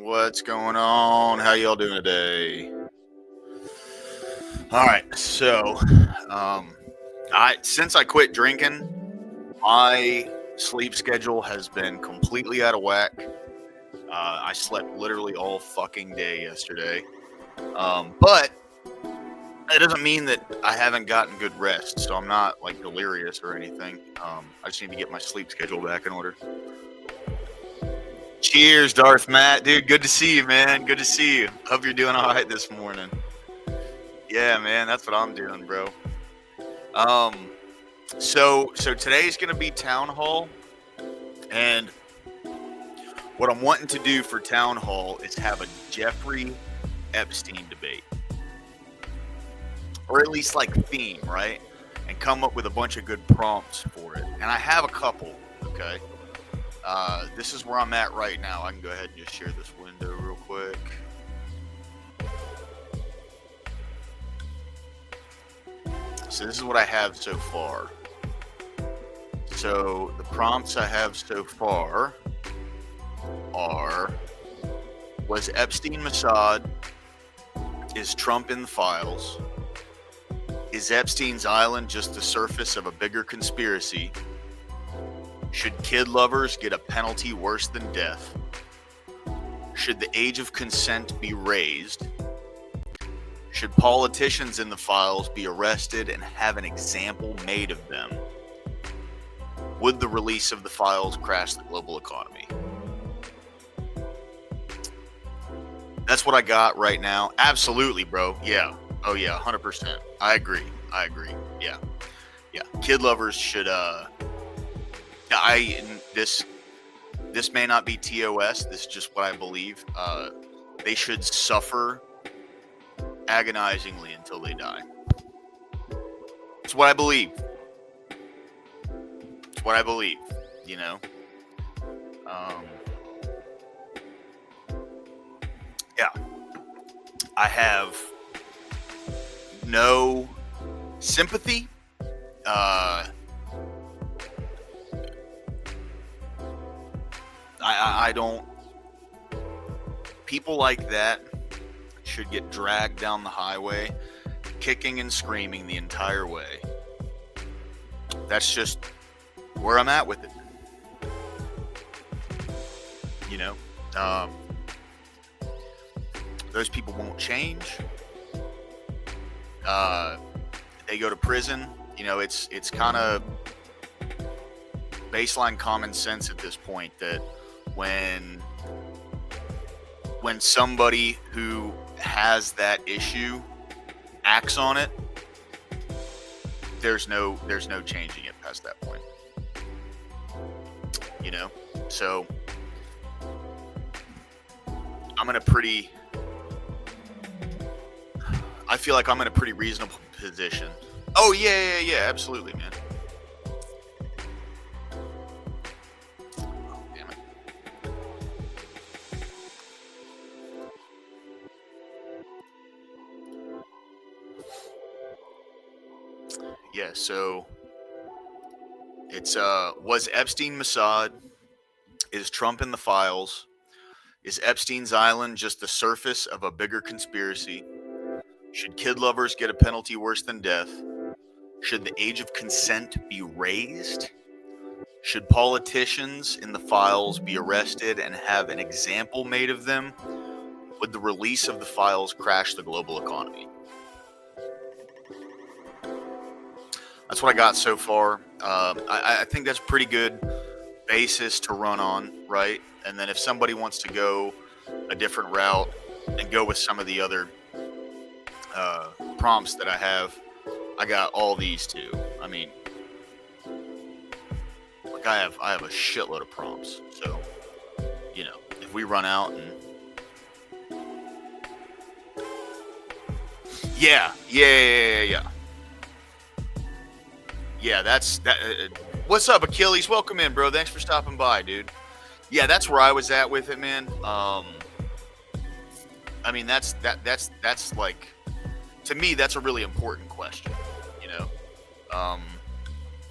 What's going on? How y'all doing today? All right, so since I quit drinking, my sleep schedule has been completely out of whack. I slept literally all fucking day yesterday, but it doesn't mean that I haven't gotten good rest. So I'm not like delirious or anything. I just need to get my sleep schedule back in order. Cheers, Darth Matt. Dude, good to see you, man. Good to see you. Hope you're doing all right this morning. Yeah, man, that's what I'm doing, bro. So today's gonna be town hall, and what I'm wanting to do for town hall is have a Jeffrey Epstein debate, or at least like theme, right? And come up with a bunch of good prompts for it. And I have a couple. Okay. This is where I'm at right now. I can go ahead and just share this window real quick. So this is what I have so far. So the prompts I have so far are: was Epstein Mossad? Is Trump in the files? Is Epstein's island just the surface of a bigger conspiracy? Should kid lovers get a penalty worse than death? Should the age of consent be raised? Should politicians in the files be arrested and have an example made of them? Would the release of the files crash the global economy? That's what I got right now. Absolutely, bro. Yeah. Oh, yeah. 100%. I agree. Yeah. Kid lovers should, this may not be TOS. This is just what I believe. They should suffer agonizingly until they die. It's what I believe. It's what I believe, you know? Yeah. I have no sympathy. I don't. People like that should get dragged down the highway, kicking and screaming the entire way. That's just where I'm at with it. You know, those people won't change. They go to prison. You know, it's kind of baseline common sense at this point that when somebody who has that issue acts on it, there's no changing it past that point. You know, so I feel like I'm in a pretty reasonable position. Oh yeah, absolutely, man. Oh, damn it. Yeah, so it's was Epstein Mossad? Is Trump in the files? Is Epstein's island just the surface of a bigger conspiracy? Should kid lovers get a penalty worse than death? Should the age of consent be raised? Should politicians in the files be arrested and have an example made of them? Would the release of the files crash the global economy? That's what I got so far. I think that's pretty good basis to run on, right? And then if somebody wants to go a different route and go with some of the other prompts that I got all these too. I mean, like I have a shitload of prompts. So, you know, if we run out and yeah. Yeah, that's that. What's up, Achilles? Welcome in, bro. Thanks for stopping by, dude. Yeah, that's where I was at with it, man. I mean, that's like, to me, that's a really important question. You know,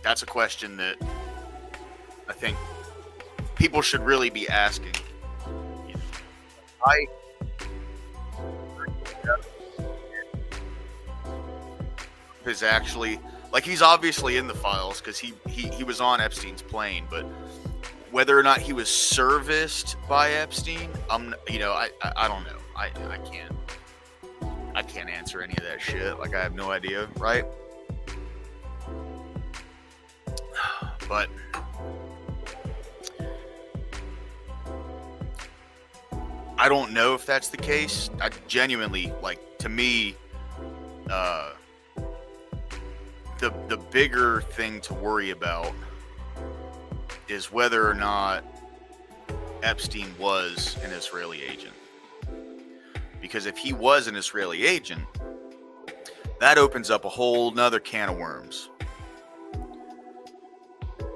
that's a question that I think people should really be asking. You know, I is actually like he's obviously in the files because he was on Epstein's plane, but whether or not he was serviced by Epstein, I don't know. I can't answer any of that shit. Like I have no idea, right? But I don't know if that's the case. I genuinely, like, to me, the bigger thing to worry about is whether or not Epstein was an Israeli agent. Because if he was an Israeli agent, that opens up a whole nother can of worms.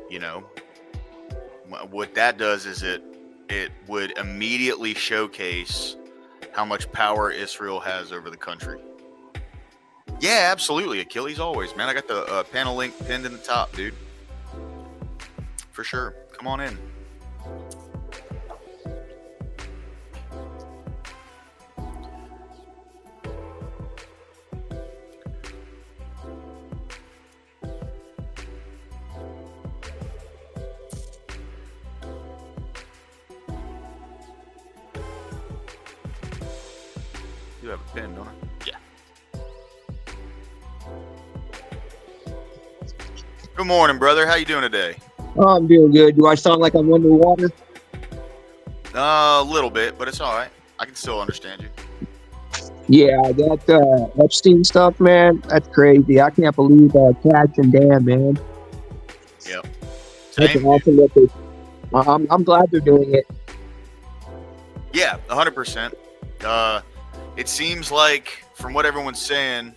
You know, what that does is it would immediately showcase how much power Israel has over the country. Yeah, absolutely. Achilles always, man. I got the panel link pinned in the top, dude. For sure. Come on in. You have a pin, don't I? Yeah. Good morning, brother. How you doing today? Oh, I'm doing good. Do I sound like I'm underwater? A little bit, but it's all right. I can still understand you. Yeah, that Epstein stuff, man, that's crazy. I can't believe Catch and Dan, man. Yep. That's Same, awesome. That they, I'm glad they're doing it. Yeah, 100%. It seems like, from what everyone's saying,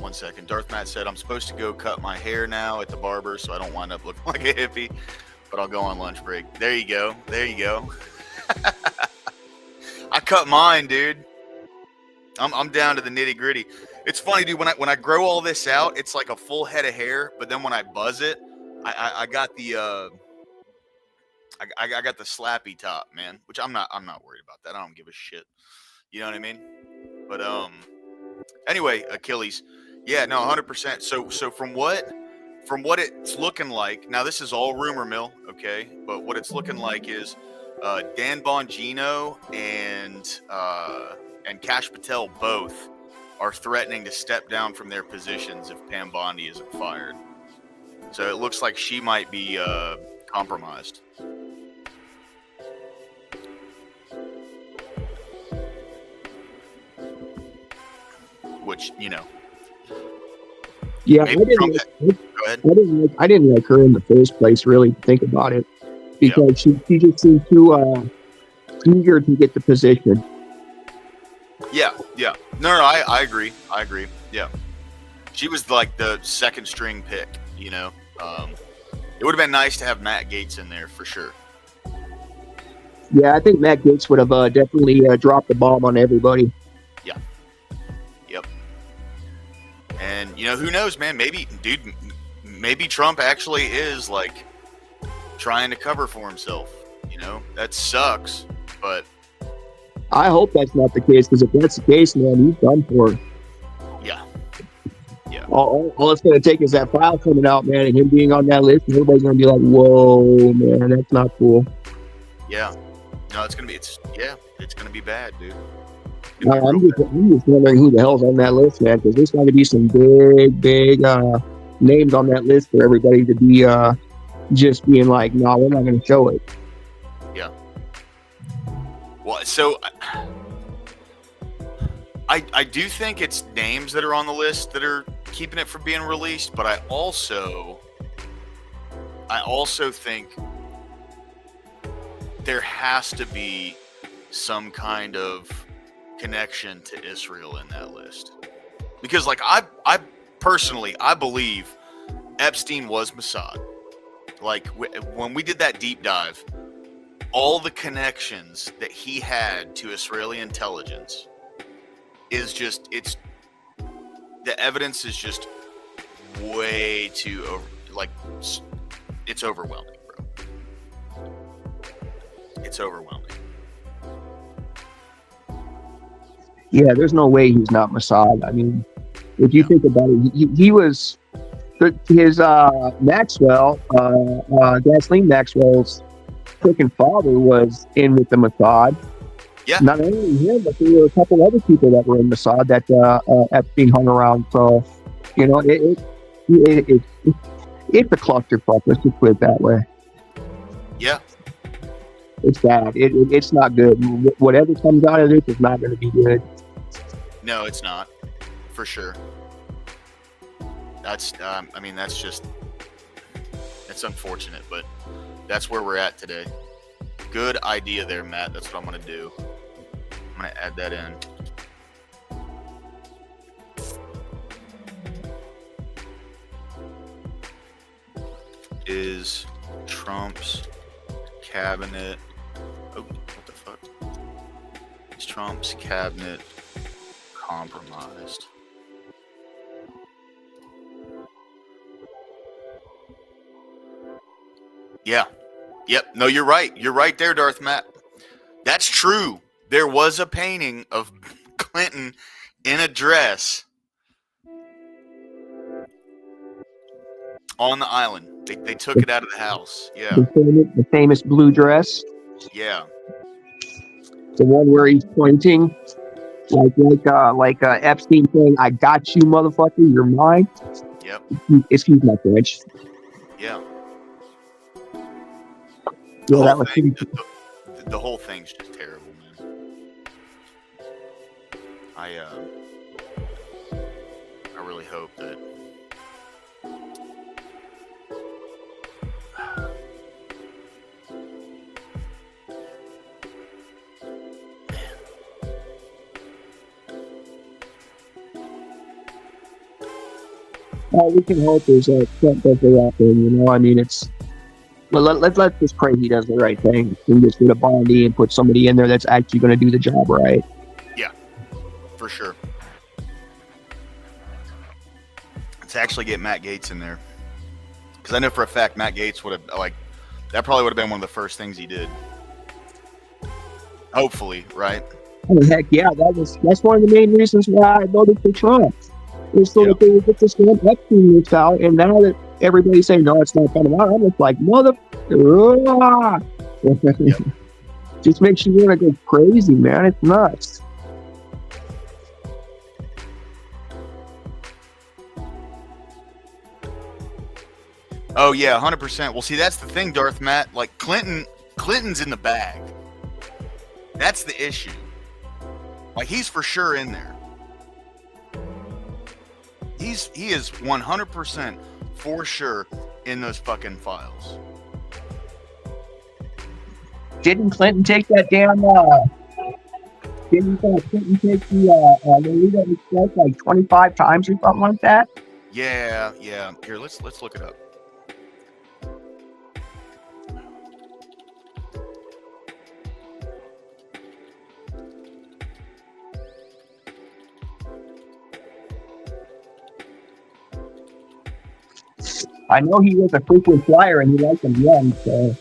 one second. Darth Matt said, I'm supposed to go cut my hair now at the barber so I don't wind up looking like a hippie, but I'll go on lunch break. There you go. There you go. I cut mine, dude. I'm down to the nitty gritty. It's funny, dude. When I grow all this out, it's like a full head of hair. But then when I buzz it, I got the I got the slappy top, man. Which I'm not worried about that. I don't give a shit. You know what I mean? But anyway, Achilles. Yeah, no, 100%. So from what it's looking like, now this is all rumor mill, okay? But what it's looking like is Dan Bongino and Kash Patel both are threatening to step down from their positions if Pam Bondi isn't fired. So it looks like she might be compromised. Which, you know. Yeah, I didn't like her in the first place, really, to think about it. Because she just seemed too eager to get the position. Yeah. No, I agree. Yeah. She was like the second string pick, you know. It would have been nice to have Matt Gaetz in there for sure. Yeah, I think Matt Gaetz would have definitely dropped the bomb on everybody. Yeah. Yep. And, you know, who knows, man? Maybe Trump actually is, like, trying to cover for himself. You know, that sucks, but... I hope that's not the case, because if that's the case, man, he's done for. Yeah. All it's going to take is that file coming out, man, and him being on that list, and everybody's going to be like, whoa, man, that's not cool. Yeah. No, it's going to be bad, dude. I'm just wondering who the hell's on that list, man, because there's going to be some big names on that list for everybody to be just being like, no, we're not going to show it. Yeah. Well, so I do think it's names that are on the list that are keeping it from being released, but I also think there has to be some kind of connection to Israel in that list, because like I personally believe Epstein was Mossad. Like when we did that deep dive, all the connections that he had to Israeli intelligence is just, the evidence is just way too it's overwhelming, bro. It's overwhelming. Yeah, there's no way he's not Mossad. I mean, if you think about it, he was his Maxwell, Gasoline Maxwell's freaking father was in with the Mossad. Yeah. Not only him, but there were a couple other people that were in Mossad that Epstein hung around. So, you know, it's a clusterfuck. Let's just put it that way. Yeah. It's bad. It's not good. Whatever comes out of this is not going to be good. No, it's not. For sure. That's, I mean, that's unfortunate, but that's where we're at today. Good idea there, Matt. That's what I'm going to do. I'm going to add that in. Is Trump's cabinet... Oh, what the fuck? Is Trump's cabinet compromised? Yeah. Yep. No, you're right. You're right there, Darth Matt. That's true. There was a painting of Clinton in a dress on the island. They took it out of the house. Yeah. The famous blue dress. Yeah. The one where he's pointing like Epstein saying, "I got you, motherfucker. You're mine." Yep. Excuse my French. Yeah. Yeah, the whole thing's just terrible, man. I really hope that all we can hope is that Trump does the right thing. You know, I mean, it's. Well, let's just pray he does the right thing. He gets rid of Bondi and put somebody in there that's actually going to do the job right. Yeah, for sure. Let's actually get Matt Gaetz in there, because I know for a fact Matt Gaetz would have that probably would have been one of the first things he did. Hopefully, right? Oh, heck yeah, that's one of the main reasons why I voted for Trump. Is so that they would get this damn Epstein list out, and now that everybody's saying no, it's not coming out, I'm just like, mother. Yep. Just makes you want to go crazy, man. It's nuts. Oh yeah, 100%. Well, see, that's the thing, Darth Matt. Like Clinton's in the bag. That's the issue. Like, he's for sure in there. He is 100% for sure in those fucking files. Didn't Clinton take that damn? Didn't Clinton take the Lolita Express like 25 times or something like that? Yeah. Here, let's look it up. I know he was a frequent flyer and he liked them young, so.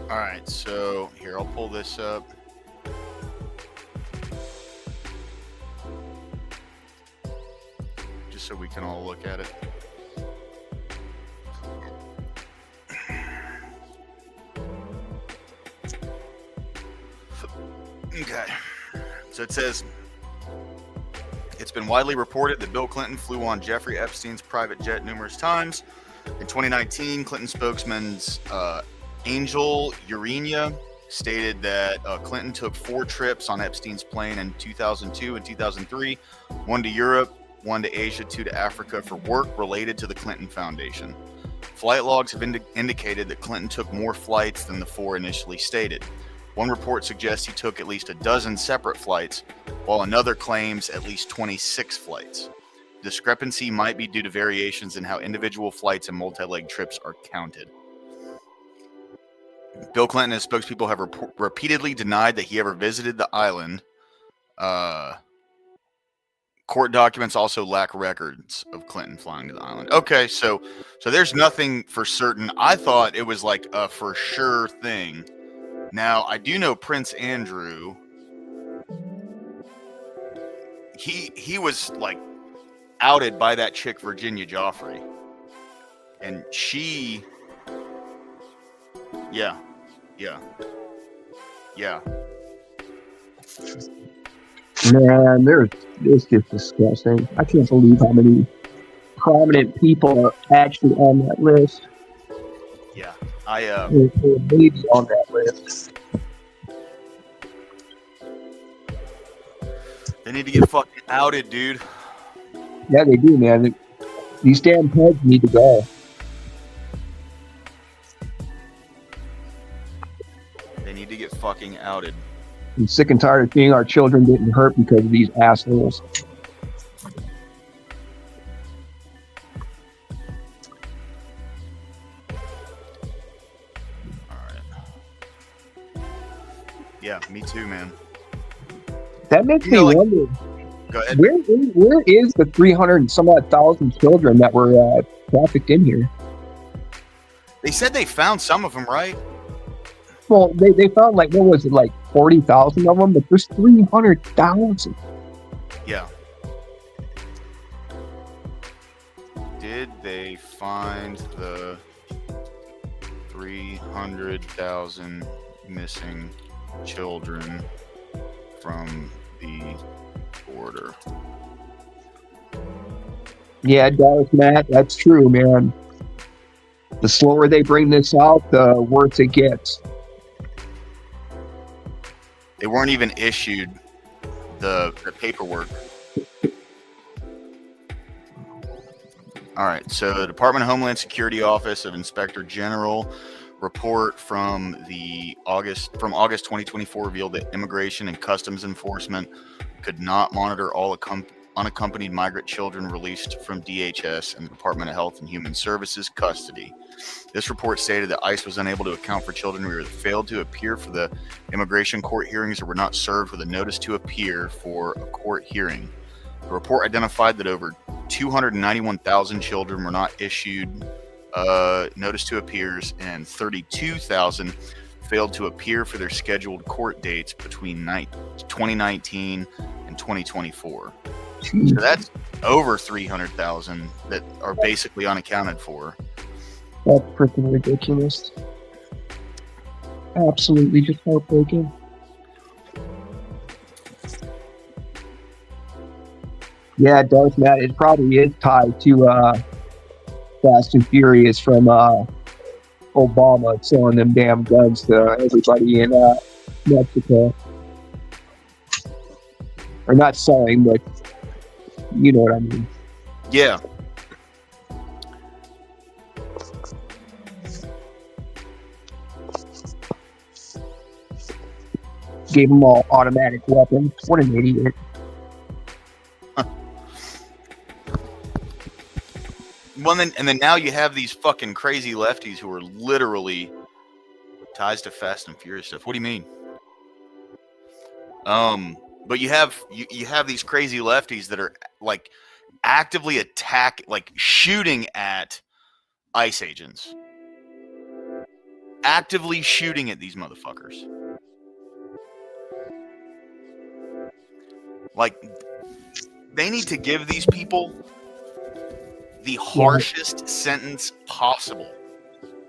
All right, so here, I'll pull this up. Just so we can all look at it. Okay, so it says, it's been widely reported that Bill Clinton flew on Jeffrey Epstein's private jet numerous times. In 2019, Clinton spokesman's Angel Urania stated that Clinton took 4 trips on Epstein's plane in 2002 and 2003, 1 to Europe, 1 to Asia, 2 to Africa for work related to the Clinton Foundation. Flight logs have indicated that Clinton took more flights than the 4 initially stated. One report suggests he took at least a dozen separate flights, while another claims at least 26 flights. Discrepancy might be due to variations in how individual flights and multi-leg trips are counted. Bill Clinton and his spokespeople have repeatedly denied that he ever visited the island. Court documents also lack records of Clinton flying to the island. Okay, so there's nothing for certain. I thought it was like a for sure thing. Now, I do know Prince Andrew. He was like outed by that chick Virginia Joffrey, and she, yeah. Man, it's just disgusting. I can't believe how many prominent people are actually on that list. Yeah, They're babies on that list. They need to get fucking outed, dude. Yeah, they do, man. These damn pegs need to go. They need to get fucking outed. I'm sick and tired of seeing our children getting hurt because of these assholes. Yeah, me too, man. That makes me wonder. Go ahead. Where is the 300 and some odd thousand children that were trafficked in here? They said they found some of them, right? Well, they found like, what was it, like 40,000 of them? But there's 300,000. Yeah. Did they find the 300,000 missing children from the border? Yeah, it does, Matt. That's true, man. The slower they bring this out, the worse it gets. They weren't even issued the paperwork. All right, so the Department of Homeland Security Office of Inspector General report from August 2024 revealed that Immigration and Customs Enforcement could not monitor all unaccompanied migrant children released from DHS and the Department of Health and Human Services custody. This report stated that ICE was unable to account for children who either failed to appear for the immigration court hearings or were not served with a notice to appear for a court hearing. The report identified that over 291,000 children were not issued notice to appears, and 32,000 failed to appear for their scheduled court dates between 2019 and 2024. So that's over 300,000 that are basically unaccounted for. That's freaking ridiculous. Absolutely just heartbreaking. Yeah, it does, Matt. It probably is tied to Fast and Furious from Obama selling them damn guns to everybody in Mexico. Or not selling, but you know what I mean. Yeah. Gave them all automatic weapons. What an idiot. Well, then now you have these fucking crazy lefties who are literally ties to Fast and Furious stuff. What do you mean? But you have these crazy lefties that are like actively shooting at ICE agents, actively shooting at these motherfuckers. Like, they need to give these people the harshest sentence possible.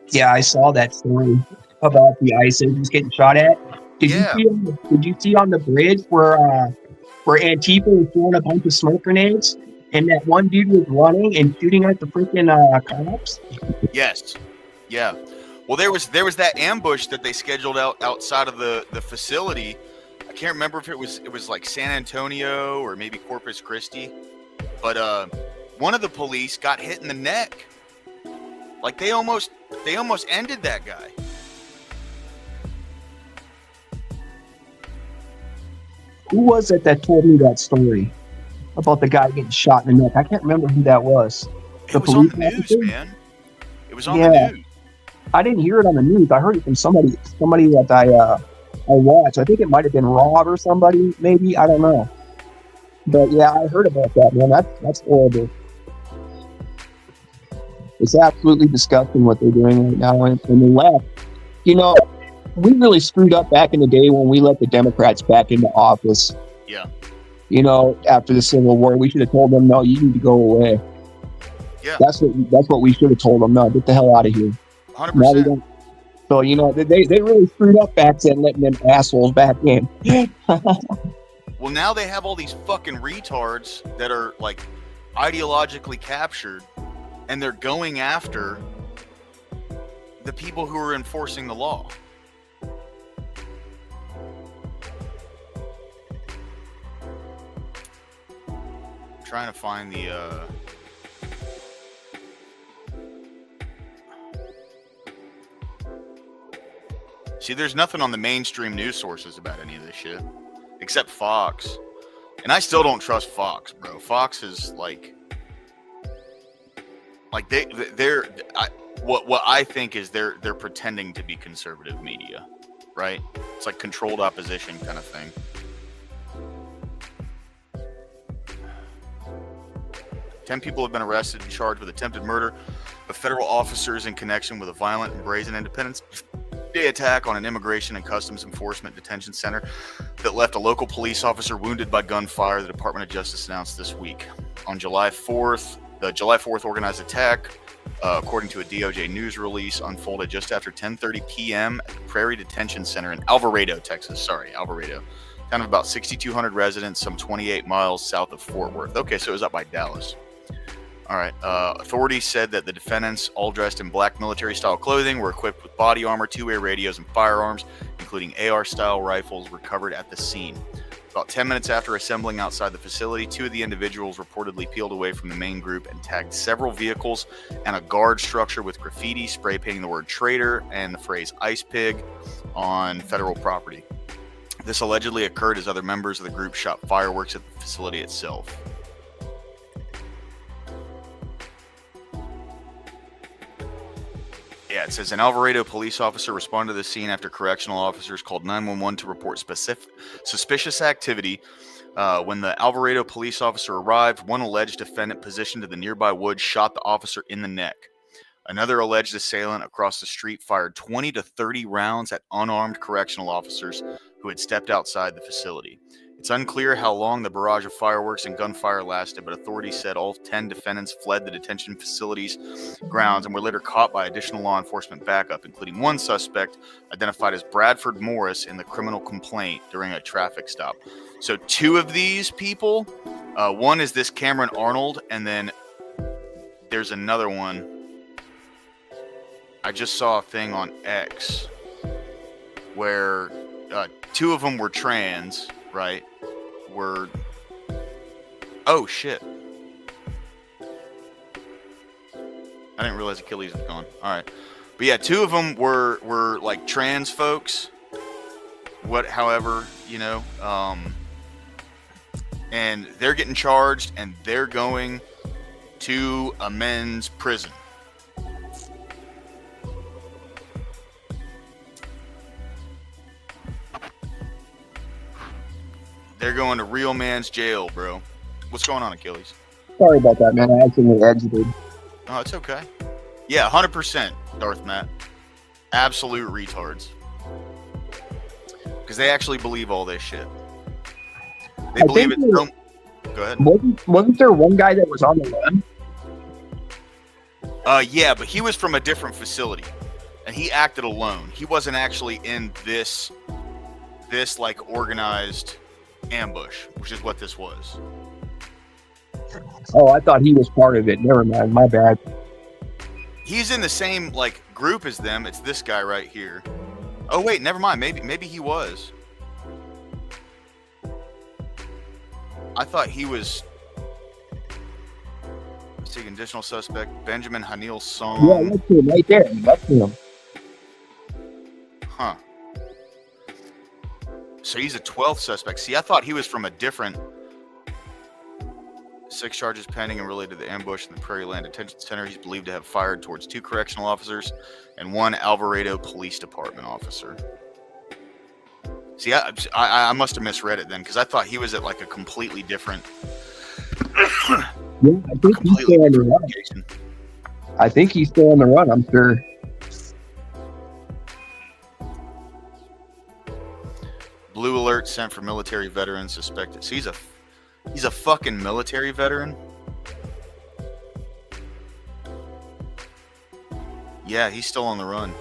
Yeah, I saw that story about the ICE agents getting shot at. Did you see on the bridge where Antifa was throwing a bunch of smoke grenades and that one dude was running and shooting at the freaking cops? Yes. Yeah. Well, there was that ambush that they scheduled outside of the facility. I can't remember if it was like San Antonio or maybe Corpus Christi, but one of the police got hit in the neck. Like they almost ended that guy. Who was it that told me that story about the guy getting shot in the neck? I can't remember who that was. It was on the news, man. It was on the news. I didn't hear it on the news. I heard it from somebody that I watched. I think it might have been Rob or somebody, maybe. I don't know. But yeah, I heard about that, man. That's horrible. It's absolutely disgusting what they're doing right now. And the left, you know, we really screwed up back in the day when we let the Democrats back into office. Yeah. You know, after the Civil War, we should have told them, no, you need to go away. Yeah. That's what we should have told them. No, get the hell out of here. 100%. Now we don't. So, you know, they really screwed up back then, letting them assholes back in. Well, now they have all these fucking retards that are like ideologically captured, and they're going after the people who are enforcing the law. I'm trying to find the See, there's nothing on the mainstream news sources about any of this shit, except Fox. And I still don't trust Fox, bro. Fox is like what I think is they're pretending to be conservative media, right? It's like controlled opposition kind of thing. Ten people have been arrested and charged with attempted murder of federal officers in connection with a violent and brazen Independence Day attack on an immigration and customs enforcement detention center that left a local police officer wounded by gunfire, the Department of Justice announced this week. On July 4th, the July 4th organized attack, according to a DOJ news release, unfolded just after 10:30 p.m. at the Prairie Detention Center in Alvarado, Texas. Alvarado. Town of about 6,200 residents, some 28 miles south of Fort Worth. Okay, so it was up by Dallas. All right. Authorities said that the defendants, all dressed in black military-style clothing, were equipped with body armor, two-way radios, and firearms, including AR-style rifles recovered at the scene. About 10 minutes after assembling outside the facility, two of the individuals reportedly peeled away from the main group and tagged several vehicles and a guard structure with graffiti, spray painting the word traitor and the phrase ice pig on federal property. This allegedly occurred as other members of the group shot fireworks at the facility itself. Yeah, it says an Alvarado police officer responded to the scene after correctional officers called 911 to report suspicious activity. When the Alvarado police officer arrived, one alleged defendant positioned in the nearby woods shot the officer in the neck. Another alleged assailant across the street fired 20 to 30 rounds at unarmed correctional officers who had stepped outside the facility. It's unclear how long the barrage of fireworks and gunfire lasted, but authorities said all 10 defendants fled the detention facility's grounds and were later caught by additional law enforcement backup, including one suspect identified as Bradford Morris in the criminal complaint during a traffic stop. So two of these people, one is this Cameron Arnold, and then there's another one. I just saw a thing on X where two of them were trans, right? Oh shit. I didn't realize Achilles was gone. Alright. But yeah, two of them were like trans folks. However, you know, and they're getting charged and they're going to a men's prison. They're going to real man's jail, bro. What's going on, Achilles? Sorry about that, man. I accidentally exited. Oh, it's okay. Yeah, 100%, Darth Matt. Absolute retards. Because they actually believe all this shit. They believe it. Go ahead. Wasn't there one guy that was on the run? Yeah, but he was from a different facility. And he acted alone. He wasn't actually in this like organized ambush, which is what this was. Oh, I thought he was part of it. Never mind, my bad. He's in the same like group as them. It's this guy right here. Oh wait, never mind. Maybe he was. I thought he was. Let's see, additional suspect Benjamin Hanil Song. Yeah, that's him right there. That's him. Huh. So he's a 12th suspect. See, I thought he was from a different. 6 charges pending and related to the ambush in the Prairie Land Detention Center. He's believed to have fired towards 2 correctional officers and 1 Alvarado Police Department officer. See, I must have misread it then, because I thought he was at like a completely different. Yeah, I think he's still on the run. Location. I think he's still on the run. I'm sure. Blue alert sent for military veterans suspected. So he's a fucking military veteran. Yeah, he's still on the run.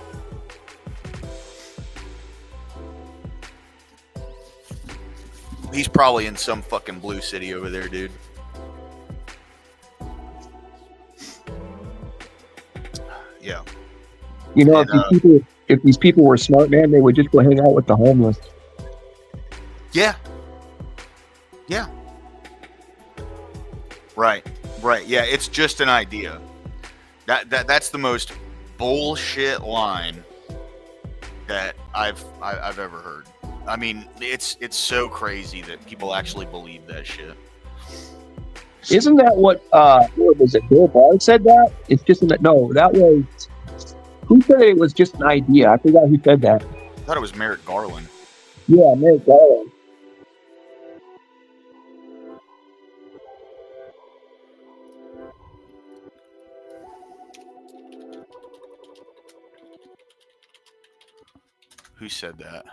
He's probably in some fucking blue city over there, dude. Yeah. You know, And, if these people were smart, man, they would just go hang out with the homeless. Yeah. Yeah. Right. Yeah, it's just an idea. That's the most bullshit line that I've ever heard. I mean, it's so crazy that people actually believe that shit. Isn't that what was it? Bill Barr said that? It's just that was who said it was just an idea? I forgot who said that. I thought it was Merrick Garland. Yeah, Merrick Garland. Who said that?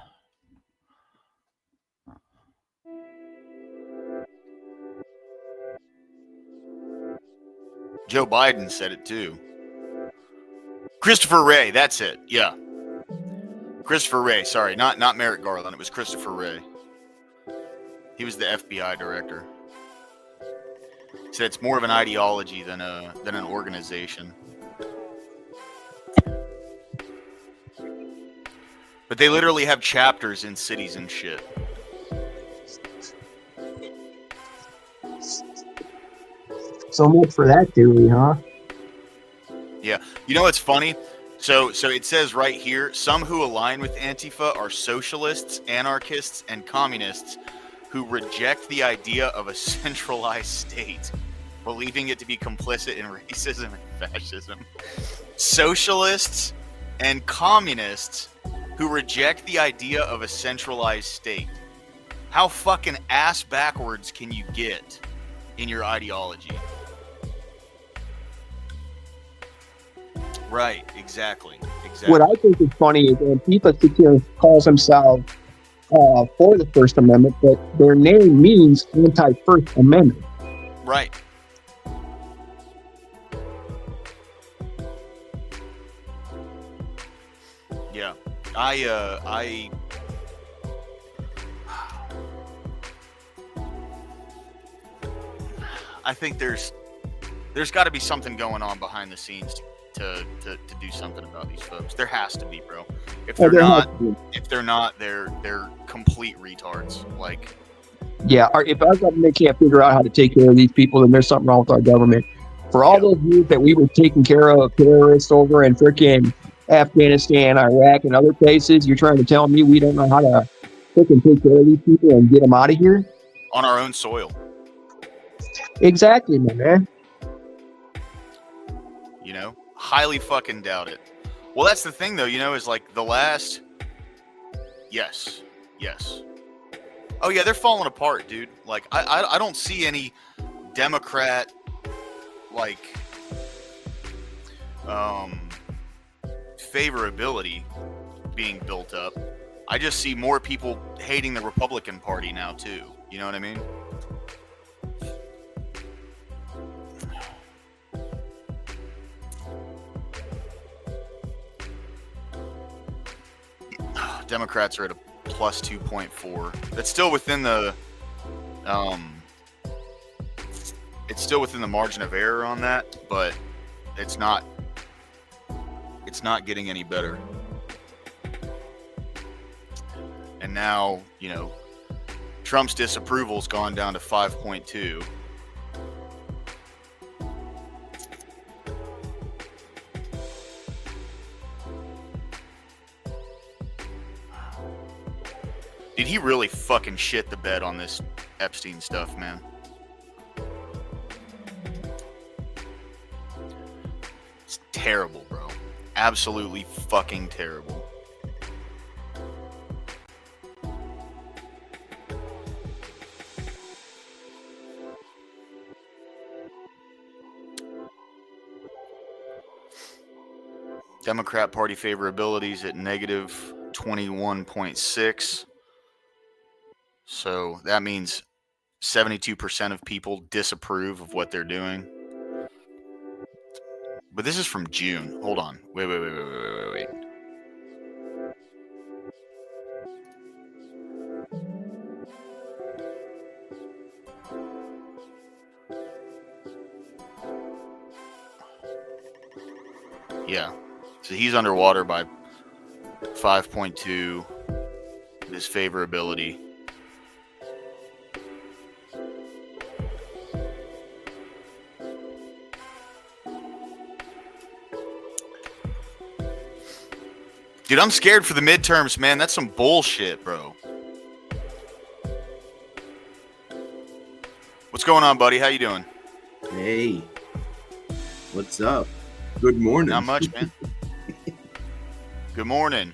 Joe Biden said it too. Christopher Wray, that's it. Yeah. Christopher Wray, sorry, not Merrick Garland. It was Christopher Wray. He was the FBI director. He said it's more of an ideology than an organization. But they literally have chapters in cities and shit. So much for that theory, huh? Yeah. You know what's funny? So it says right here, some who align with Antifa are socialists, anarchists, and communists who reject the idea of a centralized state, believing it to be complicit in racism and fascism. Socialists and communists who reject the idea of a centralized state. How fucking ass backwards can you get in your ideology? Right, exactly. What I think is funny is Antifa sits here and calls himself for the First Amendment, but their name means anti-First Amendment. Right. Yeah. I think there's got to be something going on behind the scenes to do something about these folks. There has to be, bro. If they're not, they're complete retards. Like, yeah, if our government can't figure out how to take care of these people, then there's something wrong with our government. For all those years that we were taking care of terrorists over in frickin' Afghanistan, Iraq, and other places, you're trying to tell me we don't know how to frickin' take care of these people and get them out of here? On our own soil. Exactly, my man. You know? Highly fucking doubt it. Well, that's the thing, though, you know, is like the last... Yes. Oh, yeah, they're falling apart, dude. Like, I don't see any Democrat, like, favorability being built up. I just see more people hating the Republican Party now, too. You know what I mean? Democrats are at a plus 2.4. That's still within the margin of error on that, but it's not getting any better. And now, you know, Trump's disapproval's gone down to 5.2. Did he really fucking shit the bed on this Epstein stuff, man? terrible, bro. Absolutely fucking terrible. Democrat Party favorability is at negative 21.6. So that means 72% of people disapprove of what they're doing. But this is from June. Hold on. Wait. Yeah. So he's underwater by 5.2. His favorability. Dude, I'm scared for the midterms, man. That's some bullshit, bro. What's going on, buddy? How you doing? Hey, what's up? Good morning. Not much, man. Good morning.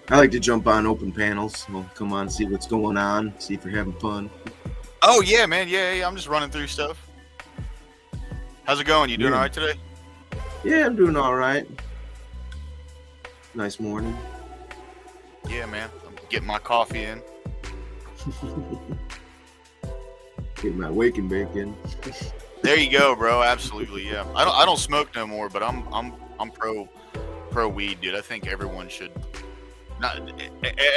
I like to jump on open panels. We'll come on, see what's going on, see if you're having fun. Oh, yeah, man. Yeah. I'm just running through stuff. How's it going? You doing all right today? Yeah, I'm doing all right. Nice morning. Yeah, man. I'm getting my coffee in. Get my wake and bake in. There you go, bro. Absolutely, yeah. I don't smoke no more, but I'm pro weed, dude. I think everyone should. Not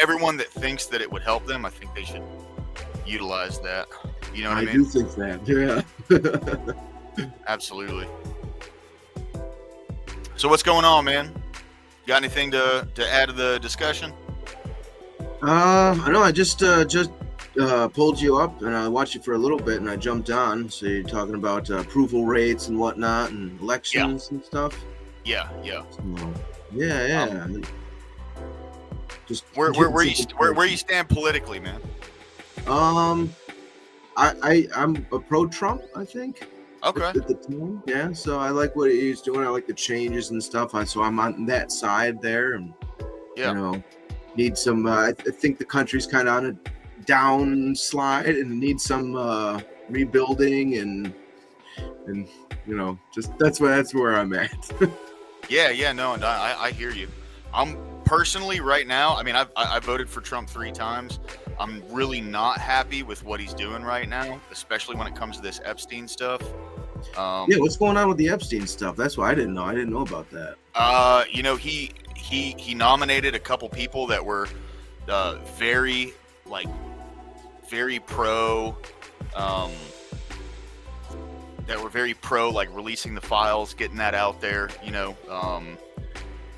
everyone that thinks that it would help them. I think they should utilize that. You know what I mean? I do think that. Yeah. Absolutely. So what's going on, man? Got anything to add to the discussion? I know. I just pulled you up and I watched you for a little bit and I jumped on. So you're talking about approval rates and whatnot and elections and stuff. Yeah. So, yeah. Just where you stand politically, man? I'm a pro-Trump, I think. Okay. At the time, yeah. So I like what he's doing. I like the changes and stuff. So I'm on that side there, and need some. I think the country's kind of on a downslide and needs some rebuilding and just that's where I'm at. Yeah. No, and I hear you. I'm personally right now. I mean, I voted for Trump 3 times. I'm really not happy with what he's doing right now, especially when it comes to this Epstein stuff. What's going on with the Epstein stuff? That's why I didn't know. I didn't know about that. He nominated a couple people that were very pro, like releasing the files, getting that out there,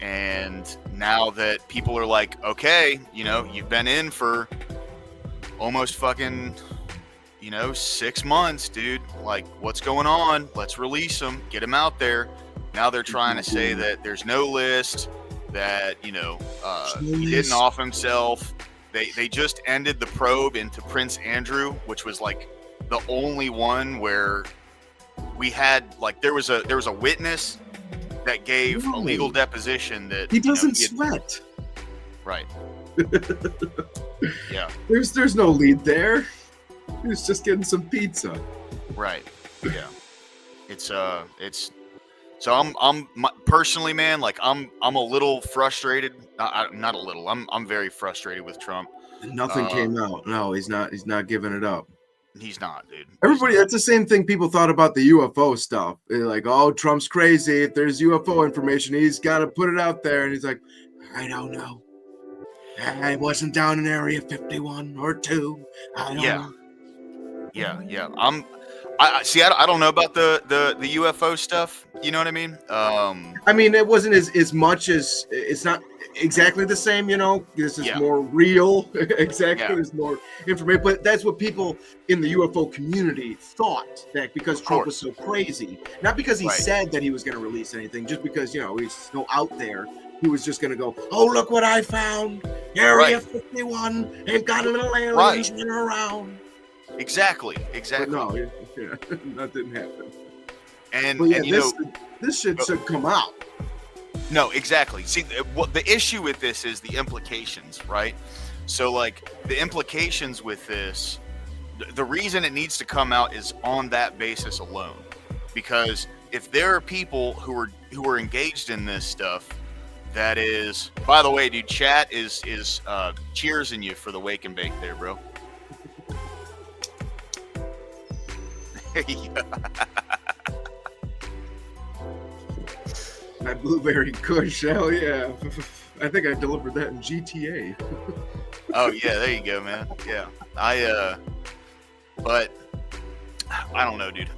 and now that people are like, okay, you've been in for almost fucking 6 months, dude, like what's going on? Let's release them, get them out there. Now they're trying to say that there's no list, that he didn't off himself. They just ended the probe into Prince Andrew, which was like the only one where we had there was a witness that gave a legal deposition that he doesn't sweat. Right. Yeah. There's no lead there. He was just getting some pizza. Right. Yeah. It's so I'm personally, man, like I'm a little frustrated. Not a little. I'm very frustrated with Trump. Nothing came out. No, he's not giving it up. He's not, dude. Everybody, that's the same thing people thought about the UFO stuff. They're like, oh, Trump's crazy. If there's UFO information, he's got to put it out there. And he's like, I don't know. I wasn't down in Area 51 or 2. I don't know. Yeah. I don't know about the UFO stuff. You know what I mean? I mean, it wasn't as much as it's not exactly the same. This is more real. Exactly, there's more information. But that's what people in the UFO community thought, that because Trump was so crazy, not because he said that he was going to release anything, just because he's so out there. He was just going to go, oh, look what I found. Area 51. They've got a little aliens around. Exactly. But no, that didn't happen. And, well, yeah, and this shit should come out. No, exactly. See, what the issue with this is the implications, right? So, like, the implications with this, the reason it needs to come out is on that basis alone. Because if there are people who are engaged in this stuff, that is, by the way, dude, chat is cheersing you for the wake and bake there, bro. My blueberry kush, hell yeah. I think I delivered that in GTA. Oh yeah, there you go, man. Yeah. But I don't know, dude.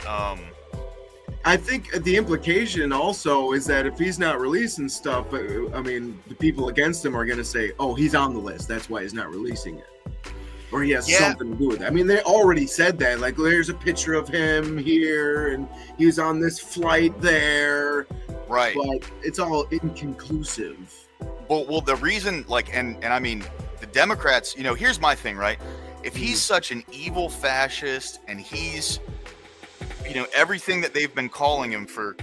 I think the implication also is that if he's not releasing stuff, I mean, the people against him are going to say, oh, he's on the list. That's why he's not releasing it. Or he has something to do with it. I mean, they already said that. Like, there's a picture of him here, and he was on this flight there. Right. But it's all inconclusive. Well, the reason, like, and I mean, the Democrats, here's my thing, right? If he's such an evil fascist and he's, everything that they've been calling him for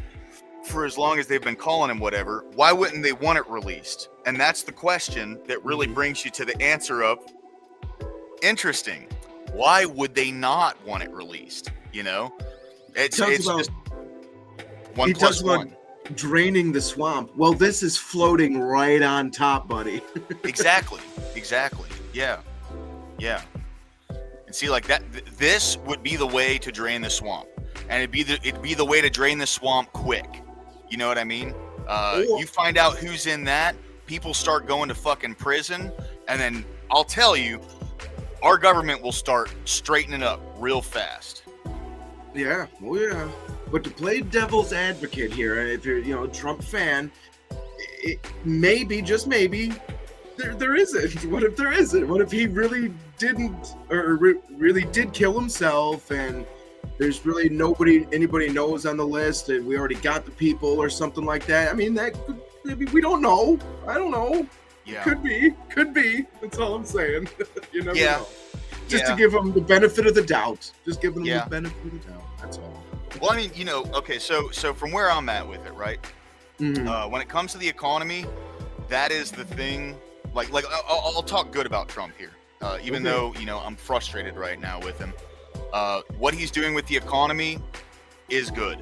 as long as they've been calling him whatever, why wouldn't they want it released? And that's the question that really brings you to the answer of, interesting. Why would they not want it released? It's just 1 + 1. Draining the swamp. Well, this is floating right on top, buddy. Exactly. Yeah. And see, like that, this would be the way to drain the swamp, and it'd be the way to drain the swamp quick. You know what I mean? You find out who's in that, people start going to fucking prison, and then I'll tell you, our government will start straightening up real fast. Yeah. Oh yeah. But to play devil's advocate here, if you're a Trump fan, maybe, just maybe, there isn't. What if there isn't? What if he really didn't, or really did kill himself, and there's really anybody knows on the list, and we already got the people or something like that? I mean, we don't know. I don't know. Yeah. Could be. That's all I'm saying. You never know. Just to give them the benefit of the doubt. Just giving them the benefit of the doubt. That's all. Well, I mean, okay, so from where I'm at with it, right? Mm-hmm. When it comes to the economy, that is the thing. Like I'll talk good about Trump here, even though I'm frustrated right now with him. What he's doing with the economy is good,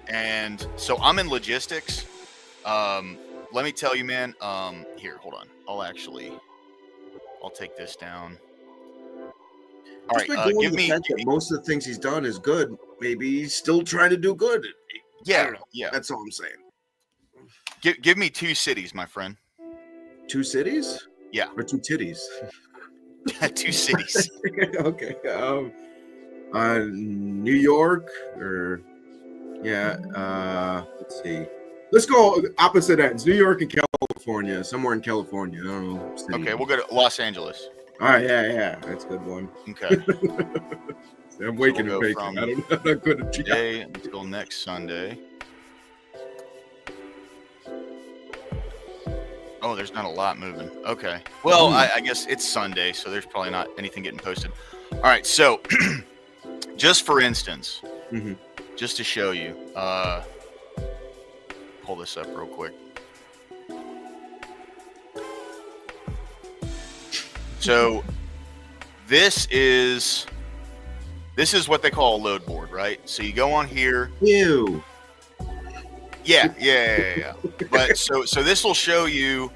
and so I'm in logistics. Let me tell you, man. Here, hold on. I'll take this down. All right, give me. Most of the things he's done is good. Maybe he's still trying to do good. Yeah. That's all I'm saying. Give me 2 cities, my friend. 2 cities? Yeah. Or 2 titties? 2 cities. Okay. New York, or let's see. Let's go opposite ends. New York and California. Somewhere in California. I don't know. City. Okay, we'll go to Los Angeles. All right, yeah. That's a good one. Okay. I'm waking and baking. I'm not good at today until next Sunday. Oh, there's not a lot moving. Okay. Well, I guess it's Sunday, so there's probably not anything getting posted. All right, so just for instance, just to show you, pull this up real quick. So this is what they call a load board, right? So you go on here. Ew. Yeah. But so this will show you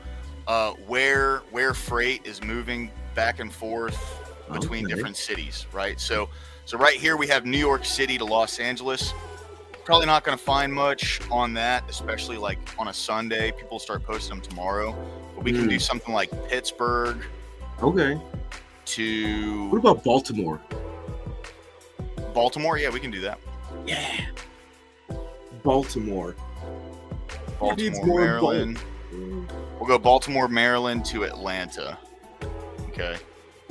where freight is moving back and forth between different cities, right? So right here we have New York City to Los Angeles. Probably not going to find much on that, especially like on a Sunday. People start posting them tomorrow. But we can do something like Pittsburgh. Okay. What about Baltimore? Baltimore? Yeah, we can do that. Yeah. Baltimore, Maryland. We'll go Baltimore, Maryland to Atlanta. Okay.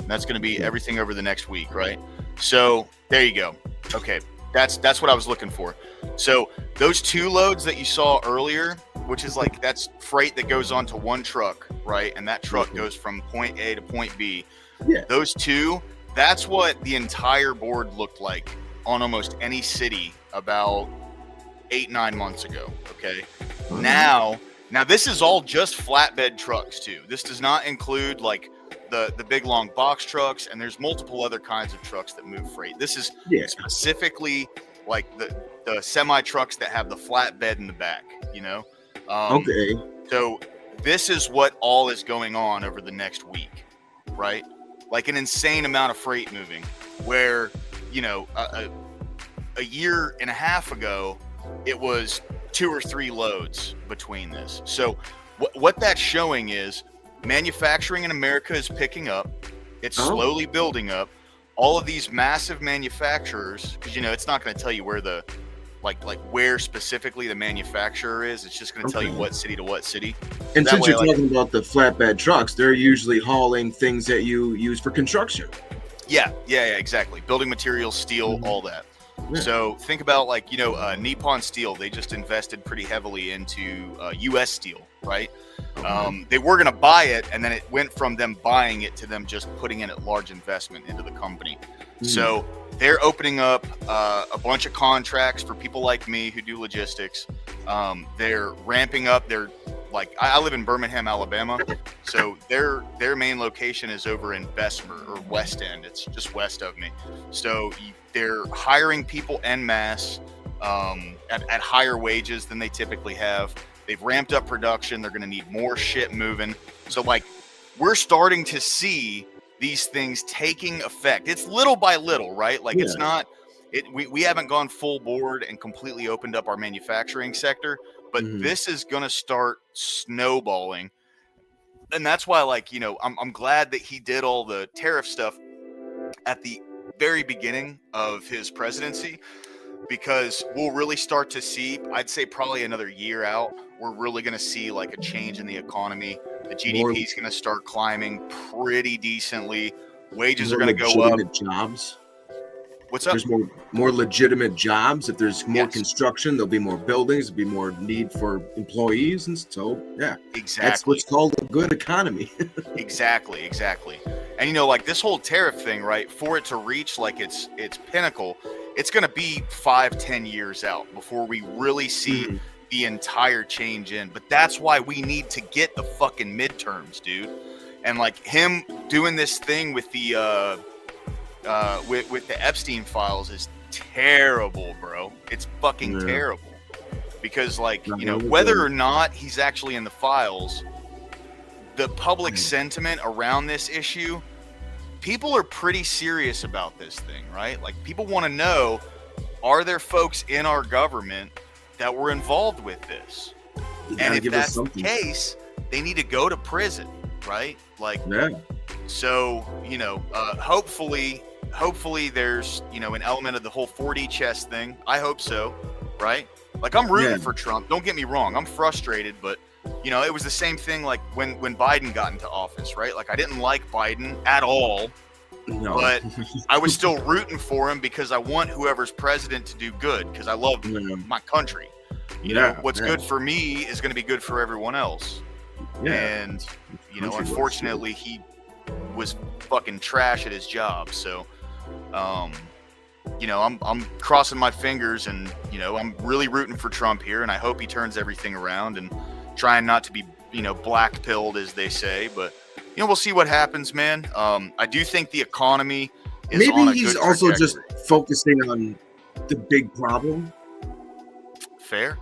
And that's going to be everything over the next week, right? So there you go. Okay. That's what I was looking for. So those 2 loads that you saw earlier, which is like, that's freight that goes onto one truck, right? And that truck goes from point A to point B. Yeah. Those 2, that's what the entire board looked like on almost any city about 8-9 months ago. Okay. Now this is all just flatbed trucks too. This does not include like the big long box trucks, and there's multiple other kinds of trucks that move freight. This is specifically like the semi trucks that have the flatbed in the back, you know? Okay. So this is what all is going on over the next week, right? Like an insane amount of freight moving, where, you know, a year and a half ago, it was 2 or 3 loads between this. So what that's showing is manufacturing in America is picking up. It's slowly building up. All of these massive manufacturers, because, you know, it's not going to tell you where the, like where specifically the manufacturer is. It's just going to tell you what city to what city. And since you're talking about the flatbed trucks, they're usually hauling things that you use for construction. Yeah, exactly. Building materials, steel, all that. Yeah. So think about like, you know, Nippon Steel. They just invested pretty heavily into U.S. Steel, right? They were going to buy it, and then it went from them buying it to them just putting in a large investment into the company. So they're opening up a bunch of contracts for people like me who do logistics. They're ramping up. They're like, I live in Birmingham, Alabama. So their main location is over in Bessemer or West End. It's just west of me. So they're hiring people en masse at higher wages than they typically have. They've ramped up production. They're going to need more shit moving. So like, we're starting to see these things taking effect. It's little by little, right? Like it's not, we haven't gone full board and completely opened up our manufacturing sector, but this is going to start snowballing. And that's why, like, you know, I'm glad that he did all the tariff stuff at the very beginning of his presidency, because we'll really start to see, I'd say probably another year out, we're really going to see like a change in the economy. The GDP is going to start climbing pretty decently. Wages are going to go up. Jobs. What's up? There's more legitimate jobs. If there's more construction, there'll be more buildings. There'll be more need for employees, and so exactly. That's what's called a good economy. Exactly. And you know, like this whole tariff thing, right? For it to reach like its pinnacle, it's going to be 5-10 years out before we really see the entire change in. But that's why we need to get the fucking midterms, dude. And like him doing this thing with the with the Epstein files is terrible, bro. It's fucking terrible. Because like, you know, whether or not he's actually in the files, the public sentiment around this issue, people are pretty serious about this thing, right? Like people want to know, are there folks in our government that were involved with this? And if that's the case, they need to go to prison, right? Like, so, you know, hopefully there's, you know, an element of the whole 4D chess thing. I hope so, right? Like I'm rooting for Trump. Don't get me wrong. I'm frustrated, but you know, it was the same thing like when Biden got into office, right? Like I didn't like Biden at all, but I was still rooting for him because I want whoever's president to do good, because I love my country. You know, what's good for me is going to be good for everyone else. And, you know, unfortunately, he was fucking trash at his job. So, you know, I'm crossing my fingers, and, you know, I'm really rooting for Trump here, and I hope he turns everything around, and trying not to be, you know, black pilled, as they say, but you know, we'll see what happens, man. I do think the economy is on a good trajectory. Maybe he's also just focusing on the big problem. Fair.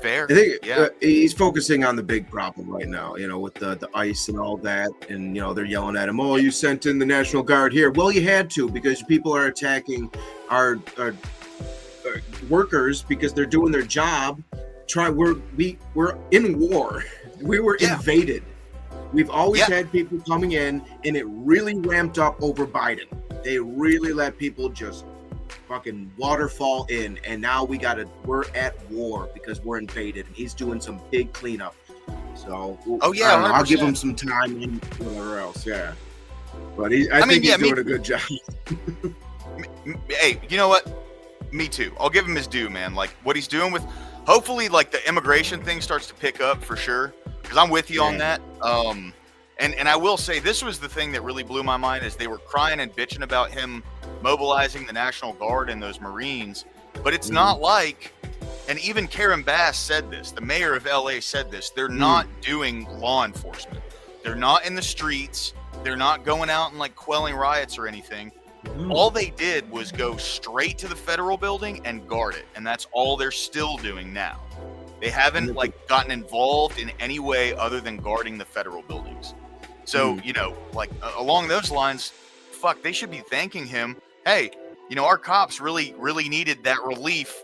Fair. I think he's focusing on the big problem right now, you know, with the ICE and all that. And, you know, they're yelling at him, oh, you sent in the National Guard here. Well, you had to, because people are attacking our workers because they're doing their job. We're in war. We were invaded. We've always had people coming in, and it really ramped up over Biden. They really let people just fucking waterfall in, and now we're at war because we're invaded, and he's doing some big cleanup. So I'll give him some time and whatever else. But I think he's doing a good job. Hey, you know what? Me too. I'll give him his due, man. Like what he's doing with, hopefully, like the immigration thing starts to pick up for sure, because I'm with you on that. And I will say, this was the thing that really blew my mind, is they were crying and bitching about him mobilizing the National Guard and those Marines. But it's not like, and even Karen Bass said this, the mayor of LA said this, they're not doing law enforcement. They're not in the streets. They're not going out and like quelling riots or anything. All they did was go straight to the federal building and guard it. And that's all they're still doing now. They haven't like gotten involved in any way other than guarding the federal buildings. So, you know, like along those lines, fuck, they should be thanking him. Hey, you know, our cops really needed that relief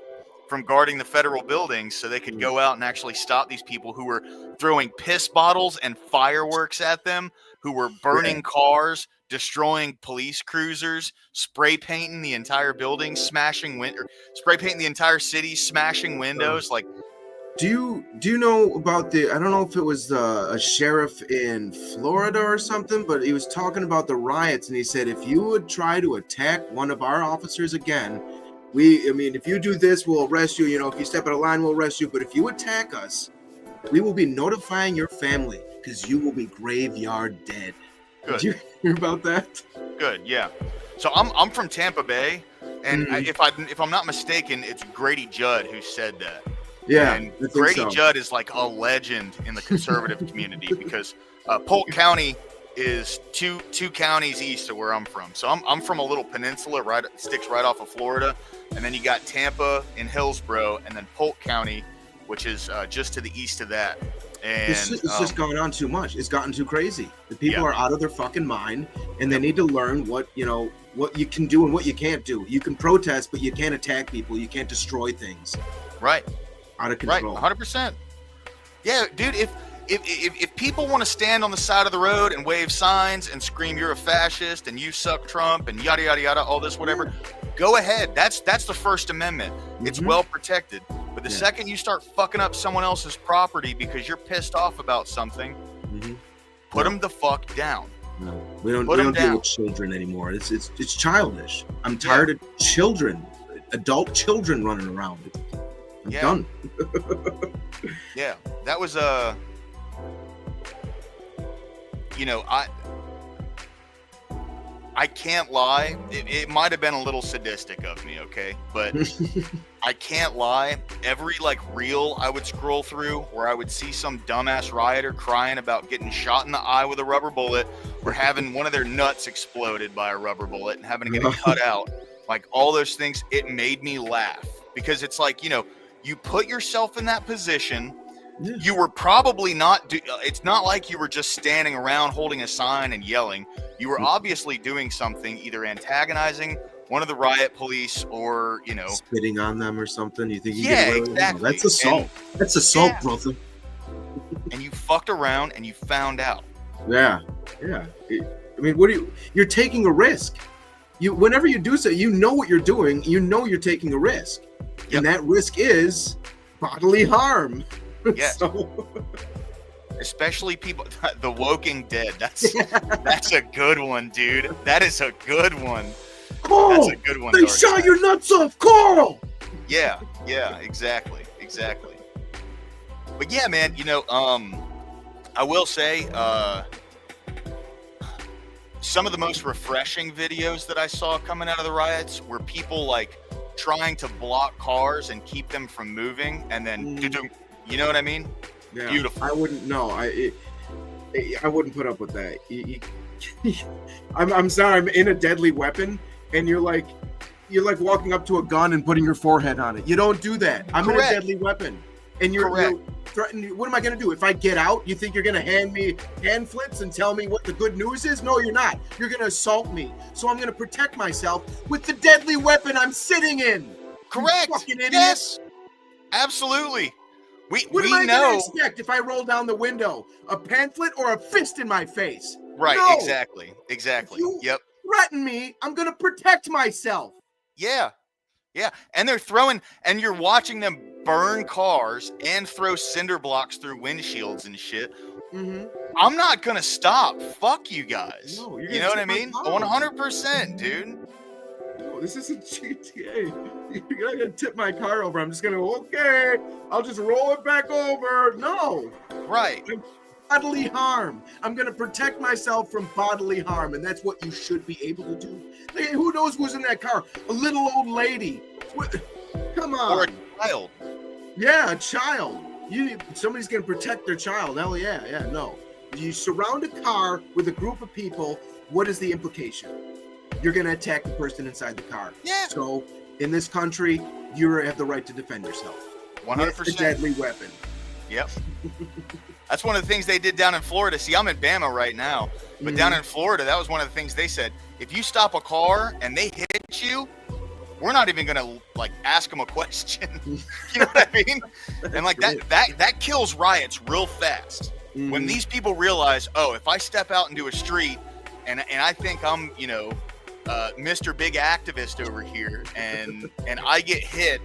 from guarding the federal buildings so they could go out and actually stop these people who were throwing piss bottles and fireworks at them, who were burning cars, destroying police cruisers, spray painting the entire building, spray painting the entire city, smashing windows. Like, do you know about I don't know if it was a sheriff in Florida or something, but he was talking about the riots, and he said, if you would try to attack one of our officers again, if you do this, we'll arrest you. You know, if you step out of line, we'll arrest you. But if you attack us, we will be notifying your family because you will be graveyard dead. Good. Did you hear about that? Good, yeah. So I'm from Tampa Bay, and if I'm not mistaken, it's Grady Judd who said that. Yeah, and Grady Judd is like a legend in the conservative community because Polk County is two counties east of where I'm from. So I'm from a little peninsula sticks right off of Florida, and then you got Tampa in Hillsborough, and then Polk County, which is just to the east of that. And it's just gone on too much. It's gotten too crazy. The people are out of their fucking mind, and they need to learn what you can do and what you can't do. You can protest, but you can't attack people. You can't destroy things. Right. Out of control. Right. 100%. Yeah, dude. If people want to stand on the side of the road and wave signs and scream "you're a fascist" and "you suck, Trump" and yada yada yada, all this whatever, go ahead. That's the First Amendment. It's well protected. But the second you start fucking up someone else's property because you're pissed off about something, put them the fuck down. No, we don't deal with children anymore. It's childish. I'm tired of adult children running around. I'm done. Yeah, that was I can't lie. It might have been a little sadistic of me, okay? But I can't lie. Every reel I would scroll through where I would see some dumbass rioter crying about getting shot in the eye with a rubber bullet or having one of their nuts exploded by a rubber bullet and having to get it cut out, like all those things, it made me laugh because it's like, you put yourself in that position. Yeah. You were probably not. It's not like you were just standing around holding a sign and yelling. You were obviously doing something, either antagonizing one of the riot police or spitting on them or something. You think? Exactly. That's assault. That's assault, brother. And you fucked around and you found out. Yeah. I mean, you're taking a risk. Whenever you do so, you know what you're doing. You know you're taking a risk, and that risk is bodily harm. Yeah. Especially people, the Woking Dead. That's a good one, dude. That is a good one. Carl, that's a good one. They shot your nuts off, Carl. Yeah, exactly. But yeah, man, I will say, some of the most refreshing videos that I saw coming out of the riots were people trying to block cars and keep them from moving, and then you know what I mean? Yeah. Beautiful. I wouldn't know. I wouldn't put up with that. I'm sorry. I'm in a deadly weapon, and you're like walking up to a gun and putting your forehead on it. You don't do that. I'm in a deadly weapon, and you're threatening. What am I going to do if I get out? You think you're going to hand me pamphlets and tell me what the good news is? No, you're not. You're going to assault me. So I'm going to protect myself with the deadly weapon I'm sitting in. Correct. You fucking idiot. Yes. Absolutely. What am I going to expect if I roll down the window? A pamphlet or a fist in my face? Right, no. Exactly. If you threaten me, I'm going to protect myself. Yeah. And they're throwing, and you're watching them burn cars and throw cinder blocks through windshields and shit. Mm-hmm. I'm not going to stop. Fuck you guys. No, you know what I mean? 100%, dude. This isn't GTA. You're gonna tip my car over. I'm just gonna I'll just roll it back over. No. Right. Bodily harm. I'm gonna protect myself from bodily harm, and that's what you should be able to do. Who knows who's in that car? A little old lady. Come on. Or a child. Yeah, a child. Somebody's gonna protect their child. Hell yeah, no. You surround a car with a group of people. What is the implication? You're gonna attack the person inside the car. Yeah. So in this country, you have the right to defend yourself. 100%. It's a deadly weapon. Yep. That's one of the things they did down in Florida. See, I'm in Bama right now, but down in Florida, that was one of the things they said. If you stop a car and they hit you, we're not even gonna like ask them a question. You know what I mean? And like that kills riots real fast. When these people realize, oh, if I step out into a street and I think I'm, Mr. Big Activist over here, and I get hit,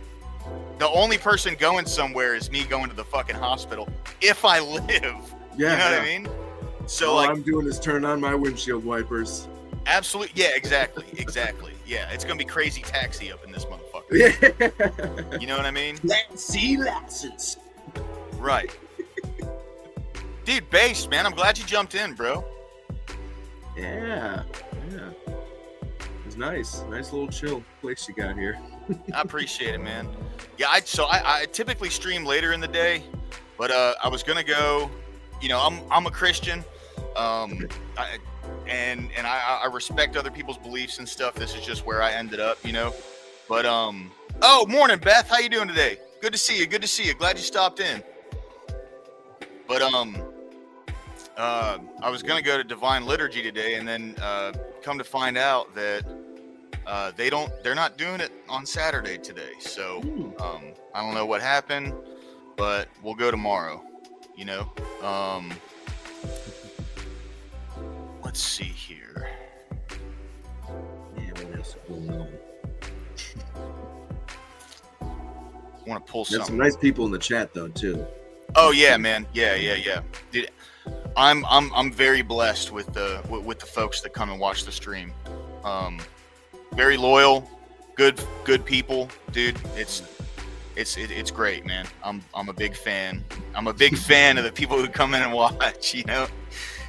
the only person going somewhere is me going to the fucking hospital if I live. Yeah, you know what I mean? So all I'm doing is turn on my windshield wipers. Absolutely. Yeah, exactly. Yeah, it's gonna be crazy taxi up in this motherfucker. Yeah. You know what I mean? Let's see license. Right. Dude, Base, man, I'm glad you jumped in, bro. Yeah. It's nice little chill place you got here. I appreciate it, man. Yeah, I typically stream later in the day, but I was gonna go. I'm a Christian, I respect other people's beliefs and stuff. This is just where I ended up, But oh, morning, Beth. How you doing today? Good to see you. Glad you stopped in. But I was gonna go to Divine Liturgy today, and then come to find out that they're not doing it on Saturday today. So I don't know what happened, but we'll go tomorrow. Let's see here. Yeah, what else is going on? I want to pull There's something. some nice people in the chat though too. Oh yeah, man. Yeah. Dude, I'm very blessed with the folks that come and watch the stream. Very loyal, good people, dude. It's great, man. I'm a big fan. I'm a big fan of the people who come in and watch.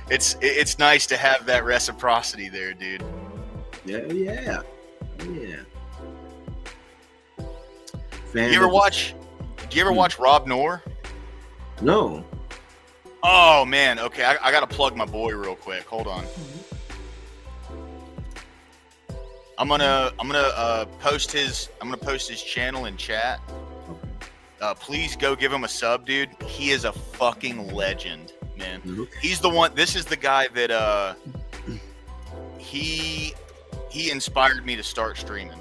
It's nice to have that reciprocity there, dude. Yeah. Do you ever watch Rob Noor? No. Oh man, okay. I gotta plug my boy real quick. Hold on. I'm gonna post his channel in chat. Please go give him a sub, dude. He is a fucking legend, man. He's the one. This is the guy that he inspired me to start streaming.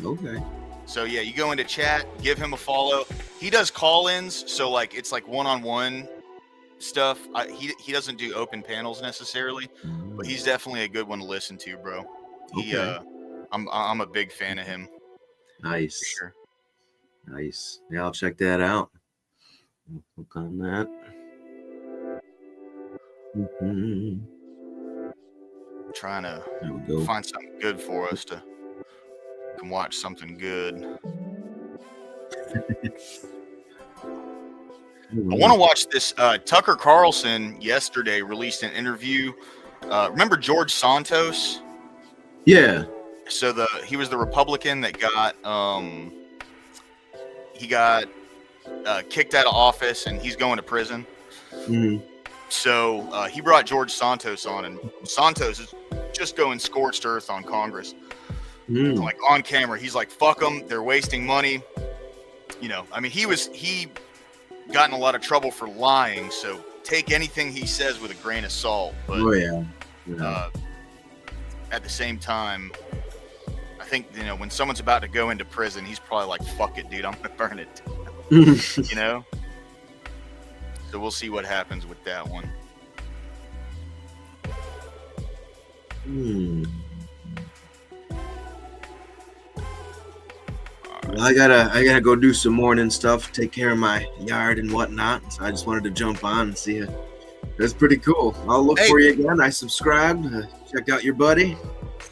Okay. So yeah, you go into chat, give him a follow. He does call-ins, so like it's like one-on-one stuff. He doesn't do open panels necessarily, but he's definitely a good one to listen to, bro. Okay. I'm a big fan of him. Nice. For sure. Nice. Yeah, I'll check that out. Look on that. I'm trying to find something good for us to can watch something good. I want to watch this. Tucker Carlson yesterday released an interview. Remember George Santos? Yeah. So he was the Republican that got kicked out of office, and he's going to prison. So he brought George Santos on, and Santos is just going scorched earth on Congress. Like on camera, he's like, "Fuck them, they're wasting money." I mean, he got in a lot of trouble for lying, so take anything he says with a grain of salt. But at the same time, I think when someone's about to go into prison, he's probably like, "Fuck it, dude, I'm gonna burn it." So we'll see what happens with that one. Well, I gotta go do some morning stuff, take care of my yard and whatnot. So I just wanted to jump on and see it. That's pretty cool. I'll look for you again. I subscribed, checked out your buddy.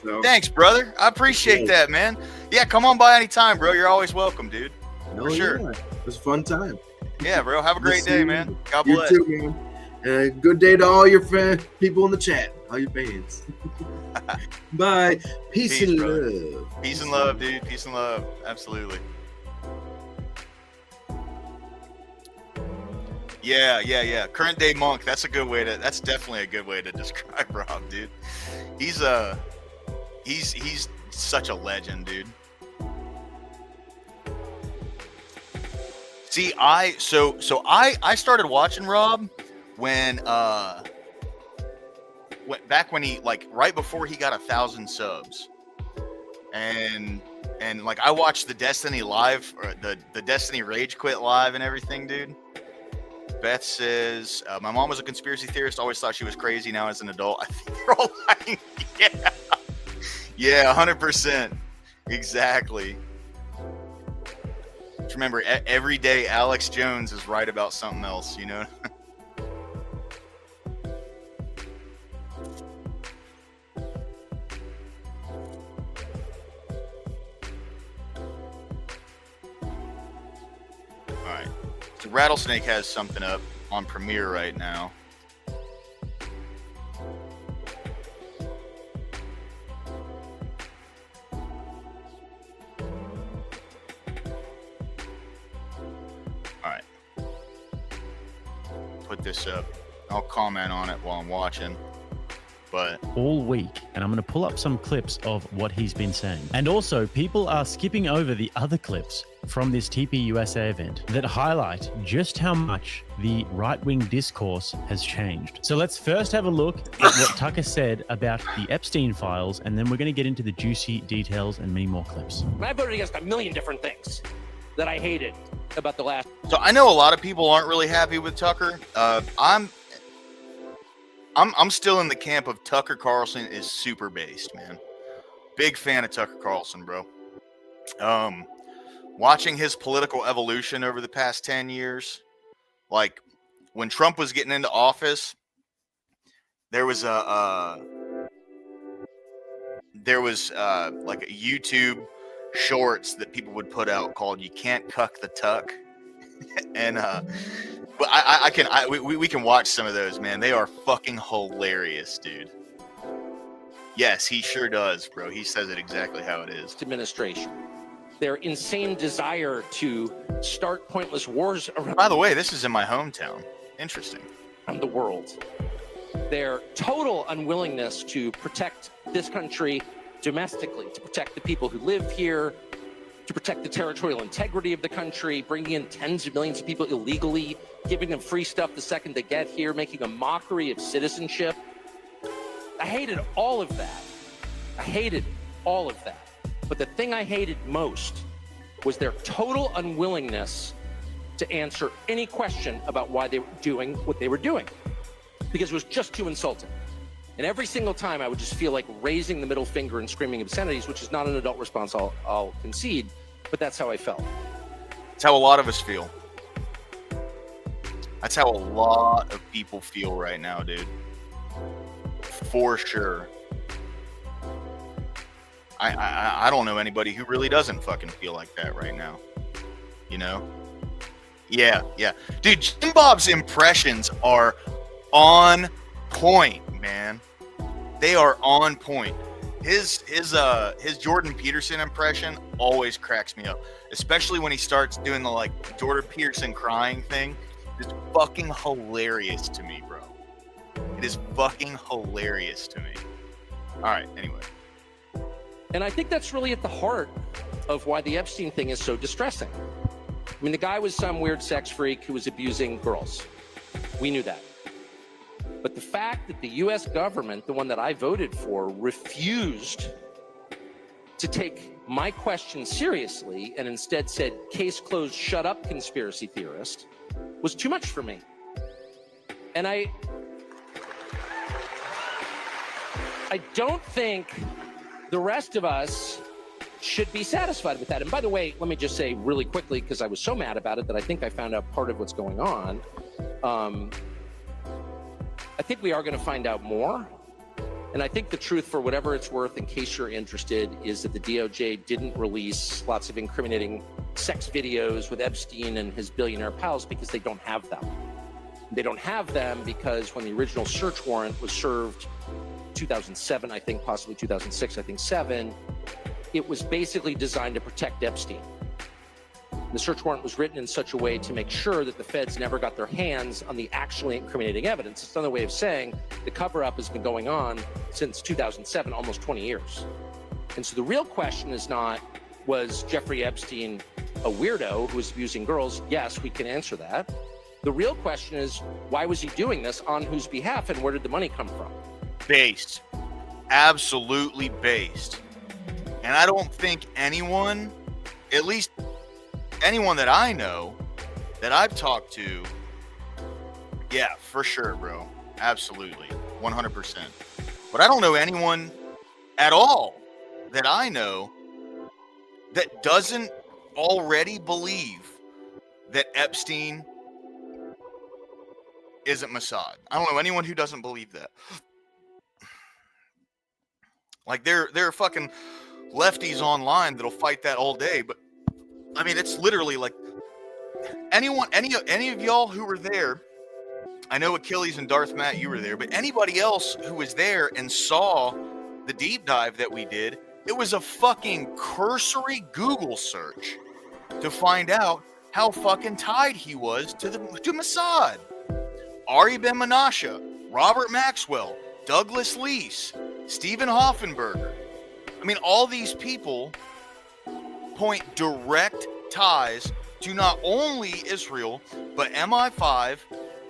So thanks, brother. I appreciate that, man. Yeah, come on by anytime, bro. You're always welcome, dude. For sure. Yeah. It was a fun time. Yeah, bro. Have a great day, man. God bless. You too, man. Good day to all your people in the chat, all your fans. Bye. Peace and brother. love. Peace and love, dude. Peace and love. Absolutely. Yeah. Current day monk. That's definitely a good way to describe Rob, dude. He's such a legend, dude. See, I started watching Rob when he, like, right before he got 1,000 subs, and like I watched the Destiny live, or the Destiny Rage Quit live and everything, dude. Beth says, my mom was a conspiracy theorist, always thought she was crazy. Now as an adult, I think they're all lying. Yeah, 100%. Exactly. Just remember, every day Alex Jones is right about something else, you know? Alright. So Rattlesnake has something up on Premiere right now. Alright. Put this up. I'll comment on it while I'm watching. But all week, and I'm going to pull up some clips of what he's been saying. And also, people are skipping over the other clips from this TPUSA event that highlight just how much the right-wing discourse has changed. So let's first have a look at what Tucker said about the Epstein files, and then we're going to get into the juicy details and many more clips. I voted against a million different things that I hated about the last. So I know a lot of people aren't really happy with Tucker. I'm still in the camp of Tucker Carlson is super based, man. Big fan of Tucker Carlson, bro. Watching his political evolution over the past 10 years, like when Trump was getting into office, there was like a YouTube shorts that people would put out called "You Can't Cuck the Tuck," and but we can watch some of those, man. They are fucking hilarious, dude. Yes, he sure does, bro. He says it exactly how it is. Administration. Their insane desire to start pointless wars around. By the way, this is in my hometown. Interesting. Around the world. Their total unwillingness to protect this country domestically, to protect the people who live here, to protect the territorial integrity of the country, bringing in tens of millions of people illegally, giving them free stuff the second they get here, making a mockery of citizenship. I hated all of that. I hated all of that. But the thing I hated most was their total unwillingness to answer any question about why they were doing what they were doing, because it was just too insulting. And every single time I would just feel like raising the middle finger and screaming obscenities, which is not an adult response, I'll concede, but that's how I felt. That's how a lot of us feel. That's how a lot of people feel right now, dude. For sure. I don't know anybody who really doesn't fucking feel like that right now. You know? Yeah. Dude, Jim Bob's impressions are on point, man. They are on point. His Jordan Peterson impression always cracks me up, especially when he starts doing the like Jordan Peterson crying thing. It's fucking hilarious to me, bro. It is fucking hilarious to me. All right, anyway. And I think that's really at the heart of why the Epstein thing is so distressing. I mean, the guy was some weird sex freak who was abusing girls. We knew that. But the fact that the US government, the one that I voted for, refused to take my question seriously and instead said, case closed, shut up, conspiracy theorist, was too much for me. And I don't think the rest of us should be satisfied with that. And by the way, let me just say really quickly, because I was so mad about it that I think I found out part of what's going on. I think we are going to find out more. And I think the truth, for whatever it's worth, in case you're interested, is that the DOJ didn't release lots of incriminating sex videos with Epstein and his billionaire pals because they don't have them. They don't have them because when the original search warrant was served 2007, I think, possibly 2006, I think 7, it was basically designed to protect Epstein. The search warrant was written in such a way to make sure that the feds never got their hands on the actually incriminating evidence. It's another way of saying the cover-up has been going on since 2007, almost 20 years. And so the real question is not, was Jeffrey Epstein a weirdo who was abusing girls? Yes, we can answer that. The real question is, why was he doing this, on whose behalf, and where did the money come from? Based. Absolutely based. And I don't think anyone, at least anyone that I know, that I've talked to, yeah, for sure, bro. Absolutely. 100%. But I don't know anyone at all that I know that doesn't already believe that Epstein isn't Mossad. I don't know anyone who doesn't believe that. Like, there are fucking lefties online that'll fight that all day, but I mean, it's literally like any of y'all who were there. I know Achilles and Darth Matt, you were there, but anybody else who was there and saw the deep dive that we did, it was a fucking cursory Google search to find out how fucking tied he was to Mossad. Ari Ben Menashe, Robert Maxwell, Douglas Leese, Stephen Hoffenberger. I mean, all these people point direct ties to not only Israel, but MI5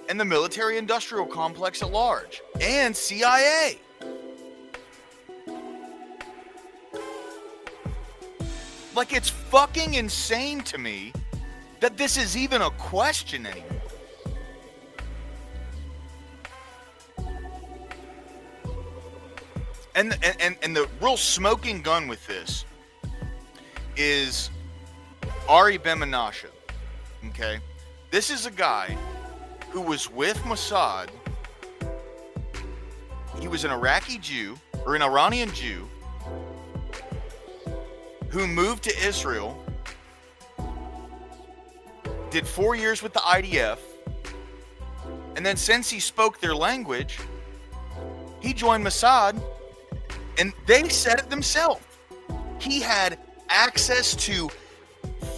and the military-industrial complex at large, and CIA. Like, it's fucking insane to me that this is even a question anymore. And the real smoking gun with this is Ari Ben Menashe. Okay? This is a guy who was with Mossad. He was an Iraqi Jew, or an Iranian Jew, who moved to Israel, did 4 years with the IDF, and then since he spoke their language, he joined Mossad, and they said it themselves. He had access to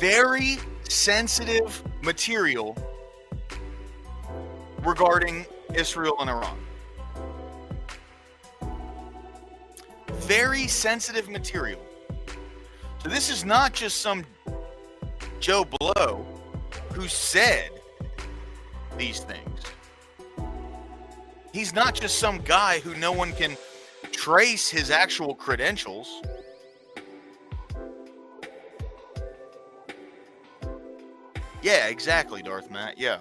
very sensitive material regarding Israel and Iran. Very sensitive material. So this is not just some Joe Blow who said these things. He's not just some guy who no one can trace his actual credentials. Yeah, exactly, Darth Matt. Yeah.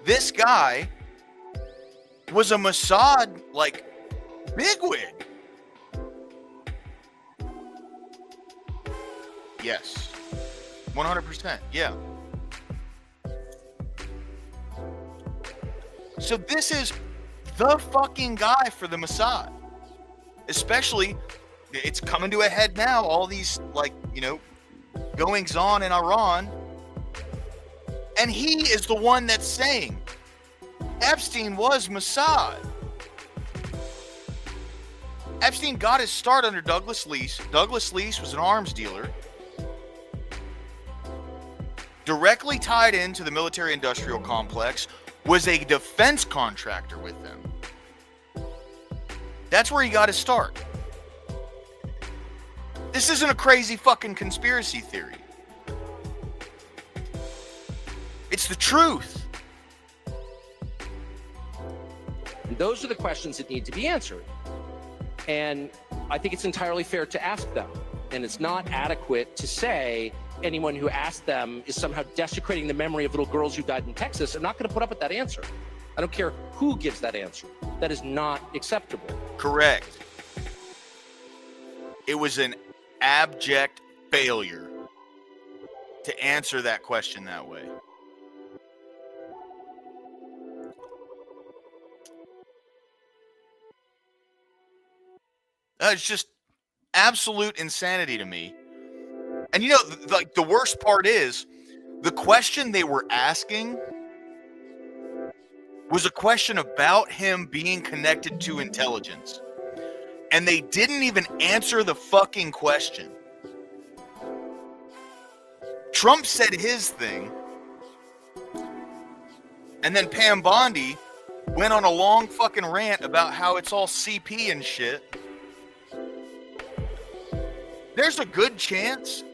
This guy was a Mossad, like, bigwig. Yes. 100%. Yeah. So this is the fucking guy for the Mossad. Especially, it's coming to a head now, all these, like, goings on in Iran. And he is the one that's saying Epstein was Mossad. Epstein got his start under Douglas Leese. Douglas Leese was an arms dealer, directly tied into the military-industrial complex, was a defense contractor with them. That's where he got his start. This isn't a crazy fucking conspiracy theory. It's the truth. And those are the questions that need to be answered. And I think it's entirely fair to ask them. And it's not adequate to say anyone who asked them is somehow desecrating the memory of little girls who died in Texas. I'm not going to put up with that answer. I don't care who gives that answer. That is not acceptable. Correct. It was an abject failure to answer that question that way. It's just absolute insanity to me. And like, the worst part is, the question they were asking was a question about him being connected to intelligence. And they didn't even answer the fucking question. Trump said his thing, and then Pam Bondi went on a long fucking rant about how it's all CP and shit. There's a good chance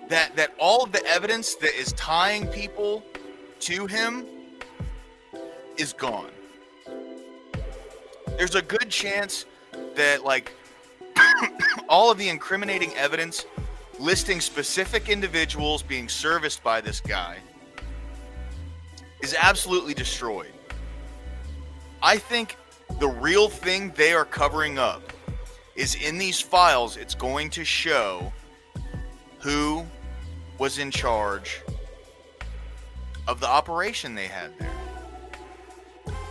that all of the evidence that is tying people to him is gone. There's a good chance that, like, all of the incriminating evidence listing specific individuals being serviced by this guy is absolutely destroyed. I think the real thing they are covering up is in these files. It's going to show who was in charge of the operation they had there.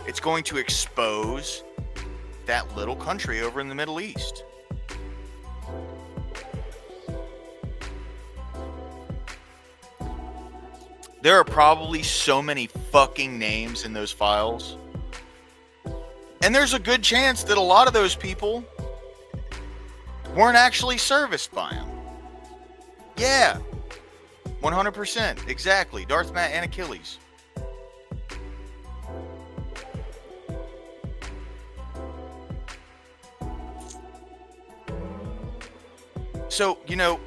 It's going to expose that little country over in the Middle East. There are probably so many fucking names in those files. And there's a good chance that a lot of those people weren't actually serviced by him. Yeah. 100%. Exactly. Darth Matt and Achilles. So, you know,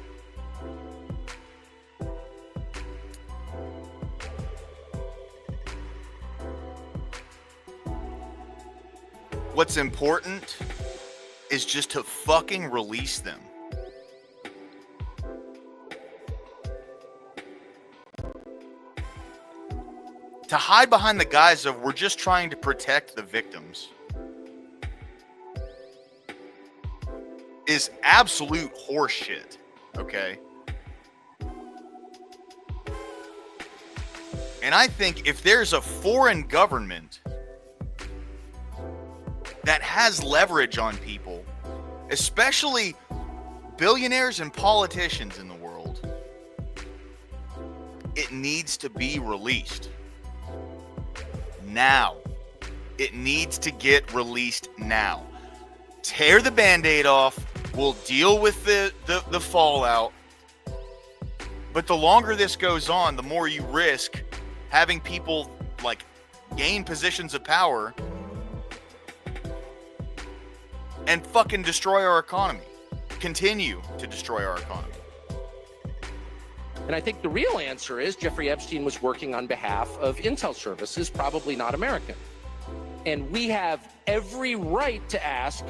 what's important is just to fucking release them. To hide behind the guise of we're just trying to protect the victims is absolute horseshit, okay? And I think if there's a foreign government that has leverage on people, especially billionaires and politicians in the world, it needs to be released now. It needs to get released now. Tear the Band-Aid off. We'll deal with the fallout. But the longer this goes on, the more you risk having people like gain positions of power and fucking destroy our economy. Continue to destroy our economy. And I think the real answer is Jeffrey Epstein was working on behalf of intel services, probably not American. And we have every right to ask,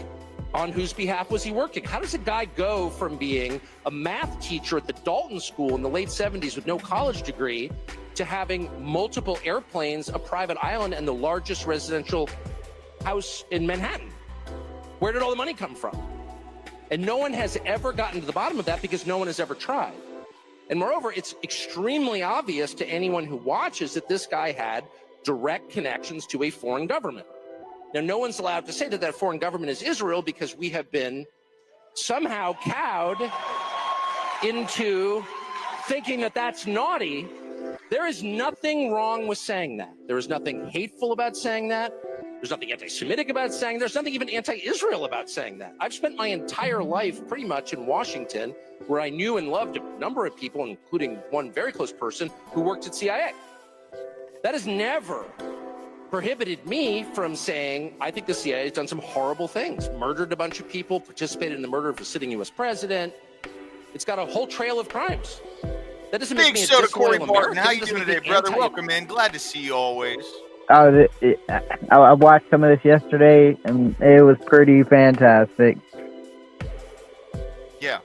on whose behalf was he working? How does a guy go from being a math teacher at the Dalton School in the late 70s with no college degree to having multiple airplanes, a private island, and the largest residential house in Manhattan? Where did all the money come from? And no one has ever gotten to the bottom of that because no one has ever tried. And moreover, it's extremely obvious to anyone who watches that this guy had direct connections to a foreign government. Now, no one's allowed to say that that foreign government is Israel because we have been somehow cowed into thinking that that's naughty. There is nothing wrong with saying that. There is nothing hateful about saying that. There's nothing anti-Semitic about saying. There's nothing even anti-Israel about saying that. I've spent my entire life pretty much in Washington, where I knew and loved a number of people, including one very close person who worked at CIA. That has never prohibited me from saying, I think the CIA has done some horrible things, murdered a bunch of people, participated in the murder of a sitting U.S. president. It's got a whole trail of crimes. That doesn't make me a disloyal Corey Martin. American. How you doing today, brother? Welcome in. Glad to see you always. I watched some of this yesterday, and it was pretty fantastic. Yeah,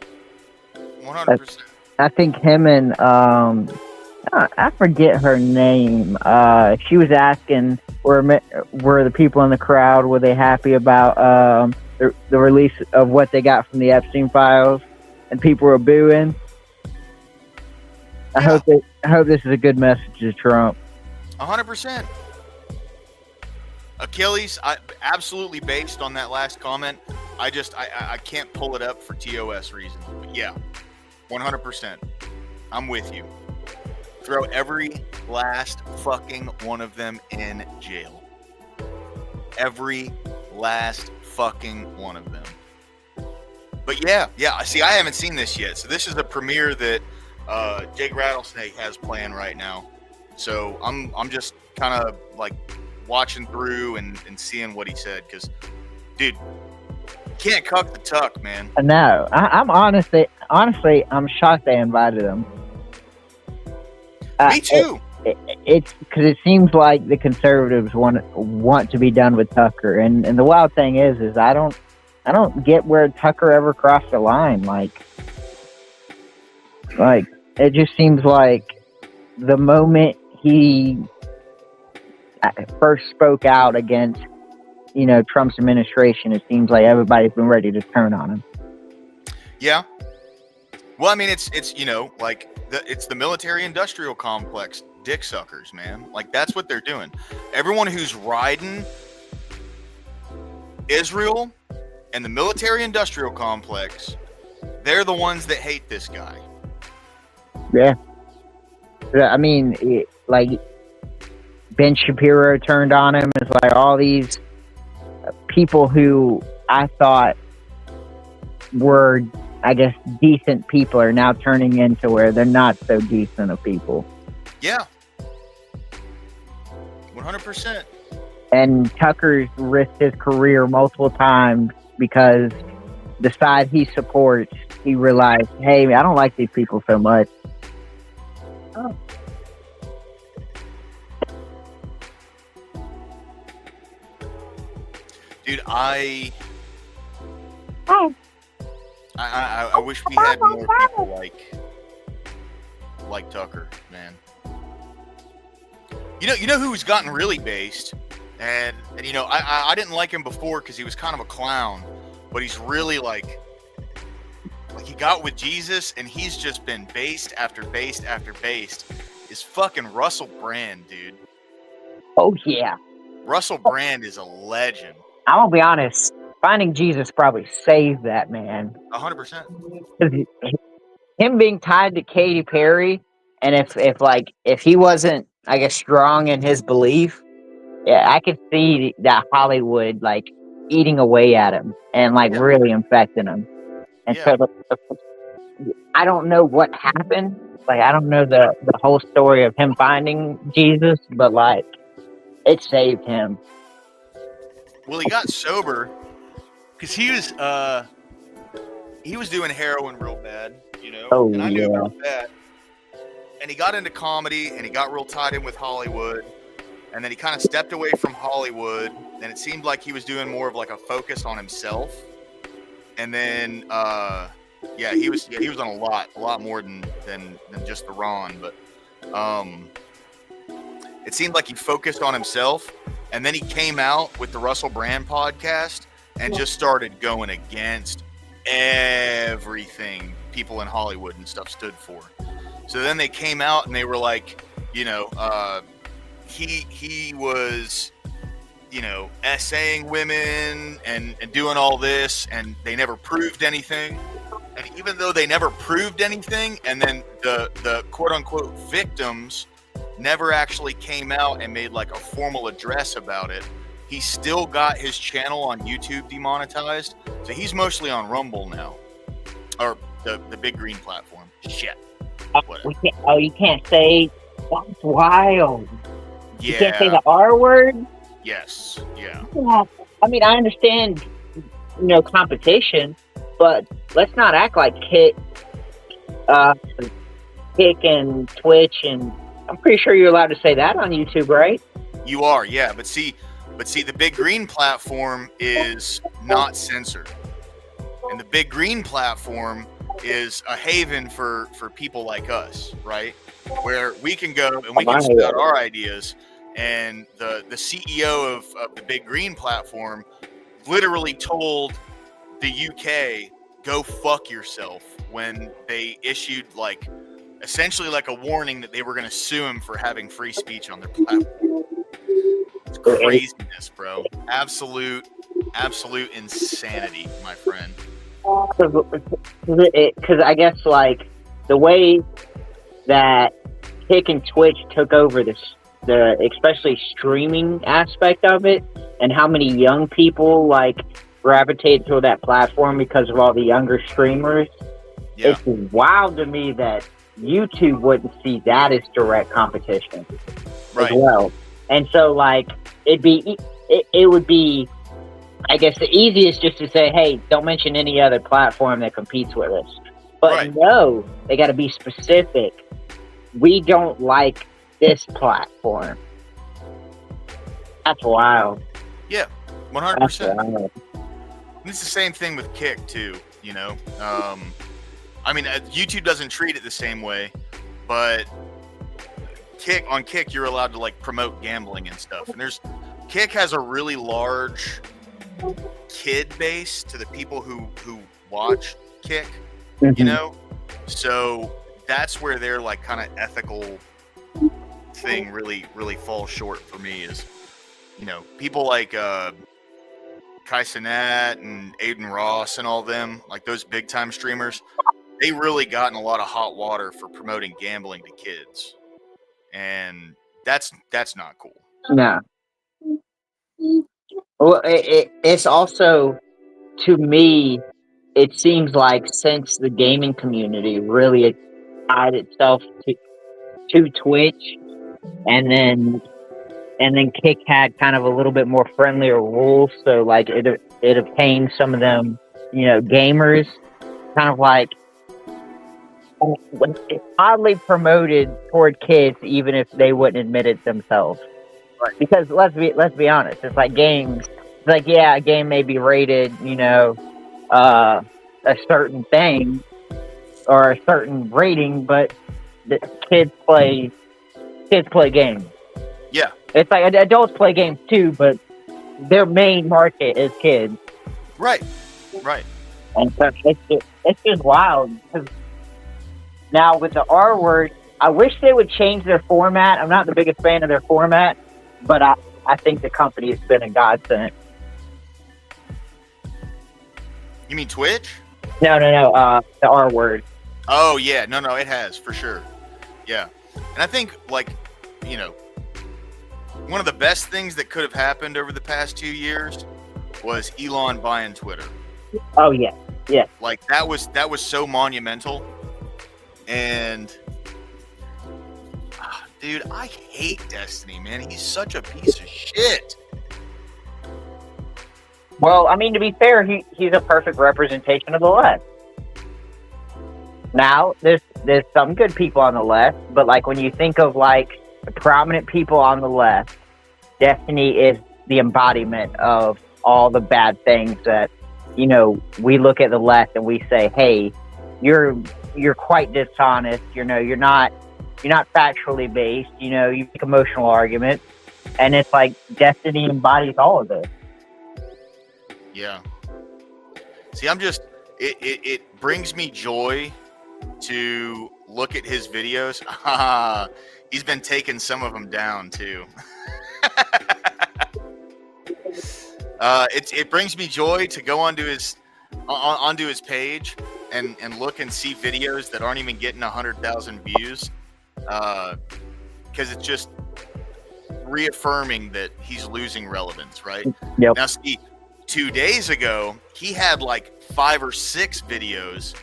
100%. I think him and I forget her name. She was asking, were the people in the crowd, were they happy about the release of what they got from the Epstein files? And people were booing. I hope this is a good message to Trump. 100%. Achilles, absolutely based on that last comment. I can't pull it up for TOS reasons. But yeah, 100%. I'm with you. Throw every last fucking one of them in jail. Every last fucking one of them. But yeah. See, I haven't seen this yet. So this is a premiere that Jake Rattlesnake has plan right now, so I'm just kind of like watching through and seeing what he said, because dude, you can't cuck the tuck, man. No, I'm honestly, I'm shocked they invited him. Me too. It's because it seems like the conservatives want to be done with Tucker, and the wild thing is I don't get where Tucker ever crossed the line. Like it just seems like the moment he first spoke out against, Trump's administration, it seems like everybody's been ready to turn on him. Yeah. Well, I mean, it's like it's the military-industrial complex dick suckers, man. Like, that's what they're doing. Everyone who's riding Israel and the military-industrial complex, they're the ones that hate this guy. Yeah. I mean, like, Ben Shapiro turned on him. It's like all these people who I thought were, I guess, decent people are now turning into where they're not so decent of people. Yeah. 100%. And Tucker's risked his career multiple times because the side he supports, he realized, hey, I don't like these people so much. Oh. Dude, I wish we had more people like Tucker, man. You know who's gotten really based, and I didn't like him before because he was kind of a clown, but he's really like he got with Jesus, and he's just been based after based after based. Is fucking Russell Brand, dude. Oh yeah, Russell Brand is a legend. I'm gonna be honest. Finding Jesus probably saved that man. 100%. Him being tied to Katy Perry, and if he wasn't, I guess, strong in his belief, yeah, I could see that Hollywood eating away at him and really infecting him. And so I don't know what happened. I don't know the whole story of him finding Jesus, but it saved him. Well, he got sober because he was doing heroin real bad, Oh, and I knew yeah. about that. And he got into comedy, and he got real tied in with Hollywood, and then he kind of stepped away from Hollywood, and it seemed like he was doing more of a focus on himself. And then, he was on a lot more than just the Ron, but it seemed like he focused on himself. And then he came out with the Russell Brand podcast and just started going against everything people in Hollywood and stuff stood for. So then they came out and they were like, he was, essaying women and doing all this, and they never proved anything. And even though they never proved anything, and then the quote unquote victims never actually came out and made a formal address about it, he still got his channel on YouTube demonetized. So he's mostly on Rumble now, or the big green platform. Shit. You can't say. That's wild. Yeah. You can't say the R word. Yes. Yeah. I mean, I understand, competition, but let's not act like Kick and Twitch, and I'm pretty sure you're allowed to say that on YouTube, right? You are, yeah. But see, the big green platform is not censored, and the big green platform is a haven for people like us, right? Where we can go and we can spit out our ideas. And the CEO of the big green platform literally told the UK, go fuck yourself, when they issued essentially a warning that they were going to sue him for having free speech on their platform. It's craziness, bro. Absolute insanity, my friend. Because I guess the way that Kick and Twitch took over the especially streaming aspect of it, and how many young people gravitate to that platform because of all the younger streamers. Yeah. It's wild to me that YouTube wouldn't see that as direct competition Right. as well. And so, like, it would be, I guess, the easiest just to say, hey, don't mention any other platform that competes with us. But Right. no, they got to be specific. We don't like this platform. That's wild. Yeah, 100%. That's wild. It's the same thing with Kick too, you know. I mean, YouTube doesn't treat it the same way, but on Kick you're allowed to like promote gambling and stuff. And Kick has a really large kid base to the people who watch Kick, you know. So that's where their like kind of ethical thing really falls short for me. Is, you know, people like Kai Cenat and Aiden Ross and all them, like those big time streamers, they really got in a lot of hot water for promoting gambling to kids, and that's not cool. No. Well, it's also, to me, it seems like since the gaming community really tied itself to Twitch, and then Kick had kind of a little bit more friendlier rules, so like it obtained some of them, you know, gamers, kind of like oddly promoted toward kids, even if they wouldn't admit it themselves. Right. Because let's be honest, it's like games. It's like, yeah, a game may be rated, you know, a certain thing or a certain rating, but the kids play games. Yeah. It's like adults play games too, but their main market is kids. Right. Right. And so it's just wild. Because now with the R word, I wish they would change their format. I'm not the biggest fan of their format, but I think the company has been a godsend. You mean Twitch? No. The R word. Oh yeah, no, it has for sure. Yeah, and I think, like, you know, one of the best things that could have happened over the past 2 years was Elon buying Twitter. Oh yeah. Like that was so monumental, and dude, I hate Destiny, man. He's such a piece of shit. Well, I mean, to be fair, he's a perfect representation of the left. Now, there's some good people on the left, but like when you think of like the prominent people on the left, Destiny is the embodiment of all the bad things that, you know, we look at the left and we say, hey, you're quite dishonest, you know, you're not factually based, you know, you make emotional arguments, and it's like Destiny embodies all of this. Yeah. See, it brings me joy to look at his videos. He's been taking some of them down too. It brings me joy to go onto his page and look and see videos that aren't even getting 100,000 views, because it's just reaffirming that he's losing relevance, right? Yep. Now, see, 2 days ago, he had like 5 or 6 videos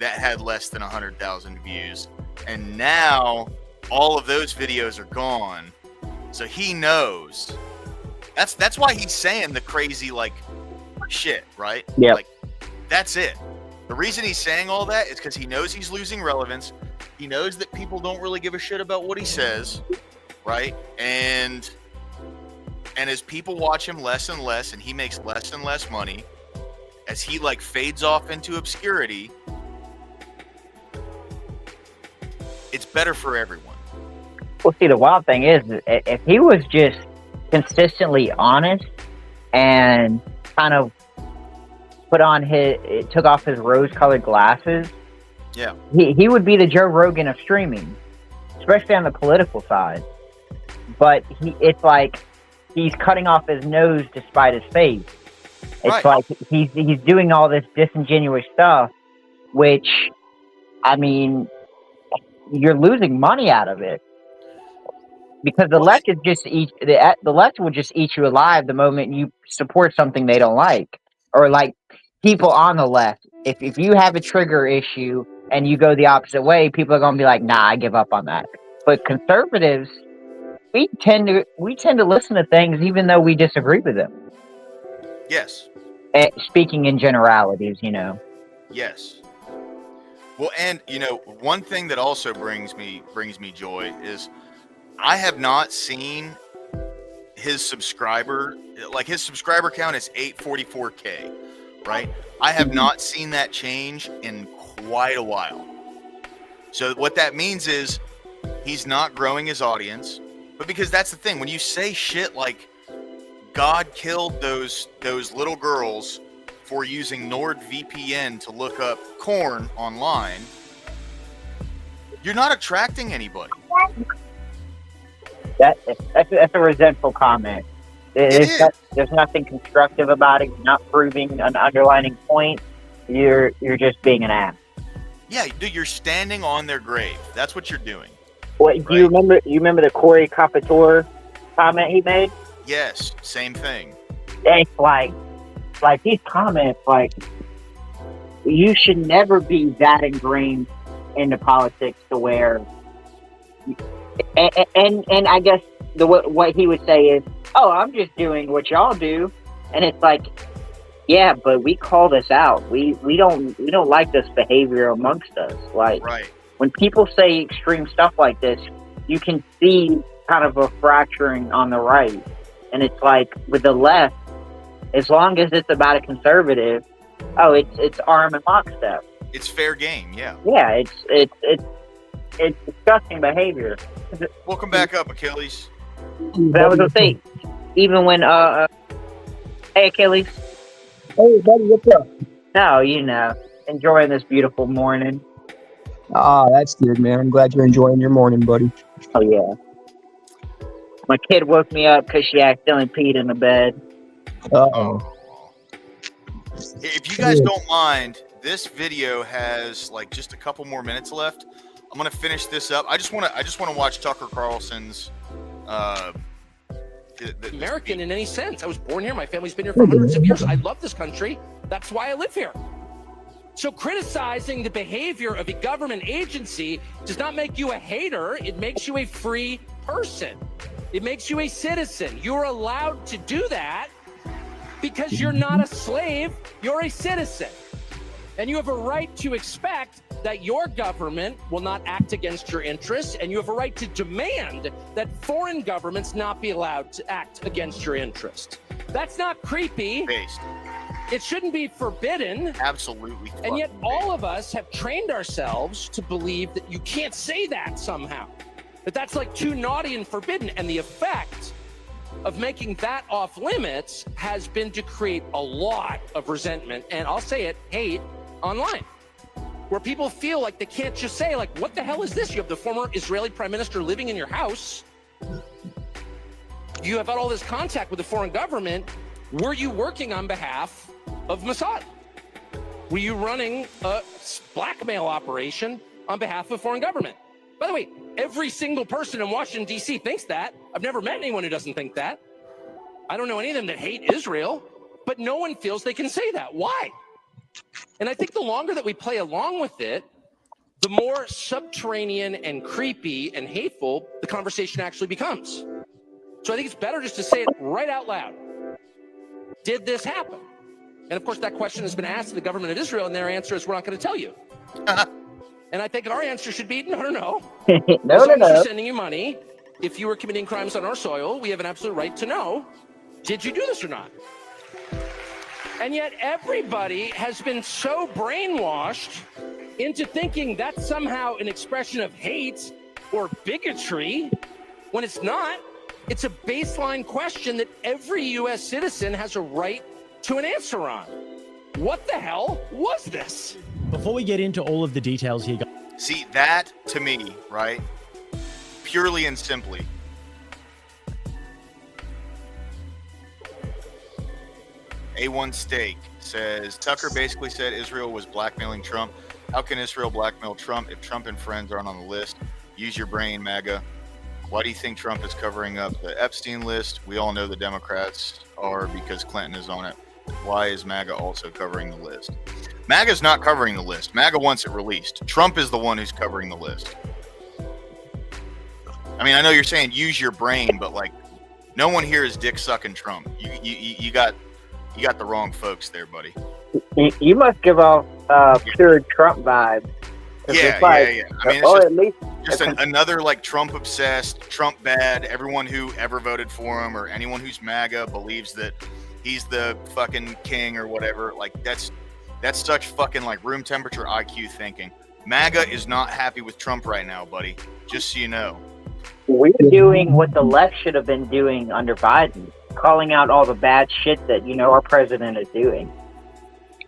that had less than 100,000 views, and now all of those videos are gone. So he knows. That's why he's saying the crazy like shit, right? Yeah. Like, that's it. The reason he's saying all that is because he knows he's losing relevance. He knows that people don't really give a shit about what he says, right? And as people watch him less and less, and he makes less and less money, as he like fades off into obscurity, it's better for everyone. Well, see, the wild thing is, if he was just consistently honest and kind of took off his rose-colored glasses, yeah, he would be the Joe Rogan of streaming, especially on the political side. But it's like he's cutting off his nose to spite his face. It's right. like he's doing all this disingenuous stuff, which, I mean, you're losing money out of it. Because the left is just the left will just eat you alive the moment you support something they don't like, or like people on the left. If you have a trigger issue and you go the opposite way, people are going to be like, nah, I give up on that. But conservatives, we tend to listen to things even though we disagree with them. Yes. Speaking in generalities, Yes. Well, and one thing that also brings me joy is I have not seen his subscriber count is 844K, right? I have not seen that change in quite a while. So what that means is he's not growing his audience, but because that's the thing, when you say shit like God killed those little girls for using NordVPN to look up corn online, you're not attracting anybody. That's a resentful comment. There's nothing constructive about it. You're not proving an underlining point. You're just being an ass. Yeah, dude, you're standing on their grave. That's what you're doing. What do you remember? You remember the Corey Capator comment he made? Yes, same thing. It's like these comments, like, you should never be that ingrained into politics to where, and I guess what he would say is, oh, I'm just doing what y'all do, and it's like, yeah, but we call this out. We don't like this behavior amongst us. Like, right. When people say extreme stuff like this, you can see kind of a fracturing on the right, and it's like with the left, as long as it's about a conservative, it's arm and lockstep. It's fair game, yeah. Yeah, it's disgusting behavior. Welcome back up, Achilles. That was the thing. Even when hey Achilles. Hey buddy, what's up? No, enjoying this beautiful morning. Ah, that's good, man. I'm glad you're enjoying your morning, buddy. Oh yeah. My kid woke me up because she accidentally peed in the bed. Uh-oh. If you guys don't mind, this video has like just a couple more minutes left. I'm gonna finish this up. I just want to watch Tucker Carlson's. American in any sense. I was born here. My family's been here for hundreds of years. I love this country. That's why I live here. So criticizing the behavior of a government agency does not make you a hater. It makes you a free person. It makes you a citizen. You're allowed to do that because you're not a slave. You're a citizen. And you have a right to expect that your government will not act against your interests, and you have a right to demand that foreign governments not be allowed to act against your interest. That's not creepy. Based. It shouldn't be forbidden. Absolutely. And yet all of us have trained ourselves to believe that you can't say that somehow. That that's like too naughty and forbidden. And the effect of making that off limits has been to create a lot of resentment, and I'll say it, hate online, where people feel like they can't just say, like, what the hell is this? You have the former Israeli prime minister living in your house. You have had all this contact with the foreign government. Were you working on behalf of Mossad? Were you running a blackmail operation on behalf of foreign government? By the way, every single person in Washington, D.C. thinks that. I've never met anyone who doesn't think that. I don't know any of them that hate Israel, but no one feels they can say that. Why? And I think the longer that we play along with it, the more subterranean and creepy and hateful the conversation actually becomes. So I think it's better just to say it right out loud. Did this happen? And of course, that question has been asked to the government of Israel, and their answer is, we're not going to tell you. And I think our answer should be, no. No. Sending you money. If you were committing crimes on our soil, we have an absolute right to know, did you do this or not? And yet everybody has been so brainwashed into thinking that's somehow an expression of hate or bigotry, when it's not. It's a baseline question that every U.S. citizen has a right to an answer on. What the hell was this? Before we get into all of the details here, see, that to me, right, purely and simply, A1 Steak says, Tucker basically said Israel was blackmailing Trump. How can Israel blackmail Trump if Trump and friends aren't on the list? Use your brain, MAGA. Why do you think Trump is covering up the Epstein list? We all know the Democrats are because Clinton is on it. Why is MAGA also covering the list? MAGA's not covering the list. MAGA wants it released. Trump is the one who's covering the list. I mean, I know you're saying use your brain, but like, no one here is dick sucking Trump. You got the wrong folks there, buddy. You must give off pure Trump vibes. Yeah. I mean, it's at least just another like Trump obsessed, Trump bad. Everyone who ever voted for him or anyone who's MAGA believes that he's the fucking king or whatever. Like that's such fucking like room temperature IQ thinking. MAGA is not happy with Trump right now, buddy. Just so you know. We're doing what the left should have been doing under Biden, calling out all the bad shit that our president is doing.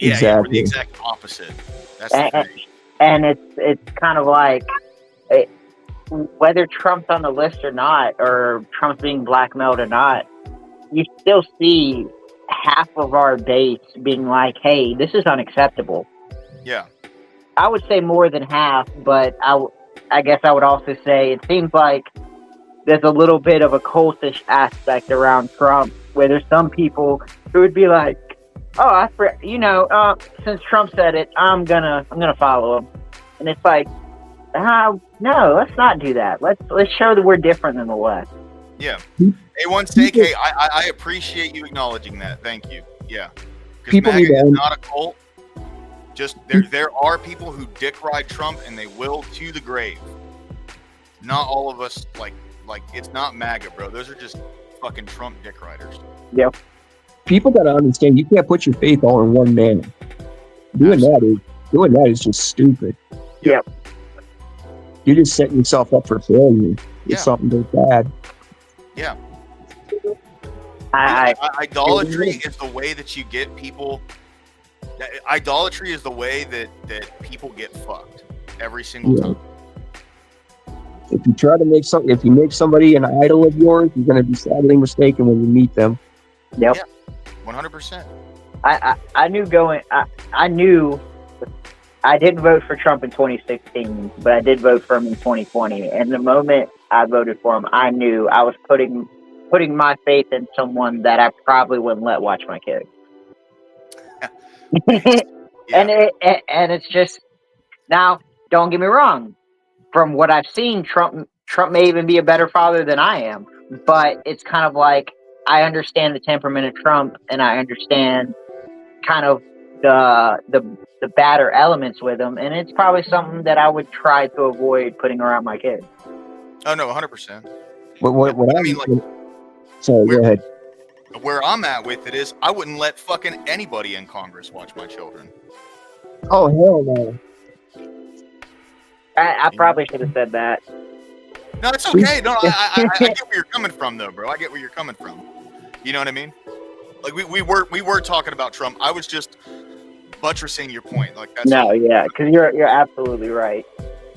Yeah, exactly. We're the exact opposite. That's the thing. And it's kind of like whether Trump's on the list or not, or Trump's being blackmailed or not, you still see half of our base being like, "Hey, this is unacceptable." Yeah, I would say more than half, but I guess I would also say it seems like there's a little bit of a cultish aspect around Trump, where there's some people who would be like, "Oh, since Trump said it, I'm gonna follow him," and it's like, no, let's not do that. Let's show that we're different than the West. Yeah. A1 Steak, hey, I appreciate you acknowledging that. Thank you. Yeah. Because MAGA is not a cult. Just there are people who dick ride Trump, and they will to the grave. Not all of us like it's not MAGA, bro. Those are just fucking Trump dick riders. Yep. People gotta understand you can't put your faith all in one man. Doing that is just stupid. Yep. You're just setting yourself up for failure if something goes bad. Yeah. Idolatry is the way that you get people. Idolatry is the way that people get fucked every single time. If you try to make if you make somebody an idol of yours, you're going to be sadly mistaken when you meet them. Yep. Yeah, 100%. I knew I didn't vote for Trump in 2016, but I did vote for him in 2020. And the moment I voted for him, I knew I was putting my faith in someone that I probably wouldn't let watch my kids. And it's just, now, don't get me wrong. From what I've seen, Trump may even be a better father than I am. But it's kind of like, I understand the temperament of Trump, and I understand kind of the badder elements with him, and it's probably something that I would try to avoid putting around my kids. Oh no, 100%. What I mean, like, sorry, go ahead. Where I'm at with it is, I wouldn't let fucking anybody in Congress watch my children. Oh hell no. I probably should have said that. No, it's okay. No, I get where you're coming from, though, bro. I get where you're coming from. You know what I mean? Like we were talking about Trump. I was just buttressing your point. Like that's because you're absolutely right.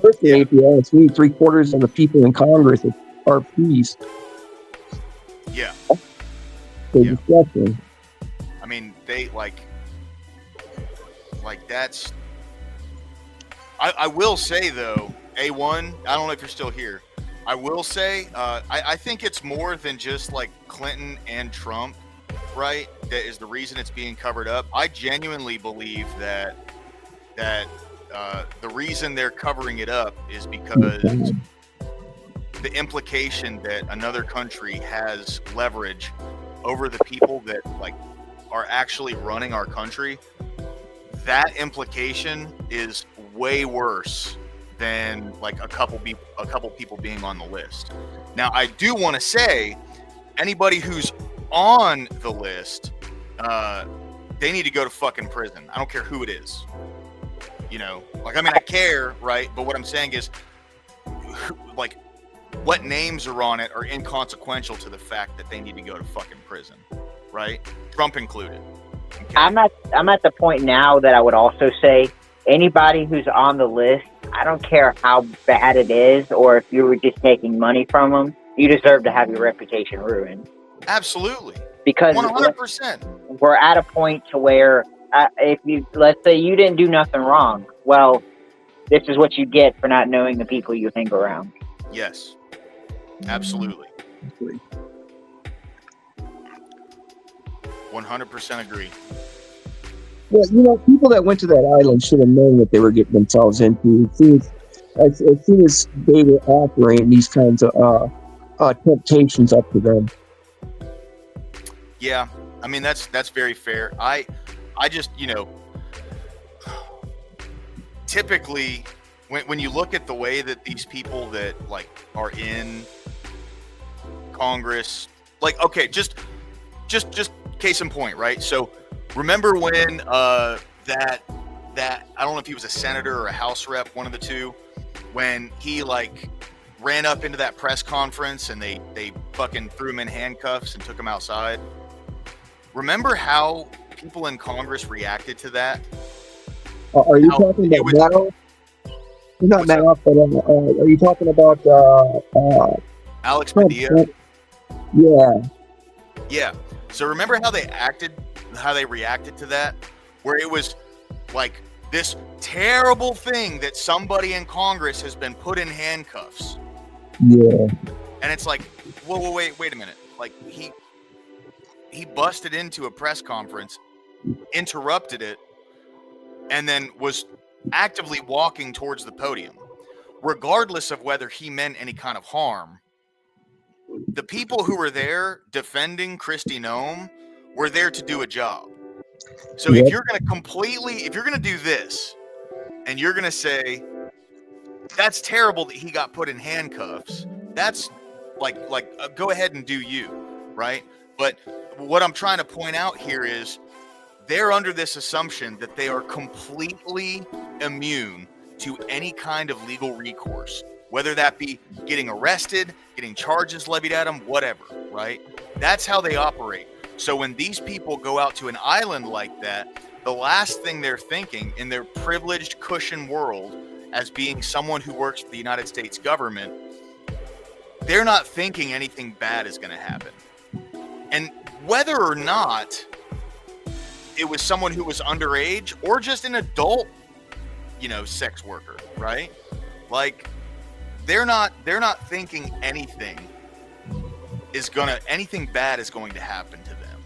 Personally, if you ask me, 3/4 of the people in Congress are peace. Yeah. They're disgusting. I mean, they like that's. I will say though, A1. I don't know if you're still here. I will say, I think it's more than just like Clinton and Trump, right? That is the reason it's being covered up. I genuinely believe that the reason they're covering it up is because the implication that another country has leverage over the people that like are actually running our country. That implication is way worse than like a couple people being on the list. Now, I do want to say, anybody who's on the list, they need to go to fucking prison. I don't care who it is. You know, like, I mean, I care, right? But what I'm saying is, like, what names are on it are inconsequential to the fact that they need to go to fucking prison, right? Trump included. Okay? I'm at the point now that I would also say anybody who's on the list, I don't care how bad it is or if you were just taking money from them, you deserve to have your reputation ruined. Absolutely. Because 100%. We're at a point to where let's say you didn't do nothing wrong. Well, this is what you get for not knowing the people you hang around. Yes. Absolutely. 100% agree. Well, people that went to that island should have known what they were getting themselves into. As soon as they were offering these kinds of temptations up to them. Yeah, I mean that's very fair. I just typically when you look at the way that these people that like are in Congress, like okay, just case in point, right? So remember when that I don't know if he was a senator or a House rep, one of the two, when he like ran up into that press conference and they fucking threw him in handcuffs and took him outside. Remember how people in Congress reacted to that? Are you talking about Madoff? Not Madoff, but are you talking about Alex Padilla? Yeah. So remember how they reacted to that? Where it was like this terrible thing that somebody in Congress has been put in handcuffs. Yeah. And it's like, whoa, wait a minute. Like he busted into a press conference, interrupted it, and then was actively walking towards the podium. Regardless of whether he meant any kind of harm, the people who were there defending Kristi Noem were there to do a job. So if you're going to do this, and you're going to say, that's terrible that he got put in handcuffs, that's like go ahead and do you, right? But what I'm trying to point out here is they're under this assumption that they are completely immune to any kind of legal recourse, whether that be getting arrested, getting charges levied at them, whatever, right? That's how they operate. So when these people go out to an island like that, the last thing they're thinking in their privileged cushion world as being someone who works for the United States government, they're not thinking anything bad is going to happen. And whether or not it was someone who was underage or just an adult, sex worker, right? Like they're not thinking anything bad is going to happen to them,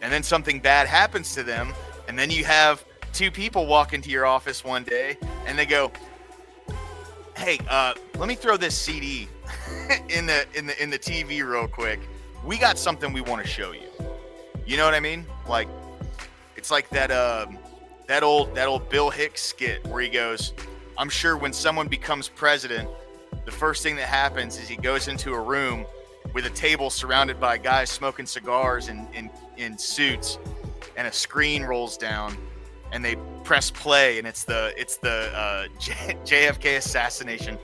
and then something bad happens to them, and then you have two people walk into your office one day and they go, hey, let me throw this CD in the TV real quick. We got something we want to show you. You know what I mean? Like, it's like that old Bill Hicks skit where he goes, I'm sure when someone becomes president, the first thing that happens is he goes into a room with a table surrounded by guys smoking cigars in suits, and a screen rolls down, and they press play, and it's the JFK assassination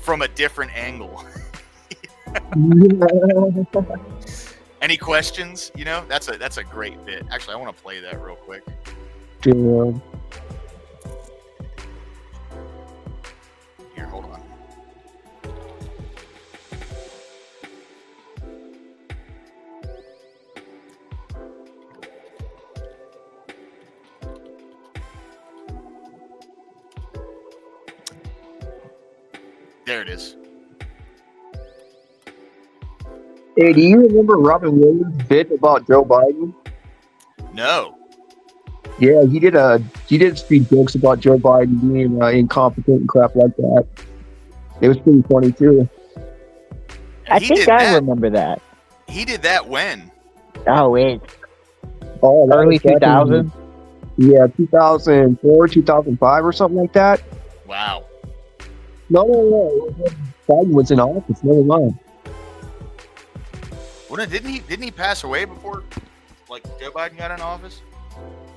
from a different angle. Any questions? That's a great bit. Actually, I want to play that real quick. Yeah. Here, hold on. There it is. Hey, do you remember Robin Williams' bit about Joe Biden? No. Yeah, he did a few jokes about Joe Biden being incompetent and crap like that. It was pretty funny too. I think I remember that. He did that when? Oh, wait. Oh, early 2000s? Yeah, 2004, 2005 or something like that. Wow. No. Biden was in office. Never mind. Well, didn't he pass away before, like, Joe Biden got in office?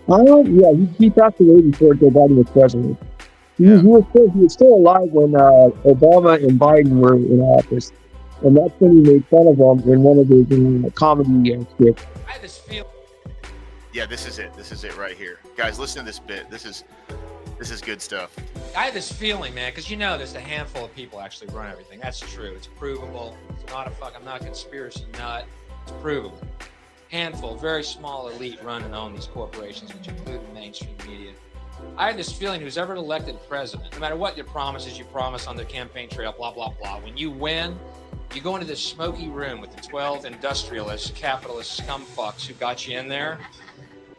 Yeah, he passed away before Joe Biden was president. He was still alive when Obama and Biden were in office, and that's when he made fun of him in one of his comedy skits. I have this feel. Yeah, this is it right here, guys. Listen to this bit. This is good stuff. I have this feeling, man, because there's a handful of people actually run everything. That's true. It's provable. It's not I'm not a conspiracy nut. It's provable. Handful, very small elite run and own these corporations, which include the mainstream media. I have this feeling who's ever elected president, no matter what your promises you promise on the campaign trail, blah, blah, blah, when you win, you go into this smoky room with the 12 industrialist, capitalist scumfucks who got you in there,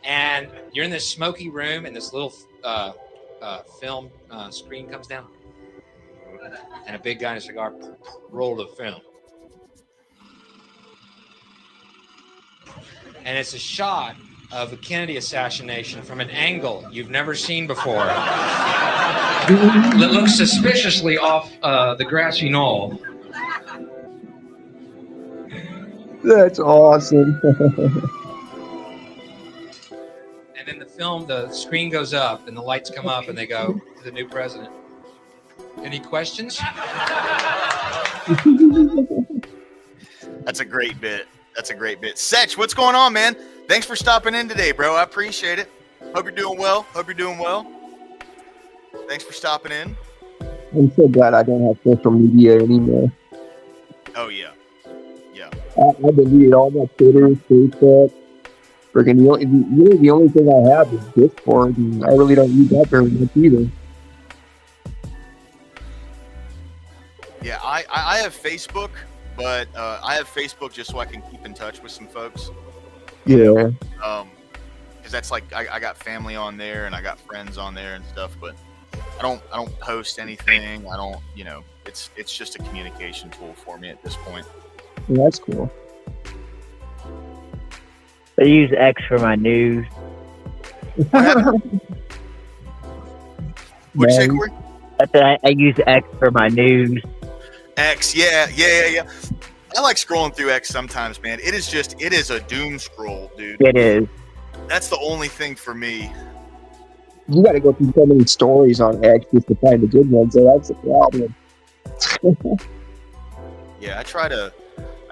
And you're in this smoky room, and this little film screen comes down, and a big guy in a cigar roll the film. And it's a shot of a Kennedy assassination from an angle you've never seen before. It looks suspiciously off the grassy knoll. That's awesome. And then the screen goes up, and the lights come up, and they go to the new president. Any questions? That's a great bit. Setch, what's going on, man? Thanks for stopping in today, bro. I appreciate it. Hope you're doing well. Thanks for stopping in. I'm so glad I don't have social media anymore. Oh, yeah. I deleted all my Twitter, Facebook. Freaking the only thing I have is Discord, and I really don't use that very much either. Yeah, I have Facebook, but I have Facebook just so I can keep in touch with some folks. Yeah. Because that's like I got family on there and I got friends on there and stuff, but I don't post anything. I don't, it's just a communication tool for me at this point. Yeah, that's cool. I use X for my news. What'd you say, Corey? I use X for my news. X, yeah. I like scrolling through X sometimes, man. It is a doom scroll, dude. It is. That's the only thing for me. You got to go through so many stories on X just to find the good ones, so that's the problem. Yeah, I try to.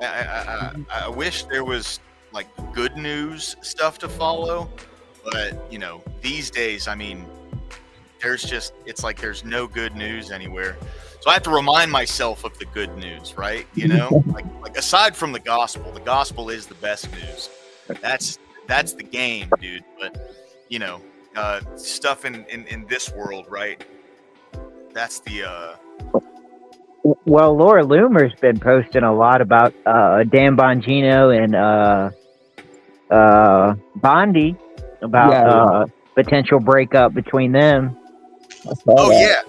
I wish there was like good news stuff to follow, but these days, I mean, it's like there's no good news anywhere. So I have to remind myself of the good news, right? Like aside from the gospel is the best news. That's the game, dude. But stuff in this world, right? That's the Well, Laura Loomer's been posting a lot about Dan Bongino and Bondi about potential breakup between them. Oh yeah.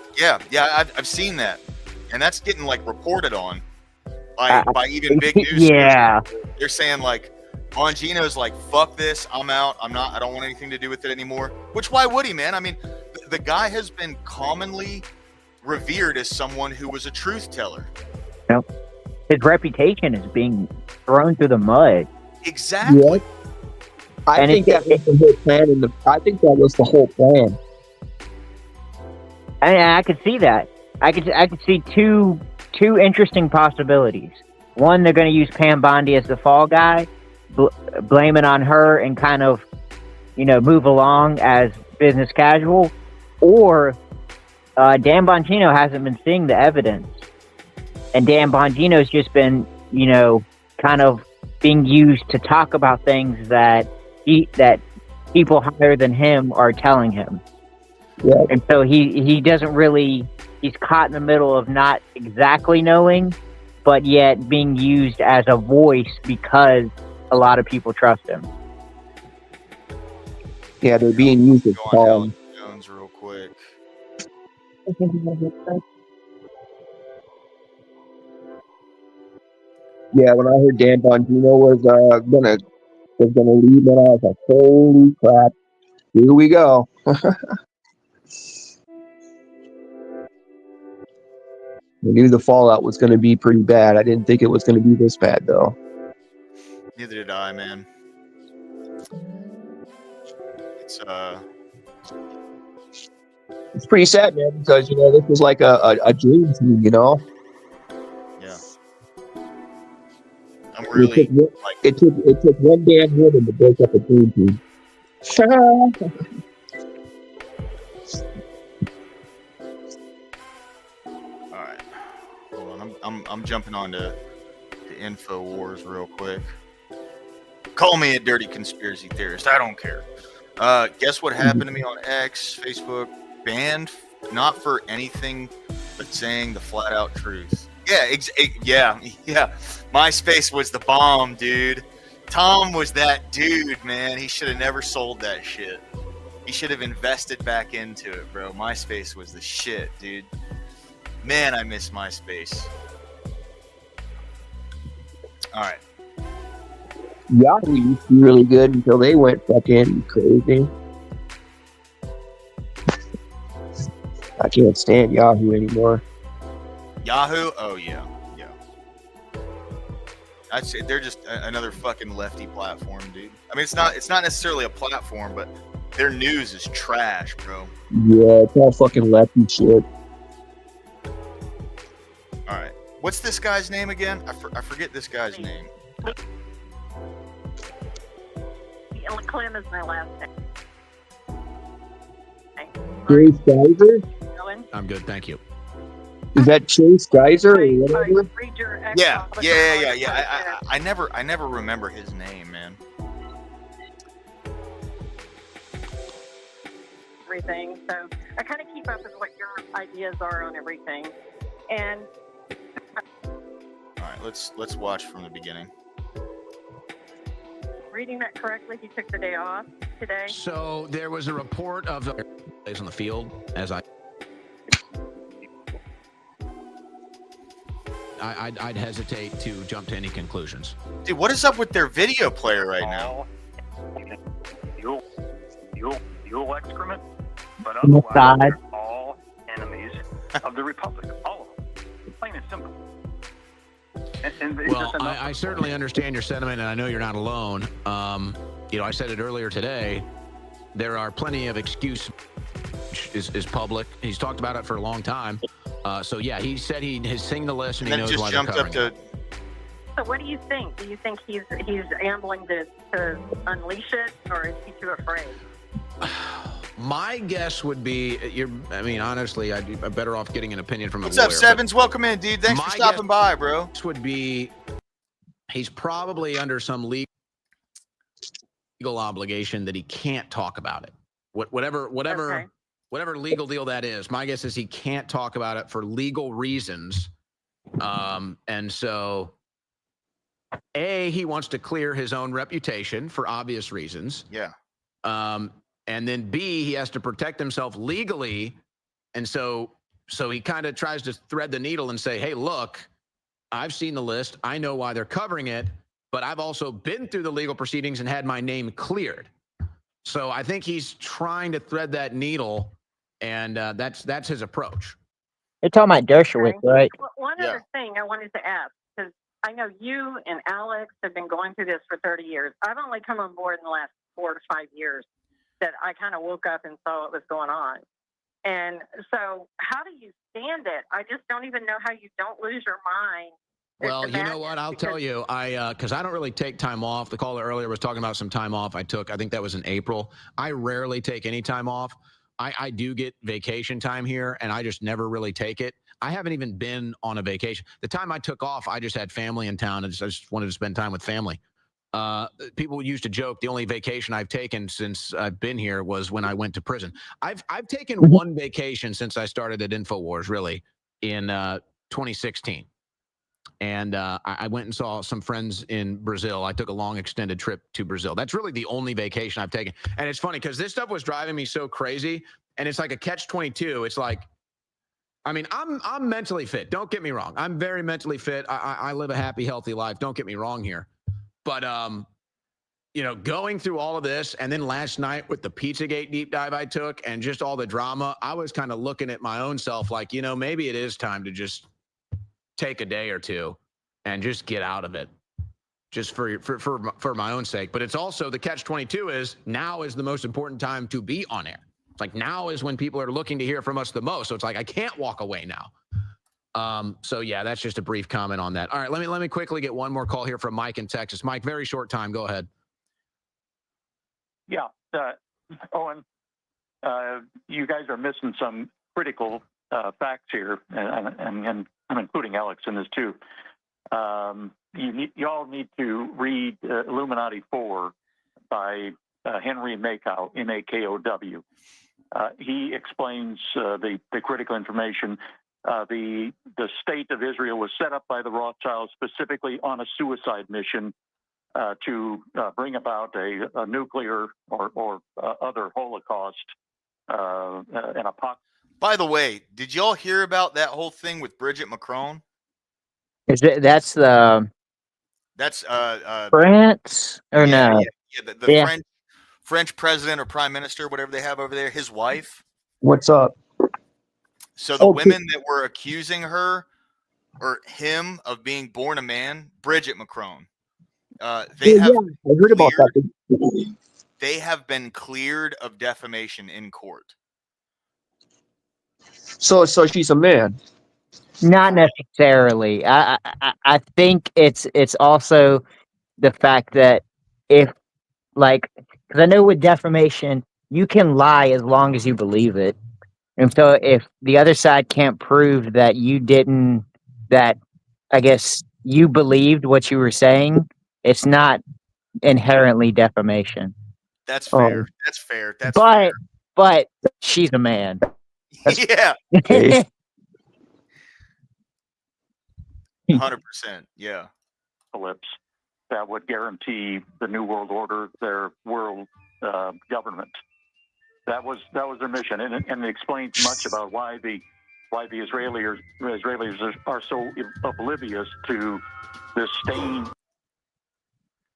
I've seen that, and that's getting like reported on by even big news. Yeah, they're saying like Bongino's like, fuck this, I'm out. I don't want anything to do with it anymore. Which why would he, man? I mean, the guy has been commonly revered as someone who was a truth teller. His reputation is being thrown through the mud. Exactly. Yeah. I think that was the whole plan. I think that was the whole plan. And I could see that. I could see two interesting possibilities. One, they're going to use Pam Bondi as the fall guy, blame it on her, and kind of, move along as business casual. Or Dan Bongino hasn't been seeing the evidence, and Dan Bongino's just been, kind of being used to talk about things that people higher than him are telling him. Yeah. And so he doesn't really, he's caught in the middle of not exactly knowing, but yet being used as a voice because a lot of people trust him. Yeah, they're being used as Go on Alex Jones real quick. Yeah, when I heard Dan Bongino was gonna leave, and I was like, holy crap, here we go. I knew the fallout was going to be pretty bad. I didn't think it was going to be this bad, though. Neither did I, man. It's pretty sad, man, because this was like a dream team, Yeah. I'm really it took one damn woman to break up a dream team. I'm jumping on to InfoWars real quick. Call me a dirty conspiracy theorist. I don't care. Guess what happened to me on X, Facebook? Banned, not for anything but saying the flat out truth. Yeah. MySpace was the bomb, dude. Tom was that dude, man. He should have never sold that shit. He should have invested back into it, bro. MySpace was the shit, dude. Man, I miss MySpace. All right. Yahoo used to be really good until they went fucking crazy. I can't stand Yahoo anymore. Yahoo? Oh, yeah. Yeah. I'd say they're just another fucking lefty platform, dude. I mean, it's not necessarily a platform, but their news is trash, bro. Yeah, it's all fucking lefty shit. All right. What's this guy's name again? I forget this guy's name. Clem is my last name. Chase Geyser? I'm good, thank you. Is that Chase Geyser or whatever? Yeah. I never remember his name, man. Everything. So I kind of keep up with what your ideas are on everything. And all right, let's watch from the beginning. Reading that correctly, he took the day off today. So there was a report of plays on the field as I'd hesitate to jump to any conclusions. Dude, what is up with their video player right now? You'll excrement, but otherwise they're all enemies of the Republic. All of them. Plain and simple. Well, I certainly understand your sentiment, and I know you're not alone. I said it earlier today. There are plenty of excuses. Is public. He's talked about it for a long time. So yeah, he said he has seen the list and he knows why they're covering it. So what do you think? Do you think he's ambling to unleash it, or is he too afraid? My guess would be, honestly, I'm better off getting an opinion from a lawyer. What's up, Sevens? Welcome in, dude. Thanks for stopping by, bro. This would be, he's probably under some legal obligation that he can't talk about it. Whatever legal deal that is. My guess is he can't talk about it for legal reasons. And so, A, he wants to clear his own reputation for obvious reasons. Yeah. And then B, he has to protect himself legally. And so he kind of tries to thread the needle and say, hey, look, I've seen the list. I know why they're covering it, but I've also been through the legal proceedings and had my name cleared. So I think he's trying to thread that needle, and that's his approach. You're talking about Dershowitz, right? Well, one other thing I wanted to ask, because I know you and Alex have been going through this for 30 years. I've only come on board in the last 4 to 5 years that I kind of woke up and saw what was going on. And so how do you stand it? I just don't even know how you don't lose your mind. Well, you know what? I'll tell you, because I don't really take time off. The caller earlier was talking about some time off I took. I think that was in April. I rarely take any time off. I do get vacation time here, and I just never really take it. I haven't even been on a vacation. The time I took off, I just had family in town, and I just wanted to spend time with family. People used to joke the only vacation I've taken since I've been here was when I went to prison. I've taken one vacation since I started at InfoWars, really, in 2016. And I went and saw some friends in Brazil. I took a long extended trip to Brazil. That's really the only vacation I've taken. And it's funny because this stuff was driving me so crazy. And it's like a catch-22. It's like, I'm mentally fit. Don't get me wrong. I'm very mentally fit. I live a happy, healthy life. Don't get me wrong here. But, going through all of this, and then last night with the Pizzagate deep dive I took and just all the drama, I was kind of looking at my own self like, maybe it is time to just take a day or two and just get out of it, just for my own sake. But it's also the catch-22 is now is the most important time to be on air. It's like now is when people are looking to hear from us the most. So it's like I can't walk away now. So yeah, that's just a brief comment on that. All right, let me quickly get one more call here from Mike in Texas. Mike, very short time. Go ahead. Yeah, Owen, you guys are missing some critical facts here, and I'm including Alex in this too. You all need to read Illuminati 4 by Henry Makow, M-A-K-O-W. He explains the critical information. The state of Israel was set up by the Rothschilds specifically on a suicide mission to bring about a nuclear or other Holocaust and apocalypse. By the way, did y'all hear about that whole thing with Bridget Macron? Is it that's That's France or yeah, no? the French president or prime minister, whatever they have over there, his wife. What's up? So the women that were accusing her or him of being born a man, Bridget Macron, I heard about that. They have been cleared of defamation in court. So she's a man. Not necessarily. I think it's also the fact that if like, because I know with defamation you can lie as long as you believe it, and so if the other side can't prove that you didn't, that I guess you believed what you were saying, it's not inherently defamation. That's fair. That's fair. That's fair. But she's a man. Yeah. 100%. Yeah. That would guarantee the New World Order their world government. That was their mission, and it explains much about why the Israelis are so oblivious to this stain.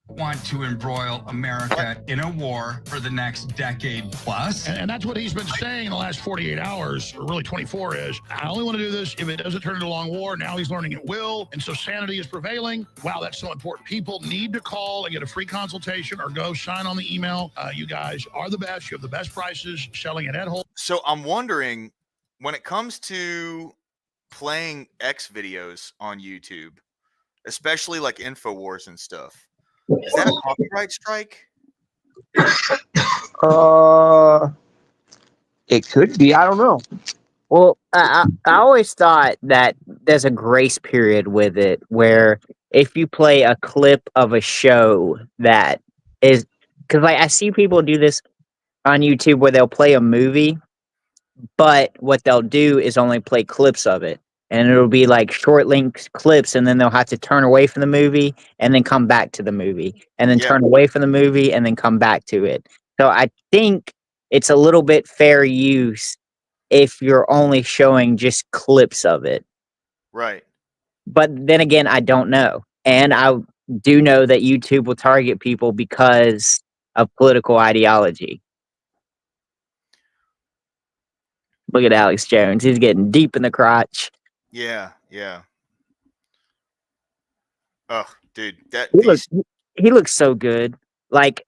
Want to embroil America in a war for the next decade plus. And that's what he's been saying in the last 48 hours, or really 24 is, I only want to do this if it doesn't turn into a long war. Now he's learning it will. And so sanity is prevailing. Wow, that's so important. People need to call and get a free consultation or go sign on the email. You guys are the best. You have the best prices selling at Hole. So I'm wondering, when it comes to playing X videos on YouTube, especially like InfoWars and stuff, is that a copyright strike? It could be. I don't know. Well, I always thought that there's a grace period with it, where if you play a clip of a show that is, because like I see people do this on YouTube where they'll play a movie, but what they'll do is only play clips of it. And it'll be like short length clips, and then they'll have to turn away from the movie and then come back to the movie, and then turn away from the movie and then come back to it. So I think it's a little bit fair use if you're only showing just clips of it. Right. But then again, I don't know. And I do know that YouTube will target people because of political ideology. Look at Alex Jones. He's getting deep in the crotch. Yeah, yeah. Oh, dude, he looks so good. Like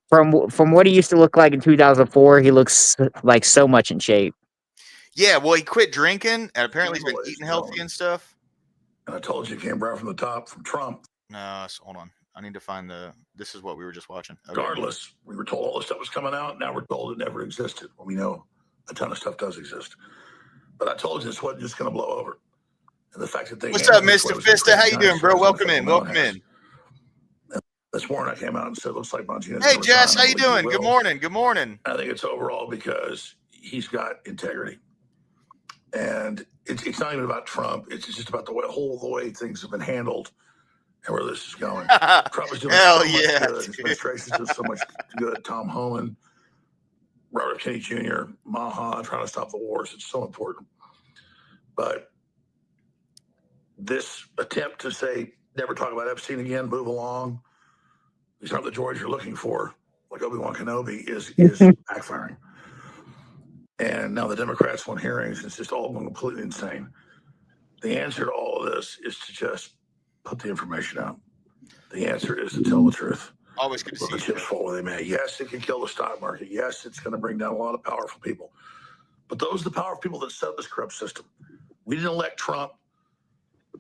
from what he used to look like in 2004, he looks like so much in shape. Yeah, well, he quit drinking, and apparently he's been eating healthy and stuff. And I told you, it came right from the top, from Trump. No, hold on. I need to find this is what we were just watching. Okay. Regardless, we were told all this stuff was coming out. Now we're told it never existed. Well, we know a ton of stuff does exist. But I told you this wasn't just going to blow over. And the fact that they... What's up, Mr. Fista? How you doing, bro? Welcome in. Welcome in. This morning I came out and said, looks like Bongino... Hey, Jess, how you doing? Good morning. Good morning. I think it's overall because he's got integrity. And it's not even about Trump. It's just about the way things have been handled and where this is going. Trump is doing so much good. His administration is doing so much good. Tom Homan, Robert Kennedy Jr., Maha, trying to stop the wars. It's so important. But this attempt to say, never talk about Epstein again, move along, these aren't the George you're looking for, like Obi-Wan Kenobi, is backfiring. And now the Democrats want hearings. It's just all going completely insane. The answer to all of this is to just put the information out. The answer is to tell the truth. Always good to see the chips fall where they may. Yes, it can kill the stock market. Yes, it's going to bring down a lot of powerful people. But those are the powerful people that set up this corrupt system. We didn't elect Trump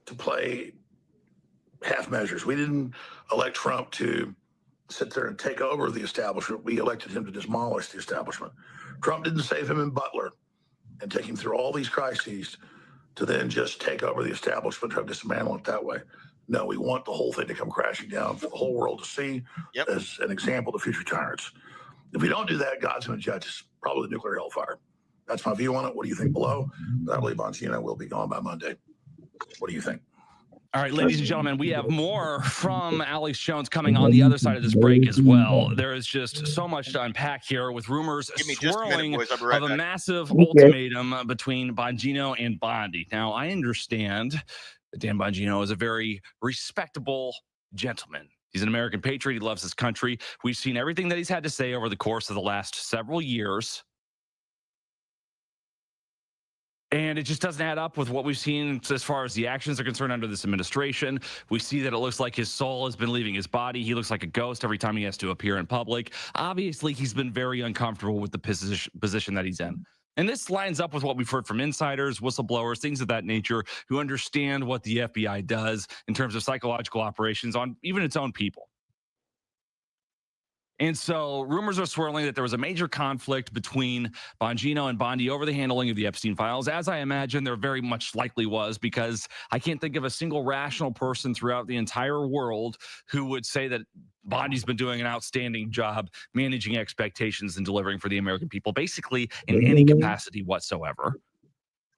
to play half measures. We didn't elect Trump to sit there and take over the establishment. We elected him to demolish the establishment. Trump didn't save him in Butler and take him through all these crises to then just take over the establishment, try to dismantle it that way. No, we want the whole thing to come crashing down for the whole world to see as an example to future tyrants. If we don't do that, God's going to judge us, probably the nuclear hellfire. That's my view on it. What do you think below? But I believe Bongino will be gone by Monday. What do you think? All right, ladies and gentlemen, we have more from Alex Jones coming on the other side of this break as well. There is just so much to unpack here with rumors swirling of a massive ultimatum between Bongino and Bondi. Now, I understand that Dan Bongino is a very respectable gentleman. He's an American patriot. He loves his country. We've seen everything that he's had to say over the course of the last several years. And it just doesn't add up with what we've seen as far as the actions are concerned under this administration. We see that it looks like his soul has been leaving his body. He looks like a ghost every time he has to appear in public. Obviously, he's been very uncomfortable with the position that he's in. And this lines up with what we've heard from insiders, whistleblowers, things of that nature, who understand what the FBI does in terms of psychological operations on even its own people. And so rumors are swirling that there was a major conflict between Bongino and Bondi over the handling of the Epstein files, as I imagine there very much likely was, because I can't think of a single rational person throughout the entire world who would say that Bondi's been doing an outstanding job managing expectations and delivering for the American people, basically in any capacity whatsoever.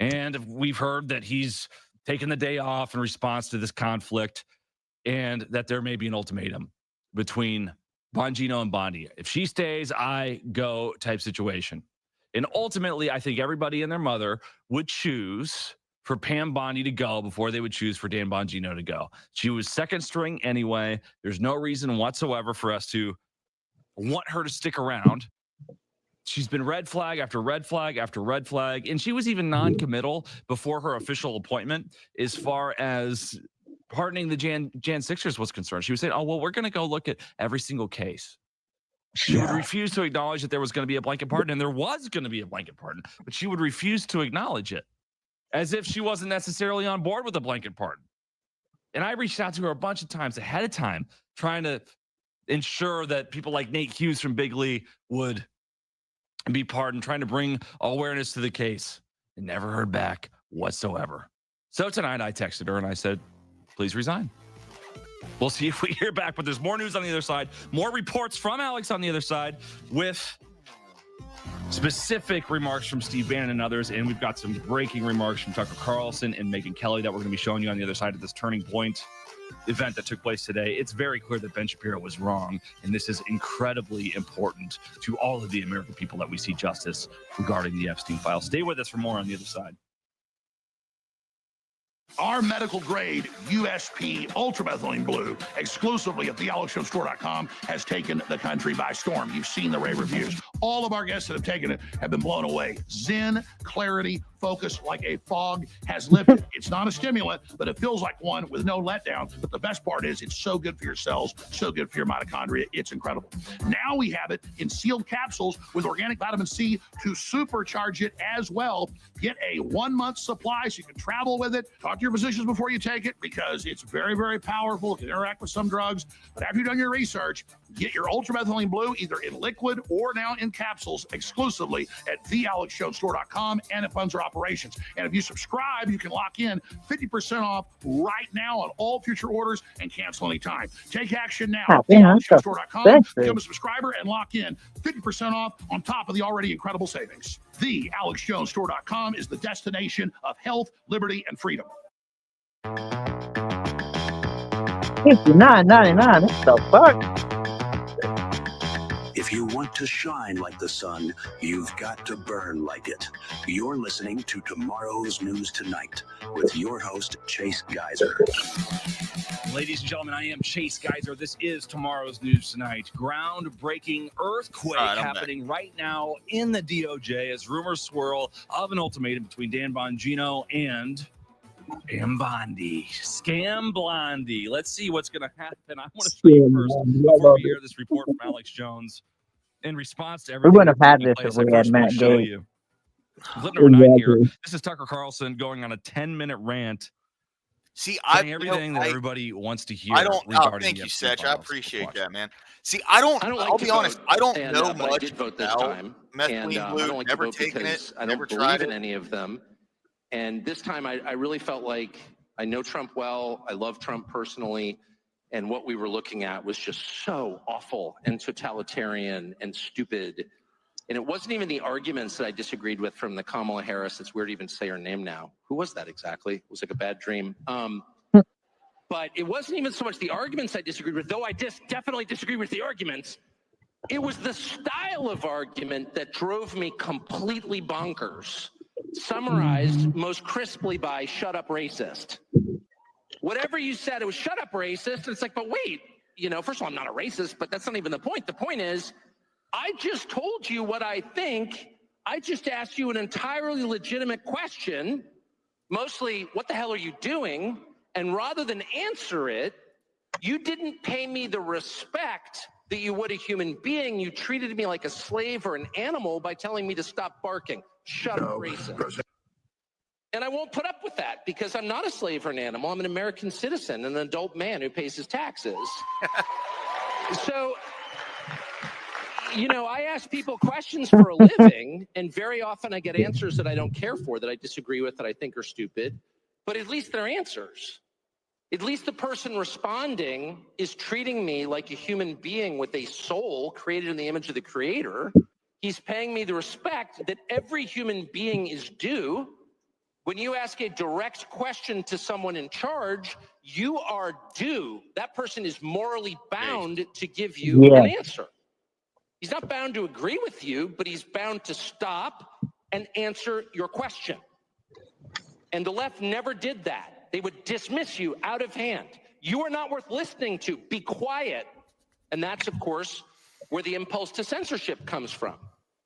And we've heard that he's taken the day off in response to this conflict and that there may be an ultimatum between Bongino and Bondi. If she stays, I go type situation. And ultimately, I think everybody and their mother would choose for Pam Bondi to go before they would choose for Dan Bongino to go. She was second string anyway. There's no reason whatsoever for us to want her to stick around. She's been red flag after red flag after red flag. And she was even non-committal before her official appointment as far as pardoning the Jan Sixers was concerned. She was saying, oh, well, we're going to go look at every single case. She would refuse to acknowledge that there was going to be a blanket pardon, and there was going to be a blanket pardon, but she would refuse to acknowledge it as if she wasn't necessarily on board with a blanket pardon. And I reached out to her a bunch of times ahead of time, trying to ensure that people like Nate Hughes from Big Lee would be pardoned, trying to bring awareness to the case, and never heard back whatsoever. So tonight I texted her and I said, please resign. We'll see if we hear back, but there's more news on the other side, more reports from Alex on the other side with specific remarks from Steve Bannon and others, and we've got some breaking remarks from Tucker Carlson and Megyn Kelly that we're going to be showing you on the other side of this Turning Point event that took place today. It's very clear that Ben Shapiro was wrong, and this is incredibly important to all of the American people that we see justice regarding the Epstein files. Stay with us for more on the other side. Our medical grade USP ultramethylene blue, exclusively at thealexshowstore.com, has taken the country by storm. You've seen the rave reviews. All of our guests that have taken it have been blown away. Zen, clarity, focus like a fog has lifted. It's not a stimulant, but it feels like one with no letdown. But the best part is it's so good for your cells, so good for your mitochondria. It's incredible. Now we have it in sealed capsules with organic vitamin C to supercharge it as well. Get a 1 month supply so you can travel with it. Talk to your physicians before you take it because it's very, very powerful. It can interact with some drugs. But after you've done your research, get your ultramethylene blue either in liquid or now in capsules exclusively at thealexshowstore.com, and it funds our operations. And if you subscribe, you can lock in 50% off right now on all future orders and cancel anytime. Take action now at thealexshowstore.com. Become a subscriber and lock in 50% off on top of the already incredible savings. TheAlexJonesStore.com is the destination of health, liberty, and freedom. $59.99. What the fuck? If you want to shine like the sun, you've got to burn like it. You're listening to Tomorrow's News Tonight with your host, Chase Geyser. Ladies and gentlemen, I am Chase Geyser. This is Tomorrow's News Tonight. Groundbreaking earthquake happening right now in the DOJ as rumors swirl of an ultimatum between Dan Bongino and Pam Bondi. Scam Blondie. Let's see what's going to happen. I want to speak first before we hear this report from Alex Jones in response to everything. We wouldn't have had this if we had Matt Gaetz. Clip number 9 here. This is Tucker Carlson going on a 1010-minute rant. See, everything that everybody wants to hear. Thank you, Setch. I appreciate that, man. See, I'll be honest. I don't know much about methylene blue. Never taken it. I don't believe in any of them. And this time I really felt like I know Trump well. I love Trump personally. And what we were looking at was just so awful and totalitarian and stupid. And it wasn't even the arguments that I disagreed with from the Kamala Harris. It's weird to even say her name now. Who was that exactly? It was like a bad dream. But it wasn't even so much the arguments I disagreed with, though I definitely disagree with the arguments. It was the style of argument that drove me completely bonkers, summarized most crisply by "shut up, racist." Whatever you said, it was "shut up, racist." It's like, but wait, you know, first of all, I'm not a racist, but that's not even the point. The point is, I just told you what I think. I just asked you an entirely legitimate question, mostly, what the hell are you doing? And rather than answer it, you didn't pay me the respect that you would a human being. You treated me like a slave or an animal by telling me to stop barking. Shut up, racist. And I won't put up with that because I'm not a slave or an animal. I'm an American citizen, an adult man who pays his taxes. So, you know, I ask people questions for a living, and very often I get answers that I don't care for, that I disagree with, that I think are stupid. But at least they're answers. At least the person responding is treating me like a human being with a soul created in the image of the Creator. He's paying me the respect that every human being is due. When you ask a direct question to someone in charge, you are due. That person is morally bound to give you an answer. He's not bound to agree with you, but he's bound to stop and answer your question. And the left never did that. They would dismiss you out of hand. You are not worth listening to. Be quiet. And that's, of course, where the impulse to censorship comes from.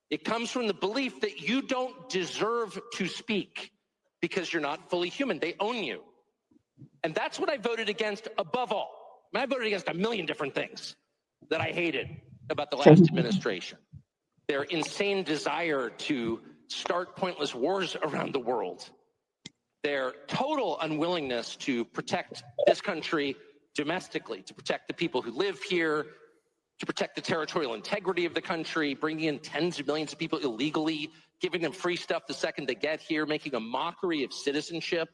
It comes from the belief that you don't deserve to speak because you're not fully human. They own you. And that's what I voted against above all. I mean, I voted against a million different things that I hated about the last administration. Their insane desire to start pointless wars around the world. Their total unwillingness to protect this country domestically, to protect the people who live here, to protect the territorial integrity of the country, bringing in tens of millions of people illegally, giving them free stuff the second they get here, making a mockery of citizenship.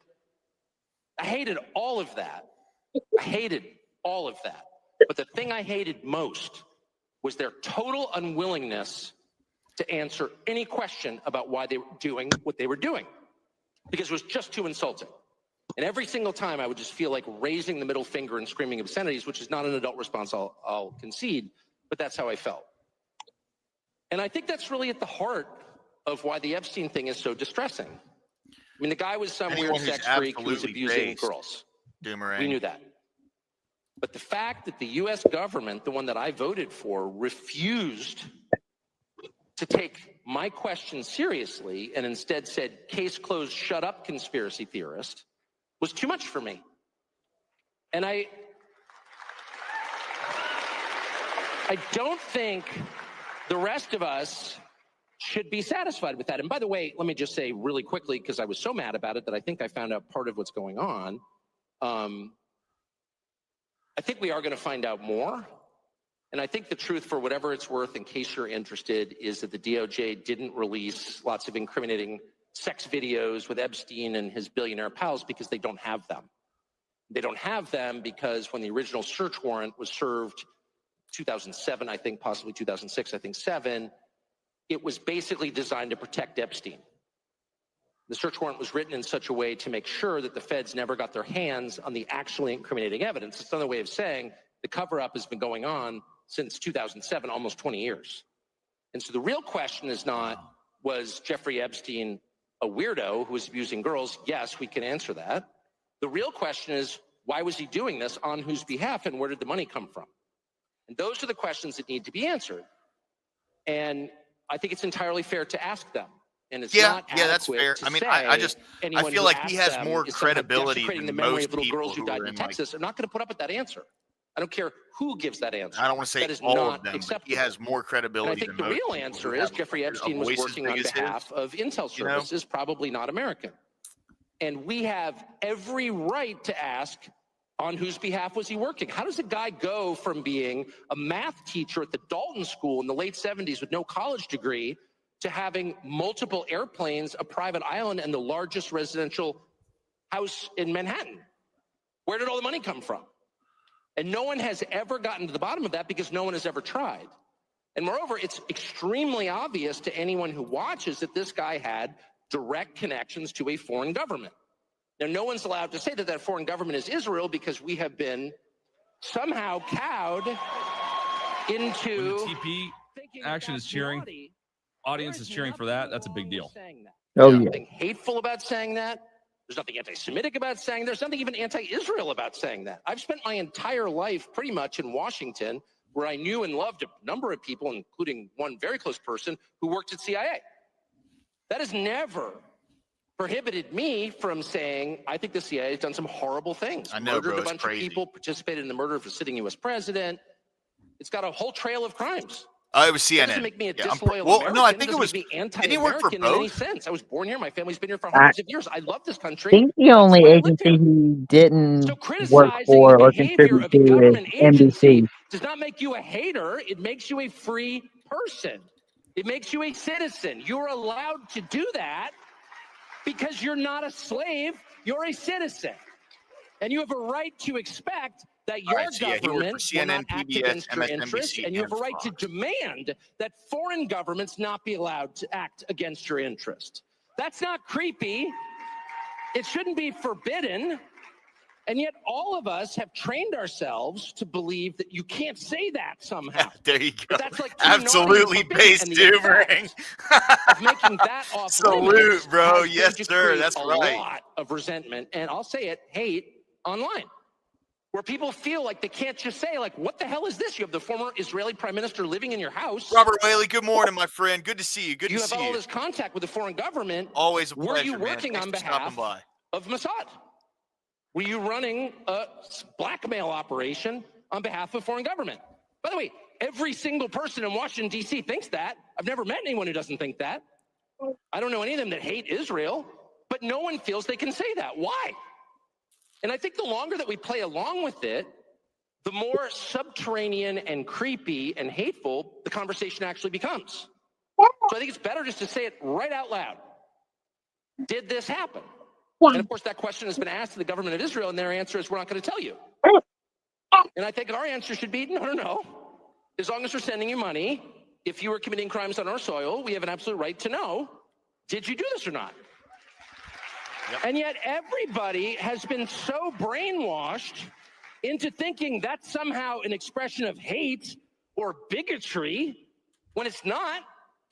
I hated all of that. I hated all of that. But the thing I hated most was their total unwillingness to answer any question about why they were doing what they were doing, because it was just too insulting. And every single time I would just feel like raising the middle finger and screaming obscenities, which is not an adult response, I'll concede, but that's how I felt. And I think that's really at the heart of why the Epstein thing is so distressing. I mean, the guy was some weird sex freak who was abusing girls. Doomerang. We knew that. But the fact that the US government, the one that I voted for, refused to take my question seriously and instead said, "Case closed, shut up, conspiracy theorist," was too much for me. And I don't think the rest of us should be satisfied with that. And by the way, let me just say really quickly, because I was so mad about it that I think I found out part of what's going on. I think we are going to find out more. And I think the truth, for whatever it's worth, in case you're interested, is that the DOJ didn't release lots of incriminating sex videos with Epstein and his billionaire pals because they don't have them. They don't have them because when the original search warrant was served, 2007, I think, possibly 2006, I think 7, it was basically designed to protect Epstein. The search warrant was written in such a way to make sure that the feds never got their hands on the actually incriminating evidence. It's another way of saying the cover-up has been going on since 2007, almost 20 years. And so the real question is not, was Jeffrey Epstein a weirdo who was abusing girls? Yes, we can answer that. The real question is, why was he doing this, on whose behalf, and where did the money come from? And those are the questions that need to be answered. And I think it's entirely fair to ask them. And it's not that's fair. I mean, I feel like he has more credibility than most people who died in Texas are not going to put up with that answer. I don't care who gives that answer. I don't want to say all of them. He has more credibility. And I think the real answer is Jeffrey Epstein was working on behalf of intel services, probably not American. And we have every right to ask, on whose behalf was he working? How does a guy go from being a math teacher at the Dalton School in the late 70s with no college degree to having multiple airplanes, a private island, and the largest residential house in Manhattan? Where did all the money come from? And no one has ever gotten to the bottom of that because no one has ever tried. And moreover, it's extremely obvious to anyone who watches that this guy had direct connections to a foreign government. Now, no one's allowed to say that that foreign government is Israel because we have been somehow cowed into when the TP action is cheering, audience is cheering for that. That's a big deal. Oh, There's yeah. nothing hateful about saying that. There's nothing anti-Semitic about saying that. There's nothing even anti-Israel about saying that. I've spent my entire life pretty much in Washington, where I knew and loved a number of people, including one very close person who worked at CIA. That has never prohibited me from saying, I think the CIA has done some horrible things. I know, Murdered bro, a it's bunch crazy. of people, participated in the murder of a sitting U.S. president. It's got a whole trail of crimes. It was CNN. That doesn't make me a Yeah, disloyal well, American. no, I think it was. Make me Didn't he work for anti-American in any both? sense. I was born here. My family's been here for hundreds of years. I love this I country. think the only agency he didn't work Criticizing for the or behavior contribute of a to is government agency NBC. does not make you a hater. It makes you a free person. It makes you a citizen. You're allowed to do that because you're not a slave. You're a citizen. And you have a right to expect that your government will not act against your interests, and you have a right to demand that foreign governments not be allowed to act against your interest. That's not creepy. It shouldn't be forbidden. And yet all of us have trained ourselves to believe that you can't say that somehow. There you go. That's like Absolutely based boomerang. of making that off Salute, bro. has Yes, been to sir. create That's a right. lot of resentment, and I'll say it, hate online, where people feel like they can't just say, like, what the hell is this? You have the former Israeli prime minister living in your house. Robert Whaley, good morning, my friend. Good to see you. Good You to have see all you. this contact with the foreign government. Always a pleasure, Were you man. working Thanks on for stopping behalf by. of Mossad? Were you running a blackmail operation on behalf of foreign government? By the way, every single person in Washington, D.C. thinks that. I've never met anyone who doesn't think that. I don't know any of them that hate Israel, but no one feels they can say that. Why? And I think the longer that we play along with it, the more subterranean and creepy and hateful the conversation actually becomes. So I think it's better just to say it right out loud. Did this happen? And of course, that question has been asked to the government of Israel, and their answer is, we're not going to tell you. And I think our answer should be, no. As long as we're sending you money, if you were committing crimes on our soil, we have an absolute right to know, did you do this or not? Yep. And yet everybody has been so brainwashed into thinking that's somehow an expression of hate or bigotry, when it's not.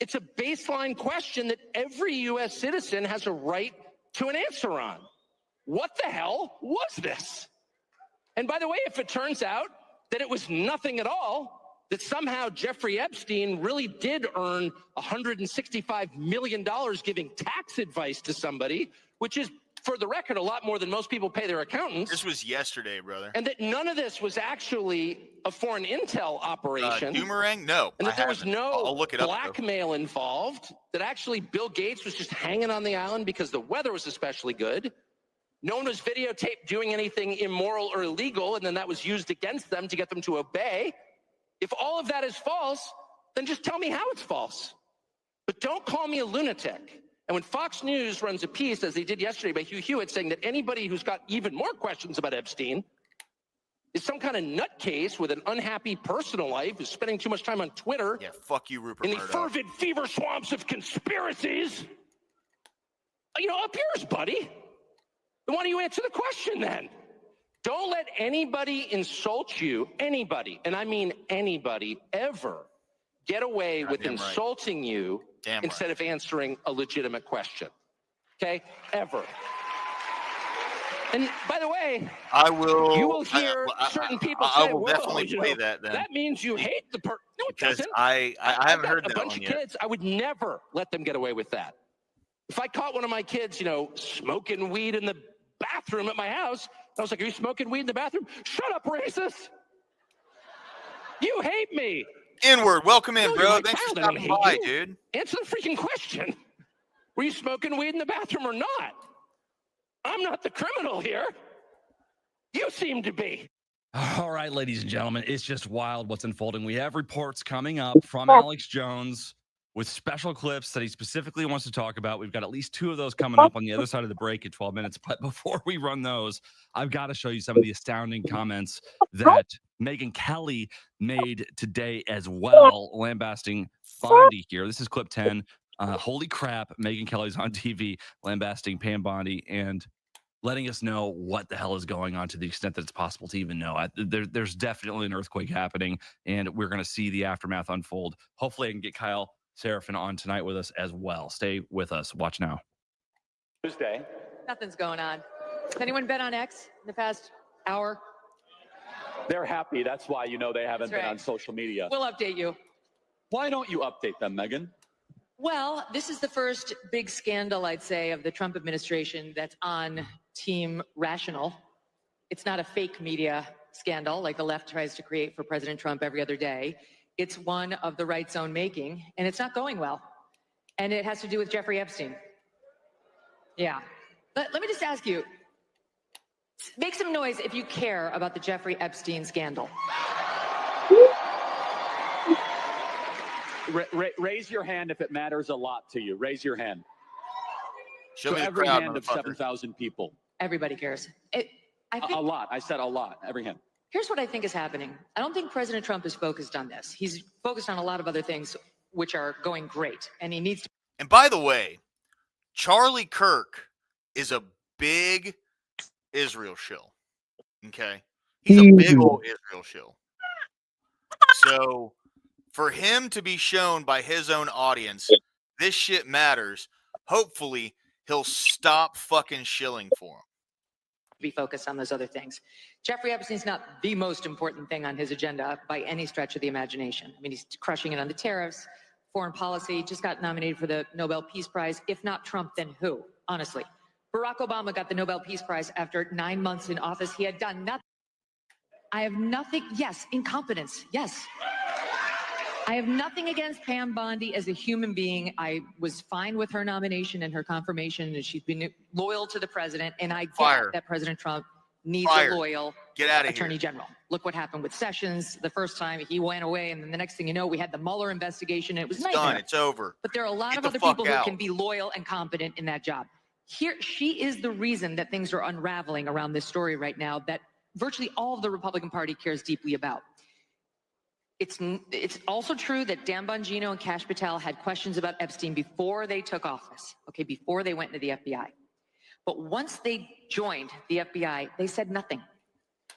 It's a baseline question that every U.S. citizen has a right to an answer on. What the hell was this? And by the way, if it turns out that it was nothing at all, that somehow Jeffrey Epstein really did earn $165 million giving tax advice to somebody, which is, for the record, a lot more than most people pay their accountants. This was yesterday, brother. And that none of this was actually a foreign intel operation. Boomerang? No. And that there was haven't. no I'll look it up, blackmail involved. That actually Bill Gates was just hanging on the island because the weather was especially good. No one was videotaped doing anything immoral or illegal, and then that was used against them to get them to obey. If all of that is false, then just tell me how it's false. But don't call me a lunatic. And when Fox News runs a piece, as they did yesterday by Hugh Hewitt, saying that anybody who's got even more questions about Epstein is some kind of nutcase with an unhappy personal life, who's spending too much time on Twitter. Yeah, fuck you, Rupert in the Murdoch. fervid fever swamps of conspiracies. You know, up yours, buddy. Then why don't you answer the question then? Don't let anybody insult you, anybody, and I mean anybody, ever get away with insulting you instead of answering a legitimate question. Okay? Ever. And by the way, you will hear certain people say, I will definitely play that then. That means you hate the person. No, it doesn't. I haven't heard that a bunch of kids. I would never let them get away with that. If I caught one of my kids, smoking weed in the bathroom at my house, I was like, are you smoking weed in the bathroom? Shut up, racist. You hate me. Inward, welcome in, bro. Thanks for child, stopping by, dude. Answer the freaking question. Were you smoking weed in the bathroom or not? I'm not the criminal here. You seem to be. All right, ladies and gentlemen, it's just wild what's unfolding. We have reports coming up from Alex Jones with special clips that he specifically wants to talk about. We've got at least 2 of those coming up on the other side of the break in 12 minutes. But before we run those, I've got to show you some of the astounding comments that Megyn Kelly made today as well, lambasting Bondi here. This is clip 10. Holy crap, Megyn Kelly's on TV lambasting Pam Bondi. And letting us know what the hell is going on to the extent that it's possible to even know. There's definitely an earthquake happening, and we're going to see the aftermath unfold. Hopefully I can get Kyle Seraphin on tonight with us as well. Stay with us. Watch now. Tuesday. Nothing's going on. Has anyone been on X in the past hour? They're happy. That's why you know they haven't That's been right. on social media. We'll update you. Why don't you update them, Megan? Well, this is the first big scandal, I'd say, of the Trump administration that's on Team Rational. It's not a fake media scandal like the left tries to create for President Trump every other day. It's one of the right's own making, and it's not going well. And it has to do with Jeffrey Epstein. Yeah. But let me just ask you, make some noise if you care about the Jeffrey Epstein scandal. Raise your hand if it matters a lot to you. Raise your hand. Show So me the every crowd, hand of motherfucker. 7,000 people. Everybody cares. I think A lot. I said a lot. Every hand. Here's what I think is happening. I don't think President Trump is focused on this. He's focused on a lot of other things which are going great, and he needs to. And by the way, Charlie Kirk is a big Israel shill. Okay? He's a big old Israel shill. So for him to be shown by his own audience, this shit matters, hopefully he'll stop fucking shilling for him. Be focused on those other things. Jeffrey Epstein's not the most important thing on his agenda by any stretch of the imagination. I mean, he's crushing it on the tariffs, foreign policy, just got nominated for the Nobel Peace Prize. If not Trump, then who? Honestly. Barack Obama got the Nobel Peace Prize after 9 months in office. He had done nothing. I have nothing. Yes, incompetence. Yes. I have nothing against Pam Bondi as a human being. I was fine with her nomination and her confirmation, and she's been loyal to the president. And I get that President Trump needs a loyal attorney general. Look what happened with Sessions the first time. He went away, and then the next thing you know, we had the Mueller investigation. And it was It's done. It's over. But there are a lot of other people who can be loyal and competent in that job. Here, she is the reason that things are unraveling around this story right now that virtually all of the Republican Party cares deeply about. It's also true that Dan Bongino and Kash Patel had questions about Epstein before they took office, okay, before they went into the FBI. But once they joined the FBI, they said nothing.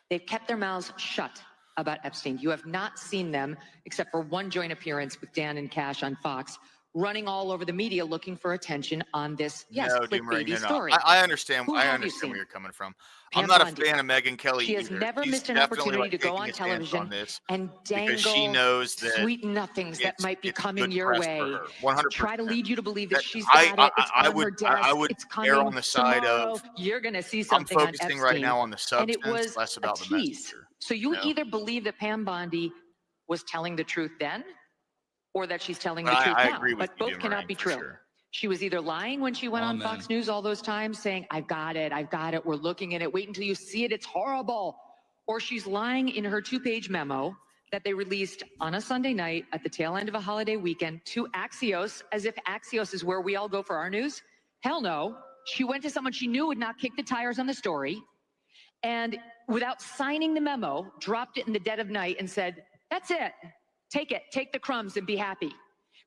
They've kept their mouths shut about Epstein. You have not seen them, except for one joint appearance with Dan and Kash on Fox, running all over the media looking for attention on this, clickbaity story. I understand. Who I have you understand seen? where you're coming from. Pam I'm not Bondi. a fan of Megyn Kelly She has either. never She's missed an definitely, opportunity to go taking on a stance television on this and because she dangle knows that sweet nothings that might be coming good your press for way. her, 100%. Try to lead you to believe that she's got it. It's on her desk. I would it's coming err on the side tomorrow. of You're going to see I'm something on focusing Epstein. right now on the And it substance, was less about a the tease. messenger. So you either believe that Pam Bondi was telling the truth then, or that she's telling the truth I now. agree with But you, both Jim cannot Moran, be for true. sure. She was either lying when she went on Fox News all those times saying, I've got it, we're looking at it, wait until you see it, it's horrible. Or she's lying in her 2-page memo that they released on a Sunday night at the tail end of a holiday weekend to Axios, as if Axios is where we all go for our news. Hell no. She went to someone she knew would not kick the tires on the story, and without signing the memo, dropped it in the dead of night and said, that's it. Take it. Take the crumbs and be happy.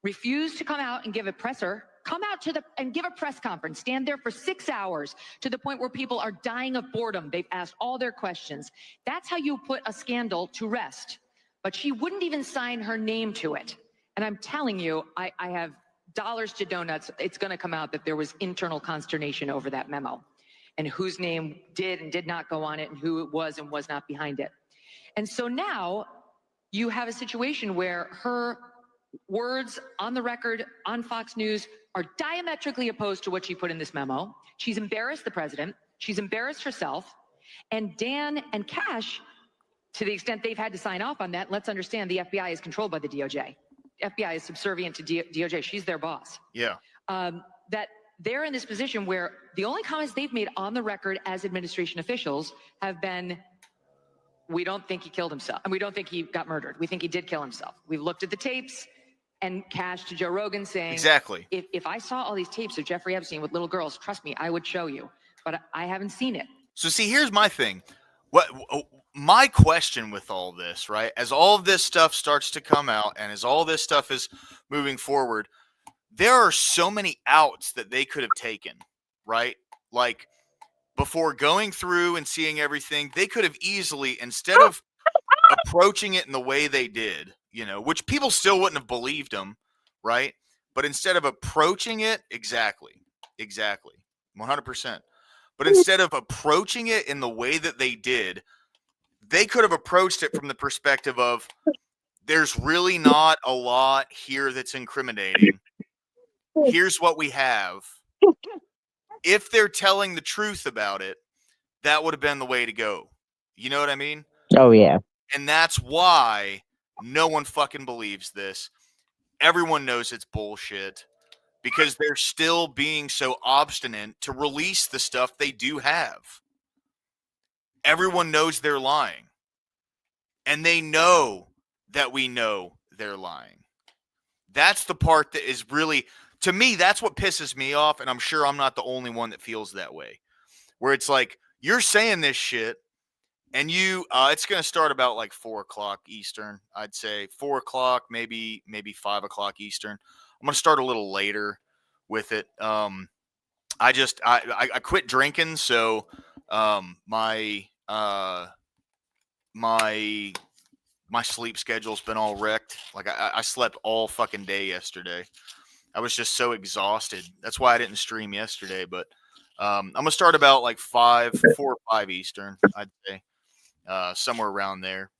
Refused to come out and give a presser. Come out and give a press conference. Stand there for 6 hours to the point where people are dying of boredom. They've asked all their questions. That's how you put a scandal to rest. But she wouldn't even sign her name to it. And I'm telling you, I have dollars to donuts. It's going to come out that there was internal consternation over that memo and whose name did and did not go on it and who it was and was not behind it. And so now you have a situation where her words on the record on Fox News are diametrically opposed to what she put in this memo. She's embarrassed the president. She's embarrassed herself. And Dan and Kash, to the extent they've had to sign off on that, let's understand the FBI is controlled by the DOJ. FBI is subservient to DOJ. She's their boss. Yeah. That they're in this position where the only comments they've made on the record as administration officials have been, we don't think he killed himself. And we don't think he got murdered. We think he did kill himself. We've looked at the tapes. And Kash to Joe Rogan saying, exactly. If I saw all these tapes of Jeffrey Epstein with little girls, trust me, I would show you. But I haven't seen it. So see, here's my thing. My question with all this, right? As all of this stuff starts to come out and as all this stuff is moving forward, there are so many outs that they could have taken, right? Like before going through and seeing everything, they could have easily, instead of approaching it in the way they did, which people still wouldn't have believed them, right? But instead of approaching it, exactly, 100%. But instead of approaching it in the way that they did, they could have approached it from the perspective of, there's really not a lot here that's incriminating. Here's what we have. If they're telling the truth about it, that would have been the way to go. You know what I mean? Oh, yeah. And that's why no one fucking believes this. Everyone knows it's bullshit because they're still being so obstinate to release the stuff they do have. Everyone knows they're lying. And they know that we know they're lying. That's the part that is really, to me, that's what pisses me off. And I'm sure I'm not the only one that feels that way. Where it's like, you're saying this shit, and it's going to start about like 4 o'clock Eastern, I'd say 4 o'clock, maybe 5 o'clock Eastern. I'm going to start a little later with it. I quit drinking. So, my sleep schedule's been all wrecked. Like I slept all fucking day yesterday. I was just so exhausted. That's why I didn't stream yesterday, but, I'm going to start about like 4 or 5 Eastern, I'd say. Somewhere around there.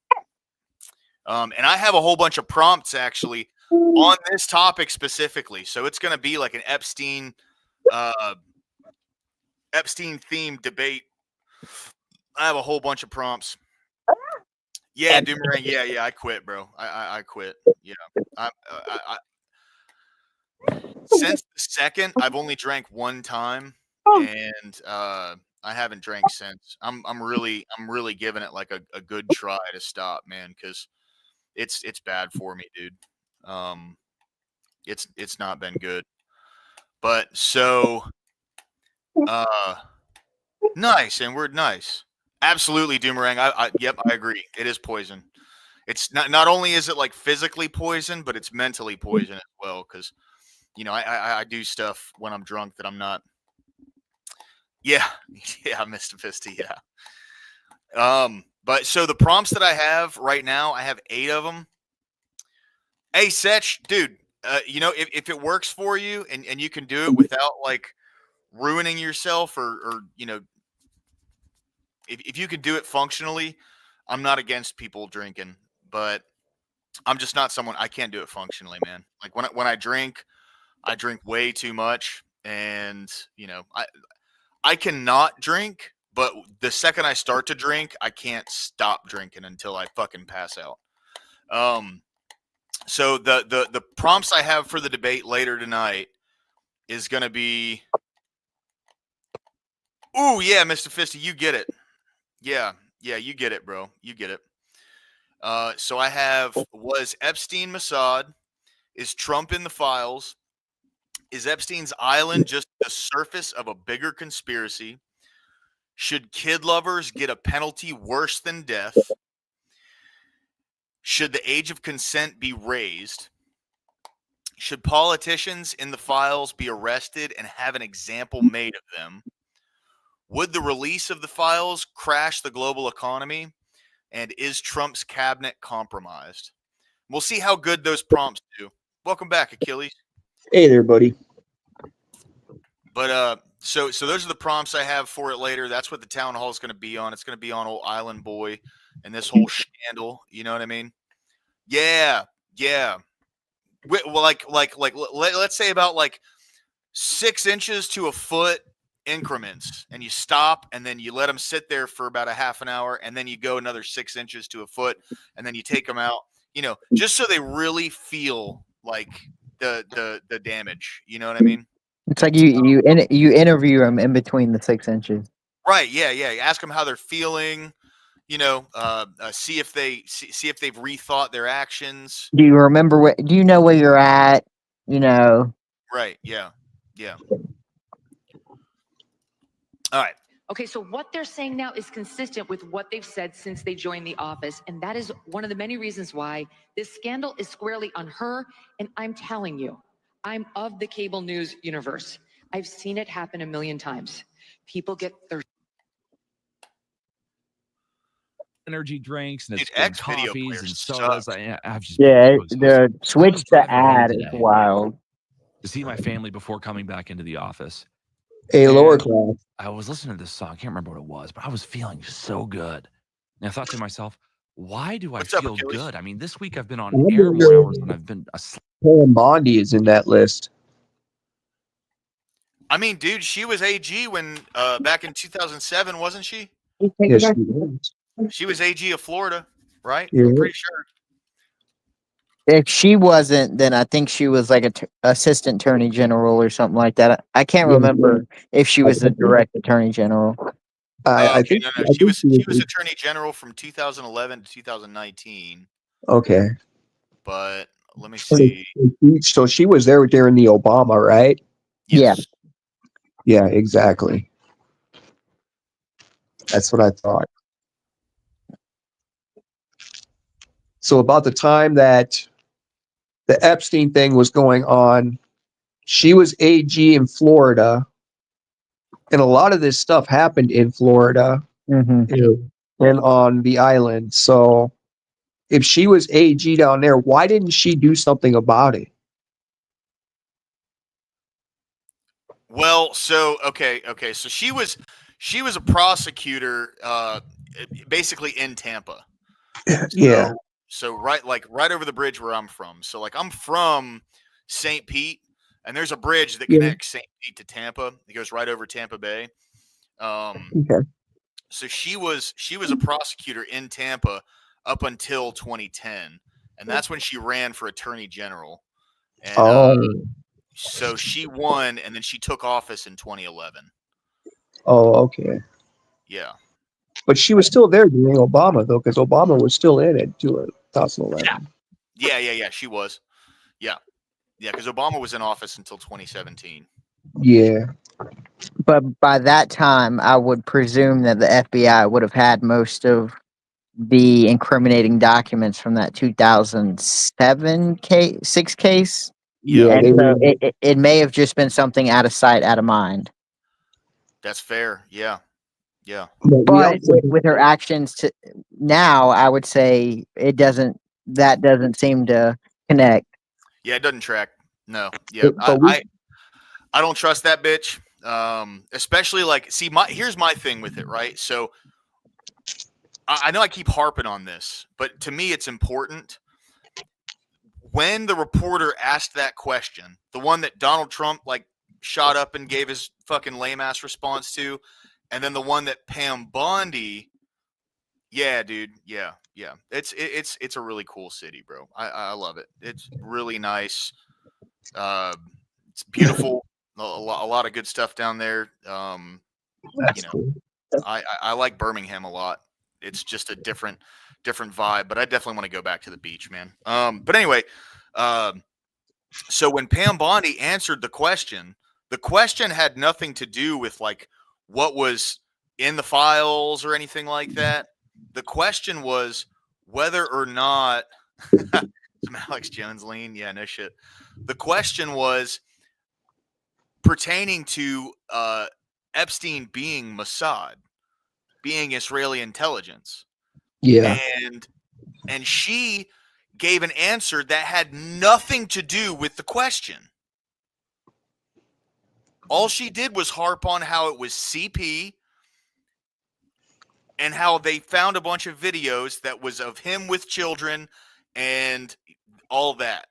And I have a whole bunch of prompts actually on this topic specifically. So it's going to be like an Epstein themed debate. I have a whole bunch of prompts. Yeah, Doomerang. Yeah, I quit, bro. I quit. Yeah. Since the second, I've only drank one time, and I haven't drank since. I'm really giving it like a good try to stop, man, because it's bad for me, dude. It's not been good. But so nice, and we're nice. Absolutely, Doomerang. Yep, I agree. It is poison. It's not only is it like physically poison, but it's mentally poison as well, because I do stuff when I'm drunk that I'm not. Yeah, Mr. Fisty, yeah. But so the prompts that I have right now, I have 8 of them. Hey, Setch, dude, if it works for you and you can do it without like ruining yourself or if you can do it functionally, I'm not against people drinking, but I'm just not someone, I can't do it functionally, man. Like when I drink way too much, and I cannot drink, but the second I start to drink, I can't stop drinking until I fucking pass out. So the prompts I have for the debate later tonight is going to be, ooh, yeah, Mr. Fisty, you get it. Yeah, you get it, bro. You get it. So I have, was Epstein Mossad? Is Trump in the files? Is Epstein's island just the surface of a bigger conspiracy? Should kid lovers get a penalty worse than death? Should the age of consent be raised? Should politicians in the files be arrested and have an example made of them? Would the release of the files crash the global economy? And is Trump's cabinet compromised? We'll see how good those prompts do. Welcome back, Achilles. Hey there, buddy. But so those are the prompts I have for it later. That's what the town hall is going to be on. It's going to be on old Island Boy and this whole scandal. You know what I mean? Yeah. Well, like let's say about like 6 inches to a foot increments, and you stop, and then you let them sit there for about a half an hour, and then you go another 6 inches to a foot, and then you take them out. Just so they really feel like the damage. You know what I mean? It's like you interview them in between the 6 inches. Right. Yeah. You ask them how they're feeling. See if they've rethought their actions. Do you remember do you know where you're at? Right. Yeah. All right. Okay, so what they're saying now is consistent with what they've said since they joined the office. And that is one of the many reasons why this scandal is squarely on her. And I'm telling you, I'm of the cable news universe. I've seen it happen a million times. People get thirsty. energy drinks and it's Dude, been X video coffees player and sodas. sucks. I've just Yeah, been the switch to ad is today wild. to see my family before coming back into the office. A And lower class. I was listening to this song. I can't remember what it was, but I was feeling so good. And I thought to myself, why do I feel good? I mean, this week I've been on air more hours than I've been asleep. Bondi is in that list. I mean, dude, she was AG when back in 2007, wasn't she? Yes, she is. She was AG of Florida, right? Yeah. I'm pretty sure. If she wasn't, then I think she was like assistant attorney general or something like that. I can't remember if she was the direct attorney general. I think no. She was attorney general from 2011 to 2019. Okay. But let me see. So she was there during the Obama, right? Yes. Yeah, exactly. That's what I thought. So about the time that the Epstein thing was going on, she was AG in Florida, and a lot of this stuff happened in Florida and on the island. So if she was AG down there, why didn't she do something about it? Well, so okay. So she was a prosecutor, basically in Tampa. Yeah. So right over the bridge where I'm from. So like I'm from St. Pete, and there's a bridge that connects St. Pete to Tampa. It goes right over Tampa Bay. Okay. So she was a prosecutor in Tampa up until 2010, and that's when she ran for attorney general. And so she won, and then she took office in 2011. Oh, okay. Yeah. But she was still there during Obama, though, because Obama was still in it to 2011. Yeah. She was. Yeah, because Obama was in office until 2017. Yeah. But by that time, I would presume that the FBI would have had most of the incriminating documents from that 2007 6 case. Yeah. And so it may have just been something out of sight, out of mind. That's fair. Yeah. But with her actions now, I would say that doesn't seem to connect. Yeah, it doesn't track. No. Yeah. I don't trust that bitch. Especially like, see, here's my thing with it, right? So I know I keep harping on this, but to me, it's important. When the reporter asked that question, the one that Donald Trump like shot up and gave his fucking lame ass response to, and then the one that Pam Bondi, yeah, dude, yeah. It's a really cool city, bro. I love it. It's really nice. It's beautiful. A lot of good stuff down there. I like Birmingham a lot. It's just a different vibe, but I definitely want to go back to the beach, man. But anyway, so when Pam Bondi answered the question had nothing to do with like what was in the files or anything like that. The question was whether or not some Alex Jones lean. Yeah, no shit. The question was pertaining to Epstein being Mossad, being Israeli intelligence. Yeah. And she gave an answer that had nothing to do with the question. All she did was harp on how it was CP and how they found a bunch of videos that was of him with children and all that.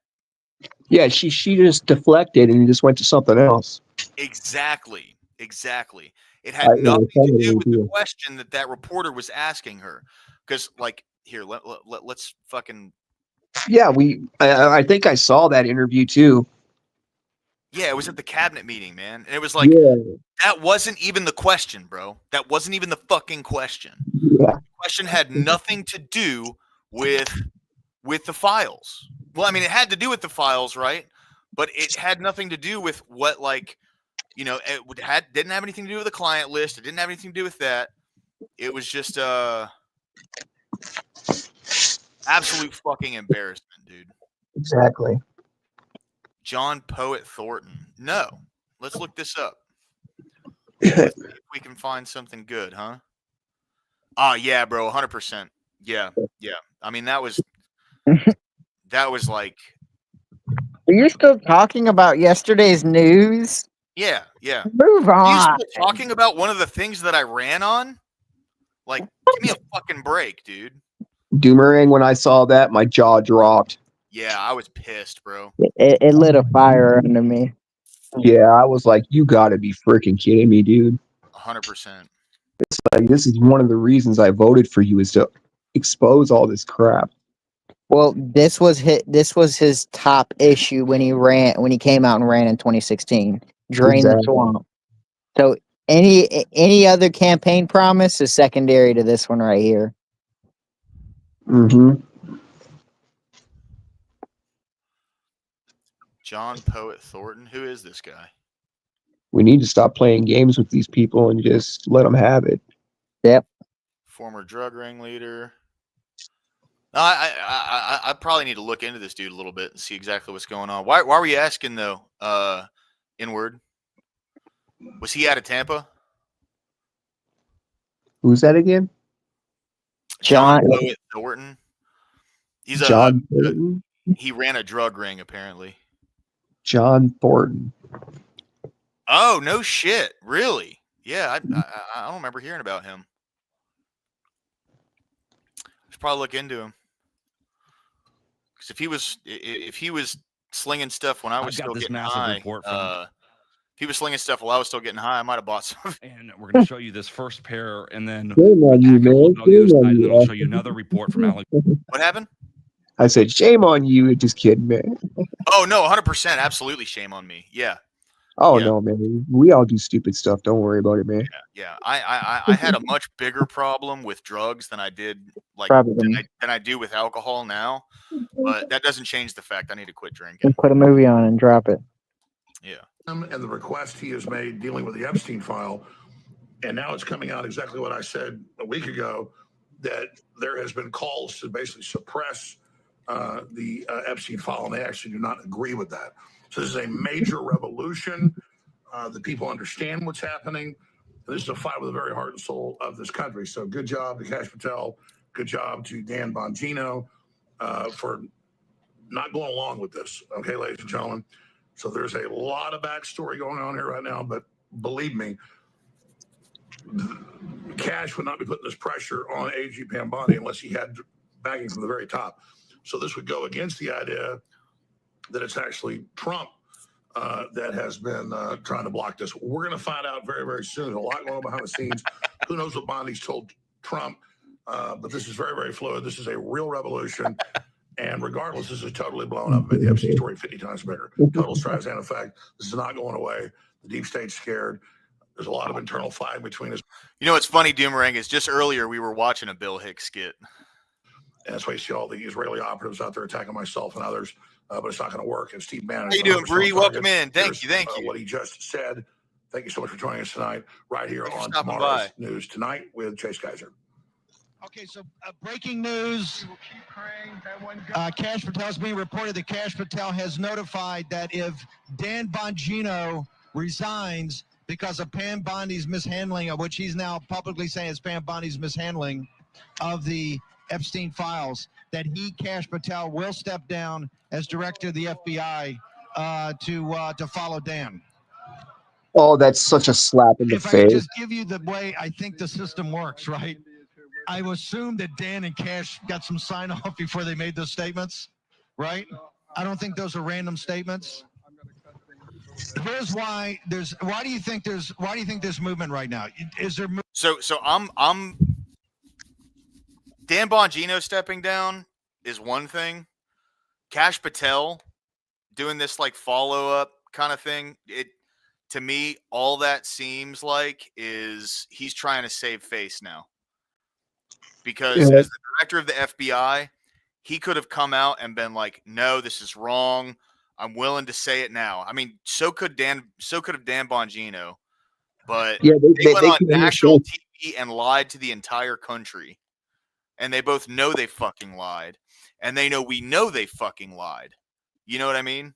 Yeah, she just deflected and just went to something else. Exactly. It had nothing to do with the question that reporter was asking her. Because, like, here, let's fucking... Yeah, I think I saw that interview, too. Yeah, it was at the cabinet meeting, man. And it was like, that wasn't even the question, bro. That wasn't even the fucking question. Yeah. The question had nothing to do with the files. Well, I mean, it had to do with the files, right? But it had nothing to do with what, like, you know, it didn't have anything to do with the client list. It didn't have anything to do with that. It was just absolute fucking embarrassment, dude. Exactly. John Poet Thornton. No. Let's look this up. Let's see if we can find something good, huh? Yeah, bro, 100%. Yeah. I mean, that was like. Are you still talking about yesterday's news? Yeah. Move Are you on. still talking about one of the things that I ran on? Like, give me a fucking break, dude. Doomerang, when I saw that, my jaw dropped. Yeah, I was pissed, bro. It lit a fire under me. Yeah, I was like, you gotta be freaking kidding me, dude. 100%. It's like, this is one of the reasons I voted for you, is to expose all this crap. Well, this was his top issue when he came out and ran in 2016. Drain the swamp. So any other campaign promise is secondary to this one right here. Mm-hmm. John Poet Thornton. Who is this guy? We need to stop playing games with these people and just let them have it. Yep. Former drug ringleader. I probably need to look into this dude a little bit and see exactly what's going on. Why were you asking though? Inward. Was he out of Tampa? Who's that again? John Poet Thornton. He's John Thornton. He ran a drug ring apparently. John Thornton. Oh no shit! Really? Yeah, I don't remember hearing about him. I should probably look into him. Because if he was slinging stuff when I was still getting high, if he was slinging stuff while I was still getting high, I might have bought some. And we're going to show you this first pair, and then Shame on you, man. and then I'll show you another report from Alex. What happened? I said, shame on you. Just kidding, man. Oh no, 100%, absolutely, shame on me. Yeah. Oh no, man. We all do stupid stuff. Don't worry about it, man. Yeah. I had a much bigger problem with drugs than I did than I do with alcohol now. But that doesn't change the fact I need to quit drinking. And put a movie on and drop it. Yeah. And the request he has made dealing with the Epstein file, and now it's coming out exactly what I said a week ago, that there has been calls to basically suppress the Epstein file, and they actually do not agree with that. So this is a major revolution. The people understand what's happening. This is a fight with the very heart and soul of this country. So good job to Kash Patel. Good job to Dan Bongino for not going along with this. Okay, ladies and gentlemen. So there's a lot of backstory going on here right now, but believe me, Kash would not be putting this pressure on AG Pam Bondi unless he had backing from the very top. So this would go against the idea that it's actually Trump that has been trying to block this. We're going to find out very, very soon. A lot going on behind the scenes. Who knows what Bondi's told Trump? But this is very, very fluid. This is a real revolution. And regardless, this is totally blown up. Made the Epstein story 50 times bigger. Total Streisand effect. This is not going away. The deep state's scared. There's a lot of internal fight between us. You know what's funny, Doomerang, is just earlier we were watching a Bill Hicks skit. And that's why you see all the Israeli operatives out there attacking myself and others. But it's not going to work. And Steve Bannon. How you doing, Bree? Welcome in. Thank you. What he just said. Thank you so much for joining us tonight, right here on Tomorrow's News Tonight with Chase Geiser. Okay, so breaking news. Kash Patel is being reported that Kash Patel has notified that if Dan Bongino resigns because of Pam Bondi's mishandling, of which he's now publicly saying is Pam Bondi's mishandling of the Epstein files, that he, Kash Patel, will step down as director of the FBI to follow Dan. Oh, that's such a slap in the If I could face. just give you the way I think the system works, right? I assume that Dan and Kash got some sign off before they made those statements, right? I don't think those are random statements. Here's why there's. Why do you think there's movement right now? Is there? So I'm Dan Bongino stepping down is one thing. Kash Patel doing this like follow up kind of thing. To me, all that seems like is he's trying to save face now. Because as the director of the FBI, he could have come out and been like, "No, this is wrong. I'm willing to say it now." I mean, so could have Dan Bongino, but they went on national TV and lied to the entire country, and they both know they fucking lied, and they know we know they fucking lied. You know what I mean?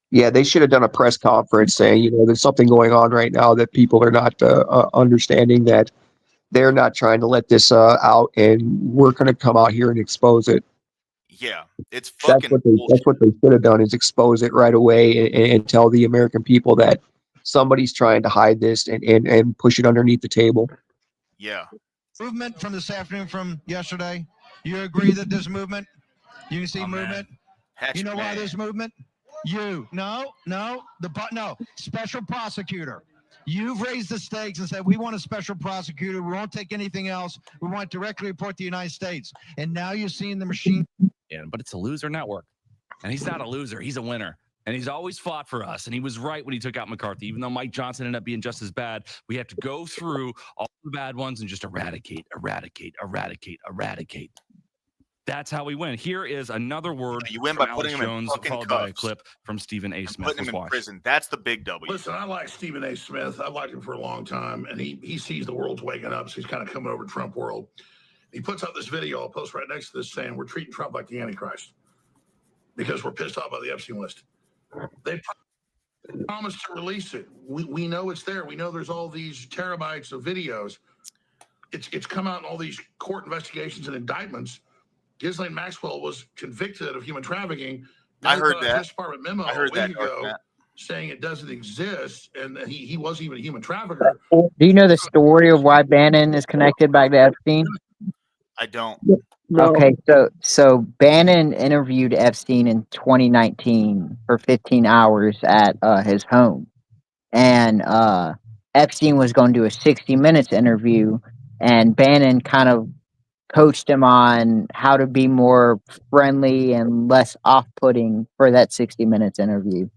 Yeah, they should have done a press conference saying, there's something going on right now that people are not understanding, that they're not trying to let this out, and we're going to come out here and expose it. Yeah, it's fucking that's what they should have done, is expose it right away and tell the American people that somebody's trying to hide this and push it underneath the table. Yeah. Movement from this afternoon from yesterday. You agree that there's movement? You can see movement. You know why there's movement? No, special prosecutor. You've raised the stakes and said, we want a special prosecutor. We won't take anything else. We want to directly report the United States. And now you're seeing the machine. Yeah, but it's a loser network. And he's not a loser. He's a winner. And he's always fought for us. And he was right when he took out McCarthy. Even though Mike Johnson ended up being just as bad, we have to go through all the bad ones and just eradicate. That's how we win. Here is another word. You win by from putting Alex him in Jones, fucking followed by a cuffs. clip from Stephen A. Smith. Putting him in prison. That's the big W. Listen, I like Stephen A. Smith. I've liked him for a long time, and he sees the world's waking up, so he's kind of coming over Trump world. He puts out this video, I'll post right next to this, saying we're treating Trump like the Antichrist because we're pissed off by the Epstein list. They promised to release it. We know it's there. We know there's all these terabytes of videos. It's come out in all these court investigations and indictments. Ghislaine Maxwell was convicted of human trafficking. I heard that. Justice Department memo I heard a week that, ago saying it doesn't exist, and he wasn't even a human trafficker. Do you know the story of why Bannon is connected back to Epstein? I don't. Okay, so Bannon interviewed Epstein in 2019 for 15 hours at his home, and Epstein was going to do a 60 minutes interview, and Bannon kind of coached him on how to be more friendly and less off-putting for that 60 minutes interview.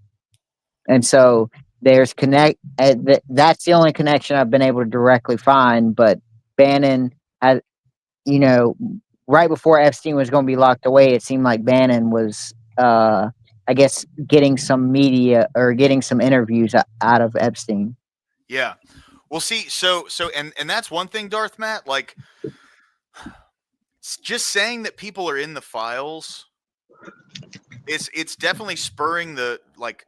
And so there's that's the only connection I've been able to directly find, but Bannon had, right before Epstein was going to be locked away, it seemed like Bannon was, I guess, getting some media or getting some interviews out of Epstein. Yeah. Well, see, and that's one thing, Darth Matt, like, just saying that people are in the files, it's definitely spurring the, like,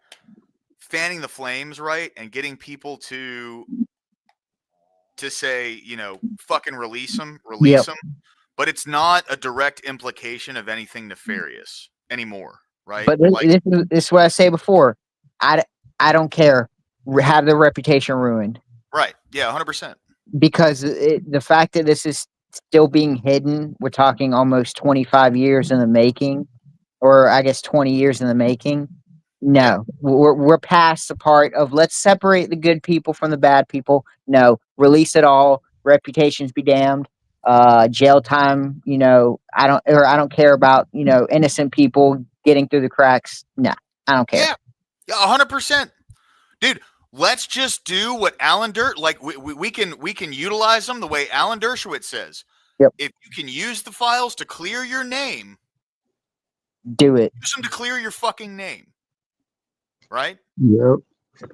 fanning the flames, right? And getting people to say, fucking release them. But it's not a direct implication of anything nefarious anymore, right? But this is what I say before. I don't care. Have their reputation ruined. Right. Yeah, 100%. Because the fact that this is still being hidden, we're talking almost 25 years in the making, or I guess 20 years in the making. No, we're past the part of let's separate the good people from the bad people. No, release it all. Reputations be damned. Jail time. I don't care about innocent people getting through the cracks. No, I don't care. Yeah, 100%, dude. Let's just do what Alan we can utilize them the way Alan Dershowitz says. Yep. If you can use the files to clear your name, do it. Use them to clear your fucking name. Right? Yep.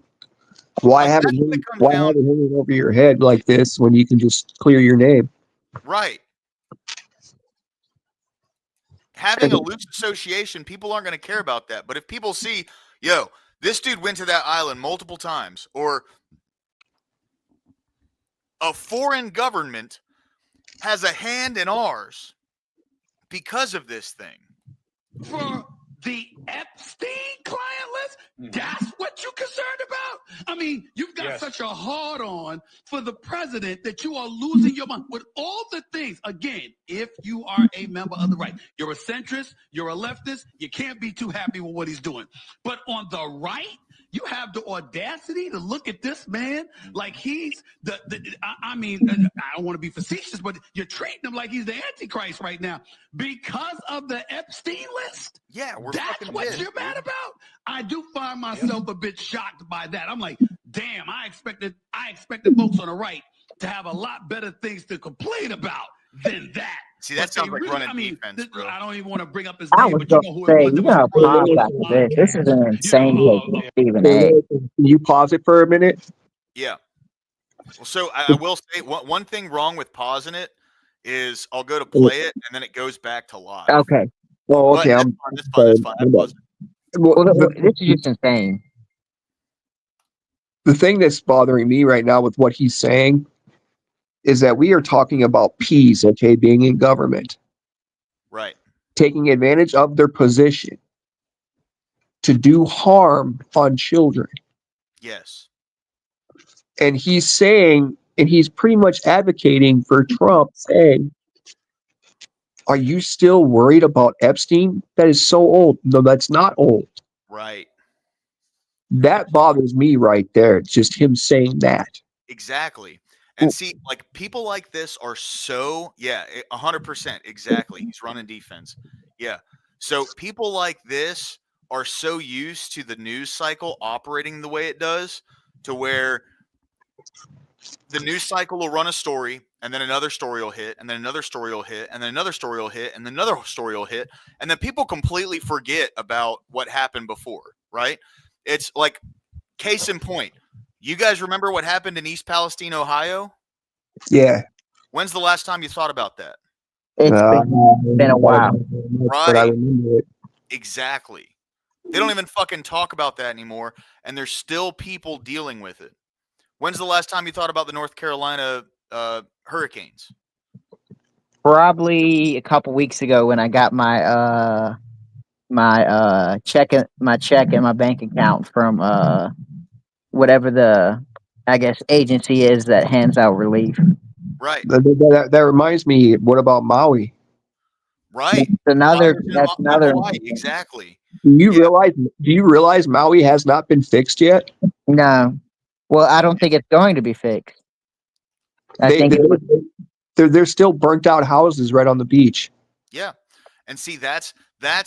Why have it hanging over your head like this when you can just clear your name? Right. Having a loose association, people aren't going to care about that. But if people see, this dude went to that island multiple times, or a foreign government has a hand in ours because of this thing. For the Epstein client list, that's what you're concerned about? I mean, you've got such a hard-on for the president that you are losing your mind with all the things. Again, if you are a member of the right, you're a centrist, you're a leftist, you can't be too happy with what he's doing. But on the right, you have the audacity to look at this man like he's I don't want to be facetious, but you're treating him like he's the Antichrist right now because of the Epstein list. Yeah, that's what you're mad about. I do find myself a bit shocked by that. I'm like, damn, I expected folks on the right to have a lot better things to complain about than that. See, that sounds like running defense, bro. I don't even want to bring up his I name, was but you going know to who say, it was. you got to pause after this. This is an insane take, Stephen A. Can you pause it for a minute? Yeah. Well, so I will say one thing wrong with pausing it is I'll go to play it and then it goes back to live. Okay. Well, okay. That's fine. Well, this is just insane. The thing that's bothering me right now with what he's saying is that we are talking about peas, okay, being in government, Right. taking advantage of their position to do harm on children. Yes. And he's saying, and he's pretty much advocating for Trump, saying, are you still worried about Epstein? That is so old. No, that's not old. Right. That bothers me right there. It's just him saying that. Exactly. And see, like people like this are so 100% exactly. He's running defense. Yeah. So people like this are so used to the news cycle operating the way it does, to where the news cycle will run a story, and then another story will hit, and then another story will hit, and then another story will hit, and then another story will hit, and then people completely forget about what happened before, right? It's like, case in point, you guys remember what happened in East Palestine, Ohio? Yeah. When's the last time you thought about that? It's been a while. But I remember it. Exactly. They don't even fucking talk about that anymore, and there's still people dealing with it. When's the last time you thought about the North Carolina hurricanes? Probably a couple weeks ago when I got my check in my bank account from whatever the agency is that hands out relief. Right. That reminds me. What about Maui? Right. That's another. Hawaii. Exactly. Do you realize Maui has not been fixed yet? No. Well, I don't think it's going to be fixed. There's still burnt out houses right on the beach. Yeah. And see, that's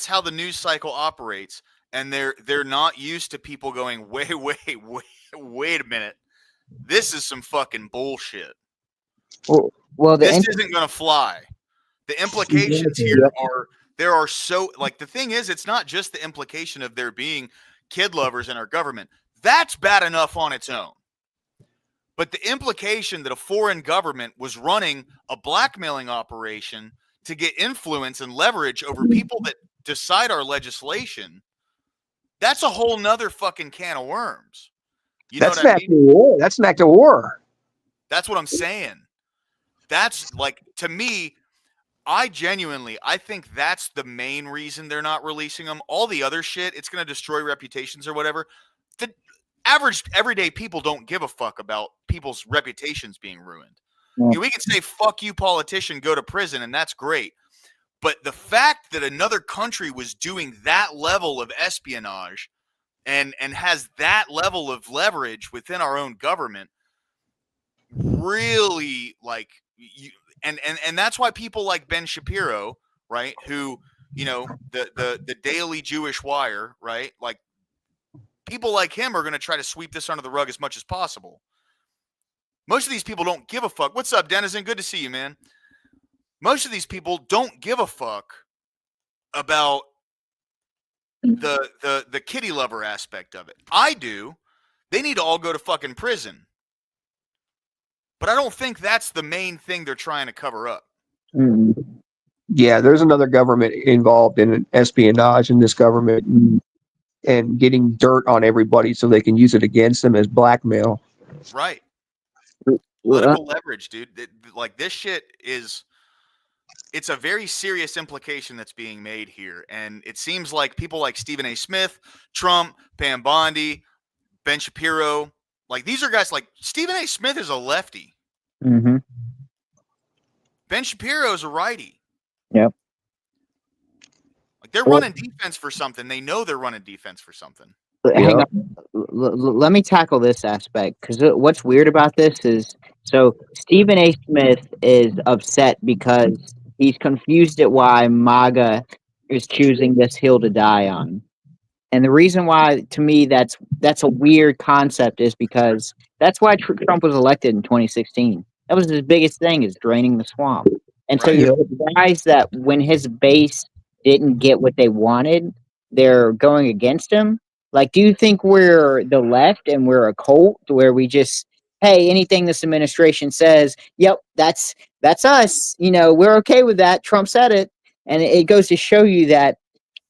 how the news cycle operates. And they're not used to people going, wait a minute. This is some fucking bullshit. Well, this isn't going to fly. The implications here are so, like, the thing is, it's not just the implication of there being kid lovers in our government. That's bad enough on its own. But the implication that a foreign government was running a blackmailing operation to get influence and leverage over people that decide our legislation, that's a whole nother fucking can of worms. You know what I mean? War. That's an act of war. That's what I'm saying. That's, like, to me, I think that's the main reason they're not releasing them. All the other shit, it's going to destroy reputations or whatever. The average everyday people don't give a fuck about people's reputations being ruined. Yeah. You know, we can say, fuck you, politician, go to prison, and that's great. But the fact that another country was doing that level of espionage and has that level of leverage within our own government, really, like, and that's why people like Ben Shapiro, right, who, you know, the Daily Jewish Wire, right, like, people like him are going to try to sweep this under the rug as much as possible. Most of these people don't give a fuck. What's up, Denizen? Good to see you, man. Most of these people don't give a fuck about the kitty lover aspect of it. I do. They need to all go to fucking prison. But I don't think that's the main thing they're trying to cover up. Yeah, there's another government involved in espionage in this government and getting dirt on everybody so they can use it against them as blackmail. Right. Political leverage, dude. Like, this shit is, it's a very serious implication that's being made here. And it seems like people like Stephen A. Smith, Trump, Pam Bondi, Ben Shapiro, like, these are guys like Stephen A. Smith is a lefty. Mm-hmm. Ben Shapiro is a righty. Yep. Like, they're running defense for something. They know they're running defense for something. Hang on. Let me tackle this aspect, because what's weird about this is, so Stephen A. Smith is upset because he's confused at why MAGA is choosing this hill to die on. And the reason why, to me, that's a weird concept is because that's why Trump was elected in 2016. That was his biggest thing, is draining the swamp. And so you're surprised that when his base didn't get what they wanted, they're going against him. Like, do you think we're the left and we're a cult where we just, hey, anything this administration says, yep, that's us. You know, we're okay with that. Trump said it. And it goes to show you that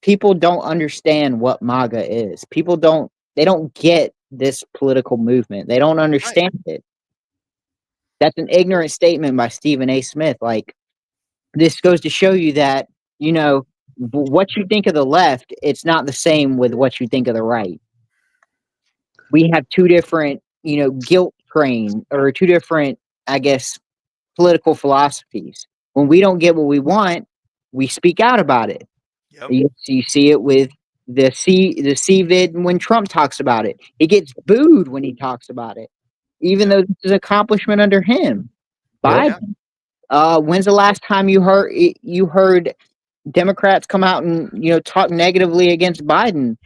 people don't understand what MAGA is. They don't get this political movement. They don't understand it. That's an ignorant statement by Stephen A. Smith. Like, this goes to show you that, what you think of the left, it's not the same with what you think of the right. We have two different, guilt train, or two different, I guess, political philosophies. When we don't get what we want, we speak out about it. Yep. You see it with the CVID when Trump talks about it. He gets booed when he talks about it, even though this is an accomplishment under him. Biden. When's the last time you heard Democrats come out and talk negatively against Biden?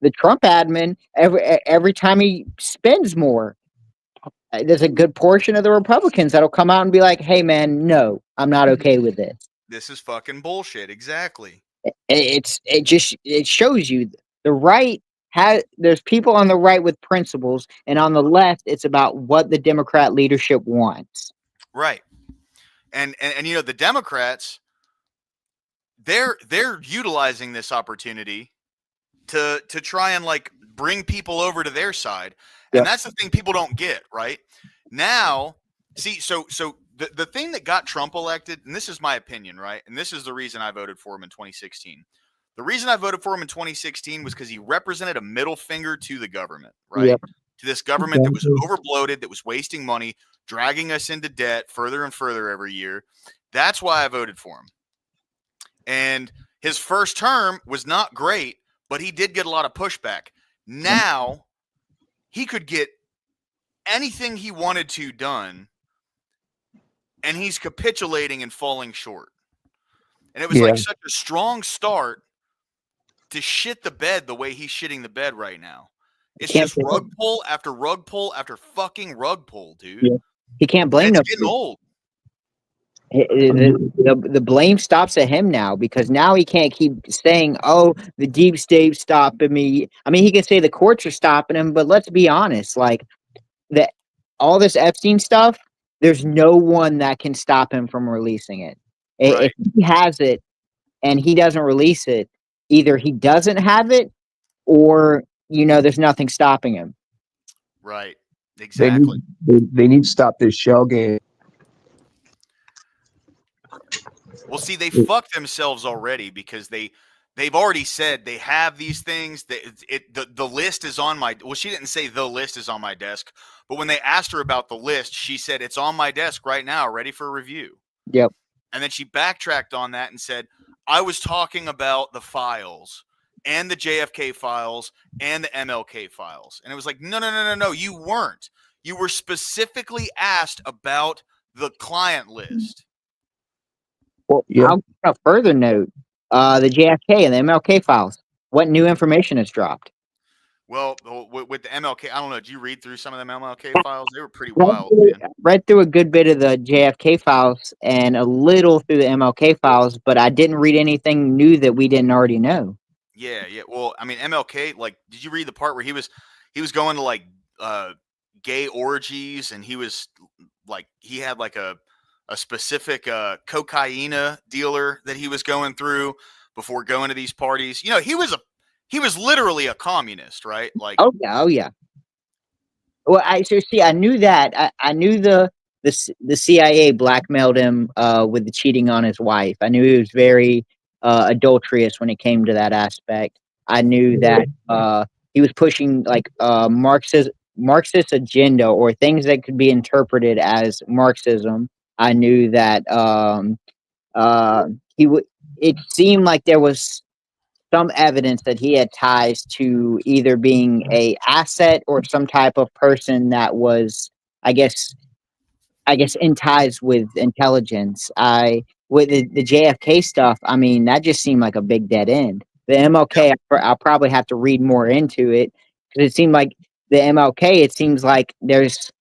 The Trump admin, every time he spends more, there's a good portion of the Republicans that'll come out and be like, "Hey, man, no, I'm not okay with this. This is fucking bullshit." Exactly. It shows you the right there's people on the right with principles, and on the left, it's about what the Democrat leadership wants. Right. And the Democrats, they're utilizing this opportunity to try and like bring people over to their side. And that's the thing people don't get, right? Now, see, so the thing that got Trump elected, and this is my opinion, right? And this is the reason I voted for him in 2016. The reason I voted for him in 2016 was because he represented a middle finger to the government, right? Yep. To this government that was overbloated, that was wasting money, dragging us into debt further and further every year. That's why I voted for him. And his first term was not great, but he did get a lot of pushback. Now he could get anything he wanted to done, and he's capitulating and falling short. And it was like such a strong start to shit the bed the way he's shitting the bed right now. It's just rug pull after rug pull after fucking rug pull, dude. Yeah. He can't blame It's getting old. The blame stops at him now, because now he can't keep saying, "Oh, the deep state's stopping me." I mean, he can say the courts are stopping him, but let's be honest, like all this Epstein stuff, there's no one that can stop him from releasing it. Right. If he has it and he doesn't release it, either he doesn't have it, or there's nothing stopping him. Right. Exactly. They need to stop this shell game. Well, see, they fucked themselves already, because they've already said they have these things. The list is on my. Well, she didn't say the list is on my desk, but when they asked her about the list, she said it's on my desk right now, ready for review. Yep. And then she backtracked on that and said, I was talking about the files and the JFK files and the MLK files. And it was like, no, you weren't. You were specifically asked about the client list. Well, on a further note, the JFK and the MLK files, what new information has dropped? Well, with the MLK, I don't know. Did you read through some of them MLK files? They were pretty wild, man. Read through a good bit of the JFK files and a little through the MLK files, but I didn't read anything new that we didn't already know. Yeah. Well, I mean, MLK, like, did you read the part where he was going to like gay orgies, and he was like, he had like a specific cocaine dealer that he was going through before going to these parties? He was literally a communist, right? Like, oh yeah. Well, I knew that. I knew the CIA blackmailed him with the cheating on his wife. I knew he was very adulterous when it came to that aspect. I knew that he was pushing like Marxist agenda, or things that could be interpreted as Marxism. I knew that it seemed like there was some evidence that he had ties to either being a asset or some type of person that was, I guess in ties with intelligence. With the JFK stuff, I mean, that just seemed like a big dead end. The MLK, I'll probably have to read more into it, because it seemed like the MLK, it seems like there was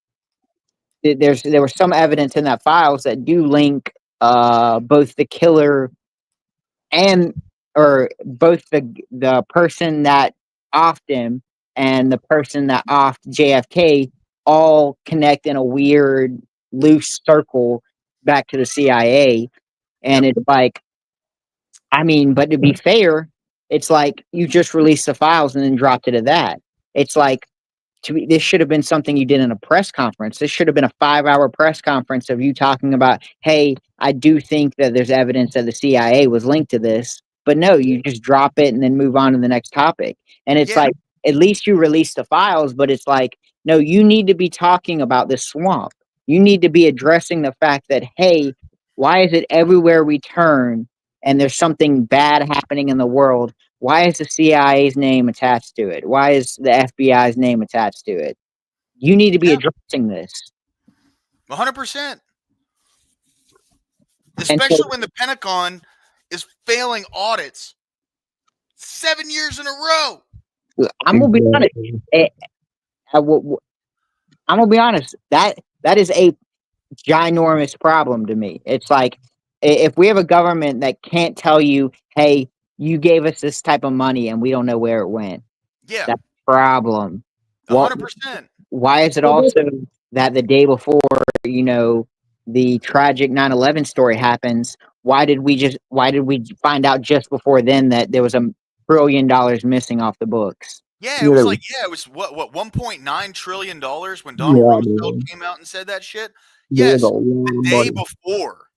some evidence in that files that do link both the killer or both the person that offed him and the person that offed JFK all connect in a weird loose circle back to the CIA. And it's like, I mean, but to be fair, it's like you just released the files and then dropped it at that. It's like, this should have been something you did in a press conference. This should have been a 5-hour press conference of you talking about, hey, I do think that there's evidence that the CIA was linked to this. But no, you just drop it and then move on to the next topic. And it's like, at least you release the files, but it's like, no, you need to be talking about the swamp. You need to be addressing the fact that, hey, why is it everywhere we turn and there's something bad happening in the world? Why is the CIA's name attached to it? Why is the FBI's name attached to it? You need to be addressing this. 100%. Especially when the Pentagon is failing audits 7 years in a row. I'm gonna be honest. I'm gonna be honest. That is a ginormous problem to me. It's like, if we have a government that can't tell you, hey, you gave us this type of money and we don't know where it went. Yeah. That's a problem. 100%. Why is it also that the day before, the tragic 9/11 story happens, why did we find out just before then that there was $1 trillion missing off the books? Yeah, it was what $1.9 trillion when Donald Rumsfeld came out and said that shit. Yes, the day before.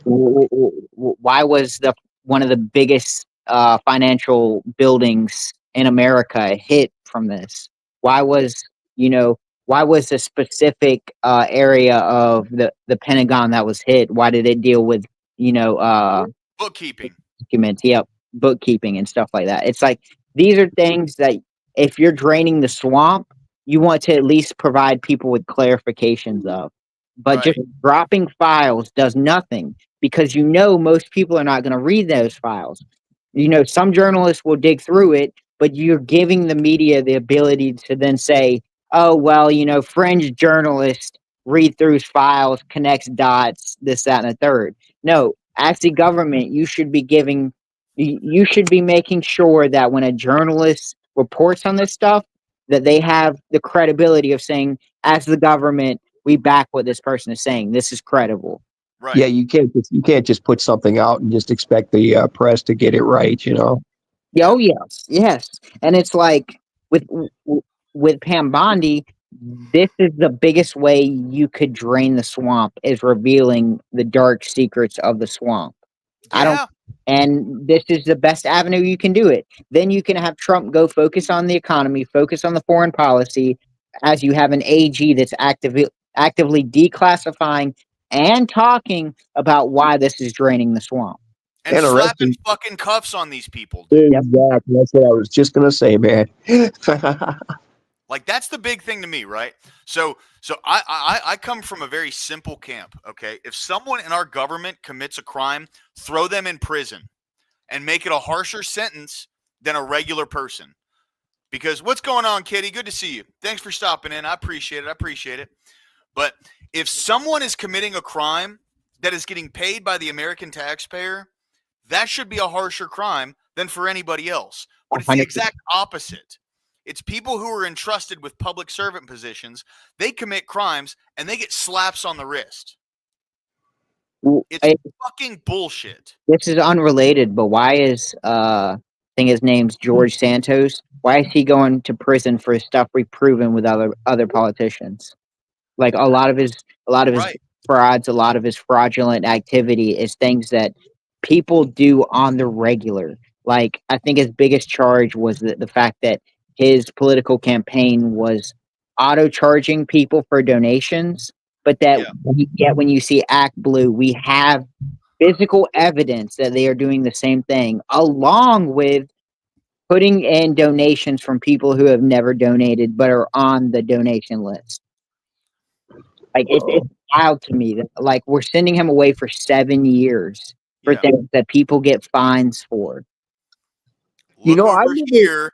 Why was one of the biggest financial buildings in America hit from this? Why was the specific area of the Pentagon that was hit? Why did it deal with bookkeeping documents? Yep, bookkeeping and stuff like that. It's like, these are things that if you're draining the swamp, you want to at least provide people with clarifications of. But just dropping files does nothing, because most people are not going to read those files. Some journalists will dig through it, but you're giving the media the ability to then say, oh, well, fringe journalists read through files, connects dots, this, that, and a third. No, as the government, you should be making sure that when a journalist reports on this stuff, that they have the credibility of saying, as the government, we back what this person is saying. This is credible. Right. Yeah, you can't just put something out and just expect the press to get it right. Oh yes. And it's like with Pam Bondi, this is the biggest way you could drain the swamp, is revealing the dark secrets of the swamp. And this is the best avenue you can do it. Then you can have Trump go focus on the economy, focus on the foreign policy, as you have an AG that's actively declassifying and talking about why this is draining the swamp. And slapping fucking cuffs on these people, dude. Exactly. That's what I was just gonna say, man. Like, that's the big thing to me, right? So I come from a very simple camp, okay? If someone in our government commits a crime, throw them in prison and make it a harsher sentence than a regular person. Because what's going on, Kitty? Good to see you. Thanks for stopping in. I appreciate it. But if someone is committing a crime that is getting paid by the American taxpayer, that should be a harsher crime than for anybody else. But it's the exact opposite. It's people who are entrusted with public servant positions. They commit crimes and they get slaps on the wrist. It's fucking bullshit. This is unrelated, but why is I think his name's George Santos? Why is he going to prison for stuff we've proven with other politicians? Like, a lot of his frauds, a lot of his fraudulent activity is things that people do on the regular. Like, I think his biggest charge was the fact that his political campaign was auto-charging people for donations, but that yet when you see Act Blue, we have physical evidence that they are doing the same thing, along with putting in donations from people who have never donated but are on the donation list. Like, it's wild to me that, like, we're sending him away for 7 years for things that people get fines for. Look over here,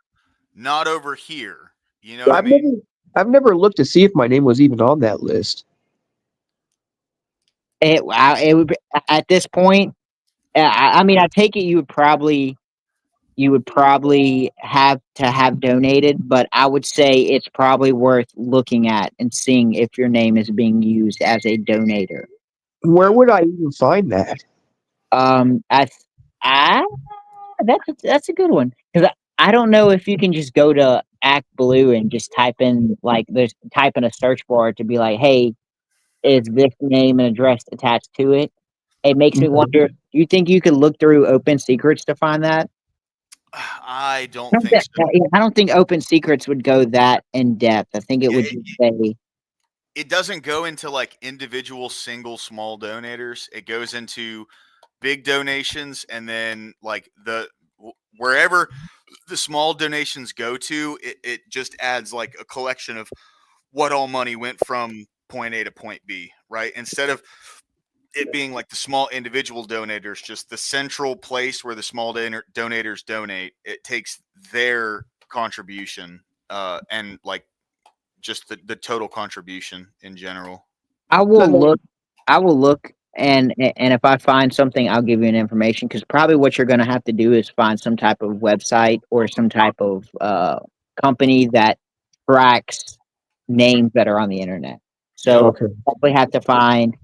not over here. You know what I mean? I've never looked to see if my name was even on that list. It would be, at this point. I mean, I take it you would probably have to have donated, but I would say it's probably worth looking at and seeing if your name is being used as a donator. Where would I even find that? That's a good one, because I don't know if you can just go to Act Blue and just type in a search bar to be like, hey, is this name and address attached to it? It makes me wonder, do you think you could look through Open Secrets to find that? I don't think so. I don't think Open Secrets would go that in depth. I think it would just say. It doesn't go into like individual single small donators. It goes into big donations, and then like wherever the small donations go to, it just adds like a collection of what all money went from point A to point B, right? Instead of it being like the small individual donators, just the central place where the small donators donate, it takes their contribution and like just the total contribution in general. I will look, and if I find something, I'll give you an information, because probably what you're going to have to do is find some type of website or some type of company that tracks names that are on the internet. So probably have to find.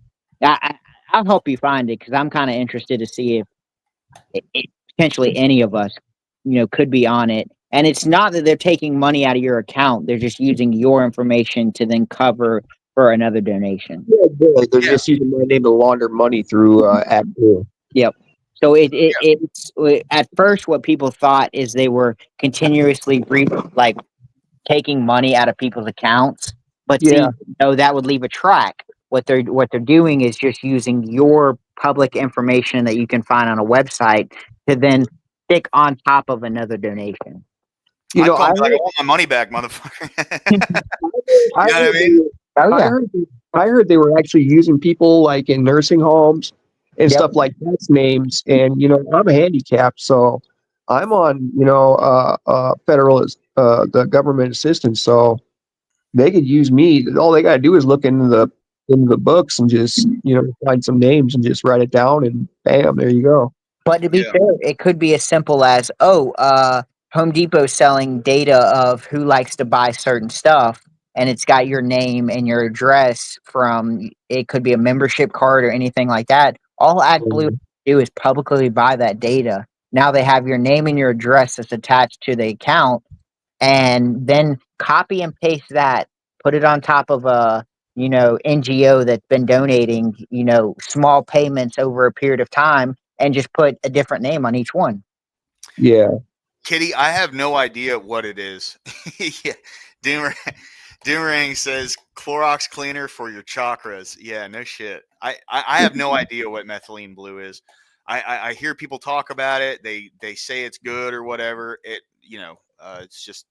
I'll help you find it, because I'm kind of interested to see if potentially any of us, could be on it. And it's not that they're taking money out of your account; they're just using your information to then cover for another donation. Yeah, they're just using my name to launder money through Act Blue. Yep. So it's at first what people thought is they were continuously taking money out of people's accounts, but see, that would leave a track. What they're doing is just using your public information that you can find on a website to then stick on top of another donation. I want my money back, motherfucker. You know what I mean? I heard they were actually using people like in nursing homes and stuff like that's names. And I'm a handicapped, so I'm on federal the government assistance, so they could use me. All they got to do is look into the books and just find some names and just write it down, and bam, there you go. But to be fair, it could be as simple as, Home Depot selling data of who likes to buy certain stuff, and it's got your name and your address from, it could be a membership card or anything like that. All Act Blue do is publicly buy that data. Now they have your name and your address that's attached to the account, and then copy and paste that, put it on top of a NGO that's been donating small payments over a period of time, and just put a different name on each one. Yeah. Kitty, I have no idea what it is. Yeah. Doomerang says Clorox cleaner for your chakras. Yeah, no shit. I have no idea what methylene blue is. I hear people talk about it. They say it's good or whatever. It's just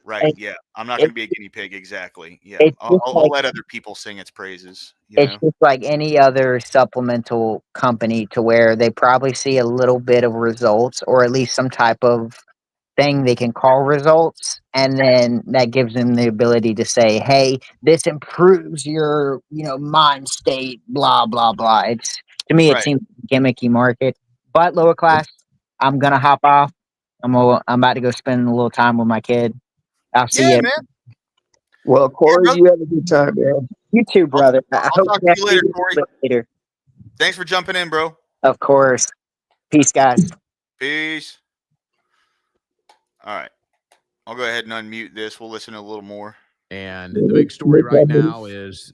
right. Yeah, I'm not going to be a guinea pig. Exactly. Yeah, I'll let other people sing its praises. It's just like any other supplemental company, to where they probably see a little bit of results, or at least some type of thing they can call results, and then that gives them the ability to say, hey, this improves your mind state, blah blah blah. To me it seems gimmicky market. But lower class, I'm gonna hop off. I'm about to go spend a little time with my kid. I'll see you, man. Well, Corey, you have a good time, man. You too, brother. I'll talk to you later, Corey. Thanks for jumping in, bro. Of course. Peace, guys. Peace. All right. I'll go ahead and unmute this. We'll listen to a little more. And the big story right now is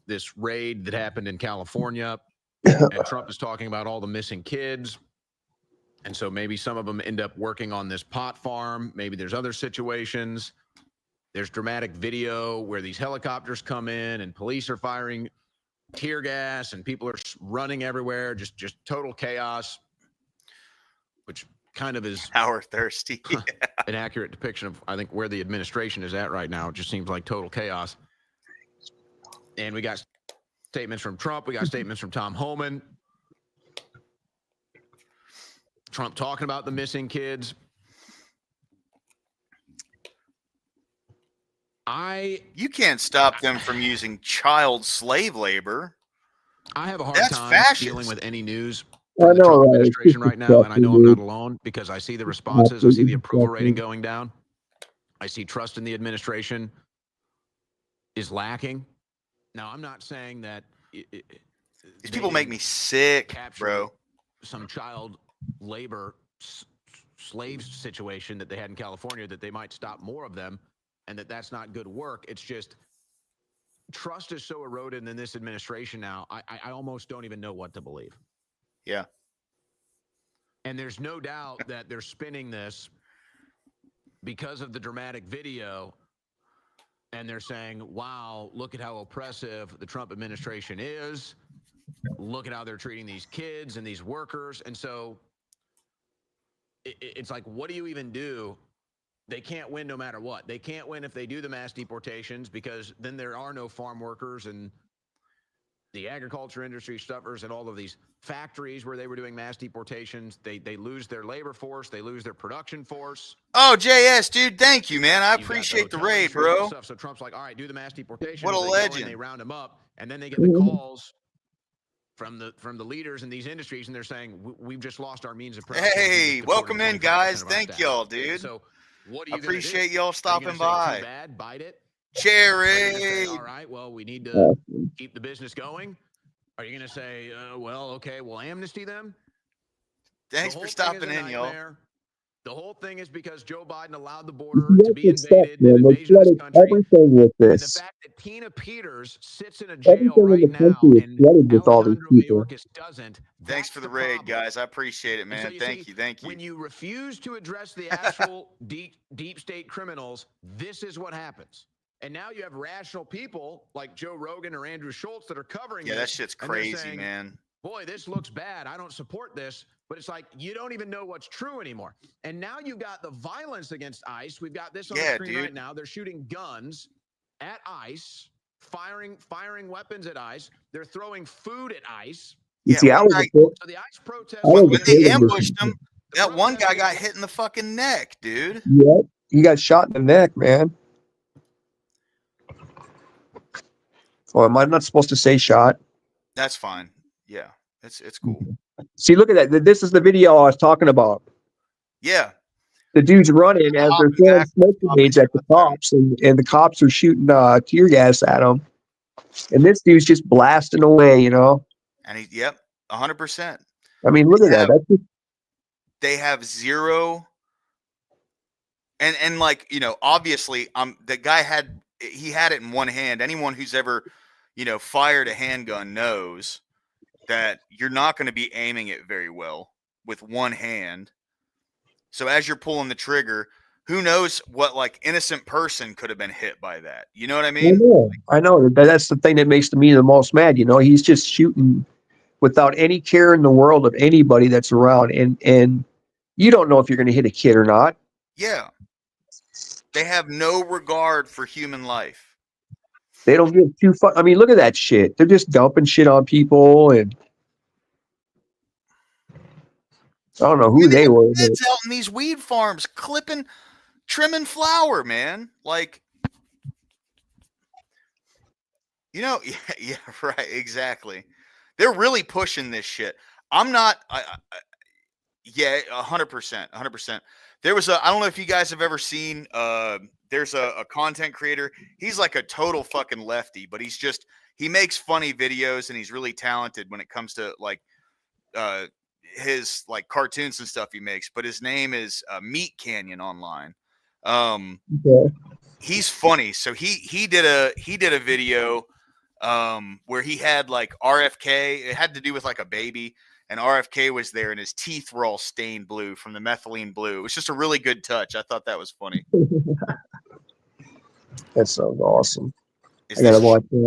this raid that happened in California. And Trump is talking about all the missing kids. And so maybe some of them end up working on this pot farm. Maybe there's other situations. There's dramatic video where these helicopters come in and police are firing tear gas and people are running everywhere. Just total chaos, which kind of is power thirsty. An accurate depiction of, I think, where the administration is at right now. It just seems like total chaos. And we got statements from Trump. We got statements from Tom Homan. Trump talking about the missing kids. You can't stop them from using child slave labor. I have a hard time dealing with any news I from the know, Trump right? administration right now, and I know I'm not alone, because I see the responses. I see the approval rating going down. I see trust in the administration is lacking. Now, I'm not saying that these people make me sick, bro. Some child labor slave situation that they had in California, that they might stop more of them, and that's not good work. It's just trust is so eroded in this administration now. I almost don't even know what to believe. Yeah. And there's no doubt that they're spinning this because of the dramatic video. And they're saying, wow, look at how oppressive the Trump administration is. Look at how they're treating these kids and these workers. And so it's like, what do you even do? They can't win no matter what. They can't win if they do the mass deportations, because then there are no farm workers, and the agriculture industry suffers, and all of these factories where they were doing mass deportations, they lose their labor force, they lose their production force. Oh, JS, dude, thank you, man. I appreciate the raid, bro. So Trump's like, all right, do the mass deportation. What a legend. They round them up, and then they get the calls from the leaders in these industries, and they're saying, we've just lost our means of production. Hey, welcome in, guys. Thank y'all, dude. So what are you appreciate y'all stopping by. Too bad, bite it. Cherry. All right, well, we need to keep the business going. Are you going to say, well, okay, we'll amnesty them? Thanks for stopping in, y'all. The whole thing is because Joe Biden allowed the border to be invaded. Man. They flooded everything with this. And the fact that Tina Peters sits in a jail Everything right in the now country is and flooded with all these Alejandro people. Mayorkas doesn't. Thanks for the raid, guys. I appreciate it, man. Thank you. When you refuse to address the actual deep state criminals, this is what happens. And now you have rational people like Joe Rogan or Andrew Schultz that are covering Yeah, it, that shit's and they're crazy, saying, man. Boy, this looks bad. I don't support this. But it's like, you don't even know what's true anymore. And now you've got the violence against ICE. We've got this on the screen right now. They're shooting guns at ICE, firing weapons at ICE. They're throwing food at ICE. You see, so the ICE protest. When they ambushed him, that one guy got hit in the fucking neck, dude. Yep, he got shot in the neck, man. Oh, am I not supposed to say shot? That's fine. Yeah, it's cool. See, look at that. This is the video I was talking about. Yeah. The dude's running as they're throwing smoke grenades at the cops, and the cops are shooting tear gas at him. And this dude's just blasting away, you know? And 100%. I mean, look at that. That's just... They have zero. And like, you know, obviously, the guy had it in one hand. Anyone who's ever, you know, fired a handgun knows that you're not going to be aiming it very well with one hand. So as you're pulling the trigger, who knows what like innocent person could have been hit by that? You know what I mean? I know. That's the thing that makes me the most mad. You know, he's just shooting without any care in the world of anybody that's around. And you don't know if you're going to hit a kid or not. Yeah. They have no regard for human life. They don't give two fuck. I mean, look at that shit. They're just dumping shit on people, and I don't know who they were. Kids out in these weed farms trimming flower, man. Like, you know, yeah, right, exactly. They're really pushing this shit. I'm not. Yeah, 100%, 100%. There was I don't know if you guys have ever seen. There's a content creator. He's like a total fucking lefty, but he makes funny videos, and he's really talented when it comes to like his like cartoons and stuff he makes. But his name is Meat Canyon online. He's funny. So he did a video where he had like RFK. It had to do with like a baby. And RFK was there, and his teeth were all stained blue from the methylene blue. It was just a really good touch. I thought that was funny. That sounds awesome. Is this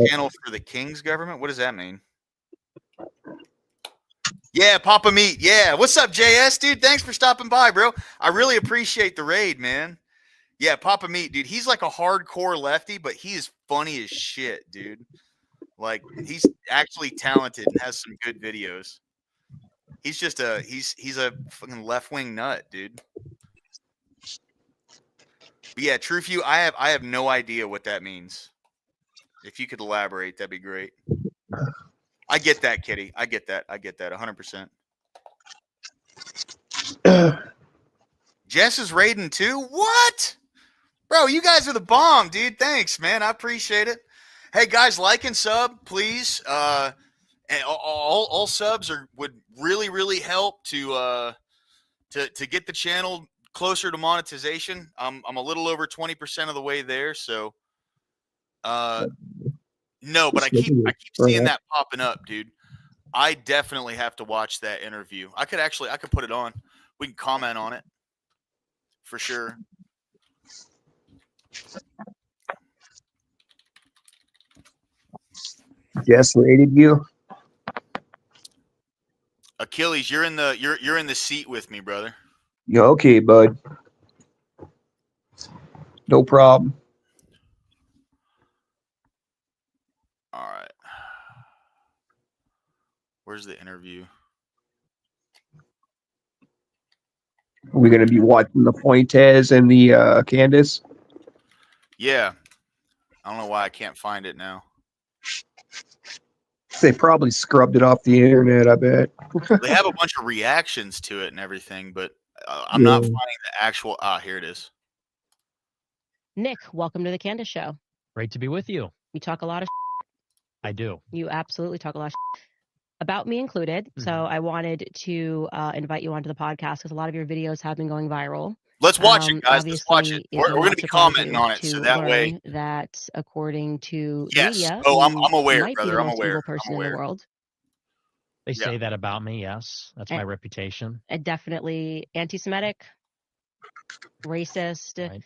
channel for the King's government? What does that mean? Yeah, Papa Meat. Yeah. What's up, JS, dude? Thanks for stopping by, bro. I really appreciate the raid, man. Yeah, Papa Meat, dude. He's like a hardcore lefty, but he is funny as shit, dude. Like, he's actually talented and has some good videos. He's just he's a fucking left-wing nut, dude. But yeah, TrueView, I have no idea what that means. If you could elaborate, that'd be great. I get that, Kitty. I get that 100%. Jess is raiding too? What? Bro, you guys are the bomb, dude. Thanks, man. I appreciate it. Hey, guys, like and sub, please. And all subs would really, really help to to get the channel closer to monetization. I'm a little over 20% of the way there. So, no, but I keep seeing that popping up, dude. I definitely have to watch that interview. I could put it on. We can comment on it for sure. Jess rated you. Achilles, you're in the seat with me, brother. Yeah, okay, bud. No problem. All right. Where's the interview? Are we going to be watching the Fuentes and the Candace? Yeah. I don't know why I can't find it now. They probably scrubbed it off the internet, I bet. They have a bunch of reactions to it and everything, but I'm not finding the actual. Here it is. Nick, welcome to the Candace Show. Great to be with you. You talk a lot of I do. You absolutely talk a lot of about me included. So I wanted to invite you onto the podcast because a lot of your videos have been going viral. Let's watch it, guys. Let's watch it. We're going to be commenting on it, so that way. That according to yes. media, Oh, I'm aware, might brother. be the I'm most aware. evil person in the world. They say that about me. Yes, that's my reputation. Definitely anti-Semitic, racist,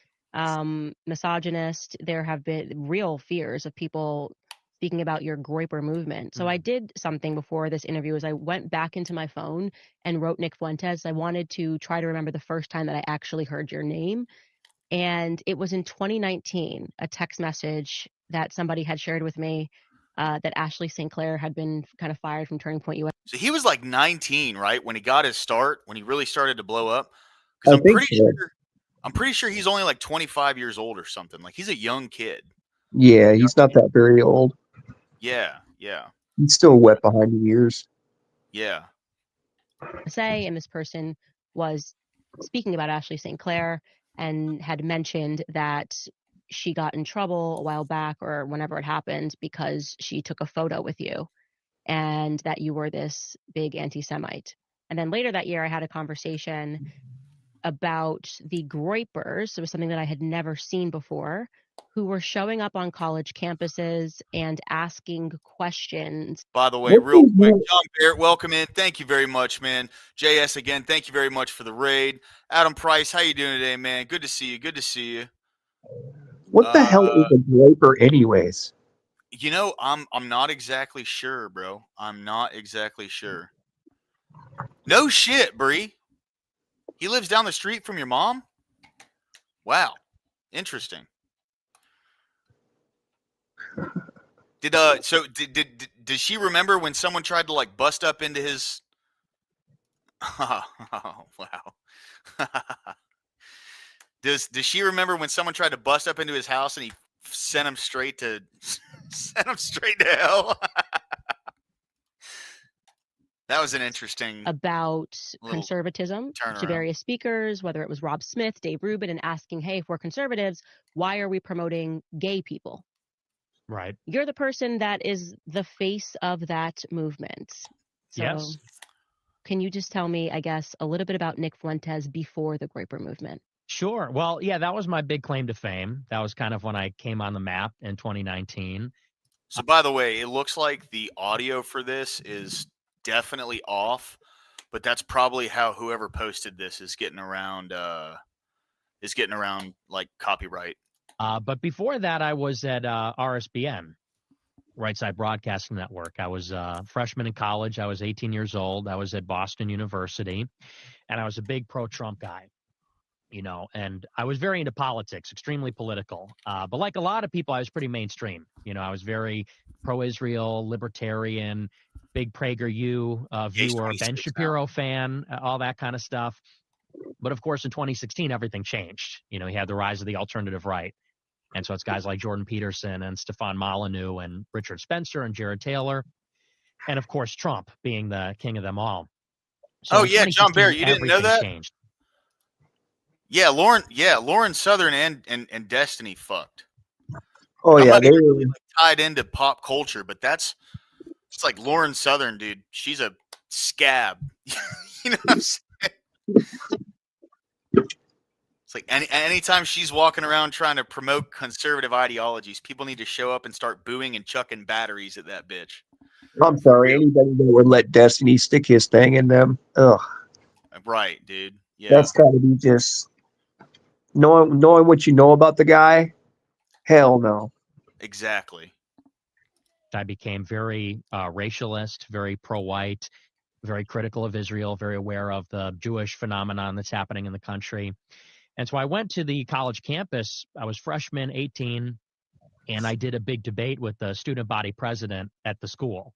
misogynist. There have been real fears of people speaking about your Groyper movement. So I did something before this interview is I went back into my phone and wrote Nick Fuentes. I wanted to try to remember the first time that I actually heard your name. And it was in 2019, a text message that somebody had shared with me that Ashley St. Clair had been kind of fired from Turning Point US. So he was like 19, right? When he got his start, when he really started to blow up. I Because think I'm pretty sure he's only like 25 years old or something. Like he's a young kid. Yeah, he's not that very old. Yeah, yeah. He's still wet behind the ears. Yeah. And this person was speaking about Ashley St. Clair and had mentioned that she got in trouble a while back or whenever it happened because she took a photo with you and that you were this big anti-Semite. And then later that year, I had a conversation about the Groypers. It was something that I had never seen before, who were showing up on college campuses and asking questions. By the way, real quick, John Barrett, welcome in. Thank you very much, man. JS again, thank you very much for the raid. Adam Price, how you doing today, man? Good to see you. Good to see you. What the hell is a Groyper anyways? You know, I'm not exactly sure, bro. I'm not exactly sure. No shit, Bree. He lives down the street from your mom? Wow. Interesting. Does she remember when someone tried to like bust up into his oh, wow. Does she remember when someone tried to bust up into his house and he sent him straight to hell? That was an interesting about conservatism to various speakers, whether it was Rob Smith, Dave Rubin, and asking, hey, if we're conservatives, why are we promoting gay people? Right. You're the person that is the face of that movement. So yes. Can you just tell me, I guess, a little bit about Nick Fuentes before the Groyper movement? Sure. Well, yeah, that was my big claim to fame. That was kind of when I came on the map in 2019. So, by the way, it looks like the audio for this is definitely off, but that's probably how whoever posted this is getting around like copyright. But before that, I was at RSBN, Right Side Broadcasting Network. I was a freshman in college. I was 18 years old. I was at Boston University, and I was a big pro-Trump guy, you know, and I was very into politics, extremely political. But like a lot of people, I was pretty mainstream. You know, I was very pro-Israel, libertarian, big PragerU viewer, Ben Shapiro fan, all that kind of stuff. But of course, in 2016, everything changed. You know, he had the rise of the alternative right. And so it's guys like Jordan Peterson and Stefan Molyneux and Richard Spencer and Jared Taylor. And of course, Trump being the king of them all. So John Barrett, you didn't know that? Changed. Yeah, Lauren Southern and Destiny fucked. Oh, I'm yeah, not they even were really, like, tied into pop culture, but it's like Lauren Southern, dude. She's a scab. You know what I'm saying? It's like anytime she's walking around trying to promote conservative ideologies, people need to show up and start booing and chucking batteries at that bitch. I'm sorry, anybody that would let Destiny stick his thing in them. Ugh. Right, dude. Yeah. That's gotta be just knowing what you know about the guy. Hell no. Exactly. I became very racialist, very pro-white, very critical of Israel, very aware of the Jewish phenomenon that's happening in the country. And so I went to the college campus. I was freshman, 18, and I did a big debate with the student body president at the school.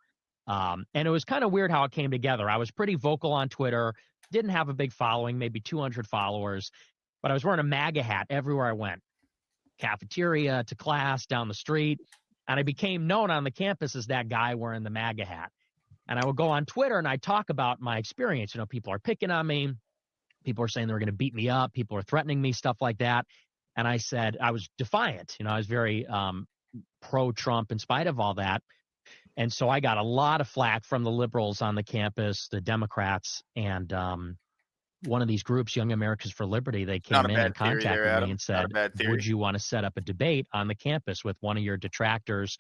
And it was kind of weird how it came together. I was pretty vocal on Twitter, didn't have a big following, maybe 200 followers, but I was wearing a MAGA hat everywhere I went, cafeteria to class, down the street. And I became known on the campus as that guy wearing the MAGA hat. And I would go on Twitter and I talk about my experience. You know, people are picking on me. People are saying they were going to beat me up. People are threatening me, stuff like that. And I said, I was defiant. You know, I was very pro-Trump in spite of all that. And so I got a lot of flack from the liberals on the campus, the Democrats, and one of these groups, Young Americans for Liberty, they came in and contacted me and said, would you want to set up a debate on the campus with one of your detractors,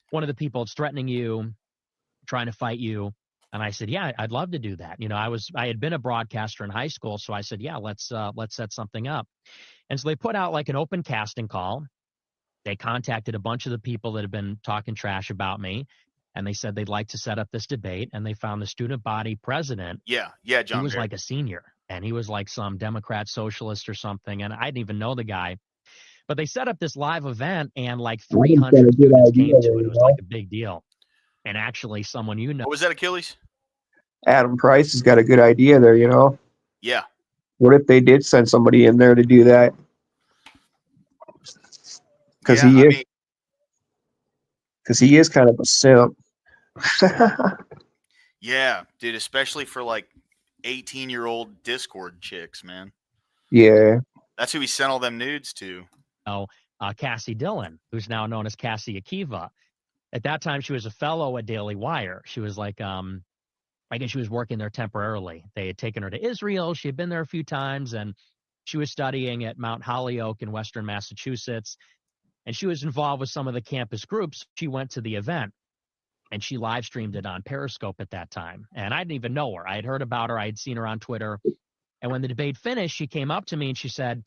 one of the people that's threatening you, trying to fight you? And I said, yeah, I'd love to do that. You know, I had been a broadcaster in high school. So I said, yeah, let's set something up. And so they put out like an open casting call. They contacted a bunch of the people that have been talking trash about me. And they said they'd like to set up this debate. And they found the student body president. Yeah, John. He was like a senior. And he was like some Democrat socialist or something. And I didn't even know the guy. But they set up this live event and like 300 students came to it. It was like a big deal. And actually someone you know. What was that, Achilles? Adam Price has got a good idea there, you know? Yeah. What if they did send somebody in there to do that? Because he is kind of a simp. Yeah, dude, especially for like 18-year-old Discord chicks, man. Yeah. That's who he sent all them nudes to. Oh, Cassie Dillon, who's now known as Cassie Akiva. At that time, she was a fellow at Daily Wire. She was like, I guess she was working there temporarily. They had taken her to Israel. She had been there a few times, and she was studying at Mount Holyoke in Western Massachusetts. And she was involved with some of the campus groups. She went to the event, and she live streamed it on Periscope at that time. And I didn't even know her. I had heard about her. I had seen her on Twitter. And when the debate finished, she came up to me and she said,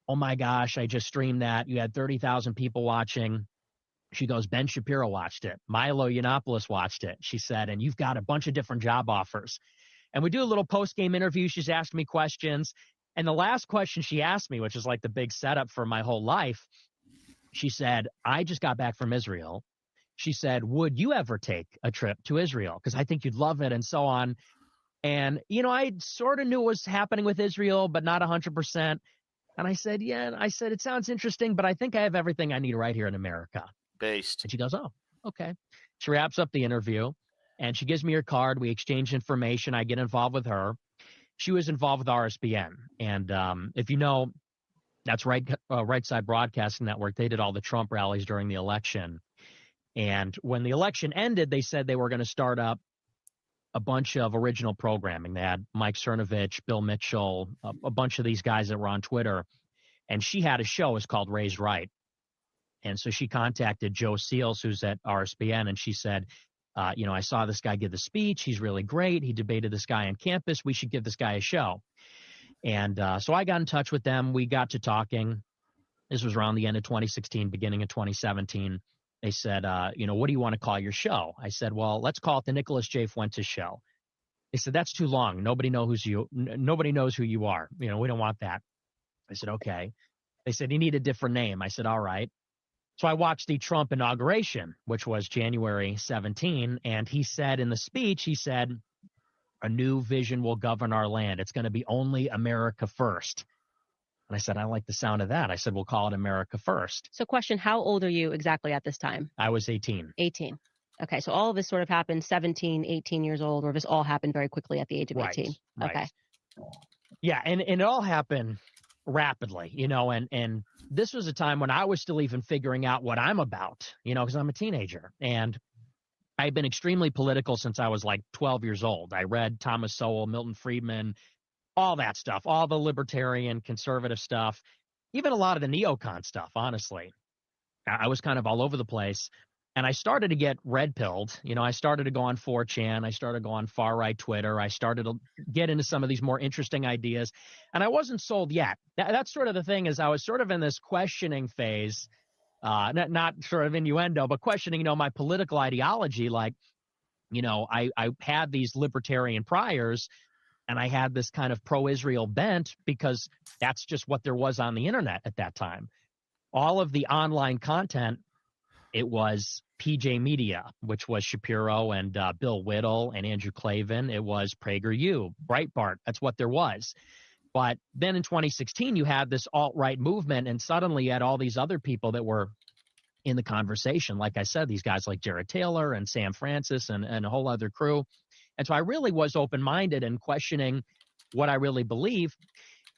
oh my gosh, I just streamed that. You had 30,000 people watching. She goes, Ben Shapiro watched it. Milo Yiannopoulos watched it. She said, and you've got a bunch of different job offers. And we do a little post-game interview. She's asked me questions. And the last question she asked me, which is like the big setup for my whole life, she said, I just got back from Israel. She said, would you ever take a trip to Israel? Because I think you'd love it and so on. And, you know, I sort of knew what was happening with Israel, but not 100%. And I said, yeah. And I said, it sounds interesting, but I think I have everything I need right here in America. Based. And she goes, oh, okay. She wraps up the interview and she gives me her card. We exchange information. I get involved with her. She was involved with RSBN. And if you know, that's Right Side Broadcasting Network. They did all the Trump rallies during the election. And when the election ended, they said they were going to start up a bunch of original programming. They had Mike Cernovich, Bill Mitchell, a bunch of these guys that were on Twitter. And she had a show. It's called Raised Right. And so she contacted Joe Seals, who's at RSBN, and she said, you know, I saw this guy give the speech. He's really great. He debated this guy on campus. We should give this guy a show. And so I got in touch with them. We got to talking. This was around the end of 2016, beginning of 2017. They said, you know, what do you want to call your show? I said, well, let's call it the Nicholas J. Fuentes Show. They said, that's too long. Nobody knows who you are. You know, we don't want that. I said, okay. They said, you need a different name. I said, all right. So I watched the Trump inauguration, which was January 17. And he said in the speech, he said, a new vision will govern our land. It's going to be only America first. And I said, I like the sound of that. I said, we'll call it America First. So question, how old are you exactly at this time? I was 18. 18. Okay, so all of this sort of happened 17, 18 years old, or this all happened very quickly at the age of 18? Right. Okay. Yeah, and it all happened rapidly, you know, and this was a time when I was still even figuring out what I'm about, you know, because I'm a teenager. And I've been extremely political since I was like 12 years old. I read Thomas Sowell, Milton Friedman, all that stuff, all the libertarian, conservative stuff, even a lot of the neocon stuff, honestly. I was kind of all over the place. And I started to get red pilled. You know, I started to go on 4chan. I started to go on far right Twitter. I started to get into some of these more interesting ideas. And I wasn't sold yet. That's sort of the thing, is I was sort of in this questioning phase, not sort of innuendo, but questioning, you know, my political ideology. Like, you know, I had these libertarian priors, and I had this kind of pro-Israel bent because that's just what there was on the internet at that time. All of the online content, it was PJ Media, which was Shapiro and Bill Whittle and Andrew Klavan. It was PragerU, Breitbart. That's what there was. But then in 2016, you had this alt-right movement, and suddenly you had all these other people that were in the conversation. Like I said, these guys like Jared Taylor and Sam Francis and a whole other crew. And so I really was open-minded and questioning what I really believe.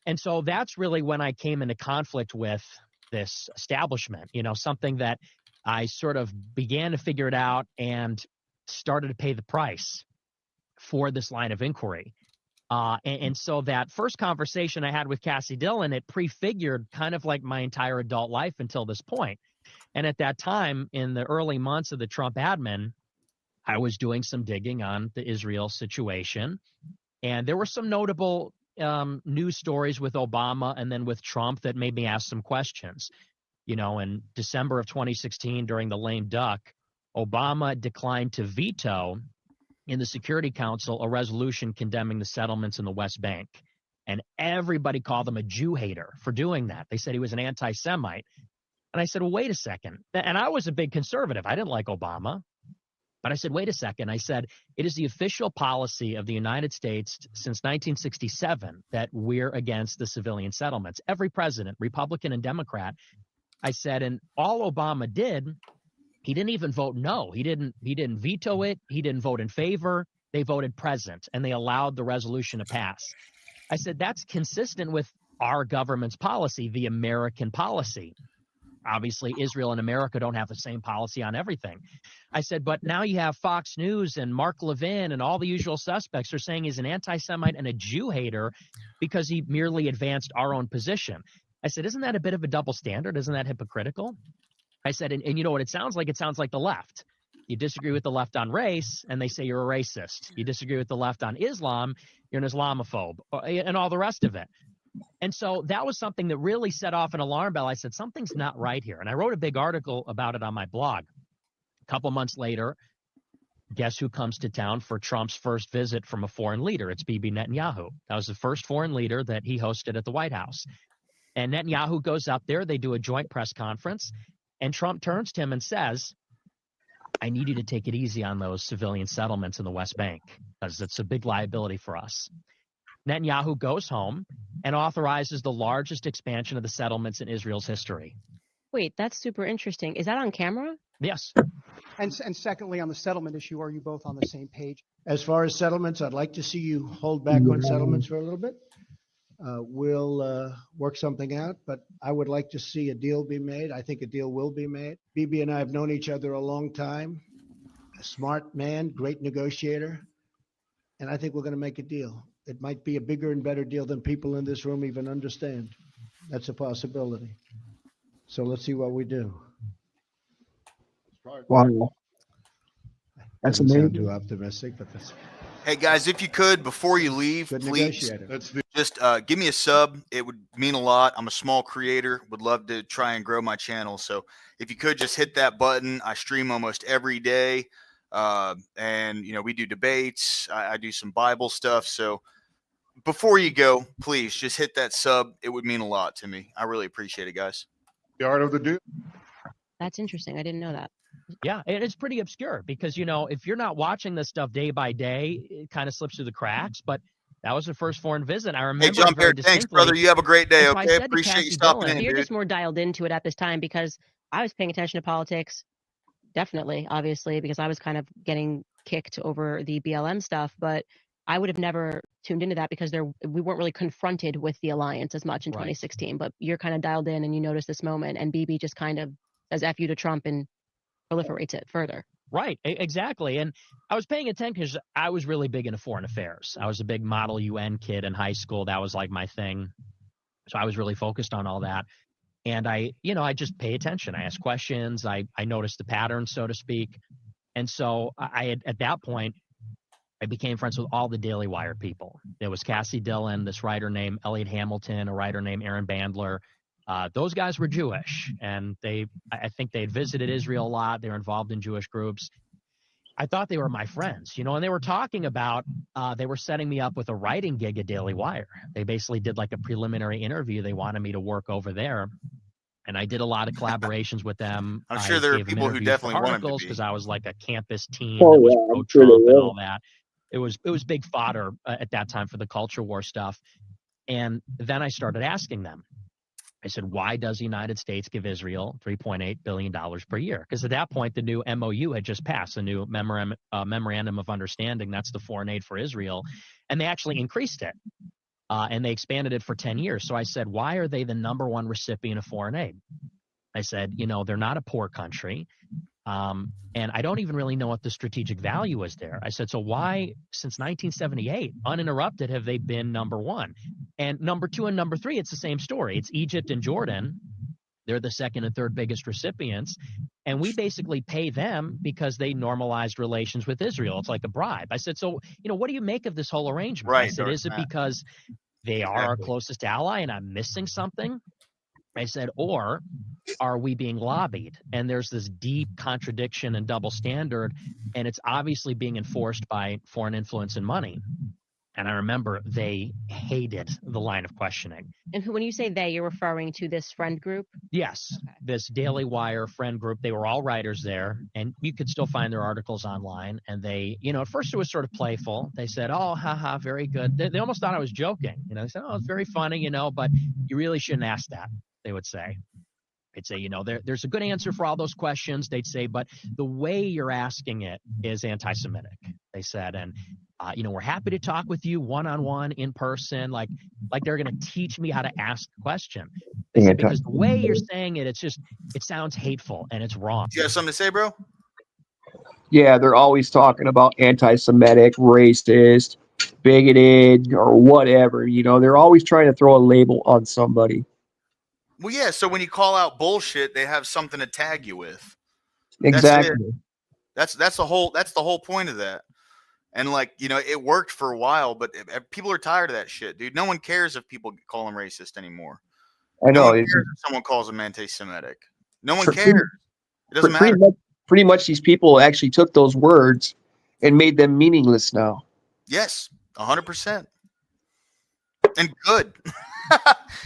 And so that's really when I came into conflict with this establishment, you know, something that I sort of began to figure it out and started to pay the price for this line of inquiry. And so that first conversation I had with Cassie Dillon, it prefigured kind of like my entire adult life until this point. And at that time, in the early months of the Trump admin, I was doing some digging on the Israel situation. And there were some notable news stories with Obama and then with Trump that made me ask some questions. You know, in December of 2016, during the lame duck, Obama declined to veto in the Security Council a resolution condemning the settlements in the West Bank. And everybody called him a Jew hater for doing that. They said he was an anti-Semite. And I said, well, wait a second. And I was a big conservative. I didn't like Obama. But I said, wait a second. I said, it is the official policy of the United States since 1967 that we're against the civilian settlements. Every president, Republican and Democrat. I said, and all Obama did, he didn't even vote no. He didn't veto it. He didn't vote in favor. They voted present, and they allowed the resolution to pass. I said, that's consistent with our government's policy, the American policy. Obviously, Israel and America don't have the same policy on everything. I said, but now you have Fox News and Mark Levin and all the usual suspects are saying he's an anti-Semite and a Jew hater because he merely advanced our own position. I said, isn't that a bit of a double standard? Isn't that hypocritical? I said, and you know what it sounds like? It sounds like the left. You disagree with the left on race, and they say you're a racist. You disagree with the left on Islam, you're an Islamophobe, and all the rest of it. And so that was something that really set off an alarm bell. I said, something's not right here. And I wrote a big article about it on my blog. A couple months later, guess who comes to town for Trump's first visit from a foreign leader? It's Bibi Netanyahu. That was the first foreign leader that he hosted at the White House. And Netanyahu goes up there. They do a joint press conference. And Trump turns to him and says, I need you to take it easy on those civilian settlements in the West Bank because it's a big liability for us. Netanyahu goes home and authorizes the largest expansion of the settlements in Israel's history. Wait, that's super interesting. Is that on camera? Yes. And secondly, on the settlement issue, are you both on the same page? As far as settlements, I'd like to see you hold back on settlements for a little bit. We'll work something out, but I would like to see a deal be made. I think a deal will be made. Bibi and I have known each other a long time. A smart man, great negotiator, and I think we're going to make a deal. It might be a bigger and better deal than people in this room even understand. That's a possibility. So let's see what we do. Wow. That's Doesn't sound amazing. too optimistic, but that's. Hey guys, if you could, before you leave, Good please negotiator. just give me a sub. It would mean a lot. I'm a small creator. Would love to try and grow my channel. So if you could just hit that button. I stream almost every day. And, you know, we do debates. I do some Bible stuff. So before you go, please just hit that sub. It would mean a lot to me. I really appreciate it, guys. The art of the deal. That's interesting. I didn't know that. Yeah, and it's pretty obscure because, you know, if you're not watching this stuff day by day, it kind of slips through the cracks. But that was the first foreign visit. I remember Hey, John very Bear, thanks, distinctly. brother. You have a great day, And so I okay? said to Appreciate you Cassie stopping Dillon, in, you're dude. just more dialed into it at this time because I was paying attention to politics, definitely, obviously, because I was kind of getting kicked over the BLM stuff. But I would have never tuned into that because we weren't really confronted with the alliance as much in 2016. But you're kind of dialed in and you notice this moment, and Bibi just kind of says F you to Trump and proliferates it further. Right, exactly. And I was paying attention because I was really big into foreign affairs. I was a big model UN kid in high school. That was like my thing. So I was really focused on all that. And I just pay attention. I ask questions. I noticed the patterns, so to speak. And so I had, at that point, I became friends with all the Daily Wire people. There was Cassie Dillon, this writer named Elliot Hamilton, a writer named Aaron Bandler. Those guys were Jewish, and I think they'd visited Israel a lot. They were involved in Jewish groups. I thought they were my friends, and they were talking about, they were setting me up with a writing gig at Daily Wire. They basically did like a preliminary interview. They wanted me to work over there. And I did a lot of collaborations with them. I'm sure there are people who definitely want him to be. Because I was like a campus teen Oh, that was yeah, I'm sure pro-Trump they and will. all that. It was big fodder at that time for the culture war stuff. And then I started asking them. I said, why does the United States give Israel $3.8 billion per year? Because at that point, the new MOU had just passed, the new Memorandum of Understanding. That's the foreign aid for Israel. And they actually increased it. And they expanded it for 10 years. So I said, why are they the number one recipient of foreign aid? I said, they're not a poor country. And I don't even really know what the strategic value is there. I said, so why, since 1978, uninterrupted, have they been number one? And number two and number three, it's the same story. It's Egypt and Jordan. They're the second and third biggest recipients. And we basically pay them because they normalized relations with Israel. It's like a bribe. I said, so, what do you make of this whole arrangement? Right, I said, is it because they are our closest ally and I'm missing something? I said, or are we being lobbied? And there's this deep contradiction and double standard, and it's obviously being enforced by foreign influence and money. And I remember they hated the line of questioning. And when you say they, you're referring to this friend group? Yes, this Daily Wire friend group. They were all writers there, and you could still find their articles online. And they, at first it was sort of playful. They said, oh, haha, very good. They almost thought I was joking. They said, oh, it's very funny, but you really shouldn't ask that, they would say. They'd say, there's a good answer for all those questions. They'd say, but the way you're asking it is anti-Semitic, they said. And, we're happy to talk with you one-on-one in person. Like they're going to teach me how to ask the question. They said, because the way you're saying it, it sounds hateful and it's wrong. Do you have something to say, bro? Yeah, they're always talking about anti-Semitic, racist, bigoted, or whatever. They're always trying to throw a label on somebody. Well, yeah. So when you call out bullshit, they have something to tag you with. Exactly. That's the whole point of that. And it worked for a while, but people are tired of that shit, dude. No one cares if people call them racist anymore. I know. No one cares if someone calls them anti-Semitic. No one cares. It doesn't matter. Pretty much these people actually took those words and made them meaningless now. Yes, 100%. And good.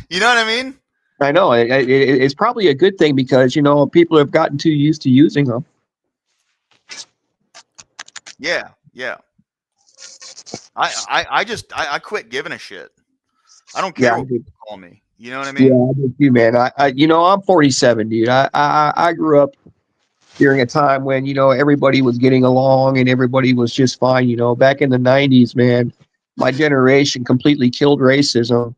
You know what I mean? I know. It's probably a good thing because, people have gotten too used to using them. Yeah. I quit giving a shit. I don't care what people call me. You know what I mean? Yeah, I do too, man. I'm 47, dude. I grew up during a time when, everybody was getting along and everybody was just fine. Back in the 90s, man, my generation completely killed racism.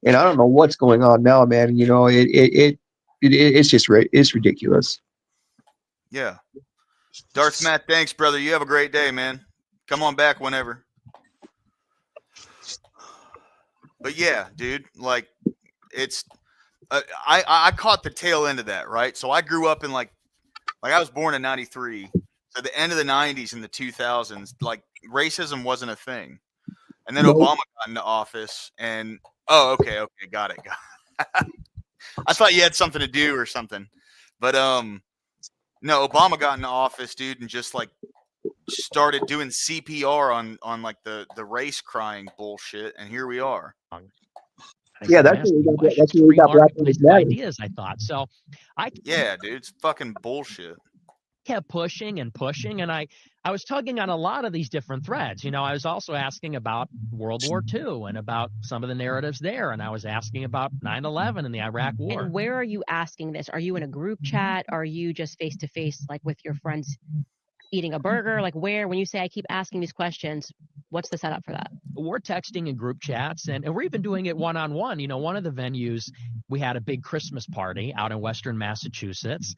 And I don't know what's going on now, man. It's just it's ridiculous. Yeah. Darth Matt, thanks, brother. You have a great day, man. Come on back whenever. But yeah, dude, it's I caught the tail end of that, right? So I grew up in I was born in 93. So the end of the 90s and the 2000s, racism wasn't a thing. And then Obama got into office and okay, got it. I thought you had something to do or something. But no, Obama got into office, dude, and just started doing CPR on the race crying bullshit, and here we are. Yeah, that's what we got Black Lives Matter. Ideas, I thought. So yeah, dude, it's fucking bullshit. Kept pushing and pushing, and I was tugging on a lot of these different threads. I was also asking about World War II and about some of the narratives there, and I was asking about 9/11 and the Iraq War. And where are you asking this? Are you in a group chat? Are you just face to face, with your friends eating a burger? Where, when you say I keep asking these questions, what's the setup for that? We're texting in group chats, and we're even doing it one-on-one. One of the venues, we had a big Christmas party out in Western Massachusetts.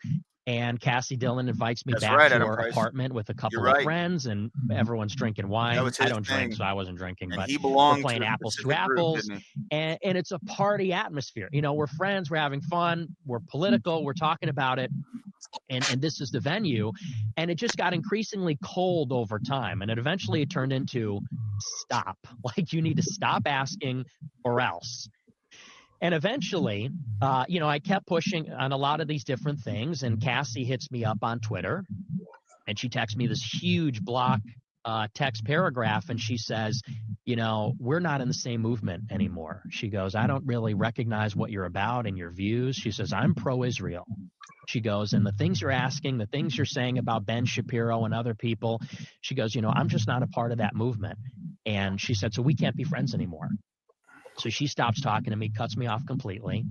And Cassie Dillon invites me That's back right, to Adam her Price. apartment with a couple You're of right. friends, and everyone's drinking wine. was I his don't drink, thing. so I wasn't drinking, And but he we're belonged playing to a apples to specific group, apples, didn't and it's a party atmosphere. You know, we're friends, we're having fun, we're political, we're talking about it. And this is the venue. And it just got increasingly cold over time. And it eventually turned into stop. Like, you need to stop asking or else. And eventually, you know, I kept pushing on a lot of these different things. And Cassie hits me up on Twitter, and she texts me this huge block text paragraph. And she says, you know, we're not in the same movement anymore. She goes, I don't really recognize what you're about and your views. She says, I'm pro-Israel. She goes, and the things you're asking, the things you're saying about Ben Shapiro and other people, she goes, you know, I'm just not a part of that movement. And she said, so we can't be friends anymore. So she stops talking to me, cuts me off completely.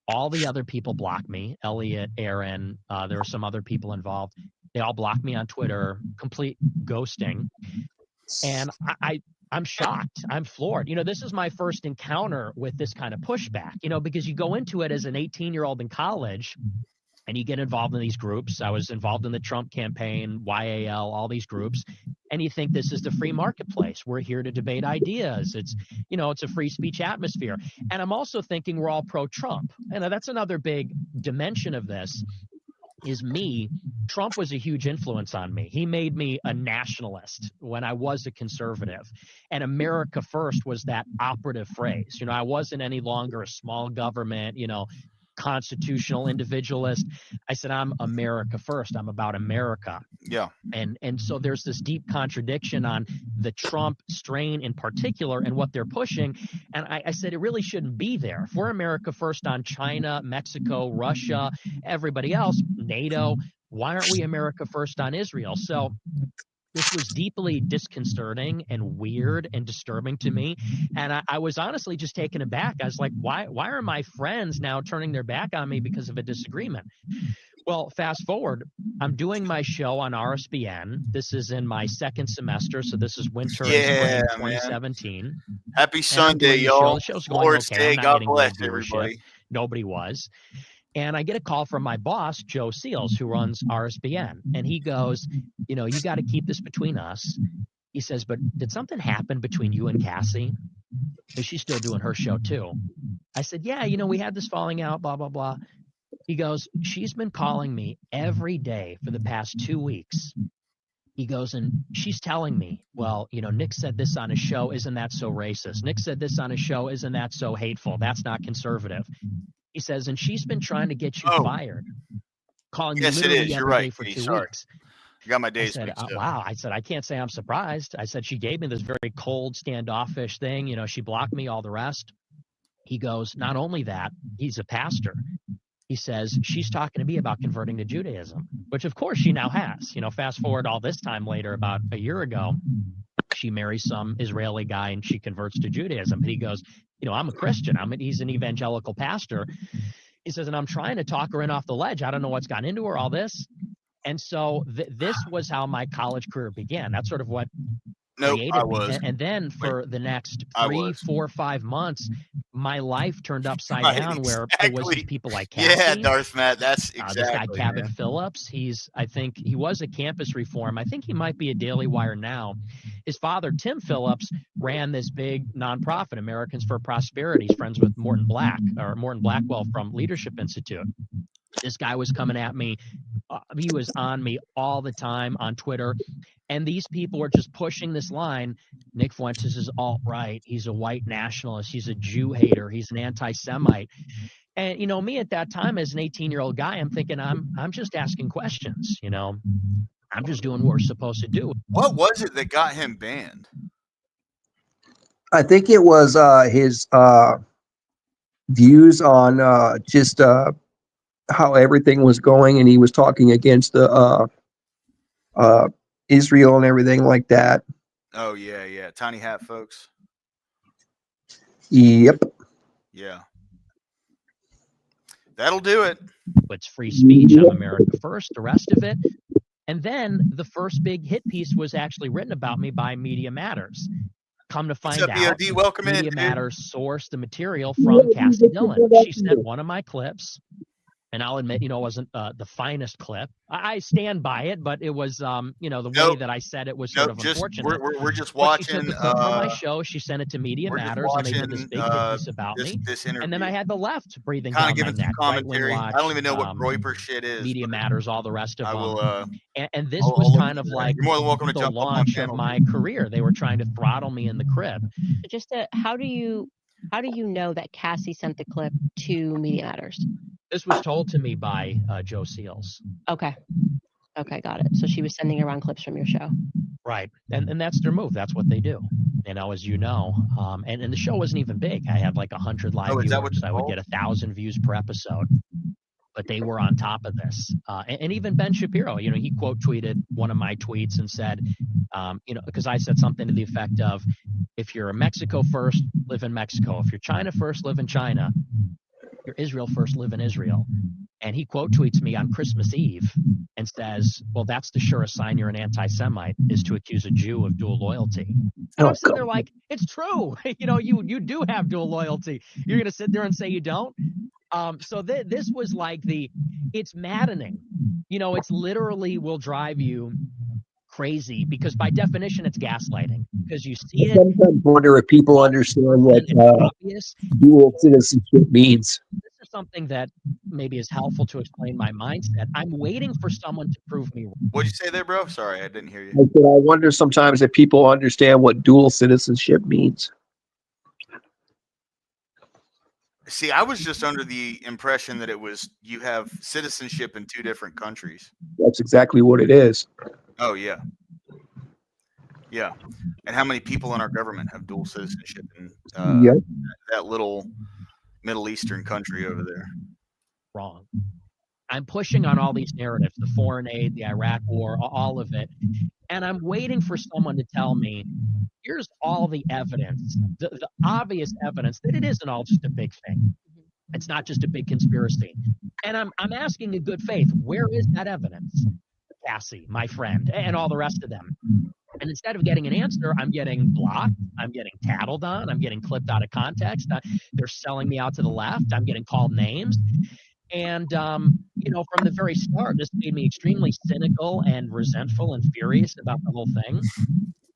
All the other people block me. Elliot, Aaron, there were some other people involved. They all blocked me on Twitter, complete ghosting. And I'm shocked. I'm floored. You know, this is my first encounter with this kind of pushback, you know, because you go into it as an 18-year-old in college, and you get involved in these groups. I was involved in the Trump campaign, YAL, all these groups. And you think this is the free marketplace. We're here to debate ideas. It's, you know, it's a free speech atmosphere. And I'm also thinking we're all pro-Trump. And that's another big dimension of this is me. Trump was a huge influence on me. He made me a nationalist when I was a conservative. And America first was that operative phrase. You know, I wasn't any longer a small government, you know, constitutional individualist. I said, I'm America first. I'm about America. Yeah. And so there's this deep contradiction on the Trump strain in particular and what they're pushing. And I said, it really shouldn't be there. If we're America first on China, Mexico, Russia, everybody else, NATO, why aren't we America first on Israel? So this was deeply disconcerting and weird and disturbing to me. And I was honestly just taken aback. I was like, why are my friends now turning their back on me because of a disagreement? Well, fast forward, I'm doing my show on RSBN. This is in my second semester, so this is winter and spring 2017. Man. Happy Sunday, y'all. The show's going Lord's okay. Day. I'm not God getting bless great viewership. everybody. Nobody was. And I get a call from my boss, Joe Seals, who runs RSBN. And he goes, you know, you got to keep this between us. He says, but did something happen between you and Cassie? Because she's still doing her show too. I said, yeah, you know, we had this falling out, blah, blah, blah. He goes, she's been calling me every day for the past 2 weeks. He goes, and she's telling me, well, you know, Nick said this on his show. Isn't that so racist? Nick said this on his show. Isn't that so hateful? That's not conservative. He says, and she's been trying to get you fired, calling you literally every day for 2 weeks. I got my days I said, mixed up. wow. I said, I can't say I'm surprised. I said, she gave me this very cold, standoffish thing. You know, she blocked me, all the rest. He goes, not only that, he's a pastor. He says, she's talking to me about converting to Judaism, which of course she now has. You know, fast forward all this time later, about a year ago, she marries some Israeli guy and she converts to Judaism. But he goes, you know, I'm a Christian. He's an evangelical pastor. He says, and I'm trying to talk her in off the ledge. I don't know what's gone into her, all this. And so this was how my college career began. That's sort of what created me. And then for the next 3, 4, 5 months, my life turned upside down where there was these people like Cassie. Yeah, Darth Matt, that's exactly, this guy, Cabot Phillips. I think he was a campus reform. I think he might be a Daily Wire now. His father, Tim Phillips, ran this big nonprofit, Americans for Prosperity. He's friends with Morton Blackwell from Leadership Institute. This guy was coming at me. He was on me all the time on Twitter. And these people were just pushing this line. Nick Fuentes is alt-right. He's a white nationalist. He's a Jew hater. He's an anti-Semite. And, you know, me at that time as an 18-year-old guy, I'm thinking I'm just asking questions, you know. I'm just doing what we're supposed to do. What was it that got him banned? I think it was his views on just how everything was going, and he was talking against the Israel and everything like that. Oh yeah, Tiny Hat folks. Yep. Yeah. That'll do it. It's free speech. I'm America first. The rest of it. And then the first big hit piece was actually written about me by Media Matters. Come to find out, Welcome Media in, Matters sourced the material from Cassie Dillon. She sent one of my clips And I'll admit, it wasn't the finest clip. I stand by it, but it was, the way that I said it was sort of unfortunate. We're just But watching. she took the clip from my show. She sent it to Media we're just Matters, and they did this watching, big piece about me. this interview. And then I had the left breathing Kind down of my giving some neck. Right-wing commentary. Watch. I don't even know what Groyper shit is. Media Matters, all the rest of I them. will. And this I'll was look kind of into that. like You're more than welcome to the jump up on launch of panel. my career. They were trying to throttle me in the crib. Just how do you know that Cassie sent the clip to Media Matters? This was told to me by Joe Seals. Okay, got it. So she was sending around clips from your show. Right. And that's their move. That's what they do. As you know, and the show wasn't even big. I had like 100 live viewers. I would get 1,000 views per episode. But they were on top of this. And even Ben Shapiro, he quote tweeted one of my tweets and said, because I said something to the effect of, if you're Mexico first, live in Mexico. If you're China first, live in China. If you're Israel first, live in Israel. And he quote tweets me on Christmas Eve and says, well, that's the surest sign you're an anti-Semite, is to accuse a Jew of dual loyalty. And I'm sitting there like, it's true. You do have dual loyalty. You're going to sit there and say you don't? So this was like it's maddening. It's literally will drive you crazy, because by definition it's gaslighting, because you see I sometimes wonder if people understand what dual citizenship means. This is something that maybe is helpful to explain my mindset. I'm waiting for someone to prove me wrong. What'd you say there, bro? Sorry, I didn't hear you. I said, I wonder sometimes if people understand what dual citizenship means. See, I was just under the impression that you have citizenship in 2 different countries. That's exactly what it is. Oh, yeah. Yeah. And how many people in our government have dual citizenship in that little Middle Eastern country over there? Wrong. I'm pushing on all these narratives, the foreign aid, the Iraq war, all of it. And I'm waiting for someone to tell me, here's all the evidence, the obvious evidence that it isn't all just a big thing. It's not just a big conspiracy. And I'm asking in good faith, where is that evidence? Cassie, my friend, and all the rest of them. And instead of getting an answer, I'm getting blocked. I'm getting tattled on. I'm getting clipped out of context. They're selling me out to the left. I'm getting called names. And, from the very start, this made me extremely cynical and resentful and furious about the whole thing.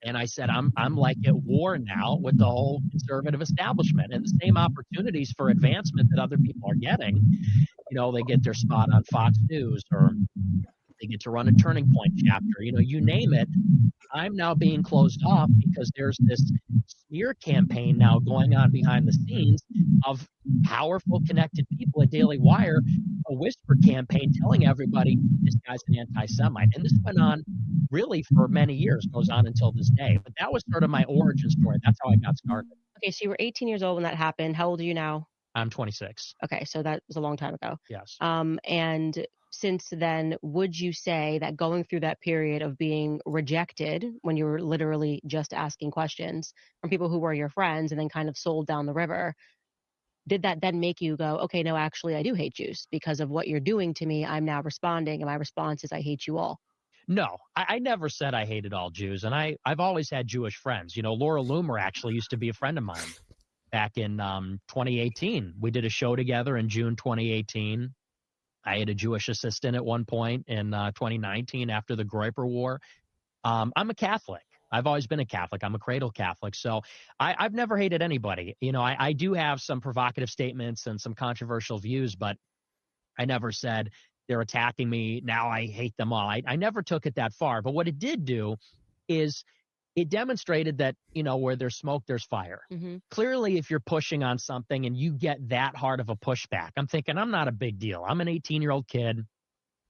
And I said, I'm like at war now with the whole conservative establishment, and the same opportunities for advancement that other people are getting. They get their spot on Fox News, or they get to run a Turning Point chapter, you name it. I'm now being closed off because there's this smear campaign now going on behind the scenes of powerful, connected people at Daily Wire, a whisper campaign telling everybody this guy's an anti-Semite. And this went on really for many years, goes on until this day. But that was sort of my origin story. That's how I got started. Okay, so you were 18 years old when that happened. How old are you now? I'm 26. Okay, so that was a long time ago. Yes. And since then, would you say that going through that period of being rejected when you were literally just asking questions from people who were your friends and then kind of sold down the river, did that then make you go, okay, no, actually, I do hate Jews because of what you're doing to me? I'm now responding, and my response is, I hate you all. No, I never said I hated all Jews, and I've always had Jewish friends. Laura Loomer actually used to be a friend of mine back in 2018. We did a show together in June 2018. I had a Jewish assistant at one point in 2019 after the Groyper War. I'm a Catholic. I've always been a Catholic. I'm a cradle Catholic. So I've never hated anybody. I do have some provocative statements and some controversial views, but I never said they're attacking me, now I hate them all. I never took it that far. But what it did do is it demonstrated that, where there's smoke, there's fire. Mm-hmm. Clearly, if you're pushing on something and you get that hard of a pushback, I'm thinking, I'm not a big deal. I'm an 18-year-old kid.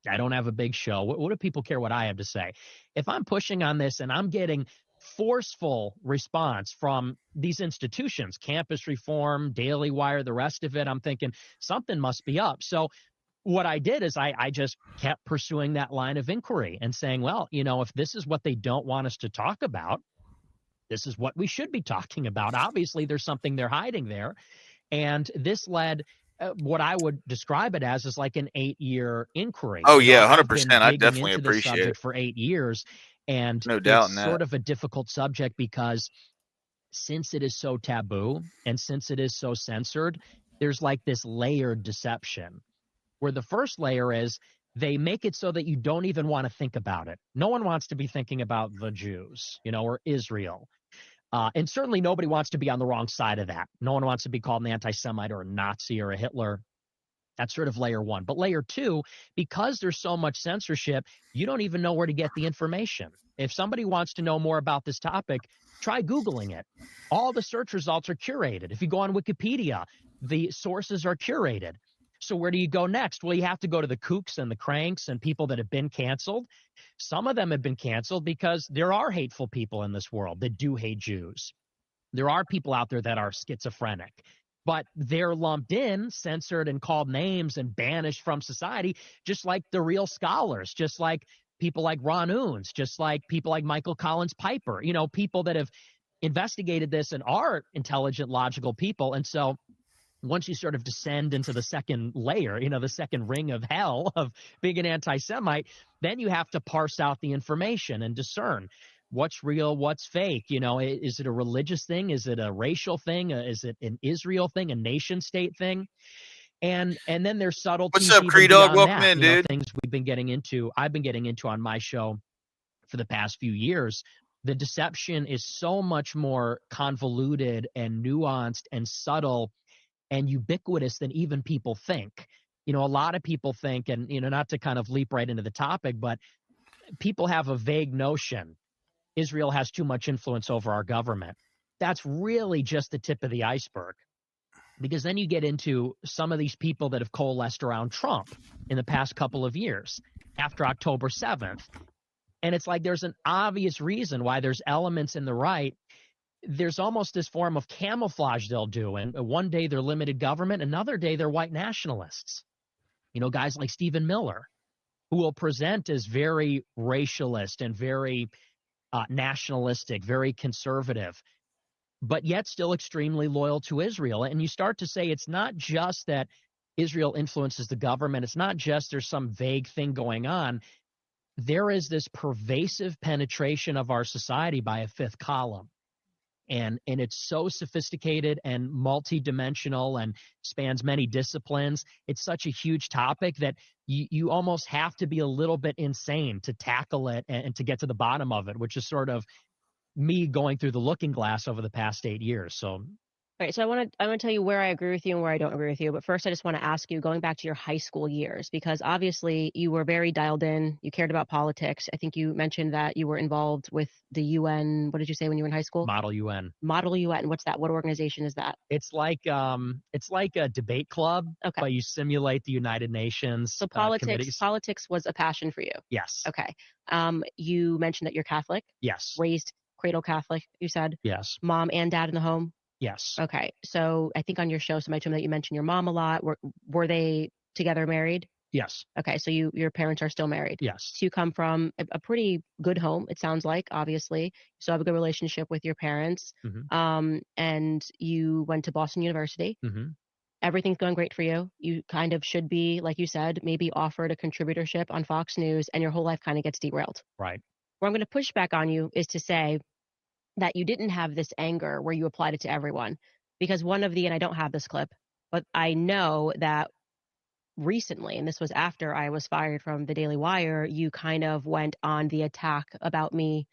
I don't have a big show. What do people care what I have to say? If I'm pushing on this and I'm getting forceful response from these institutions, Campus Reform, Daily Wire, the rest of it, I'm thinking something must be up. So what I did is I just kept pursuing that line of inquiry and saying, well, if this is what they don't want us to talk about, this is what we should be talking about. Obviously, there's something they're hiding there. And this led what I would describe it as is like an 8-year inquiry. Oh, yeah, 100%. I I definitely appreciate it. For 8 years. And no doubt it's in that. Sort of a difficult subject because since it is so taboo and since it is so censored, there's like this layered deception. where the first layer is they make it so that you don't even want to think about it. No one wants to be thinking about the Jews, or Israel. And certainly nobody wants to be on the wrong side of that. No one wants to be called an anti-Semite or a Nazi or a Hitler. That's sort of layer one. But layer two, because there's so much censorship, you don't even know where to get the information. If somebody wants to know more about this topic, try Googling it. All the search results are curated. If you go on Wikipedia, the sources are curated. So where do you go next? Well, you have to go to the kooks and the cranks and people that have been canceled. Some of them have been canceled because there are hateful people in this world that do hate Jews. There are people out there that are schizophrenic, but they're lumped in, censored, and called names and banished from society, just like the real scholars, just like people like Ron Unz, just like people like Michael Collins Piper, people that have investigated this and are intelligent, logical people. And so once you sort of descend into the second layer, the second ring of hell of being an anti-Semite, then you have to parse out the information and discern what's real, what's fake. Is it a religious thing? Is it a racial thing? Is it an Israel thing, a nation state thing? And then there's subtleties. What's up, Cree Dog? Welcome in, dude. Things I've been getting into on my show for the past few years. The deception is so much more convoluted and nuanced and subtle and ubiquitous than even people think. A lot of people think, and, not to kind of leap right into the topic, but people have a vague notion Israel has too much influence over our government. That's really just the tip of the iceberg, because then you get into some of these people that have coalesced around Trump in the past couple of years after October 7th. And it's like there's an obvious reason why there's elements in the right. There's almost this form of camouflage they'll do. And one day they're limited government, another day they're white nationalists. Guys like Stephen Miller, who will present as very racialist and very nationalistic, very conservative, but yet still extremely loyal to Israel. And you start to say it's not just that Israel influences the government. It's not just there's some vague thing going on. There is this pervasive penetration of our society by a fifth column. And it's so sophisticated and multidimensional and spans many disciplines. It's such a huge topic that you almost have to be a little bit insane to tackle it and to get to the bottom of it, which is sort of me going through the looking glass over the past 8 years. So All right, so I want to tell you where I agree with you and where I don't agree with you. But first, I just want to ask you, going back to your high school years, because obviously you were very dialed in. You cared about politics. I think you mentioned that you were involved with the UN. What did you say when you were in high school? Model UN. Model UN. What's that? What organization is that? It's like a debate club, Okay. but you simulate the United Nations. So committees. politics was a passion for you. Yes. Okay. You mentioned that you're Catholic. Yes. Raised cradle Catholic, you said. Yes. Mom and dad in the home. Yes. Okay. So I think on your show, somebody told me that you mentioned your mom a lot. Were they together married? Yes. Okay. So your parents are still married. Yes. So you come from a pretty good home, it sounds like, obviously. So have a good relationship with your parents. Mm-hmm. And you went to Boston University. Mm-hmm. Everything's going great for you. You kind of should be, like you said, maybe offered a contributorship on Fox News, and your whole life kind of gets derailed. Right. Where I'm going to push back on you is to say that you didn't have this anger where you applied it to everyone. Because and I don't have this clip, but I know that recently, and this was after I was fired from the Daily Wire, you kind of went on the attack about me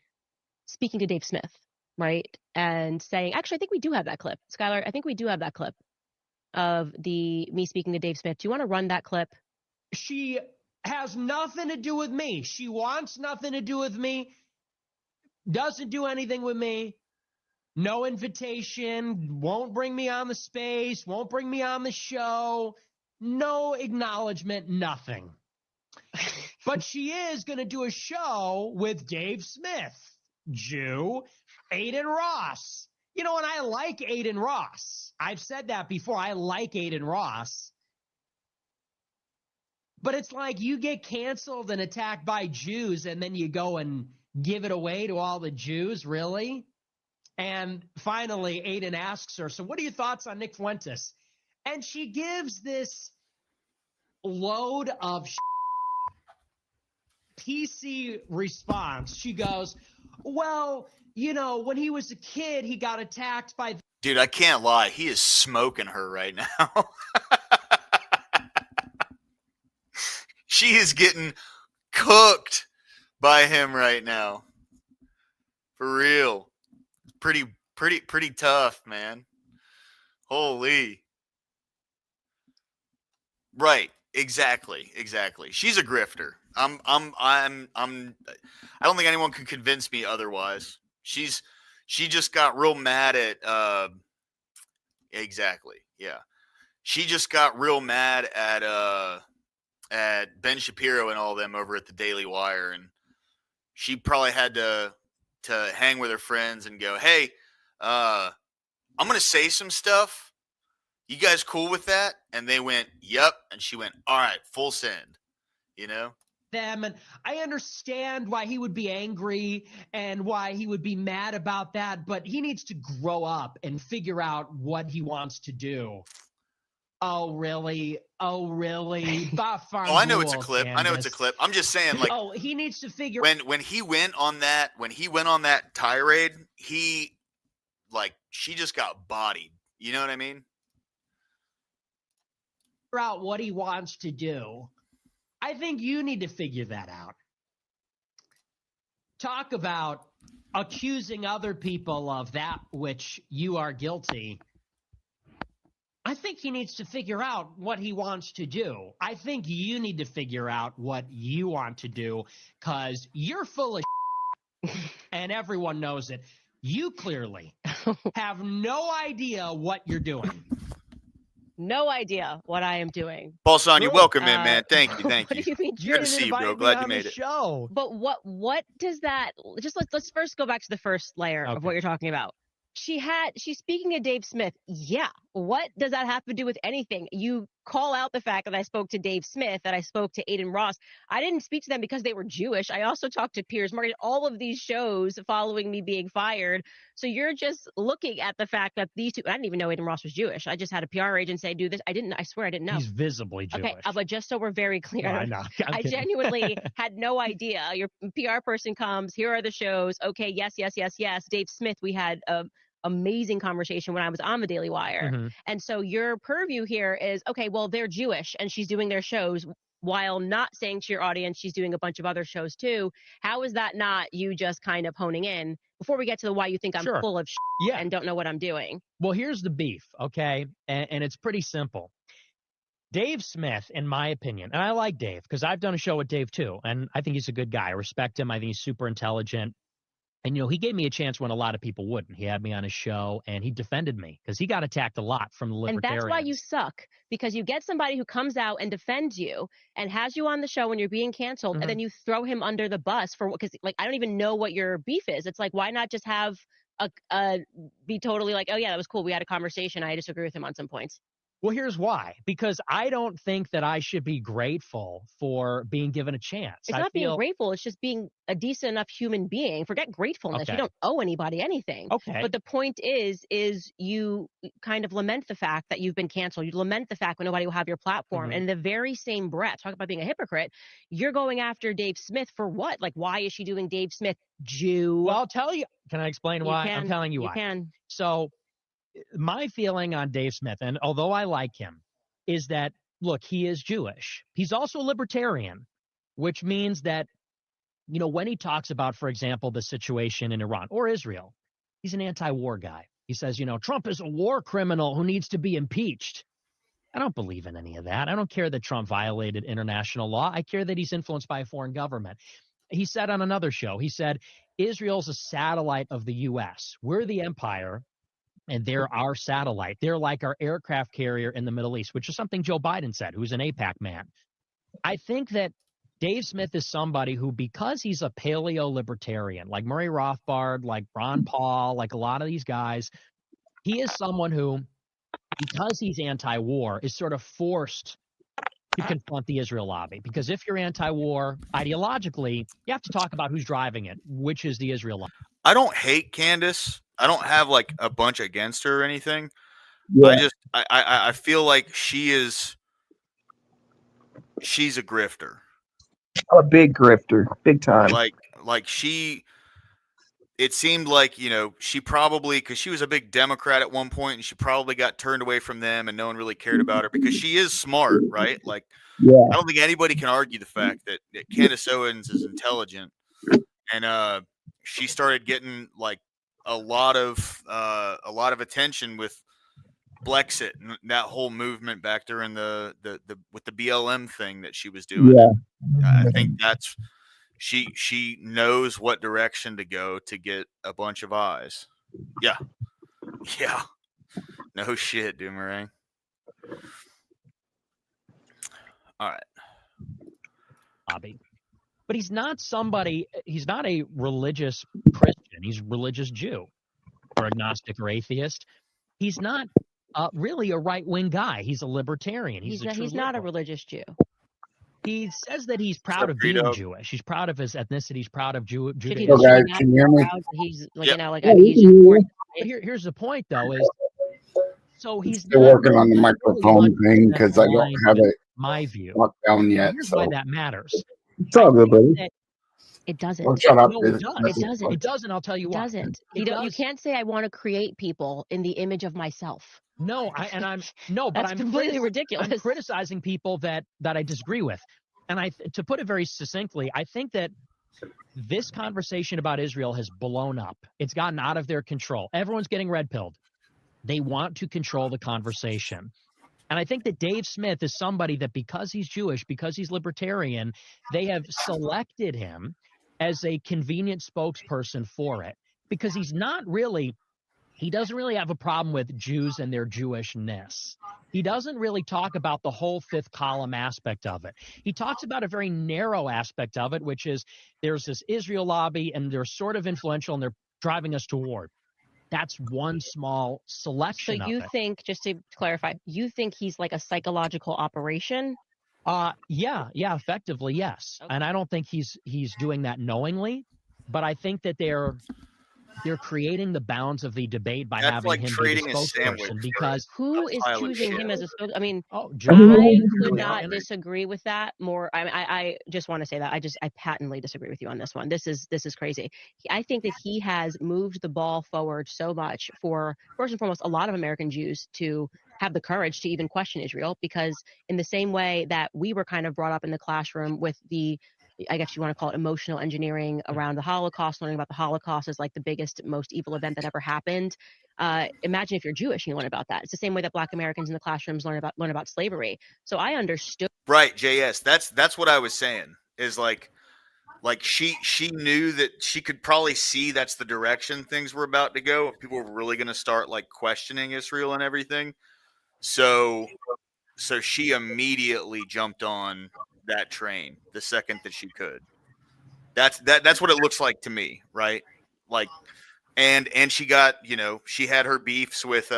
speaking to Dave Smith, right? And saying, actually, I think we do have that clip. Skylar, I think we do have that clip of me speaking to Dave Smith. Do you want to run that clip? She has nothing to do with me. She wants nothing to do with me. Doesn't do anything with me. No invitation. Won't bring me on the space. Won't bring me on the show. No acknowledgement. Nothing. But she is going to do a show with Dave Smith, Jew, Aiden Ross. And I like Aiden Ross. I've said that before. I like Aiden Ross. But it's like you get canceled and attacked by Jews, and then you go and give it away to all the Jews, really? And finally, Aiden asks her, so what are your thoughts on Nick Fuentes? And she gives this load of PC response. She goes, well, when he was a kid, he got attacked by... Dude, I can't lie. He is smoking her right now. She is getting cooked by him right now. For real. Pretty tough, man. Holy. Right. Exactly. She's a grifter. I don't think anyone can convince me otherwise. She just got real mad at exactly. Yeah. She just got real mad at Ben Shapiro and all them over at the Daily Wire, and she probably had to hang with her friends and go, "Hey, I'm gonna say some stuff. You guys cool with that?" And they went, "Yep." And she went, "All right, full send." You know? Them, and I understand why he would be angry and why he would be mad about that, but he needs to grow up and figure out what he wants to do. Oh, really? Oh, I know it's a clip. I'm just saying, like, oh, he needs to figure when he went on that tirade, she just got bodied. You know what I mean? out what he wants to do. I think you need to figure that out. Talk about accusing other people of that which you are guilty. I think he needs to figure out what he wants to do. I think you need to figure out what you want to do, because you're full of and everyone knows it. You clearly have no idea what you're doing. No idea what I am doing. Paulson, you're welcome in, man. Thank you. What do you mean? Good to see you, bro. Glad you made it. Show. But what does that? Just let's first go back to the first layer of what you're talking about. She's speaking of Dave Smith. Yeah. What does that have to do with anything? You call out the fact that I spoke to Dave Smith, that I spoke to Aiden Ross. I didn't speak to them because they were Jewish. I also talked to Piers Morgan, all of these shows following me being fired. So you're just looking at the fact that these two, I didn't even know Aiden Ross was Jewish. I just had a PR agent say, do this. I swear I didn't know. He's visibly Jewish. Okay, but just so we're very clear, No, I know. I genuinely had no idea. Your PR person comes, here are the shows. Okay, yes. Dave Smith, we had amazing conversation when I was on the Daily Wire. Mm-hmm. And so your purview here is, okay, well, they're Jewish and she's doing their shows while not saying to your audience she's doing a bunch of other shows too. How is that not you just kind of honing in before we get to the why you think I'm full of and don't know what I'm doing? Well, here's the beef, okay? And it's pretty simple. Dave Smith, in my opinion, and I like Dave because I've done a show with Dave too, and I think he's a good guy. I respect him. I think he's super intelligent. And, he gave me a chance when a lot of people wouldn't. He had me on his show, and he defended me because he got attacked a lot from the libertarians. And that's why you suck, because you get somebody who comes out and defends you and has you on the show when you're being canceled, and then you throw him under the bus for because, I don't even know what your beef is. It's like, why not just have be totally like, oh, yeah, that was cool. We had a conversation. I disagree with him on some points. Well, here's why. Because I don't think that I should be grateful for being given a chance. It's not being grateful. It's just being a decent enough human being. Forget gratefulness. Okay. You don't owe anybody anything. Okay. But the point is you kind of lament the fact that you've been canceled. You lament the fact when nobody will have your platform. And in the very same breath, talk about being a hypocrite, you're going after Dave Smith for what? Like, why is she doing Dave Smith Jew? Well, I'll tell you. Can I explain why? I'm telling you why. You can. So my feeling on Dave Smith, and although I like him, is that, look, he is Jewish. He's also a libertarian, which means that, when he talks about, for example, the situation in Iran or Israel, he's an anti-war guy. He says, Trump is a war criminal who needs to be impeached. I don't believe in any of that. I don't care that Trump violated international law. I care that he's influenced by a foreign government. He said on another show, he said, Israel's a satellite of the U.S. We're the empire, and they're our satellite. They're like our aircraft carrier in the Middle East, which is something Joe Biden said, who's an AIPAC man. I think that Dave Smith is somebody who, because he's a paleo-libertarian, like Murray Rothbard, like Ron Paul, like a lot of these guys, he is someone who, because he's anti-war, is sort of forced to confront the Israel lobby. Because if you're anti-war, ideologically, you have to talk about who's driving it, which is the Israel lobby. I don't hate Candace. I don't have a bunch against her or anything. Yeah. I feel like she's a grifter. A big grifter, big time. Like she it seemed like, you know, she probably, because she was a big Democrat at one point, and she probably got turned away from them, and no one really cared about her because she is smart, right? Like, Yeah. I don't think anybody can argue the fact that Candace Owens is intelligent, and she started getting like a lot of attention with Blexit and that whole movement back during the with the BLM thing that she was doing. Yeah. I think that's she knows what direction to go to get a bunch of eyes. Yeah. Yeah. No shit, Doomerang. All right. Bobby. But he's not somebody, he's not a religious Christian. He's a religious Jew or agnostic or atheist. He's not really a right-wing guy. He's a libertarian. He's not a religious Jew. He says that he's proud of being Jewish. He's proud of his ethnicity. He's proud of Judaism. If he's doing that, can you hear me? he's like, Yep. you know, like he's just born. Here's the point, though, is so he's Still not working on the really microphone thing because I don't aligned have with it my view. locked down yet. Here's So why that matters. It's all good, buddy. It doesn't. don't shut up. No, dude. it does. It doesn't. It doesn't. I'll tell you It why. doesn't. It You don't. You does. can't say I want to create people in the image of myself. No, but That's I'm completely ridiculous. I'm criticizing people that I disagree with, and to put it very succinctly, I think that this conversation about Israel has blown up. It's gotten out of their control. Everyone's getting red-pilled. They want to control the conversation. And I think that Dave Smith is somebody that, because he's Jewish, because he's libertarian, they have selected him as a convenient spokesperson for it, because he doesn't really have a problem with Jews and their Jewishness. He doesn't really talk about the whole fifth column aspect of it. He talks about a very narrow aspect of it, which is there's this Israel lobby and they're sort of influential and they're driving us to war. That's one small selection So you of it. think, just to clarify, you think he's like a psychological operation? Yeah, effectively, yes. Okay. And I don't think he's doing that knowingly, but I think that they're creating the bounds of the debate by That's having like him be the trading a sandwich spokesperson, for because Who is pile of choosing shit. him as a spokesperson? I mean, John, I could and not disagree with that more. I just want to say that I patently disagree with you on this one. This is crazy. I think that he has moved the ball forward so much for, first and foremost, a lot of American Jews to have the courage to even question Israel, because in the same way that we were kind of brought up in the classroom with the, I guess you want to call it, emotional engineering around the Holocaust, learning about the Holocaust as like the biggest, most evil event that ever happened. Imagine if you're Jewish and you learn about that. It's the same way that Black Americans in the classrooms learn about slavery. So I understood. Right, JS. That's what I was saying. Is like she knew that she could probably see that's the direction things were about to go. People were really going to start like questioning Israel and everything. So she immediately jumped on that train the second that she could. That's what it looks like to me, right? Like, and she got, you know, she had her beefs with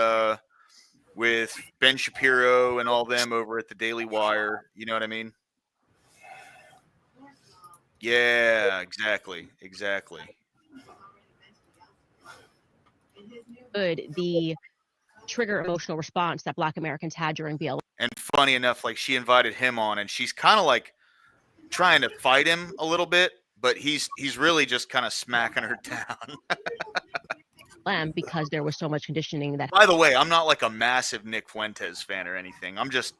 Ben Shapiro and all them over at the Daily Wire. You know what I mean? Yeah, exactly. The trigger emotional response that Black Americans had during BLM. And funny enough, like she invited him on, and she's kind of like trying to fight him a little bit, but he's really just kind of smacking her down. Because there was so much conditioning that. By the way, I'm not like a massive Nick Fuentes fan or anything. I'm just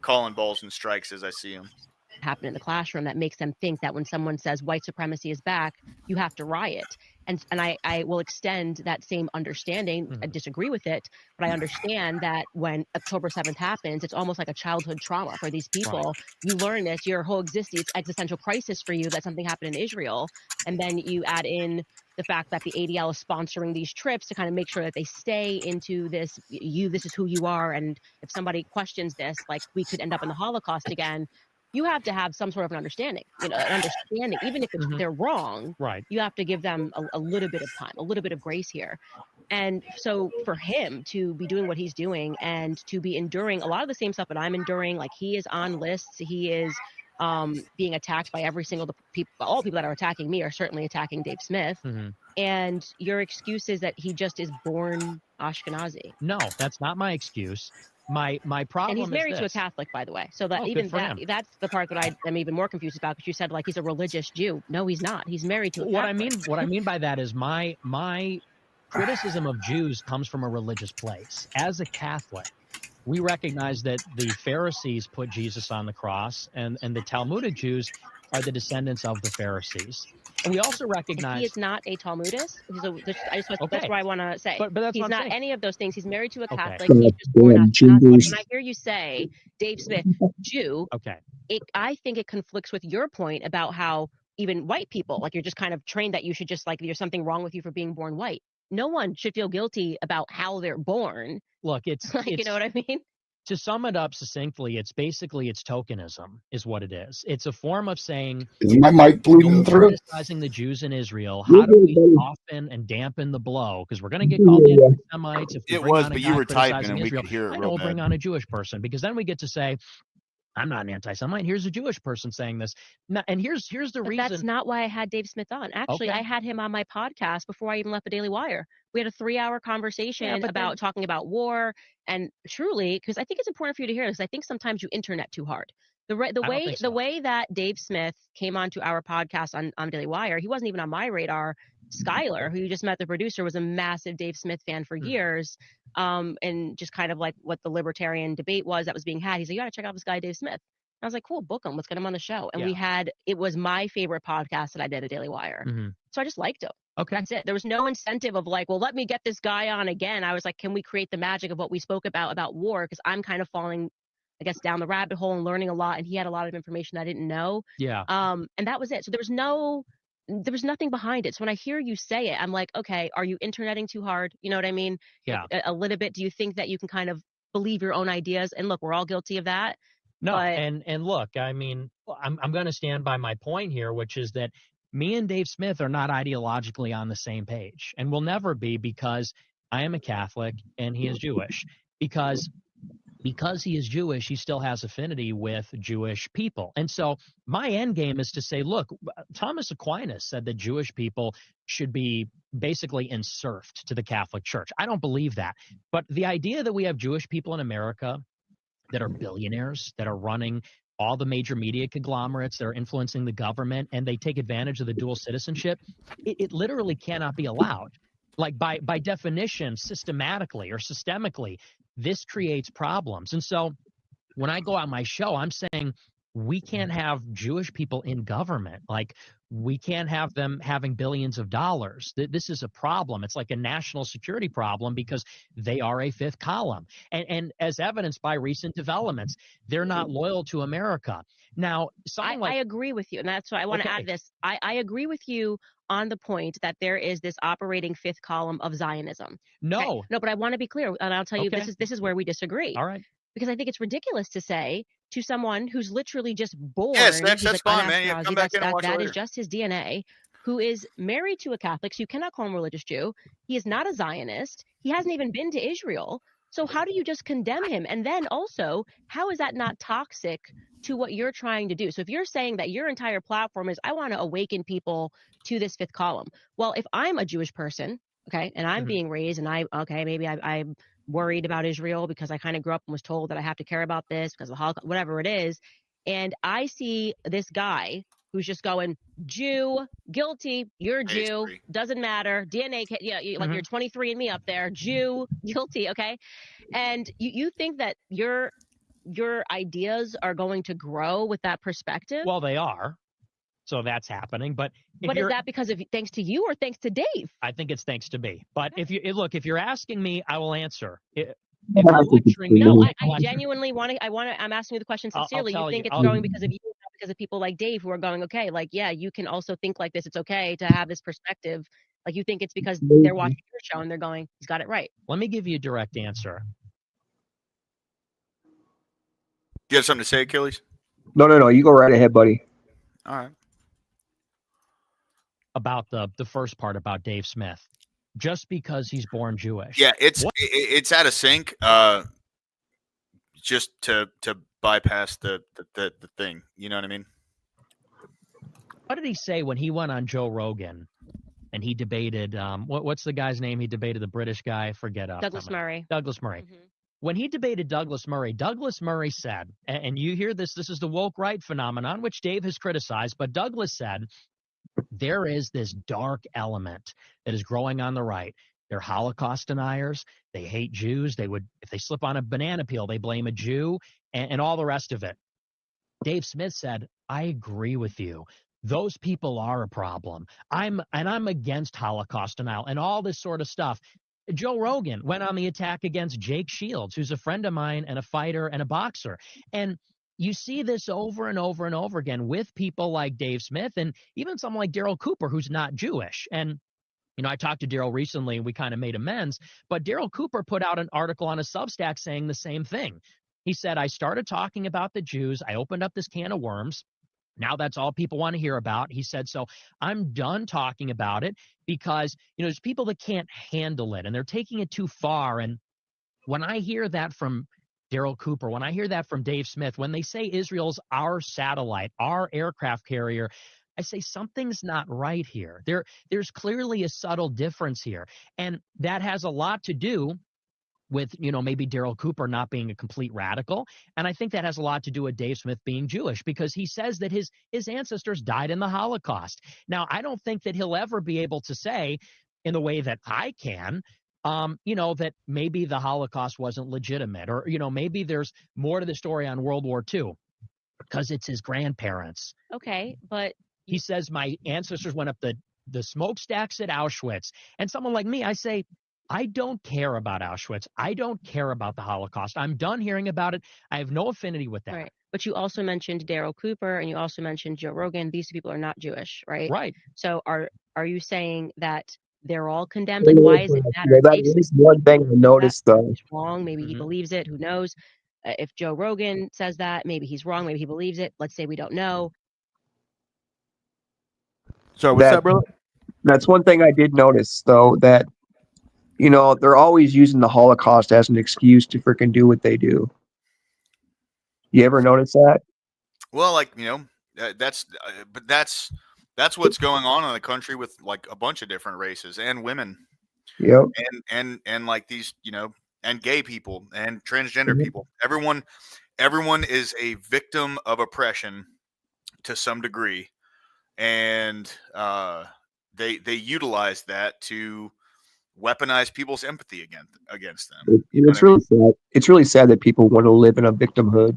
calling balls and strikes as I see them. Happen in the classroom that makes them think that when someone says white supremacy is back, you have to riot. And I will extend that same understanding. I disagree with it, but I understand that when October 7th happens, it's almost like a childhood trauma for these people. Right. You learn this, your whole existence, existential crisis for you that something happened in Israel. And then you add in the fact that the ADL is sponsoring these trips to kind of make sure that they stay into this, this is who you are. And if somebody questions this, like we could end up in the Holocaust again. You have to have some sort of an understanding, even if they're wrong, right? You have to give them a little bit of time, a little bit of grace here. And so for him to be doing what he's doing and to be enduring a lot of the same stuff that I'm enduring, like he is on lists, he is being attacked by every single all people that are attacking me are certainly attacking Dave Smith. And your excuse is that he just is born Ashkenazi. No, that's not my excuse. My problem And he's is married to a this. Catholic, by the way. So that Oh, even good for him. that's the part that I am even more confused about, because you said like he's a religious Jew. No, he's not. He's married to a Catholic. What I mean by that is my criticism of Jews comes from a religious place. As a Catholic, we recognize that the Pharisees put Jesus on the cross, and the Talmudic Jews are the descendants of the Pharisees. And we also And recognize he is not a Talmudist. That's Okay. what I want to say. But that's He's what I'm not saying. any of those things. He's married to a Okay. Catholic. He's just born Ashkenazi. When I hear you say Dave Smith, Jew, Okay. I think it conflicts with your point about how even white people, like you're just kind of trained that you should just like there's something wrong with you for being born white. No one should feel guilty about how they're born. Look, it's like, you know what I mean? To sum it up succinctly, it's tokenism is what it is. It's a form of saying, Is my mic bleeding through? criticizing the Jews in Israel. How do we soften and dampen the blow? Because we're going to get called anti-Semites if we bring on a but guy you were typing criticizing and we Israel. could hear it I real know we'll bring bad. on a Jewish person, because then we get to say, I'm not an anti-Semite. Here's a Jewish person saying this. And here's the But reason. that's not why I had Dave Smith on. Actually, Okay. I had him on my podcast before I even left the Daily Wire. We had a 3-hour conversation about talking about war, and truly, because I think it's important for you to hear this. I think sometimes you internet too hard. The way that Dave Smith came onto our podcast on Daily Wire, he wasn't even on my radar. Skylar, who you just met, the producer, was a massive Dave Smith fan for years. And just kind of like what the libertarian debate was that was being had. He's like, you got to check out this guy, Dave Smith. I was like, cool, book him. Let's get him on the show. And it was my favorite podcast that I did at Daily Wire. Mm-hmm. So I just liked him. Okay. That's it. There was no incentive of like, well, let me get this guy on again. I was like, can we create the magic of what we spoke about war? Because I'm kind of falling, I guess, down the rabbit hole and learning a lot. And he had a lot of information I didn't know. Yeah. And that was it. So there was nothing behind it. So when I hear you say it, I'm like, okay, are you interneting too hard? You know what I mean? Yeah. A little bit. Do you think that you can kind of believe your own ideas? And look, we're all guilty of that. No, but and look, I mean, I'm going to stand by my point here, which is that me and Dave Smith are not ideologically on the same page, and will never be, because I am a Catholic and he is Jewish. Because he is Jewish, he still has affinity with Jewish people. And so my end game is to say, look, Thomas Aquinas said that Jewish people should be basically enserfed to the Catholic Church. I don't believe that. But the idea that we have Jewish people in America that are billionaires, that are running all the major media conglomerates, that are influencing the government, and they take advantage of the dual citizenship, it literally cannot be allowed. Like by definition, systematically or systemically, this creates problems. And so when I go on my show, I'm saying we can't have Jewish people in government. Like, we can't have them having billions of dollars. This is a problem. It's like a national security problem, because they are a fifth column. And as evidenced by recent developments, they're not loyal to America. Now, I agree with you. And that's why I want to add this. I agree with you on the point that there is this operating fifth column of Zionism. No. No, but I want to be clear. And I'll tell you, this is where we disagree. All right. Because I think it's ridiculous to say to someone who's literally just born, Yes, he's that's like fine, man. Yeah, Ashkenazi, come back in and watch that later. is just his DNA, who is married to a Catholic, so you cannot call him a religious Jew. He is not a Zionist. He hasn't even been to Israel. So how do you just condemn him? And then also, how is that not toxic to what you're trying to do? So if you're saying that your entire platform is, I want to awaken people to this fifth column. Well, if I'm a Jewish person, okay, and I'm being raised, and maybe I'm worried about Israel because I kind of grew up and was told that I have to care about this because of the Holocaust, whatever it is. And I see this guy who's just going, Jew, guilty, you're Jew, doesn't matter, DNA, like you're 23andMe up there, Jew, guilty, okay? And you think that your ideas are going to grow with that perspective? Well, they are. So that's happening. But is that because of thanks to you or thanks to Dave? I think it's thanks to me. But if you're asking me, I will answer. No, I genuinely want to. I'm asking you the question sincerely. You think it's growing because of you, not because of people like Dave who are going, okay, like, yeah, you can also think like this. It's okay to have this perspective. Like, you think it's because they're watching your show and they're going, he's got it right. Let me give you a direct answer. Do you have something to say, Achilles? No. You go right ahead, buddy. All right. About the first part about Dave Smith, just because he's born Jewish. Yeah, it's out of sync. Just to bypass the thing. You know what I mean? What did he say when he went on Joe Rogan and he debated what's the guy's name? He debated the British guy. I forget. Douglas Murray. Douglas Murray. When he debated Douglas Murray said, and you hear this is the woke right phenomenon, which Dave has criticized, but Douglas said, there is this dark element that is growing on the right. They're Holocaust deniers. They hate Jews. If they slip on a banana peel, they blame a Jew and all the rest of it. Dave Smith said, I agree with you. Those people are a problem. I'm against Holocaust denial and all this sort of stuff. Joe Rogan went on the attack against Jake Shields, who's a friend of mine and a fighter and a boxer. And you see this over and over and over again with people like Dave Smith and even someone like Daryl Cooper, who's not Jewish. And, I talked to Daryl recently and we kind of made amends, but Daryl Cooper put out an article on a Substack saying the same thing. He said, I started talking about the Jews. I opened up this can of worms. Now that's all people want to hear about. He said, so I'm done talking about it because, there's people that can't handle it and they're taking it too far. And when I hear that from Daryl Cooper, when I hear that from Dave Smith, when they say Israel's our satellite, our aircraft carrier, I say something's not right here. There's clearly a subtle difference here. And that has a lot to do with, maybe Daryl Cooper not being a complete radical. And I think that has a lot to do with Dave Smith being Jewish because he says that his ancestors died in the Holocaust. Now, I don't think that he'll ever be able to say in the way that I can, that maybe the Holocaust wasn't legitimate or, maybe there's more to the story on World War II because it's his grandparents. Okay, but he says my ancestors went up the smokestacks at Auschwitz. And someone like me, I say, I don't care about Auschwitz. I don't care about the Holocaust. I'm done hearing about it. I have no affinity with that. Right. But you also mentioned Daryl Cooper and you also mentioned Joe Rogan. These people are not Jewish, right? Right. So are you saying that they're all condemned? Like, why does it matter? That is one thing I noticed, though. He's wrong. Maybe he believes it. Who knows? If Joe Rogan says that, maybe he's wrong. Maybe he believes it. Let's say we don't know. So what's up, bro? That's one thing I did notice, though, that they're always using the Holocaust as an excuse to freaking do what they do. You ever notice that? Well, that's what's going on in the country with like a bunch of different races and women. Yep. And like these, and gay people and transgender people. Everyone is a victim of oppression to some degree. And they utilize that to weaponize people's empathy against them. It's really sad. It's really sad that people want to live in a victimhood.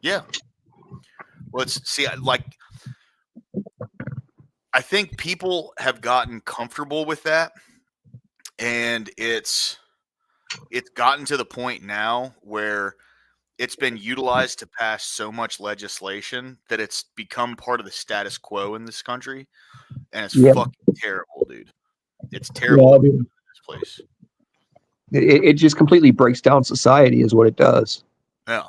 Yeah. Well, I think people have gotten comfortable with that, and it's gotten to the point now where it's been utilized to pass so much legislation that it's become part of the status quo in this country, and it's fucking terrible, dude. It's terrible in this place. It just completely breaks down society, is what it does. Yeah.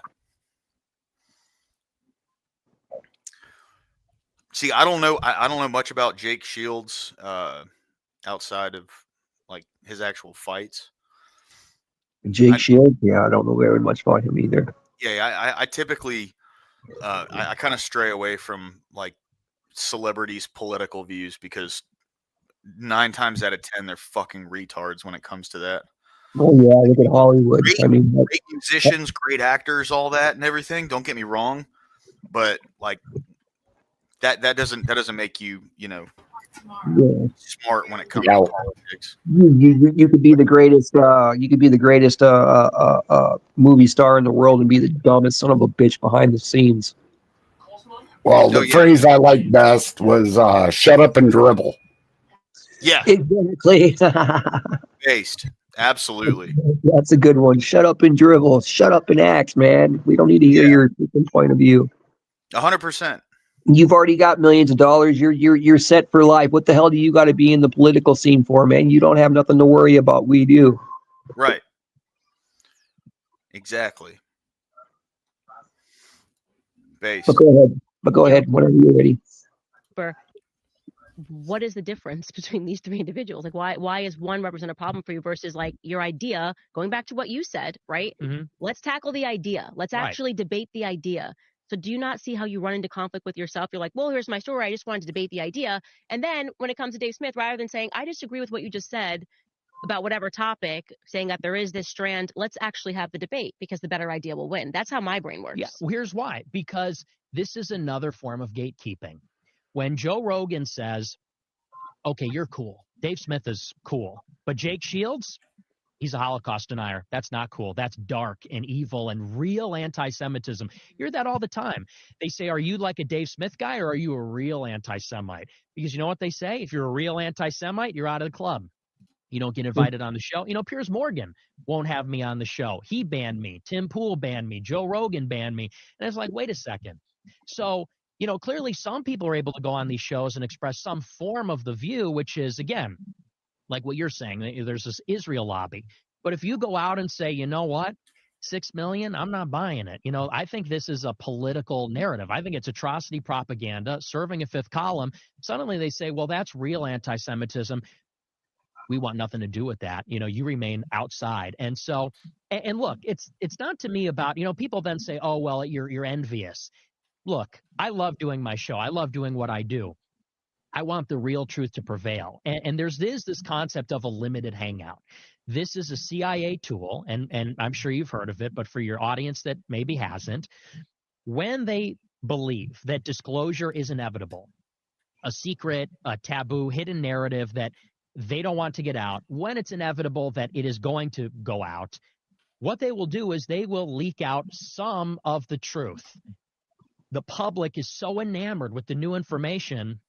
See, I don't know. I don't know much about Jake Shields outside of like his actual fights. Jake Shields, yeah, I don't know very much about him either. Yeah, I typically I kind of stray away from like celebrities' political views because 9 times out of 10 they're fucking retards when it comes to that. Oh yeah, look at Hollywood. Great musicians, great actors, all that and everything. Don't get me wrong, but like that doesn't make you smart when it comes to politics. You could be the greatest. You could be the greatest movie star in the world and be the dumbest son of a bitch behind the scenes. Well, the phrase I liked best was "shut up and dribble." Yeah, exactly. Based, absolutely. That's a good one. Shut up and dribble. Shut up and act, man. We don't need to hear your point of view. 100%. You've already got millions of dollars. You're set for life. What the hell do you got to be in the political scene for, man? You don't have nothing to worry about. We do. Right. Exactly. Based. But go ahead. Whenever you're ready. What is the difference between these three individuals? Like, why is one represent a problem for you versus like your idea? Going back to what you said, right? Mm-hmm. Let's tackle the idea. Let's actually debate the idea. So do you not see how you run into conflict with yourself? You're like, well, here's my story. I just wanted to debate the idea. And then when it comes to Dave Smith, rather than saying, I disagree with what you just said about whatever topic, saying that there is this strand, let's actually have the debate because the better idea will win. That's how my brain works. Yeah, well, here's why. Because this is another form of gatekeeping. When Joe Rogan says, okay, you're cool. Dave Smith is cool. But Jake Shields, he's a Holocaust denier. That's not cool. That's dark and evil and real anti-Semitism. You hear that all the time. They say, are you like a Dave Smith guy or are you a real anti-Semite? Because you know what they say? If you're a real anti-Semite, you're out of the club. You don't get invited on the show. You know, Piers Morgan won't have me on the show. He banned me. Tim Pool banned me. Joe Rogan banned me. And it's like, wait a second. So, you know, clearly some people are able to go on these shows and express some form of the view, which is, again, like what you're saying, there's this Israel lobby. But if you go out and say, you know what, 6 million, I'm not buying it. You know, I think this is a political narrative. I think it's atrocity propaganda serving a fifth column. Suddenly they say, well, that's real anti-Semitism. We want nothing to do with that. You know, you remain outside. And so, and look, it's not to me about, you know, people then say, oh, well, you're envious. Look, I love doing my show. I love doing what I do. I want the real truth to prevail. And there's this concept of a limited hangout. This is a CIA tool, and I'm sure you've heard of it, but for your audience that maybe hasn't, when they believe that disclosure is inevitable, a secret, a taboo, hidden narrative that they don't want to get out, when it's inevitable that it is going to go out, what they will do is they will leak out some of the truth. The public is so enamored with the new information,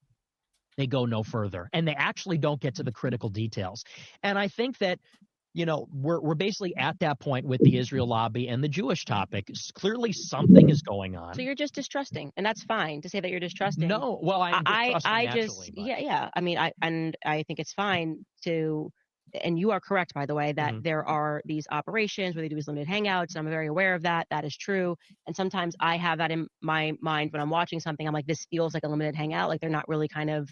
they go no further, and they actually don't get to the critical details. And I think that, you know, we're basically at that point with the Israel lobby and the Jewish topic. Clearly something is going on. So you're just distrusting, and that's fine to say that you're distrusting. No, well, I'm distrusting I naturally, just, but yeah. I mean, I think it's fine to, and you are correct, by the way, that there are these operations where they do these limited hangouts. And I'm very aware of that. That is true. And sometimes I have that in my mind when I'm watching something. I'm like, this feels like a limited hangout. Like they're not really kind of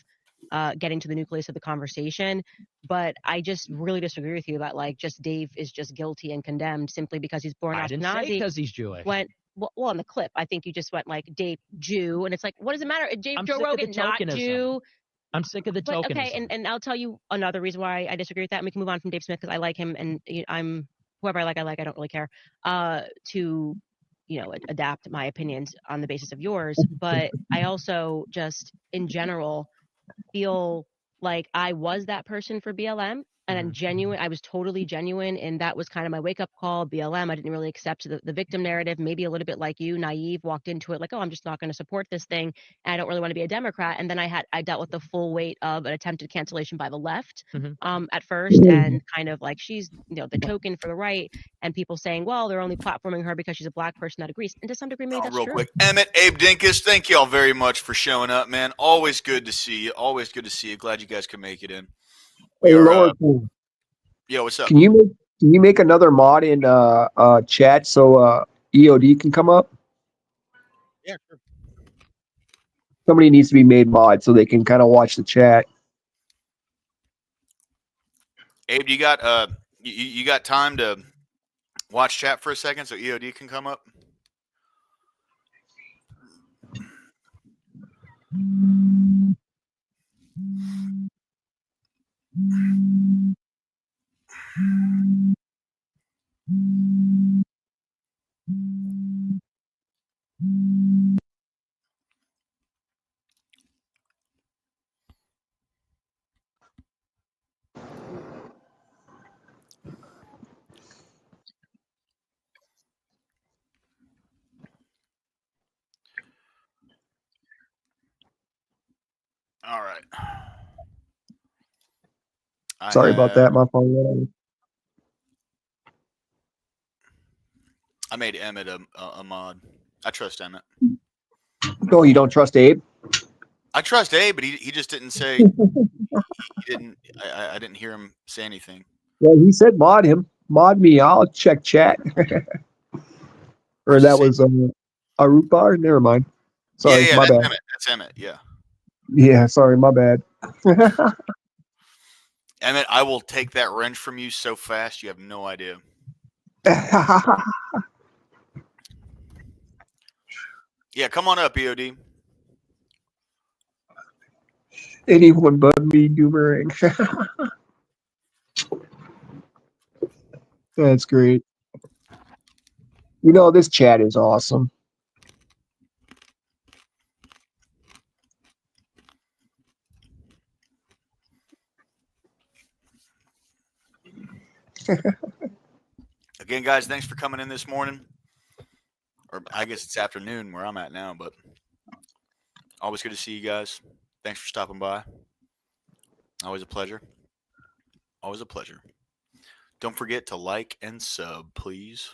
getting to the nucleus of the conversation. But I just really disagree with you that like just Dave is just guilty and condemned simply because he's born I didn't say because he's Jewish. Well, on the clip, I think you just went like Dave Jew, and it's like, what does it matter? Dave I'm Joe sick of Rogan the not tokenism. Jew. I'm sick of the But tokenism. okay, and I'll tell you another reason why I disagree with that. And we can move on from Dave Smith because I like him, and I'm whoever I like. I don't really care. To adapt my opinions on the basis of yours, but I also just in general feel like I was that person for BLM. And I'm genuine. I was totally genuine. And that was kind of my wake up call. BLM, I didn't really accept the victim narrative, maybe a little bit like you, naive, walked into it like, oh, I'm just not going to support this thing. And I don't really want to be a Democrat. And then I dealt with the full weight of an attempted cancellation by the left at first. And kind of like she's, the token for the right. And people saying, well, they're only platforming her because she's a black person that agrees. And to some degree, maybe that's real true. quick. Emmett, Abe Dinkus, thank you all very much for showing up, man. Always good to see you. Always good to see you. Glad you guys could make it in. Hey, Lord, yeah, what's up? Can you make another mod in chat so EOD can come up? Yeah, sure. Somebody needs to be made mod so they can kind of watch the chat. Abe, you got you got time to watch chat for a second so EOD can come up? All right. Sorry about that. My phone. I made Emmett a mod. I trust Emmett. No, you don't trust Abe? I trust Abe, but he just didn't say. he didn't. I didn't hear him say anything. Well, he said mod him. Mod me. I'll check chat. Or that was Arupa? Never mind. Sorry, yeah, my that's bad. Emmett. That's Emmett. Yeah. Yeah, sorry, my bad. Emmett, I will take that wrench from you so fast you have no idea. Yeah, come on up, EOD. 81 Bundy Boomerang. That's great. You know, this chat is awesome. Again, guys, thanks for coming in this morning. Or I guess it's afternoon where I'm at now, but always good to see you guys. Thanks for stopping by. Always a pleasure. Always a pleasure. Don't forget to like and sub, please.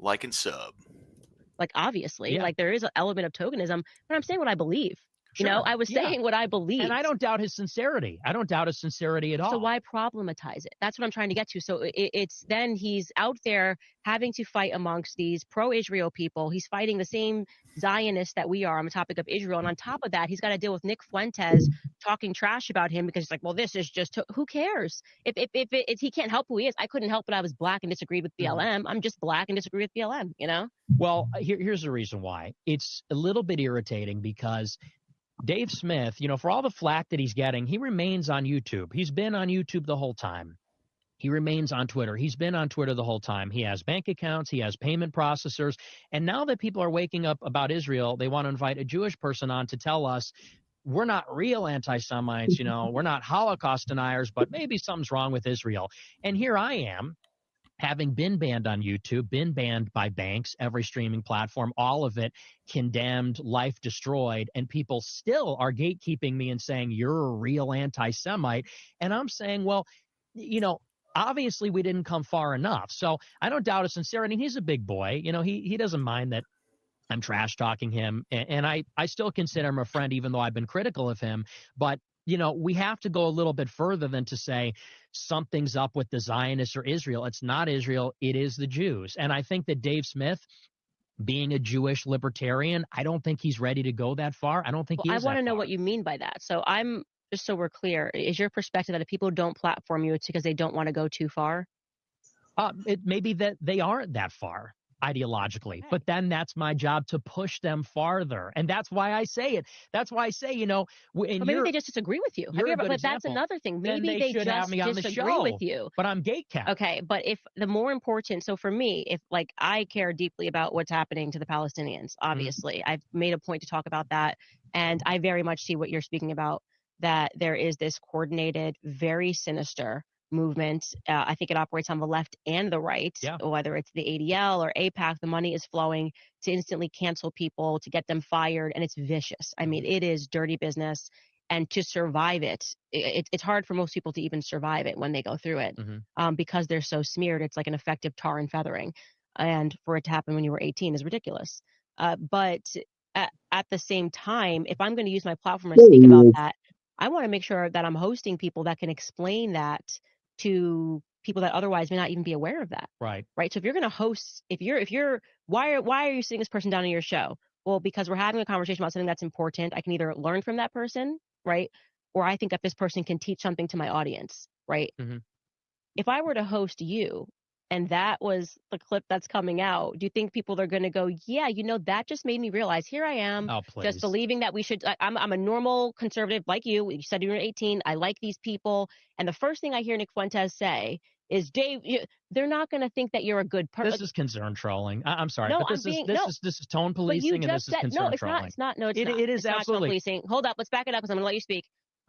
Like and sub. Like, obviously, Yeah. like there is an element of tokenism, but I'm saying what I believe. You know, Sure. I was Yeah. saying what I believe. And I don't doubt his sincerity. I don't doubt his sincerity at all. So why problematize it? That's what I'm trying to get to. So it's then he's out there having to fight amongst these pro-Israel people. He's fighting the same Zionists that we are on the topic of Israel. And on top of that, he's got to deal with Nick Fuentes talking trash about him because he's like, well, this is just, who cares? If he can't help who he is. I couldn't help but I was black and disagreed with BLM. I'm just black and disagree with BLM, you know? Well, here's the reason why. It's a little bit irritating because Dave Smith, you know, for all the flack that he's getting, he remains on YouTube. He's been on YouTube the whole time. He remains on Twitter. He's been on Twitter the whole time. He has bank accounts. He has payment processors. And now that people are waking up about Israel, they want to invite a Jewish person on to tell us we're not real anti-Semites, you know, we're not Holocaust deniers, but maybe something's wrong with Israel. And here I am, having been banned on YouTube, been banned by banks, every streaming platform, all of it condemned, life destroyed, and people still are gatekeeping me and saying, you're a real anti-Semite. And I'm saying, well, you know, obviously we didn't come far enough. So I don't doubt his sincerity. He's a big boy. You know, he doesn't mind that I'm trash talking him. And I still consider him a friend, even though I've been critical of him. But you know, we have to go a little bit further than to say something's up with the Zionists or Israel. It's not Israel. It is the Jews. And I think that Dave Smith, being a Jewish libertarian, I don't think he's ready to go that far. I don't think he is. I want to know what you mean by that. So I'm just so we're clear. Is your perspective that if people don't platform you, it's because they don't want to go too far? It may be that they aren't that far ideologically, but then that's my job to push them farther. And that's why I say it. That's why I say, you know, and maybe they just disagree with you. But that's another thing. Maybe they should have just me on the disagree show, with you. But I'm gatekept. Okay, but if the more important, so for me, if like I care deeply about what's happening to the Palestinians, obviously, I've made a point to talk about that. And I very much see what you're speaking about, that there is this coordinated, very sinister movement. I think it operates on the left and the right, whether it's the ADL or AIPAC, the money is flowing to instantly cancel people, to get them fired, and it's vicious. I mean, it is dirty business. And to survive it's hard for most people to even survive it when they go through it, because they're so smeared. It's like an effective tar and feathering. And for it to happen when you were 18 is ridiculous. But at the same time, if I'm going to use my platform to speak about that, I want to make sure that I'm hosting people that can explain that to people that otherwise may not even be aware of that. Right. So if you're going to host, why are you sitting this person down on your show? Well, because we're having a conversation about something that's important. I can either learn from that person, right? Or I think that this person can teach something to my audience, right? If I were to host you and that was the clip that's coming out, do you think people are going to go, yeah, you know, that just made me realize here I am just believing that we should, I'm a normal conservative like you. You said you were 18. I like these people. And the first thing I hear Nick Fuentes say is, Dave, they're not going to think that you're a good person. This is concern trolling. I'm sorry, no, but this is tone policing, and this is concern trolling. It's not. No, it's not. It is it's absolutely not tone policing. Hold up, let's back it up because I'm going to let you speak.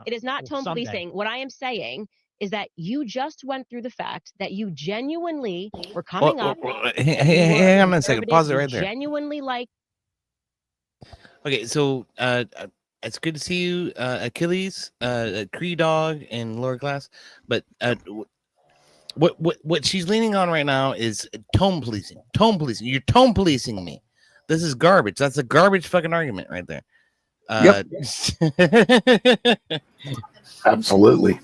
It is not tone policing. What I am saying is that you just went through the fact that you genuinely were coming up. Hang on a second. Pause it right there. Genuinely like. Okay, so it's good to see you, Achilles, Cree Dog, and Lower Class. But what she's leaning on right now is tone policing. Tone policing. You're tone policing me. This is garbage. That's a garbage fucking argument right there. Absolutely.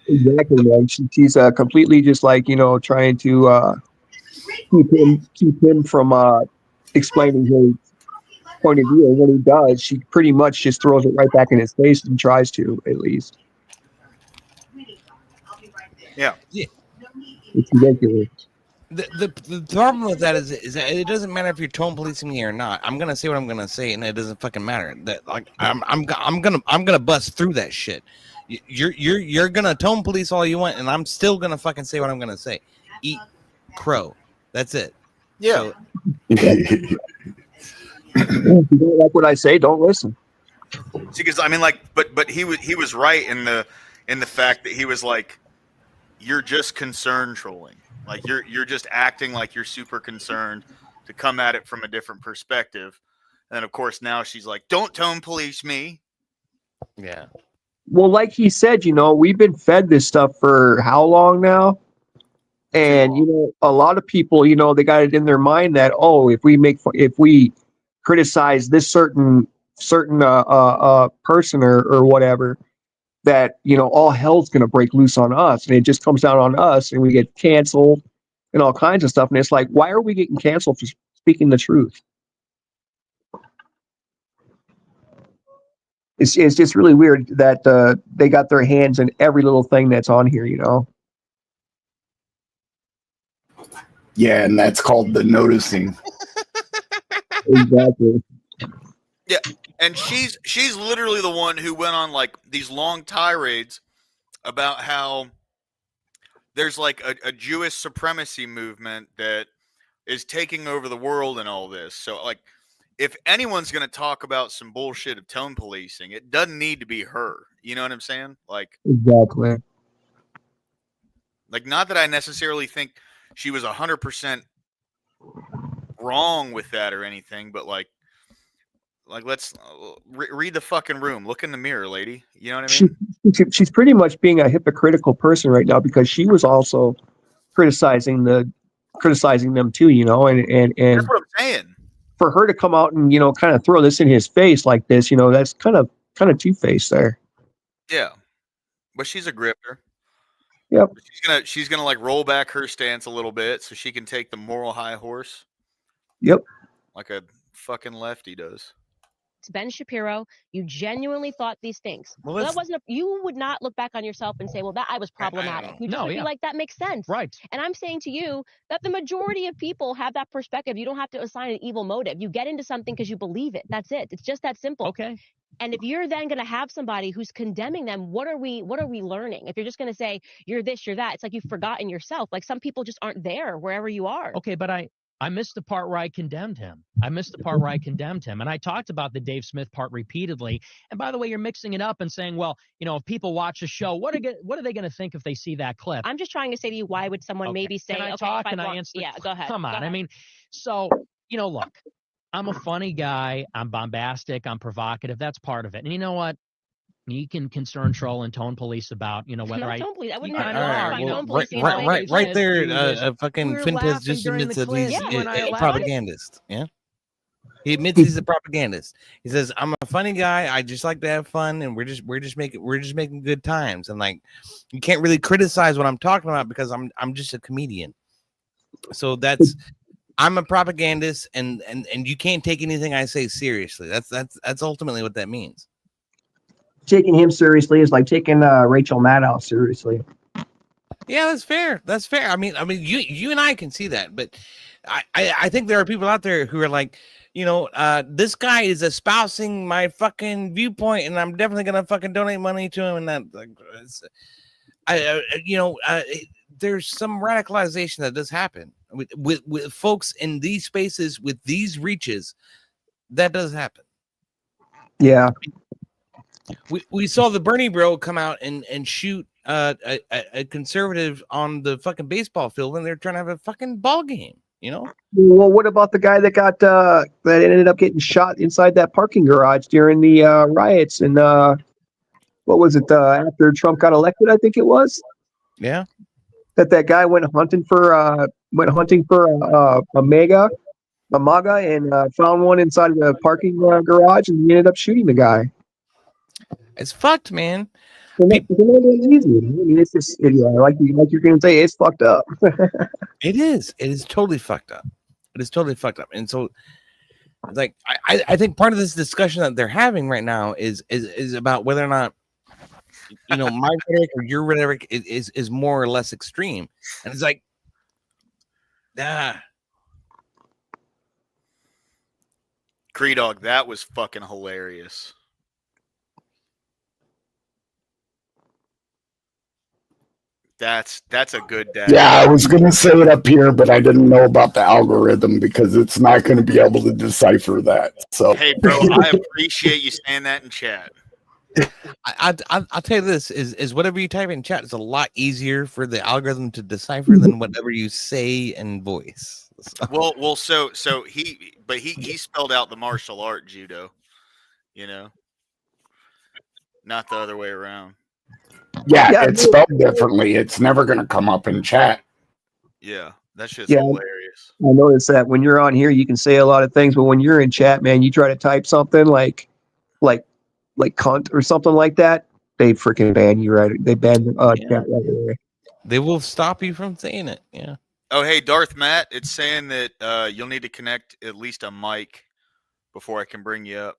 Exactly, man. She's completely just like, you know, trying to keep him from explaining his point of view. And when he does, she pretty much just throws it right back in his face and tries to, at least. Yeah. It's ridiculous. The problem with that is that it doesn't matter if you're tone policing me or not. I'm gonna say what I'm gonna say, and it doesn't fucking matter. That like I'm gonna bust through that shit. You're gonna tone police all you want, and I'm still gonna fucking say what I'm gonna say. Eat crow. That's it. Yeah. So, If you don't like what I say, don't listen. See, because I mean, like, but he was right in the fact that he was like, you're just concern trolling. Like you're just acting like you're super concerned to come at it from a different perspective. And of course now she's like, don't tone police me. Yeah. Well, like he said, we've been fed this stuff for how long now? And a lot of people, they got it in their mind that if we criticize this certain person or whatever, that all hell's gonna break loose on us, and it just comes down on us, and we get canceled and all kinds of stuff. And it's like, why are we getting canceled for speaking the truth? It's just really weird that they got their hands in every little thing that's on here, Yeah, and that's called the noticing. Exactly. Yeah, and she's literally the one who went on like these long tirades about how there's like a Jewish supremacy movement that is taking over the world and all this. So like, if anyone's going to talk about some bullshit of tone policing, it doesn't need to be her. You know what I'm saying? Like, exactly. Like, not that I necessarily think she was 100% wrong with that or anything, but like let's read the fucking room. Look in the mirror, lady. You know what I mean? She's pretty much being a hypocritical person right now, because she was also criticizing them too, and That's what I'm saying. For her to come out and kind of throw this in his face like this, that's kind of two-faced there. Yeah, but she's a grifter. Yep. She's gonna like roll back her stance a little bit so she can take the moral high horse. Yep. Like a fucking lefty does. Ben Shapiro, you genuinely thought these things. Well, That wasn't you would not look back on yourself and say, well, that I was problematic. You just would be like, that makes sense. Right. And I'm saying to you that the majority of people have that perspective. You don't have to assign an evil motive. You get into something because you believe it. That's it. It's just that simple. Okay. And if you're then going to have somebody who's condemning them, what are we learning? If you're just going to say you're this, you're that, it's like you've forgotten yourself. Like some people just aren't there wherever you are. Okay, but I missed the part where I condemned him. And I talked about the Dave Smith part repeatedly. And by the way, you're mixing it up and saying, well, if people watch the show, what are they going to think if they see that clip? I'm just trying to say to you, why would someone maybe say, can I okay, talk? if Can I want, answer? Yeah, go ahead. Come on. Go ahead. I mean, so, look, I'm a funny guy. I'm bombastic. I'm provocative. That's part of it. And you know what? You can concern, troll, and tone police about, whether Not I tone police. I wouldn't kind know of about are. tone policing. right there. Fucking Fuentes just admits that he's a propagandist. Yeah. He admits he's a propagandist. He says, "I'm a funny guy. I just like to have fun, and we're just making good times." And like, you can't really criticize what I'm talking about because I'm just a comedian. So I'm a propagandist, and you can't take anything I say seriously. That's ultimately what that means. Taking him seriously is like taking Rachel Maddow seriously. Yeah, that's fair. That's fair. I mean, you and I can see that, but I think there are people out there who are like, this guy is espousing my fucking viewpoint, and I'm definitely gonna fucking donate money to him. And that, there's some radicalization that does happen with folks in these spaces with these reaches. That does happen. Yeah. We saw the Bernie bro come out and shoot a conservative on the fucking baseball field when they're trying to have a fucking ball game, Well, what about the guy that got that ended up getting shot inside that parking garage during the riots? And what was it after Trump got elected? I think it was. Yeah. That guy went hunting for a MAGA, and found one inside of the parking garage, and he ended up shooting the guy. It's fucked, man. Easy. I mean, it's just like you're gonna say, it's fucked up. It is. It is totally fucked up. It is totally fucked up. And so, like, I think part of this discussion that they're having right now is about whether or not, my rhetoric or your rhetoric is more or less extreme. And it's like, Creedog, that was fucking hilarious. That's a good dad. Yeah, I was going to say it up here, but I didn't know about the algorithm because it's not going to be able to decipher that. So, hey, bro, I appreciate you saying that in chat. I'll tell you this is whatever you type in chat is a lot easier for the algorithm to decipher than whatever you say and voice. So. Well, so he spelled out the martial art judo, you know, not the other way around. Yeah, it's spelled differently. It's never going to come up in chat. Yeah, that's just hilarious. I noticed that when you're on here, you can say a lot of things, but when you're in chat, man, you try to type something like cunt or something like that, they freaking ban you, right? They ban chat right away. They will stop you from saying it. Yeah. Oh, hey, Darth Matt, it's saying that you'll need to connect at least a mic before I can bring you up.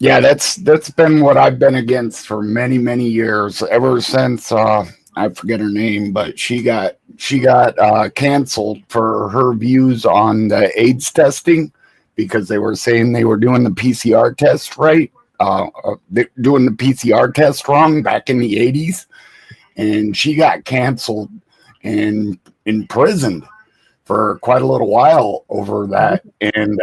Yeah, that's been what I've been against for many, many years. Ever since I forget her name, but she got canceled for her views on the AIDS testing because they were saying they were doing the PCR test right, doing the PCR test wrong back in the 80s, and she got canceled and imprisoned for quite a little while over that. And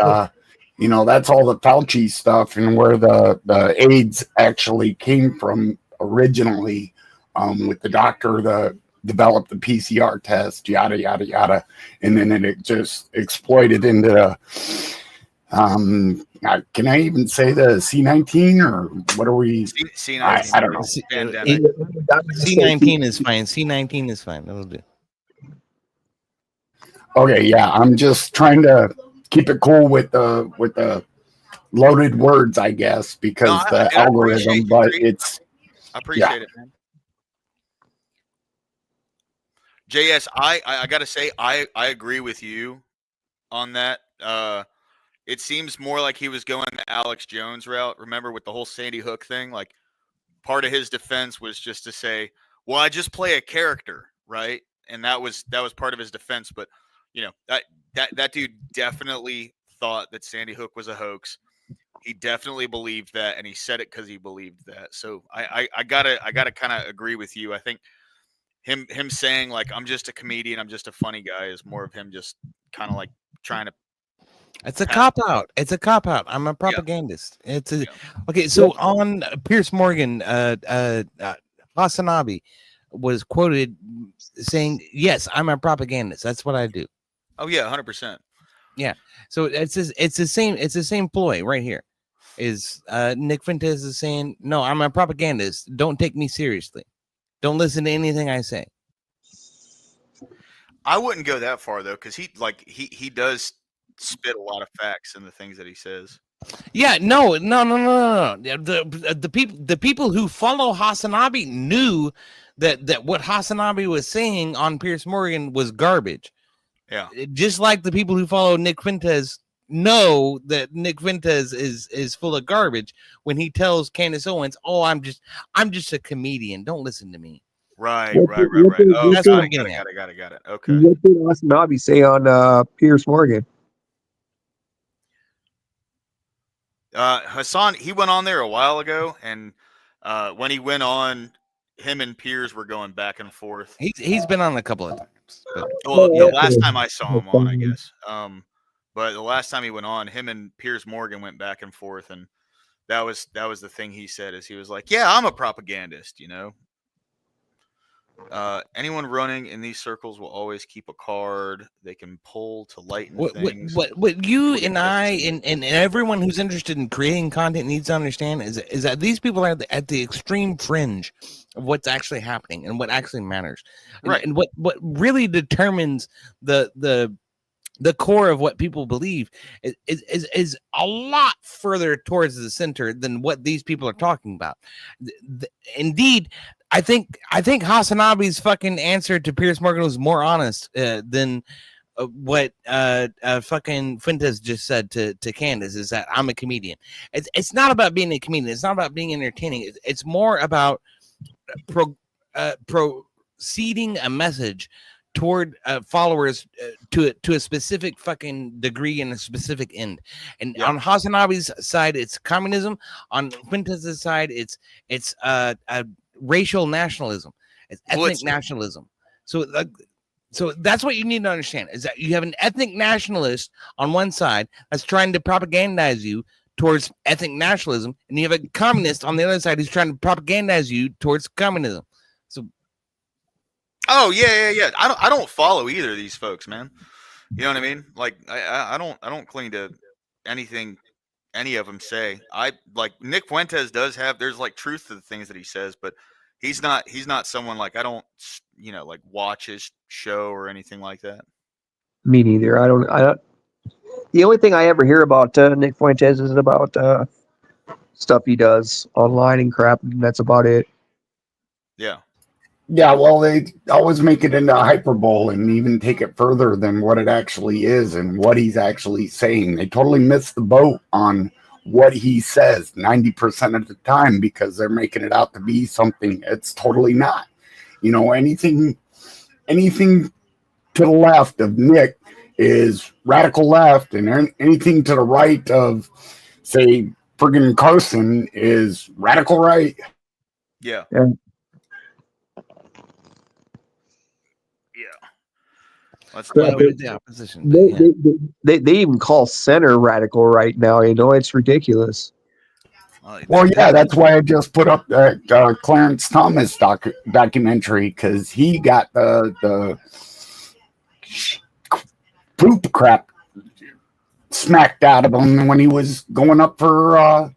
you know, that's all the Fauci stuff and where the AIDS actually came from originally, with the doctor that developed the PCR test, yada yada yada, and then it just exploited into the can I even say the C-19 or what are we? C-19. I don't know. C-19 is fine. C-19 is fine. That'll do. Okay, yeah, I'm just trying to keep it cool with the loaded words, I guess, because the algorithm. But it's I appreciate it, man. JS, I gotta say I agree with you on that. It seems more like he was going the Alex Jones route. Remember with the whole Sandy Hook thing, like part of his defense was just to say, "Well, I just play a character, right?" And that was part of his defense. But you know, that dude definitely thought that Sandy Hook was a hoax. He definitely believed that, and he said it because he believed that. So I gotta kind of agree with you. I think him saying like I'm just a comedian, I'm just a funny guy is more of him just kind of like trying to. It's a cop out. It's a cop out. I'm a propagandist. It's a okay. So on Piers Morgan, Hasanabi was quoted saying, "Yes, I'm a propagandist. That's what I do." Oh yeah, 100%. Yeah. So it's the same ploy right here. Is Nick Fuentes is saying, "No, I'm a propagandist. Don't take me seriously. Don't listen to anything I say." I wouldn't go that far though, because he does spit a lot of facts in the things that he says. Yeah, no. The people who follow Hasanabi knew that what Hasanabi was saying on Piers Morgan was garbage. Yeah. Just like the people who follow Nick Fuentes know that Nick Fuentes is full of garbage when he tells Candace Owens, "Oh, I'm just a comedian. Don't listen to me." Right. Oh, that's what I'm getting at. Got it. Okay. What did Hasanabi say on Piers Morgan? Hassan, he went on there a while ago, and when he went on, him and Piers were going back and forth. He's been on a couple of times. But, well, the last time I saw him on, I guess. But the last time he went on, him and Piers Morgan went back and forth, and that was the thing he said is he was like, "Yeah, I'm a propagandist, you know." Anyone running in these circles will always keep a card they can pull to lighten things. What you and I and everyone who's interested in creating content needs to understand is that these people are at the extreme fringe of what's actually happening and what actually matters. Right. And what really determines the core of what people believe is a lot further towards the center than what these people are talking about. Indeed, I think Hasanabi's fucking answer to Piers Morgan was more honest than what fucking Fuentes just said to Candace, is that I'm a comedian. It's not about being a comedian. It's not about being entertaining. It's more about proceeding a message toward followers to a specific fucking degree and a specific end. And on Hasanabi's side, it's communism. On Fuentes' side, it's racial nationalism. It's ethnic nationalism. So that's what you need to understand, is that you have an ethnic nationalist on one side that's trying to propagandize you towards ethnic nationalism, and you have a communist on the other side who's trying to propagandize you towards communism. So, oh yeah. I don't follow either of these folks, man. You know what I mean? Like I don't cling to anything any of them say. I like Nick Fuentes does have, there's like truth to the things that he says, but he's not someone like, I don't, like watch his show or anything like that. Me neither. I don't. The only thing I ever hear about Nick Fuentes is about stuff he does online and crap, and that's about it. Yeah. Yeah, well, they always make it into hyperbole and even take it further than what it actually is and what he's actually saying. They totally miss the boat on what he says 90% of the time, because they're making it out to be something it's totally not. Anything to the left of Nick is radical left, and anything to the right of, say, friggin' Carlson is radical right. Yeah. Let's the opposition. They even call center radical right now. It's ridiculous. Well, yeah, that's why I just put up that Clarence Thomas documentary, because he got the poop crap smacked out of him when he was going up for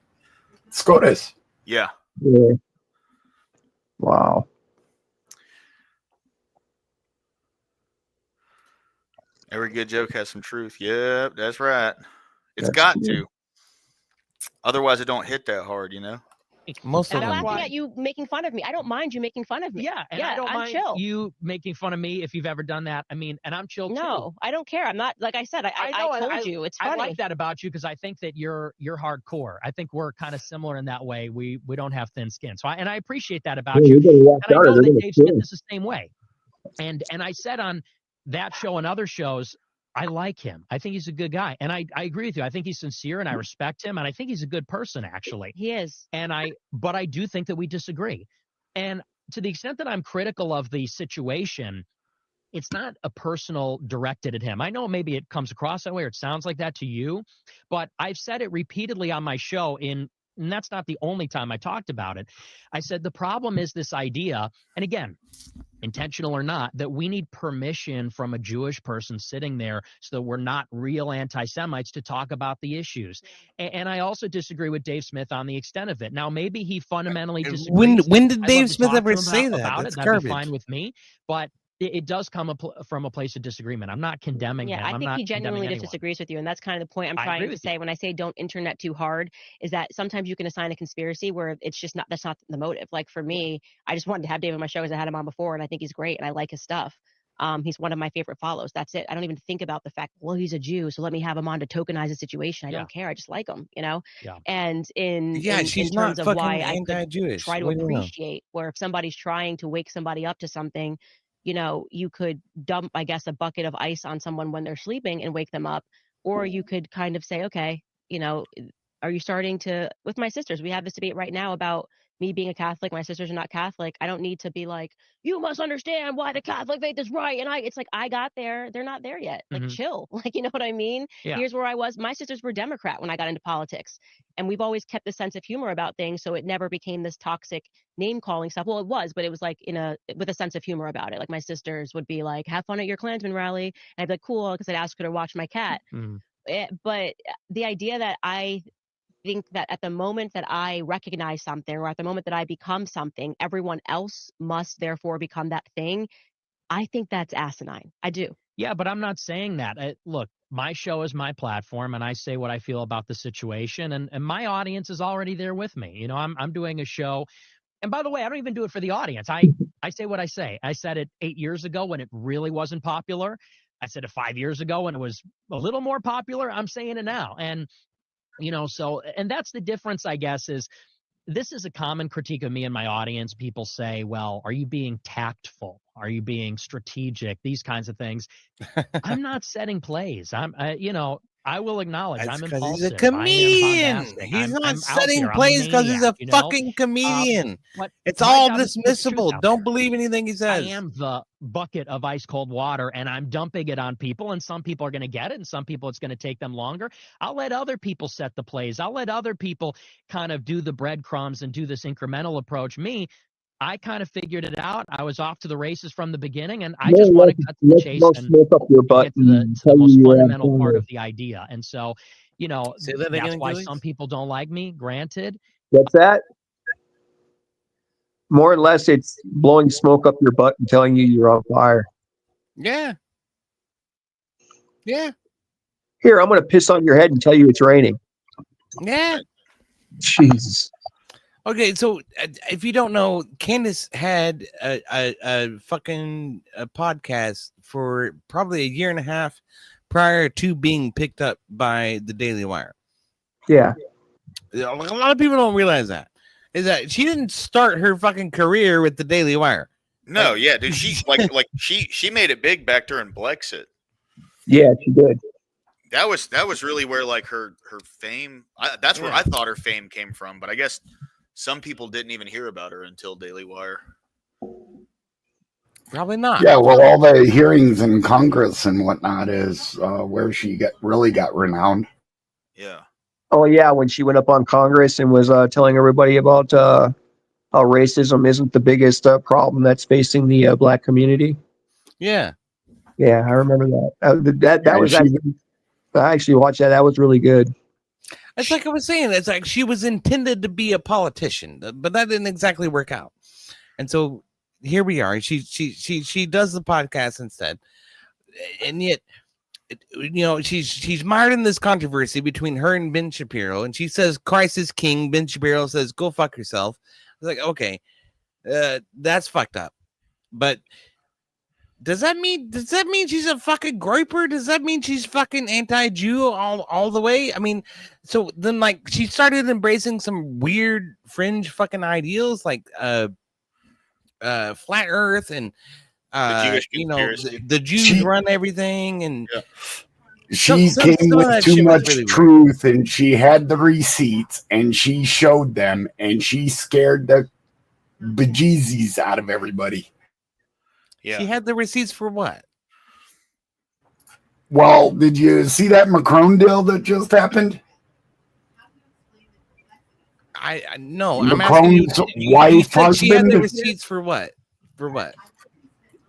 SCOTUS. Yeah. Wow. Every good joke has some truth. Yep, that's right. It's got to. Otherwise, it don't hit that hard, Most of I'm them. laughing at you making fun of me. I don't mind you making fun of me. Yeah, and I don't mind chill. you making fun of me if you've ever done that. I mean, and I'm chill too. No, I don't care. I'm not, like I said, I told you, it's funny. I like that about you, because I think that you're hardcore. I think we're kind of similar in that way. We don't have thin skin. So I appreciate that about you. And I know that Dave Smith is the same way. And I said on that show and other shows, I like him. I think he's a good guy. And I agree with you. I think he's sincere and I respect him. And I think he's a good person, actually. He is. But I do think that we disagree. And to the extent that I'm critical of the situation, it's not a personal directed at him. I know maybe it comes across that way, or it sounds like that to you, but I've said it repeatedly on my show, and that's not the only time I talked about it. I said the problem is this idea, and again, intentional or not, that we need permission from a Jewish person sitting there so that we're not real anti-Semites to talk about the issues. And I also disagree with Dave Smith on the extent of it. Now, maybe he fundamentally disagrees. When did Dave Smith ever say that? That's that'd be fine with me, but it does come from a place of disagreement. I'm not condemning him. I think he genuinely just disagrees with you, and that's kind of the point I'm trying to say when I say don't internet too hard, is that sometimes you can assign a conspiracy where it's just not, that's not the motive. Like for me, I just wanted to have Dave on my show because I had him on before, and I think he's great and I like his stuff. He's one of my favorite follows. That's it. I don't even think about the fact, well, he's a Jew, so let me have him on to tokenize the situation. I don't care. I just like him, Yeah. And in she's terms not of why fucking I anti-Jewish. try to appreciate where if somebody's trying to wake somebody up to something, you could dump, I guess, a bucket of ice on someone when they're sleeping and wake them up, or you could kind of say, okay, are you starting to, with my sisters, we have this debate right now about me being a Catholic, my sisters are not Catholic. I don't need to be like, you must understand why the Catholic faith is right. And it's like, I got there. They're not there yet. Like, chill. Like, you know what I mean? Yeah. Here's where I was. My sisters were Democrat when I got into politics. And we've always kept a sense of humor about things. So it never became this toxic name calling stuff. Well, it was, but it was like with a sense of humor about it. Like my sisters would be like, have fun at your Klansman rally. And I'd be like, cool. Because I'd ask her to watch my cat. But the idea that I think that at the moment that I recognize something, or at the moment that I become something, everyone else must therefore become that thing. I think that's asinine. I do. Yeah, but I'm not saying that. Look, my show is my platform, and I say what I feel about the situation, and my audience is already there with me. I'm doing a show, and by the way, I don't even do it for the audience. I say what I say. I said it 8 years ago when it really wasn't popular. I said it 5 years ago when it was a little more popular. I'm saying it now, and and that's the difference, I guess, is this is a common critique of me and my audience. People say, well, are you being tactful? Are you being strategic? These kinds of things. I'm not setting plays. I will acknowledge That's I'm because impulsive. he's a comedian. I am bombastic. He's not I'm out setting there. I'm a plays because he's maniac, a fucking comedian. But It's my all job is to put the truth dismissible. out Don't there. believe anything he says. I am the bucket of ice cold water, and I'm dumping it on people, and some people are going to get it, and some people it's going to take them longer. I'll let other people set the plays. I'll let other people kind of do the breadcrumbs and do this incremental approach. I kind of figured it out. I was off to the races from the beginning, and I just want to cut to the chase and smoke up your butt get to the tell most you fundamental part of the idea. And so, Say that that's again, why Julie? some people don't like me, granted. What's that? More or less, it's blowing smoke up your butt and telling you you're on fire. Yeah. Yeah. Here, I'm going to piss on your head and tell you it's raining. Yeah. Jesus. Okay, so if you don't know, Candace had a fucking podcast for probably a year and a half prior to being picked up by the Daily Wire. Yeah. A lot of people don't realize that. Is that she didn't start her fucking career with the Daily Wire. No, yeah, dude. She she made it big back during Brexit. Yeah, she did. That was really where like her fame. That's where I thought her fame came from. But I guess some people didn't even hear about her until Daily Wire. Probably not. Yeah, well, all the hearings in Congress and whatnot is where she really got renowned. Yeah. Oh, yeah, when she went up on Congress and was telling everybody about how racism isn't the biggest problem that's facing the black community. Yeah. Yeah, I remember that. That was actually, I actually watched that. That was really good. It's like I was saying, it's like she was intended to be a politician, but that didn't exactly work out. And so here we are. She does the podcast instead. And yet, she's mired in this controversy between her and Ben Shapiro, and she says Christ is king. Ben Shapiro says go fuck yourself. It's like, okay, that's fucked up. But does that mean she's a fucking groper? Does that mean she's fucking anti-Jew all the way? I mean, so then like she started embracing some weird fringe fucking ideals like flat earth and the Jews run everything, and she came with too much truth, and she had the receipts, and she showed them, and she scared the bejesus out of everybody. Yeah. She had the receipts for what? Well, did you see that Macron deal that just happened? I no. Macron's wife, husband. She had the receipts for what? For what?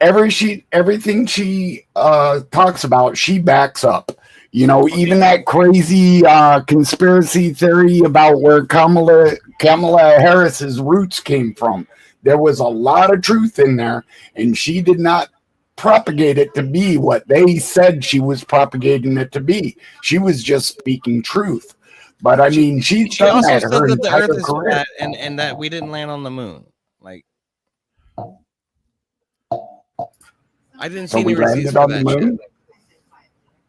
Everything she talks about, she backs up. Even that crazy conspiracy theory about where Kamala Harris's roots came from. There was a lot of truth in there, and she did not propagate it to be what they said she was propagating it to be. She was just speaking truth. But I mean, she's done also that said her that the entire Earth is career. flat and that we didn't land on the moon. Like, I didn't see So we any receipts landed for on that the moon. shit.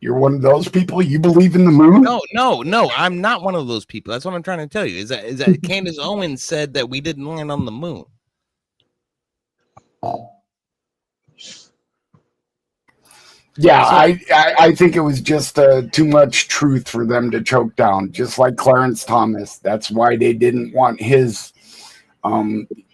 You're one of those people. You believe in the moon? No, I'm not one of those people. That's what I'm trying to tell you. Is that Candace Owens said that we didn't land on the moon. Yeah, I think it was just too much truth for them to choke down, just like Clarence Thomas. That's why they didn't want his.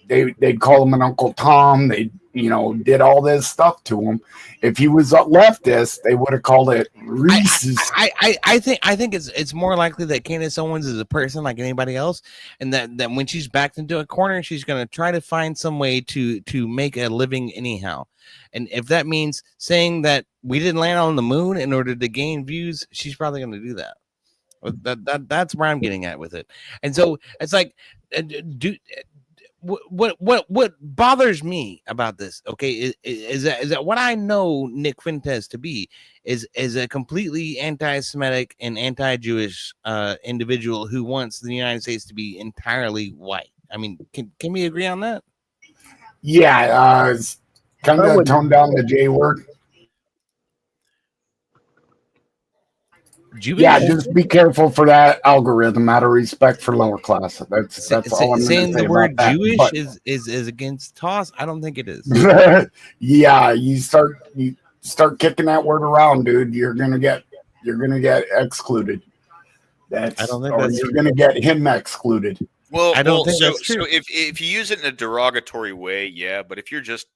They'd call him an Uncle Tom. They did all this stuff to him. If he was a leftist, they would have called it Reese's. I think it's more likely that Candace Owens is a person like anybody else, and that when she's backed into a corner, she's going to try to find some way to make a living anyhow. And if that means saying that we didn't land on the moon in order to gain views, she's probably going to do that. That's where I'm getting at with it. And so it's like, what bothers me about this, okay, is that what I know Nick Fuentes to be is a completely anti-Semitic and anti-Jewish individual who wants the United States to be entirely white. I mean, can we agree on that? Yeah, kind of tone down the J word. Jewish. Yeah, just be careful for that algorithm. Out of respect for lower class. That's all I'm going to Saying say the word about that. Jewish But is against toss. I don't think it is. yeah, you start kicking that word around, dude. You're gonna get excluded. I don't think Or that's you're true. gonna get him excluded. Well, I don't think so that's true. if you use it in a derogatory way, yeah. But if you're just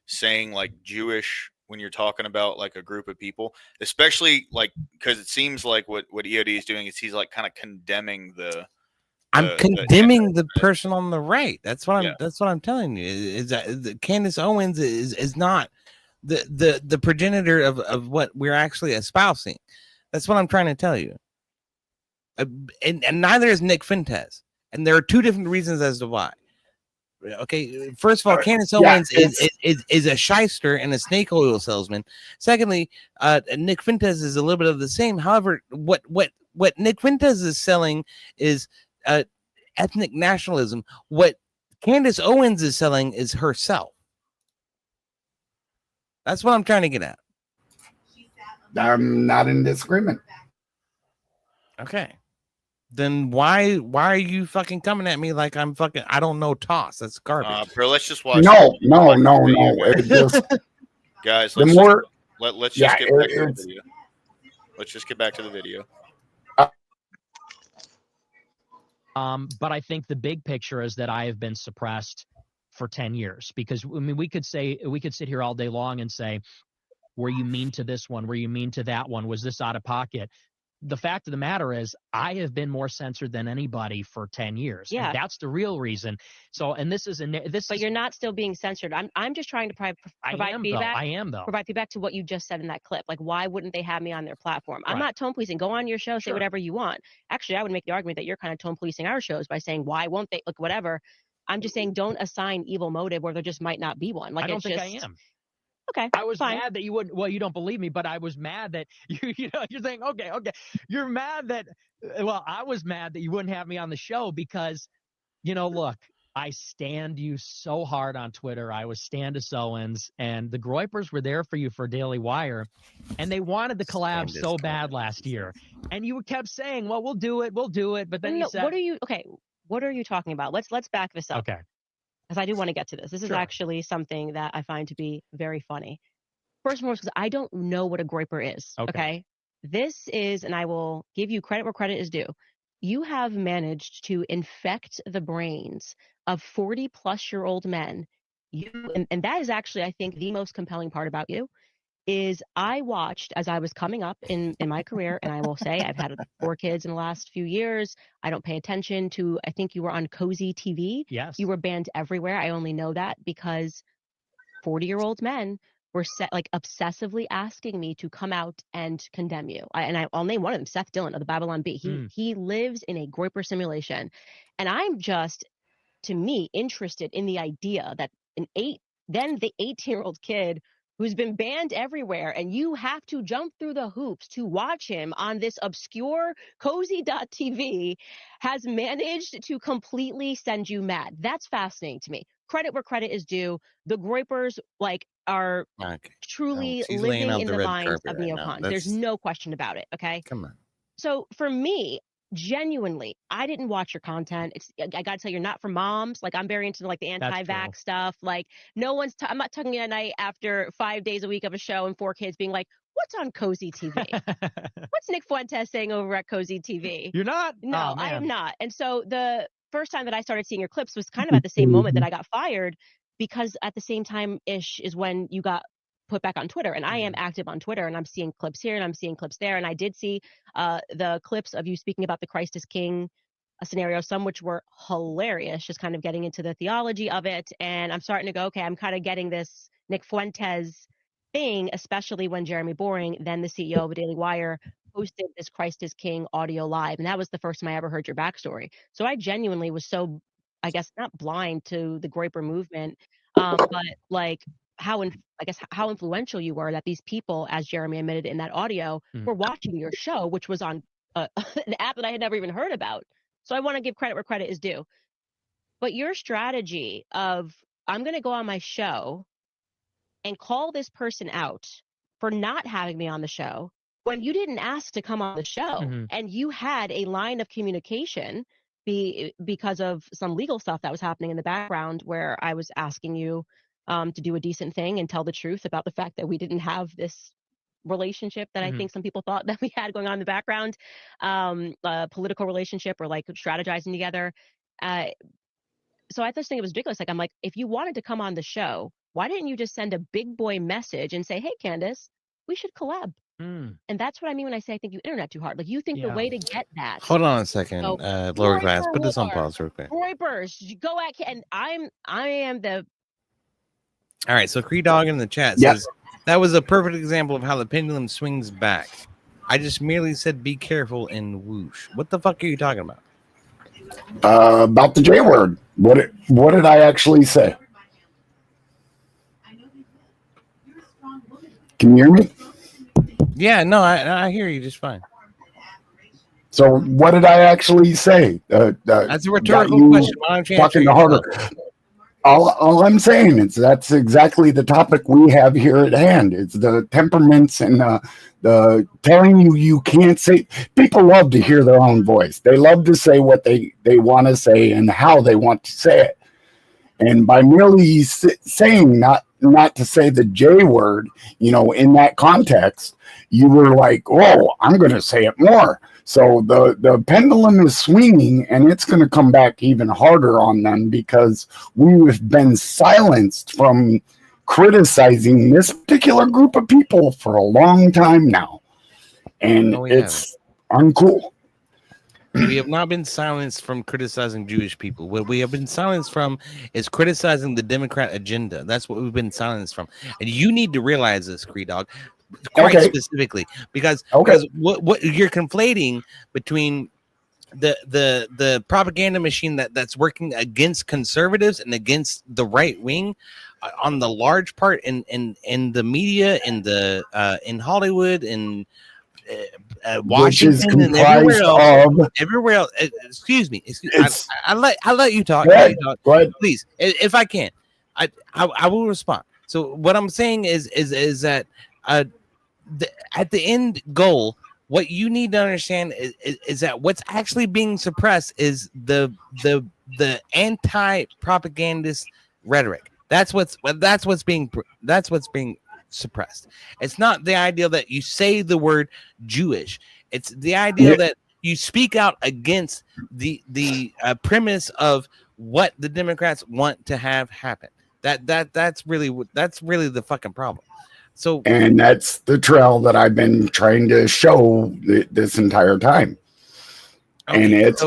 saying like Jewish when you're talking about like a group of people, especially like because it seems like what EOD is doing is he's like kind of condemning I'm condemning the person on the right. That's what Yeah. I'm telling you. Is that Candace Owens is not the progenitor of what we're actually espousing. That's what I'm trying to tell you. And neither is Nick Fuentes. And there are two different reasons as to why. Okay, first of all, Candace Owens is a shyster and a snake oil salesman. Secondly, Nick Fuentes is a little bit of the same. However, what Nick Fuentes is selling is ethnic nationalism. What Candace Owens is selling is herself. That's what I'm trying to get at. I'm not in disagreement. Okay. Then why are you fucking coming at me like I'm fucking I don't know toss? That's garbage. Bro, let's just watch. No. It just, guys, the let's more, let's yeah, just get back to the video. Let's just get back to the video. But I think the big picture is that I have been suppressed for 10 years because I mean we could sit here all day long and say, were you mean to this one? Were you mean to that one? Was this out of pocket? The fact of the matter is I have been more censored than anybody for 10 years. Yeah. And that's the real reason. So, and but you're not still being censored. I'm just trying to provide feedback. I am though. Provide feedback to what you just said in that clip. Like, why wouldn't they have me on their platform? I'm Right. not tone policing. Go on your show, say whatever you want. Actually, I would make the argument that you're kind of tone policing our shows by saying, why won't they? Like, whatever. I'm just saying, don't assign evil motive where there just might not be one. Like, I don't think I am. Okay. I was fine. mad that you wouldn't. Well, you don't believe me, but I was mad that you're saying, okay. You're mad that, well, I was mad that you wouldn't have me on the show because, look, I stand you so hard on Twitter. I was Standis Owens, and the Groypers were there for you for Daily Wire, and they wanted the collab so bad last year. And you kept saying, well, we'll do it. But then you said, what are you talking about? Let's back this up. Okay. Because I do want to get to this. This is actually something that I find to be very funny. First and foremost, because I don't know what a groyper is. Okay. This is, and I will give you credit where credit is due. You have managed to infect the brains of 40-plus-year-old men. And that is actually, I think, the most compelling part about you. Is I watched as I was coming up in my career, and I will say I've had 4 kids in the last few years. I don't pay attention to, I think you were on Cozy TV. Yes. You were banned everywhere. I only know that because 40-year-old men were obsessively asking me to come out and condemn you. I'll name one of them, Seth Dillon of the Babylon Bee. He lives in a groyper simulation. And I'm just, to me, interested in the idea that the 18-year-old kid who's been banned everywhere, and you have to jump through the hoops to watch him on this obscure cozy.tv, has managed to completely send you mad. That's fascinating to me. Credit where credit is due. The groypers are truly living in the minds of neocons. There's no question about it. Okay. Come on. So for me, genuinely, I didn't watch your content. I gotta tell you, you're not for moms. Like, I'm very into the anti-vax stuff. Like, I'm not tucking in at night after 5 days a week of a show and 4 kids being like, what's on Cozy TV? What's Nick Fuentes saying over at Cozy TV? You're not? No, I am not. And so the first time that I started seeing your clips was kind of at the same moment that I got fired, because at the same time-ish is when you got put back on Twitter. And I am active on Twitter, and I'm seeing clips here and I'm seeing clips there. And I did see the clips of you speaking about the Christ is King scenario, some which were hilarious, just kind of getting into the theology of it. And I'm starting to go, okay, I'm kind of getting this Nick Fuentes thing, especially when Jeremy Boring, then the CEO of Daily Wire, posted this Christ is King audio live. And that was the first time I ever heard your backstory. So I genuinely was so, I guess, not blind to the Groyper movement, but how influential you were that these people, as Jeremy admitted in that audio, were watching your show, which was on an app that I had never even heard about. So I want to give credit where credit is due. But your strategy of, I'm going to go on my show and call this person out for not having me on the show, when you didn't ask to come on the show and you had a line of communication because of some legal stuff that was happening in the background where I was asking you to do a decent thing and tell the truth about the fact that we didn't have this relationship that I think some people thought that we had going on in the background, a political relationship or like strategizing together. So I just think it was ridiculous. Like, I'm like, if you wanted to come on the show, why didn't you just send a big boy message and say, hey, Candace, we should collab? And that's what I mean when I say I think you internet too hard. Like, you think the way to get that. Hold on a second, So, lower class. Put this on pause real quick. Roy Burst, you go at, and I am the. All right, so Cree Dog in the chat says that was a perfect example of how the pendulum swings back. I just merely said be careful and whoosh. What the fuck are you talking about? About the J word. What did I actually say? Can you hear me? Yeah, no, I hear you just fine. So what did I actually say? That's a rhetorical question. Why don't you talking to harder. All I'm saying is that's exactly the topic we have here at hand. It's the temperaments and the telling you can't say. People love to hear their own voice. They love to say what they want to say and how they want to say it. And by merely saying not to say the J word, in that context, you were like, oh, I'm going to say it more. So the pendulum is swinging, and it's going to come back even harder on them because we've been silenced from criticizing this particular group of people for a long time now. And it's uncool. We have not been silenced from criticizing Jewish people. What we have been silenced from is criticizing the Democrat agenda. That's what we've been silenced from. And you need to realize this, Cree Dog, quite specifically, because what you're conflating between the propaganda machine that's working against conservatives and against the right wing on the large part in the media, in Hollywood, and Washington and everywhere else. Excuse me. I let you talk. Go ahead. Please, if I can, I will respond. So what I'm saying is that at the end goal, what you need to understand is that what's actually being suppressed is the anti-propagandist rhetoric. That's what's being suppressed. It's not the idea that you say the word Jewish. It's the idea that you speak out against the premise of what the Democrats want to have happen. That's really the fucking problem. So, and that's the trail that I've been trying to show this entire time. Okay. And it's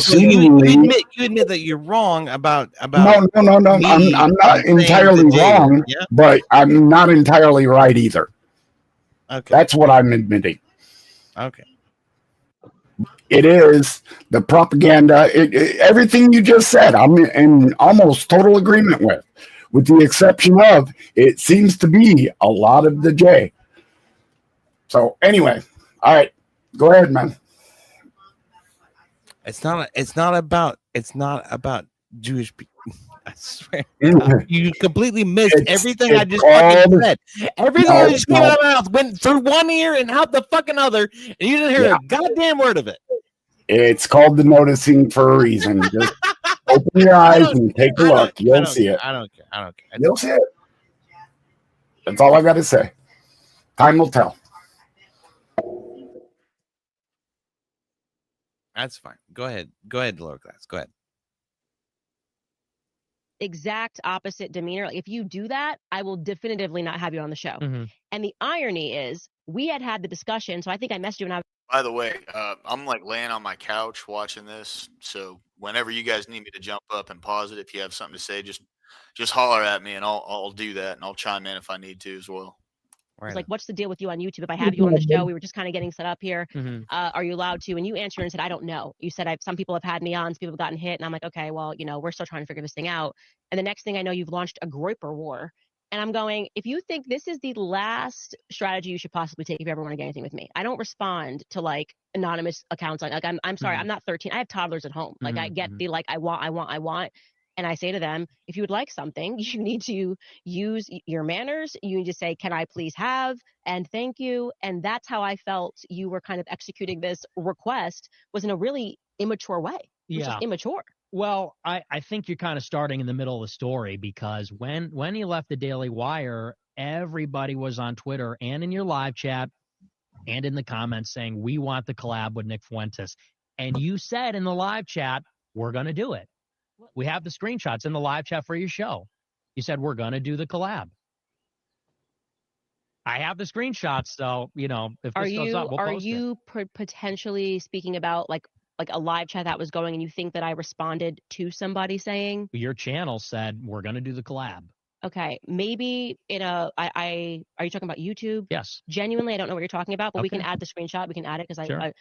seemingly you admit that you're wrong about no. I'm not entirely wrong, but I'm not entirely right either. Okay, that's what I'm admitting. Okay, it is the propaganda. Everything you just said, I'm in almost total agreement with the exception of it seems to be a lot of the J. So anyway, all right, go ahead, man. It's not about Jewish people. I swear, you completely missed everything I just fucking said. Everything that just came out of my mouth went through one ear and out the fucking other, and you didn't hear a goddamn word of it. It's called the noticing for a reason. Just open your eyes and take a look. You'll see it. I don't care. You'll see it. That's all I got to say. Time will tell. That's fine. Go ahead, lower class. Go ahead. Exact opposite demeanor. If you do that, I will definitively not have you on the show. And the irony is, we had the discussion. So I think I messaged you when I. By the way, I'm like laying on my couch watching this. So whenever you guys need me to jump up and pause it, if you have something to say, just holler at me and I'll do that, and I'll chime in if I need to as well. Right. Like, what's the deal with you on YouTube? If I have you on the show, we were just kind of getting set up here. Are you allowed to? And you answered and said, I don't know. You said, some people have had me on, some people have gotten hit. And I'm like, okay, well, we're still trying to figure this thing out. And the next thing I know, you've launched a Groiper war. And I'm going, if you think this is the last strategy you should possibly take if you ever want to get anything with me, I don't respond to like anonymous accounts. I'm sorry, I'm not 13. I have toddlers at home. Like I get the, like, I want. And I say to them, if you would like something, you need to use your manners. You need to say, can I please have, and thank you. And that's how I felt you were kind of executing this request, was in a really immature way. It was just immature. Well, I think you're kind of starting in the middle of the story, because when he left the Daily Wire, everybody was on Twitter and in your live chat and in the comments saying, we want the collab with Nick Fuentes. And you said in the live chat, we're going to do it. We have the screenshots in the live chat for your show. You said, we're going to do the collab. I have the screenshots, so, you know, if this goes up, we'll post it. Are you potentially speaking about like a live chat that was going, and you think that I responded to somebody saying? Your channel said, we're going to do the collab. Okay, maybe are you talking about YouTube? Yes. Genuinely, I don't know what you're talking about, but we can add the screenshot. We can add it, because Sure.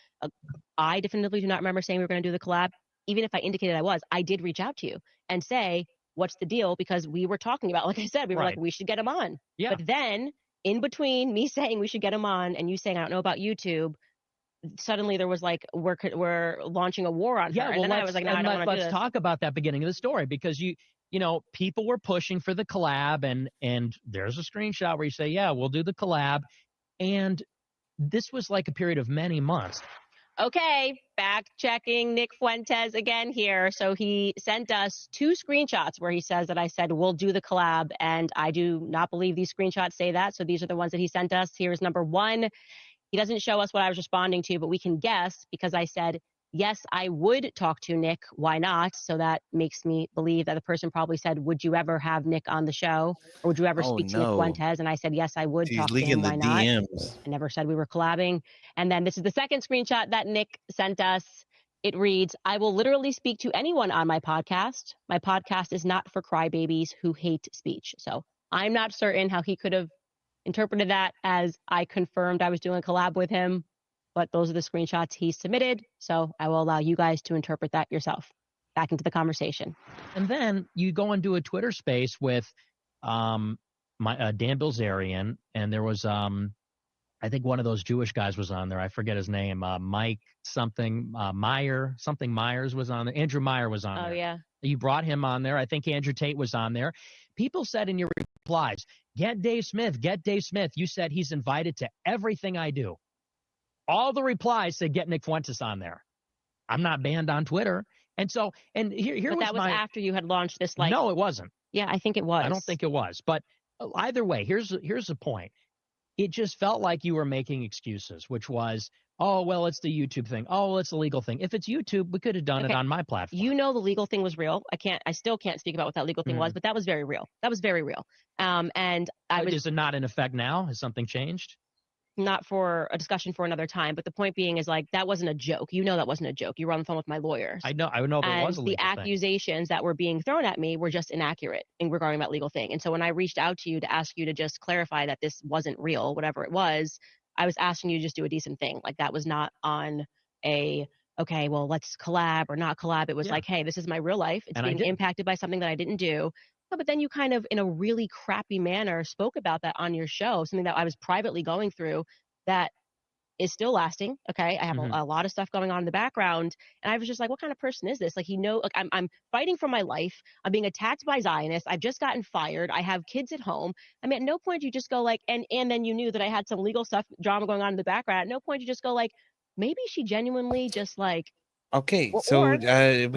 I definitively do not remember saying we were going to do the collab. Even if I indicated I did reach out to you and say, what's the deal? Because we were talking about, like I said, we were like, we should get him on. Yeah. But then in between me saying we should get him on and you saying, I don't know about YouTube, suddenly there was like, we're launching a war on her. Yeah, And well, then I was like, no, I don't want to do let's this. talk about that beginning of the story, because you know, people were pushing for the collab, and there's a screenshot where you say, yeah, we'll do the collab. And this was like a period of many months. Okay, fact checking Nick Fuentes again here. So he sent us 2 screenshots where he says that I said, we'll do the collab. And I do not believe these screenshots say that. So these are the ones that he sent us. Here's number 1. He doesn't show us what I was responding to, but we can guess, because I said, yes, I would talk to Nick. Why not? So that makes me believe that the person probably said, would you ever have Nick on the show? Or would you ever speak to Nick Fuentes? And I said, yes, I would talk to him. Why not? DMs. I never said we were collabing. And then this is the second screenshot that Nick sent us. It reads, I will literally speak to anyone on my podcast. My podcast is not for crybabies who hate speech. So I'm not certain how he could have interpreted that as I confirmed I was doing a collab with him, but those are the screenshots he submitted. So I will allow you guys to interpret that yourself. Back into the conversation. And then you go and do a Twitter space with Dan Bilzerian, and there was I think one of those Jewish guys was on there. I forget his name. Mike something Myers was on there. Andrew Meyer was on there. Oh yeah. You brought him on there. I think Andrew Tate was on there. People said in your replies, get Dave Smith, get Dave Smith. You said he's invited to everything I do. All the replies said, get Nick Fuentes on there. I'm not banned on Twitter. And so, and here But was that was after you had launched this, like. No, it wasn't. Yeah, I think it was. I don't think it was. But either way, here's the point. It just felt like you were making excuses, which was, oh, well, it's the YouTube thing. Oh, it's the legal thing. If it's YouTube, we could have done it on my platform. You know, the legal thing was real. I still can't speak about what that legal thing was, but that was very real. That was very real. And Is it not in effect now? Has something changed? Not for a discussion for another time, but the point being is, like, that wasn't a joke. You know that wasn't a joke. You were on the phone with my lawyers. I know there was a legal the accusations that were being thrown at me were just inaccurate in regarding that legal thing. And so when I reached out to you to ask you to just clarify that this wasn't real, whatever it was, I was asking you to just do a decent thing. Like, that was not on a, okay, well, let's collab or not collab. It was like, hey, this is my real life. It's being impacted by something that I didn't do. But then you kind of, in a really crappy manner, spoke about that on your show, something that I was privately going through that is still lasting. Okay. I have a lot of stuff going on in the background. And I was just like, what kind of person is this? Like, like, I'm fighting for my life. I'm being attacked by Zionists. I've just gotten fired. I have kids at home. I mean, at no point you just go like, and then you knew that I had some legal stuff, drama going on in the background. At no point you just go like, maybe she genuinely just like. Okay, so we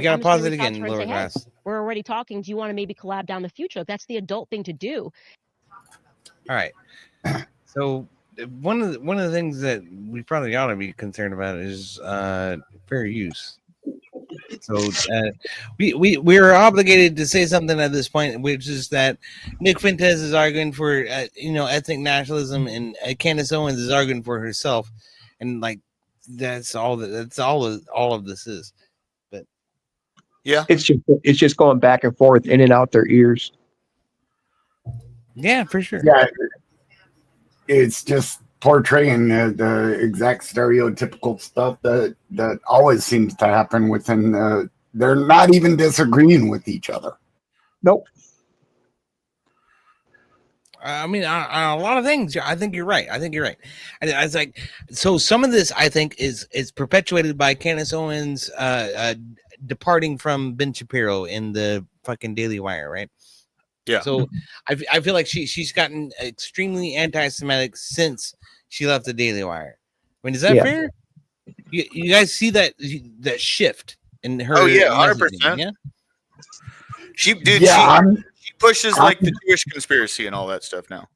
gotta pause it again, lower class. Hey, we're already talking. Do you want to maybe collab down the future? That's the adult thing to do. All right. So one of the things that we probably ought to be concerned about is fair use. So we're obligated to say something at this point, which is that Nick Fuentes is arguing for ethnic nationalism, and Candace Owens is arguing for herself, and like that's all of this is. But yeah, it's just going back and forth, in and out their ears. Yeah, for sure. Yeah, it's just portraying the exact stereotypical stuff that always seems to happen within they're not even disagreeing with each other. Nope. I mean, on a lot of things, I think you're right. And it's like, so some of this, I think, is perpetuated by Candace Owens departing from Ben Shapiro in the fucking Daily Wire, right? Yeah. So I feel like she's gotten extremely anti-Semitic since she left the Daily Wire. I mean, is that fair? You guys see that shift in her? Oh yeah, messaging, 100%. Yeah. She pushes like the Jewish conspiracy and all that stuff now.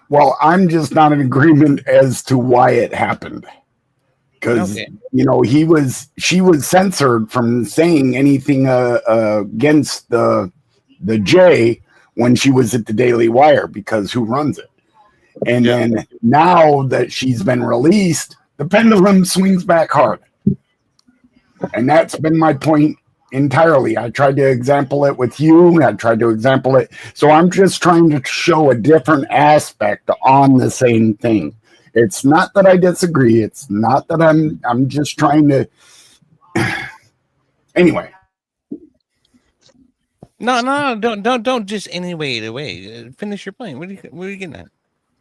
Well, I'm just not in agreement as to why it happened. Because she was censored from saying anything against the J when she was at the Daily Wire, because who runs it? And then now that she's been released, the pendulum swings back hard. And that's been my point entirely. I tried to example it with you. I tried to example it. So I'm just trying to show a different aspect on the same thing. It's not that I disagree. It's not that I'm just trying to. Anyway. No, don't just anyway it away. Finish your point. What are you getting at?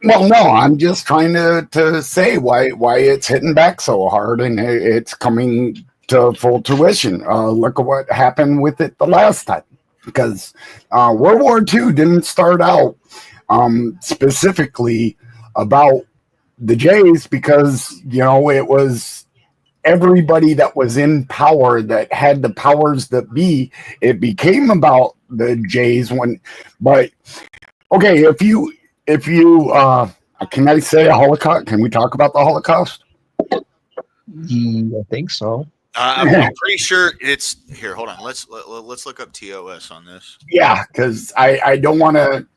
Well, no, I'm just trying to say why it's hitting back so hard, and it's coming to full tuition. Look at what happened with it the last time, because World War II didn't start out specifically about the Jays, because it was everybody that was in power that had the powers that be. It became about the Jays but okay, if you can I say a Holocaust? Can we talk about the Holocaust? I think so. I'm pretty sure it's here. Hold on. Let's look up TOS on this. Yeah, because I don't want to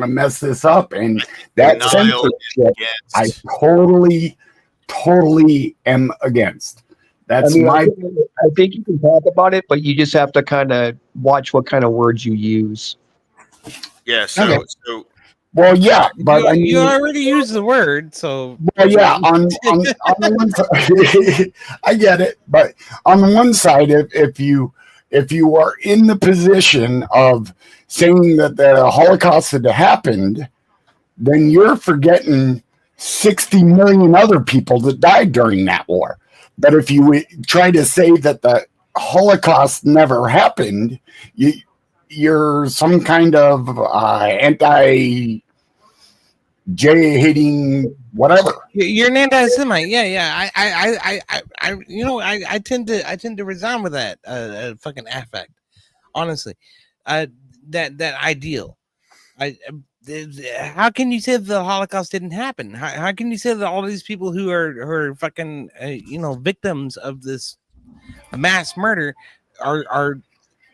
mess this up, and that censorship I totally am against. That's I think you can talk about it, but you just have to kind of watch what kind of words you use. Yeah. So well, yeah, but you already used the word, so well, yeah. On the one side, I get it, but on the one side, if you are in the position of saying that the Holocaust had happened, then you're forgetting 60 million other people that died during that war. But if you try to say that the Holocaust never happened, you're some kind of anti-J hating whatever. You're an anti-Semite. Yeah. I tend to resound with that fucking affect. Honestly, that ideal. How can you say the Holocaust didn't happen? How can you say that all these people who are fucking victims of this mass murder are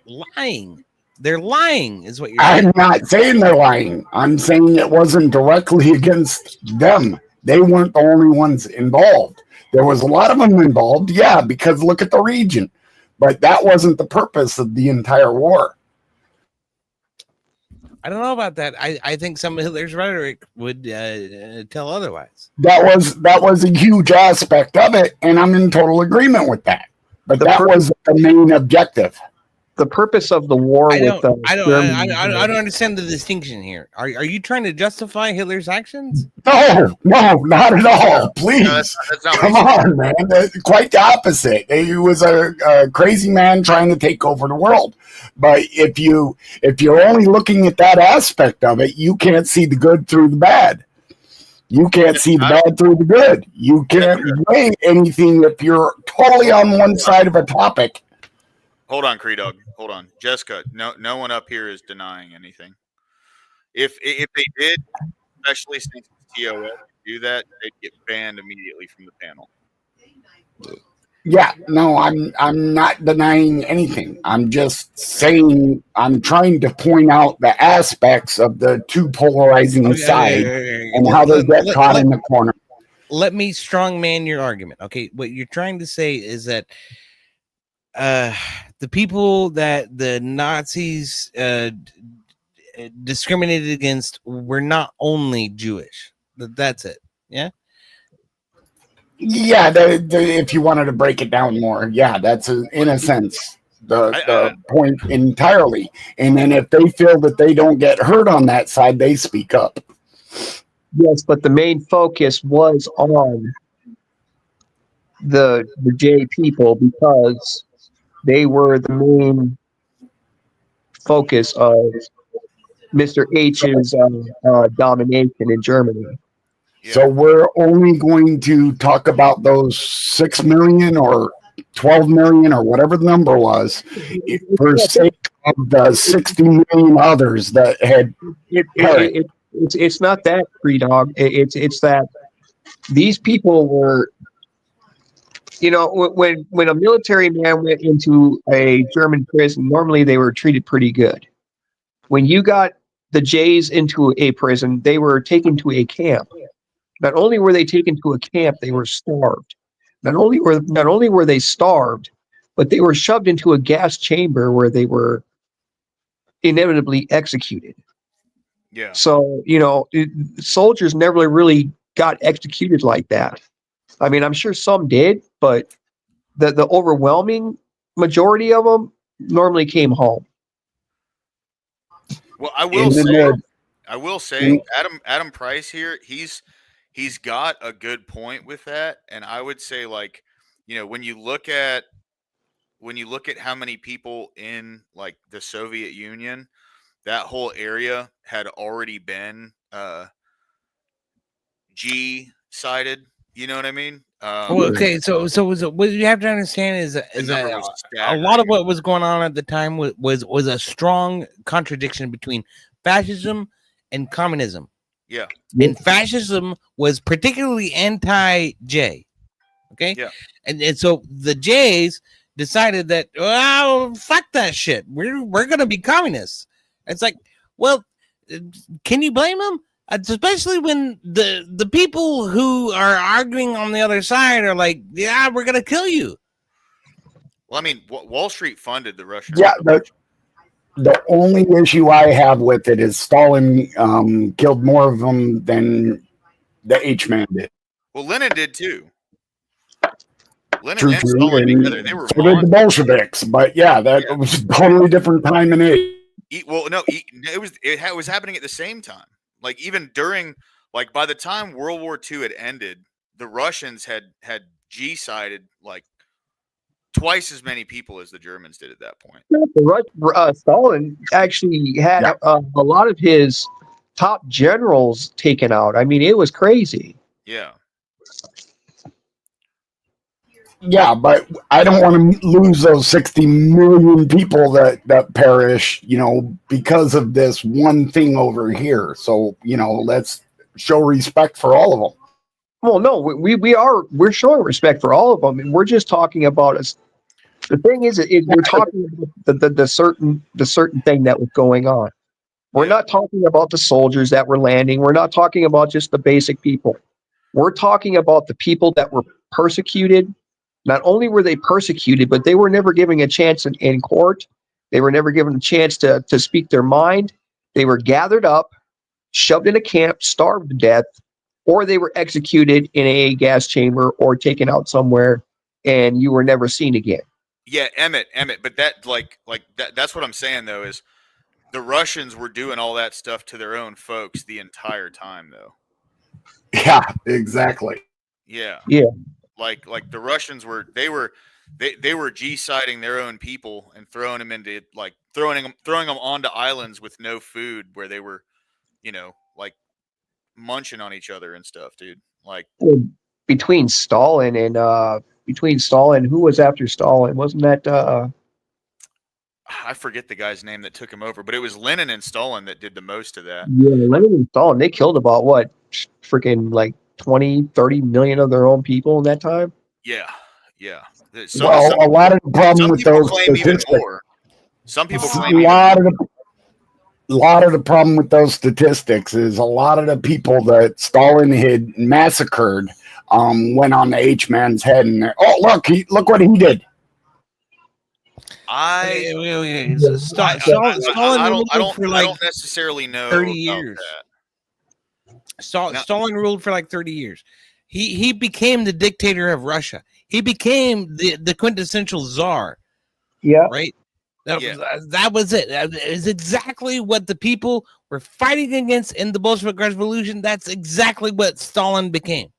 lying? They're lying, is what you're saying. I'm not saying they're lying. I'm saying it wasn't directly against them. They weren't the only ones involved. There was a lot of them involved, yeah, because look at the region. But that wasn't the purpose of the entire war. I don't know about that. I think some of Hitler's rhetoric would tell otherwise. That was a huge aspect of it, and I'm in total agreement with that. But that was the main objective. The purpose of the war I don't understand the distinction here. Are you trying to justify Hitler's actions? No, not at all. Please, that's not come on, man. Quite the opposite. He was a crazy man trying to take over the world. But if you're only looking at that aspect of it, you can't see the good through the bad. You can't see the bad through the good. You can't weigh anything if you're totally on one side of a topic. Hold on, Creedog. Hold on, Jessica. No one up here is denying anything. If they did, especially since TOS do that, they'd get banned immediately from the panel. Yeah, no, I'm not denying anything. I'm just saying I'm trying to point out the aspects of the two polarizing sides and how they get caught in the corner. Let me strongman your argument. Okay, what you're trying to say is that the people that the Nazis discriminated against were not only Jewish. That's it. Yeah. Yeah, if you wanted to break it down more, yeah, that's in a sense the point entirely. And then if they feel that they don't get hurt on that side, they speak up. Yes, but the main focus was on the J people because they were the main focus of Mr. H's domination in Germany. So we're only going to talk about those 6 million or 12 million or whatever the number was for sake of the 60 million others that had perished. It's not that, free dog. It's that these people were, you know, when a military man went into a German prison, normally they were treated pretty good. When you got the Jays into a prison, they were taken to a camp. Not only were they taken to a camp, they were starved. Not only were they starved, but they were shoved into a gas chamber where they were inevitably executed. Yeah. So, you know, soldiers never really got executed like that. I mean, I'm sure some did, but the overwhelming majority of them normally came home. Well, I will say, Adam Price here, he's got a good point with that, and I would say, like, you know, when you look at how many people in like the Soviet Union, that whole area had already been G-sided. You know what I mean? Well, okay, so what you have to understand is that a lot of what was going on at the time was a strong contradiction between fascism and communism. Yeah. And fascism was particularly anti-J. Okay? Yeah. And so the Jays decided that, well, fuck that shit. We're gonna be communists. It's like, well, can you blame them? Especially when the people who are arguing on the other side are like, yeah, we're gonna kill you. Well, I mean, Wall Street funded the Russian. Yeah, the only issue I have with it is Stalin killed more of them than the H-man did. Well, Lenin did too. Lenin True, and Stalin and together, they were so did the Bolsheviks, but yeah, that was a totally different time and age. Well, no, it was happening at the same time. Like even during, like by the time World War II had ended, the Russians had G-sided like twice as many people as the Germans did at that point. Stalin actually had a lot of his top generals taken out. I mean, it was crazy. Yeah. Yeah, but I don't want to lose those 60 million people that perish, you know, because of this one thing over here. So, you know, let's show respect for all of them. Well, no, we're showing respect for all of them, and we're just talking about us. The thing is we're talking about the certain thing that was going on. We're not talking about the soldiers that were landing. We're not talking about just the basic people. We're talking about the people that were persecuted. Not only were they persecuted, but they were never given a chance in court. They were never given a chance to speak their mind. They were gathered up, shoved in a camp, starved to death, or they were executed in a gas chamber or taken out somewhere, and you were never seen again. Yeah, Emmett, but that's what I'm saying though, is the Russians were doing all that stuff to their own folks the entire time though. Yeah, exactly. Yeah. Yeah. Like the Russians were they were G-siding their own people and throwing them into like throwing them onto islands with no food where they were, you know, like munching on each other and stuff, dude. Like between Stalin, who was after Stalin? Wasn't that I forget the guy's name that took him over, but it was Lenin and Stalin that did the most of that. Yeah, Lenin and Stalin, they killed about what? Freaking like 20, 30 million of their own people in that time? Yeah. Yeah. A lot of the problem with those statistics. Some people claim a lot of the problem with those statistics is a lot of the people that Stalin had massacred went on the H-man's head and look what he did. I don't necessarily know 30 years. Stalin ruled for like 30 years. He became the dictator of Russia. He became the quintessential czar. Yeah. Right? That was it. That is exactly what the people were fighting against in the Bolshevik Revolution. That's exactly what Stalin became.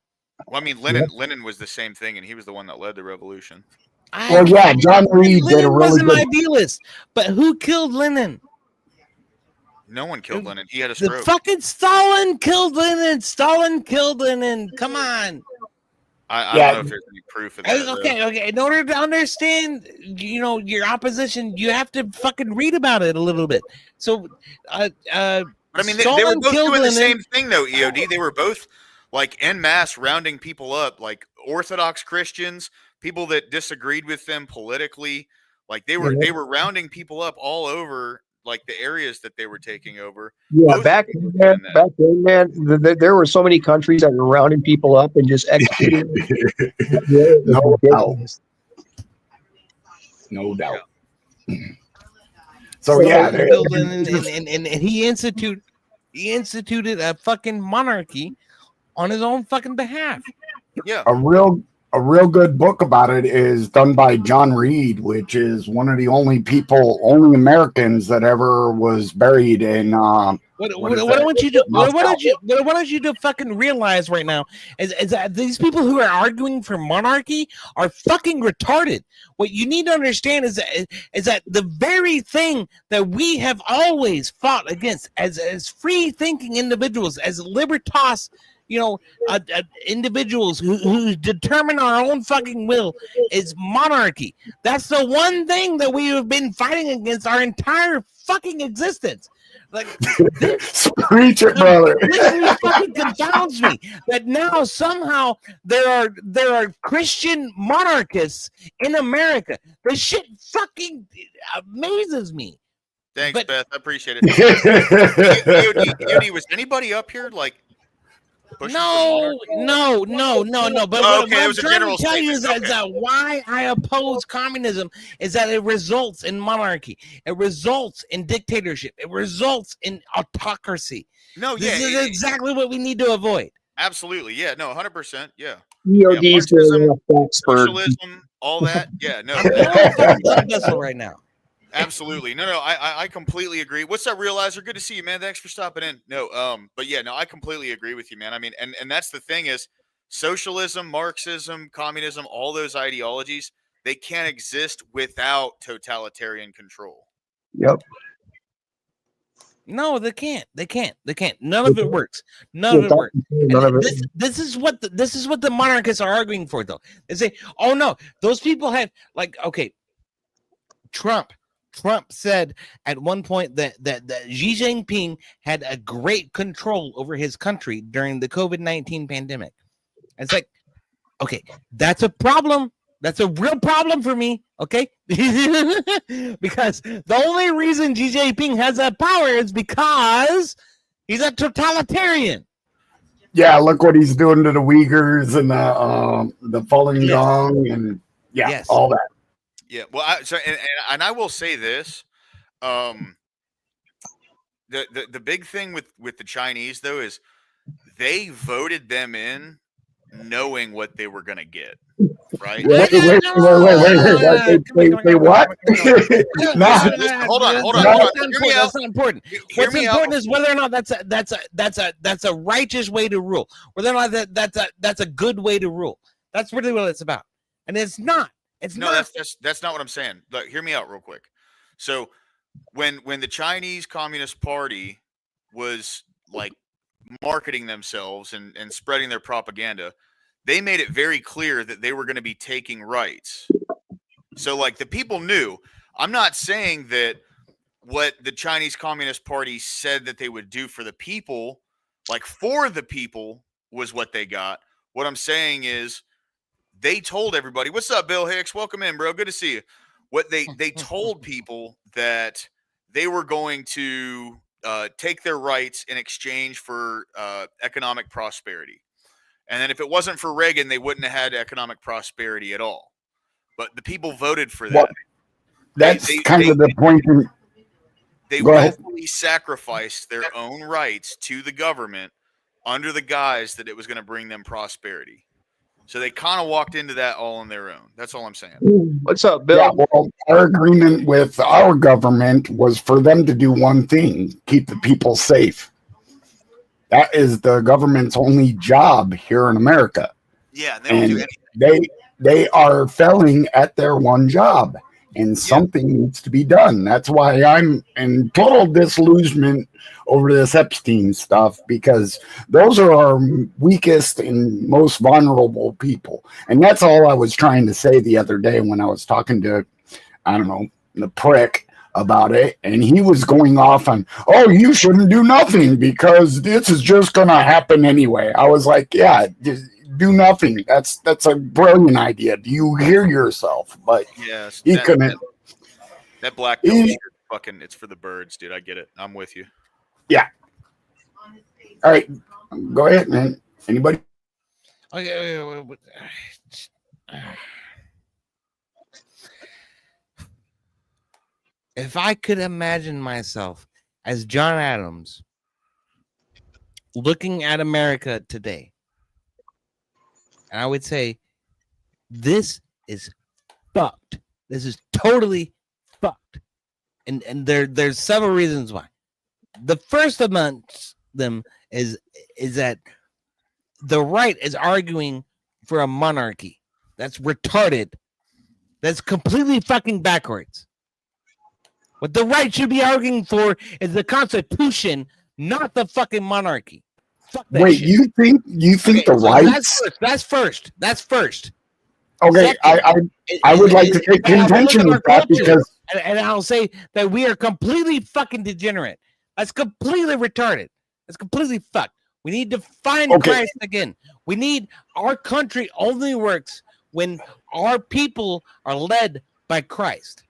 Well, I mean, Lenin was the same thing, and he was the one that led the revolution. John Reed did a really was an good. idealist, but who killed Lenin? No one killed Lenin. He had a stroke. The fucking Stalin killed Lenin. Stalin killed Lenin. Come on. I don't know if there's any proof of that. Okay. In order to understand, your opposition, you have to fucking read about it a little bit. So, but I mean, they were both doing the same thing, though. EOD. They were both like en masse rounding people up, like Orthodox Christians, people that disagreed with them politically. Like they were rounding people up all over, like the areas that they were taking over. Yeah, back then, man, there were so many countries that were rounding people up and just executing them. No doubt. So yeah, and he instituted a fucking monarchy on his own fucking behalf. Yeah. A real good book about it is done by John Reed, which is one of the only Americans that ever was buried in. What I want you to fucking realize right now is that these people who are arguing for monarchy are fucking retarded. What you need to understand is that the very thing that we have always fought against as free thinking individuals, as libertas, individuals who determine our own fucking will, is monarchy. That's the one thing that we have been fighting against our entire fucking existence. Like, preach it, brother. This fucking confounds me that now somehow there are Christian monarchists in America. This shit fucking amazes me. Thanks, Beth. I appreciate it. EOD, was anybody up here like? No. But what I'm trying to tell you is that why I oppose communism is that it results in monarchy. It results in dictatorship. It results in autocracy. This is exactly what we need to avoid. Absolutely. Yeah. No, 100%. Yeah. Socialism, all that. Yeah. No. Right now. Absolutely. No, I completely agree. What's up, Realizer? Good to see you, man. Thanks for stopping in. But yeah, no, I completely agree with you, man. I mean, and that's the thing is socialism, Marxism, communism, all those ideologies, they can't exist without totalitarian control. Yep. No, they can't. None of it works. None of it works. This is what the monarchists are arguing for, though. They say, "Oh no, those people have Trump said at one point that Xi Jinping had a great control over his country during the COVID-19 pandemic." It's like, okay, that's a problem. That's a real problem for me, okay? Because the only reason Xi Jinping has that power is because he's a totalitarian. Yeah, look what he's doing to the Uyghurs and the Falun Gong and all that. Yeah, well, and I will say this, the big thing with the Chinese though is they voted them in knowing what they were gonna get, right? Wait, what? Hold on. That's not important. What's important is whether or not that's a righteous way to rule. Whether or not that's a good way to rule. That's really what it's about, and it's not. That's not what I'm saying. Look, hear me out real quick. So when the Chinese Communist Party was like marketing themselves and spreading their propaganda, they made it very clear that they were going to be taking rights. So like the people knew. I'm not saying that what the Chinese Communist Party said that they would do for the people, like for the people, was what they got. What I'm saying is they told everybody, what's up, Bill Hicks? Welcome in, bro. Good to see you. What they told people that they were going to take their rights in exchange for economic prosperity. And then if it wasn't for Reagan, they wouldn't have had economic prosperity at all. But the people voted for that. Well, that's kind of the point. They willfully sacrificed their own rights to the government under the guise that it was going to bring them prosperity. So they kind of walked into that all on their own. That's all I'm saying. What's up, Bill? Yeah, well, our agreement with our government was for them to do one thing: keep the people safe. That is the government's only job here in America. Yeah, they don't do anything. They are failing at their one job, and something needs to be done. That's why I'm in total disillusionment over this Epstein stuff, because those are our weakest and most vulnerable people. And that's all I was trying to say the other day when I was talking to, I don't know, the prick about it, and he was going off on, oh, you shouldn't do nothing because this is just going to happen anyway. I was like, yeah, just do nothing. That's a brilliant idea. Do you hear yourself? But yes, he couldn't. That black pill shit, fucking, it's for the birds, dude. I get it. I'm with you. Yeah. All right, go ahead, man. Anybody? Okay. If I could imagine myself as John Adams looking at America today, and I would say, this is fucked. This is totally fucked. And there's several reasons why. The first amongst them is that the right is arguing for a monarchy. That's retarded. That's completely fucking backwards. What the right should be arguing for is the Constitution, not the fucking monarchy. Fuck that Wait, shit. you think Okay, the so rights? That's first. Okay, Second, I would like to take contention with that, because and I'll say that we are completely fucking degenerate. That's completely retarded. That's completely fucked. We need to find Christ again. We need, our country only works when our people are led by Christ.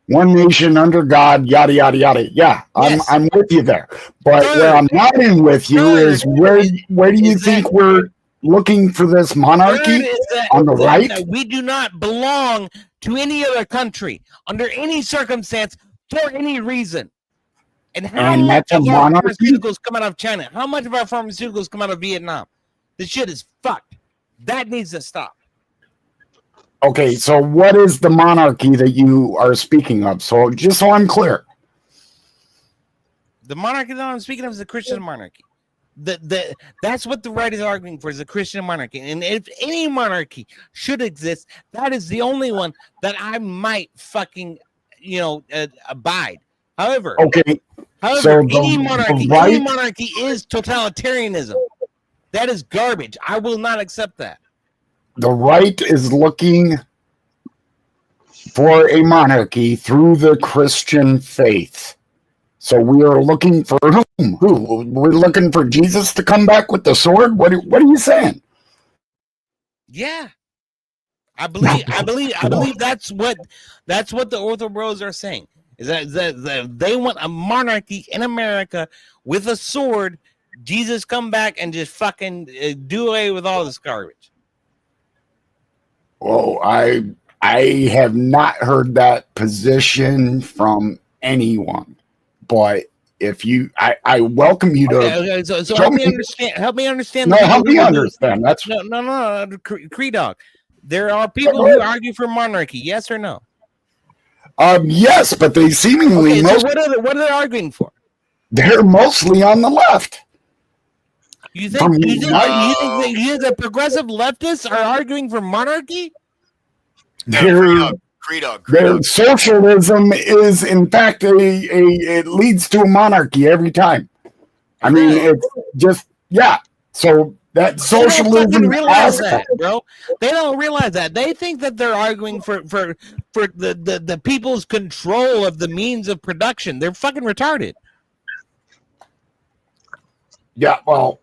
one nation under God, yada yada yada. Yeah, I'm with you there. But where I'm not in with you is where do you think we're looking for this monarchy on the right? That we do not belong to any other country under any circumstance for any reason. And how much of our pharmaceuticals come out of China? How much of our pharmaceuticals come out of Vietnam? This shit is fucked. That needs to stop. Okay, so what is the monarchy that you are speaking of? So just so I'm clear. The monarchy that I'm speaking of is a Christian monarchy. That's what the right is arguing for, is a Christian monarchy. And if any monarchy should exist, that is the only one that I might fucking, abide. However, so any monarchy is totalitarianism. That is garbage. I will not accept that. The right is looking for a monarchy through the Christian faith. So we are looking for whom? Who? We're looking for Jesus to come back with the sword? What are you saying? Yeah. I believe that's what the Ortho Bros are saying. Is that they want a monarchy in America with a sword, Jesus come back and just fucking do away with all this garbage. Well, I have not heard that position from anyone, but if you, I welcome you to. Okay, so help me understand. Help me understand. No, help me understand. That's no, Cree Dog. There are people who argue for monarchy. Yes or no? Yes, but they seemingly. So what are they arguing for? They're mostly on the left. You think the progressive leftists are arguing for monarchy? Their socialism is, in fact, it leads to a monarchy every time. I mean, it's just, yeah. So that socialism, they don't realize that, bro. They don't realize that. They think that they're arguing for the people's control of the means of production. They're fucking retarded. Yeah, well,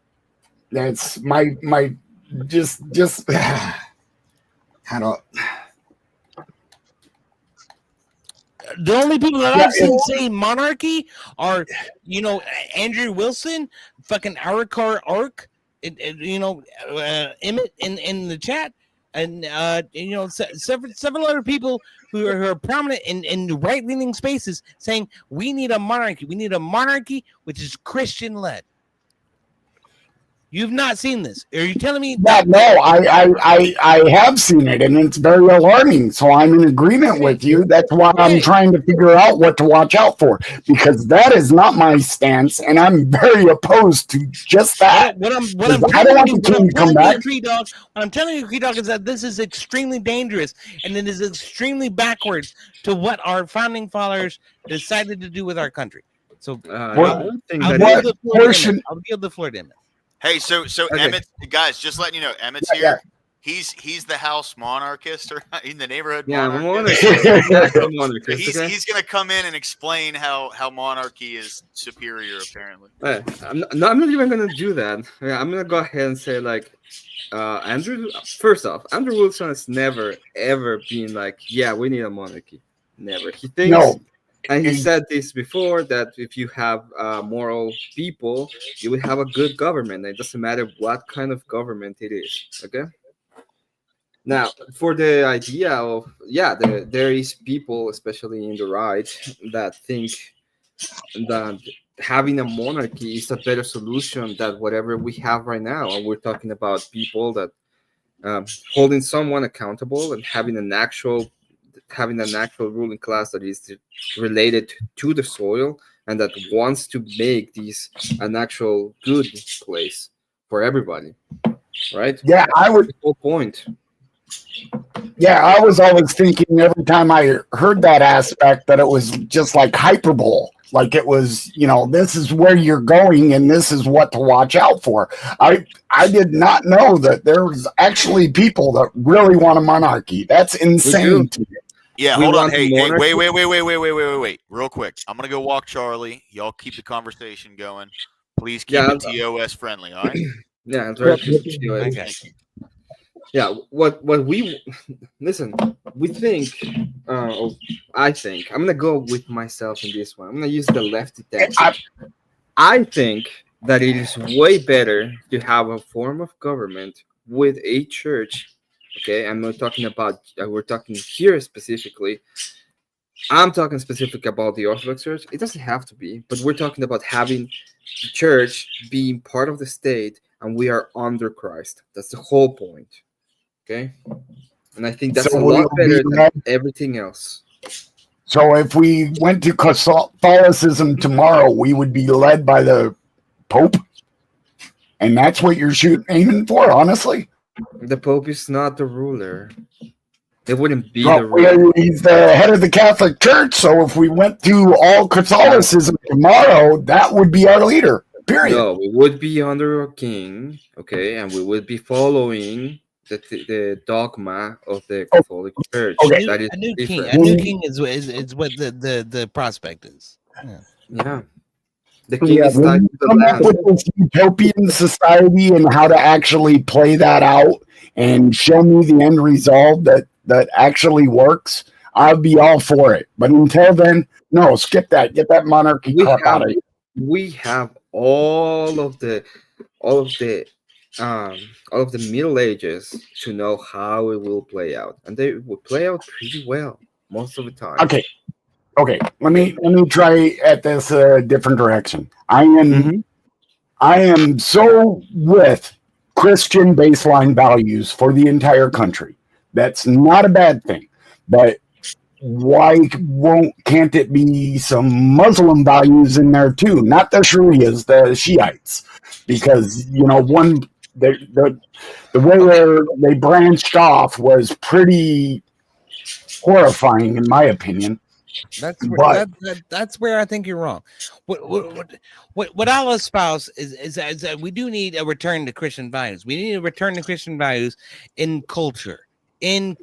that's my just how do. The only people that I've seen say monarchy are, Andrew Wilson, fucking Arakar Ark, Emmett in the chat, and several other people who are prominent in right-leaning spaces saying we need a monarchy. We need a monarchy which is Christian-led. You've not seen this. Are you telling me? Yeah, no, I have seen it, and it's very alarming. So I'm in agreement with you. That's why I'm trying to figure out what to watch out for, because that is not my stance, and I'm very opposed to just that. What I'm I don't telling want you, the king to come back. What I'm telling you, Cree Dog, is that this is extremely dangerous, and it is extremely backwards to what our founding fathers decided to do with our country. So I'll yield the floor to Emmett. Hey, so Okay. Emmett, guys, just letting you know, Emmett's Yeah, here. He's the house monarchist, or in the neighborhood Yeah, I'm a monarchist. monarchist. So monarchist, he's gonna come in and explain how monarchy is superior, apparently. I'm not even gonna do that. Yeah, I'm gonna go ahead and say like, Andrew. First off, Andrew Wilson has never ever been like, yeah, we need a monarchy. Never. He thinks, No. and he said this before, that if you have moral people, you will have a good government. It doesn't matter what kind of government it is. Okay. Now, for the idea of there is people, especially in the right, that think that having a monarchy is a better solution than whatever we have right now, and we're talking about people that holding someone accountable and having an actual ruling class that is related to the soil and that wants to make this an actual good place for everybody, right? Yeah, I would. The whole point. Yeah, I was always thinking every time I heard that aspect that it was just like hyperbole. Like it was, this is where you're going and this is what to watch out for. I did not know that there was actually people that really want a monarchy. That's insane to me. Yeah, hold on. Hey, wait. Real quick. I'm going to go walk Charlie. Y'all keep the conversation going. Please keep it TOS friendly, all right? Yeah, it's very TOS. Yeah, what we listen, we think, I think, I'm going to go with myself in this one. I'm going to use the lefty text. I think that it is way better to have a form of government with a church. Okay, I'm not talking about, we're talking here specifically. I'm talking specifically about the Orthodox Church. It doesn't have to be, but we're talking about having the church being part of the state and we are under Christ. That's the whole point. Okay? And I think that's a lot better than everything else. So if we went to Catholicism tomorrow, we would be led by the Pope? And that's what you're aiming for, honestly? The Pope is not the ruler. It wouldn't be the ruler. He's the head of the Catholic Church, so if we went to all Catholicism tomorrow, that would be our leader, period. No, we would be under a king, okay, and we would be following the dogma of the Catholic Church. Okay. That is a new different. king. A new king is what the prospect is. Yeah. The king is like the come land. up with this utopian society and how to actually play that out and show me the end result that actually works, I'll be all for it. But until then, no, skip that. Get that monarchy crap out of here. We have all of the Middle Ages to know how it will play out, and they will play out pretty well most of the time. Okay. Let me try at this different direction. I am so with Christian baseline values for the entire country. That's not a bad thing, but why can't it be some Muslim values in there too? Not the Sharias, the Shiites, because the way they branched off was pretty horrifying, in my opinion. That's where I think you're wrong. What I'll espouse is that we do need a return to Christian values. We need a return to Christian values in culture. In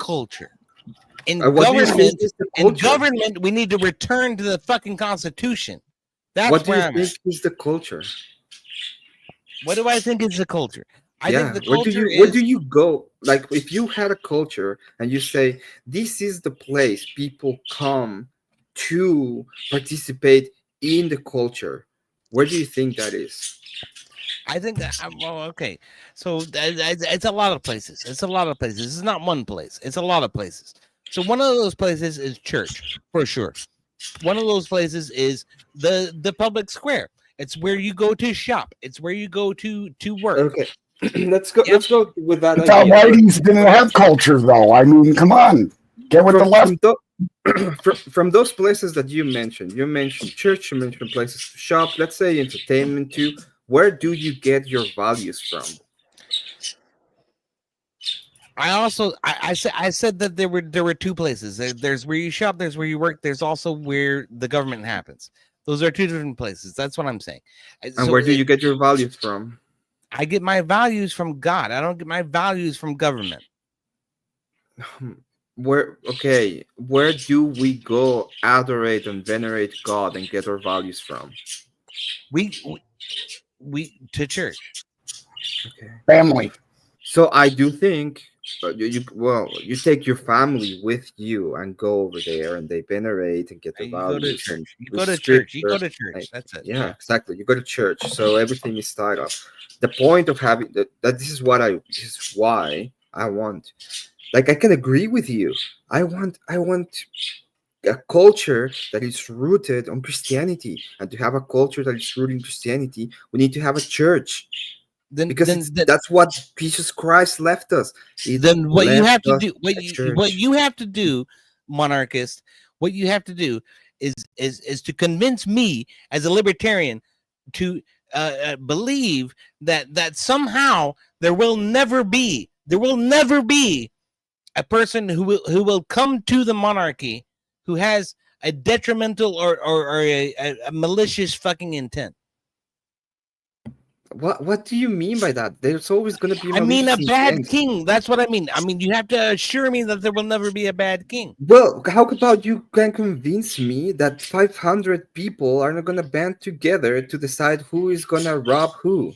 government, we need to return to the fucking Constitution. That's what do where you I'm think at. is the culture? What do I think is the culture? I think the where culture where do you go? Like, if you had a culture and you say, this is the place people come to participate in the culture, where do you think that is? I think that, okay. So it's a lot of places. It's not one place. It's a lot of places. So one of those places is church, for sure. One of those places is the public square. It's where you go to shop. It's where you go to work. Okay, let's go. Let's go with that I thought idea. whiteys didn't have culture, though. I mean, come on, get with the left. From those places that you mentioned church, you mentioned places to shop. Let's say entertainment too. Where do you get your values from? I said that there were two places. There's where you shop. There's where you work. There's also where the government happens. Those are two different places. That's what I'm saying. And so where do you get your values from? I get my values from God. I don't get my values from government. Where do we go adorate and venerate God and get our values from? We to church. Okay. Family. So I do think you take your family with you and go over there and they venerate and get the values. You go to church. You go to church. That's it. Yeah, exactly. You go to church, so everything is tied up. The point of having that this is why I want. Like, I can agree with you. I want a culture that is rooted on Christianity, and to have a culture that is rooted in Christianity, we need to have a church. That's what Jesus Christ left us. Then what you have to do, what you have to do, monarchist, what you have to do is to convince me as a libertarian to believe that somehow there will never be a person who will come to the monarchy who has a detrimental or a malicious fucking intent. What do you mean by that? There's always going to be. I mean a bad king. That's what I mean. I mean, you have to assure me that there will never be a bad king. Well, how about you can convince me that 500 people are not going to band together to decide who is going to rob who?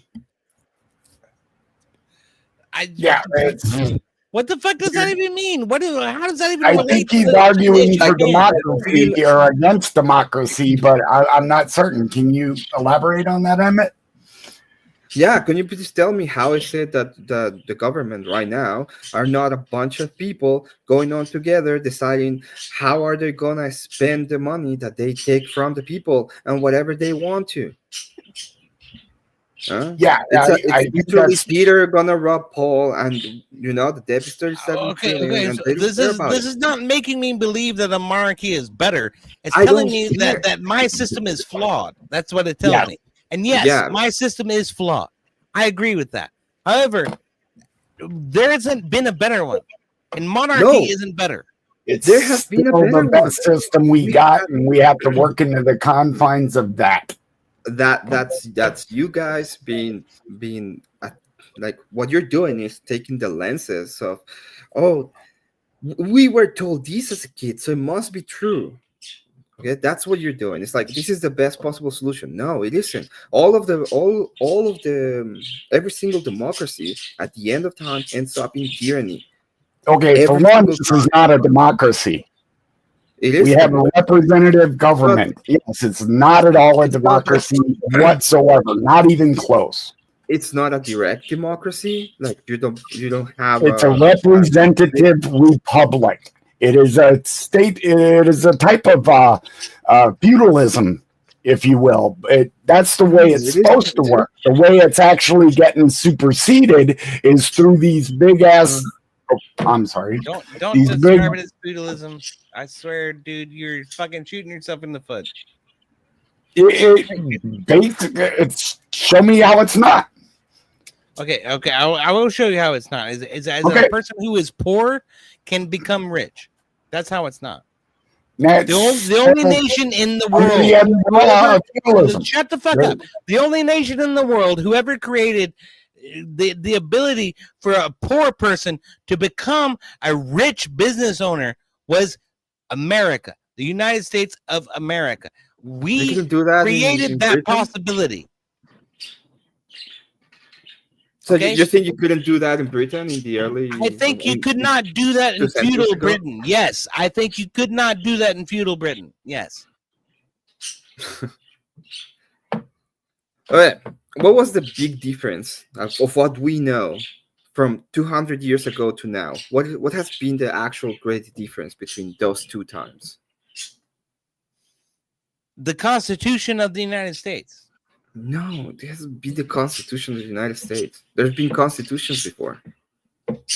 What the fuck does that even mean? How does that even I relate think to he's the arguing for game? democracy or against democracy, but I'm not certain. Can you elaborate on that, Emmett? Yeah, can you please tell me how is it that the government right now are not a bunch of people going on together deciding how are they gonna spend the money that they take from the people and whatever they want to? Yeah, it's literally Peter gonna rob Paul, and the debt is 37 trillion. Okay. And So they don't care about this it. is not making me believe that a monarchy is better. It's telling me that my system is flawed. That's what it tells me. And yes, my system is flawed. I agree with that. However, there hasn't been a better one, and monarchy isn't better. There has been the best system we got, and we have to work into the confines of that. That's you guys being like, what you're doing is taking the lenses of, we were told this as a kid, so it must be true. Okay, that's what you're doing. It's like, this is the best possible solution. No, it isn't. Every single democracy at the end of time ends up in tyranny. Okay, for one, this is not a democracy. We have a representative government. Yes, it's not at all a democracy whatsoever. Not even close. It's not a direct democracy. Like, you don't have. It's a representative republic. It is a state. It is a type of feudalism, if you will. That's the way it's supposed to work. The way it's actually getting superseded is through these big ass. I'm sorry. Don't describe it as feudalism. I swear, dude, you're fucking shooting yourself in the foot. It's show me how it's not. Okay. I will show you how it's not. As a person who is poor can become rich. That's how it's not. The only nation in the world. Shut the fuck up. The only nation in the world who ever created the ability for a poor person to become a rich business owner was America, the United States of America. We created that possibility. So you think you couldn't do that in Britain in the early? I think you could not do that in feudal Britain. Yes, I think you could not do that in feudal Britain. Yes. Okay. What was the big difference of what we know from 200 years ago to now? What has been the actual great difference between those two times? The Constitution of the United States. No, it has been the Constitution of the United States. There's been constitutions before.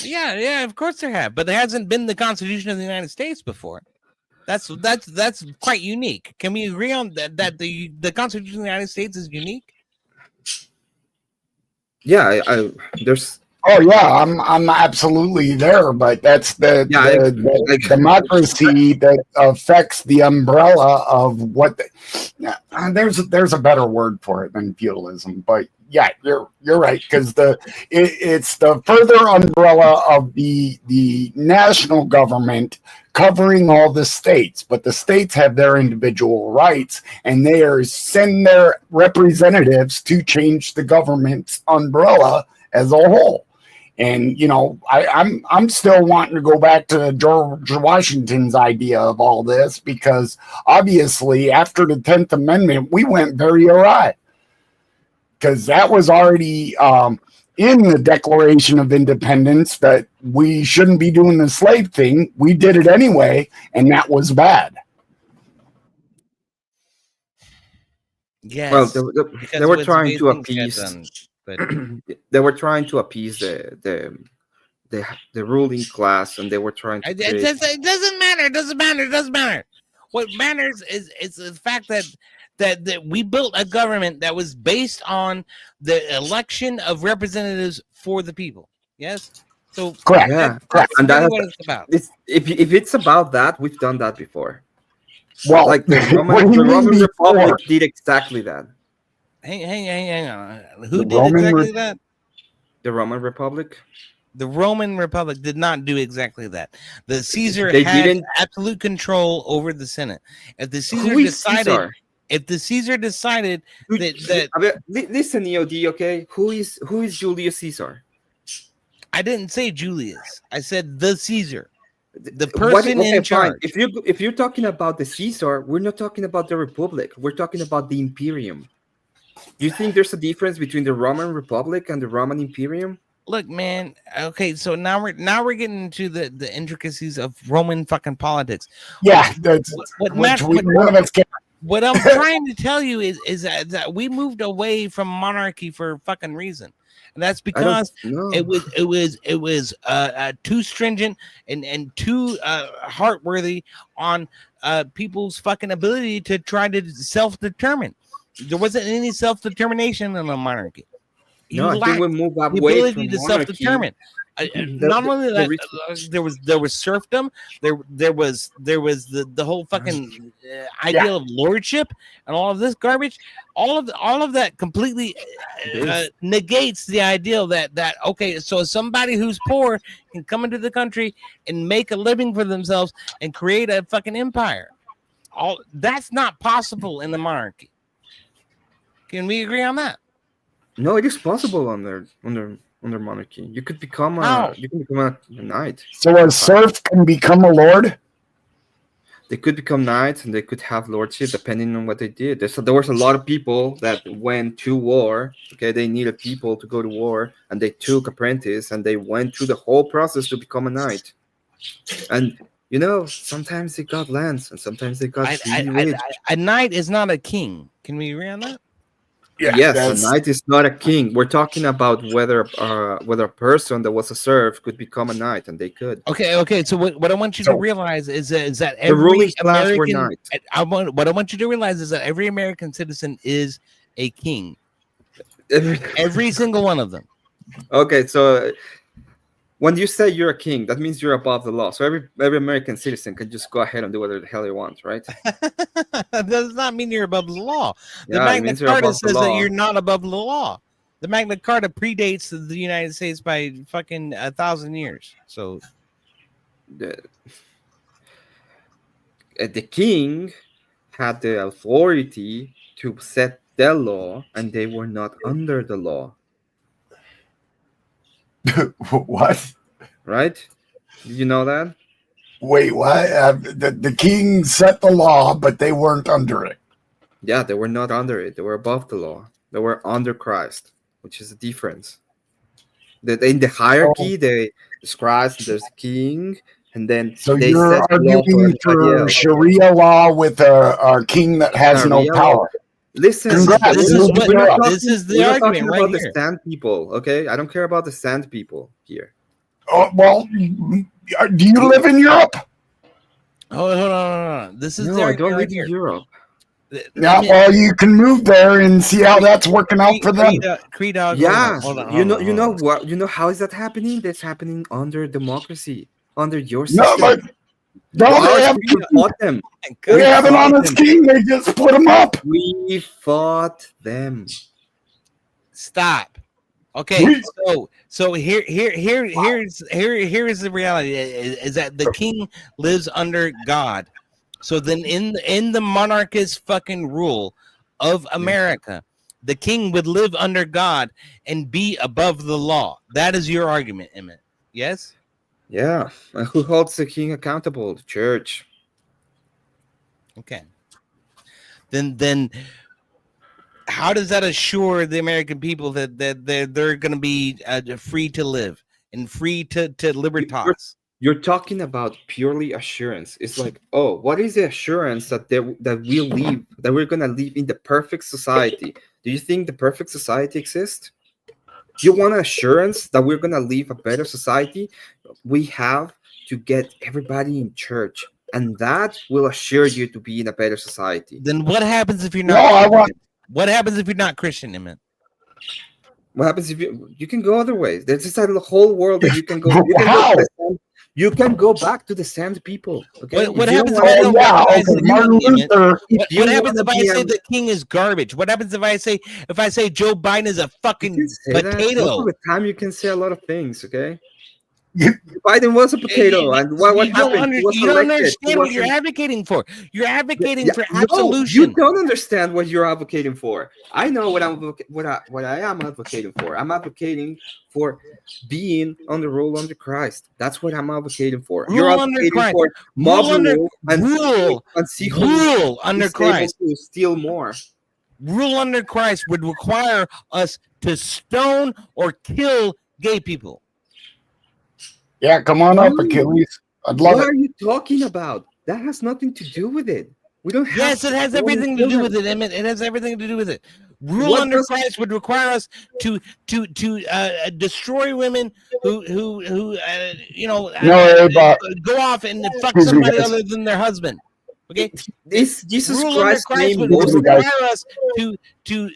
Yeah, of course there have, but there hasn't been the Constitution of the United States before. That's quite unique. Can we agree on that? That the Constitution of the United States is unique? Yeah, there's. Oh yeah, I'm absolutely there, but that's the democracy that affects the umbrella of what. There's a better word for it than feudalism, but yeah, you're right, because it's the further umbrella of the national government covering all the states, but the states have their individual rights, and they send their representatives to change the government's umbrella as a whole. And I'm still wanting to go back to George Washington's idea of all this, because obviously after the 10th Amendment we went very awry, because that was already in the Declaration of Independence that we shouldn't be doing the slave thing. We did it anyway, and that was bad. Yes, well, they were trying to appease. They were trying to appease the ruling class, and they were trying to. It doesn't matter. It doesn't matter. What matters is the fact that we built a government that was based on the election of representatives for the people. Yes. So correct. That's And really what it's about. If it's about that, we've done that before. Well, like the Roman Republic did exactly that. Hang on. Who did exactly that? The Roman Republic. The Roman Republic did not do exactly that. The Caesar had absolute control over the Senate. If the Caesar decided, that listen, EOD, okay? Who is Julius Caesar? I didn't say Julius. I said the Caesar. The person in charge. Fine. If you're talking about the Caesar, we're not talking about the Republic. We're talking about the Imperium. Do you think there's a difference between the Roman Republic and the Roman Imperium? Look, man. Okay, so now we're getting into the intricacies of Roman fucking politics. Yeah, what I'm trying to tell you is that we moved away from monarchy for a fucking reason, and that's because it was too stringent and too heartworthy on people's fucking ability to try to self-determine. There wasn't any self-determination in a monarchy. I think we move the away ability from to monarchy. self-determine. Not only that, there was serfdom. There was the whole fucking idea of lordship and all of this garbage. All of that completely negates the idea that okay, so somebody who's poor can come into the country and make a living for themselves and create a fucking empire. That's not possible in the monarchy. Can we agree on that? No, it is possible under monarchy. You could become a knight. So a serf can become a lord? They could become knights, and they could have lordship depending on what they did. There was a lot of people that went to war. Okay, they needed people to go to war, and they took apprentice, and they went through the whole process to become a knight. And sometimes they got lands, and sometimes they got rich. A knight is not a king. Can we agree on that? Yes, a knight is not a king. We're talking about whether a person that was a serf could become a knight, and they could. Okay. So what I want you to realize is that every the ruling class were American, knights. what I want you to realize is that every American citizen is a king. Every single one of them. Okay, so when you say you're a king, that means you're above the law. So every American citizen can just go ahead and do whatever the hell they want, right? That does not mean you're above the law. The Yeah, it Magna means you're Carta above the says that law. you're not above the law. The Magna Carta predates the United States by fucking 1,000 years. So The king had the authority to set the law, and they were not under the law. What? Right? Did you know that? Wait, what? The king set the law, but they weren't under it. Yeah, they were not under it. They were above the law. They were under Christ, which is a difference. That in the hierarchy, there's Christ, there's the king, and then So they you're set the law arguing for everybody for else. Sharia law with a king that has no Sharia law. power. Listen, this is the we're not argument talking right about the here. sand people, okay? I don't care about the sand people here. Oh, well, do you live in Europe? Oh, hold on. This is the No, I argument don't right live in here. Europe. Yeah, well, you can move there and see how that's working out for them. Creed dog, Yeah, hold on, you know, hold you on. know what? You know how is that happening? That's happening under democracy, under your No, system. but no, Our they have king fought them. they have an honest king. They just put them up. We fought them. Stop. Okay, so here's the reality is that the king lives under God. So then in the monarchist fucking rule of America, the king would live under God and be above the law. That is your argument, Emmett. Yes? Yeah. And who holds the king accountable? The church. Okay. Then how does that assure the American people that they're going to be free to live and free to libertas? You're talking about purely assurance. It's like, oh, what is the assurance that we're gonna live in the perfect society? Do you think the perfect society exists? You want assurance that we're gonna live a better society? We have to get everybody in church, and that will assure you to be in a better society. Then what happens if you're not? What happens if you're not Christian, Emmett? What happens if you can go other ways? There's just a whole world that you can go. You can go back to the sand people. Okay. What happens if I say the king is garbage? What happens if I say Joe Biden is a fucking potato? Most of the time, you can say a lot of things. Okay. Biden was a potato, and what happened? You don't understand what you're advocating for. You're advocating for absolution. No, you don't understand what you're advocating for. I know what I am advocating for. I'm advocating for being on the rule under Christ. That's what I'm advocating for. You're advocating for mob rule under Christ to steal more. Rule under Christ would require us to stone or kill gay people. Yeah, come on up, Achilles. I'd love it. What are you talking about? That has nothing to do with it. We don't have. Yes, it has everything to do with it, Emmett. It has everything to do with it. Rule under Christ would require us to destroy women who go off and fuck somebody other than their husband. Okay, this Jesus Rule Christ under Christ would require us to do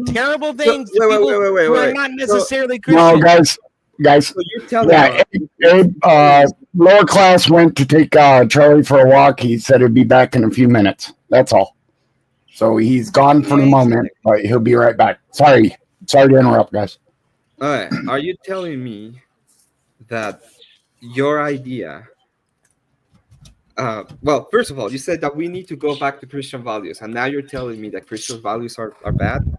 terrible things to people who are not necessarily Christian. No, guys. So you tell me. Abe, lower class went to take Charlie for a walk. He said he'd be back in a few minutes. That's all. So he's gone for the moment, but he'll be right back. Sorry to interrupt, guys. All right. Are you telling me that your idea? Well, first of all, you said that we need to go back to Christian values, and now you're telling me that Christian values are bad?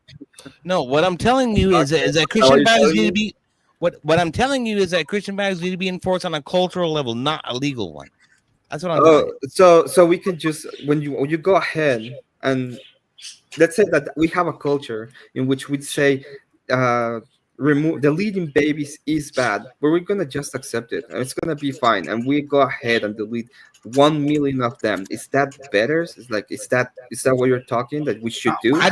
No, what I'm telling you is that Christian values need to be. What I'm telling you is that Christian values need to be enforced on a cultural level, not a legal one. That's what I'm telling you. So we can just when you go ahead and let's say that we have a culture in which we'd say deleting babies is bad, but we're gonna just accept it and it's gonna be fine, and we go ahead and delete 1 million of them. Is that better? Is that what you're talking that we should do? I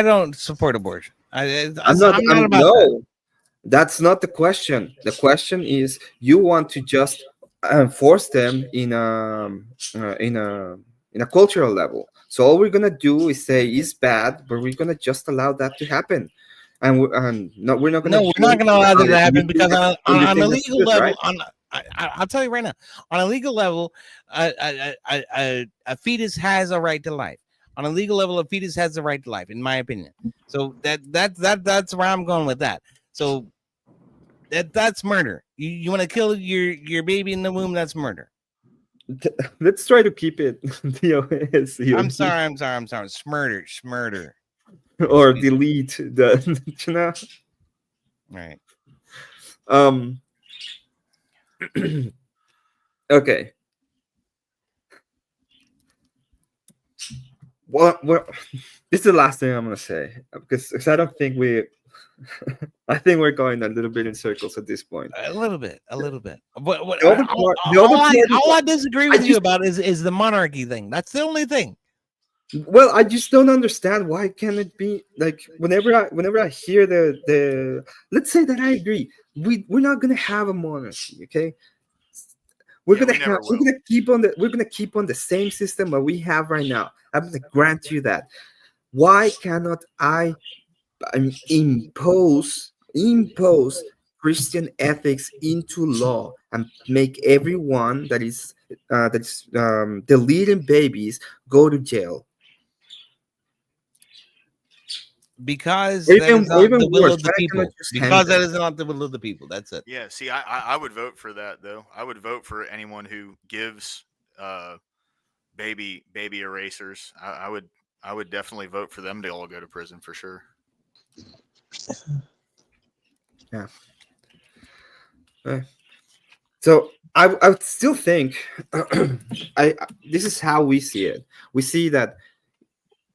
don't support abortion. I'm not about that. That's not the question. The question is you want to just enforce them in a cultural level. So all we're gonna do is say is bad, but we're gonna just allow that to happen, and we're not gonna. No, we're not gonna allow that to happen because on a legal level, I'll tell you right now, on a legal level, a fetus has a right to life. On a legal level, a fetus has the right to life, in my opinion. So that's where I'm going with that. So that's murder. You want to kill your baby in the womb? That's murder. Let's try to keep it. I'm sorry. Smurder. Or delete the. Right. Okay. Well, this is the last thing I'm gonna say because I don't think I think we're going a little bit in circles at this point. A little bit. All I disagree with you about is the monarchy thing. That's the only thing. Well, I just don't understand why can it be like whenever I hear the let's say that I agree. We're not gonna have a monarchy, okay? We're Yeah, gonna we have never will. we're gonna keep on the same system that we have right now. I'm gonna grant you that. Why cannot impose Christian ethics into law and make everyone that's deleting babies go to jail? Because Or that is not even the will worse, of the why cannot people. just hang Because that them? is not the will of the people. That's it. Yeah, see, I would vote for that though. I would vote for anyone who gives baby erasers. I would definitely vote for them to all go to prison for sure. Yeah. So I would still think this is how we see it. We see that,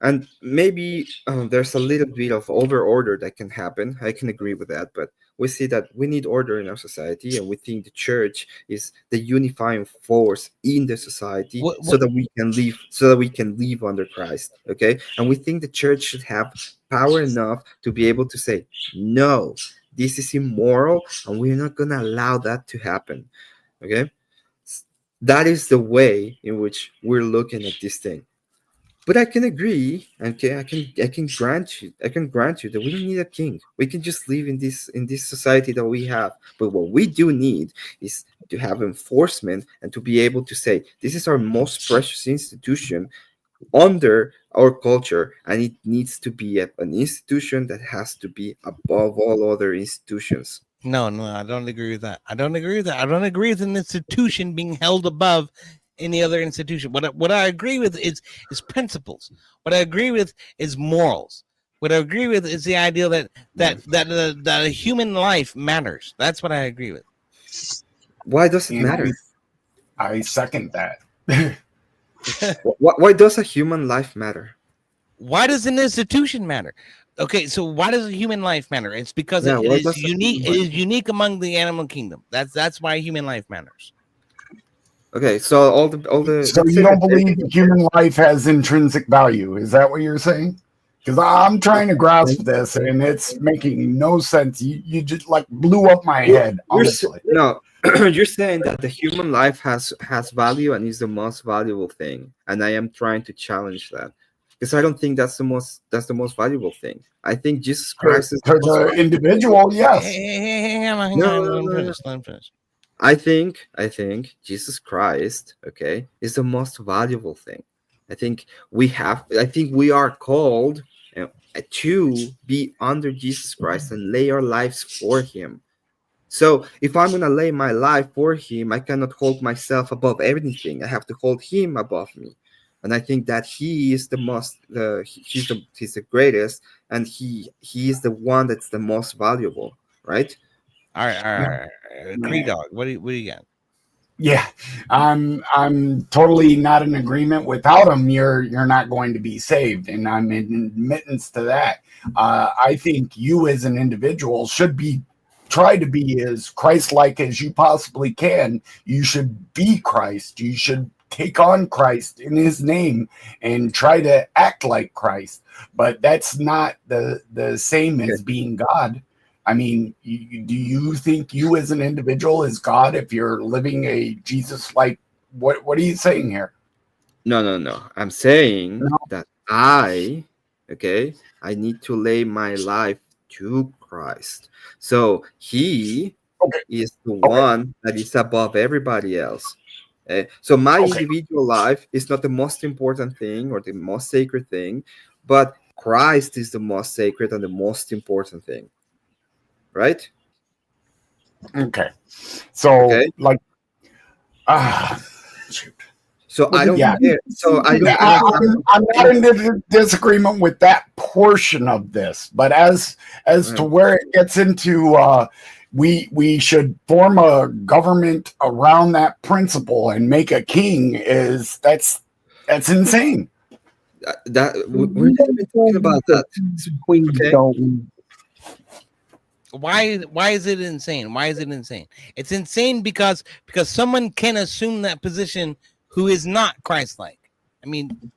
and maybe there's a little bit of over order that can happen. I can agree with that, but we see that we need order in our society, and we think the church is the unifying force in the society, so that we can live under Christ. Okay, and we think the church should have power enough to be able to say no. This is immoral, and we're not going to allow that to happen. Okay, that is the way in which we're looking at this thing. But I can agree. Okay, I can grant you that we don't need a king. We can just live in this society that we have. But what we do need is to have enforcement and to be able to say this is our most precious institution under our culture, and it needs to be an institution that has to be above all other institutions. No, I don't agree with that. I don't agree with that. I don't agree with an institution being held above any other institution. What I agree with is principles. What I agree with is morals. What I agree with is the idea that a human life matters. That's what I agree with. Why does it And matter? I second that. Why does a human life matter? Why does an institution matter? Okay, so why does a human life matter? It's because Yeah, it why is does a unique. human It life is unique among the animal kingdom. That's why human life matters. Okay, so all the So let's you say don't that believe human life has intrinsic value? Is that what you're saying? Because I'm trying to grasp this, and it's making no sense. You just like blew up my head, honestly. no, you're saying that the human life has value and is the most valuable thing, and I am trying to challenge that because I don't think that's the most valuable thing. I think Jesus Christ is To the most the valuable. individual, yes. Hang on. No, Let him no, no. finish. Let him finish. I think Jesus Christ, okay, is the most valuable thing. I think we are called to be under Jesus Christ and lay our lives for him. So if I'm gonna lay my life for him, I cannot hold myself above everything. I have to hold him above me. And I think that he is the most he's the greatest, and he is the one that's the most valuable, right? All right. Agree, dog. What do you got? Yeah, I'm totally not in agreement. Without him, you're not going to be saved, and I'm in admittance to that. I think you as an individual should be try to be as Christ-like as you possibly can. You should be Christ. You should take on Christ in His name and try to act like Christ. But that's not the same as being God. I mean, do you think you as an individual is God if you're living a Jesus-like? What are you saying here? No. I'm saying that I need to lay my life to Christ. So he is the one that is above everybody else. So my individual life is not the most important thing or the most sacred thing, but Christ is the most sacred and the most important thing. Right? Okay. So like shoot. So I don't care. So I don't. I'm not in disagreement with that portion of this, but as to where it gets into, we should form a government around that principle and make a king. That's insane. We're not even talking about that. Okay. Why is it insane? Why is it insane? It's insane because someone can assume that position who is not Christ-like. I mean,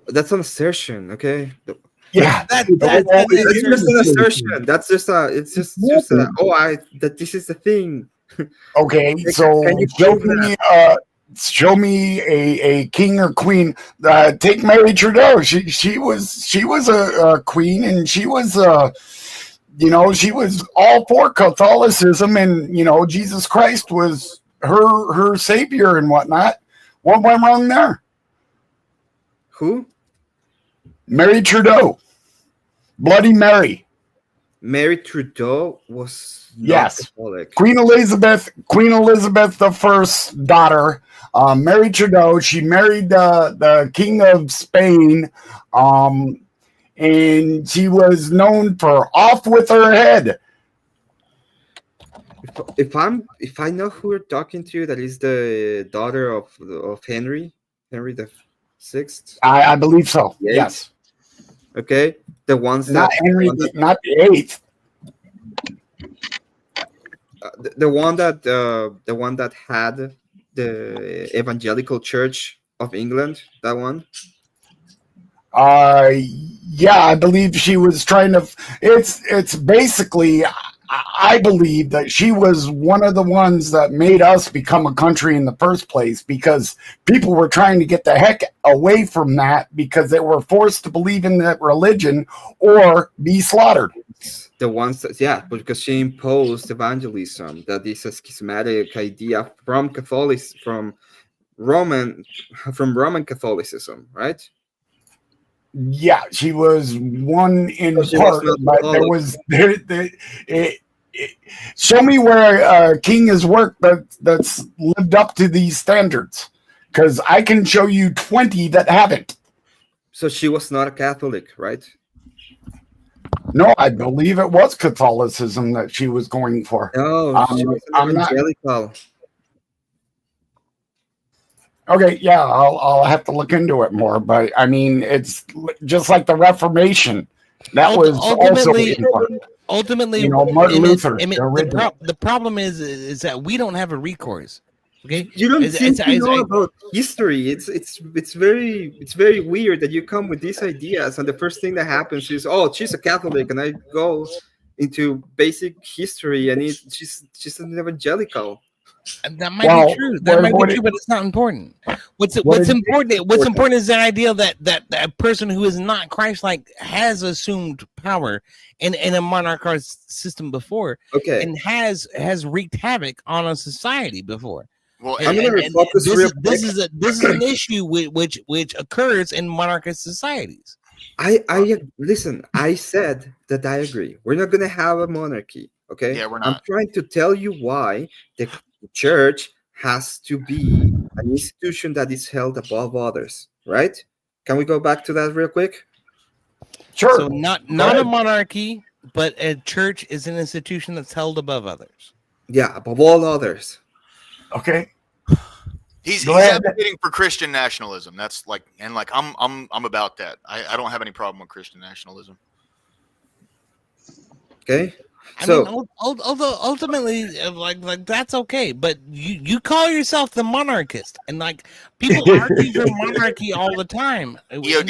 That's an assertion, okay? Yeah, that's just an assertion. That's just it's just that this is the thing. Okay, so can you show prove me that? show me a king or queen. Take Mary Trudeau. She was a queen, and she was she was all for Catholicism, and Jesus Christ was her savior and whatnot. What went wrong there? Who? Mary Trudeau. Bloody Mary. Mary Trudeau was not Yes. Catholic. Queen Elizabeth I's daughter, Mary Trudeau. She married the King of Spain, and she was known for off with her head. If I know who we're talking to, that is the daughter of Henry the Sixth. I believe so. Yes. Okay, the ones not that Henry, not the Eighth. The one that had the Evangelical Church of England. That one. Yeah, I believe she was trying to. It's basically. I believe that she was one of the ones that made us become a country in the first place, because people were trying to get the heck away from that because they were forced to believe in that religion or be slaughtered. The ones that, because she imposed evangelism, that is a schismatic idea from Roman Catholicism, right? Yeah, she was one in part, but there was show me where a king has worked that's lived up to these standards, because I can show you 20 that haven't. So she was not a Catholic, right? No, I believe it was Catholicism that she was going for. No, she was an evangelical. Okay, yeah, I'll have to look into it more, but I mean, it's just like the Reformation. That was ultimately, Martin Luther. The problem is that we don't have a recourse. Okay, you don't seem to know about history. It's very weird that you come with these ideas, and the first thing that happens is, oh, she's a Catholic, and I go into basic history, and she's an evangelical. And that might be true. That might be true, but it's not important. What's important is the idea that a person who is not Christ-like has assumed power in a monarchical system before, and has wreaked havoc on a society before. Well, I'm going to focus this is an issue which occurs in monarchist societies. I listen. I said that I agree. We're not going to have a monarchy. Okay. Yeah, we're not. I'm trying to tell you why the church has to be an institution that is held above others. Right? Can we go back to that real quick? Sure. So not a monarchy, but a church is an institution that's held above others. Yeah, above all others. Okay. He's advocating for Christian nationalism. That's I'm about that. I don't have any problem with Christian nationalism. Okay. I mean, ultimately, that's okay, but you call yourself the monarchist, and people argue for monarchy all the time. EOD,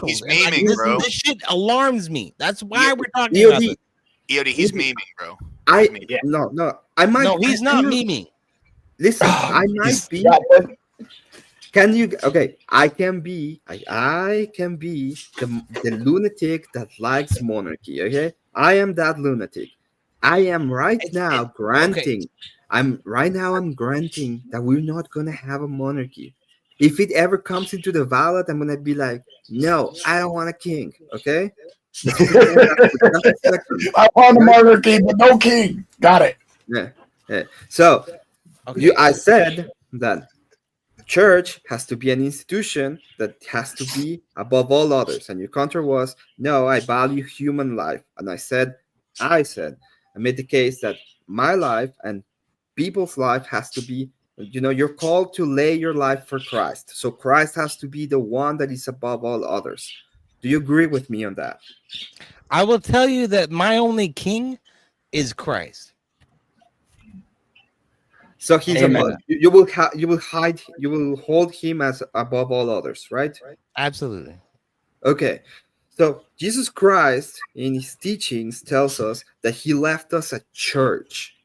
he's memeing, bro. This shit alarms me. That's why we're talking about this. EOD, he's memeing, bro. No. I might. No, he's not memeing. Listen, I might be. Can you? Okay, I can be the lunatic that likes monarchy. Okay, I am that lunatic. I am now granting. Okay. I'm granting that we're not gonna have a monarchy. If it ever comes into the ballot, I'm gonna be like, no, I don't want a king. Okay. I want a monarchy, but no king. Got it. Yeah. So, I said that church has to be an institution that has to be above all others, and your counter was, no, I value human life. And I made the case that my life and people's life has to be, you're called to lay your life for Christ. So Christ has to be the one that is above all others. Do you agree with me on that? I will tell you that my only king is Christ. So he's above. You will hold him as above all others, right? Absolutely. Okay. So Jesus Christ in his teachings tells us that he left us a church.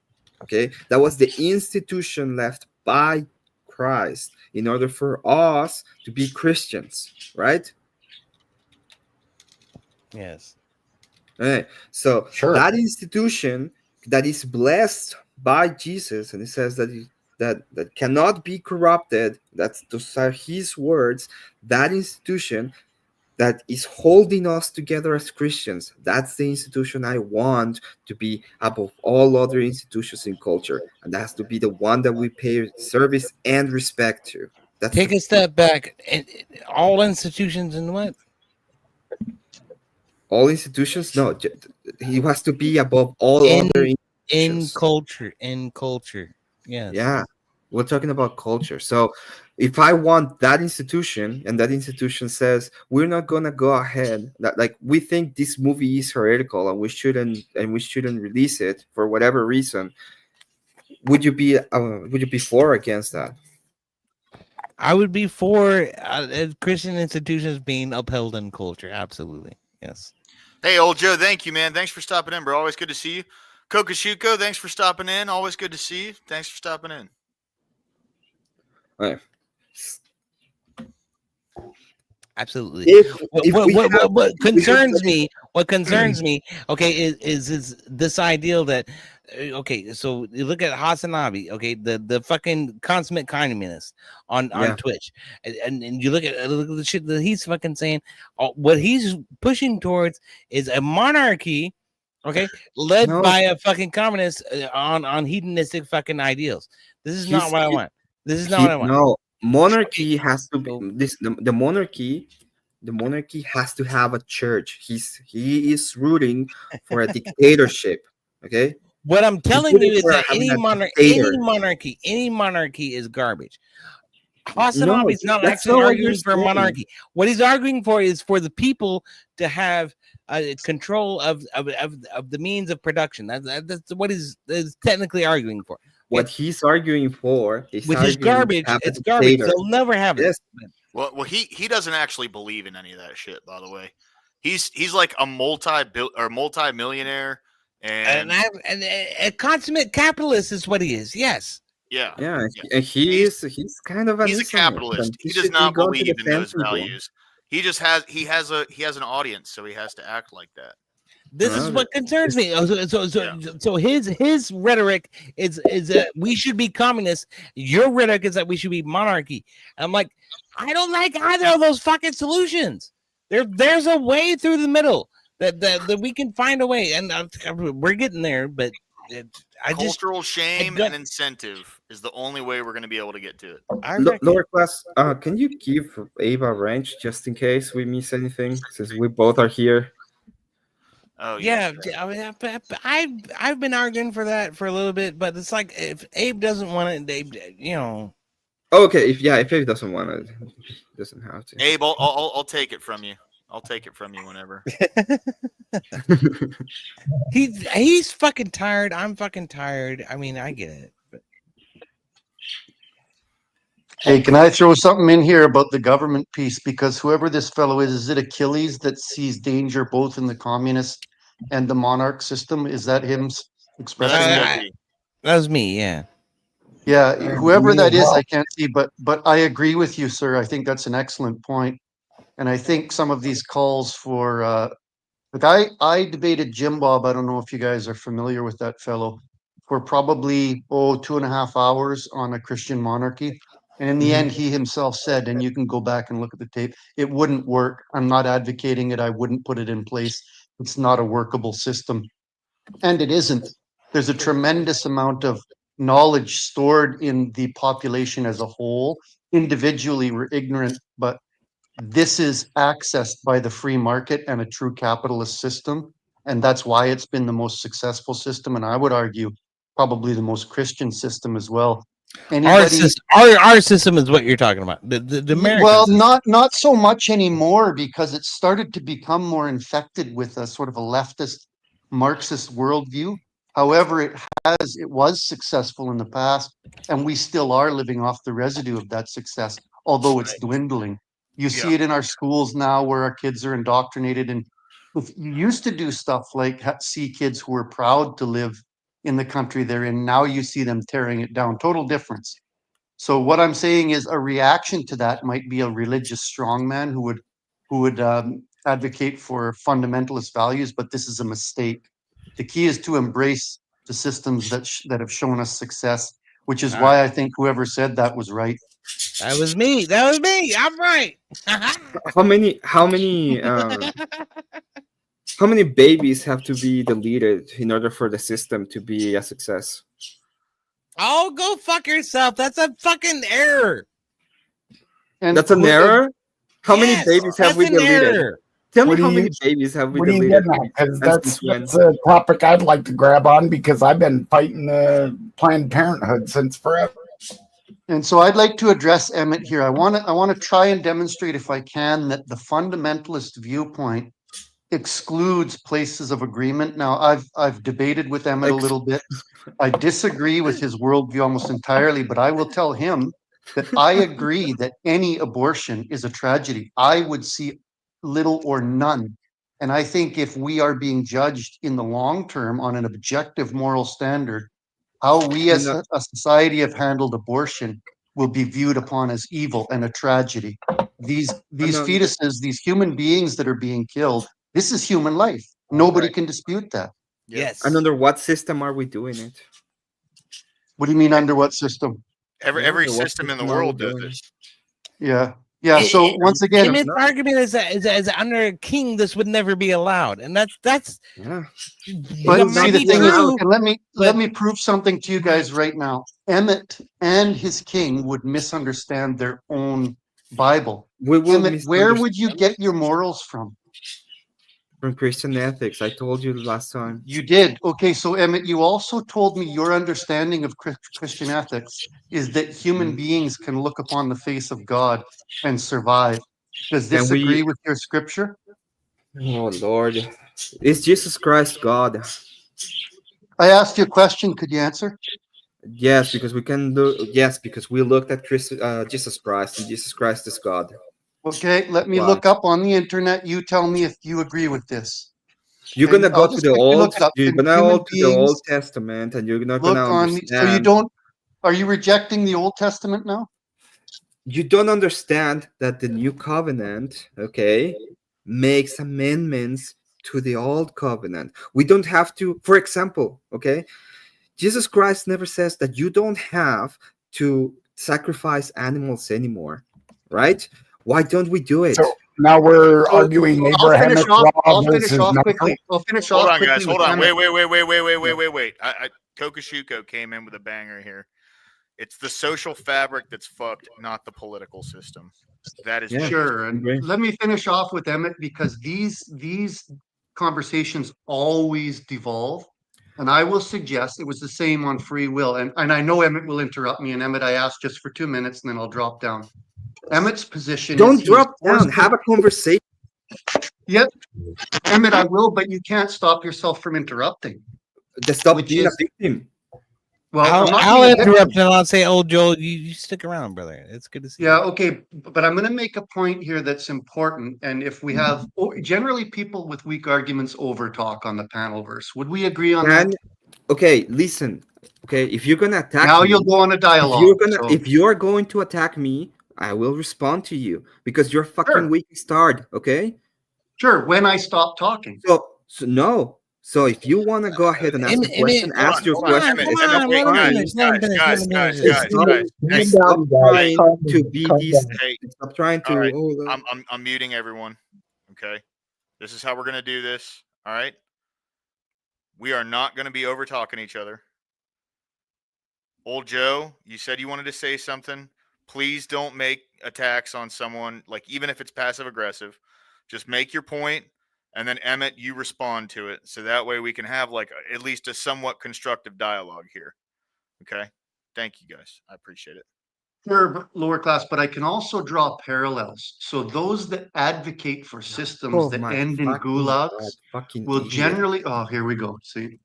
Okay, that was the institution left by Christ in order for us to be Christians, right? Yes. Okay. So Sure. that institution that is blessed by Jesus, and it says that cannot be corrupted. Those are his words. That institution that is holding us together as Christians. That's the institution I want to be above all other institutions in culture, and that has to be the one that we pay service and respect to. Take a step back. All institutions and what? All institutions? No, he has to be above all other institutions. In culture. Yes. Yeah, we're talking about culture. So if I want that institution and that institution says we're not gonna go ahead, that like we think this movie is heretical and we shouldn't release it for whatever reason, would you be for or against that? I would be for Christian institutions being upheld in culture. Absolutely. Yes. Hey, old Joe, thank you, man. Thanks for stopping in, bro. Always good to see you. Kokoshuko, thanks for stopping in. Always good to see you. Thanks for stopping in. All right. Absolutely. If what concerns me, okay, is this ideal that okay, so you look at Hasanabi, okay, the fucking consummate communist on Twitch, and you look at the shit that he's fucking saying. What he's pushing towards is a monarchy, okay, led by a fucking communist on hedonistic fucking ideals. This is not what I want. This is not what I want. No, monarchy has to be the monarchy. The monarchy has to have a church. He is rooting for a dictatorship. Okay. What I'm telling you is that any monarchy is garbage. Hasanabi is not actually arguing for monarchy. What he's arguing for is for the people to have control of the means of production. That's what he's technically arguing for. What he's arguing for is which is garbage. It's garbage. They'll never have it. Well, he doesn't actually believe in any of that shit. By the way, he's like a multi-millionaire and a consummate capitalist is what he is. Yes. Yeah. Yeah, and he's kind of he's a capitalist. He does not believe in those values. He just has an audience, so he has to act like that. This is what concerns me. So his rhetoric is that we should be communists. Your rhetoric is that we should be monarchy. And I'm like, I don't like either of those fucking solutions. There's a way through the middle that we can find a way, and we're getting there. But cultural shame and incentive is the only way we're going to be able to get to it. Lower class, can you give Ava a range just in case we miss anything, since we both are here? Oh yeah, I mean, I've been arguing for that for a little bit, but it's like if Abe doesn't want it, Abe, you know. Okay, if Abe doesn't want it, he doesn't have to. Abe, I'll take it from you. I'll take it from you whenever. He's fucking tired. I'm fucking tired. I mean, I get it. But... Hey, can I throw something in here about the government piece? Because whoever this fellow is it Achilles that sees danger both in the communist and the monarch system? Is that him expressing that? That was me, yeah. Yeah, whoever that is, I can't see, but I agree with you, sir. I think that's an excellent point. And I think some of these calls for like I debated Jim Bob. I don't know if you guys are familiar with that fellow for probably 2.5 hours on a Christian monarchy. And in the end, he himself said, and you can go back and look at the tape, it wouldn't work. I'm not advocating it. I wouldn't put it in place. It's not a workable system. And it isn't. There's a tremendous amount of knowledge stored in the population as a whole. Individually, we're ignorant, but this is accessed by the free market and a true capitalist system. And that's why it's been the most successful system. And I would argue probably the most Christian system as well. Our system is what you're talking about. The American well, system. not so much anymore, because it started to become more infected with a sort of a leftist Marxist worldview. However, it was successful in the past, and we still are living off the residue of that success, although it's dwindling. You see it in our schools now where our kids are indoctrinated. And if you used to do stuff like see kids who are proud to live in the country they're in, now you see them tearing it down. Total difference. So what I'm saying is a reaction to that might be a religious strongman who would advocate for fundamentalist values, but this is a mistake. The key is to embrace the systems that have shown us success, which is why I think whoever said that was right. That was me. That was me. I'm right. How many babies have to be deleted in order for the system to be a success? Oh, go fuck yourself. That's a fucking error. And that's an error? How many Yes, babies have we that's an deleted? error. Tell me What do how you- many babies have we What are you deleted? getting at? Because And since when? that's a topic I'd like to grab on because I've been fighting Planned Parenthood since forever. And so I'd like to address Emmett here. I want to try and demonstrate, if I can, that the fundamentalist viewpoint excludes places of agreement. Now, I've debated with Emmett a little bit. I disagree with his worldview almost entirely, but I will tell him that I agree that any abortion is a tragedy. I would see little or none. And I think if we are being judged in the long term on an objective moral standard, how we as a society have handled abortion will be viewed upon as evil and a tragedy. These fetuses, these human beings that are being killed, this is human life. Nobody can dispute that. Yes. And under what system are we doing it? What do you mean under what system? Every system in the world does this. Yeah. Yeah. So once again, Emmett's argument is that under a king, this would never be allowed, and that's but that see, might the be thing is, true. and let me prove something to you guys right now. Emmett and his king would misunderstand their own Bible. Emmett, where would you get your morals from? From Christian ethics. I told you last time. You did. Okay, so Emmett, you also told me your understanding of Christian ethics is that human beings can look upon the face of God and survive. Does this agree with your scripture? Oh Lord, is Jesus Christ God? I asked you a question. Could you answer? Yes, because we can do. Yes, because we looked at Jesus Christ, and Jesus Christ is God. Okay, let me look up on the internet. You tell me if you agree with this. You're And gonna I'll go to just the quickly old. look it up. You're Can gonna human go to the Old beings Testament, and you're not look gonna on? understand. So you don't? Are you rejecting the Old Testament now? You don't understand that the New Covenant, okay, makes amendments to the Old Covenant. We don't have to. For example, okay, Jesus Christ never says that you don't have to sacrifice animals anymore, right? Why don't we do it? So now we're arguing I'll finish Abrahamic off. law I'll finish versus off natural. quickly. I'll finish Hold off on, quickly guys. with Hold on. Emmett. Wait. Kokoshuko came in with a banger here. It's the social fabric that's fucked, not the political system. That is Sure. And let me finish off with Emmett because these conversations always devolve. And I will suggest it was the same on free will. And I know Emmett will interrupt me. And Emmett, I asked just for 2 minutes and then I'll drop down. Emmett's position Don't is drop down. Have a conversation. Yep. Emmett, I will, but you can't stop yourself from interrupting. Stop being a victim. Well, I'll interrupt and I'll say, "Oh, Joel, you stick around, brother. It's good to see." Yeah, okay, but I'm going to make a point here that's important. And if we have generally people with weak arguments overtalk on the panel verse, would we agree on that? Okay, listen. Okay, if you're gonna attack now me, you'll go on a dialogue. If you're going to attack me, I will respond to you because you're fucking weak start. Okay. Sure. When I stop talking. So no. So if you want to go ahead and ask a question, ask your question. Stop trying to be these. Stop trying to. All right. I'm muting everyone. Okay. This is how we're gonna do this. All right. We are not going to be over talking each other. Old Joe, you said you wanted to say something. Please don't make attacks on someone, like even if it's passive aggressive. Just make your point, and then Emmett, you respond to it, so that way we can have like at least a somewhat constructive dialogue here. Okay, thank you guys. I appreciate it. Sure, lower class, but I can also draw parallels. So those that advocate for systems that end in gulags will generally. Oh, here we go. See,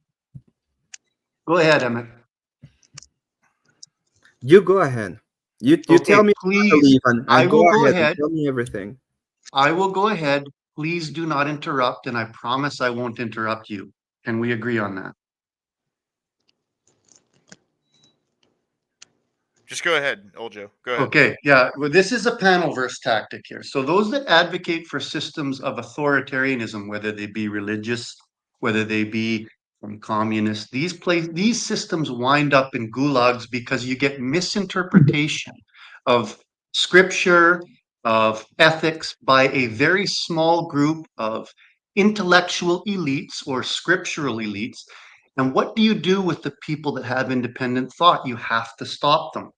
Go ahead, Emmett. You go ahead. You tell me please. what to believe, and I will go ahead ahead. and tell me everything. I will go ahead. Please do not interrupt, and I promise I won't interrupt you. Can we agree on that? Just go ahead, old Joe. Go ahead. Okay, yeah. Well, this is a panel verse tactic here. So those that advocate for systems of authoritarianism, whether they be religious, whether they be from communists, these systems wind up in gulags because you get misinterpretation of scripture, of ethics by a very small group of intellectual elites or scriptural elites. And what do you do with the people that have independent thought? You have to stop them.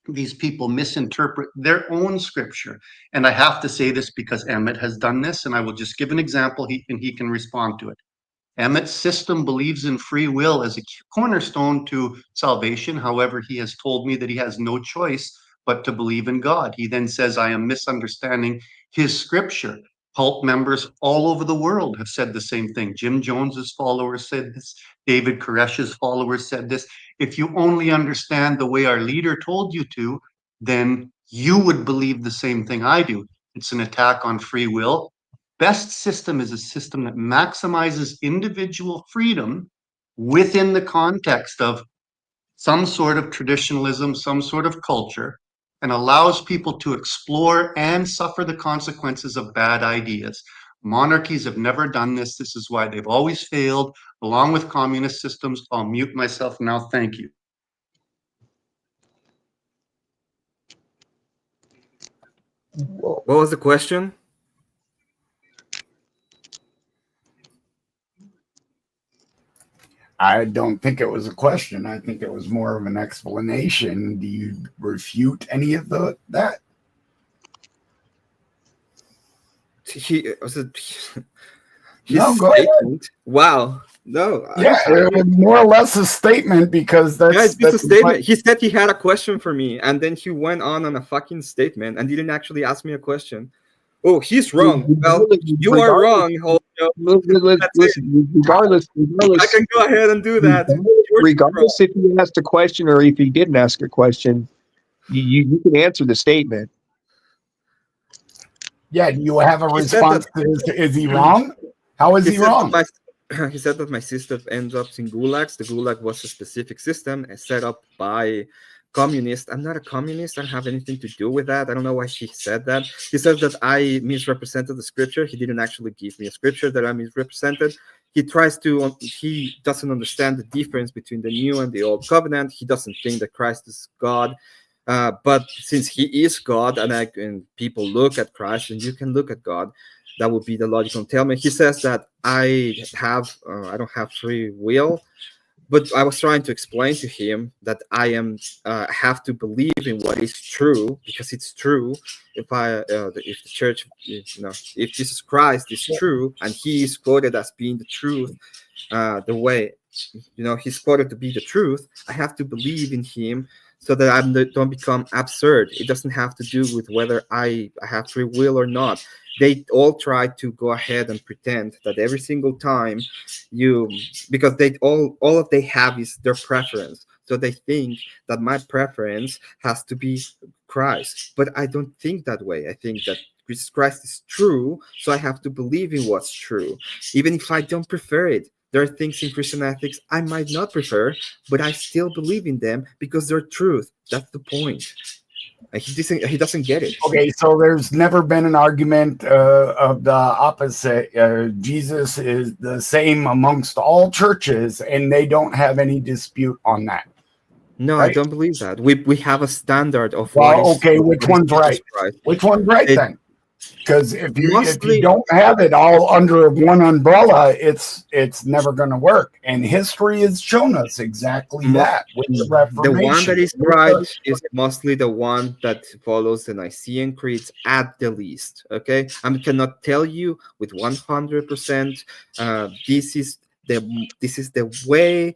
These people misinterpret their own scripture. And I have to say this because Emmett has done this, and I will just give an example and he can respond to it. Emmett's system believes in free will as a cornerstone to salvation. However, he has told me that he has no choice but to believe in God. He then says, I am misunderstanding his scripture. Cult members all over the world have said the same thing. Jim Jones's followers said this. David Koresh's followers said this. If you only understand the way our leader told you to, then you would believe the same thing I do. It's an attack on free will. Best system is a system that maximizes individual freedom within the context of some sort of traditionalism, some sort of culture, and allows people to explore and suffer the consequences of bad ideas. Monarchies have never done this. This is why they've always failed, along with communist systems. I'll mute myself now. Thank you. What was the question? I don't think it was a question. I think it was more of an explanation. Do you refute any of that? He was it. No, go ahead. Wow. No. Yeah, it was more or less a statement because that's a statement. He said he had a question for me, and then he went on a fucking statement and didn't actually ask me a question. Oh, he's wrong. Well, you are wrong. Listen, regardless, I can go ahead and do that. Regardless if he asked a question or if he didn't ask a question, you can answer the statement. Yeah, do you have a response to this? Is he wrong? How is he wrong? He said that my system ends up in gulags. The gulag was a specific system set up by communists. I'm not a communist. I don't have anything to do with that. I don't know why he said that. He says that I misrepresented the scripture. He didn't actually give me a scripture that I misrepresented. He doesn't understand the difference between the new and the old covenant. He doesn't think that Christ is God. But since he is God, and people look at Christ, and you can look at God, that would be the logical entailment. He says that I don't have free will, but I was trying to explain to him that I have to believe in what is true because it's true. If the church, if Jesus Christ is true and he is quoted as being the truth, the way he's quoted to be the truth, I have to believe in him so that I don't become absurd. It doesn't have to do with whether I have free will or not. They all try to go ahead and pretend that every single time because all they have is their preference. So they think that my preference has to be Christ. But I don't think that way. I think that Christ is true, so I have to believe in what's true, even if I don't prefer it. There are things in Christian ethics I might not prefer, but I still believe in them because they're truth. That's the point. And he doesn't get it. Okay, so there's never been an argument of the opposite. Jesus is the same amongst all churches, and they don't have any dispute on that. No, right? I don't believe that. We have a standard of which one's right? Which one's right then? Because if you don't have it all under one umbrella, it's never going to work. And history has shown us exactly that. With the Reformation. The one that is right is mostly the one that follows the Nicene creeds at the least. Okay, I cannot tell you with 100%. This is the way,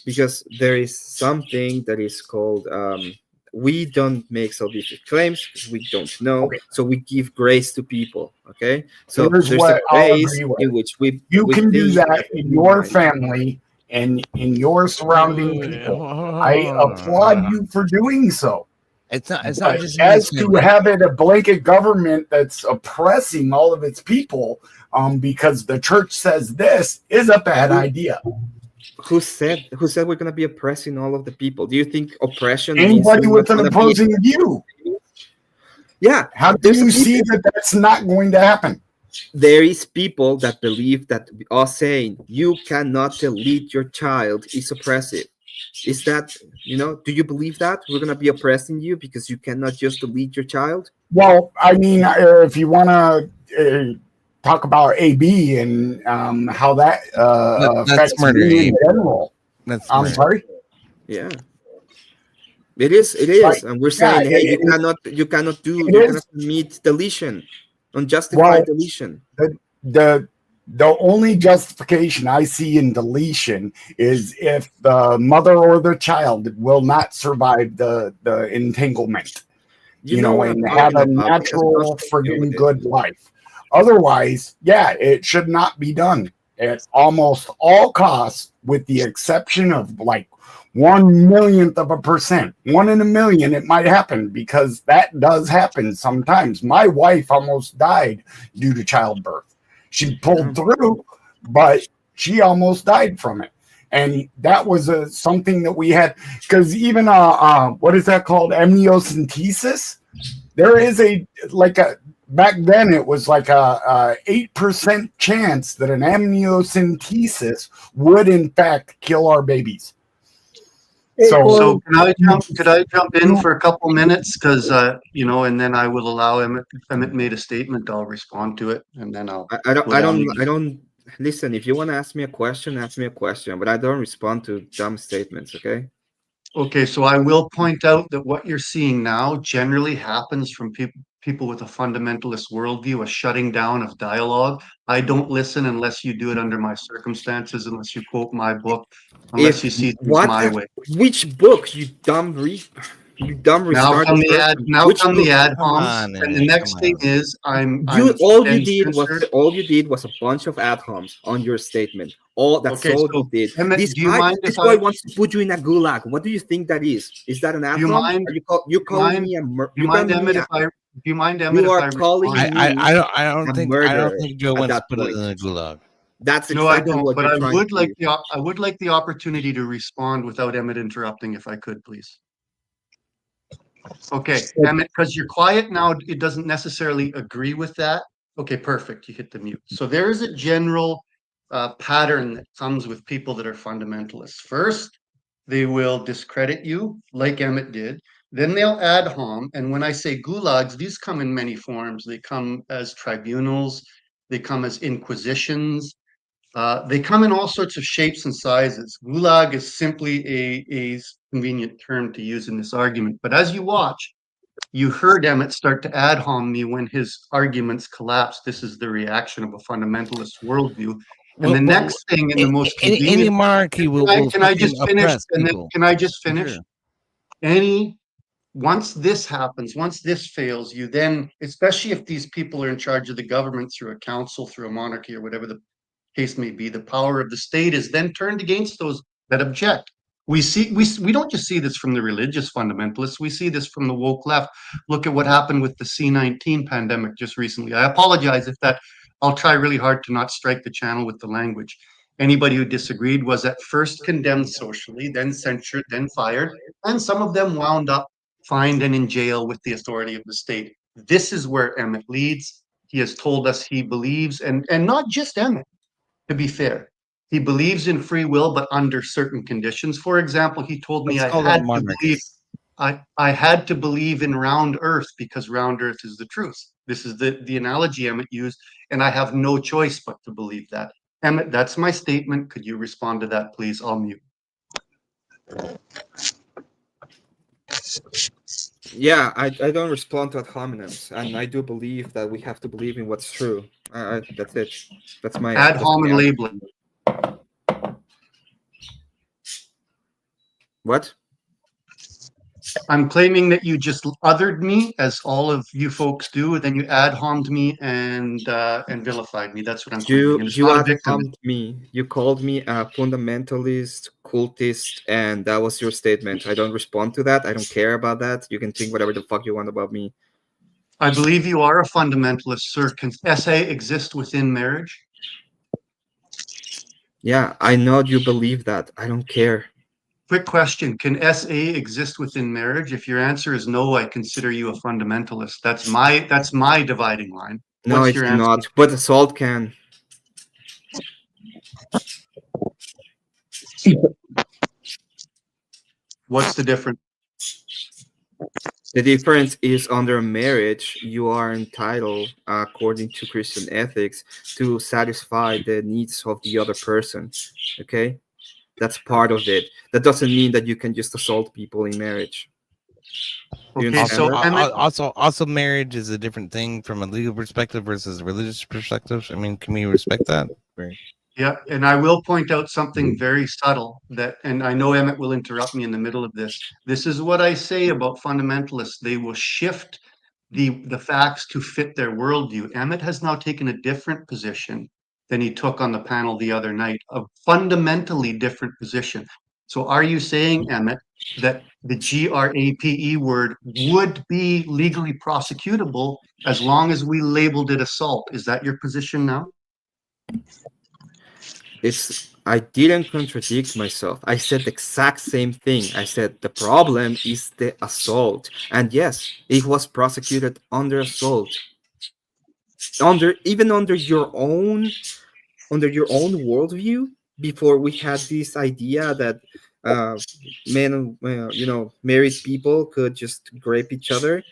because there is something that is called. We don't make salvific claims because we don't know, so we give grace to people. Okay, so there's a grace in which you can do that in your family and in your surrounding people. I applaud you for doing so. It's not But just me as saying to that. having a blanket government that's oppressing all of its people, because the church says this is a bad idea. Who said we're gonna be oppressing all of the people? Do you think oppression means Anybody you're with not an gonna be- opposing view? Yeah. How do you see that that's not going to happen? There is people that believe that are saying you cannot delete your child is oppressive. Is that, do you believe that we're going to be oppressing you because you cannot just delete your child? Well, I mean, if you want to talk about AB and how that That's affects murder, me in Abe. general. That's I'm murder. sorry? Yeah. It is, Like, and we're saying, yeah, hey, you cannot commit deletion, unjustified deletion. The only justification I see in deletion is if the mother or the child will not survive the entanglement, You know what and I'm have a talking about. It has natural nothing to do with friggin' it. good life. Otherwise, yeah, it should not be done at almost all costs, with the exception of like 1/1,000,000%. 1 in a million, it might happen, because that does happen sometimes. My wife almost died due to childbirth. She pulled through, but she almost died from it. And that was something that we had, because even what is that called, amniocentesis? There is back then it was like a 8% chance that an amniocentesis would in fact kill our babies. So could I jump in for a couple minutes, because and then I will allow Emmett. If Emmett made a statement, I'll respond to it, and then I'll. I don't listen. If you want to ask me a question, but I don't respond to dumb statements. Okay. Okay, so I will point out that what you're seeing now generally happens from people with a fundamentalist worldview, a shutting down of dialogue. I don't listen unless you do it under my circumstances, unless you quote my book, unless you see things my way. Which book, you dumb Now come the ad. Now come the ad homs, and the next thing is all you did was a bunch of ad homs on your statement. That's Okay, all so, you did. Emmett, This do you mind this if boy I- wants to put you in a gulag. What do you think that is? Is that an ad Do you hom? mind- Are you calling me a murderer? Do you mind, Emmett, if I? Do you mind, Emmett, You if are I calling me I don't a think murderer Joe at wants to that put it point. in the gulag. That's No, I exactly don't. what But you're I trying would to like do. I would like the opportunity to respond without Emmett interrupting, if I could, please. Okay, Emmett, because you're quiet now, it doesn't necessarily agree with that. Okay, perfect. You hit the mute. So there is a general pattern that comes with people that are fundamentalists. First, they will discredit you, like Emmett did. Then they'll ad hom. And when I say gulags, these come in many forms. They come as tribunals. They come as inquisitions. They come in all sorts of shapes and sizes. Gulag is simply a convenient term to use in this argument. But as you watch, you heard Emmett start to ad hom me when his arguments collapsed. This is the reaction of a fundamentalist worldview. And the next thing, in the most convenient, any monarchy will can I just finish? oppress And then people. can I just finish? Sure. Once this happens, once this fails, you then, especially if these people are in charge of the government through a council, through a monarchy, or whatever the case may be, the power of the state is then turned against those that object. We don't just see this from the religious fundamentalists. We see this from the woke left. Look at what happened with the C-19 pandemic just recently. I apologize if that. I'll try really hard to not strike the channel with the language. Anybody who disagreed was at first condemned socially, then censured, then fired, and some of them wound up fined and in jail with the authority of the state. This is where Emmett leads. He has told us he believes, and not just Emmett, to be fair. He believes in free will, but under certain conditions. For example, he told me I had to believe in round earth because round earth is the truth. This is the analogy Emmett used, and I have no choice but to believe that. Emmett, that's my statement. Could you respond to that, please? I'll mute. Yeah, I don't respond to ad hominems, and I do believe that we have to believe in what's true. That's it. That's my ad hominem labeling. What? I'm claiming that you just othered me, as all of you folks do, and then you ad homed me and vilified me. That's what I'm claiming, and it's You not a ad victim. homed me. You called me a fundamentalist, cultist, and that was your statement. I don't respond to that. I don't care about that. You can think whatever the fuck you want about me. I believe you are a fundamentalist, sir. Can SA exist within marriage? Yeah, I know you believe that. I don't care. Quick question. Can SA exist within marriage? If your answer is no, I consider you a fundamentalist. That's my dividing line. No, What's it's your answer? not. But assault can. What's the difference? The difference is under marriage, you are entitled, according to Christian ethics, to satisfy the needs of the other person. Okay? That's part of it. That doesn't mean that you can just assault people in marriage. Do you Okay, understand so that? Emmett, Also, marriage is a different thing from a legal perspective versus a religious perspective. I mean, can we respect that? yeah, and I will point out something very subtle that, and I know Emmett will interrupt me in the middle of this. This is what I say about fundamentalists. They will shift the facts to fit their worldview. Emmett has now taken a different position than he took on the panel the other night, a fundamentally different position. So are you saying, Emmett, that the GRAPE word would be legally prosecutable as long as we labeled it assault? Is that your position now? I didn't contradict myself. I said the exact same thing. I said the problem is the assault. And yes, it was prosecuted under assault. Even under your own worldview, before we had this idea that men, married people could just grape each other.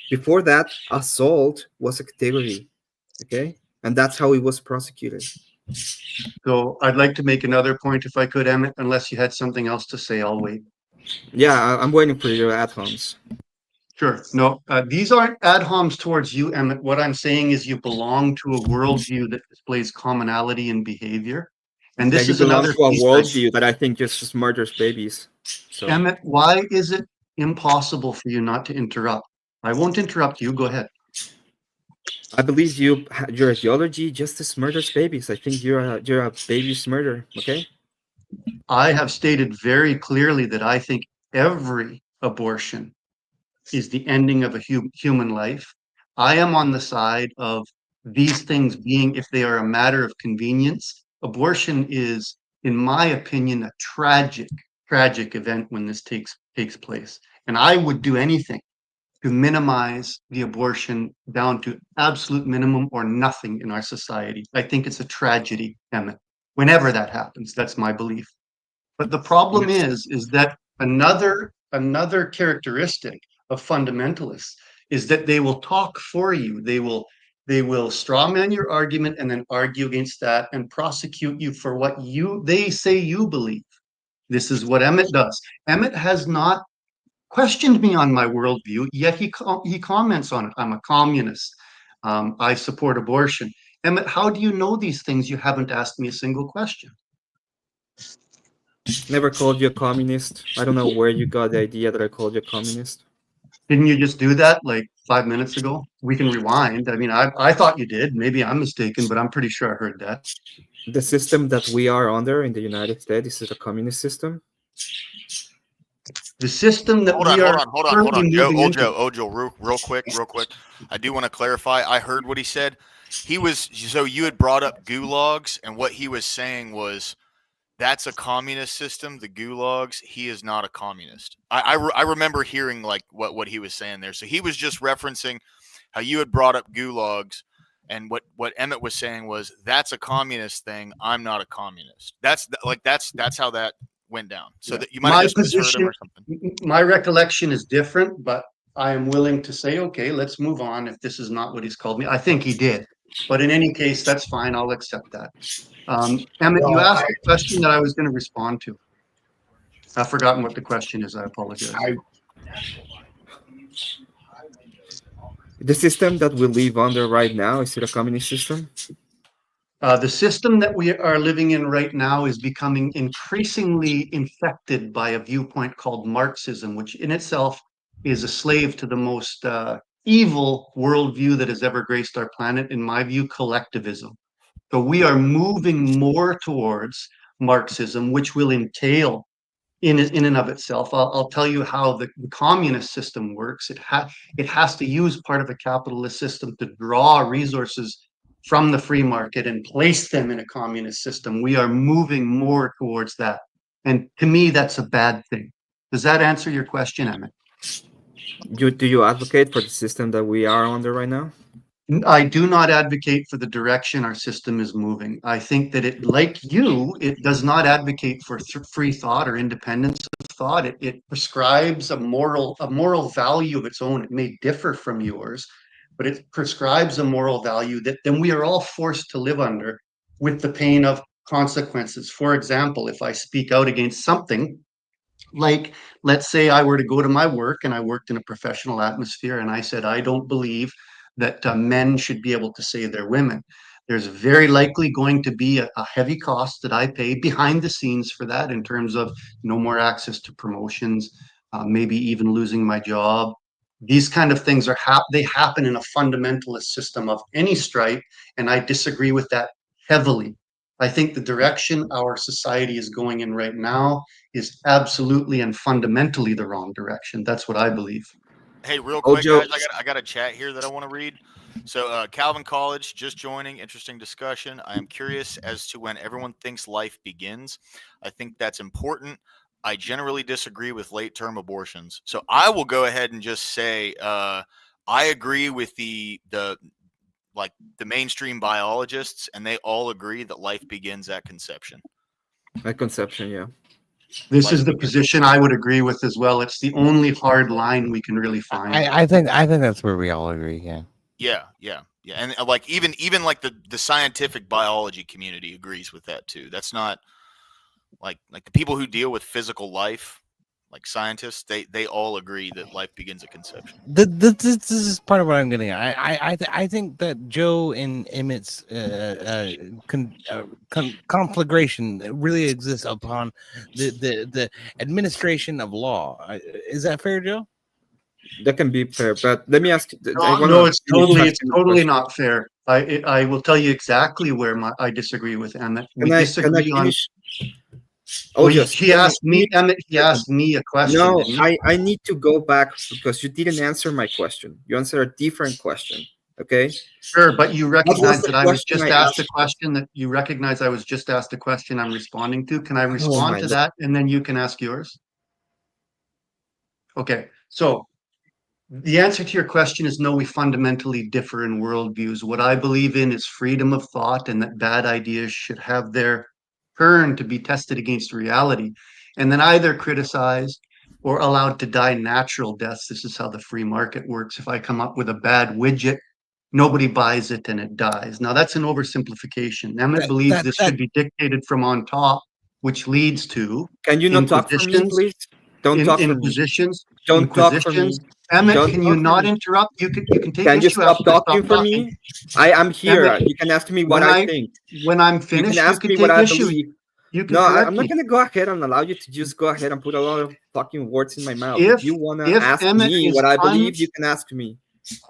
Before that, assault was a category. Okay? And that's how it was prosecuted. So I'd like to make another point if I could, Emmett, unless you had something else to say, I'll wait. Yeah, I'm waiting for your ad homs. Sure. No, these aren't ad homs towards you, Emmett. What I'm saying is you belong to a worldview that displays commonality in behavior. And Yeah, this you is belong another to a piece worldview that I think just murders babies. So Emmett, why is it impossible for you not to interrupt? I won't interrupt you. Go ahead. I believe your ideology just murders babies. I think you're a baby's murderer. Okay. I have stated very clearly that I think every abortion is the ending of a human life. I am on the side of these things being, if they are a matter of convenience. Abortion is, in my opinion, a tragic event when this takes place. And I would do anything to minimize the abortion down to absolute minimum or nothing in our society. I think it's a tragedy, Emmett. Whenever that happens, that's my belief. But the problem is that another characteristic of fundamentalists is that they will talk for you. They will strawman your argument and then argue against that and prosecute you for what they say you believe. This is what Emmett does. Emmett has not questioned me on my worldview, yet he comments on it. I'm a communist. I support abortion. Emmett, how do you know these things? You haven't asked me a single question. Never called you a communist. I don't know where you got the idea that I called you a communist. Didn't you just do that like 5 minutes ago? We can rewind. I mean, I thought you did. Maybe I'm mistaken, but I'm pretty sure I heard that. The system that we are under in the United States is a communist system. The system that hold we on, are hold on. Joe, real quick. I do want to clarify. I heard what he said. So you had brought up gulags, and what he was saying was that's a communist system, the gulags. He is not a communist. I remember hearing like what he was saying there. So he was just referencing how you had brought up gulags, and what Emmett was saying was that's a communist thing. I'm not a communist. That's how that went down. So that you might have just misheard him or something. My recollection is different, but I am willing to say, okay, let's move on if this is not what he's called me. I think he did. But in any case, that's fine. I'll accept that. Emmett, you asked a question that I was going to respond to. I've forgotten what the question is. I apologize. The system that we live under right now, is it a communist system? The system that we are living in right now is becoming increasingly infected by a viewpoint called Marxism, which in itself is a slave to the most evil worldview that has ever graced our planet, in my view, collectivism. So we are moving more towards Marxism, which will entail in and of itself. I'll tell you how the communist system works. It has to use part of a capitalist system to draw resources from the free market and place them in a communist system. We are moving more towards that. And to me, that's a bad thing. Does that answer your question, Emmett? Do you advocate for the system that we are under right now? I do not advocate for the direction our system is moving. I think that it, like you, it does not advocate for free thought or independence of thought. It prescribes a moral value of its own. It may differ from yours, but it prescribes a moral value that then we are all forced to live under with the pain of consequences. For example, if I speak out against something, like, let's say I were to go to my work and I worked in a professional atmosphere and I said, I don't believe that men should be able to say they're women. There's very likely going to be a heavy cost that I pay behind the scenes for that, in terms of no more access to promotions, maybe even losing my job. These kind of things they happen in a fundamentalist system of any stripe, and I disagree with that heavily. I think the direction our society is going in right now is absolutely and fundamentally the wrong direction. That's what I believe. Hey, real quick, guys, I got a chat here that I want to read. So, Calvin College just joining. Interesting discussion. I am curious as to when everyone thinks life begins. I think that's important. I generally disagree with late-term abortions. So I will go ahead and just say I agree with the mainstream biologists, and they all agree that life begins at conception. At conception, yeah. This is the position I would agree with as well. It's the only hard line we can really find. I think that's where we all agree. Yeah. Yeah, and like even like the scientific biology community agrees with that too. That's not like the people who deal with physical life, like scientists, they all agree that life begins at conception. This is part of what I'm getting at. I think that Joe and Emmett's conflagration really exists upon the administration of law. Is that fair, Joe? That can be fair, but let me ask. No, it's totally not fair. I will tell you exactly where I disagree with Emmett. We disagree on. Oh, yes. He asked me, Emmett. He asked me a question. No, I need to go back because you didn't answer my question. You answered a different question. Okay. Sure, but you recognize that I was just asked a question. That you recognize I was just asked a question I'm responding to. Can I respond to that, and then you can ask yours? Okay. So the answer to your question is no, we fundamentally differ in worldviews. What I believe in is freedom of thought, and that bad ideas should have their turn to be tested against reality, and then either criticized or allowed to die natural deaths. This is how the free market works. If I come up with a bad widget, nobody buys it and it dies. Now that's an oversimplification. Emmett believes this should be dictated from on top, which leads to. Can you not talk for me, please? Don't talk for me. Positions. Don't talk for me. Emmett, can you not interrupt? You can take. Can you stop talking for me? I am here. Emmett, you can ask me what I think. When I'm finished, you can ask me what I believe. No, I'm not gonna go ahead and allow you to just go ahead and put a lot of fucking words in my mouth. If you wanna ask me what I believe, you can ask me.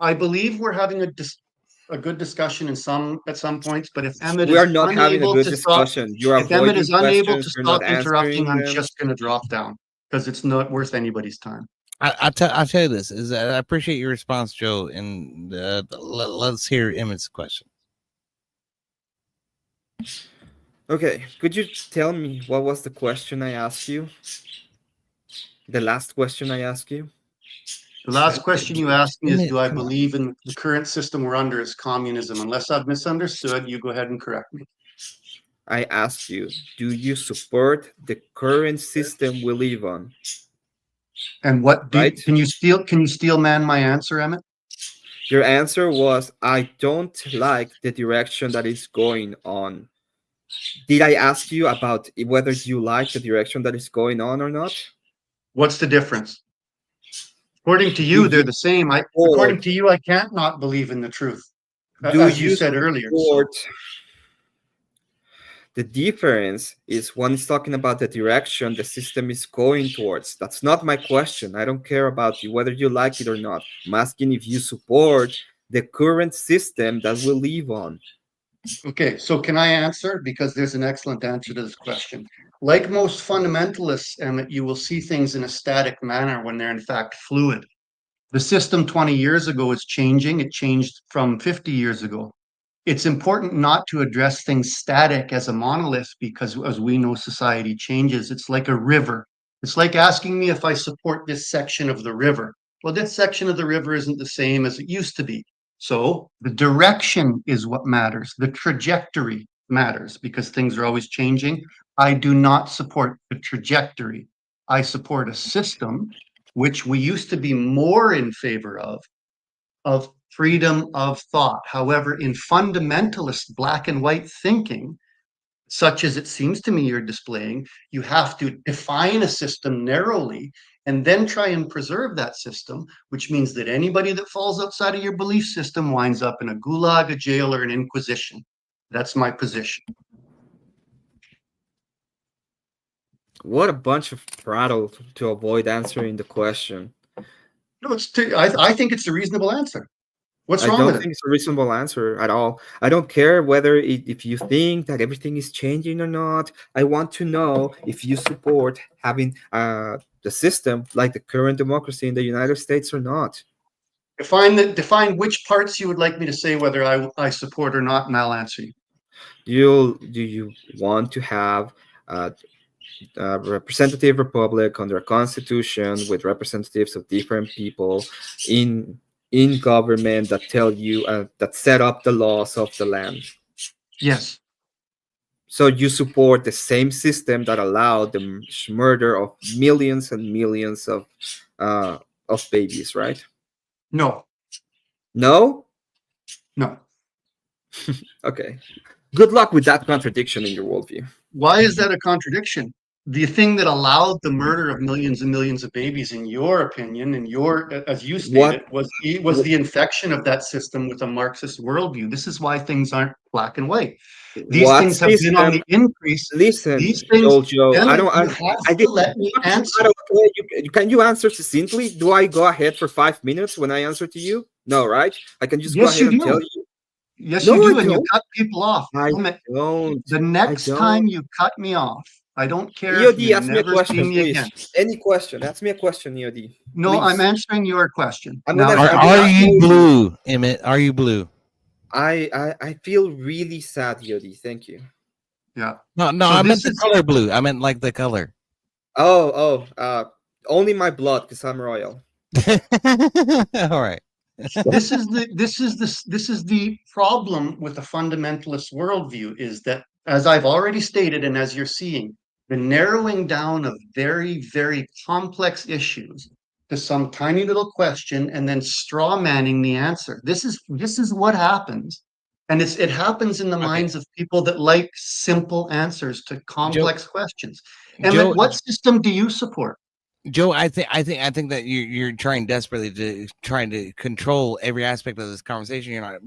I believe we're having a good discussion at some points, but if Emmett we are not having a good discussion. If Emmett is unable to stop interrupting, I'm just going to drop down because it's not worth anybody's time. I'll tell you this is I appreciate your response, Joe, and let's hear Emmett's question. Okay, could you tell me what was the question I asked you? The last question I asked you? The last question you asked me is, do I believe in the current system we're under is communism? Unless I've misunderstood, you go ahead and correct me. I asked you, do you support the current system we live on? And what can you steel man my answer, Emmett? Your answer was, I don't like the direction that is going on. Did I ask you about whether you like the direction that is going on or not? What's the difference? According to you, they're the same. According to you, I can't not believe in the truth, as you said earlier. The difference is one is talking about the direction the system is going towards. That's not my question. I don't care about you, whether you like it or not. I'm asking if you support the current system that we live on. Okay, so can I answer? Because there's an excellent answer to this question. Like most fundamentalists, Emmett, you will see things in a static manner when they're in fact fluid. The system 20 years ago is changing. It changed from 50 years ago. It's important not to address things static as a monolith because as we know, society changes. It's like a river. It's like asking me if I support this section of the river. Well, this section of the river isn't the same as it used to be. So the direction is what matters. The trajectory matters because things are always changing. I do not support the trajectory. I support a system which we used to be more in favor of freedom of thought. However, in fundamentalist black and white thinking, such as it seems to me you're displaying, you have to define a system narrowly and then try and preserve that system, which means that anybody that falls outside of your belief system winds up in a gulag, a jail, or an inquisition. That's my position. What a bunch of prattle to avoid answering the question. No, I think it's a reasonable answer. What's wrong with I don't it? think it's a reasonable answer at all. I don't care whether if you think that everything is changing or not. I want to know if you support having the system like the current democracy in the United States or not. Define which parts you would like me to say whether I support or not, and I'll answer you. Do you want to have a representative republic under a constitution with representatives of different people in government that tell you that set up the laws of the land? Yes. So you support the same system that allowed the murder of millions and millions of babies, right? No. No? No. Okay. Good luck with that contradiction in your worldview. Why is that a contradiction? The thing that allowed the murder of millions and millions of babies, in your opinion, as you stated, was the infection of that system with a Marxist worldview. This is why things aren't black and white. These things have been on the increase. Listen, these things, Joe, Emmett, I have to let me answer. Can you answer succinctly? Do I go ahead for 5 minutes when I answer to you? No, right? I can just go ahead and tell you. Yes, No, you do, I and you don't. cut people off. I Emmett, don't. the next time you cut me off, I don't care if EOD, you ask me a never question, see me please. again. Any question. Ask me a question, EOD. No, please. I'm answering your question. Are you blue, Emmett? Are you blue? I feel really sad, EOD. Thank you. Yeah. No, So I meant this the is- color blue. I meant like the color. Only my blood, because I'm royal. All right. This is the problem with the fundamentalist worldview, is that, as I've already stated and as you're seeing, the narrowing down of very, very complex issues to some tiny little question and then straw manning the answer. This is what happens. And it happens in the minds of people that like simple answers to complex questions. Emmett, what system do you support? Joe, I think that you're trying desperately to control every aspect of this conversation. You're not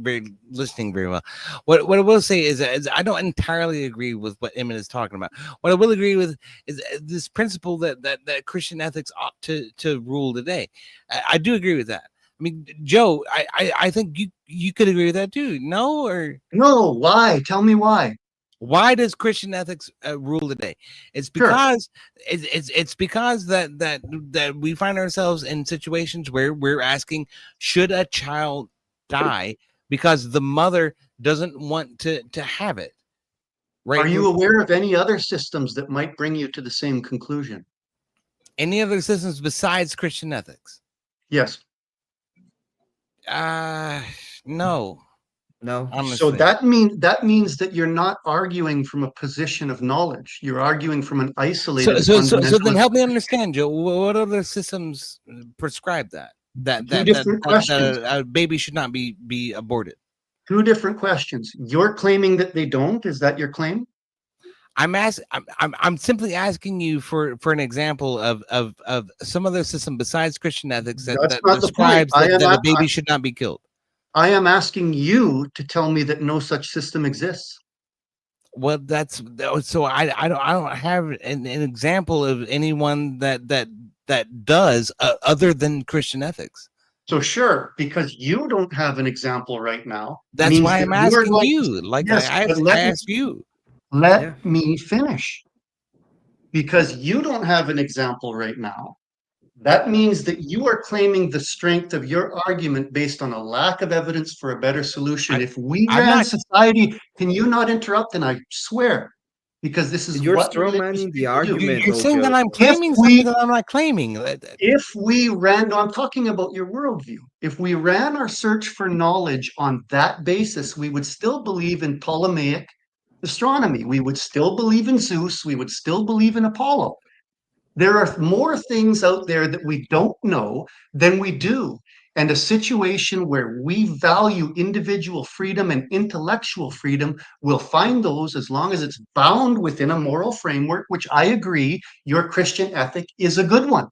listening very well. What I will say is I don't entirely agree with what Emmett is talking about. What I will agree with is this principle that Christian ethics ought to rule today. I do agree with that. I mean, Joe, I think you could agree with that too. No, or no? Why? Tell me why. Why does Christian ethics rule today? It's because it's because that we find ourselves in situations where we're asking, should a child die because the mother doesn't want to have it? Right? Are you aware of any other systems that might bring you to the same conclusion? Any other systems besides Christian ethics? Yes. No. No. Honestly. So that means that you're not arguing from a position of knowledge. You're arguing from an isolated. So then help me understand, Joe. What other systems prescribe that a baby should not be aborted? Two different questions. You're claiming that they don't. Is that your claim? I'm simply asking you for an example of some other system besides Christian ethics that describes that a baby should not be killed. I am asking you to tell me that no such system exists. Well, that's so I don't have an example of anyone that does other than Christian ethics. So sure, because you don't have an example right now. That's why I'm asking you. Like yes, I asked you. Let me finish. Because you don't have an example right now. That means that you are claiming the strength of your argument based on a lack of evidence for a better solution. If we ran society, can you not interrupt? And I swear, because this is You're what strawmanning the argument. You're saying that I'm If claiming something that I'm not claiming. If we ran, I'm talking about your worldview. If we ran our search for knowledge on that basis, we would still believe in Ptolemaic astronomy. We would still believe in Zeus. We would still believe in Apollo. There are more things out there that we don't know than we do. And a situation where we value individual freedom and intellectual freedom, will find those as long as it's bound within a moral framework, which I agree your Christian ethic is a good one.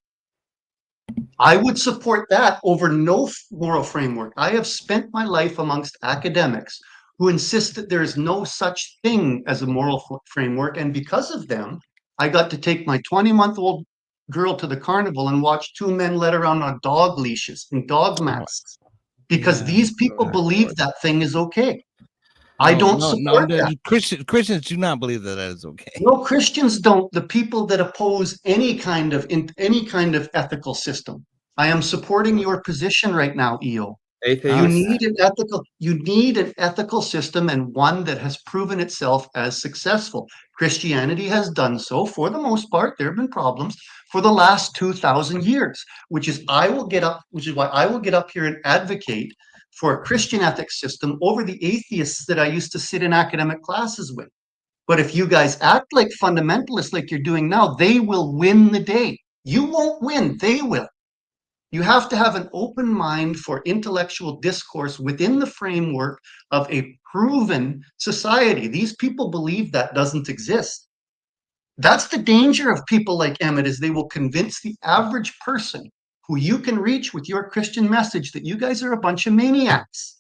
I would support that over no moral framework. I have spent my life amongst academics who insist that there is no such thing as a moral framework. And because of them, I got to take my 20-month-old girl to the carnival and watch two men led around on dog leashes and dog masks because these people believe that thing is okay. I don't support that. Christians do not believe that is okay. No, Christians don't. The people that oppose any kind of ethical system. I am supporting your position right now, EO. You need an ethical system, and one that has proven itself as successful. Christianity has done so for the most part. There have been problems for the last 2,000 years, which is why I will get up here and advocate for a Christian ethics system over the atheists that I used to sit in academic classes with. But if you guys act like fundamentalists like you're doing now, they will win the day. You won't win, they will. You have to have an open mind for intellectual discourse within the framework of a proven society. These people believe that doesn't exist. That's the danger of people like Emmett, is they will convince the average person who you can reach with your Christian message that you guys are a bunch of maniacs.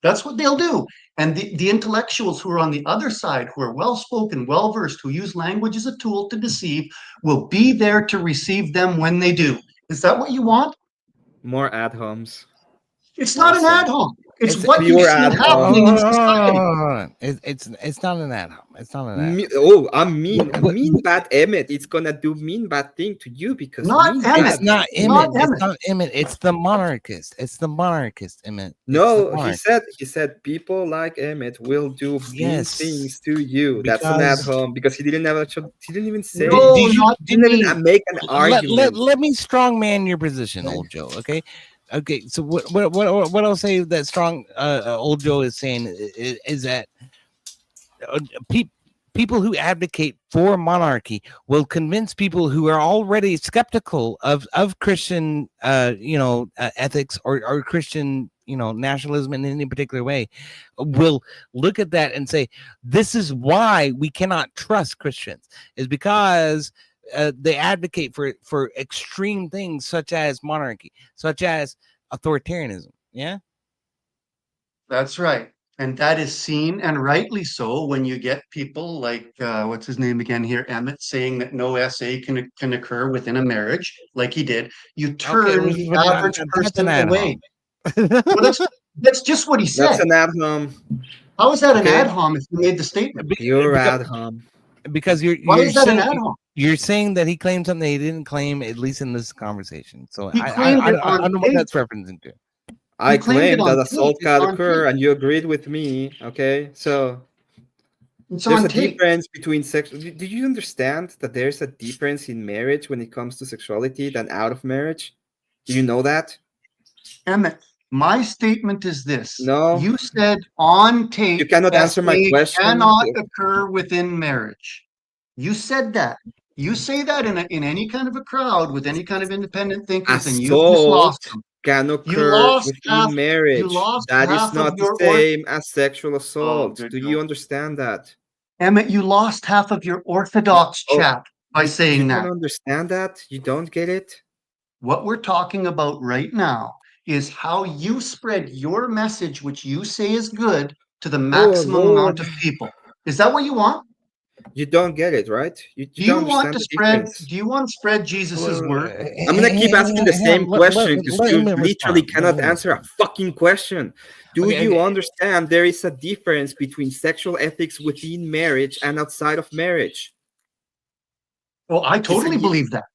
That's what they'll do. And the intellectuals who are on the other side, who are well-spoken, well-versed, who use language as a tool to deceive, will be there to receive them when they do. Is that what you want? More ad homs. It's not an ad hom. It's what you see happening in society. It's not an ad hom. It's not an ad hom. Oh, I'm mean. Mean bad Emmett. It's gonna do mean bad thing to you because It's not Emmett. It's not Emmett. It's the monarchist. It's the monarchist, Emmett. No, he said people like Emmett will do mean things to you. That's an ad hom because he didn't even say. Didn't make an argument. Let me strongman your position, old Joe. Okay, so what I'll say that strong old Joe is saying is that people who advocate for monarchy will convince people who are already skeptical of Christian ethics or Christian nationalism in any particular way, will look at that and say, this is why we cannot trust Christians, is because they advocate for extreme things such as monarchy, such as authoritarianism. Yeah, that's right. And that is seen, and rightly so, when you get people like what's his name again here, Emmett, saying that no SA can occur within a marriage, like he did. You turn the average person away. Well, that's just what he said. That's an ad hom. How is that an ad hom if you made the statement? Pure ad hom. Because you're saying that he claimed something he didn't claim, at least in this conversation. So I don't know what that's referencing to. I claimed that assault can occur, and you agreed with me. Okay, so there's a difference between sex. Do you understand that there's a difference in marriage when it comes to sexuality than out of marriage? Do you know that? Emmett, my statement is this. No. You said on tape you cannot answer my question. Cannot occur within marriage. You said that. You say that in any kind of a crowd with any kind of independent thinkers, and you just lost them. Can occur within marriage. That is not the same as sexual assault. Do you understand that? Emmett, you lost half of your Orthodox chat by saying that. You don't understand that? You don't get it? What we're talking about right now is how you spread your message, which you say is good, to the maximum amount of people. Is that what you want? You don't get it, right? You don't understand the difference. Do you want to spread Jesus's word? I'm gonna keep asking the same question because you let him literally respond. cannot answer a fucking question. Do Okay, you okay. understand there is a difference between sexual ethics within marriage and outside of marriage? Oh, I totally believe that.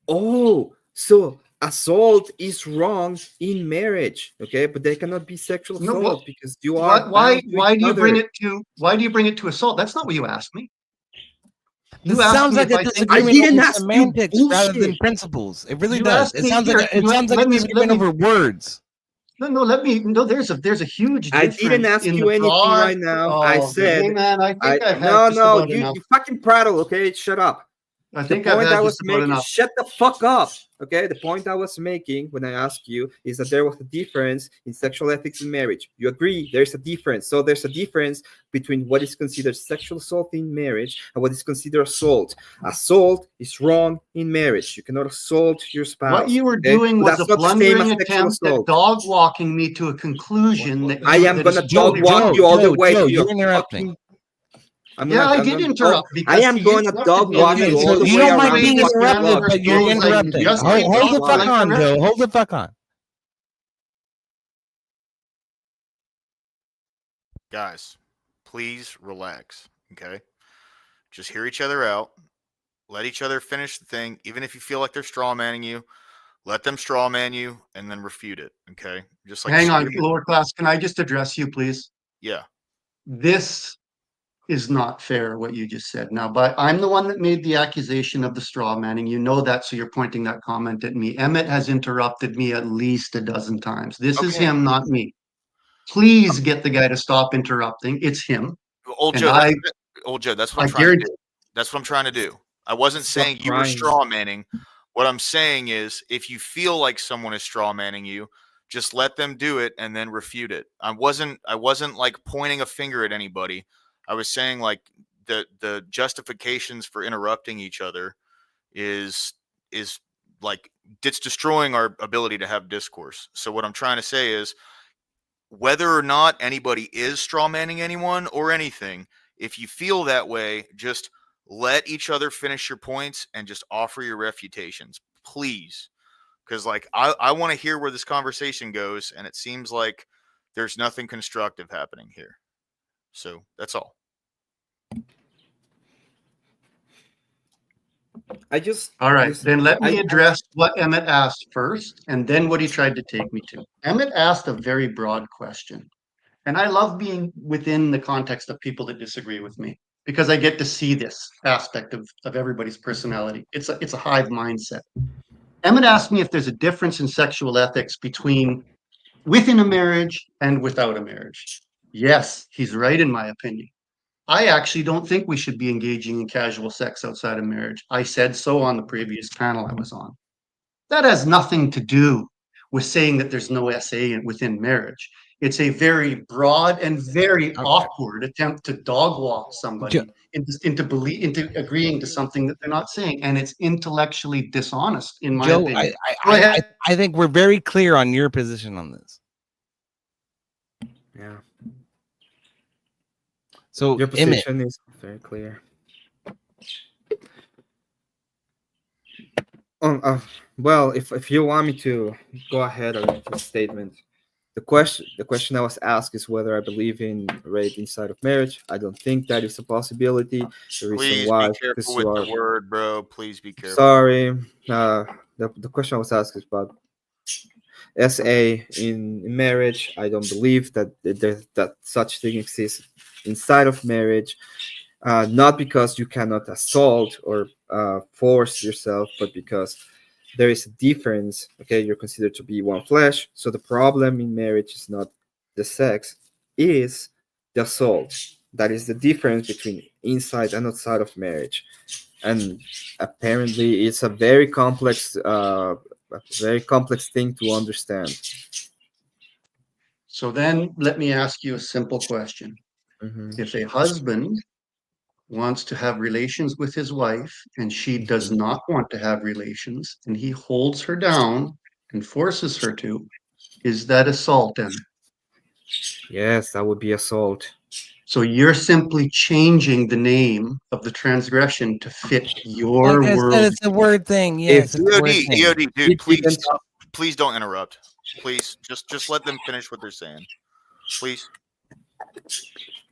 Oh, so assault is wrong in marriage, okay? But there cannot be sexual No, assault because you are why bound to each do you other. bring it to assault? That's not what you asked me. You This asked sounds me like if a I think disagreement I didn't over ask you semantics rather than bullshit. principles. It really You does. asked It me sounds here. like a disagreement over words. No, there's a huge I difference didn't ask in you the anything broad. right now. I Oh, said, hey man, I think I've had no, just no, about you enough. fucking prattle, okay? Shut up. I The think I've point had I was just about making, enough. shut the fuck up, okay? The point I was making when I asked you is that there was a difference in sexual ethics in marriage. You agree there's a difference. So there's a difference between what is considered sexual assault in marriage and what is considered assault. Assault is wrong in marriage. You cannot assault your spouse. What you were okay? doing But was a that's not the same blundering as sexual attempt at assault. dog walking me to a conclusion that I am that gonna is dog totally walk wrong. you all the way Joe, to your you're interrupting. fucking. I did interrupt I because am he going to interrupted dog me. walk Okay, you so all the you way don't mind around being the fucking interrupted, block. but you're Goes like, interrupting. just Hold interrupt the fuck like on, the Joe. rest. Hold the fuck on. Guys, please relax. Okay, just hear each other out. Let each other finish the thing. Even if you feel like they're straw manning you, let them straw man you and then refute it. Okay, just like Hang on, scream. lower class. Can I just address you, please? Yeah. This is not fair, what you just said. Now, but I'm the one that made the accusation of the straw manning. You know that, so you're pointing that comment at me. Emmett has interrupted me at least a dozen times. This is Okay. him, not me. Please get the guy to stop interrupting. It's him. Old And Joe, that's what I I'm trying to guarantee. do. That's what I'm trying to do. I wasn't Stop saying you were crying. straw manning. What I'm saying is, if you feel like someone is straw manning you, just let them do it and then refute it. I wasn't like pointing a finger at anybody. I was saying like the justifications for interrupting each other is like it's destroying our ability to have discourse. So what I'm trying to say is, whether or not anybody is straw manning anyone or anything, if you feel that way, just let each other finish your points and just offer your refutations, please. Because like I want to hear where this conversation goes, and it seems like there's nothing constructive happening here. So that's all. All right, then let me address what Emmett asked first, and then what he tried to take me to. Emmett asked a very broad question. And I love being within the context of people that disagree with me because I get to see this aspect of everybody's personality. It's a hive mindset. Emmett asked me if there's a difference in sexual ethics between within a marriage and without a marriage. Yes, he's right in my opinion. I actually don't think we should be engaging in casual sex outside of marriage. I said so on the previous panel I was on. That has nothing to do with saying that there's no SA within marriage. It's a very broad and very awkward attempt to dog walk somebody into agreeing to something that they're not saying, and it's intellectually dishonest, in my Joe, opinion. Go ahead. I think we're very clear on your position on this. Yeah. So your position is very clear. Well, if you want me to go ahead or make a statement, the question I was asked is whether I believe in rape inside of marriage. I don't think that is a possibility. The reason Please why, be careful with the word, bro. Please be careful. Sorry, the question I was asked is about SA in marriage. I don't believe that that such thing exists inside of marriage. Not because you cannot assault or force yourself, but because there is a difference. Okay, you're considered to be one flesh. So the problem in marriage is not the sex, is the assault. That is the difference between inside and outside of marriage. And apparently, it's a very complex thing to understand. So then let me ask you a simple question. If a husband wants to have relations with his wife and she does not want to have relations and he holds her down and forces her to, is that assault then? Yes, that would be assault. So you're simply changing the name of the transgression to fit your Like I world. said, it's a word thing. Yes, it's a word thing. EOD, dude, please don't interrupt. Please, just let them finish what they're saying. Please.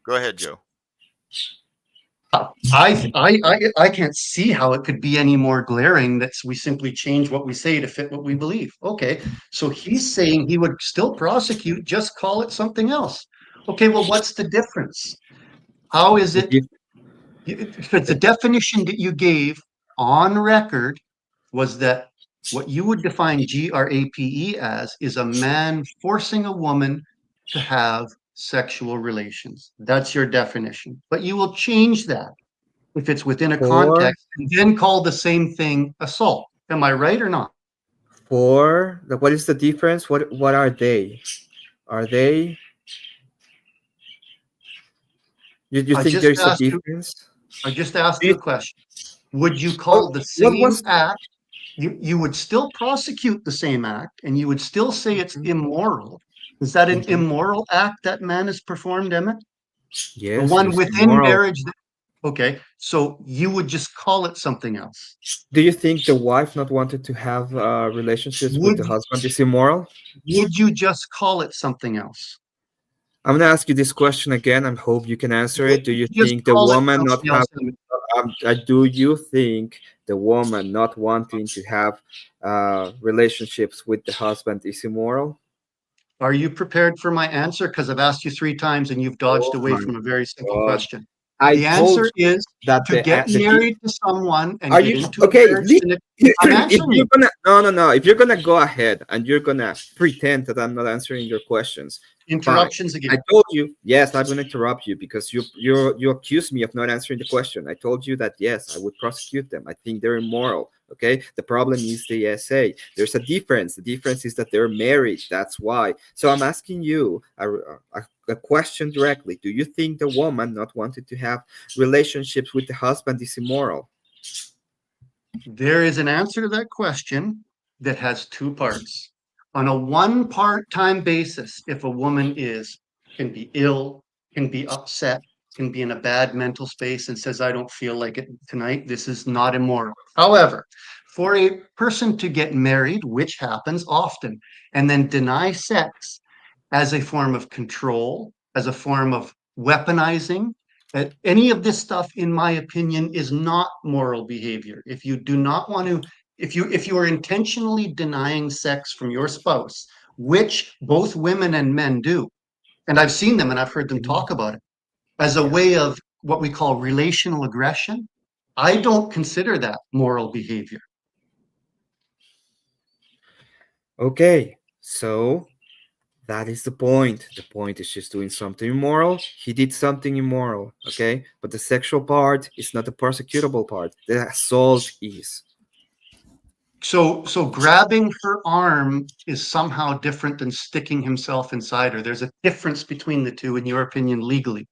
Go ahead, Joe. I can't see how it could be any more glaring that we simply change what we say to fit what we believe. Okay, so he's saying he would still prosecute, just call it something else. Okay, well, what's the difference? How is it? If the definition that you gave on record was that what you would define GRAPE as is a man forcing a woman to have sexual relations. That's your definition. But you will change that if it's within a context and then call the same thing assault. Am I right or not? What is the difference? What are they? Are they? You think there's a difference? I just asked you a question. Would you call the same act? You would still prosecute the same act and you would still say it's immoral. Is that an immoral act that man has performed, Emmett? Yes, the one it's within immoral. marriage. Okay, so you would just call it something else. Do you think the wife not wanted to have relationships with the husband is immoral? Would you just call it something else? I'm gonna ask you this question again. I hope you can answer it. Do you Just think the call it woman not something have? else. Do you think the woman not wanting to have relationships with the husband is immoral? Are you prepared for my answer? Because I've asked you 3 times and you've dodged away my from a very simple God. question. I The told answer you is that to get married to someone and Are get you into okay? a marriage. I'm If answering you're you. gonna no, if you're gonna go ahead and you're gonna pretend that I'm not answering your questions, Interruptions fine. again. I told you yes. I'm gonna interrupt you because you accused me of not answering the question. I told you that yes, I would prosecute them. I think they're immoral. Okay. The problem is the essay. There's a difference. The difference is that they're married. That's why. So I'm asking you a question directly. Do you think the woman not wanting to have relationships with the husband is immoral? There is an answer to that question that has 2 parts. On a 1 part-time basis, if a woman can be ill, can be upset, can be in a bad mental space and says, I don't feel like it tonight, this is not immoral. However, for a person to get married, which happens often, and then deny sex as a form of control, as a form of weaponizing, any of this stuff, in my opinion, is not moral behavior. If you do not want to, if you are intentionally denying sex from your spouse, which both women and men do, and I've seen them and I've heard them talk about it, as a way of what we call relational aggression, I don't consider that moral behavior. Okay, so that is the point. The point is just doing something immoral. He did something immoral, okay? But the sexual part is not the prosecutable part. The assault is. So grabbing her arm is somehow different than sticking himself inside her. There's a difference between the two, in your opinion, legally.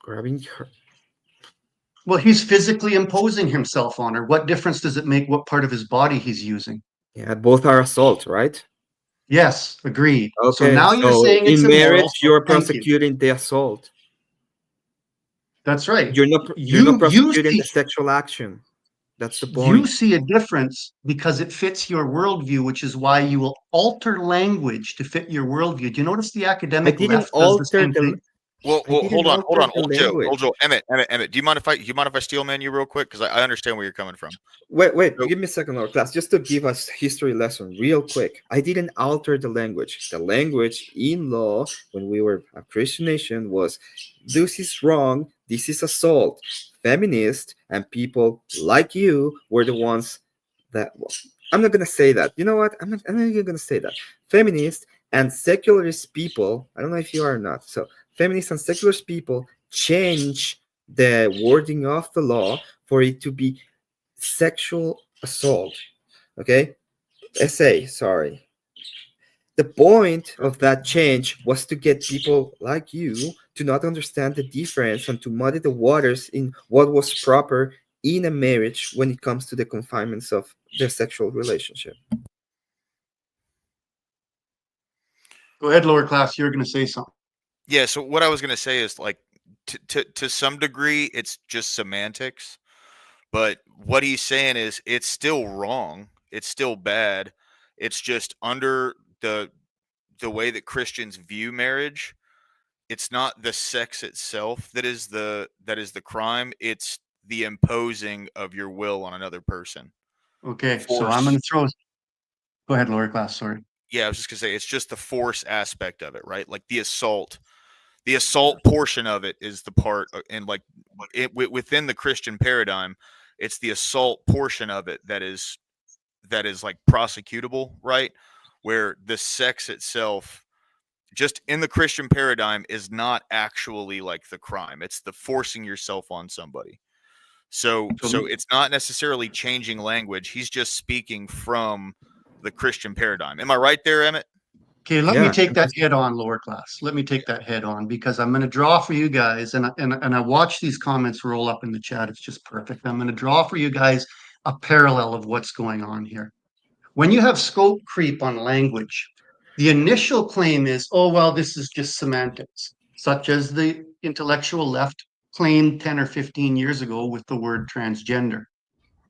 Grabbing her. Well, he's physically imposing himself on her. What difference does it make what part of his body he's using? Yeah, both are assault, right? Yes, agreed. Okay, so now you're saying it's in immoral. marriage, you're Thank you. prosecuting the assault. That's right. You're not prosecuting the sexual action. That's the point. You see a difference because it fits your worldview, which is why you will alter language to fit your worldview. Do you notice the academic left does the same thing? Well, hold on, old Joe, Emmett, do you mind if I steel man you real quick? Because I understand where you're coming from. Wait, give me a second, Lord Class, just to give us history lesson real quick. I didn't alter the language. The language in law, when we were a Christian nation, was this is wrong, this is assault. Feminists and people like you were the ones that, well, I'm not going to say that. You know what? I'm not even going to say that. Feminists and secularist people, I don't know if you are or not. So feminists and secularist people change the wording of the law for it to be sexual assault. Okay? Sorry. The point of that change was to get people like you to not understand the difference and to muddy the waters in what was proper in a marriage when it comes to the confinements of the sexual relationship. Go ahead, lower class. You're going to say something. Yeah. So what I was going to say is like, to some degree, it's just semantics. But what he's saying is it's still wrong. It's still bad. It's just under the way that Christians view marriage. It's not the sex itself that is the crime. It's the imposing of your will on another person. Okay, so I'm Force. going to throw. Go ahead, lower class. Sorry. Yeah, I was just gonna say it's just the force aspect of it, right? Like the assault portion of it is the part, and like within the Christian paradigm, it's the assault portion of it that is like prosecutable, right? Where the sex itself, just in the Christian paradigm, is not actually like the crime. It's the forcing yourself on somebody. So it's not necessarily changing language. He's just speaking from the Christian paradigm. Am I right there, Emmett? Okay, let me take that head on, lower class. Let me take that head on because I'm going to draw for you guys, and I watch these comments roll up in the chat. It's just perfect. I'm going to draw for you guys a parallel of what's going on here. When you have scope creep on language, the initial claim is, oh, well, this is just semantics, such as the intellectual left claimed 10 or 15 years ago with the word transgender.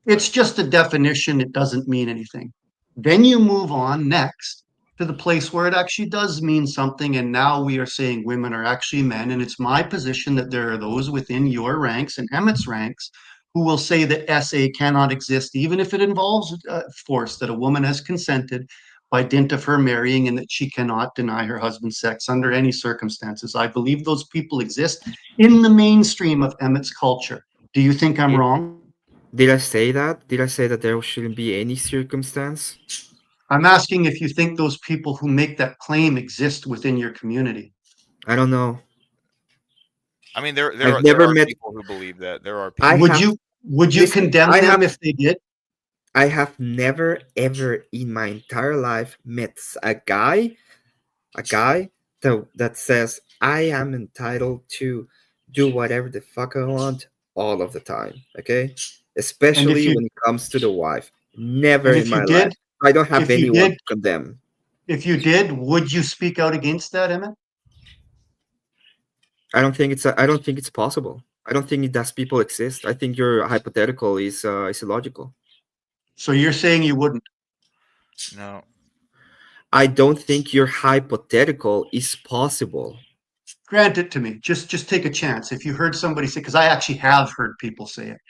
It's just a definition. It doesn't mean anything. Then you move on next to the place where it actually does mean something. And now we are saying women are actually men. And it's my position that there are those within your ranks and Emmett's ranks who will say that SA cannot exist, even if it involves force, that a woman has consented by dint of her marrying and that she cannot deny her husband sex under any circumstances. I believe those people exist in the mainstream of Emmett's culture. Do you think I'm wrong? Did I say that? Did I say that there shouldn't be any circumstance? I'm asking if you think those people who make that claim exist within your community. I don't know. I mean, there I've are never met people who believe that. There are people. Would you condemn them if they did? I have never ever in my entire life met a guy that says I am entitled to do whatever the fuck I want all of the time. Okay, especially when it comes to the wife. Never in my life. I don't have anyone to condemn. If you did, would you speak out against that, Emmett? I don't think it's possible. I don't think that people exist. I think your hypothetical is illogical. So you're saying you wouldn't? No. I don't think your hypothetical is possible. Grant it to me. Just take a chance. If you heard somebody say, because I actually have heard people say it.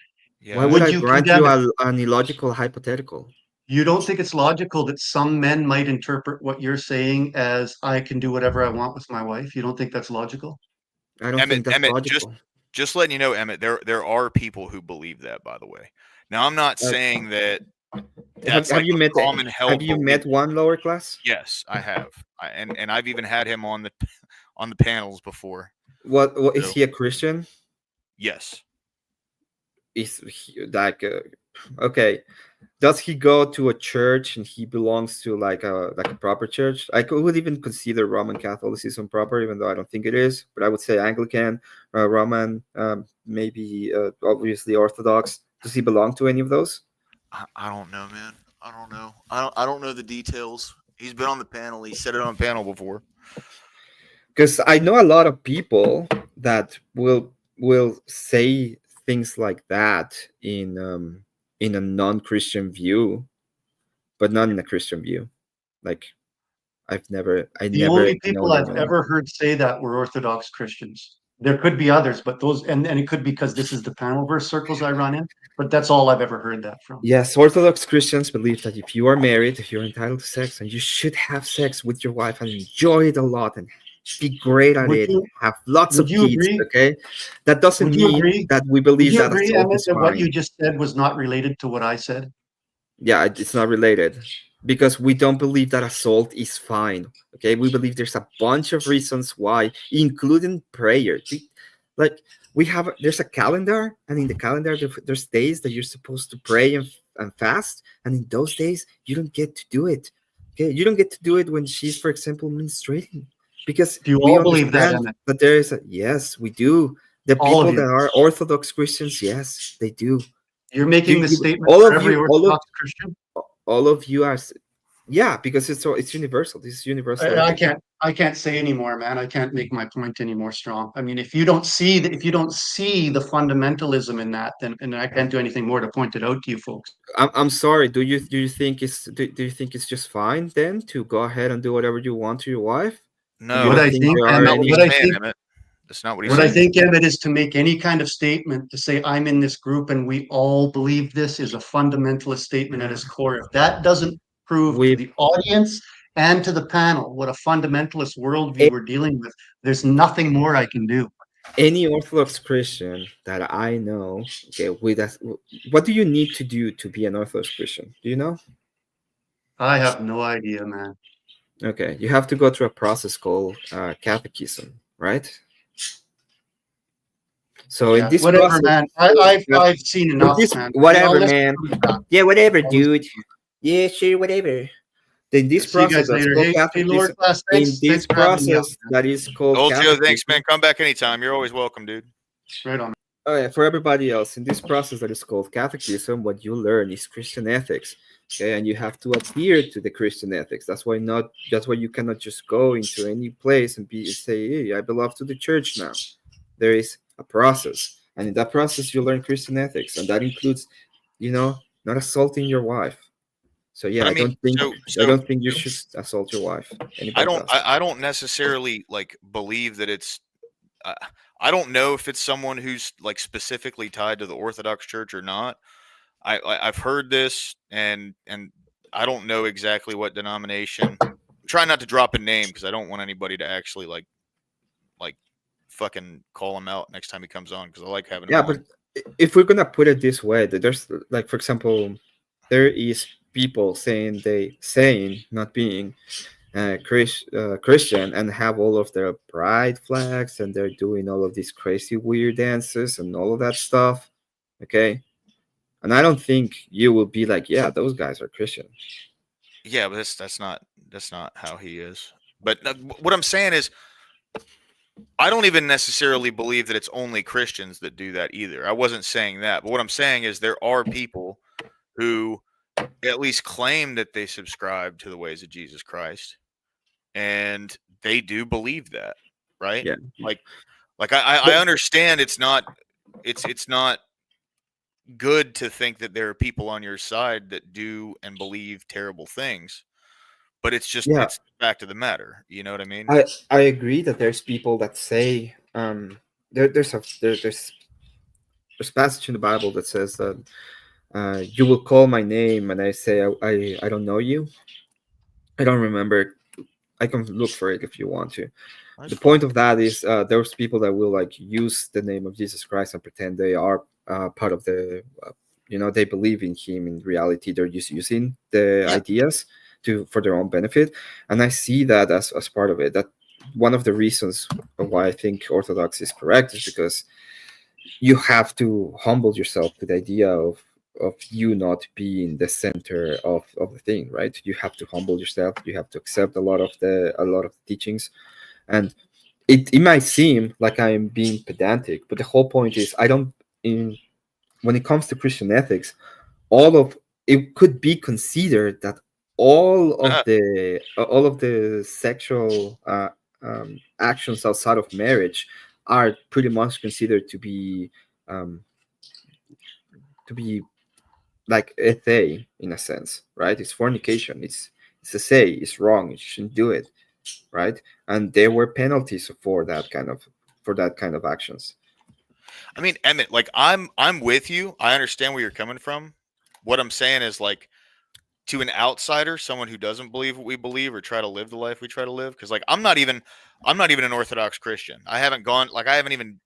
Yeah. Why would I grant you an illogical hypothetical? You don't think it's logical that some men might interpret what you're saying as I can do whatever I want with my wife? You don't think that's logical? I don't think that's logical. Just letting you know, Emmett, there are people who believe that, by the way. Now, I'm not saying that that's have you met common held Have you met one lower class? Yes, I have. And I've even had him on the panels before. What is he a Christian? Yes. Is he like okay? Does he go to a church and he belongs to like a proper church? I would even consider Roman Catholicism proper, even though I don't think it is. But I would say Anglican, Roman, maybe obviously Orthodox. Does he belong to any of those? I don't know, man. I don't know. I don't know the details. He's been on the panel. He said it on a panel before. Because I know a lot of people that will say things like that in a non-Christian view, but not in a Christian view. Like the only people I've ever heard say that were Orthodox Christians. There could be others, but those, and it could be because this is the panel verse circles I run in, but that's all I've ever heard that from. Yes, Orthodox Christians believe that if you are married, if you're entitled to sex, and you should have sex with your wife and enjoy it a lot and be great at it, have lots of kids, okay? That doesn't mean that we believe that assault is fine. What you just said was not related to what I said? Yeah, it's not related. Because we don't believe that assault is fine. Okay, we believe there's a bunch of reasons why, including prayer. Like there's a calendar, and in the calendar there's days that you're supposed to pray and fast, and in those days you don't get to do it. Okay, you don't get to do it when she's, for example, menstruating, because do you all believe that? But there is yes, we do. The people that are Orthodox Christians, yes, they do. You're making the statement for every Orthodox Christian. All of you are Yeah, because it's universal. This is universal. I can't say anymore, man. I can't make my point any more strong. I mean, if you don't see the fundamentalism in that, then I can't do anything more to point it out to you folks. I'm sorry. Do you think it's just fine then to go ahead and do whatever you want to your wife? No, What I that's think, not what he's what I saying, think, Emmett. That's not what he's what I saying. think, Emmett, is to make any kind of statement to say I'm in this group and we all believe this is a fundamentalist statement at its core. If that doesn't prove to the audience and to the panel what a fundamentalist worldview we're dealing with, there's nothing more I can do. Any Orthodox Christian that I know, okay, what do you need to do to be an Orthodox Christian? Do you know? I have no idea, man. Okay, you have to go through a process called catechism, right? So in this whatever, process, man. I've seen enough, man. whatever, I'll listen man. to that. Yeah, whatever, dude. Yeah, sure, whatever. In this See you process guys that's later. called Hey, Lord catechism, class, in thanks this for having me out, process that is called Old Joe, thanks, catechism, man. Come back anytime. You're always welcome, dude. Right on. Oh yeah, for everybody else, in this process that is called catechism, what you learn is Christian ethics. Okay, and you have to adhere to the Christian ethics. That's why you cannot just go into any place and say, hey, I belong to the church now. There is a process. And in that process you learn Christian ethics. And that includes, not assaulting your wife. So yeah, But I don't think you should assault your wife. I don't necessarily like believe that it's I don't know if it's someone who's like specifically tied to the Orthodox Church or not. I've heard this and I don't know exactly what denomination. I'm trying not to drop a name because I don't want anybody to actually like fucking call him out next time he comes on because I like having him on. But if we're gonna put it this way, that there's like, for example, there is people saying not being Christian and have all of their pride flags and they're doing all of these crazy weird dances and all of that stuff. Okay, and I don't think you will be like, yeah, those guys are Christian. Yeah, but that's not how he is. But what I'm saying is, I don't even necessarily believe that it's only Christians that do that either. I wasn't saying that. But what I'm saying is there are people who at least claim that they subscribe to the ways of Jesus Christ. And they do believe that, right? Yeah. Like I understand it's not good to think that there are people on your side that do and believe terrible things. But it's just it's the fact of the matter. You know what I mean? I agree that there's people that say there's passage in the Bible that says that you will call my name and I say I don't know you. I don't remember. I can look for it if you want to. The point of that is there's people that will like use the name of Jesus Christ and pretend they are part of the they believe in him. In reality, they're just using the ideas for their own benefit, and I see that as part of it. That one of the reasons why I think Orthodox is correct is because you have to humble yourself to the idea of you not being the center of the thing, right? You have to humble yourself. You have to accept a lot of the teachings, and it might seem like I'm being pedantic, but the whole point is when it comes to Christian ethics, it could be considered that all of the sexual actions outside of marriage are pretty much considered to be like ethe in a sense, right? It's fornication. It's a say. It's wrong. You shouldn't do it, right? And there were penalties for that kind of actions. I mean, Emmett, like I'm with you. I understand where you're coming from. What I'm saying is like to an outsider, someone who doesn't believe what we believe or try to live the life we try to live, because like I'm not even an Orthodox Christian. I haven't even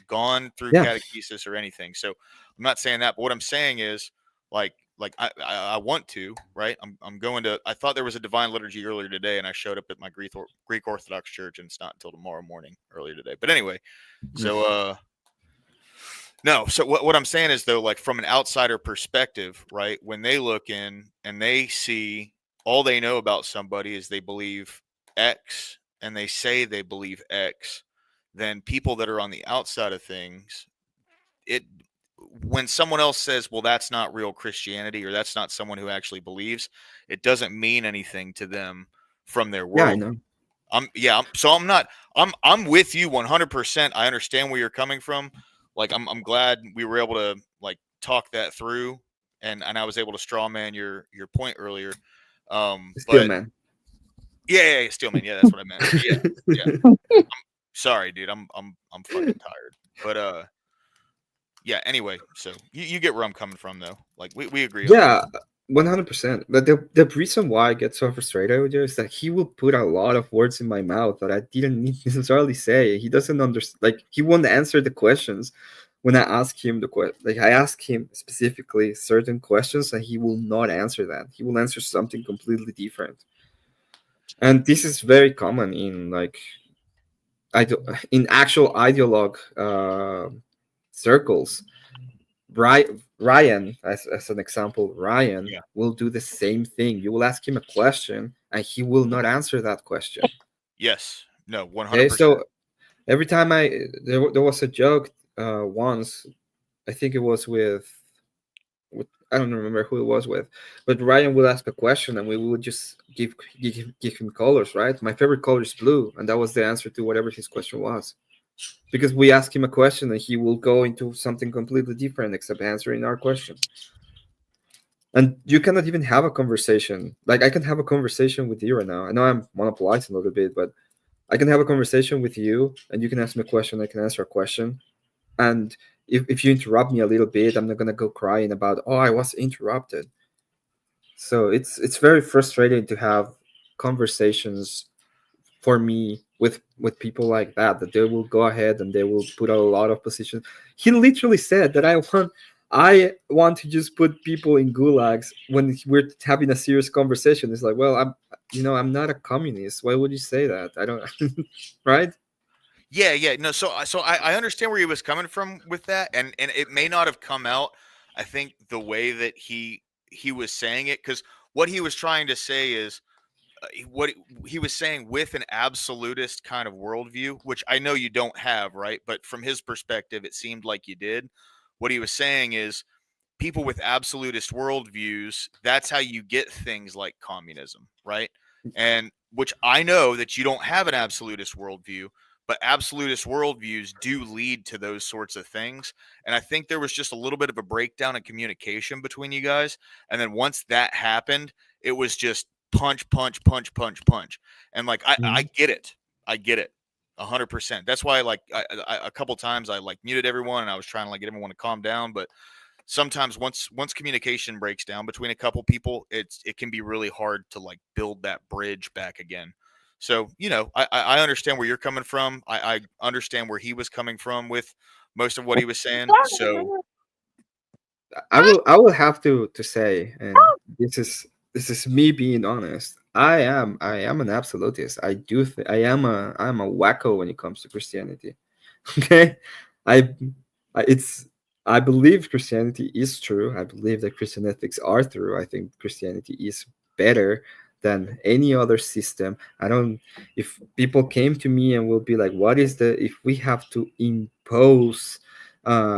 gone through catechesis or anything. So I'm not saying that, but what I'm saying is like I want to, right? I'm going to. I thought there was a divine liturgy earlier today, and I showed up at my Greek Orthodox church, and it's not until tomorrow morning earlier today. But anyway, so no. So what I'm saying is though, like from an outsider perspective, right? When they look in and they see all they know about somebody is they believe X and they say they believe X, then people that are on the outside of things, when someone else says, well, that's not real Christianity, or that's not someone who actually believes, it doesn't mean anything to them from their Yeah, I world. know. I'm with you 100%. I understand where you're coming from. Like, I'm glad we were able to like talk that through, and I was able to straw man your point earlier. Still, But man. yeah, steel man. Yeah, that's what I meant. Yeah. Sorry, dude. I'm fucking tired. But yeah. Anyway, so you get where I'm coming from, though. Like, we agree on Yeah, 100%. But the reason why I get so frustrated with you is that he will put a lot of words in my mouth that I didn't necessarily say. He doesn't understand. Like, he won't answer the questions when I ask him the question. Like, I ask him specifically certain questions, and he will not answer that. He will answer something completely different. And this is very common in like in actual ideologue circles. Ryan, as an example, Ryan Yeah. will do the same thing. You will ask him a question, and he will not answer that question. Yes. No. 100%. Okay, so every time there was a joke once, I think it was with I don't remember who it was with, but Ryan would ask a question, and we would just give him colors. Right, my favorite color is blue, and that was the answer to whatever his question was. Because we ask him a question, and he will go into something completely different except answering our question. And you cannot even have a conversation. Like, I can have a conversation with you right now. I know I'm monopolizing a little bit, but I can have a conversation with you, and you can ask me a question. I can answer a question. And if you interrupt me a little bit, I'm not gonna go crying about, oh, I was interrupted. So it's very frustrating to have conversations for me with people like that they will go ahead and they will put a lot of positions. He literally said that I want to just put people in gulags when we're having a serious conversation. It's like, well, I'm not a communist. Why would you say that? I don't right? Yeah. No, so I understand where he was coming from with that, and it may not have come out, I think, the way that he was saying it, because what he was trying to say is what he was saying with an absolutist kind of worldview, which I know you don't have, right? But from his perspective, it seemed like you did. What he was saying is, people with absolutist worldviews, that's how you get things like communism, right? And which I know that you don't have an absolutist worldview, but absolutist worldviews do lead to those sorts of things. And I think there was just a little bit of a breakdown in communication between you guys. And then once that happened, it was just punch, punch, punch, punch, punch. And like, I get it. I get it. 100%. That's why, like, a couple times I like muted everyone, and I was trying to like get everyone to calm down. But sometimes once communication breaks down between a couple people, it can be really hard to like build that bridge back again. So, I understand where you're coming from. I understand where he was coming from with most of what he was saying. So I will have to say, and this is me being honest. I am an absolutist. I am a wacko when it comes to Christianity. Okay, I it's I believe Christianity is true. I believe that Christian ethics are true. I think Christianity is better than any other system. I don't. If people came to me and will be like, "What is if we have to impose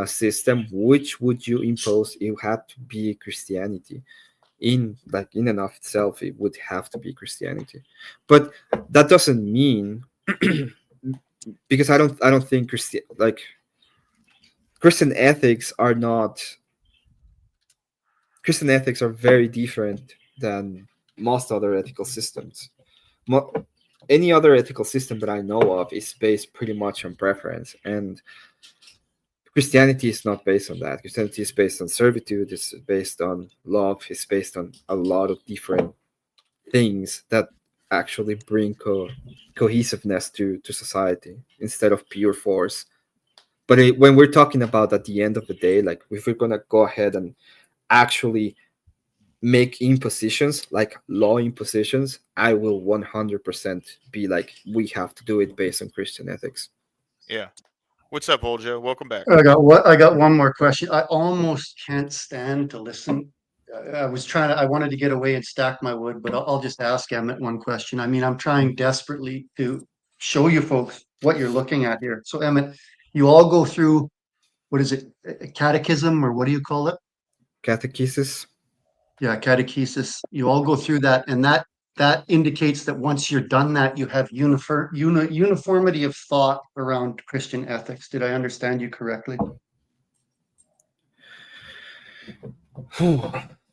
system, which would you impose?" It had to be Christianity. In and of itself, it would have to be Christianity. But that doesn't mean because I don't think Christian ethics are very different than most other ethical systems. Any other ethical system that I know of is based pretty much on preference, and Christianity is not based on that. Christianity is based on servitude, it's based on love, it's based on a lot of different things that actually bring cohesiveness to society instead of pure force. But when we're talking about at the end of the day, like if we're gonna go ahead and actually make impositions, like law impositions, I will 100% be like, we have to do it based on Christian ethics. yeah. What's up, old Joe? Welcome back. I got one more question. I almost can't stand to listen. I wanted to get away and stack my wood, but I'll just ask Emmett one question. I mean, I'm trying desperately to show you folks what you're looking at here. So Emmett, you all go through what is it? A catechism, or what do you call it? Catechesis. Yeah, catechesis. You all go through that, and that indicates that once you're done that, you have uniformity of thought around Christian ethics. Did I understand you correctly?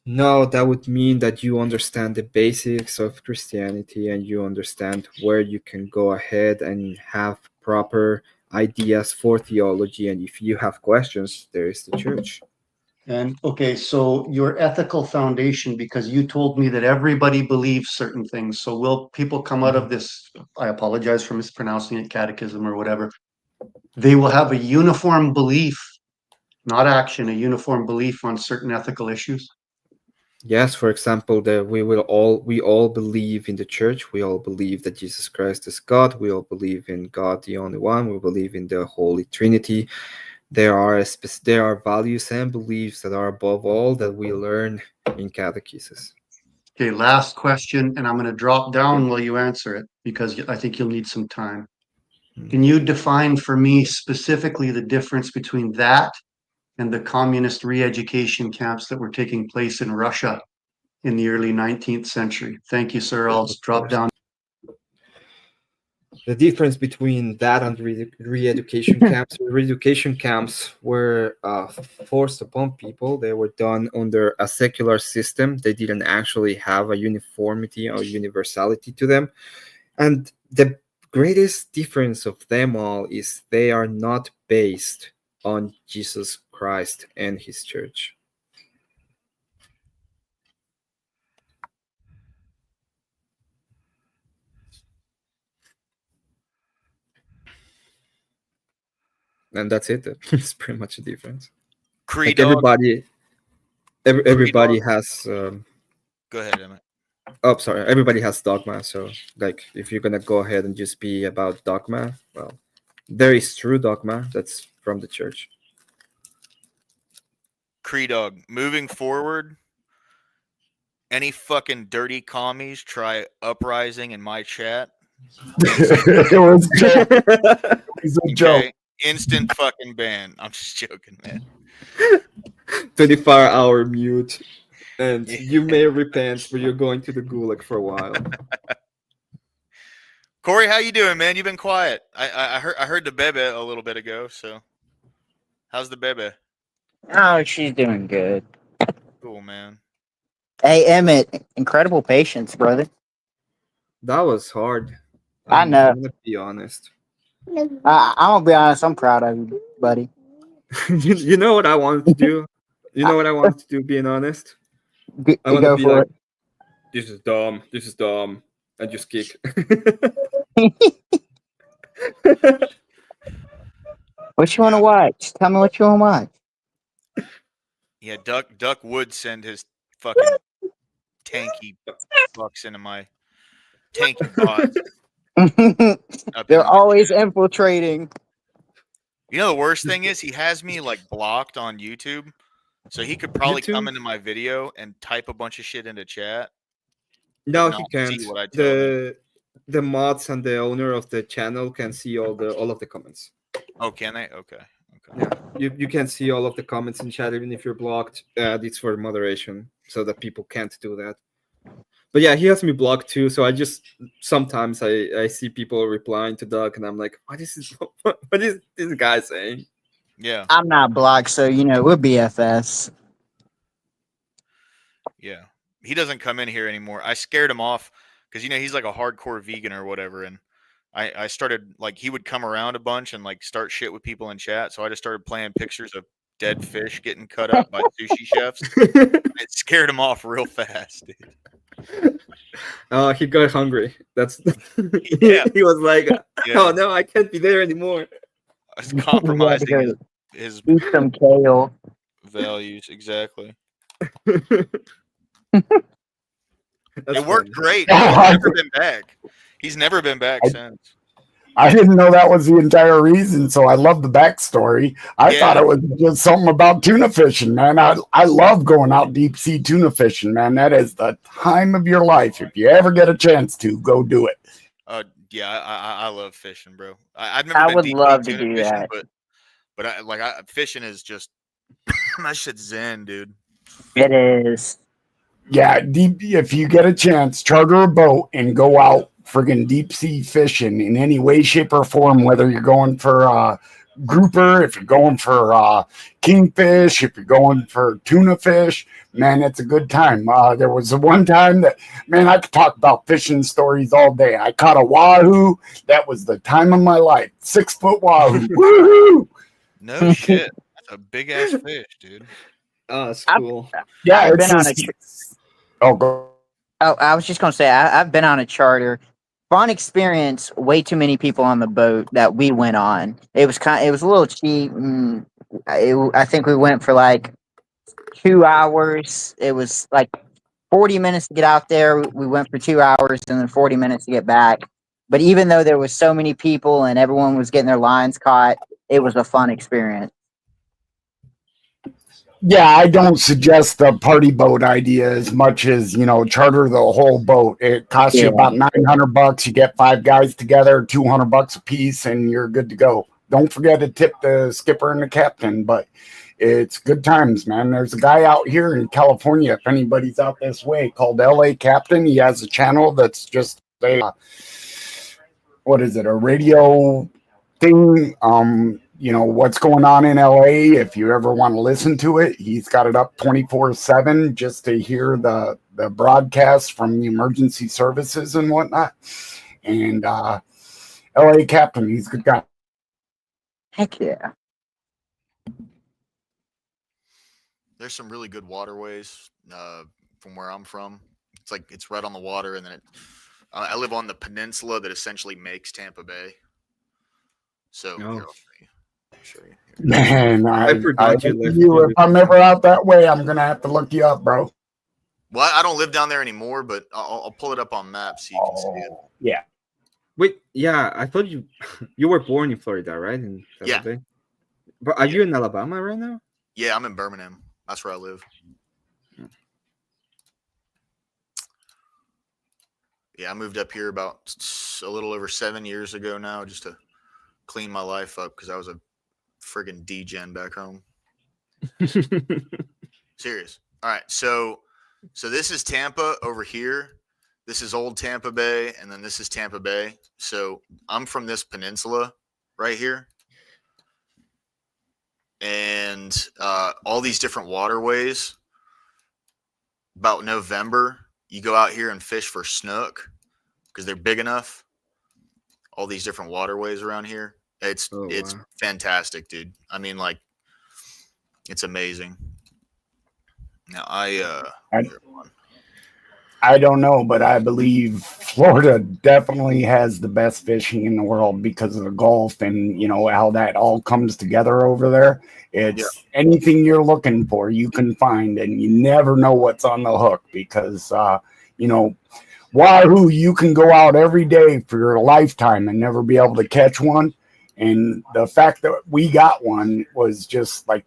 No, that would mean that you understand the basics of Christianity and you understand where you can go ahead and have proper ideas for theology. And if you have questions, there is the church. And okay, so your ethical foundation, because you told me that everybody believes certain things. So will people come out of this? I apologize for mispronouncing it, catechism or whatever. They will have a uniform belief, not action, a uniform belief on certain ethical issues. Yes, for example, that we all believe in the church. We all believe that Jesus Christ is God. We all believe in God, the only one. We believe in the Holy Trinity. There are values and beliefs that are above all that we learn in catechesis. Okay, last question, and I'm going to drop down while you answer it because I think you'll need some time. Can you define for me specifically the difference between that and the communist re-education camps that were taking place in Russia in the early 19th century? Thank you, sir. I'll drop down. The difference between that and re-education camps. Re-education camps were forced upon people. They were done under a secular system. They didn't actually have a uniformity or universality to them. And the greatest difference of them all is they are not based on Jesus Christ and his church. And that's it. It's pretty much a difference. Creed like everybody has go ahead, Emmett. Oh, sorry. Everybody has dogma. So, like, if you're gonna go ahead and just be about dogma, well, there is true dogma that's from the church. Creedog, moving forward, any fucking dirty commies try uprising in my chat. It was a joke. It's a joke. Instant fucking ban. I'm just joking, man. 24-hour mute. And you may repent, but you're going to the gulag for a while. Corey, how you doing, man? You've been quiet. I heard the bebe a little bit ago. So, how's the bebe? Oh, she's doing good. Cool, man. Hey, Emmett, incredible patience, brother. That was hard. I know. I'm gonna be honest. I'm gonna be honest. I'm proud of you, buddy. You know what I wanted to do? You know what I wanted to do? Being honest, I want to be like, "This is dumb. This is dumb," and just kick. What you want to watch? Tell me what you want to watch. Yeah, Duck would send his fucking tanky bucks into my tanky bots. They're always infiltrating. You know the worst thing is he has me like blocked on YouTube, so he could probably come into my video and type a bunch of shit into chat. No, he can't. See what I tell him. The mods and the owner of the channel can see all of the comments. Oh, can they? Okay. Yeah, you can see all of the comments in chat even if you're blocked. It's for moderation so that people can't do that. But yeah, he has me blocked too. So I just sometimes I see people replying to Doug, and I'm like, what is this guy saying? Yeah, I'm not blocked, so we're BFS. Yeah, he doesn't come in here anymore. I scared him off because he's like a hardcore vegan or whatever, and I started like he would come around a bunch and like start shit with people in chat. So I just started playing pictures of dead fish getting cut up by sushi chefs. It scared him off real fast, dude. He got hungry. That's yeah. He was like, "Oh no, I can't be there anymore." I was compromising his eat some kale values exactly. It worked great. He's never been back since. I didn't know that was the entire reason, so I love the backstory. I thought it was just something about tuna fishing, man. I love going out deep sea tuna fishing, man. That is the time of your life. If you ever get a chance to, go do it. Yeah, I love fishing, bro. I've never been would deep love sea to tuna do fishing, that. but But fishing is just that shit's zen, dude. It is. Yeah, if you get a chance, charter a boat and go out friggin' deep sea fishing in any way, shape, or form, whether you're going for grouper, if you're going for kingfish, if you're going for tuna fish, man, it's a good time. There was one time that, man, I could talk about fishing stories all day. I caught a wahoo. That was the time of my life. 6-foot wahoo. Woohoo! No shit. That's a big ass fish, dude. Oh, that's cool. Yeah, I've it's been on just, a go. Oh, I was just gonna say I've been on a charter. Fun experience. Way too many people on the boat that we went on. It was it was a little cheap. I think we went for like 2 hours. It was like 40 minutes to get out there. We went for 2 hours and then 40 minutes to get back. But even though there was so many people and everyone was getting their lines caught, it was a fun experience. Yeah, I don't suggest the party boat idea as much as, charter the whole boat. It costs you about $900. You get 5 guys together, $200 a piece, and you're good to go. Don't forget to tip the skipper and the captain, but it's good times, man. There's a guy out here in California, if anybody's out this way, called LA Captain. He has a channel that's just a radio thing. What's going on in LA. If you ever want to listen to it, he's got it up 24/7 just to hear the broadcasts from the emergency services and whatnot. And LA Captain, he's a good guy. Heck yeah. There's some really good waterways from where I'm from. It's right on the water, and then I live on the peninsula that essentially makes Tampa Bay. So here, I'll show you. Man, I forgot you lived if I'm ever out that way, I'm gonna have to look you up, bro. Well, I don't live down there anymore, but I'll pull it up on maps so you can see it. Yeah. Wait, yeah, I thought you were born in Florida, right? In Tampa Bay? But are you in Alabama right now? Yeah, I'm in Birmingham. That's where I live. Yeah, I moved up here about a little over 7 years ago now, just to clean my life up because I was a friggin' degen back home. Serious. All right, so this is Tampa over here. This is old Tampa Bay, and then this is Tampa Bay. So I'm from this peninsula right here. And all these different waterways. About November, you go out here and fish for snook because they're big enough. All these different waterways around here. It's fantastic, dude. I mean, it's amazing. Now I don't know, but I believe Florida definitely has the best fishing in the world because of the Gulf and how that all comes together over there. It's anything you're looking for, you can find, and you never know what's on the hook because wahoo, you can go out every day for your lifetime and never be able to catch one. And the fact that we got one was just like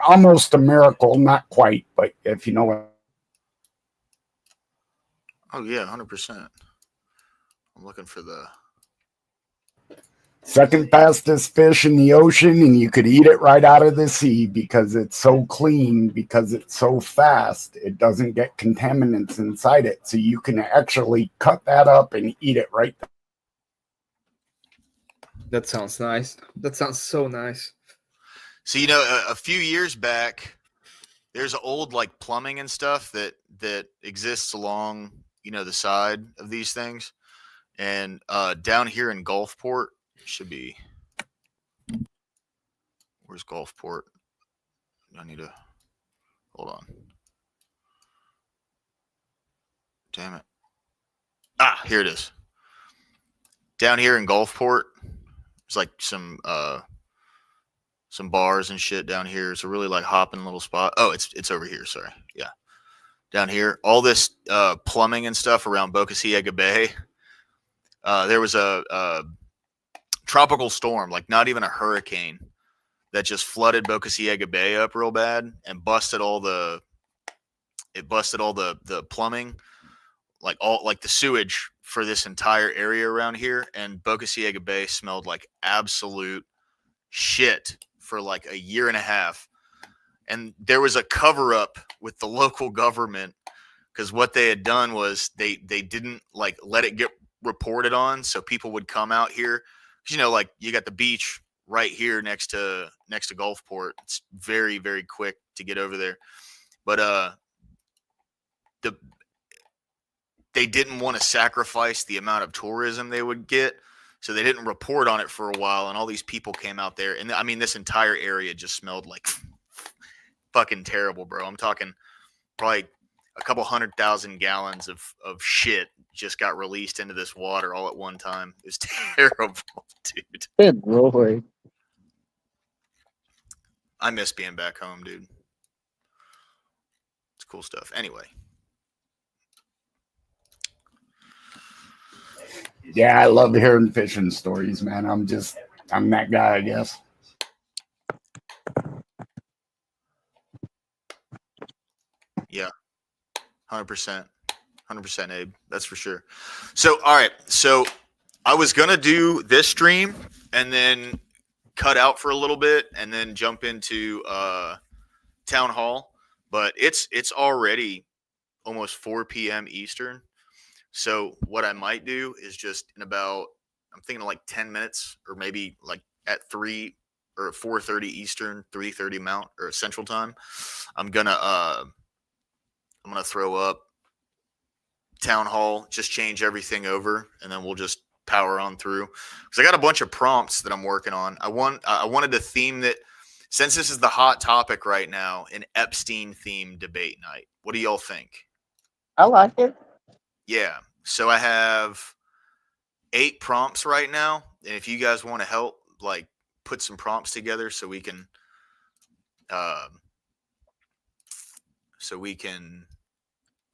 almost a miracle, not quite, but if you know what. Oh yeah, 100%. I'm looking for the second fastest fish in the ocean, and you could eat it right out of the sea because it's so clean, because it's so fast. It doesn't get contaminants inside it, so you can actually cut that up and eat it right there. That sounds nice. That sounds so nice. So a few years back, there's old plumbing and stuff that exists along the side of these things, and down here in Gulfport should be. Where's Gulfport? I need to hold on. Damn it! Here it is. Down here in Gulfport, there's some bars and shit down here. It's a really hopping little spot. Oh, it's over here. Sorry. Yeah. Down here, all this plumbing and stuff around Boca Ciega Bay. There was a tropical storm, not even a hurricane, that just flooded Boca Ciega Bay up real bad and busted all the plumbing, the sewage for this entire area around here. And Boca Ciega Bay smelled like absolute shit for like a year and a half. And there was a cover up with the local government because what they had done was they didn't like let it get reported on. So people would come out here. 'Cause, you know, like you got the beach right here next to Gulfport. It's very, very quick to get over there. But they didn't want to sacrifice the amount of tourism they would get. So they didn't report on it for a while. And all these people came out there. And I mean, this entire area just smelled like fucking terrible, bro. I'm talking probably a couple 100,000 gallons of shit just got released into this water all at one time. It was terrible, dude. Good Lord. I miss being back home, dude. It's cool stuff. Anyway. Yeah, I love hearing fishing stories, man. I'm that guy, I guess. Yeah. 100%. 100%, Abe. That's for sure. So, all right. So I was going to do this stream and then cut out for a little bit and then jump into town hall, but it's already almost 4 p.m. Eastern. So what I might do is just in about, I'm thinking like 10 minutes or maybe like at 3 or 4:30 Eastern, 3:30 Mount or Central Time. I'm gonna throw up town hall, just change everything over, and then we'll just power on through. Because I got a bunch of prompts that I'm working on. I wanted to theme that, since this is the hot topic right now, an Epstein themed debate night. What do y'all think? I like it. Yeah. So I have 8 prompts right now. And if you guys want to help, like, put some prompts together so we can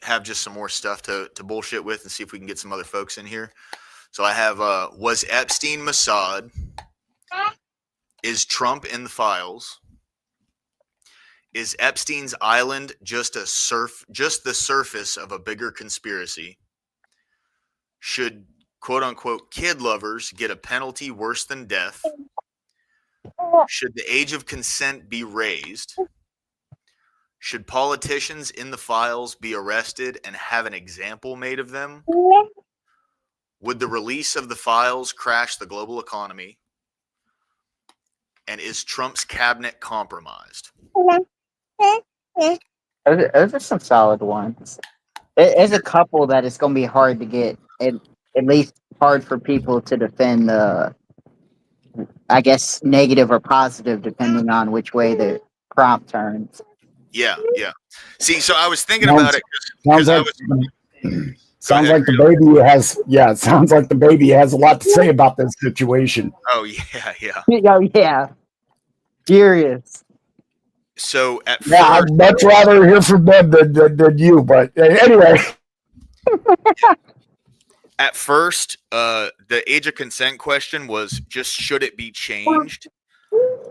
have just some more stuff to bullshit with and see if we can get some other folks in here. So I have, was Epstein Mossad? Is Trump in the files? Is Epstein's island just the surface of a bigger conspiracy? Should quote unquote kid lovers get a penalty worse than death? Should the age of consent be raised? Should politicians in the files be arrested and have an example made of them? Would the release of the files crash the global economy? And is Trump's cabinet compromised? Those are some solid ones. There's a couple that it's going to be hard to get, at least hard for people to defend the, I guess, negative or positive, depending on which way the prompt turns. Yeah. See, so I was thinking about it because Sounds like the baby has. Yeah, it sounds like the baby has a lot to say about this situation. Oh yeah. Oh yeah. Furious. So at first, I'd much rather hear from them than you. But anyway. At first, the age of consent question was just should it be changed?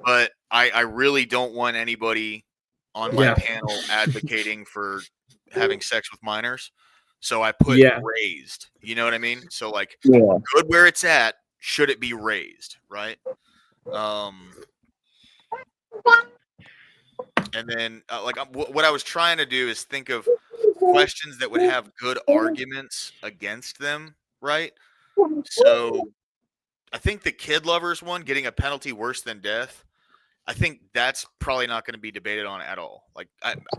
But I really don't want anybody on my panel advocating for having sex with minors. So I put raised. You know what I mean? So like good where it's at, should it be raised, right? And then what I was trying to do is think of questions that would have good arguments against them, right? So I think the kid lovers one, getting a penalty worse than death, I think that's probably not going to be debated on at all. Like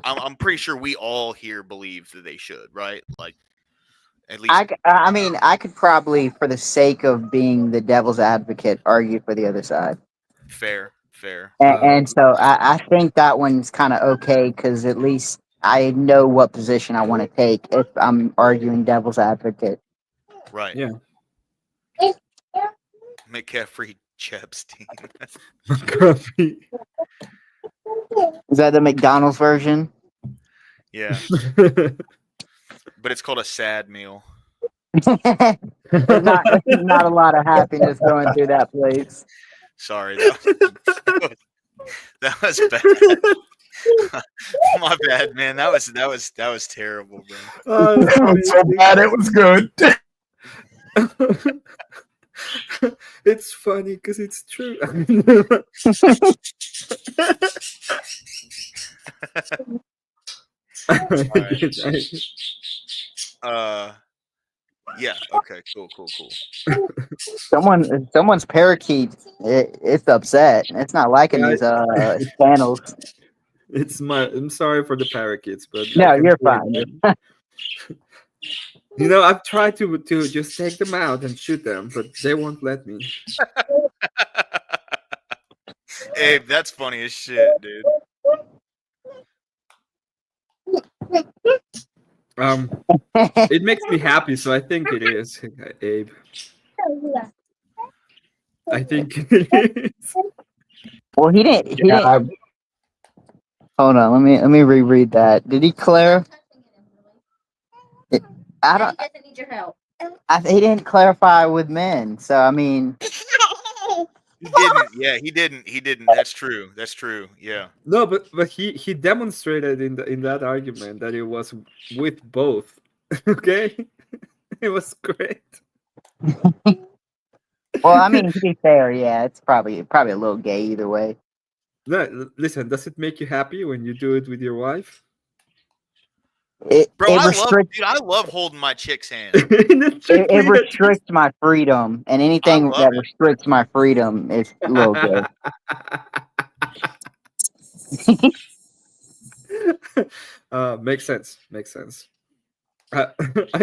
I'm pretty sure we all here believe that they should, right? Like at least I mean, I could probably, for the sake of being the devil's advocate, argue for the other side. Fair. And so I think that one's kind of okay because at least I know what position I want to take if I'm arguing devil's advocate. Right. Yeah. McCaffrey Epstein. Is that the McDonald's version? Yeah. But it's called a sad meal. There's not a lot of happiness going through that place. Sorry, that was bad. My bad, man. That was terrible, bro. That was so bad it was good. It's funny because it's true. Yeah. Okay. Cool. Someone's parakeet. It's upset. It's not liking these channels. I'm sorry for the parakeets, but I No, can you're do it. fine. You're fine. You know, I've tried to just take them out and shoot them, but they won't let me. Abe, that's funny as shit, dude. It makes me happy, so I think it is, Abe. I think it is. Well, he didn't. Hold on. Let me reread that. Did he clarify? I don't. He doesn't need your help. He didn't clarify with men. So I mean. He didn't. Yeah, he didn't. He didn't. That's true. That's true. Yeah. No, but he demonstrated in that argument that it was with both. Okay, it was great. Well, I mean, to be fair, yeah, it's probably a little gay either way. No, listen. Does it make you happy when you do it with your wife? Bro, I love holding my chick's hand. It restricts my freedom, and anything that restricts my freedom is a little gay. Makes sense. Makes sense. I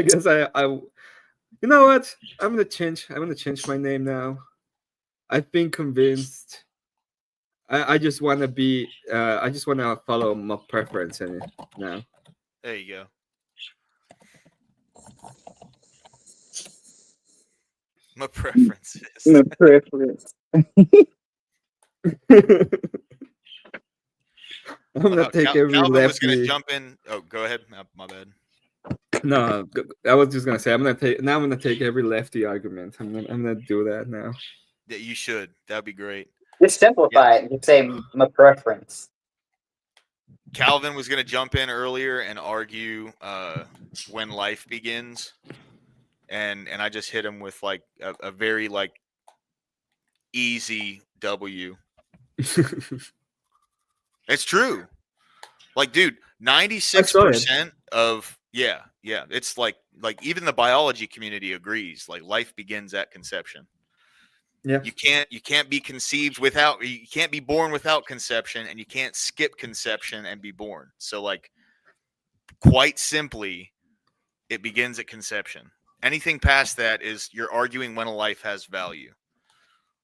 guess I. You know what? I'm gonna change my name now. I've been convinced. I just want to be. I just want to follow my preference in it now. There you go. My preferences. My preference. I'm gonna take every Calvin lefty. was gonna jump in. Oh, go ahead. My bad. No, I was just gonna say I'm gonna take every lefty argument. I'm gonna do that now. Yeah, you should. That'd be great. Just simplify it and say my preference. Calvin was gonna jump in earlier and argue when life begins, and I just hit him with like a very like easy W. It's true. Like, dude, 96% of yeah, it's like even the biology community agrees. Like, life begins at conception. Yeah. You can't be conceived without, you can't be born without conception, and you can't skip conception and be born. So, like, quite simply, it begins at conception. Anything past that is you're arguing when a life has value.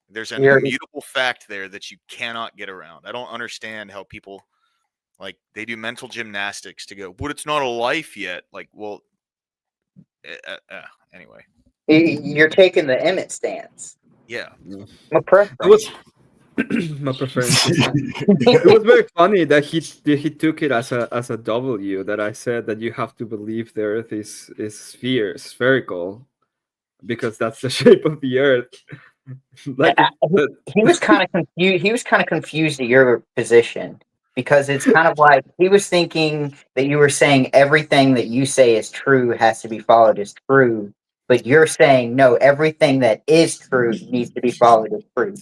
There's an immutable fact there that you cannot get around. I don't understand how people like they do mental gymnastics to go, but it's not a life yet. Like, well, anyway. You're taking the Emmett stance. Yeah. My preference. My preference. It was very funny that he took it as a W. That I said that you have to believe the Earth is spherical, because that's the shape of the Earth. Like he was kind of confused. He was kind of confused at your position, because it's kind of like he was thinking that you were saying everything that you say is true has to be followed as true, but you're saying no, everything that is true needs to be followed as true.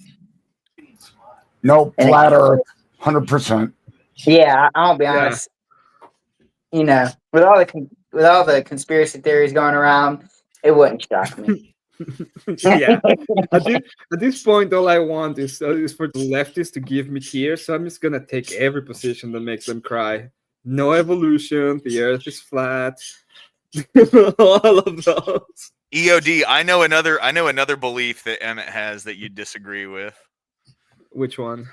No, flat Earth, 100%. Yeah, I'll be honest. You know, with all the conspiracy theories going around, it wouldn't shock me. Yeah. At this point, all I want is for the leftists to give me tears. So I'm just gonna take every position that makes them cry. No evolution. The Earth is flat. All of those. EOD. I know another belief that Emmett has that you disagree with. Which one?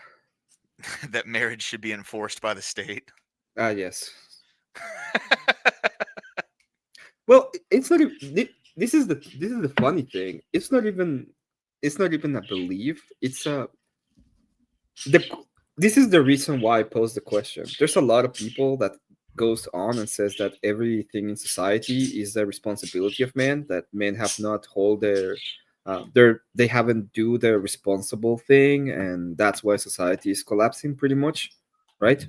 That marriage should be enforced by the state. Ah, yes. Well, it's not. This is the funny thing. It's not even a belief. It's this is the reason why I posed the question. There's a lot of people that goes on and says that everything in society is the responsibility of men, that men have not hold they haven't do the responsible thing, and that's why society is collapsing pretty much, right?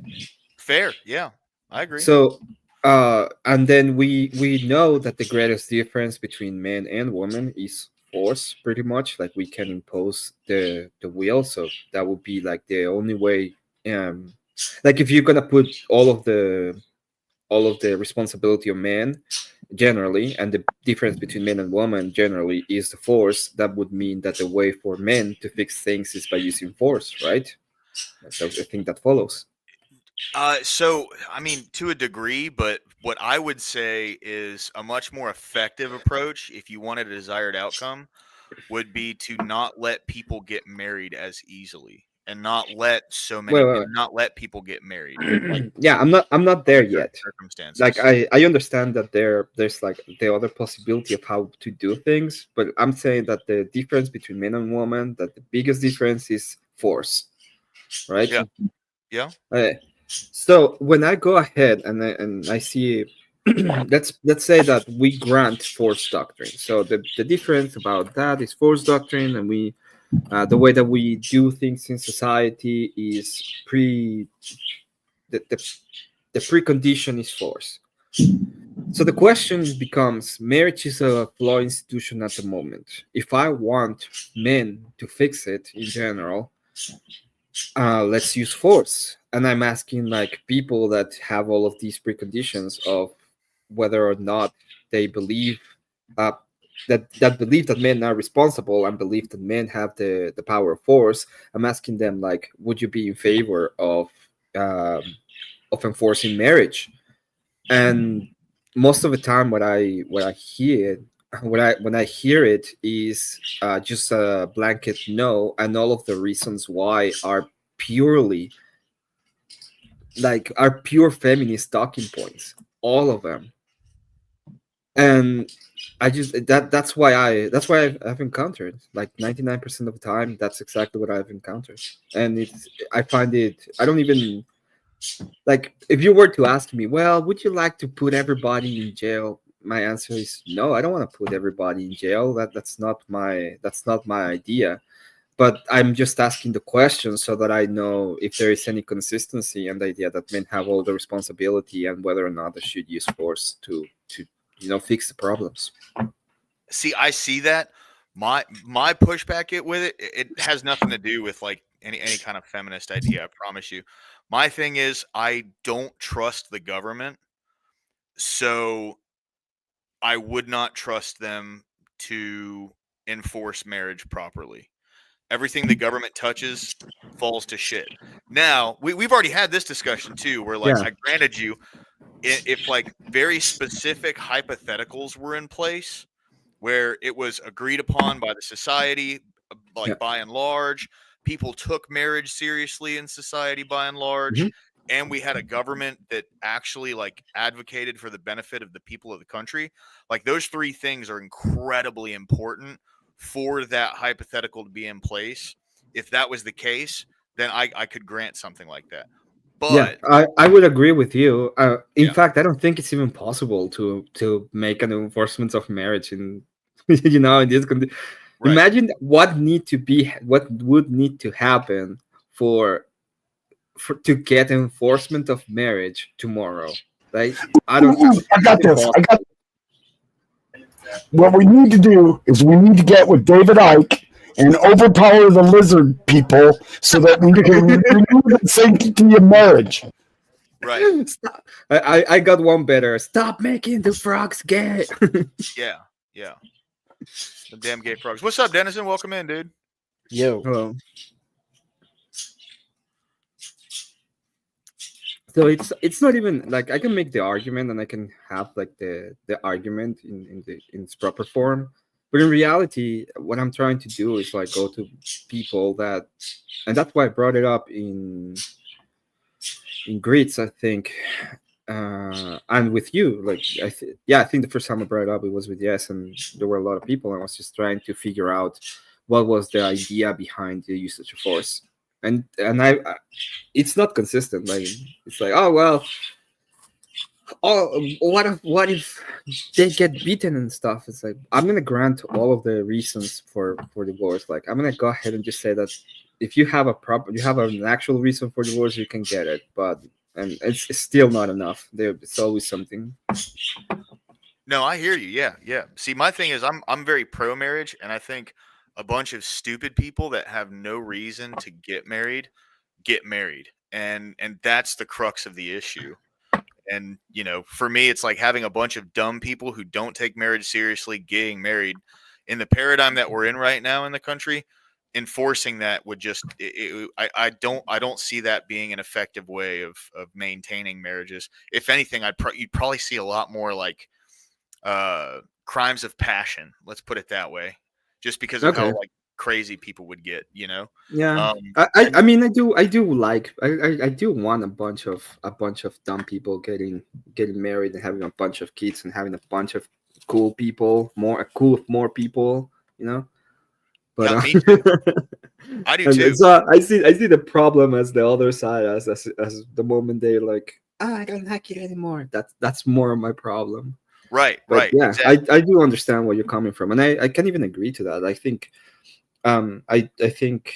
Fair. Yeah, I agree. So and then we know that the greatest difference between men and women is force, pretty much. Like we can impose the will, so that would be like the only way. Like if you're gonna put all of the responsibility on men generally, and the difference between men and women generally is the force, that would mean that the way for men to fix things is by using force, right? So I think that follows. So, I mean, to a degree, but what I would say is a much more effective approach, if you wanted a desired outcome, would be to not let people get married as easily, and not let so many, Well, and not let people get married. Like, yeah, I'm not there under certain yet. circumstances. Like I understand that there's like the other possibility of how to do things, but I'm saying that the difference between men and women, that the biggest difference is force, right? Yeah. Yeah. So when I go ahead and I see, let's say that we grant force doctrine. So the difference about that is force doctrine, and we the way that we do things in society is the precondition is force. So the question becomes: marriage is a flawed institution at the moment. If I want men to fix it in general, let's use force. And I'm asking like people that have all of these preconditions of whether or not they believe uh, that believe that men are responsible and believe that men have the power of force. I'm asking them like, would you be in favor of enforcing marriage? And most of the time, what I hear when I hear it is just a blanket no, and all of the reasons why are purely are pure feminist talking points, all of them. And I just that's why I've encountered like 99% of the time that's exactly what I've encountered. And I find it, I don't even like, if you were to ask me, well, would you like to put everybody in jail? My answer is no, I don't want to put everybody in jail. That's not my idea. But I'm just asking the question so that I know if there is any consistency and the idea that men have all the responsibility and whether or not they should use force to fix the problems. See, I see that. My pushback with it has nothing to do with like any kind of feminist idea. I promise you. My thing is I don't trust the government, so I would not trust them to enforce marriage properly. Everything the government touches falls to shit. Now, we've already had this discussion too, where like Yeah. I granted you, if like very specific hypotheticals were in place where it was agreed upon by the society, like Yeah. by and large, people took marriage seriously in society by and large, Mhm. and we had a government that actually like advocated for the benefit of the people of the country. Like those three things are incredibly important for that hypothetical to be in place. If that was the case, then I could grant something like that. Yeah, But I would agree with you. In Yeah. fact, I don't think it's even possible to make an enforcement of marriage in in this Right. Imagine what would need to happen for to get enforcement of marriage tomorrow. Like I don't. I got It's this. impossible. What we need to do is we need to get with David Icke and overpower the lizard people so that we can renew the sanctity of marriage. Right. Stop. I got one better. Stop making the frogs gay. Yeah. Yeah. The damn gay frogs. What's up, Dennison? Welcome in, dude. Yo. Hello. So it's not even like I can make the argument and I can have like the argument in its proper form, but in reality, what I'm trying to do is like go to people that, and that's why I brought it up in grits, I think, and with you. Like I think the first time I brought it up, it was with Yes, and there were a lot of people, and I was just trying to figure out what was the idea behind the usage of force, and it's not consistent. Like it's like, oh well, what if they get beaten and stuff? It's like I'm gonna grant all of the reasons for divorce. Like I'm gonna go ahead and just say that if you have an actual reason for divorce, you can get it, but and it's still not enough. It's always something. No, I hear you. Yeah, yeah. See, my thing is, I'm very pro marriage, and I think a bunch of stupid people that have no reason to get married, and that's the crux of the issue. And for me, it's like having a bunch of dumb people who don't take marriage seriously getting married. In the paradigm that we're in right now in the country, enforcing that would just I don't see that being an effective way of maintaining marriages. If anything, you'd probably see a lot more like crimes of passion, let's put it that way, just because of how Okay. like crazy people would get. Yeah, um I mean, I do want a bunch of dumb people getting married and having a bunch of kids and having a bunch of cool people, more people, But yeah, me too. I do too. and so I see the problem as the other side, as the moment they're like, I don't like it anymore. That's more of my problem. Right, But right, yeah, exactly. I do understand where you're coming from, and I can even agree to that. I think I think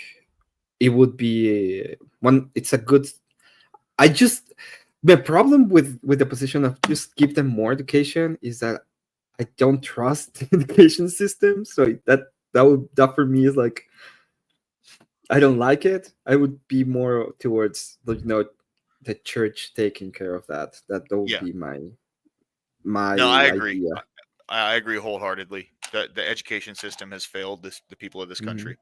it would be one. It's a good. I just the problem with the position of just give them more education is that I don't trust the education system. So that for me is like I don't like it. I would be more towards the church taking care of that. That would Yeah. be my No, I agree. idea. I agree wholeheartedly. The education system has failed the people of this Mhm. country.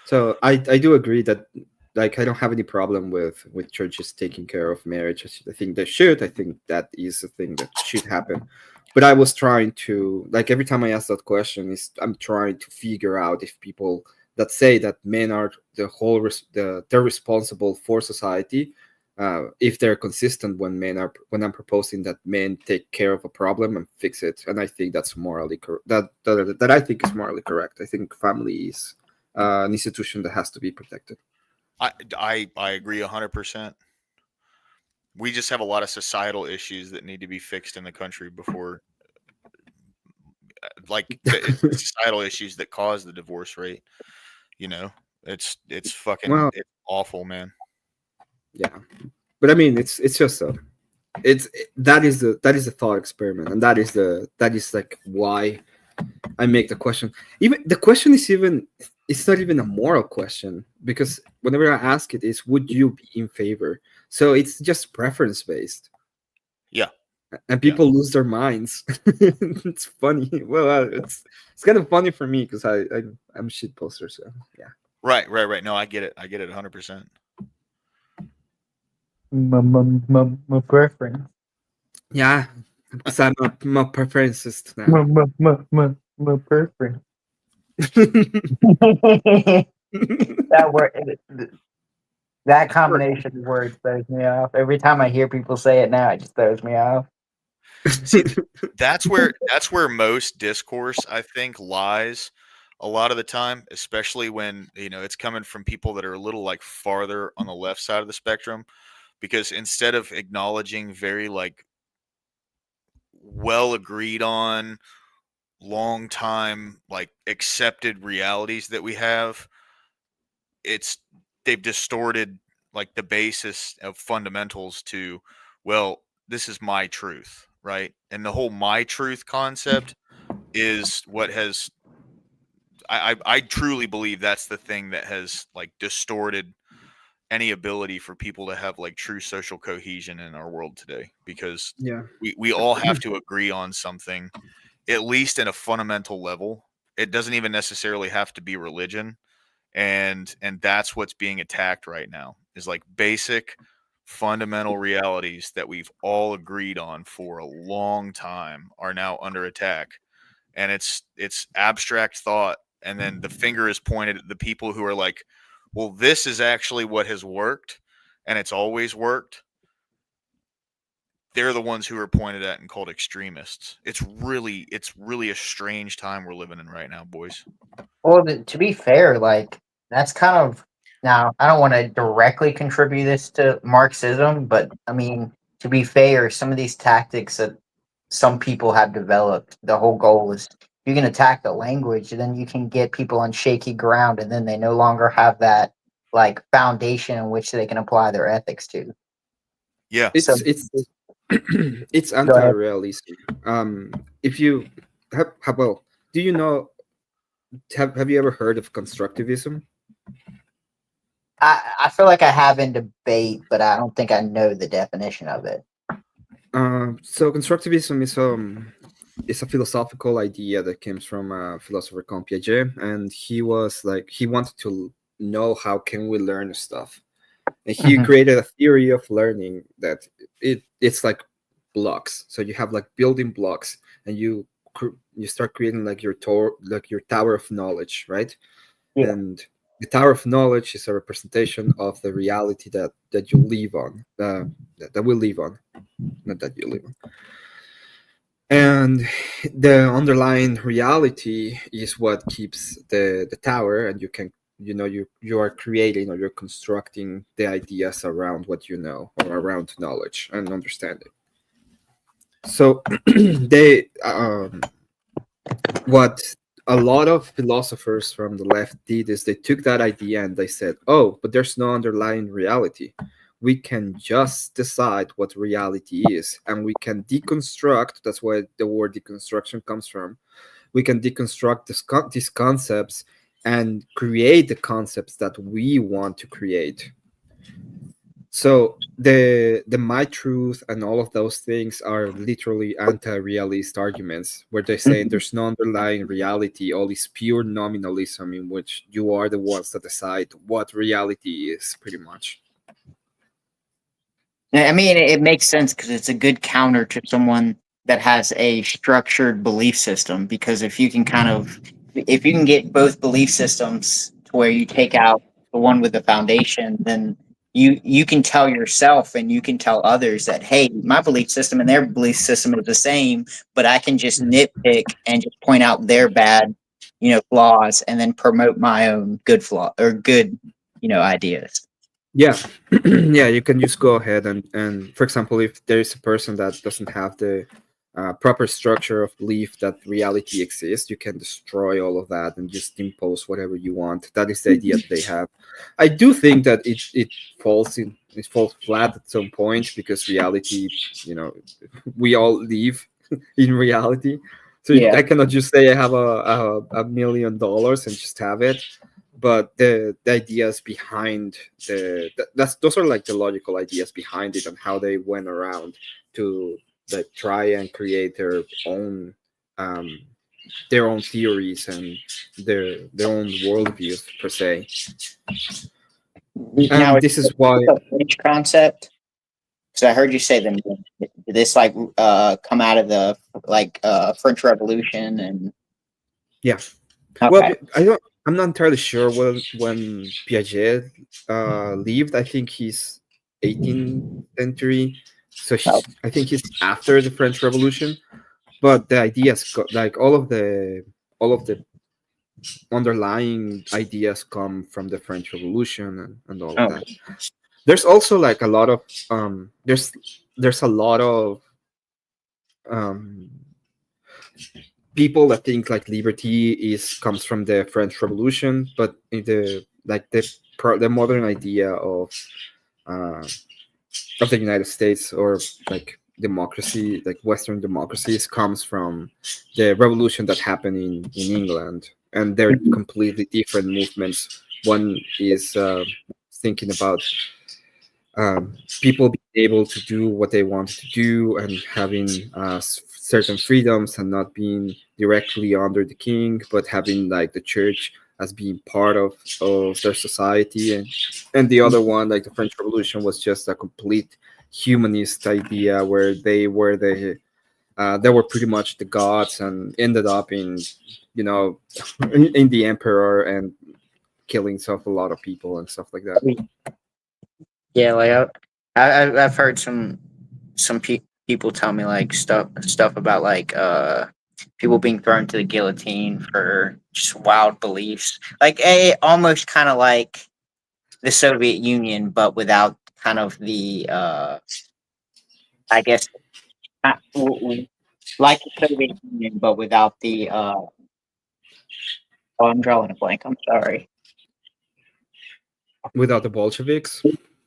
So I do agree that like I don't have any problem with churches taking care of marriage. I think they should. I think that is a thing that should happen. But I was trying to like every time I ask that question is I'm trying to figure out if people that say that men are they're responsible for society, if they're consistent when I'm proposing that men take care of a problem and fix it. And I think that's morally that I think is morally correct. I think family is an institution that has to be protected. I agree 100%. We just have a lot of societal issues that need to be fixed in the country before, like it's the societal issues that cause the divorce rate. It's fucking Well, it's awful, man. yeah, but I mean, it's just a that is the thought experiment, and that is like why I make the question. Even the question is even it's not even a moral question because whenever I ask it is would you be in favor? So it's just preference based. Yeah. And people lose their minds. It's funny. Well, it's kind of funny for me because I'm a shit poster. So yeah. Right. No, I get it. I get it 100%. My preference. Yeah, because I'm a preferencist now. My preference. That word, that combination of words throws me off. Every time I hear people say it now, it just throws me off. See, that's where most discourse I think lies a lot of the time, especially when it's coming from people that are a little like farther on the left side of the spectrum, because instead of acknowledging very like well agreed on long time like accepted realities that we have, they've distorted like the basis of fundamentals to, well, this is my truth, right? And the whole my truth concept is what has I truly believe that's the thing that has like distorted any ability for people to have like true social cohesion in our world today, because Yeah. we all have to agree on something, at least in a fundamental level. It doesn't even necessarily have to be religion. And that's what's being attacked right now, is like basic fundamental realities that we've all agreed on for a long time are now under attack. And it's abstract thought, and then the finger is pointed at the people who are like, well, this is actually what has worked and it's always worked. They're the ones who are pointed at and called extremists. It's really a strange time we're living in right now, boys. Well, to be fair, like that's kind of now. I don't want to directly contribute this to Marxism, but I mean, to be fair, some of these tactics that some people have developed, the whole goal is you can attack the language, then you can get people on shaky ground, and then they no longer have that like foundation in which they can apply their ethics to. Yeah. It's So it's it's anti-realism. If you well, do you know? Have you ever heard of constructivism? I feel like I have in debate, but I don't think I know the definition of it. So constructivism is a philosophical idea that comes from a philosopher called Piaget, and he wanted to know how can we learn stuff, and he created a theory of learning that it's like blocks. So you have like building blocks, and you start creating like your tower of knowledge, right? Yeah. And the tower of knowledge is a representation of the reality that you live on, that we live on, not that you live on. And the underlying reality is what keeps the tower, and you are creating, or you're constructing the ideas around what you know, or around knowledge and understanding. So they what a lot of philosophers from the left did is they took that idea and they said, oh, but there's no underlying reality. We can just decide what reality is, and we can deconstruct. That's where the word deconstruction comes from. We can deconstruct these concepts and create the concepts that we want to create. So the my truth and all of those things are literally anti-realist arguments, where they say there's no underlying reality, all is pure nominalism, in which you are the ones that decide what reality is, pretty much. I mean, it makes sense because it's a good counter to someone that has a structured belief system. Because if you can get both belief systems to where you take out the one with the foundation, then you can tell yourself and you can tell others that, hey, my belief system and their belief system is the same, but I can just nitpick and just point out their bad, flaws, and then promote my own good flaw or good, ideas. Yeah. Yeah, you can just go ahead and for example, if there is a person that doesn't have the proper structure of belief that reality exists, you can destroy all of that and just impose whatever you want. That is the idea that they have. I do think that it falls flat at some point, because reality, we all live in reality. So Yeah. I cannot just say I have a $1 million and just have it. But the ideas behind those are like the logical ideas behind it, and how they went around to try and create their own theories and their own worldviews per se. Now, And this is why a French concept. So I heard you say them. Did this come out of the French Revolution and? Yeah. Okay. Well, I'm not entirely sure when Piaget lived. I think he's 18th century, so I think he's after the French Revolution. But the ideas, like all of the underlying ideas, come from the French Revolution and all of that. There's also like a lot of there's a lot of people that think like liberty comes from the French Revolution, but in the modern idea of the United States, or like democracy, like Western democracies, comes from the revolution that happened in England, and they're completely different movements. One is thinking about people being able to do what they wanted to do, and having certain freedoms, and not being directly under the king, but having like the church as being part of their society. And the other one, like the French Revolution, was just a complete humanist idea, where they were they were pretty much the gods, and ended up in in the emperor, and killings of a lot of people and stuff like that. Yeah, like I've heard some people tell me like stuff about like people being thrown to the guillotine for just wild beliefs, like almost kind of like the Soviet Union, but without kind of the I guess like the Soviet Union, but without the oh, I'm drawing a blank. I'm sorry. Without the Bolsheviks?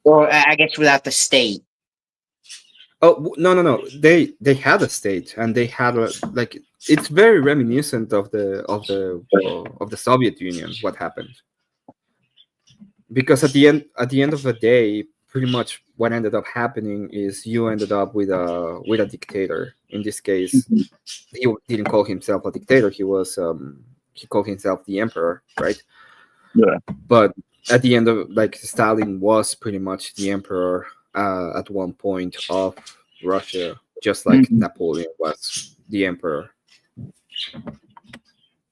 Or I guess without the state. Oh no! They had a state, and they had a like. It's very reminiscent of the Soviet Union. What happened? Because at the end of the day, pretty much what ended up happening is you ended up with a dictator. In this case, he didn't call himself a dictator. He called himself the emperor, right? Yeah. But at the end of like Stalin was pretty much the emperor at one point of Russia, just like Napoleon was the emperor.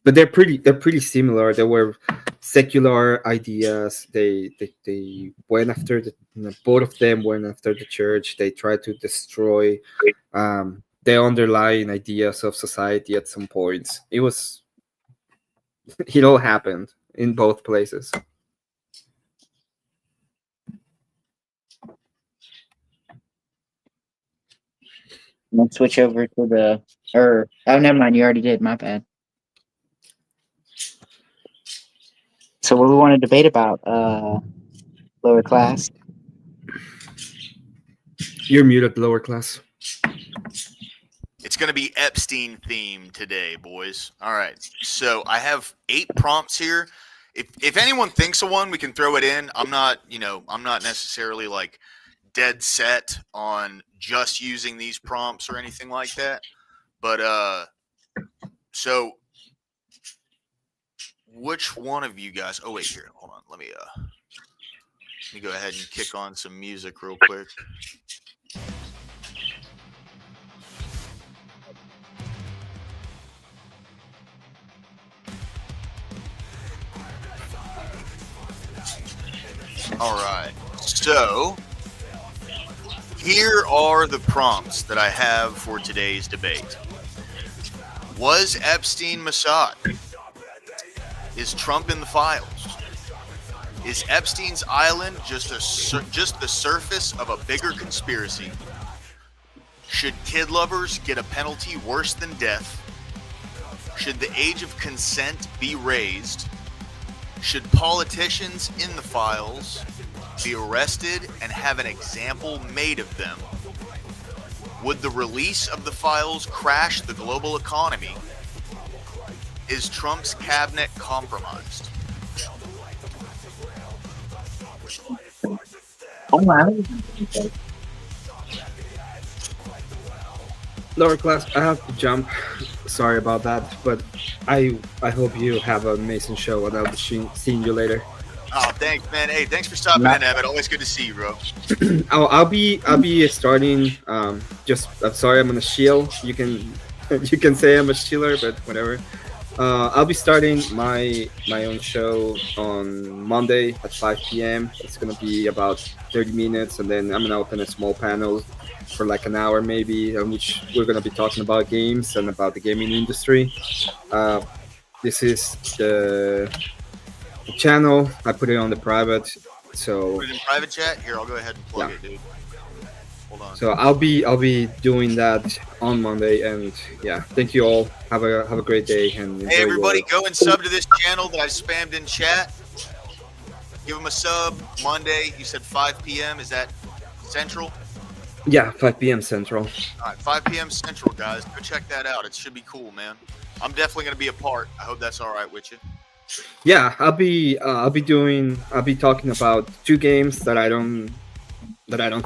But they're pretty similar. They were secular ideas. They went after both of them went after the church. They tried to destroy the underlying ideas of society at some points. It all happened in both places. Let's switch over to oh, never mind. You already did. My bad. So what do we want to debate about? Lower class. You're muted, lower class. It's going to be Epstein themed today, boys. All right. So I have 8 prompts here. If anyone thinks of one, we can throw it in. I'm not necessarily like dead set on just using these prompts or anything like that. But so which one of you guys? Oh wait, here, hold on. Let me go ahead and kick on some music real quick. All right. So here are the prompts that I have for today's debate. Was Epstein Mossad? Is Trump in the files? Is Epstein's island just the surface of a bigger conspiracy? Should kid lovers get a penalty worse than death? Should the age of consent be raised? Should politicians in the files be arrested and have an example made of them? Would the release of the files crash the global economy? Is Trump's cabinet compromised? Lower class, I have to jump. Sorry about that, but I hope you have an amazing show, and I'll be seeing you later. Oh, thanks, man. Hey, thanks for stopping in, Evan. Always good to see you, bro. I'll be starting. I'm sorry, I'm on a shield. You can say I'm a shieler, but whatever. I'll be starting my own show on Monday at 5 p.m. It's gonna be about 30 minutes, and then I'm gonna open a small panel for like an hour maybe, in which we're gonna be talking about games and about the gaming industry. This is the channel. I put it on the private, so Put it in private chat. Here, I'll go ahead and plug it, dude. Hold on. So I'll be doing that on Monday, and yeah, thank you all. Have a great day, and enjoy Hey, everybody, go and sub to this channel that I spammed in chat. Give them a sub. Monday, you said 5 p.m. Is that Central? Yeah, 5 p.m. Central. All right, 5 p.m. Central, guys. Go check that out. It should be cool, man. I'm definitely going to be a part. I hope that's all right with you. Yeah, I'll be talking about 2 games that I don't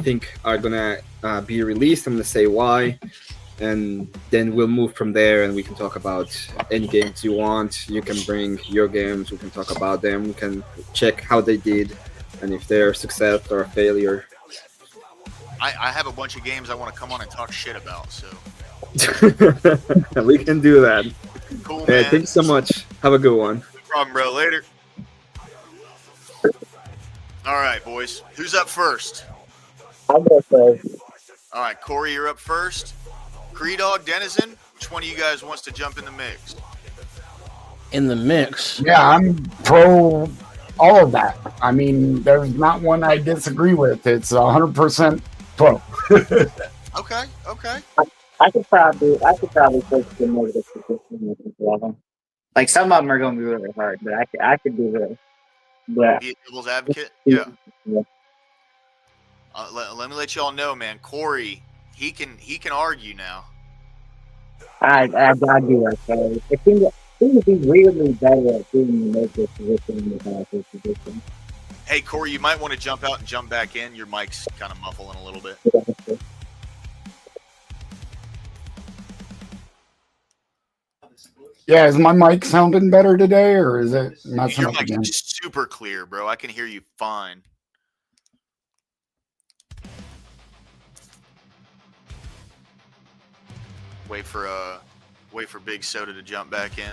think are gonna be released. I'm gonna say why, and then we'll move from there, and we can talk about any games you want. You can bring your games. We can talk about them. We can check how they did, and if they're a success or a failure. I have a bunch of games I want to come on and talk shit about, so. We can do that. Cool, man. man. Thanks so much. Have a good one. No problem, bro. Later. All right, boys. Who's up first? I'll go first. All right, Corey, you're up first. Creedog, Denizen, which one of you guys wants to jump in the mix? In the mix? Yeah, I'm pro all of that. I mean, there's not one I disagree with. It's 100% pro. Okay. I could probably switch to negative position. Like some of them are going to be really hard, but I could do this. Yeah. Be a devil's advocate? Yeah. Let me let y'all know, man. Corey he can argue now. I do that. So it seems to be weirdly better at being in the position than the passive position. Hey, Corey, you might want to jump out and jump back in. Your mic's kind of muffling a little bit. Yeah, is my mic sounding better today, or is it messing Your up mic's again? super clear, bro. I can hear you fine. Wait for Big Soda to jump back in.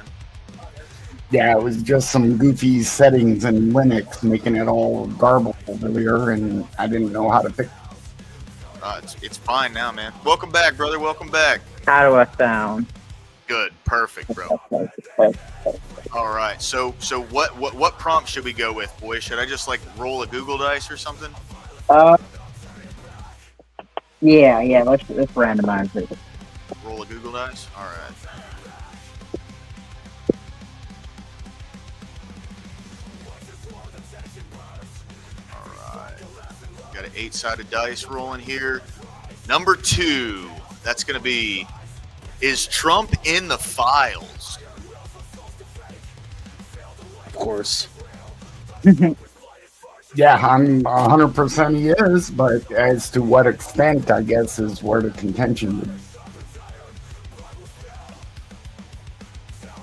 Yeah, it was just some goofy settings in Linux making it all garbled earlier, and I didn't know how to fix it. It's fine now, man. Welcome back, brother. Welcome back. How do I sound? Good. Perfect, bro. All right. So what prompt should we go with, boys? Should I just like roll a Google dice or something? Yeah. Let's randomize it. Roll a Google dice. All right. Got an 8-sided dice rolling here. Number 2. That's going to be, is Trump in the files? Of course. Yeah, I'm 100% he is, but as to what extent, I guess, is where the contention is.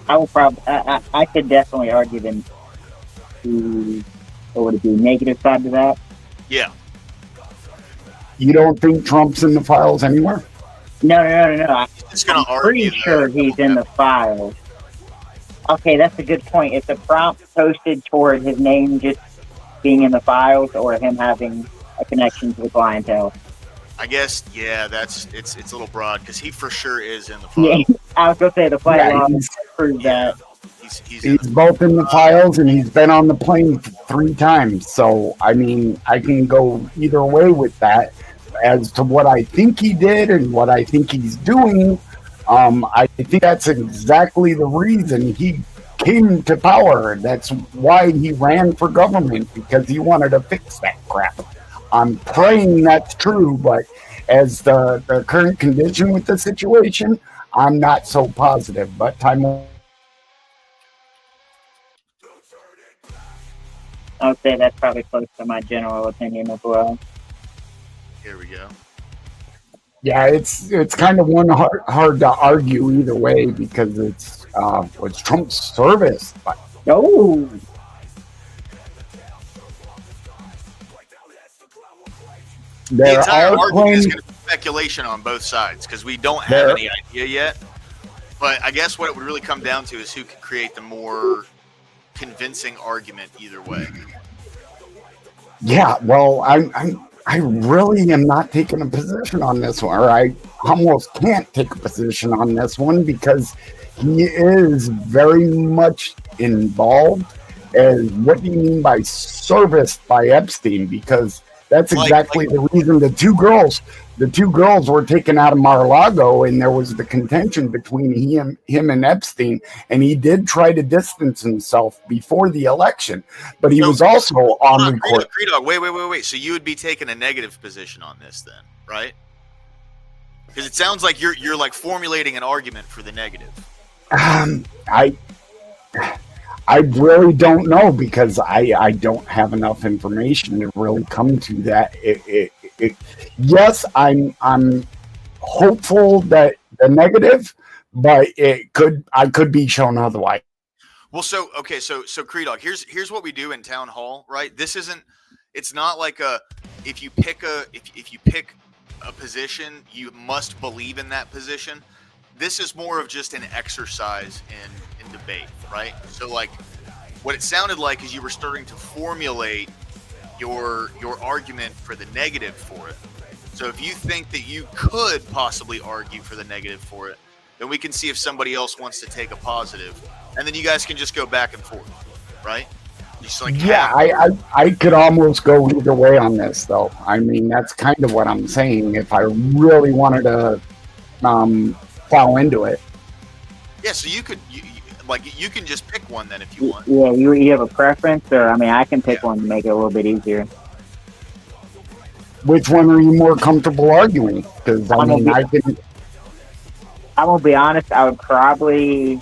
I would probably, I could definitely argue the what would it be, negative side to that? Yeah. You don't think Trump's in the files anywhere? No. I'm pretty sure he's in the files. Okay, that's a good point. Is the prompt posted toward his name just being in the files, or him having a connection to the clientele? I guess, yeah, it's a little broad because he for sure is in the files. Yeah, I was going to say the flight law proves that. He's both in the files, and he's been on the plane 3 times. So, I mean, I can go either way with that. As to what I think he did and what I think he's doing, I think that's exactly the reason he came to power. That's why he ran for government, because he wanted to fix that crap. I'm praying that's true, but as the current condition with the situation, I'm not so positive. But time will. I would say that's probably close to my general opinion as well. Here we go. Yeah, it's kind of hard to argue either way, because it's Trump's service. But no. The entire argument is going to be speculation on both sides because we don't have any idea yet. But I guess what it would really come down to is who can create the more convincing argument either way. Yeah, well, I really am not taking a position on this one, or I almost can't take a position on this one, because he is very much involved. And what do you mean by serviced by Epstein? Because that's exactly the reason the two girls were taken out of Mar-a-Lago, and there was the contention between him and Epstein, and he did try to distance himself before the election, but he was also on record. Wait. So you would be taking a negative position on this then, right? Because it sounds like you're like formulating an argument for the negative. I really don't know, because I don't have enough information to really come to that. Yes, I'm hopeful that the negative, but I could be shown otherwise. Well, so Creed Dog, here's what we do in town hall, right? It's not like if you pick a position, you must believe in that position. This is more of just an exercise in debate, right? So like what it sounded like is you were starting to formulate your argument for the negative for it. So if you think that you could possibly argue for the negative for it, then we can see if somebody else wants to take a positive, and then you guys can just go back and forth, right? Just like I could almost go either way on this, though. I mean, that's kind of what I'm saying. If I really wanted to plow into it. Yeah, so you can just pick one then if you want. Yeah, you have a preference, or I mean, I can pick one to make it a little bit easier. which one are you more comfortable arguing? Because I mean, I can. I'm gonna be honest. I would probably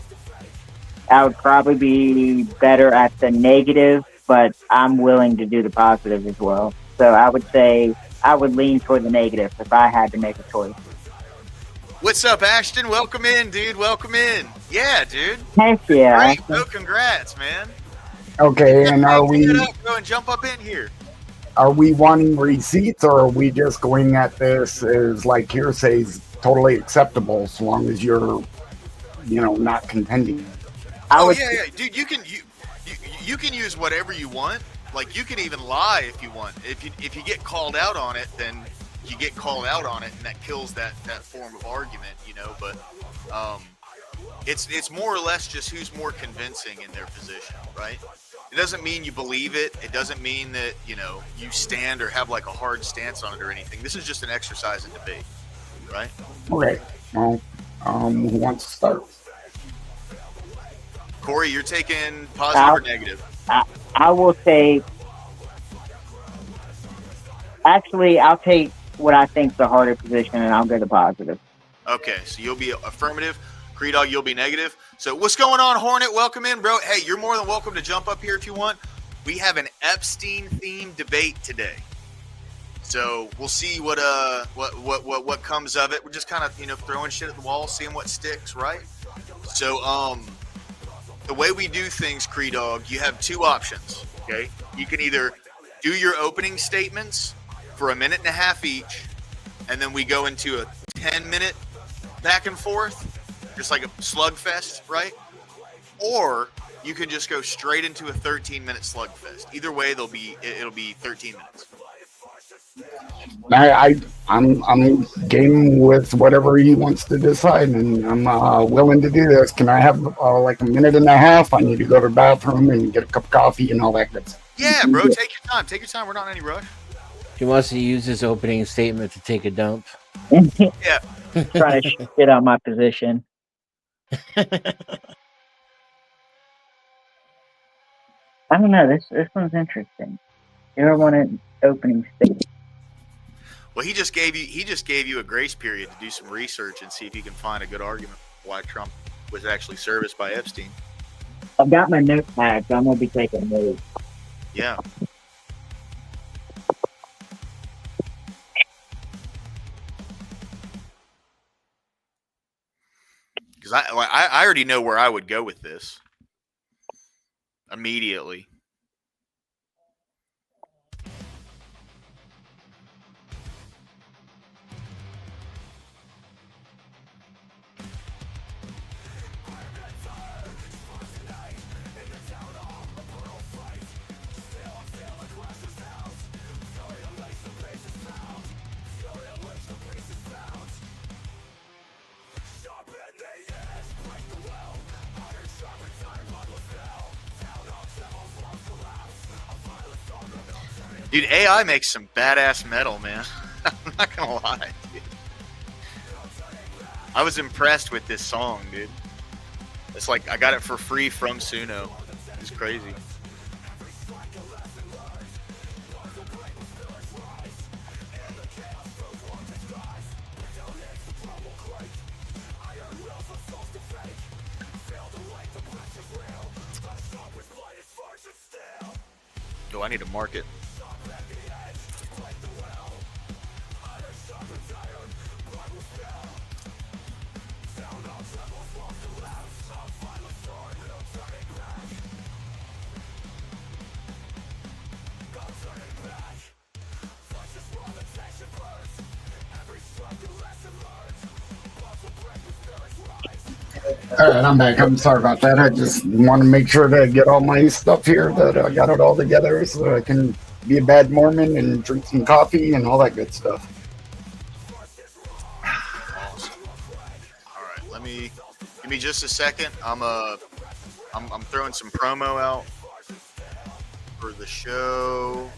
be better at the negative, but I'm willing to do the positive as well. So I would say I would lean toward the negative if I had to make a choice. What's up, Ashton? Welcome in, dude. Welcome in. Yeah, dude. Heck yeah. Great, bro. Congrats, man. Okay, and are Pick we it up, bro, and jump up in here. wanting receipts, or are we just going at this as like hearsay is totally acceptable as long as you're, not contending? Yeah, dude. You can use whatever you want. Like, you can even lie if you want. If you get called out on it, then you get called out on it, and that kills that form of argument, But it's more or less just who's more convincing in their position, right? It doesn't mean you believe it. It doesn't mean that you stand or have like a hard stance on it or anything. This is just an exercise in debate, right? Okay. Well, who wants to start? Corey, you're taking positive or negative? I will take. Actually, I'll take what I think the harder position, and I'll go the positive. Okay, so you'll be affirmative. Creed Dog, you'll be negative. So what's going on, Hornet? Welcome in, bro. Hey, you're more than welcome to jump up here if you want. We have an Epstein-themed debate today. So we'll see what comes of it. We're just kind of throwing shit at the wall, seeing what sticks, right? So the way we do things, Creed Dog, you have two options. Okay, you can either do your opening statements for 1.5 minutes each, and then we go into a 10-minute back and forth, just like a slugfest, right? Or you can just go straight into a 13-minute slugfest. Either way, it'll be 13 minutes. I'm game with whatever he wants to decide, and I'm willing to do this. Can I have like 1.5 minutes? I need to go to the bathroom and get a cup of coffee and all that good stuff. Yeah, bro, take your time. Take your time. We're not in any rush. He wants to use his opening statement to take a dump. Yeah. Trying to shit on my position. I don't know. This one's interesting. You ever want an opening statement? Well, he just gave you a grace period to do some research and see if you can find a good argument why Trump was actually serviced by Epstein. I've got my notepad, so I'm gonna be taking notes. Yeah. Because I already know where I would go with this immediately. Dude, AI makes some badass metal, man. I'm not gonna lie, dude. I was impressed with this song, dude. It's like I got it for free from Suno. It's crazy. Oh, I need to mark it. All right, I'm back. I'm sorry about that. I just want to make sure to get all my stuff here, that I got it all together so I can be a bad Mormon and drink some coffee and all that good stuff. Awesome. All right, give me just a second. I'm throwing some promo out for the show.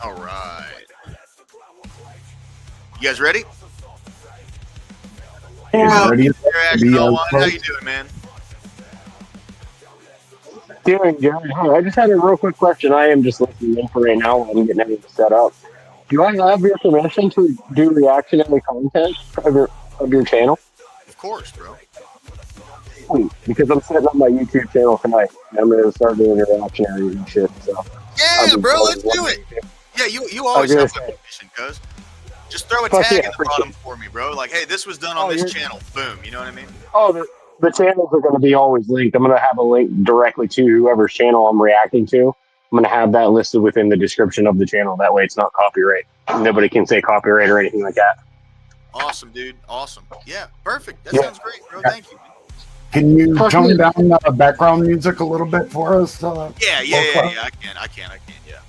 All right. You guys ready? Yeah. Ready How you doing, man? Doing good. Hey, I just had a real quick question. I am just listening in for right now while I'm getting everything set up. Do I have your permission to do reactionary content of your channel? Of course, bro. Sweet, because I'm setting up my YouTube channel tonight. And I'm going to start doing reactionary and shit. So Yeah, bro, let's do it. Yeah, you always have my permission, cuz. Just throw a tag in the bottom for me, bro. Like, hey, this was done on this channel. Boom. You know what I mean? Oh, the channels are going to be always linked. I'm going to have a link directly to whoever's channel I'm reacting to. I'm going to have that listed within the description of the channel. That way it's not copyright. Nobody can say copyright or anything like that. Awesome, dude. Awesome. Yeah, perfect. That sounds great, bro. Thank you. Can you tone down the background music a little bit for us? Yeah. I can. Yeah.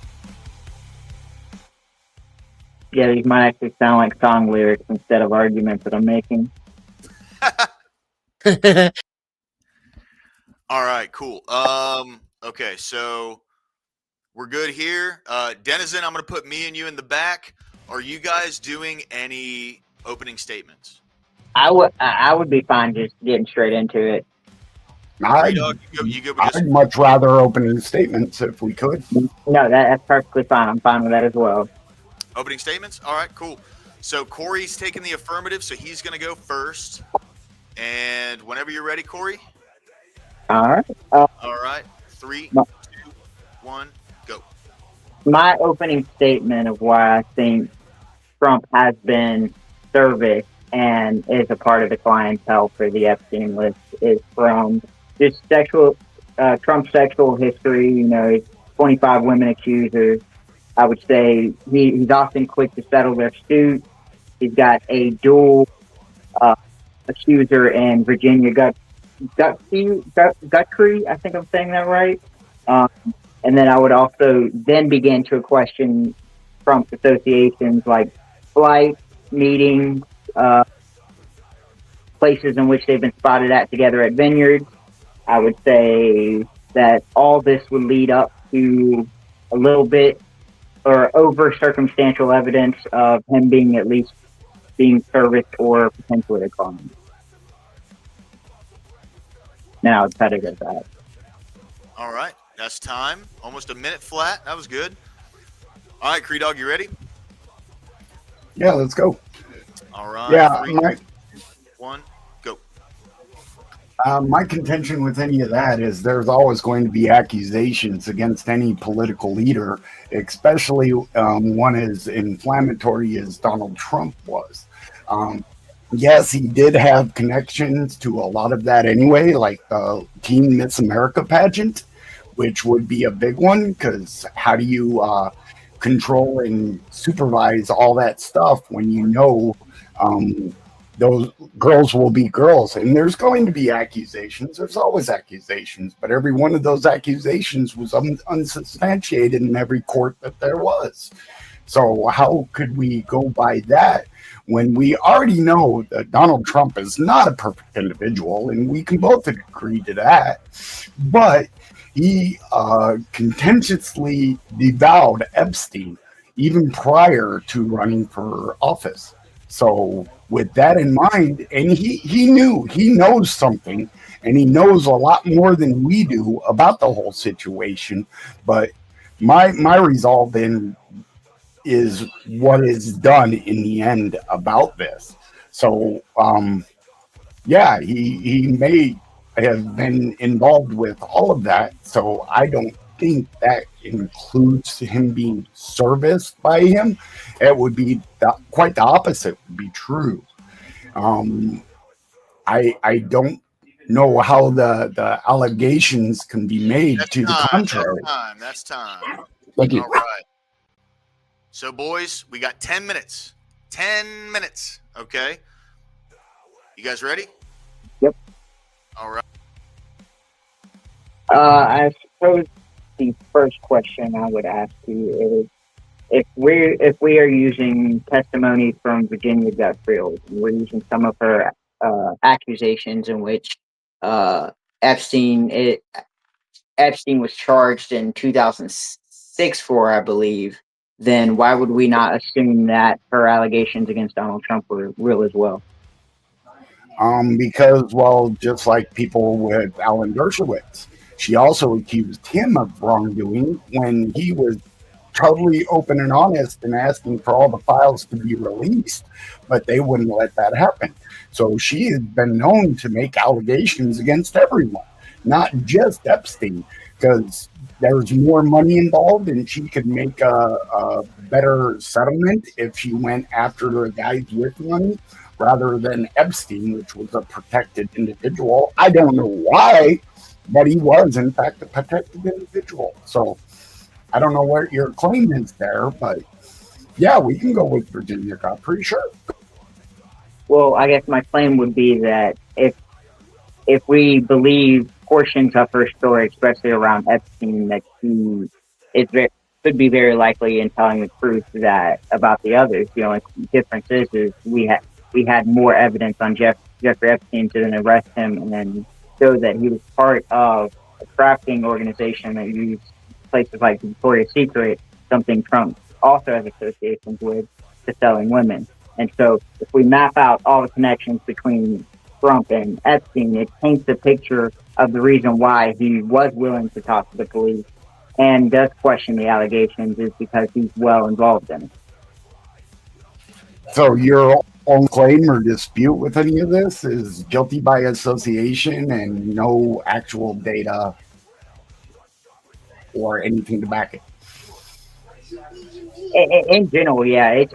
Yeah, these might actually sound like song lyrics instead of arguments that I'm making. All right, cool. Okay, so we're good here. Denizen, I'm gonna put me and you in the back. Are you guys doing any opening statements? I would be fine just getting straight into it. I'd much rather opening statements if we could. No, that's perfectly fine. I'm fine with that as well. Opening statements? All right, cool. So Corey's taking the affirmative, so he's going to go first. And whenever you're ready, Corey. All right. All right. 3, 2, 1, go. My opening statement of why I think Trump has been serviced and is a part of the clientele for the Epstein list is from just Trump's sexual history. 25 women accusers. I would say he's often quick to settle their suit. He's got a dual accuser in Virginia Guthrie. I think I'm saying that right. And then I would also then begin to question Trump's associations like flights, meetings, places in which they've been spotted at together at vineyards. I would say that all this would lead up to a little bit or over circumstantial evidence of him being at least being serviced or potentially a crime. Now it's better get that. All right, that's time. Almost a minute flat. That was good. All right, Creed Dog, you ready? Yeah, let's go. All right. Yeah, 3, 2, 1, go. My contention with any of that is there's always going to be accusations against any political leader, especially one as inflammatory as Donald Trump was. Yes, he did have connections to a lot of that anyway, like the Teen Miss America pageant, which would be a big one because how do you control and supervise all that stuff when you know those girls will be girls? And there's going to be accusations. There's always accusations, but every one of those accusations was unsubstantiated in every court that there was. So how could we go by that when we already know that Donald Trump is not a perfect individual, and we can both agree to that, but he contentiously devoured Epstein even prior to running for office. So with that in mind, and he knows something, and he knows a lot more than we do about the whole situation. But my resolve then is what is done in the end about this. So yeah, he may have been involved with all of that. So I don't think that includes him being serviced by him. It would be quite the opposite would be true. I don't know how the allegations can be made to the contrary. That's time. Thank you. All right. So, boys, we got 10 minutes. 10 minutes. Okay. You guys ready? Yep. All right. I suppose the first question I would ask you is if we are using testimony from Virginia Guthrie, we're using some of her accusations in which Epstein was charged in 2006 for, I believe, then why would we not assume that her allegations against Donald Trump were real as well? Because, well, just like people with Alan Dershowitz, she also accused him of wrongdoing when he was totally open and honest and asking for all the files to be released, but they wouldn't let that happen. So she has been known to make allegations against everyone, not just Epstein, because there's more money involved and she could make a better settlement if she went after the guys with money rather than Epstein, which was a protected individual. I don't know why, but he was, in fact, a protected individual. So I don't know what your claim is there, but yeah, we can go with Virginia Godfrey, sure. Well, I guess my claim would be that if we believe portions of her story, especially around Epstein, that she could be very likely in telling the truth that about the others. The only difference is we had more evidence on Jeffrey Epstein to then arrest him and then show that he was part of a trafficking organization that used places like Victoria's Secret, something Trump also has associations with, to selling women. And so if we map out all the connections between Trump and Epstein, it paints a picture of the reason why he was willing to talk to the police and does question the allegations is because he's well involved in it. So your own claim or dispute with any of this is guilty by association and no actual data or anything to back it. In general, yeah. It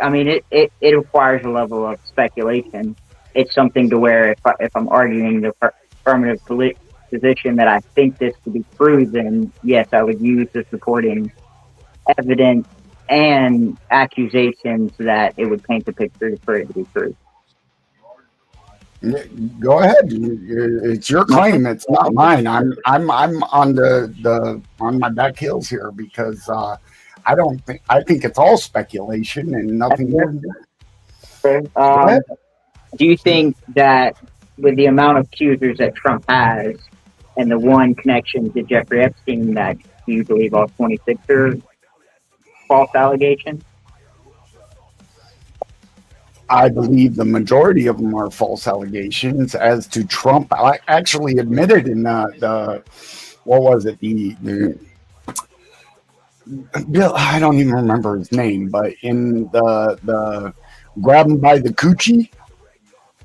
requires a level of speculation. It's something to where if I'm arguing the affirmative position that I think this to be true, then yes, I would use the supporting evidence and accusations that it would paint the picture for it to be true. Go ahead. It's your claim. It's not mine. I'm on the on my back heels here because I think it's all speculation and nothing more than that. Do you think that with the amount of accusers that Trump has and the one connection to Jeffrey Epstein, that you believe all 26 are false allegations? I believe the majority of them are false allegations. As to Trump, I actually admitted in the what was it? The Bill, I don't even remember his name, but in the grab him by the coochie,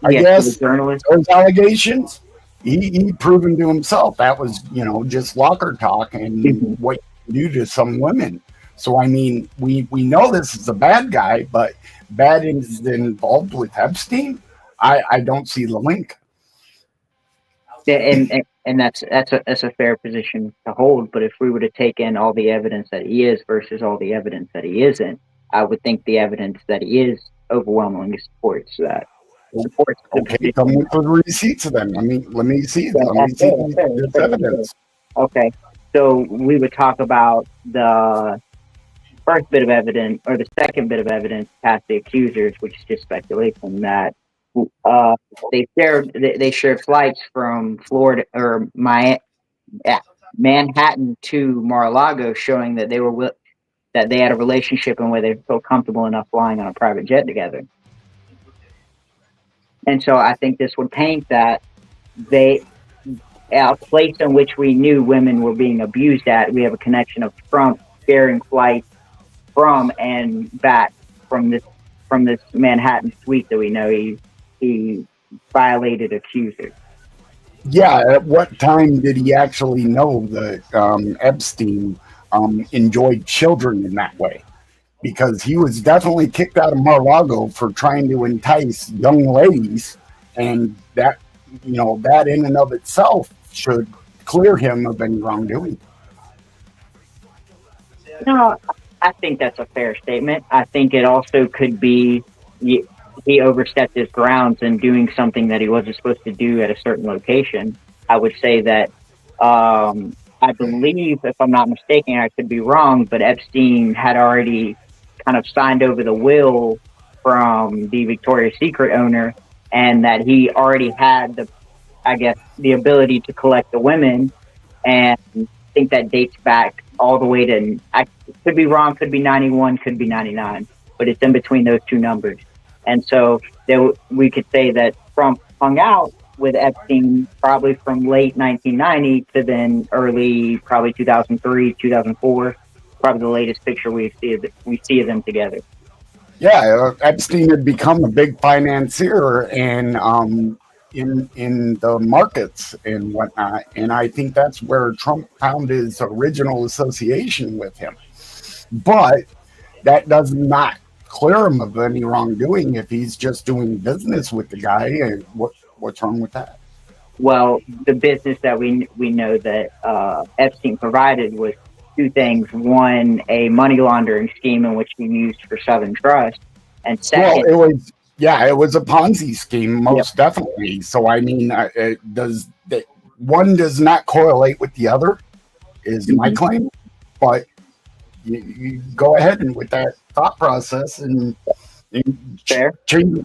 I guess those allegations, he proven to himself that was just locker talk and what you do to some women. So I mean, we know this is a bad guy, but bad is involved with Epstein. I don't see the link. Yeah, and that's a fair position to hold. But if we were to take in all the evidence that he is versus all the evidence that he isn't, I would think the evidence that he is overwhelmingly supports that. Okay, come with the receipts then. Let me see them. Let me see this evidence. Okay, so we would talk about the first bit of evidence or the second bit of evidence past the accusers, which is just speculation that they shared flights from Florida or Manhattan to Mar-a-Lago, showing that that they had a relationship and where they feel comfortable enough flying on a private jet together. And so I think this would paint that a place in which we knew women were being abused at, we have a connection of Trump sharing flights from and back from this Manhattan suite that we know he violated accusers. Yeah, at what time did he actually know that Epstein enjoyed children in that way? Because he was definitely kicked out of Mar-a-Lago for trying to entice young ladies, and that that in and of itself should clear him of any wrongdoing. No, I think that's a fair statement. I think it also could be he overstepped his grounds in doing something that he wasn't supposed to do at a certain location. I would say that I believe, if I'm not mistaken, I could be wrong, but Epstein had already kind of signed over the will from the Victoria's Secret owner, and that he already had the ability to collect the women, and I think that dates back all the way to, I could be wrong, could be 91, could be 99, but it's in between those two numbers. And so we could say that Trump hung out with Epstein probably from late 1990 to then early, probably 2003, 2004, probably the latest picture we see of them together. Yeah, Epstein had become a big financier and in the markets and whatnot, and I think that's where Trump found his original association with him. But that does not clear him of any wrongdoing if he's just doing business with the guy. And what's wrong with that? Well, the business that we know that Epstein provided was two things. One, a money laundering scheme in which he used for Southern Trust, and second, well, it was a Ponzi scheme, most definitely. So I mean, one does not correlate with the other, is my claim. But you go ahead and with that thought process and change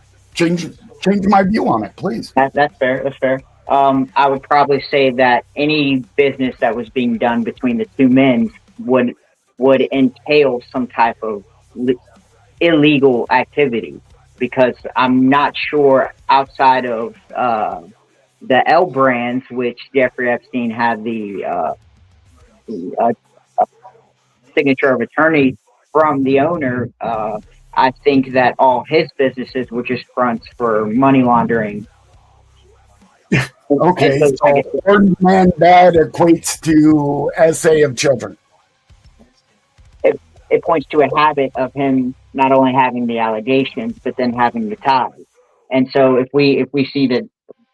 my view on it, please. That's fair. That's fair. I would probably say that any business that was being done between the two men would entail some type of illegal activity, because I'm not sure outside of the L brands, which Jeffrey Epstein had the signature of attorney from the owner. I think that all his businesses were just fronts for money laundering. Okay, so Orange Man Dad equates to essay of children. It points to a habit of him not only having the allegations, but then having the ties. And so if we see that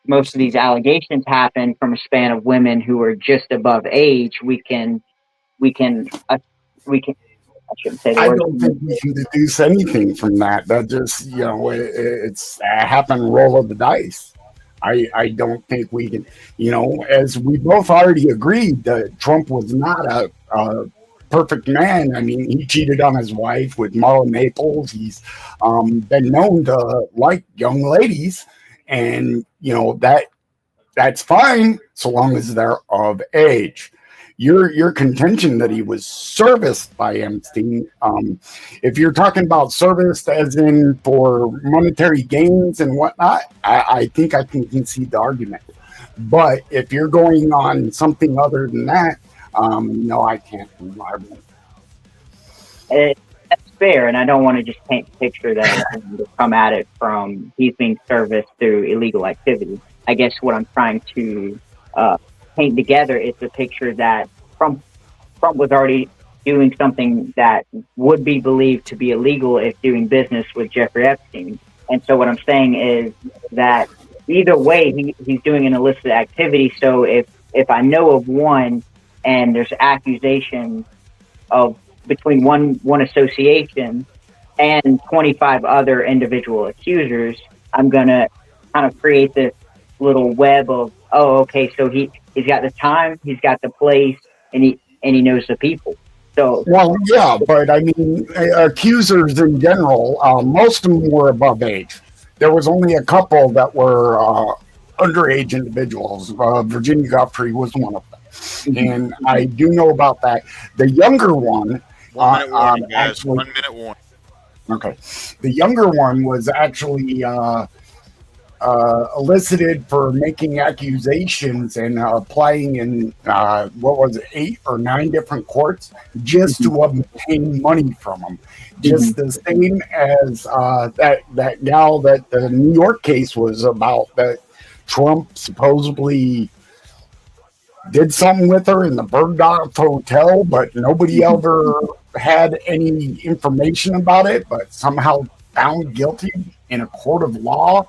most of these allegations happen from a span of women who are just above age, we can I shouldn't say the I word. don't think we can deduce anything from that. That just, it's a happen roll of the dice. I don't think we can, as we both already agreed that Trump was not a perfect man. I mean, he cheated on his wife with Marla Maples. He's been known to like young ladies, and that's fine so long as they're of age. Your contention that he was serviced by Epstein, if you're talking about service as in for monetary gains and whatnot, I think I can concede the argument. But if you're going on something other than that, no, I can't argument. That's fair, and I don't want to just paint the picture that come at it from he's being serviced through illegal activity. I guess what I'm trying to paint together is the picture that Trump was already doing something that would be believed to be illegal if doing business with Jeffrey Epstein. And so what I'm saying is that either way, he's doing an illicit activity. So if I know of one and there's accusations of between one association and 25 other individual accusers, I'm going to kind of create this little web of, okay, so he's got the time, he's got the place, and he knows the people. So well, yeah, but I mean, accusers in general, most of them were above age. There was only a couple that were underage individuals. Virginia Guthrie was one of them, and I do know about that. The younger one, 1 minute warning, guys. actually, 1 minute warning. Okay, the younger one was actually elicited for making accusations and applying in 8 or 9 different courts just to obtain money from them. Just the same as that gal that the New York case was about, that Trump supposedly did something with her in the Bergdorf Hotel, but nobody ever had any information about it, but somehow found guilty in a court of law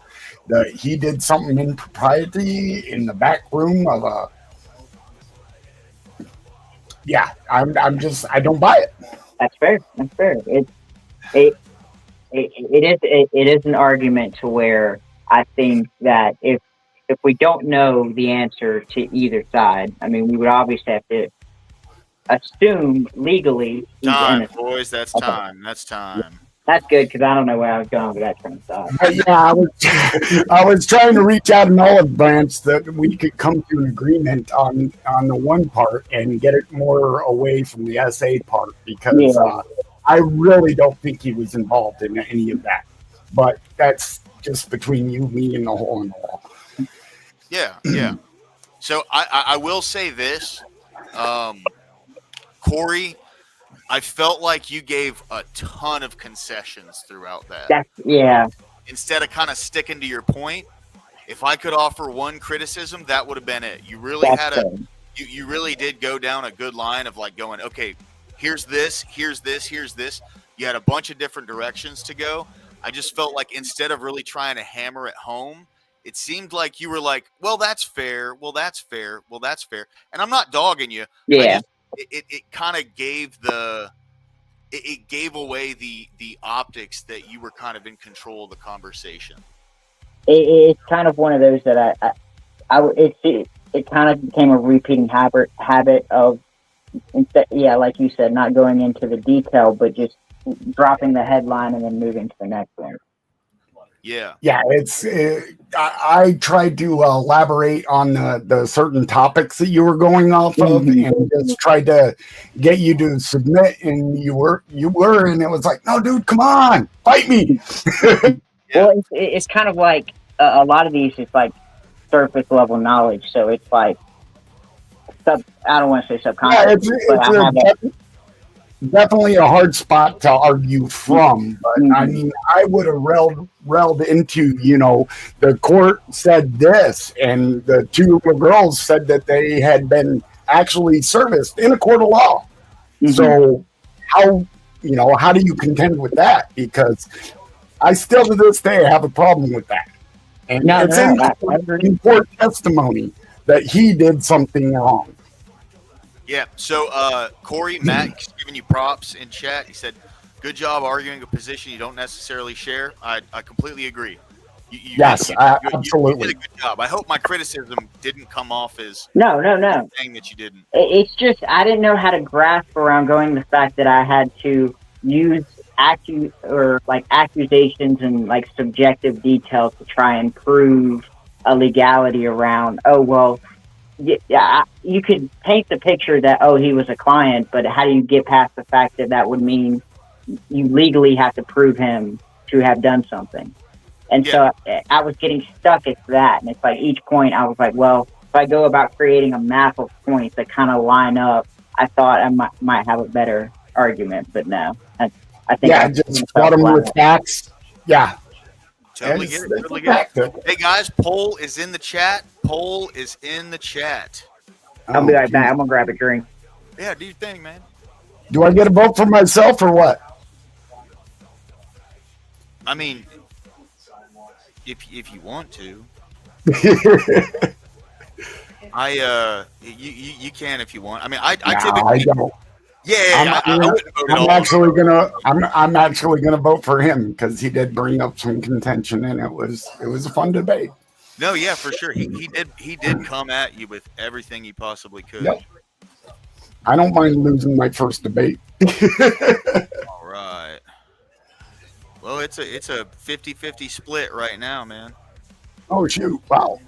that he did something impropriety in the back room of a. Yeah, I don't buy it. That's fair. That's fair. It is an argument to where I think that if we don't know the answer to either side, I mean, we would obviously have to assume legally. Time, boys. That's time. That's time. That's good because I don't know where I was going with that train of thought. But yeah, I was trying to reach out an olive branch that we could come to an agreement on the one part and get it more away from the SA part because I really don't think he was involved in any of that. But that's just between you, me, and the hole in the wall. Yeah, yeah. So I will say this, Corey, I felt like you gave a ton of concessions throughout that. Yeah. Instead of kind of sticking to your point, if I could offer one criticism, that would have been it. You really had you really did go down a good line of like going, okay, here's this, here's this, here's this. You had a bunch of different directions to go. I just felt like instead of really trying to hammer it home, it seemed like you were like, well, that's fair. Well, that's fair. Well, that's fair. And I'm not dogging you. Yeah. I just, it kind of gave it gave away the optics that you were kind of in control of the conversation. It's kind of one of those that it kind of became a repeating habit of, instead, like you said, not going into the detail, but just dropping the headline and then moving to the next one. Yeah. Yeah, I tried to elaborate on the certain topics that you were going off of and just tried to get you to submit, and you were, and it was like, no, dude, come on, fight me. Well, it's kind of like a lot of these, it's like surface level knowledge. So it's like, I don't want to say subconscious, it's definitely a hard spot to argue from, but I mean, I would have railed into, the court said this, and the two girls said that they had been actually serviced in a court of law. So how do you contend with that? Because I still to this day have a problem with that. And it's in court testimony that he did something wrong. Yeah. So, Corey, Matt's giving you props in chat. He said, good job arguing a position you don't necessarily share. I completely agree. Absolutely. You did a good job. I hope my criticism didn't come off as no saying that you didn't. It's just I didn't know how to grasp around going the fact that I had to use accusations and like subjective details to try and prove a legality around. Oh well, yeah, you could paint the picture that he was a client, but how do you get past the fact that would mean you legally have to prove him to have done something? And so I was getting stuck at that. And it's like each point I was like, well, if I go about creating a map of points that kind of line up, I thought I might have a better argument, but no. I think just flood them with facts. Yeah. Totally get it. Totally get it. Hey guys, poll is in the chat. Poll is in the chat. I'll be right back. I'm gonna grab a drink. Yeah, do your thing, man. Do I get a vote for myself or what? I mean, if you want to. You can if you want. I mean, I typically. I don't. Yeah, I wouldn't vote at all. I'm actually gonna vote for him because he did bring up some contention, and it was a fun debate. No, yeah, for sure. He did come at you with everything he possibly could. Yep. I don't mind losing my first debate. All right. Well, it's a 50-50 split right now, man. Oh shoot! Wow.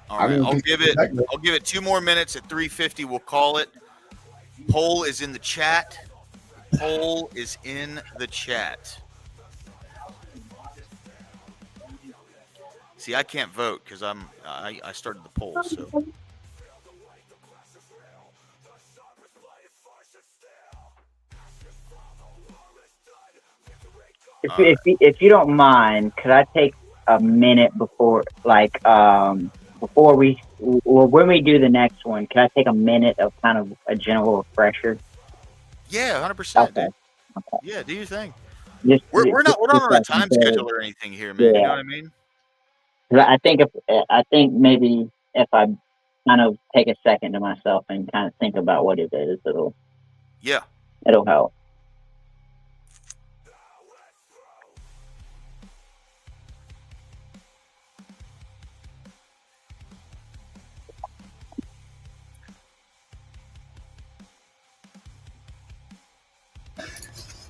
All right, I'll give it 2 more minutes at 3:50. We'll call it. Poll is in the chat. Poll is in the chat. See, I can't vote because I started the poll. So. If you don't mind, could I take a minute before, when we do the next one, can I take a minute of kind of a general refresher? Yeah, 100%. Okay. Yeah, do your thing. We're not on a time schedule or anything here, man. You know what I mean? I think maybe if I kind of take a second to myself and kind of think about what it is, it'll help.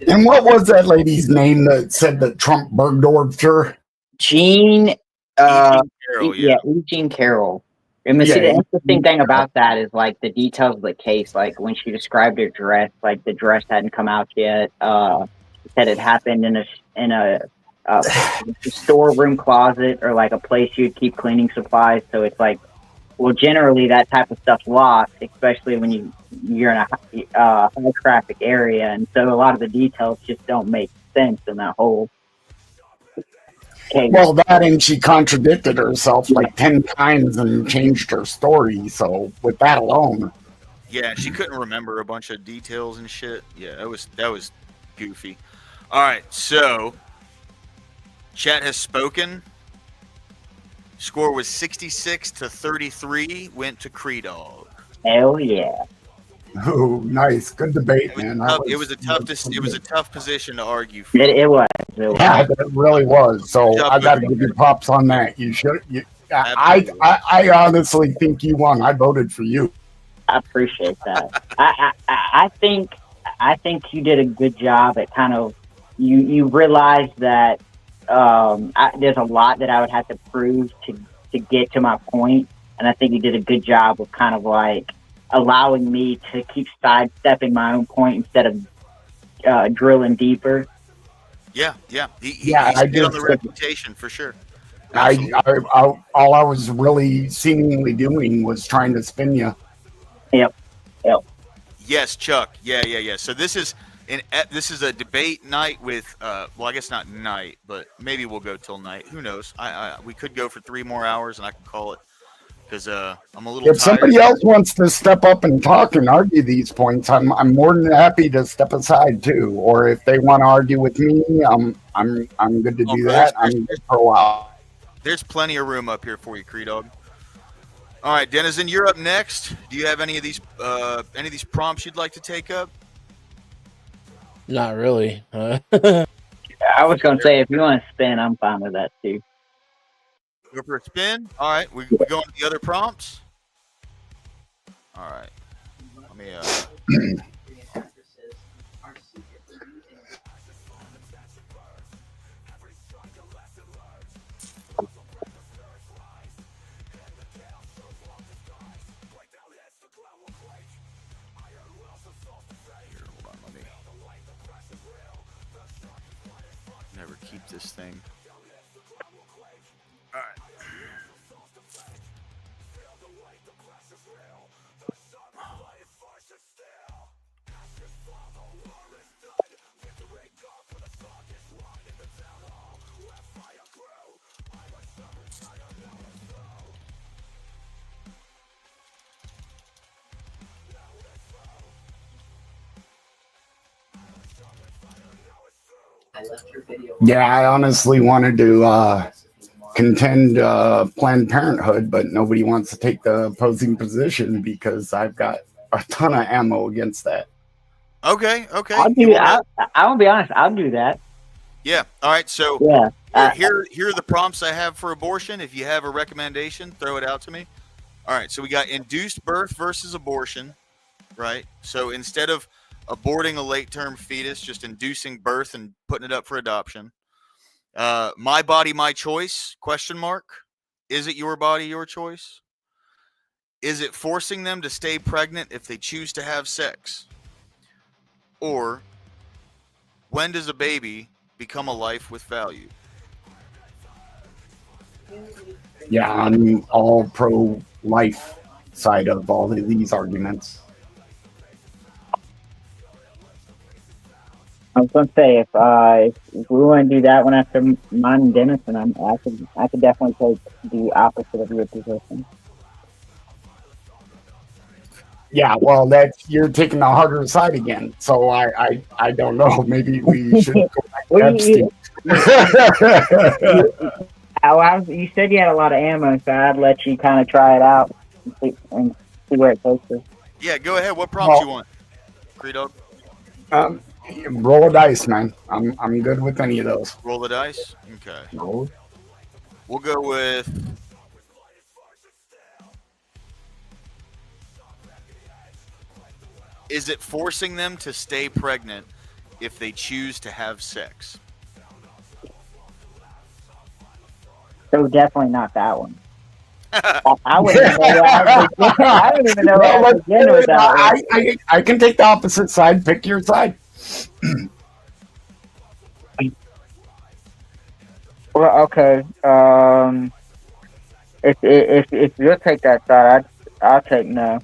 And what was that lady's name that said that Trump Bergdorfed her? Jean, Carroll, yeah. Jean Carroll. And see, the interesting thing about that is like the details of the case. Like when she described her dress, like the dress hadn't come out yet. Said it happened in a storeroom closet or like a place you'd keep cleaning supplies. So it's like, well, generally that type of stuff's locked, especially when you're in a high traffic area, and so a lot of the details just don't make sense in that whole case. Well, that and she contradicted herself like 10 times and changed her story. So with that alone, yeah, she couldn't remember a bunch of details and shit. Yeah, that was goofy. All right, so chat has spoken. Score was 66-33. Went to Creedog. Hell yeah! Oh, nice, good debate, man. It was a tough position to argue for. It was. Yeah, it really was. So I got to give you props on that. You should. I honestly think you won. I voted for you. I appreciate that. I think you did a good job at kind of you realized that there's a lot that I would have to prove to get to my point, and I think you did a good job of kind of like allowing me to keep sidestepping my own point instead of drilling deeper. Yeah. He's I good on the just- reputation for sure. All I was really seemingly doing was trying to spin you. Yep. Yes, Chuck. Yeah. So this is a debate night with well, I guess not night, but maybe we'll go till night. Who knows? We could go for 3 more hours, and I can call it because I'm a little If tired. somebody else wants to step up and talk and argue these points, I'm more than happy to step aside too. Or if they want to argue with me, I'm good to do that. I'm good for a while. There's plenty of room up here for you, Creedog. All right, Denizen, you're up next. Do you have any of these prompts you'd like to take up? Not really. I was gonna say if you want to spin, I'm fine with that too. Go for a spin. All right, we go on to the other prompts. All right, let me. Never keep this thing. All right. Yeah, I honestly wanted to contend Planned Parenthood, but nobody wants to take the opposing position because I've got a ton of ammo against that. Okay. I'll be honest. I'll do that. Yeah. All right. So Yeah. here are the prompts I have for abortion. If you have a recommendation, throw it out to me. All right. So we got induced birth versus abortion, right? So instead of aborting a late-term fetus, just inducing birth and putting it up for adoption. My body, my choice? ? Is it your body, your choice? Is it forcing them to stay pregnant if they choose to have sex? Or when does a baby become a life with value? Yeah, I'm all pro-life side of all of these arguments. I was gonna say if we want to do that one after mine and Dennis, and I could definitely take the opposite of your position. Yeah, well, you're taking the harder side again. So I don't know. Maybe we should go back to Epstein. You said you had a lot of ammo, so I'd let you kind of try it out and see where it takes us. Yeah, go ahead. What prompts you want, Creedog? Roll a dice, man. I'm good with any of those. Roll the dice. Okay. No. We'll go with. Is it forcing them to stay pregnant if they choose to have sex? So definitely not that one. I wouldn't even know where I would begin. I don't even know where I would begin with that one. I can take the opposite side. Pick your side. Well, okay. If you'll take that side, I'll take no.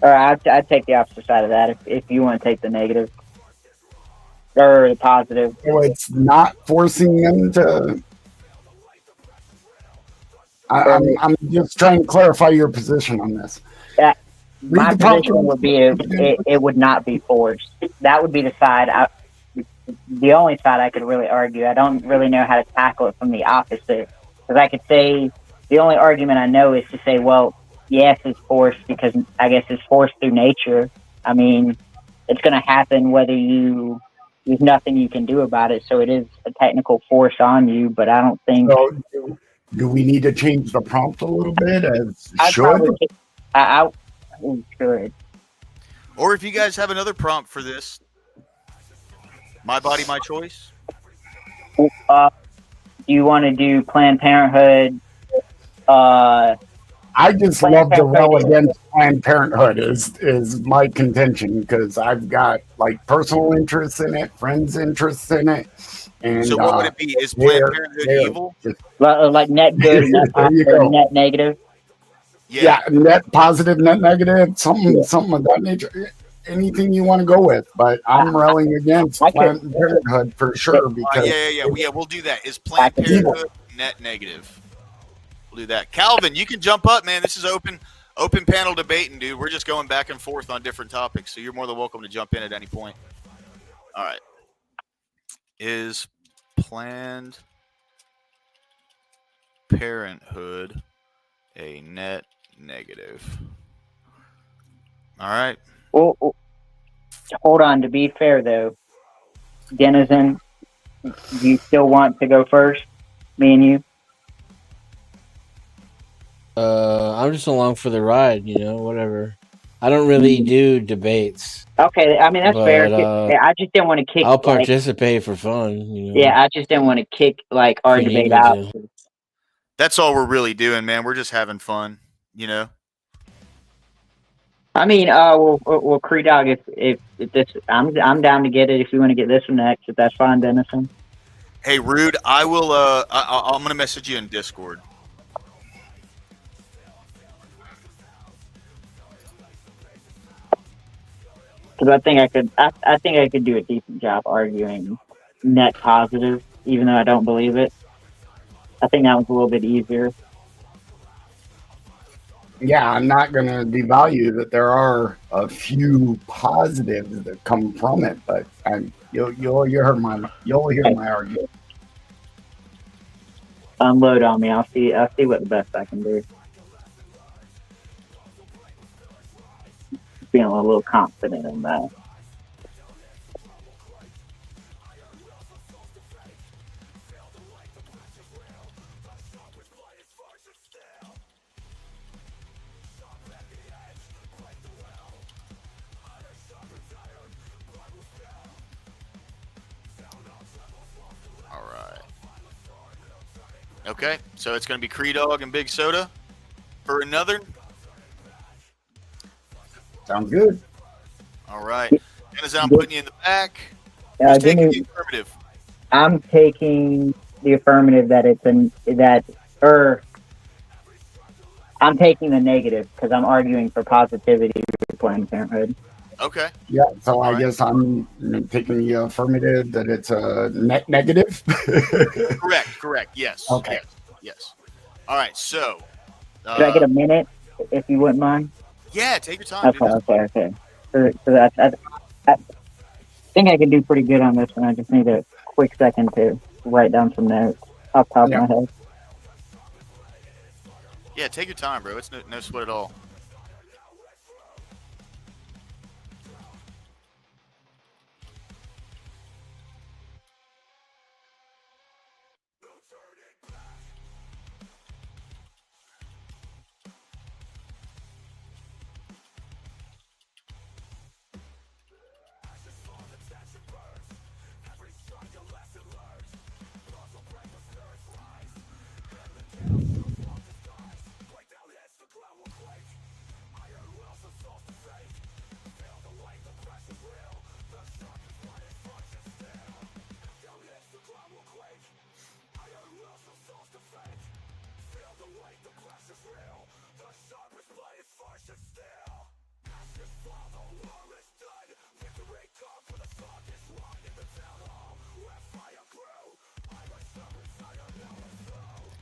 Or I'd take the opposite side of that if you want to take the negative or the positive. So it's not forcing them to. I'm just trying to clarify your position on this. Yeah, Read my the prompt. position would be it would not be forced. That would be the side. The only side I could really argue. I don't really know how to tackle it from the opposite, because I could say the only argument I know is to say, well, yes, it's forced because I guess it's forced through nature. I mean, it's going to happen whether there's nothing you can do about it. So it is a technical force on you, but I don't think. So do we need to change the prompt a little bit? As I should. Or if you guys have another prompt for this, my body, my choice. Do you want to do Planned Parenthood? I just love to rail against Planned Parenthood is my contention, because I've got like personal interests in it, friends' interests in it, and So what would it be? Is Planned Parenthood evil? Like net good, net positive, net negative. Yeah, net positive, net negative, something of that nature. Anything you want to go with, but I'm railing against Planned Parenthood for sure, because Yeah. We'll do that. Is Planned Parenthood net negative? We'll do that. Calvin, you can jump up, man. This is open panel debating, dude. We're just going back and forth on different topics, so you're more than welcome to jump in at any point. All right. Is Planned Parenthood a net negative? All right. Well, hold on. To be fair, though, Denizen, do you still want to go first? Me and you? I'm just along for the ride, whatever. I don't really do debates. Okay, I mean, that's fair. I just didn't want to kick. I'll participate for fun, Yeah, I just didn't want to kick our debate out. That's all we're really doing, man. We're just having fun, I mean, well, Cree Dog, if this, I'm down to get it. If you want to get this one next, if that's fine, Dennison. Hey, Rude, I will. I'm gonna message you in Discord. Because I think I could do a decent job arguing net positive, even though I don't believe it. I think that was a little bit easier. yeah, I'm not going to devalue that there are a few positives that come from it, but you'll hear my argument. Unload on me. I'll see what the best I can do. Feeling a little confident in that. All right. Okay, so it's gonna be Cree Dog and Big Soda for another. Sounds good. All right. As I'm putting you in the back. Who's taking the affirmative? I'm taking the affirmative I'm taking the negative because I'm arguing for positivity with Planned Parenthood. Okay. Yeah, so I guess I'm taking the affirmative that it's a net negative. Correct. Yes. Okay. Yes. All right. So. Could I get a minute, if you wouldn't mind? Yeah, take your time. Okay. So I think I can do pretty good on this one. I just need a quick second to write down some notes off the top of my head. Yeah, take your time, bro. It's no sweat at all.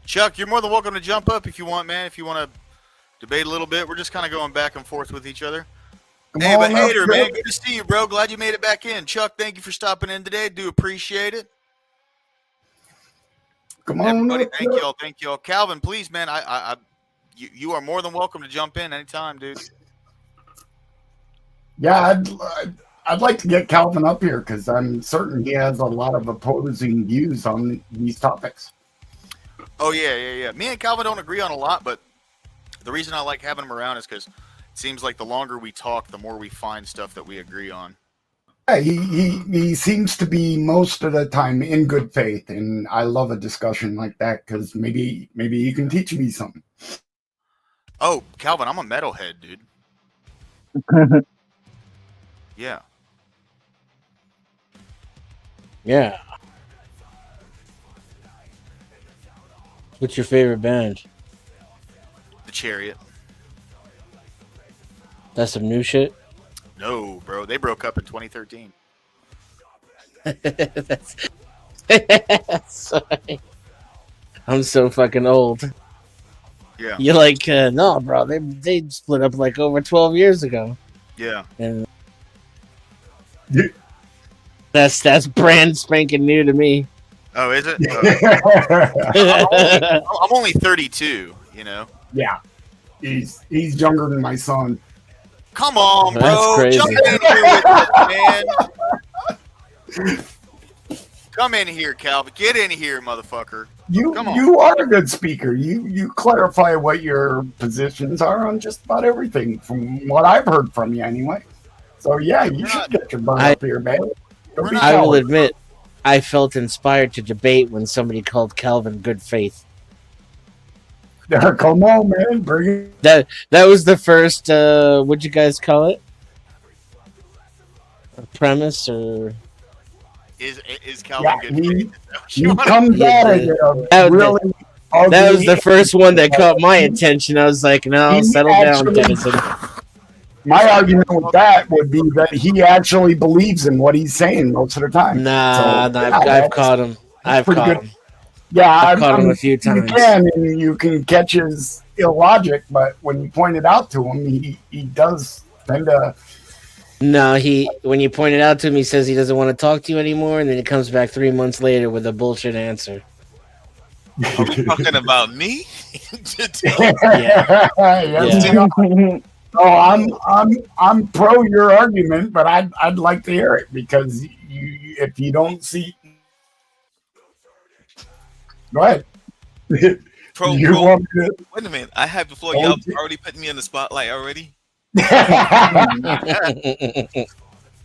Chuck, you're more than welcome to jump up if you want, man. If you want to debate a little bit, we're just kind of going back and forth with each other. Hey, but Hater, man, good to see you, bro. Glad you made it back in. Chuck, thank you for stopping in today. Do appreciate it. Come on, everybody. up, Thank y'all. Calvin, please, man. You are more than welcome to jump in anytime, dude. Yeah, I'd like to get Calvin up here because I'm certain he has a lot of opposing views on these topics. Oh yeah. Me and Calvin don't agree on a lot, but the reason I like having him around is because it seems like the longer we talk, the more we find stuff that we agree on. Yeah, he seems to be most of the time in good faith, and I love a discussion like that because maybe you can teach me something. Oh, Calvin, I'm a metalhead, dude. Yeah. Yeah. What's your favorite band? The Chariot. That's some new shit. No, bro. They broke up in 2013. Sorry. I'm so fucking old. Yeah. You're like, no, bro. They split up like over 12 years ago. Yeah. And that's brand spanking new to me. Oh, is it? I'm only 32. You know. Yeah. He's younger than my son. Come on, bro. That's crazy. Jump in here with us, man. Come in here, Calvin. Get in here, motherfucker. You are a good speaker. You clarify what your positions are on just about everything, from what I've heard from you, anyway. So yeah, you should get your butt up here, man. I will admit, I felt inspired to debate when somebody called Calvin good faith. Come on, man, bring it. That was the first. What'd you guys call it? A premise or? Is Calvin good faith? He comes at it. That was the first one that caught my attention. I was like, no, settle down, Denizen. My argument with that would be that he actually believes in what he's saying most of the time. I've caught him. I've caught him. Yeah, I've caught him a few times. You can catch his illogic, but when you point it out to him, he does tend to. No, when you point it out to him, he says he doesn't want to talk to you anymore, and then he comes back 3 months later with a bullshit answer. Are we talking about me? Yeah. I'm pro your argument, but I'd like to hear it because if you don't see, go ahead. Wait a minute. I have the floor. Oh, Y'all already putting me in the spotlight already.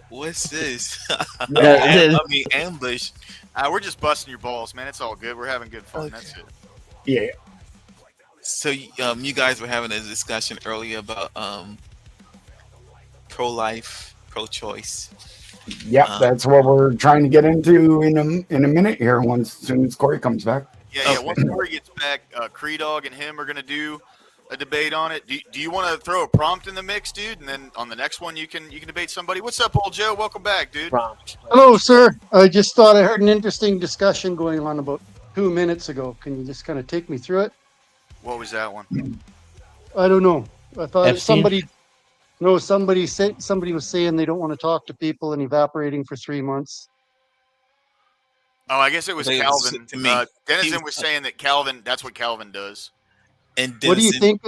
What's this? I mean, ambush. We're just busting your balls, man. It's all good. We're having good fun. That's it. Yeah. So, you guys were having a discussion earlier about pro-life, pro-choice. Yep, that's what we're trying to get into in a minute here. As soon as Corey comes back. Yeah. Once Corey gets back, Creedog and him are gonna do a debate on it. Do you want to throw a prompt in the mix, dude? And then on the next one, you can debate somebody. What's up, old Joe? Welcome back, dude. Hello, sir. I just thought I heard an interesting discussion going on about 2 minutes ago. Can you just kind of take me through it? What was that one? I don't know. I thought Epstein? somebody was saying they don't want to talk to people and evaporating for 3 months. Oh, I guess it was Calvin. To me. Denizen was saying that that's what Calvin does. And What do you think?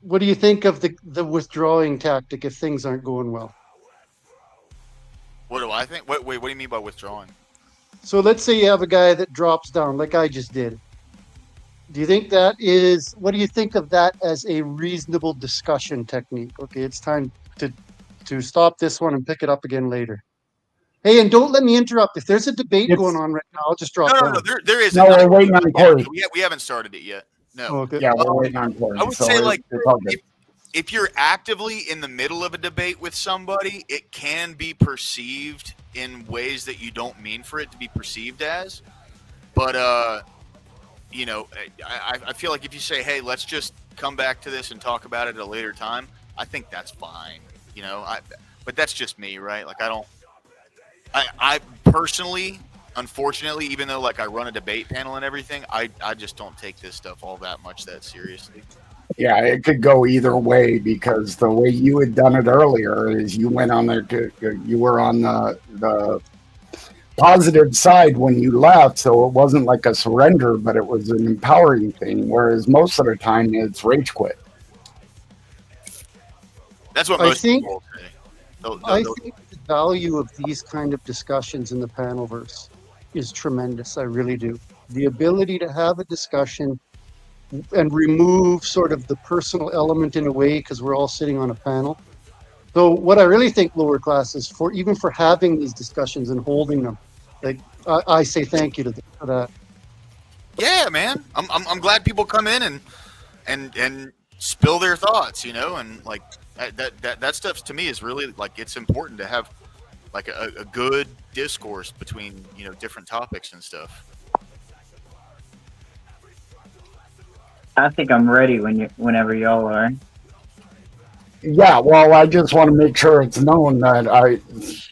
What do you think of the withdrawing tactic if things aren't going well? What do I think? Wait, what do you mean by withdrawing? So let's say you have a guy that drops down, like I just did. Do you think what do you think of that as a reasonable discussion technique? Okay, it's time to stop this one and pick it up again later. Hey, and don't let me interrupt. If there's a debate going on right now, I'll just drop down. No, there is. No, we're waiting on Corey. We haven't started it yet. No. Oh, okay. Yeah, we're waiting on Corey. I would say, if you're actively in the middle of a debate with somebody, it can be perceived in ways that you don't mean for it to be perceived as. But, I feel like if you say, hey, let's just come back to this and talk about it at a later time, I think that's fine. But that's just me, right? Like, I personally unfortunately, even though like I run a debate panel and everything, I just don't take this stuff all that much that seriously. Yeah, it could go either way because the way you had done it earlier is you went on there you were on the positive side when you left, so it wasn't like a surrender, but it was an empowering thing. Whereas most of the time, it's rage quit. That's what I most think- people say. I think the value of these kind of discussions in the panelverse is tremendous. I really do. The ability to have a discussion and remove sort of the personal element in a way because we're all sitting on a panel. So what I really think lower class is for even for having these discussions and holding them, like I say thank you to them for that. Yeah, man. I'm glad people come in and spill their thoughts, you know, and like that stuff to me is really like it's important to have like a good discourse between, you know, different topics and stuff. I think I'm ready whenever y'all are. Yeah, well, I just want to make sure it's known that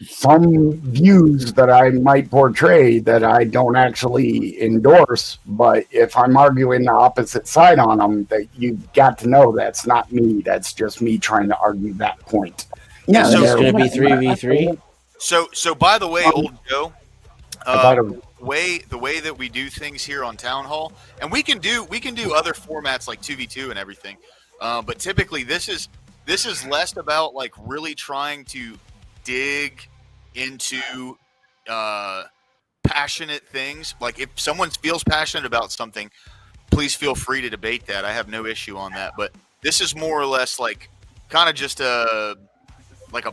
some views that I might portray that I don't actually endorse, but if I'm arguing the opposite side on them, that you've got to know that's not me. That's just me trying to argue that point. Yeah, so it's going to be 3v3. So by the way, old Joe, I thought it was- the way that we do things here on Town Hall, and we can do other formats like 2v2 and everything, but typically this is less about like really trying to dig into passionate things. Like if someone feels passionate about something, please feel free to debate that. I have no issue on that. But this is more or less like kind of just a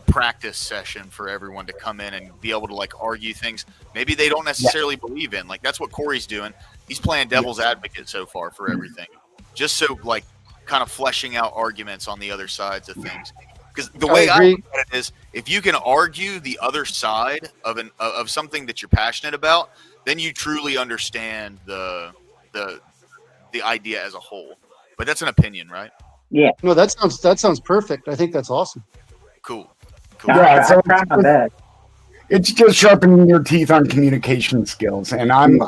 practice session for everyone to come in and be able to like argue things maybe they don't necessarily believe in. Like that's what Corey's doing. He's playing devil's advocate so far for everything. Just so like kind of fleshing out arguments on the other sides of things. Because the way I look at it is, if you can argue the other side of something that you're passionate about, then you truly understand the idea as a whole. But that's an opinion, right? Yeah. No, that sounds perfect. I think that's awesome. Cool. Yeah, so it's just sharpening your teeth on communication skills, and I'm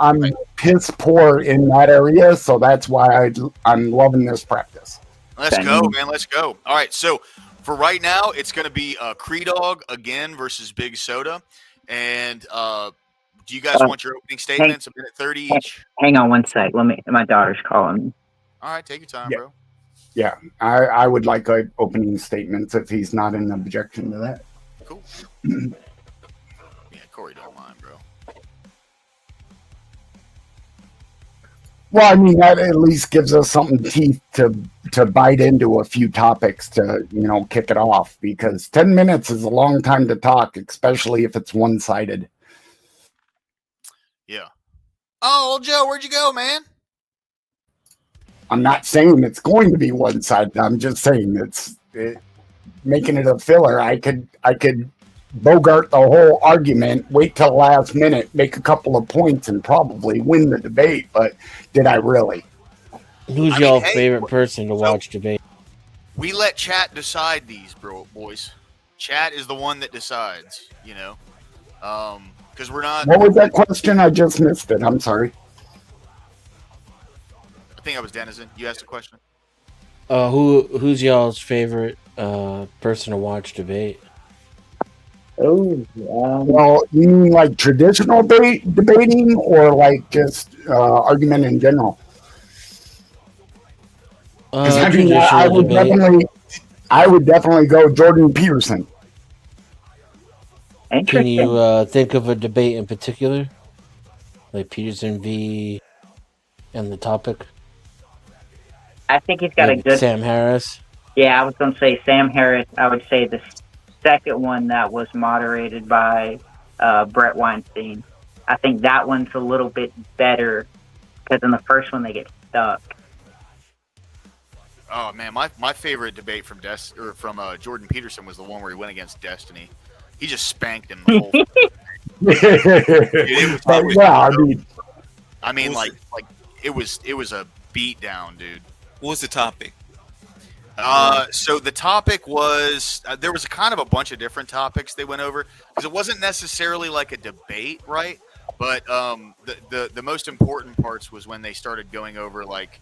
piss poor in that area, so that's why I'm loving this practice. Let's go, man. Let's go. All right, so for right now, it's going to be Creedog again versus Big Soda, and do you guys want your opening statements? A minute 30 each. Hang on one sec. My daughter's calling me. All right, take your time, bro. Yeah, I would like opening statements if he's not an objection to that. Cool. Yeah, Corey don't mind, bro. Well, I mean, that at least gives us something teeth to bite into a few topics to, you know, kick it off, because 10 minutes is a long time to talk, especially if it's one-sided. Yeah. Oh, Joe, where'd you go, man? I'm not saying it's going to be one-sided. I'm just saying making it a filler. I could bogart the whole argument, wait till the last minute, make a couple of points, and probably win the debate. But did I really? Who's y'all favorite person to watch debate? We let chat decide these, boys. Chat is the one that decides, you know, because we're not. What was that question? I just missed it. I'm sorry. I think I was Denizen. You asked a question. Who's y'all's favorite person to watch debate? Oh, well, you mean like traditional debating, or like just argument in general? I would definitely go Jordan Peterson. Can you think of a debate in particular, like Peterson v. and the topic? I think he's got Maybe a good Sam Harris. Yeah, I was going to say Sam Harris. I would say the second one that was moderated by Brett Weinstein. I think that one's a little bit better because in the first one they get stuck. Oh man, my favorite debate from Jordan Peterson was the one where he went against Destiny. He just spanked him the whole. It was a beat down, dude. What was the topic? So the topic was there was kind of a bunch of different topics they went over because it wasn't necessarily like a debate, right? But the most important parts was when they started going over like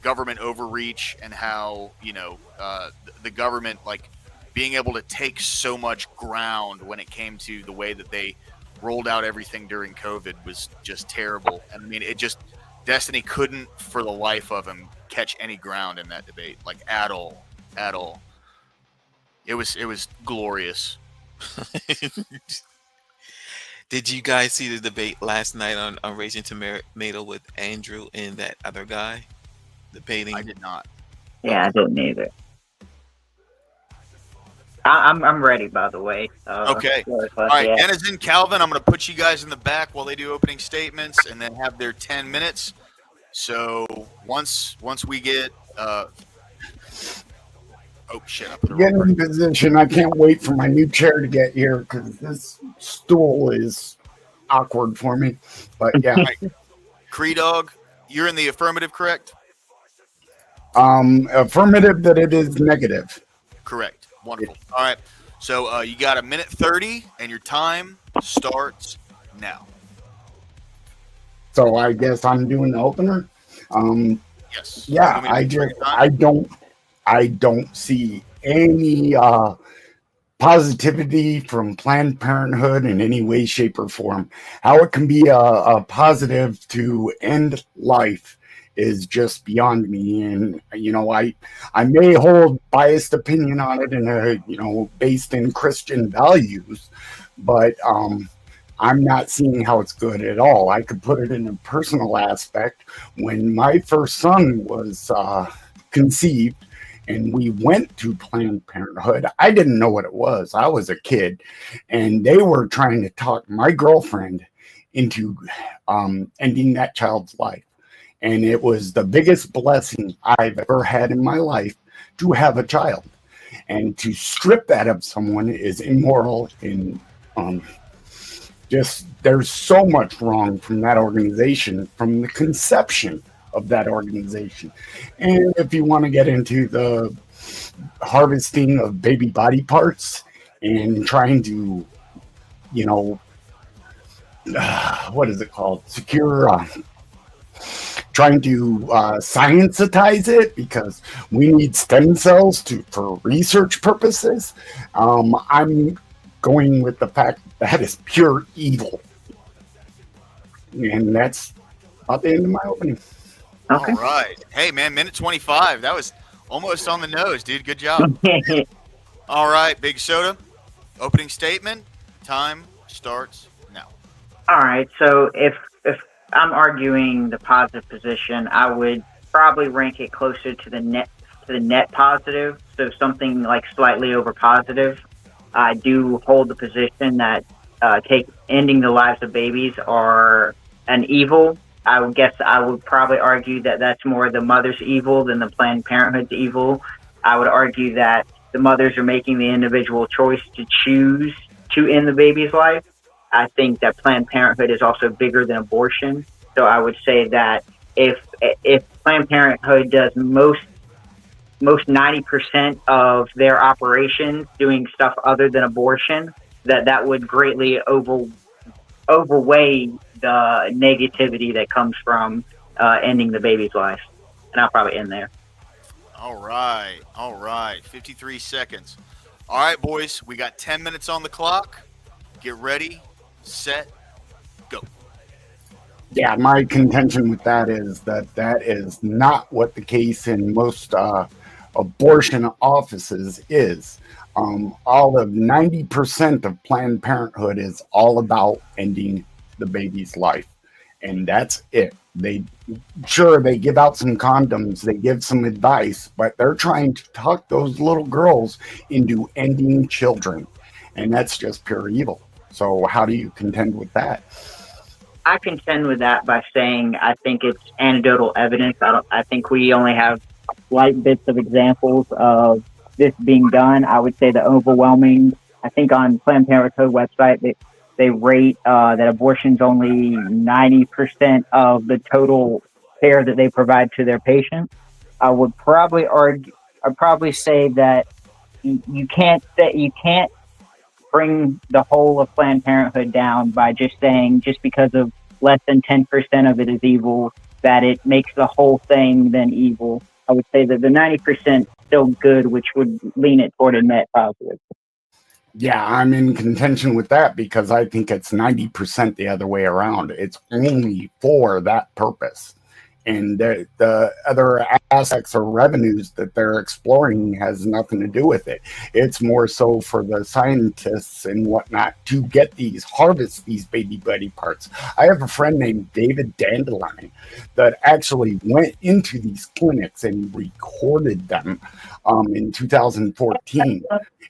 government overreach and how the government like being able to take so much ground when it came to the way that they rolled out everything during COVID was just terrible. And I mean, Destiny couldn't for the life of him catch any ground in that debate, like at all. It was glorious. Did you guys see the debate last night on Raging Tomato with Andrew and that other guy debating? I did not. Yeah, I didn't either. I'm ready, by the way. Okay. All right, Denizen, Calvin, I'm going to put you guys in the back while they do opening statements and then have their 10 minutes. So once we get oh shit! Get in position. I can't wait for my new chair to get here because this stool is awkward for me. But yeah, Cree Dog, you're in the affirmative, correct? Affirmative that it is negative. Correct. Wonderful. All right. So you got 1:30, and your time starts now. So I guess I'm doing the opener. Yes. Yeah, I don't see any positivity from Planned Parenthood in any way, shape, or form. How it can be a positive to end life is just beyond me. And I may hold biased opinion on it, and based in Christian values, but I'm not seeing how it's good at all. I could put it in a personal aspect. When my first son was conceived and we went to Planned Parenthood, I didn't know what it was. I was a kid, and they were trying to talk my girlfriend into ending that child's life. And it was the biggest blessing I've ever had in my life to have a child. And to strip that of someone is immoral and there's so much wrong from that organization, from the conception of that organization. And if you want to get into the harvesting of baby body parts and trying to, what is it called? Trying to scientize it because we need stem cells for research purposes. I'm going with the fact that is pure evil. And that's about the end of my opening. Okay. All right. Hey, man, 1:25. That was almost on the nose, dude. Good job. All right, Big Soda. Opening statement. Time starts now. All right. So if I'm arguing the positive position, I would probably rank it closer to the net positive. So something like slightly over positive. I do hold the position that ending the lives of babies are an evil. I would guess I would probably argue that that's more the mother's evil than the Planned Parenthood's evil. I would argue that the mothers are making the individual choice to choose to end the baby's life. I think that Planned Parenthood is also bigger than abortion. So I would say that if Planned Parenthood does most 90% of their operations doing stuff other than abortion, that would greatly overweigh the negativity that comes from ending the baby's life. And I'll probably end there. All right. 53 seconds. All right, boys, we got 10 minutes on the clock. Get ready, set, go. Yeah, my contention with that is that is not what the case in most abortion offices is. All of 90% of Planned Parenthood is all about ending the baby's life, and that's it. They give out some condoms, they give some advice, but they're trying to talk those little girls into ending children, and that's just pure evil. So how do you contend with that? I contend with that by saying I think it's anecdotal evidence. I think we only have slight bits of examples of this being done. I would say the overwhelming, I think on Planned Parenthood website, they rate that abortion's only 90% of the total care that they provide to their patients. I would probably say that you can't bring the whole of Planned Parenthood down by just saying just because of less than 10% of it is evil, that it makes the whole thing then evil. I would say that the 90% still good, which would lean it toward a net positive. Yeah, I'm in contention with that because I think it's 90% the other way around. It's only for that purpose. And the other aspects or revenues that they're exploring has nothing to do with it. It's more so for the scientists and whatnot to harvest these baby buddy parts. I have a friend named David Dandelion that actually went into these clinics and recorded them in 2014.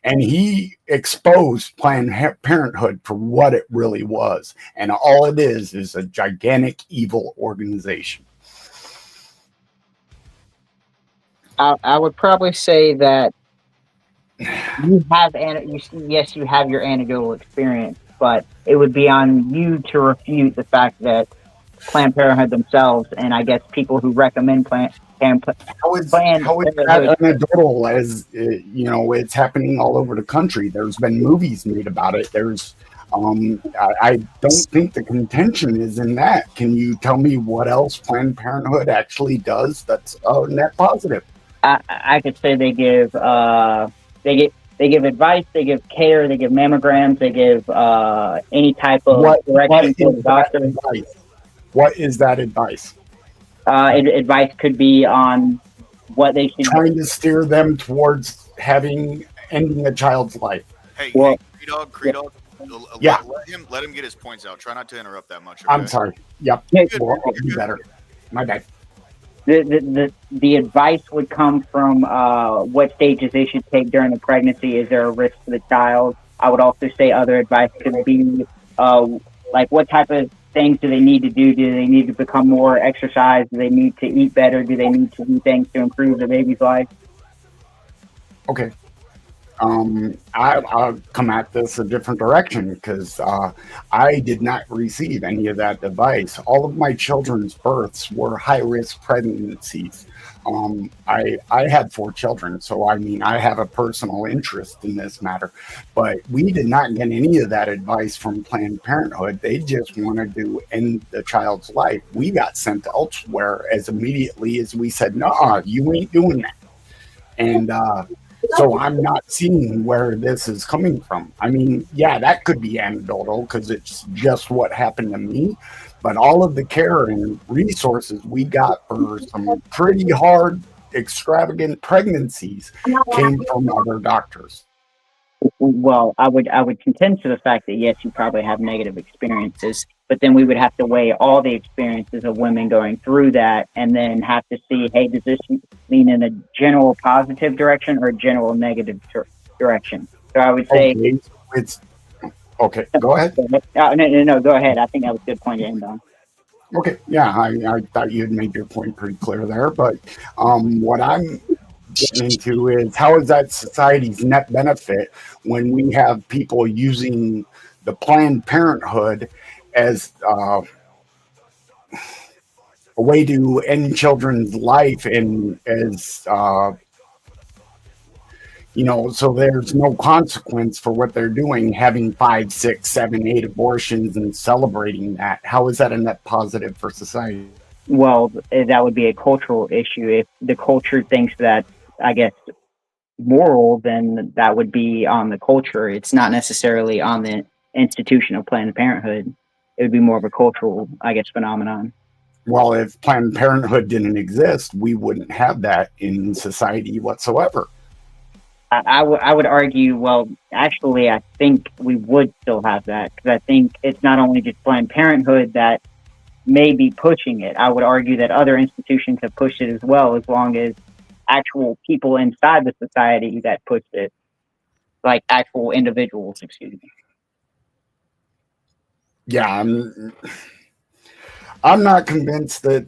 And he exposed Planned Parenthood for what it really was. And all it is a gigantic evil organization. I would probably say that you have yes, you have your anecdotal experience, but it would be on you to refute the fact that Planned Parenthood themselves, and I guess people who recommend Planned How is that anecdotal as it's happening all over the country? There's been movies made about it. There's I don't think the contention is in that. Can you tell me what else Planned Parenthood actually does that's net positive? I could say they give advice, they give care, they give mammograms, they give any type of direction for the doctor. What is that advice? Advice could be on what they should trying to steer them towards ending a child's life. Hey, Creedog. Yeah. Let him get his points out. Try not to interrupt that much. Okay? I'm sorry. Yep. Well, I'll do better. My bad. The advice would come from what stages they should take during the pregnancy. Is there a risk to the child? I would also say other advice could be like what type of things do they need to do? Do they need to become more exercise? Do they need to eat better? Do they need to do things to improve the baby's life? Okay. I'll come at this a different direction because I did not receive any of that advice. All of my children's births were high-risk pregnancies. I had 4 children, so I mean I have a personal interest in this matter. But we did not get any of that advice from Planned Parenthood. They just wanted to end the child's life. We got sent elsewhere as immediately as we said, "No, you ain't doing that." And so I'm not seeing where this is coming from. I mean, yeah, that could be anecdotal because it's just what happened to me. But all of the care and resources we got for some pretty hard, extravagant pregnancies came from other doctors. Well, I would contend to the fact that yes, you probably have negative experiences, but then we would have to weigh all the experiences of women going through that, and then have to see, hey, does this lean in a general positive direction or a general negative direction? So I would say it's okay. Go ahead. No, go ahead. I think that was a good point to end on. Okay, yeah, I thought you had made your point pretty clear there, but what I'm getting into is how is that society's net benefit when we have people using the Planned Parenthood as a way to end children's life and as so there's no consequence for what they're doing, having 5, 6, 7, 8 abortions and celebrating that. How is that a net positive for society? Well, that would be a cultural issue. If the culture thinks that, I guess, moral, then that would be on the culture. It's not necessarily on the institution of Planned Parenthood. It would be more of a cultural, I guess, phenomenon. Well, if Planned Parenthood didn't exist, we wouldn't have that in society whatsoever. I would argue, well, actually, I think we would still have that because I think it's not only just Planned Parenthood that may be pushing it. I would argue that other institutions have pushed it as well, as long as actual people inside the society that pushed it, like actual individuals, excuse me. Yeah, I'm not convinced that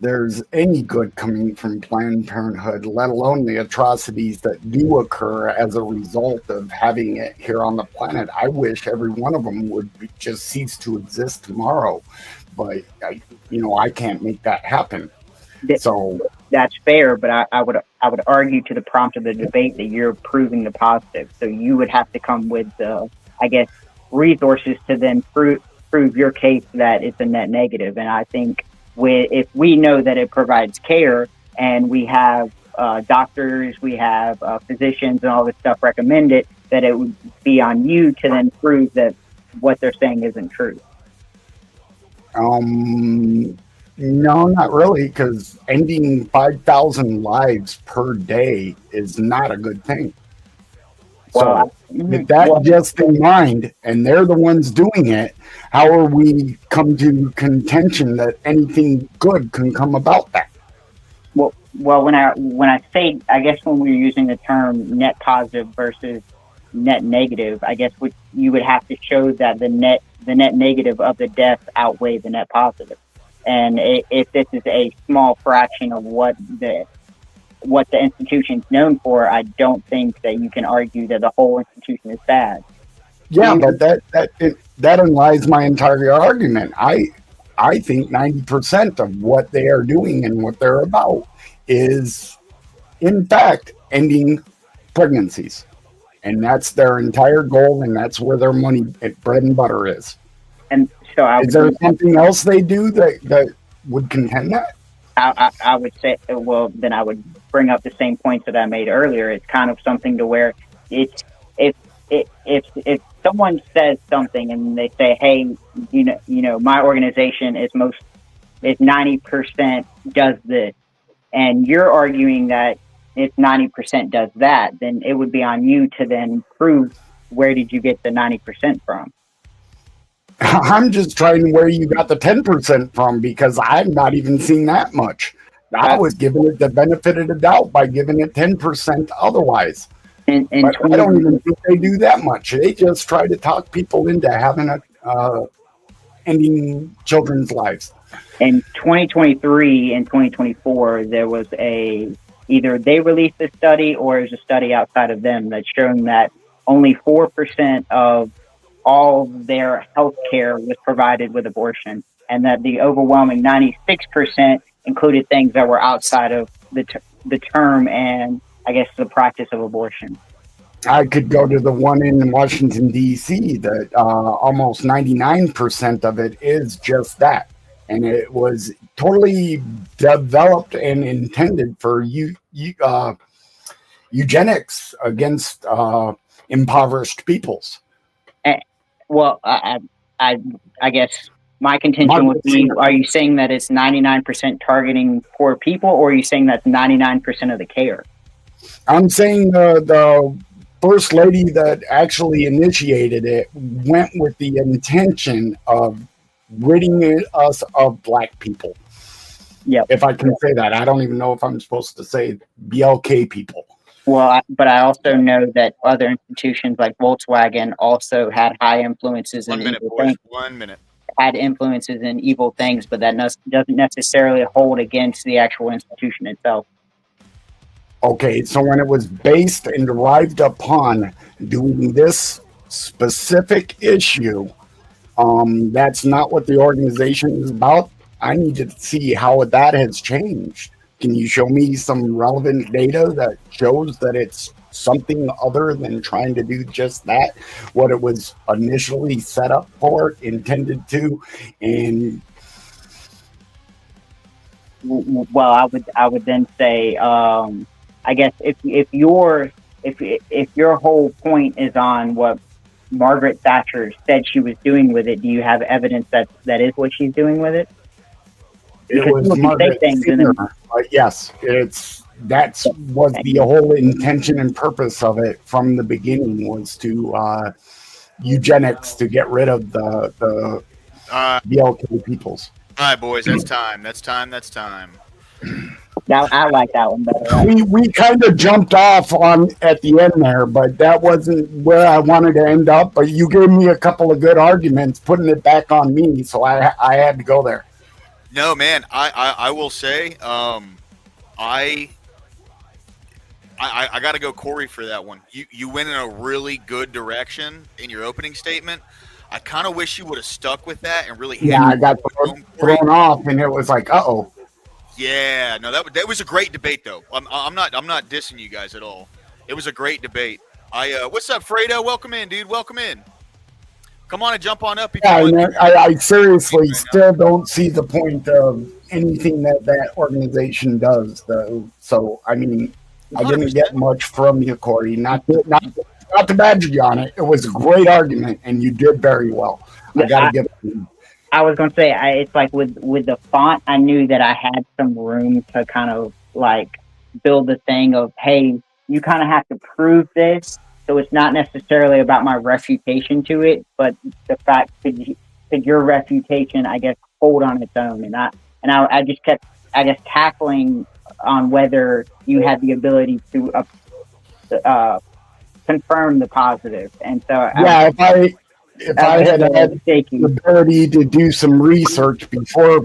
there's any good coming from Planned Parenthood, let alone the atrocities that do occur as a result of having it here on the planet. I wish every one of them would just cease to exist tomorrow, but I can't make that happen. So that's fair, but I would argue to the prompt of the debate that you're proving the positive. So you would have to come with I guess resources to then prove your case that it's a net negative. And I think if we know that it provides care, and we have doctors, we have physicians, and all this stuff recommend it, that it would be on you to then prove that what they're saying isn't true. No, not really, because ending 5,000 lives per day is not a good thing. So, with that just in mind, and they're the ones doing it, how are we come to contention that anything good can come about that? Well, when I say, I guess when we're using the term net positive versus net negative, I guess you would have to show that the net negative of the deaths outweigh the net positive. And if this is a small fraction of what the institution's known for, I don't think that you can argue that the whole institution is bad. Yeah, but that underlies my entire argument. I think 90% of what they are doing and what they're about is, in fact, ending pregnancies. And that's their entire goal, and that's where their money, bread and butter is. And so is there something else they do that would contend that? I would say, well, then I would bring up the same points that I made earlier. It's kind of something to where it's if someone says something and they say, hey, you know, my organization is 90% does this, and you're arguing that it's 90% does that, then it would be on you to then prove where did you get the 90% from. I'm just trying where you got the 10% from, because I've not even seen that much. I was giving it the benefit of the doubt by giving it 10% otherwise. But I don't even think they do that much. They just try to talk people into having ending children's lives. In 2023 and 2024, there was either they released a study or it was a study outside of them that's showing that only 4% of all their health care was provided with abortion, and that the overwhelming 96% included things that were outside of the term and, I guess, the practice of abortion. I could go to the one in Washington, D.C. that almost 99% of it is just that. And it was totally developed and intended for eugenics against impoverished peoples. Well, I guess my contention would be, are you saying that it's 99% targeting poor people, or are you saying that's 99% of the care? I'm saying the first lady that actually initiated it went with the intention of ridding us of black people. Yeah, if I can say that. I don't even know if I'm supposed to say BLK people. Well, but I also know that other institutions like Volkswagen also had high influences in evil things. 1 minute. Had influences in evil things, but that doesn't necessarily hold against the actual institution itself. Okay, so when it was based and derived upon doing this specific issue, that's not what the organization is about. I need to see how that has changed. Can you show me some relevant data that shows that it's something other than trying to do just that, what it was initially set up for, intended to? And well, I would then say, I guess if your whole point is on what Margaret Thatcher said she was doing with it, do you have evidence that is what she's doing with it? It was Margaret Thatcher, but yes, that's was the whole intention and purpose of it from the beginning, was to eugenics, to get rid of the BLK peoples. All right, boys, that's time. That's time. Now I like that one better. We kind of jumped off on at the end there, but that wasn't where I wanted to end up. But you gave me a couple of good arguments, putting it back on me, so I had to go there. No, man, I will say, I got to go Corey for that one. You went in a really good direction in your opening statement. I kind of wish you would have stuck with that and really. Yeah, I got thrown off, and it was like, uh-oh. Yeah, no, that was a great debate though. I'm not dissing you guys at all. It was a great debate. What's up, Fredo? Welcome in, dude. Welcome in. Come on and jump on up if you Yeah, want. I seriously still don't see the point of anything that organization does, though. So, I mean, I didn't get much from you, Corey. Not to badger you on it. It was a great argument, and you did very well. I got to give it to you. I was gonna say, it's like with the font, I knew that I had some room to kind of like build the thing of, hey, you kind of have to prove this. So it's not necessarily about my refutation to it, but the fact could your refutation, I guess, hold on its own. And I just kept, I guess, tackling on whether you had the ability to confirm the positive. And so Yeah, if I had the ability to do some research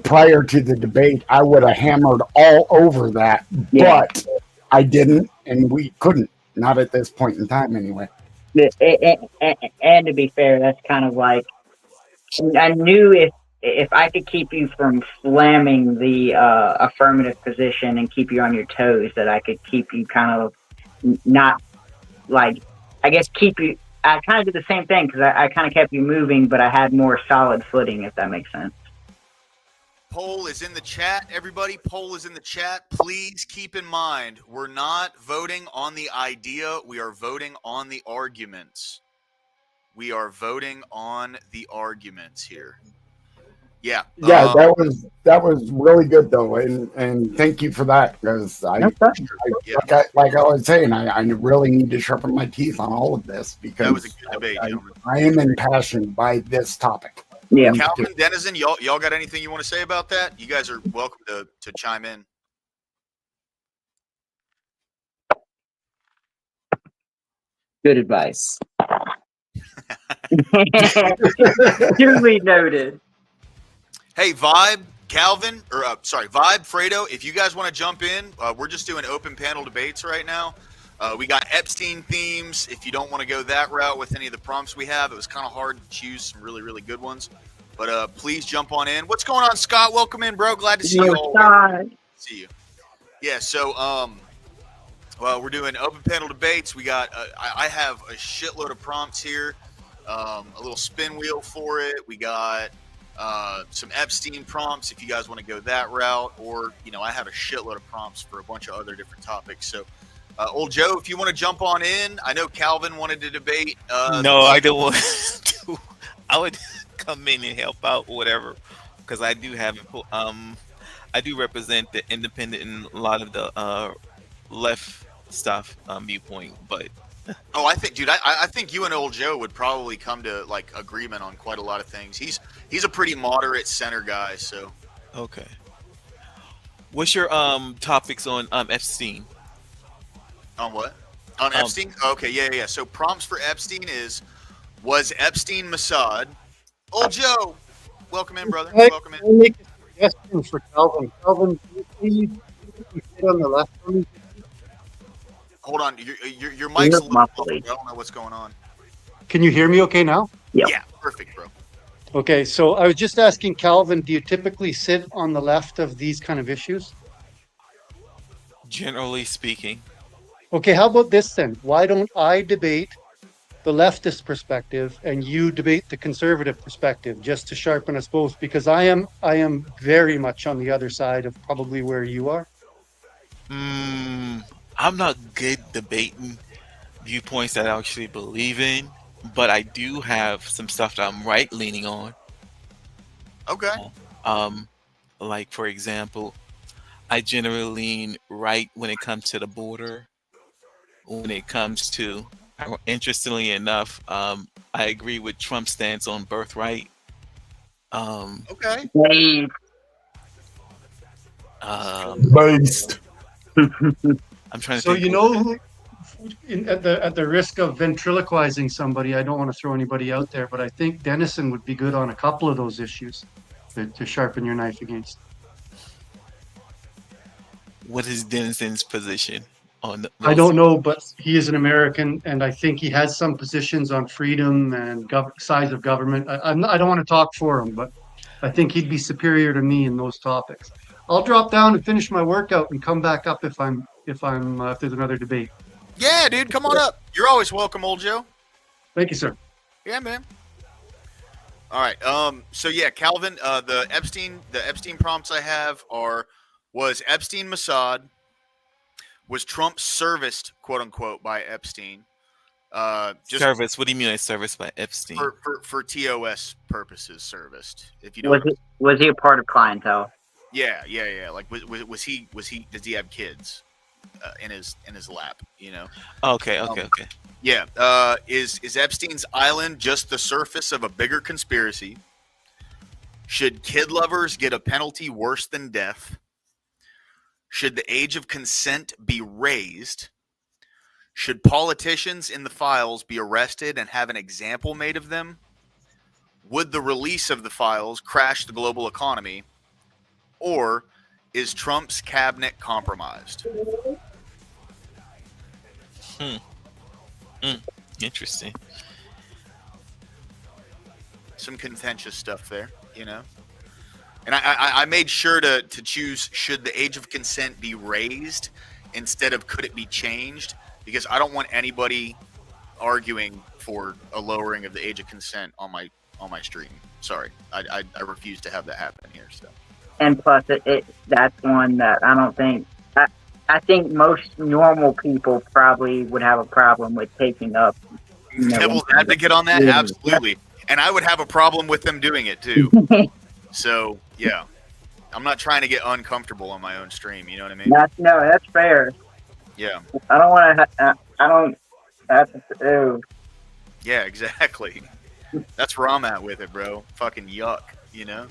prior to the debate, I would have hammered all over that. Yeah. But I didn't, and we couldn't. Not at this point in time, anyway. And to be fair, that's kind of like, I knew if I could keep you from slamming the affirmative position and keep you on your toes, that I could keep you kind of not like, I guess keep you. I kind of did the same thing because I kind of kept you moving, but I had more solid footing, if that makes sense. Poll is in the chat, everybody. Poll is in the chat. Please keep in mind, we're not voting on the idea. We are voting on the arguments. We are voting on the arguments here. Yeah. Yeah, that was really good though, and thank you for that, because like I was saying, I really need to sharpen my teeth on all of this because that was a good debate. I am impassioned by this topic. Yeah, Calvin, Denizen, y'all got anything you want to say about that? You guys are welcome to chime in. Good advice. Duly noted. Hey, Vibe, Calvin, Vibe, Fredo, if you guys want to jump in, we're just doing open panel debates right now. We got Epstein themes. If you don't want to go that route with any of the prompts we have, it was kind of hard to choose some really, really good ones. But please jump on in. What's going on, Scott? Welcome in, bro. Glad to see you all. See you. Yeah, so well, we're doing open panel debates. We got I have a shitload of prompts here. A little spin wheel for it. We got some Epstein prompts if you guys want to go that route, or I have a shitload of prompts for a bunch of other different topics. So old Joe, if you want to jump on in, I know Calvin wanted to debate. No, I don't want to. I would come in and help out or whatever, because I do have I do represent the independent and a lot of the left stuff viewpoint, but I think, dude, I think you and old Joe would probably come to like agreement on quite a lot of things. He's a pretty moderate center guy, so. Okay. What's your topics on Epstein? On what? On Epstein? Okay, yeah. So prompts for Epstein was Epstein Mossad? Old Joe, welcome in, brother. Welcome in. I'll make a suggestion for Calvin. Calvin, can you sit on the left for me? Hold on, your mic's a little muffled. I don't know what's going on. Can you hear me okay now? Yeah, perfect, bro. Okay, so I was just asking Calvin, do you typically sit on the left of these kind of issues? Generally speaking. Okay, how about this then? Why don't I debate the leftist perspective and you debate the conservative perspective, just to sharpen us both? Because I am very much on the other side of probably where you are. I'm not good debating viewpoints that I actually believe in, but I do have some stuff that I'm right leaning on. Okay. Like for example, I generally lean right when it comes to the border. When it comes to, interestingly enough, I agree with Trump's stance on birthright. Okay. Based. I'm trying to So think. at the risk of ventriloquizing somebody, I don't want to throw anybody out there, but I think Dennison would be good on a couple of those issues to sharpen your knife against. What is Denison's position on those? I don't know, but he is an American, and I think he has some positions on freedom and size of government. I don't want to talk for him, but I think he'd be superior to me in those topics. I'll drop down and finish my workout and come back up if there's another debate. Yeah, dude, come on up. You're always welcome, old Joe. Thank you, sir. Yeah, man. All right. So yeah, Calvin, the Epstein prompts I have are: was Epstein Mossad? Was Trump serviced, quote unquote, by Epstein? Just Service. What do you mean by service by Epstein? for TOS purposes, serviced. If you know. Was he a part of clientele? Yeah. Like was he? Does he have kids in his lap? You know. Okay. Yeah. Is Epstein's island just the surface of a bigger conspiracy? Should kid lovers get a penalty worse than death? Should the age of consent be raised? Should politicians in the files be arrested and have an example made of them? Would the release of the files crash the global economy? Or is Trump's cabinet compromised? Interesting. Some contentious stuff there, you know? And I made sure to choose should the age of consent be raised instead of could it be changed, because I don't want anybody arguing for a lowering of the age of consent on my stream. Sorry, I refuse to have that happen here. So. And plus, that's one that I don't think. I think most normal people probably would have a problem with taking up. Devil's advocate on that, absolutely, and I would have a problem with them doing it too. So yeah, I'm not trying to get uncomfortable on my own stream. You know what I mean? That's fair. Yeah. I don't want to. I don't. That's ew. Yeah, exactly. That's where I'm at with it, bro. Fucking yuck, you know?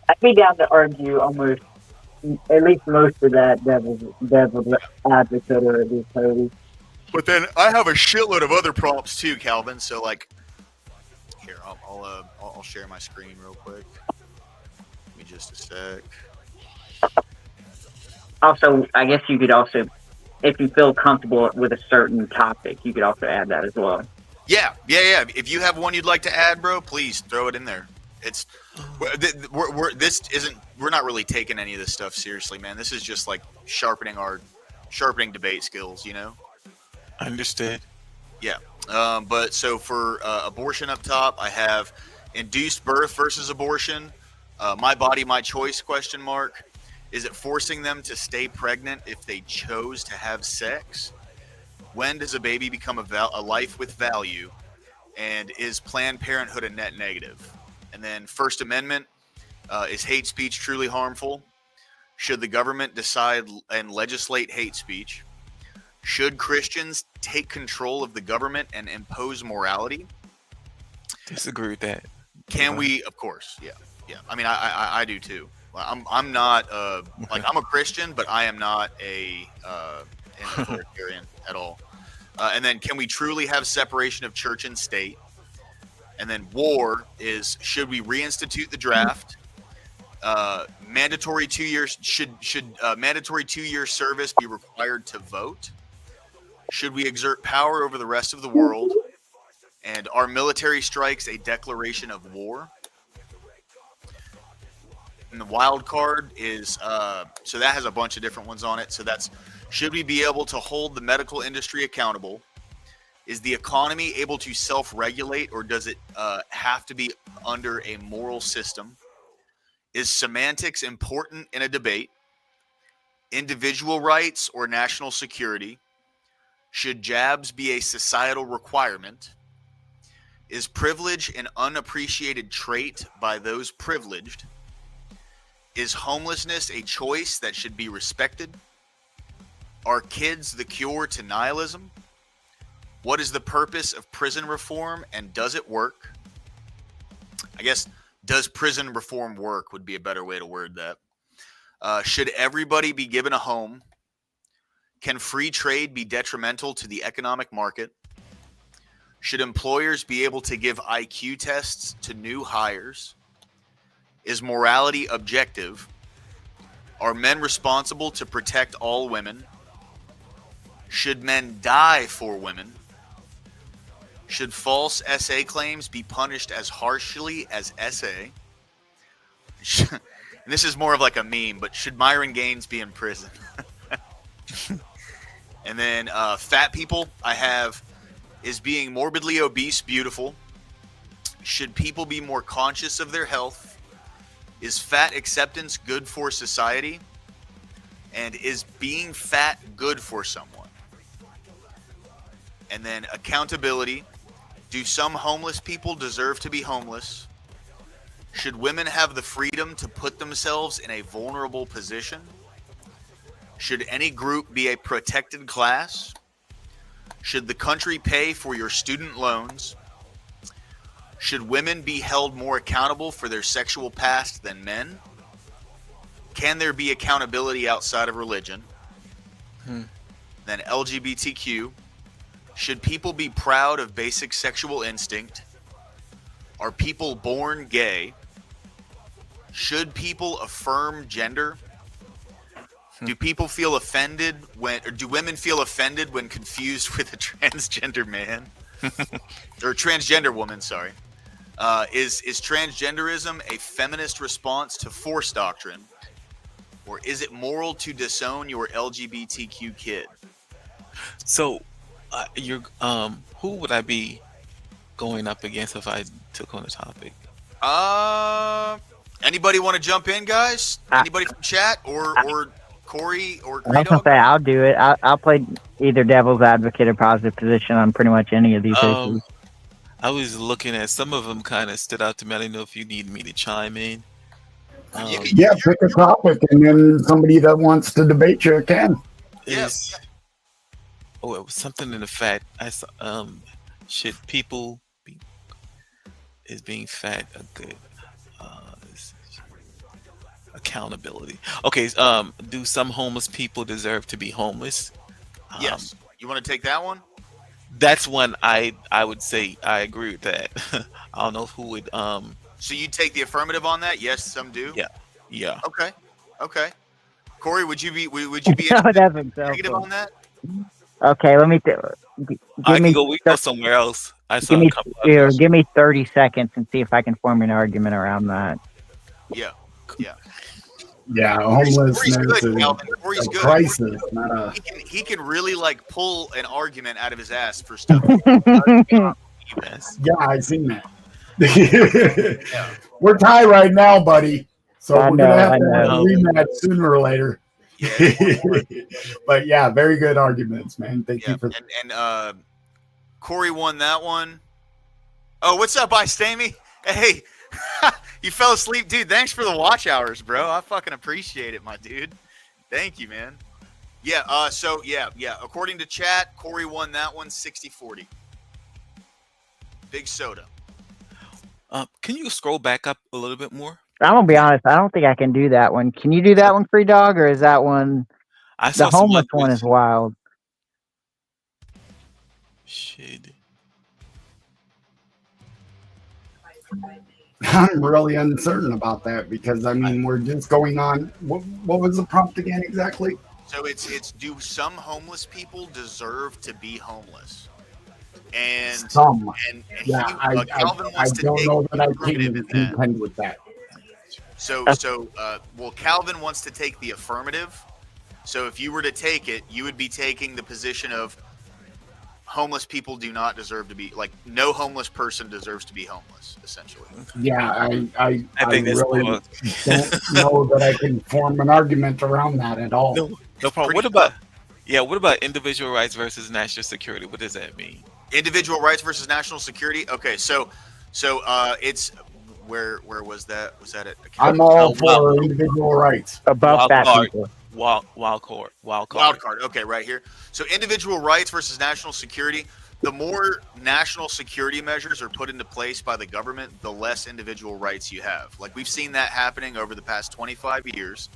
I'd be down to argue almost, at least most of that devil's advocate or at least Toby. But then I have a shitload of other prompts too, Calvin. So like, here I'll share my screen real quick. Give me just a sec. Also, I guess you could also, if you feel comfortable with a certain topic, you could also add that as well. Yeah. If you have one you'd like to add, bro, please throw it in there. We're not really taking any of this stuff seriously, man. This is just like sharpening debate skills, you know? Understood. Yeah. But so for abortion up top, I have induced birth versus abortion. My body, my choice, ? Is it forcing them to stay pregnant if they chose to have sex? When does a baby become a life with value? And is Planned Parenthood a net negative? And then First Amendment, is hate speech truly harmful? Should the government decide and legislate hate speech? Should Christians take control of the government and impose morality? Disagree with that. Can we? Of course, yeah. I mean, I do too. I'm not like I'm a Christian, but I am not an authoritarian at all. And then, can we truly have separation of church and state? And then, war is: should we reinstitute the draft? Mandatory 2 years should mandatory 2-year service be required to vote? Should we exert power over the rest of the world? And are military strikes a declaration of war? And the wild card is so that has a bunch of different ones on it. So that's: should we be able to hold the medical industry accountable? Is the economy able to self-regulate, or does it have to be under a moral system? Is semantics important in a debate? Individual rights or national security? Should jabs be a societal requirement? Is privilege an unappreciated trait by those privileged? Is homelessness a choice that should be respected? Are kids the cure to nihilism? What is the purpose of prison reform, and does it work? I guess, does prison reform work would be a better way to word that. Should everybody be given a home? Can free trade be detrimental to the economic market? Should employers be able to give IQ tests to new hires? Is morality objective? Are men responsible to protect all women? Should men die for women? Should false SA claims be punished as harshly as SA? and this is more of like a meme, but should Myron Gaines be in prison? And then fat people, I have, is being morbidly obese beautiful? Should people be more conscious of their health? Is fat acceptance good for society? And is being fat good for someone? And then accountability. Do some homeless people deserve to be homeless? Should women have the freedom to put themselves in a vulnerable position? Should any group be a protected class? Should the country pay for your student loans? Should women be held more accountable for their sexual past than men? Can there be accountability outside of religion? Then LGBTQ. Should people be proud of basic sexual instinct? Are people born gay? Should people affirm gender? Do people feel offended or do women feel offended when confused with a transgender man? Or transgender woman, sorry. Is transgenderism a feminist response to force doctrine? Or is it moral to disown your LGBTQ kid? So, who would I be going up against if I took on the topic? Anybody want to jump in, guys? Anybody from chat or Corey or I was gonna say I'll do it. I'll play either devil's advocate or positive position on pretty much any of these issues. I was looking at some of them kind of stood out to me. I don't know if you need me to chime in. Yeah, pick a topic, and then somebody that wants to debate you can. It was something in the fact I saw. Should people be is being fat a good accountability? Okay. Do some homeless people deserve to be homeless? Yes. You want to take that one? That's one I would say I agree with that. I don't know who would. So you take the affirmative on that? Yes, some do. Yeah. Okay. Corey, would you be No, that's negative on that? Okay, let me. I can go. We go somewhere else. I saw Give me, a couple of give me 30 seconds and see if I can form an argument around that. Yeah. Yeah, homelessness Corey's good, is Calvin. Corey's a good. crisis, not a. He can really like pull an argument out of his ass for stuff. Yeah, I seen that. We're tied right now, buddy. So we're gonna have to have a rematch sooner or later. But yeah, very good arguments, man. Thank you for. And Corey won that one. Oh, what's up, Istami? Hey, you fell asleep, dude. Thanks for the watch hours, bro. I fucking appreciate it, my dude. Thank you, man. Yeah. So yeah. According to chat, Corey won that one 60-40. Big soda. Can you scroll back up a little bit more? I'm gonna be honest. I don't think I can do that one. Can you do that one, Free Dog, or is that one? I saw The some homeless one is wild. Shit. I'm really uncertain about that because I mean we're just going on. What was the prompt again exactly? So it's do some homeless people deserve to be homeless? And Some. And Yeah, I don't know that I can contend with that. So Calvin wants to take the affirmative. So if you were to take it, you would be taking the position of homeless people do not deserve to be, like, no homeless person deserves to be homeless, essentially. Yeah, I think that's really more. don't know that I can form an argument around that at all. No problem. What about individual rights versus national security? What does that mean? Individual rights versus national security. Okay, so it's where was that? Was that it? I'm all for individual rights. Above that, people. Wild card. Okay, right here. So individual rights versus national security. The more national security measures are put into place by the government, the less individual rights you have. Like, we've seen that happening over the past 25 years.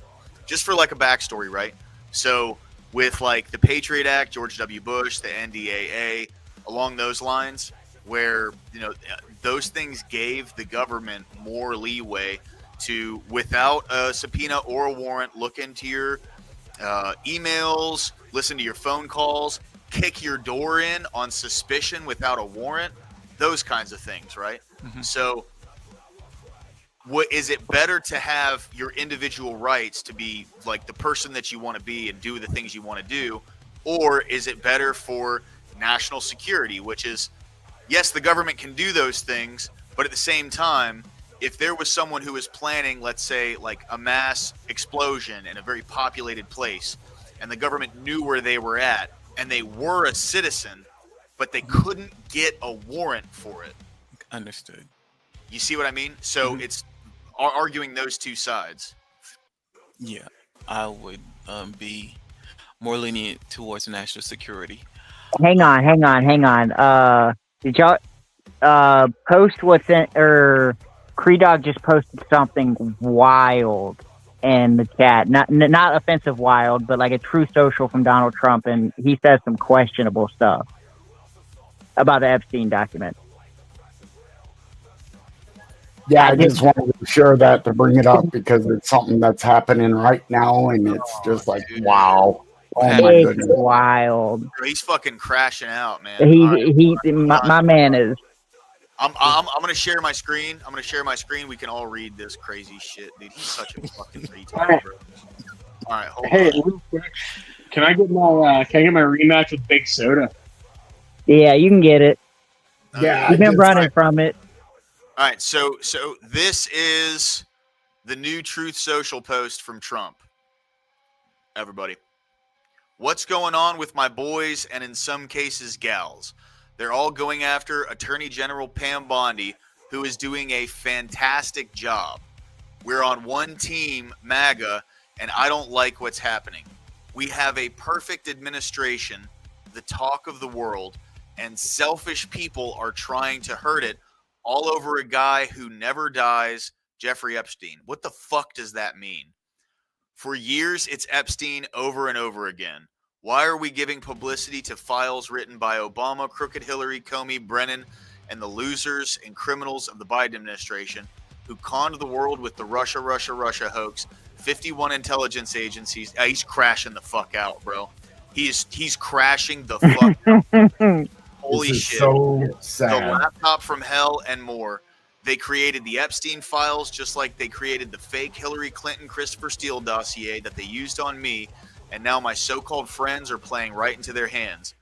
Just for like a backstory, right? So with like the Patriot Act, George W. Bush, the NDAA, along those lines, where, you know, those things gave the government more leeway to, without a subpoena or a warrant, look into your emails, listen to your phone calls, kick your door in on suspicion without a warrant, those kinds of things, right? Mm-hmm. So what is it better to have your individual rights to be like the person that you want to be and do the things you want to do, or is it better for national security, which is, yes, the government can do those things, but at the same time, if there was someone who was planning, let's say, like a mass explosion in a very populated place, and the government knew where they were at, and they were a citizen, but they couldn't get a warrant for it. Understood. You see what I mean? So it's arguing those two sides. Yeah, I would be more lenient towards national security. Hang on. Did y'all post what's in, or Creedog just posted something wild in the chat. Not offensive wild, but like a true social from Donald Trump, and he says some questionable stuff about the Epstein document. Yeah, I just wanted to share that to bring it up because it's something that's happening right now, and it's just like, wow. Oh my goodness. Wild. He's fucking crashing out, man. My man is. I'm gonna share my screen. We can all read this crazy shit, dude. He's such a fucking retard, bro. All right, hold on. Real quick, can I get my rematch with Big Soda? Yeah, you can get it. Yeah, you've been running from it. All right, so this is the new Truth Social post from Trump. Everybody, what's going on with my boys and in some cases gals? They're all going after Attorney General Pam Bondi, who is doing a fantastic job. We're on one team, MAGA, and I don't like what's happening. We have a perfect administration, the talk of the world, and selfish people are trying to hurt it all over a guy who never dies, Jeffrey Epstein. What the fuck does that mean? For years, it's Epstein over and over again. Why are we giving publicity to files written by Obama, crooked Hillary, Comey, Brennan, and the losers and criminals of the Biden administration who conned the world with the Russia hoax, 51 intelligence agencies? He's crashing the fuck out, bro. He's crashing the fuck out. Holy This is shit. so sad. The laptop from hell and more. They created the Epstein files just like they created the fake Hillary Clinton Christopher Steele dossier that they used on me, and now my so-called friends are playing right into their hands.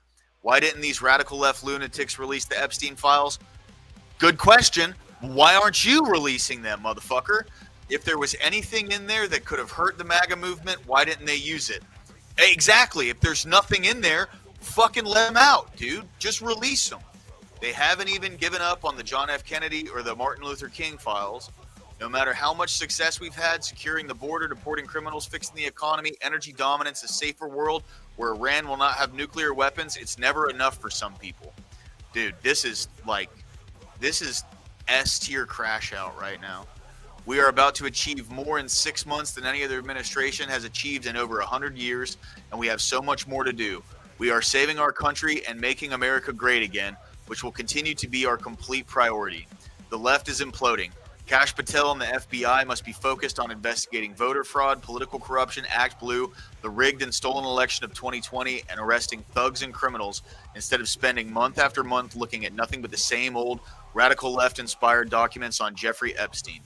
Why didn't these radical left lunatics release the Epstein files? Good question. Why aren't you releasing them, motherfucker? If there was anything in there that could have hurt the MAGA movement, why didn't they use it? Exactly. If there's nothing in there, fucking let them out, dude. Just release them. They haven't even given up on the John F. Kennedy or the Martin Luther King files. No matter how much success we've had securing the border, deporting criminals, fixing the economy, energy dominance, a safer world where Iran will not have nuclear weapons, it's never enough for some people. Dude, this is S-tier crash out right now. We are about to achieve more in 6 months than any other administration has achieved in over 100 years, and we have so much more to do. We are saving our country and making America great again, which will continue to be our complete priority. The left is imploding. Kash Patel and the FBI must be focused on investigating voter fraud, political corruption, Act Blue, the rigged and stolen election of 2020, and arresting thugs and criminals instead of spending month after month looking at nothing but the same old radical left-inspired documents on Jeffrey Epstein.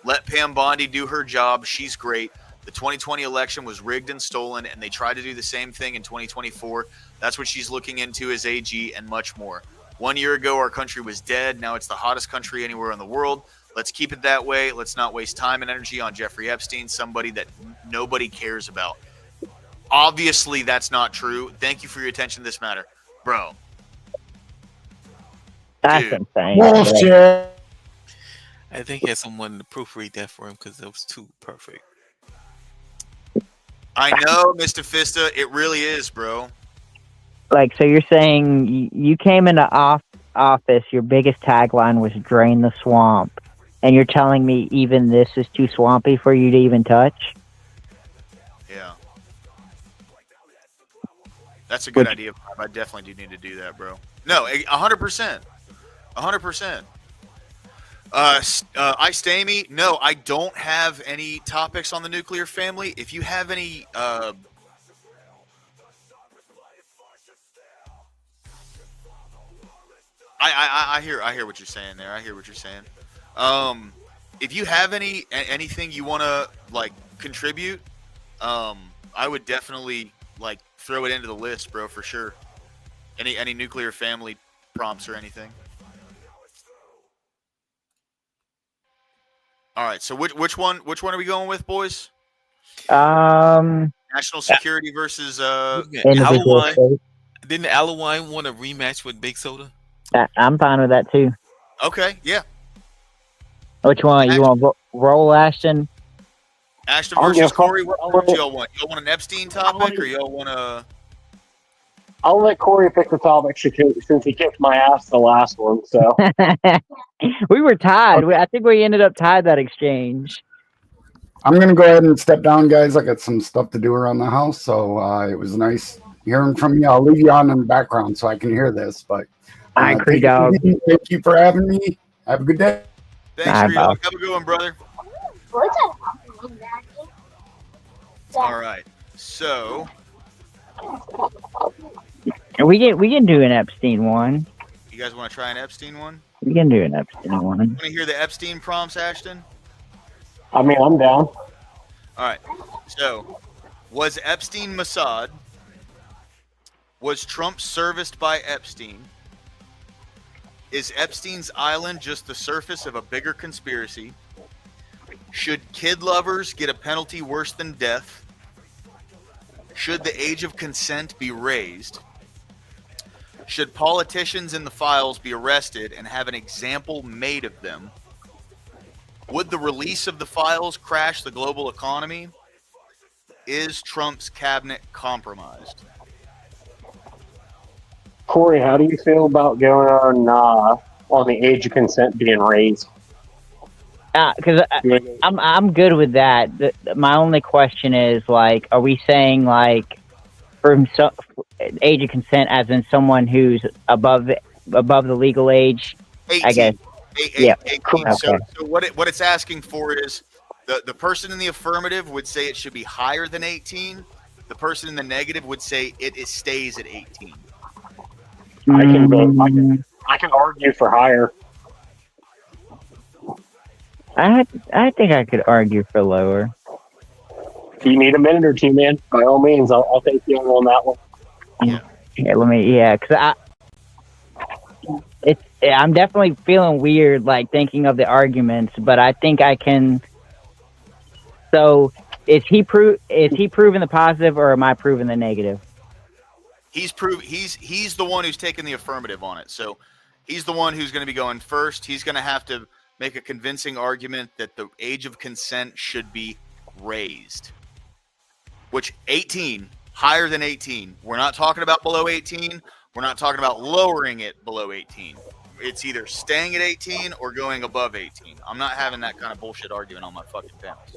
Let Pam Bondi do her job. She's great. The 2020 election was rigged and stolen, and they tried to do the same thing in 2024. That's what she's looking into as AG and much more. 1 year ago, our country was dead. Now it's the hottest country anywhere in the world. Let's keep it that way. Let's not waste time and energy on Jeffrey Epstein, somebody that nobody cares about. Obviously, that's not true. Thank you for your attention to this matter. Bro. That's insane. Bullshit. I think he had someone to proofread that for him because it was too perfect. I know, Mr. Fista. It really is, bro. Like, so you're saying you came into office, your biggest tagline was drain the swamp, and you're telling me even this is too swampy for you to even touch? Yeah. That's a good idea. I definitely do need to do that, bro. No, 100%. 100%. Ice Amy, no, I don't have any topics on the nuclear family. If you have any I hear what you're saying there. I hear what you're saying. if you have anything you want to like contribute, I would definitely like throw it into the list, bro, for sure. Any nuclear family prompts or anything. All right, so which one are we going with, boys? National security versus individual Alawine. state. Didn't Alawine want a rematch with Big Soda? I'm fine with that too. Okay, yeah. Which one you want? Roll Ashton. Ashton versus Corey. What do y'all want? Y'all want an Epstein topic, or y'all want to? I'll let Corey pick the topic since he kicked my ass the last one. So We were tied. I think we ended up tied that exchange. I'm going to go ahead and step down, guys. I got some stuff to do around the house. So it was nice hearing from you. I'll leave you on in the background so I can hear this. But thank you for having me. Have a good day. Thanks, Creedog. Have a good one, brother. All right. So We can do an Epstein one. you guys want to try an Epstein one? We can do an Epstein one. Want to hear the Epstein prompts, Ashton? I mean, I'm down. All right. So, was Epstein Mossad? Was Trump serviced by Epstein? Is Epstein's island just the surface of a bigger conspiracy? Should kid lovers get a penalty worse than death? Should the age of consent be raised? Should politicians in the files be arrested and have an example made of them? Would the release of the files crash the global economy? Is Trump's cabinet compromised? Corey, how do you feel about going on the age of consent being raised? Because I'm good with that. My only question is, like, are we saying, like, from age of consent as in someone who's above the legal age? 18. I guess. 18. Okay. So what it's asking for is the person in the affirmative would say it should be higher than 18. The person in the negative would say it stays at 18. I can argue for higher. I think I could argue for lower. If you need a minute or two, man, by all means, I'll take you on that one. Because I'm definitely feeling weird, like, thinking of the arguments, but I think I can. So, is he proving the positive, or am I proving the negative? He's the one who's taking the affirmative on it. So he's the one who's going to be going first. He's going to have to make a convincing argument that the age of consent should be raised. Which 18, higher than 18. We're not talking about below 18. We're not talking about lowering it below 18. It's either staying at 18 or going above 18. I'm not having that kind of bullshit argument on my fucking panels.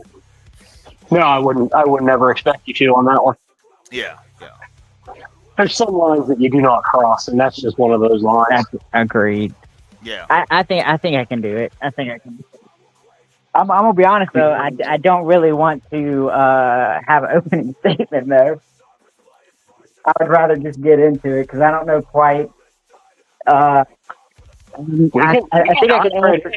No, I would never expect you to on that one. Yeah. There's some lines that you do not cross, and that's just one of those lines. Agreed. Yeah. I think I can do it. I'm gonna be honest though. I don't really want to have an opening statement though. I would rather just get into it because I don't know quite. I think I can answer.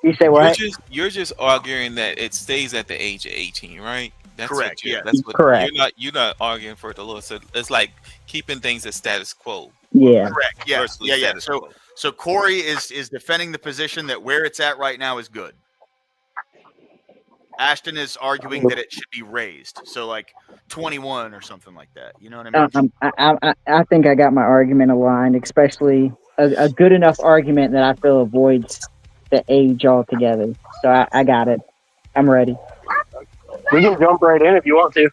You say what? You're just arguing that it stays at the age of 18, right? That's correct. Yeah, that's what. Correct. You're not arguing for the law. So it's like keeping things as status quo. Yeah. Correct. Yeah. Yeah. So Corey is defending the position that where it's at right now is good. Ashton is arguing that it should be raised. So like 21 or something like that. You know what I mean? I think I got my argument aligned, especially a good enough argument that I feel avoids the age altogether. So I got it. I'm ready. We can jump right in if you want to.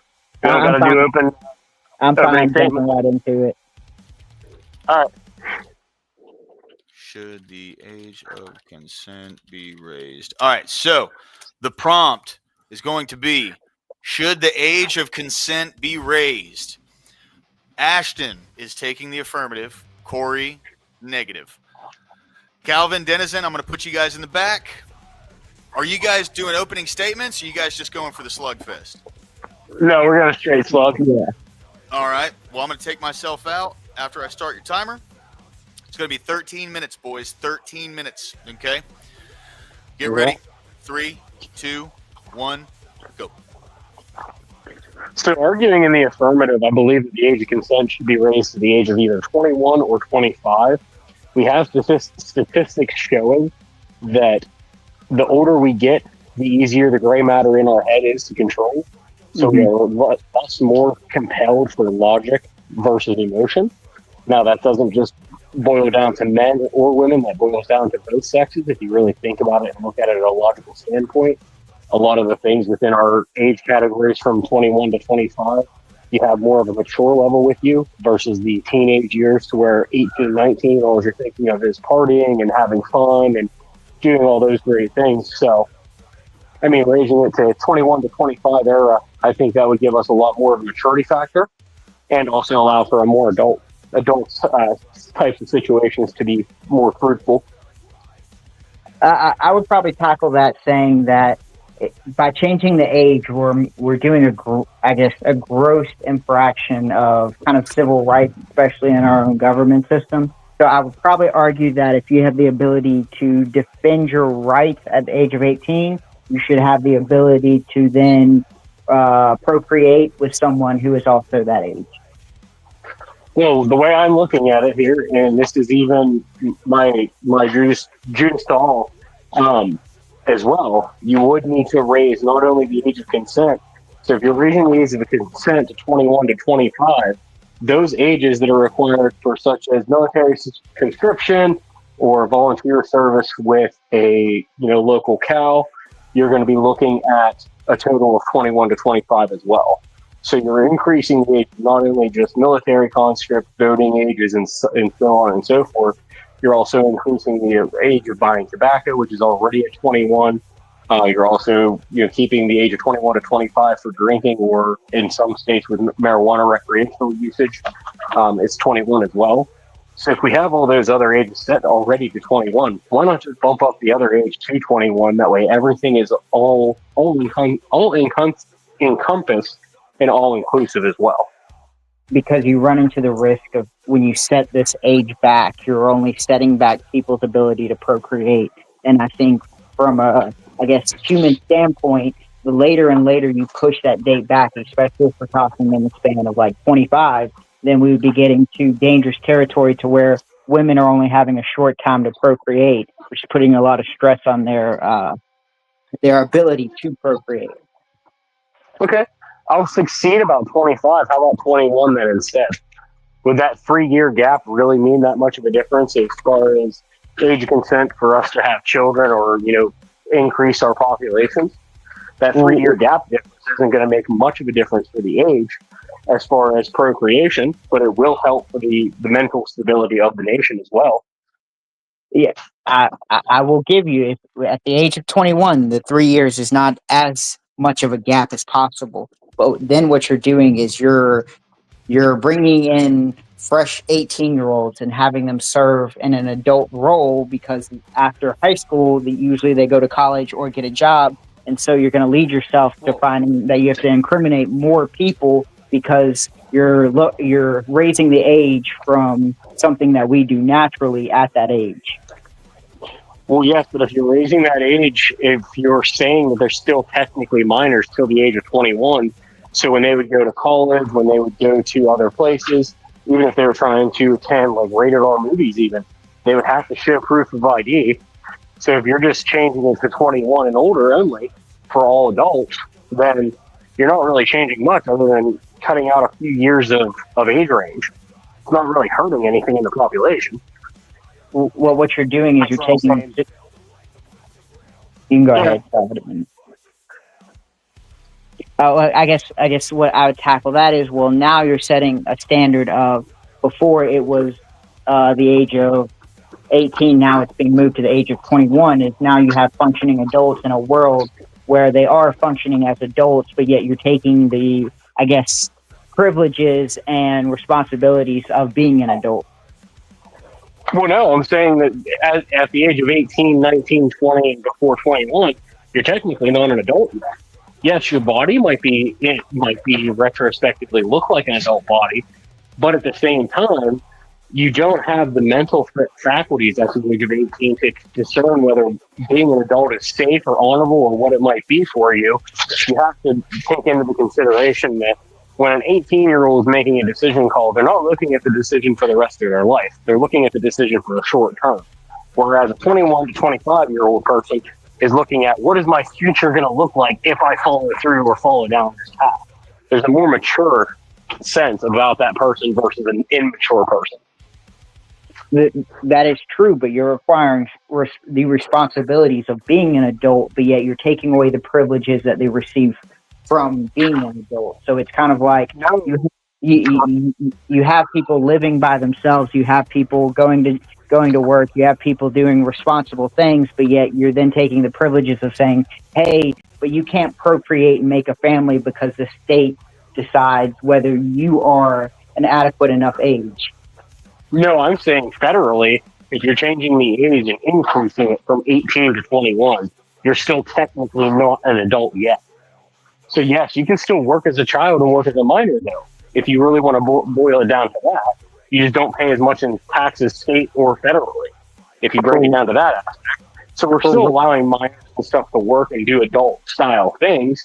I'm fine jumping right into it. All right. Should the age of consent be raised? All right. So the prompt is going to be, should the age of consent be raised? Ashton is taking the affirmative. Corey, negative. Calvin, Denizen, I'm going to put you guys in the back. Are you guys doing opening statements, or are you guys just going for the slugfest? No, we're going to straight slug. Yeah. All right. Well, I'm going to take myself out after I start your timer. It's going to be 13 minutes, boys. 13 minutes. Okay? Get ready. 3, 2, 1, go. So, arguing in the affirmative, I believe that the age of consent should be raised to the age of either 21 or 25. We have statistics showing that the older we get, the easier the gray matter in our head is to control. So we are less more compelled for logic versus emotion. Now, that doesn't just boil down to men or women, that boils down to both sexes. If you really think about it and look at it at a logical standpoint, a lot of the things within our age categories from 21 to 25, you have more of a mature level with you versus the teenage years to where 18, 19, all you're thinking of is partying and having fun and doing all those great things. So, I mean, raising it to 21 to 25 era, I think that would give us a lot more of a maturity factor and also allow for a more adult types of situations to be more fruitful. I would probably tackle that saying that by changing the age, we're doing a gross infraction of kind of civil rights, especially in our own government system. So I would probably argue that if you have the ability to defend your rights at the age of 18, you should have the ability to then procreate with someone who is also that age. Well, the way I'm looking at it here, and this is even my Judas Dahl as well, you would need to raise not only the age of consent. So if you're raising the age of consent to 21 to 25, those ages that are required for such as military conscription or volunteer service with a local CAL, you're going to be looking at a total of 21 to 25 as well. So you're increasing the age, not only just military conscript, voting ages, and so on and so forth. You're also increasing the age of buying tobacco, which is already at 21. You're also keeping the age of 21 to 25 for drinking, or in some states with marijuana recreational usage, it's 21 as well. So if we have all those other ages set already to 21, why not just bump up the other age to 21? That way everything is all encompassed and all-inclusive as well. Because you run into the risk of, when you set this age back, you're only setting back people's ability to procreate. And I think from a, human standpoint, the later and later you push that date back, especially if we're talking in the span of like 25, then we would be getting to dangerous territory to where women are only having a short time to procreate, which is putting a lot of stress on their ability to procreate. Okay. I'll succeed about 25. How about 21 then instead? Would that 3-year gap really mean that much of a difference as far as age consent for us to have children or, increase our populations? That 3-year gap difference isn't going to make much of a difference for the age as far as procreation, but it will help for the mental stability of the nation as well. Yeah, I will give you, if at the age of 21, the 3 years is not as much of a gap as possible. But then what you're doing is you're bringing in fresh 18-year-olds and having them serve in an adult role, because after high school, usually they go to college or get a job. And so you're going to lead yourself to finding that you have to incriminate more people, because you're raising the age from something that we do naturally at that age. Well, yes, but if you're raising that age, if you're saying that they're still technically minors till the age of 21, so when they would go to college, when they would go to other places, even if they were trying to attend like rated R movies even, they would have to show proof of ID. So if you're just changing it to 21 and older only for all adults, then you're not really changing much other than cutting out a few years of age range. It's not really hurting anything in the population. Well, what you're doing is you're taking... You can go ahead. I guess what I would tackle that is, well, now you're setting a standard of, before it was the age of 18, now it's being moved to the age of 21. Is now you have functioning adults in a world where they are functioning as adults, but yet you're taking the, privileges and responsibilities of being an adult. Well, no, I'm saying that at the age of 18, 19, 20, and before 21, you're technically not an adult yet. Yes, your body might be retrospectively look like an adult body, but at the same time, you don't have the mental faculties at the age of 18 to discern whether being an adult is safe or honorable or what it might be for you. You have to take into the consideration that when an 18-year-old is making a decision call, they're not looking at the decision for the rest of their life. They're looking at the decision for a short term. Whereas a 21 to 25-year-old person is looking at what is my future going to look like if I follow through or follow down this path. There's a more mature sense about that person versus an immature person. That is true, but you're requiring the responsibilities of being an adult, but yet you're taking away the privileges that they receive from being an adult. So it's kind of like you have people living by themselves, you have people going to work, you have people doing responsible things, but yet you're then taking the privileges of saying, hey, but you can't procreate and make a family because the state decides whether you are an adequate enough age. No, I'm saying federally, if you're changing the age and increasing it from 18 to 21, you're still technically not an adult yet. So yes, you can still work as a child and work as a minor, though. If you really want to boil it down to that, you just don't pay as much in taxes, state or federally, if you bring it down to that aspect. So we're still allowing minors and stuff to work and do adult-style things,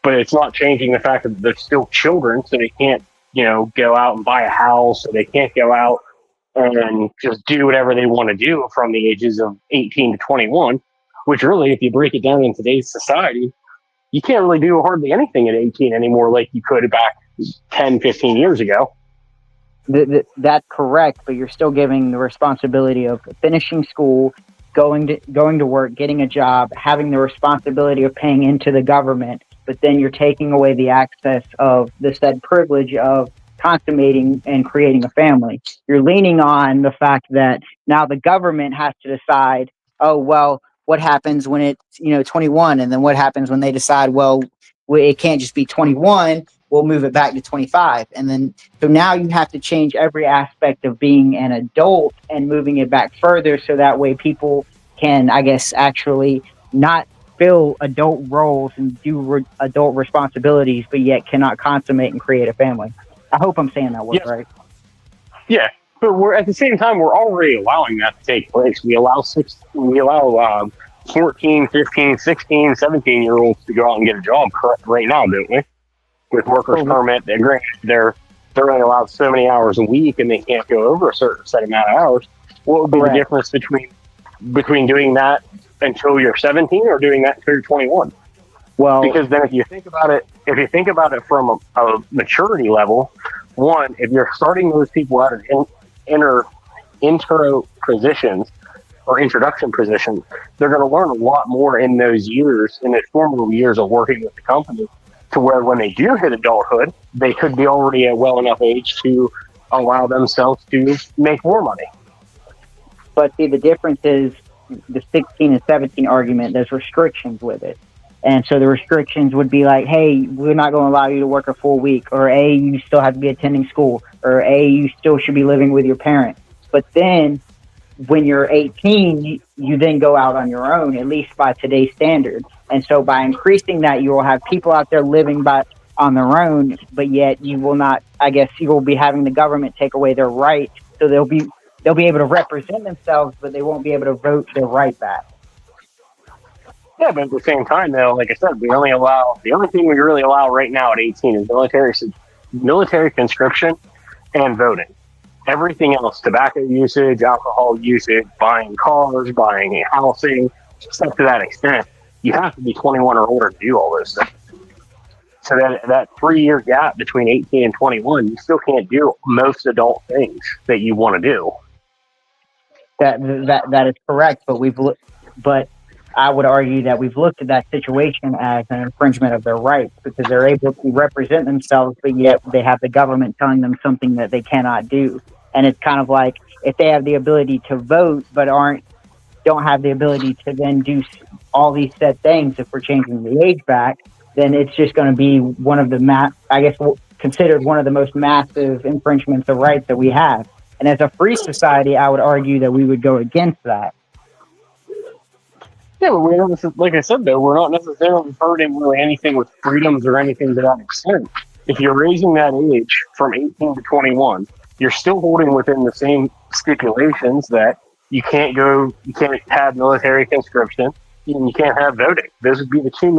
but it's not changing the fact that they're still children, so they can't, go out and buy a house, so they can't go out and just do whatever they want to do from the ages of 18 to 21, which really, if you break it down in today's society, you can't really do hardly anything at 18 anymore like you could back 10, 15 years ago. That's correct, but you're still giving the responsibility of finishing school, going to work, getting a job, having the responsibility of paying into the government, but then you're taking away the access of the said privilege of consummating and creating a family. You're leaning on the fact that now the government has to decide, oh, well, what happens when it's 21, and then what happens when they decide, well, it can't just be 21, we'll move it back to 25. And then so now you have to change every aspect of being an adult and moving it back further, so that way people can, I guess, actually not fill adult roles and do adult responsibilities, but yet cannot consummate and create a family. I hope I'm saying that word right. Yeah, but we're at the same time, we're already allowing that to take place. We allow 14, 15, 16, 17-year-olds to go out and get a job right now, don't we? With workers' permit, they're only allowed so many hours a week, and they can't go over a certain set amount of hours. What would be the difference between doing that until you're 17 or doing that until you're 21? Well, because then if you think about it from a maturity level, one, if you're starting those people out of intro positions or introduction positions, they're going to learn a lot more in those years, in those formative years of working with the company, to where when they do hit adulthood, they could be already at well enough age to allow themselves to make more money. But see, the difference is the 16 and 17 argument, there's restrictions with it. And so the restrictions would be like, hey, we're not going to allow you to work a full week, or A, you still have to be attending school, or A, you still should be living with your parents. But then when you're 18, you then go out on your own, at least by today's standards. And so by increasing that, you will have people out there living on their own, but yet you will not, I guess you will be having the government take away their rights. So they'll be able to represent themselves, but they won't be able to vote their right back. Yeah, but at the same time, though, like I said, the only thing we really allow right now at 18 is military conscription and voting. Everything else, tobacco usage, alcohol usage, buying cars, buying housing, stuff to that extent, you have to be 21 or older to do all those things. So that 3-year gap between 18 and 21, you still can't do most adult things that you want to do. That is correct, but I would argue that we've looked at that situation as an infringement of their rights, because they're able to represent themselves, but yet they have the government telling them something that they cannot do. And it's kind of like, if they have the ability to vote, but don't have the ability to then do all these said things, if we're changing the age back, then it's just going to be one of the considered one of the most massive infringements of rights that we have. And as a free society, I would argue that we would go against that. Yeah, but like I said, though, we're not necessarily hurting really anything with freedoms or anything to that extent. If you're raising that age from 18 to 21, you're still holding within the same stipulations that you can't have military conscription, and you can't have voting. Those would be the two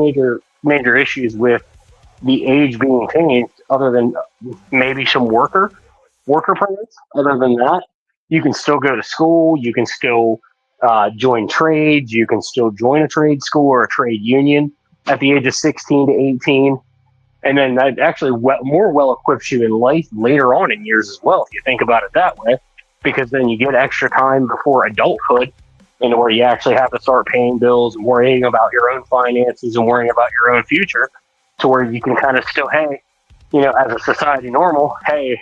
major issues with the age being changed, other than maybe some worker permits. Other than that, you can still go to school. You can still join trades. You can still join a trade school or a trade union at the age of 16 to 18. And then that actually more well equips you in life later on in years as well, if you think about it that way, because then you get extra time before adulthood, and where you actually have to start paying bills and worrying about your own finances and worrying about your own future, to where you can kind of still, hey, as a society normal, hey,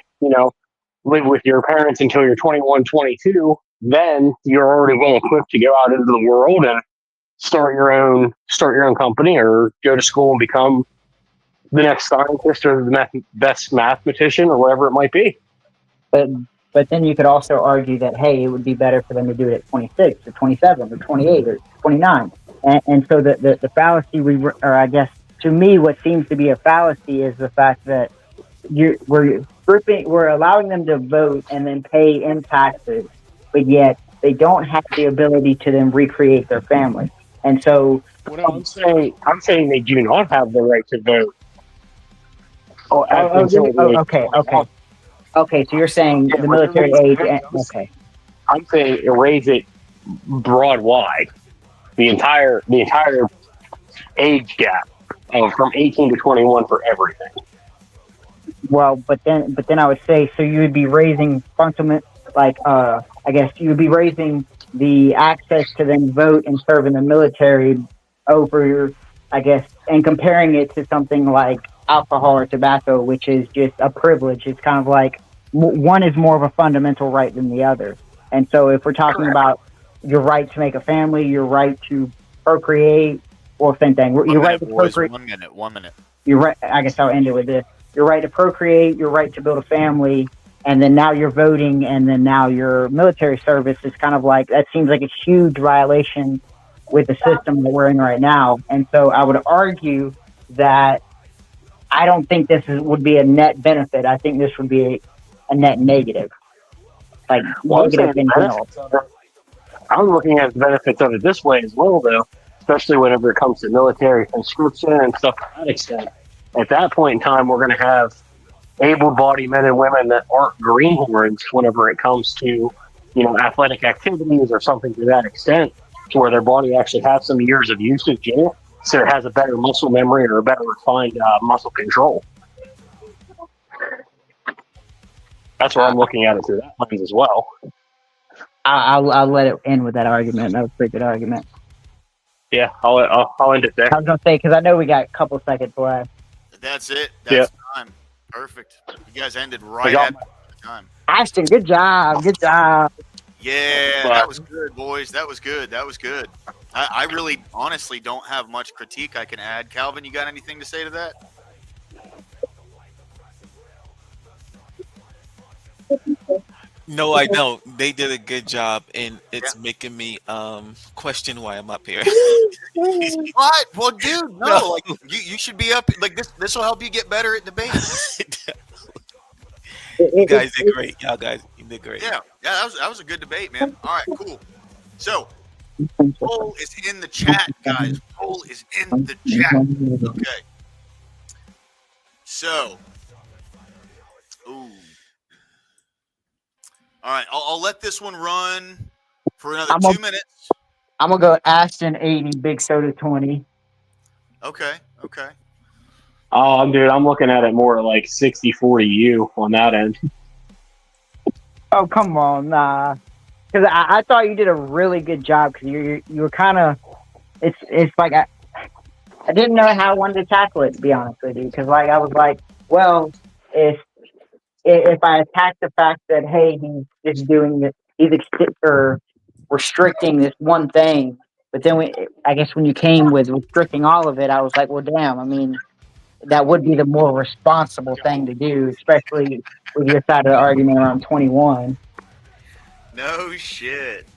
live with your parents until you're 21, 22. Then you're already well equipped to go out into the world and start your own company, or go to school and become the next scientist or the best mathematician or whatever it might be. But then you could also argue that, hey, it would be better for them to do it at 26 or 27 or 28 or 29. And so the fallacy or I guess to me, what seems to be a fallacy is the fact that we're allowing them to vote and then pay in taxes, but yet they don't have the ability to then recreate their family. And so I'm saying they do not have the right to vote. Okay. So you're saying the military age? Okay. I'm saying erase it broad wide, the entire age gap from 18 to 21 for everything. Well, but then I would say, so you would be raising I guess you would be raising the access to then vote and serve in the military over, I guess, and comparing it to something like alcohol or tobacco, which is just a privilege. It's kind of like one is more of a fundamental right than the other. And so if we're talking about your right to make a family, your right to procreate, or same thing, your right to procreate. 1 minute. Your right, I guess I'll end it with this. Your right to procreate, your right to build a family, and then now you're voting, and then now your military service is kind of like, that seems like a huge violation with the system that we're in right now. And so I would argue that I don't think this would be a net benefit. I think this would be a net negative. Like, negative in general. I'm looking at the benefits of it this way as well, though, especially whenever it comes to military conscription and stuff to that extent. At that point in time, we're going to have able-bodied men and women that aren't greenhorns whenever it comes to, athletic activities or something to that extent, to where their body actually has some years of usage in it, so it has a better muscle memory or a better refined muscle control. That's where I'm looking at it through that lens as well. I'll let it end with that argument. That was a pretty good argument. Yeah, I'll end it there. I was gonna say, because I know we got a couple seconds left. That's it. That's time. Perfect. You guys ended right at time. Ashton, good job. Good job. Yeah, that was good, boys. That was good. I really, honestly, don't have much critique I can add. Calvin, you got anything to say to that? No, I don't. They did a good job, and it's making me question why I'm up here. What? Well, dude, no. Like you should be up. Like this will help you get better at debates. You guys did great. Y'all guys, you did great. Yeah. That was a good debate, man. All right, cool. So, poll is in the chat, guys. Poll is in the chat. Okay. So, ooh. All right, I'll let this one run for another 2 minutes. I'm gonna go Ashton 80, Big Soda 20. Okay. Oh, dude, I'm looking at it more like 60-40 you on that end. Oh, come on, nah. Because I thought you did a really good job. Because you were kind of, it's like I didn't know how I wanted to tackle it, to be honest with you. Because like I was like, well, if I attack the fact that, hey, he's just doing this, he's restricting this one thing, but then I guess when you came with restricting all of it, I was like, well, damn, I mean, that would be the more responsible thing to do, especially with your side of the argument around 21. No shit.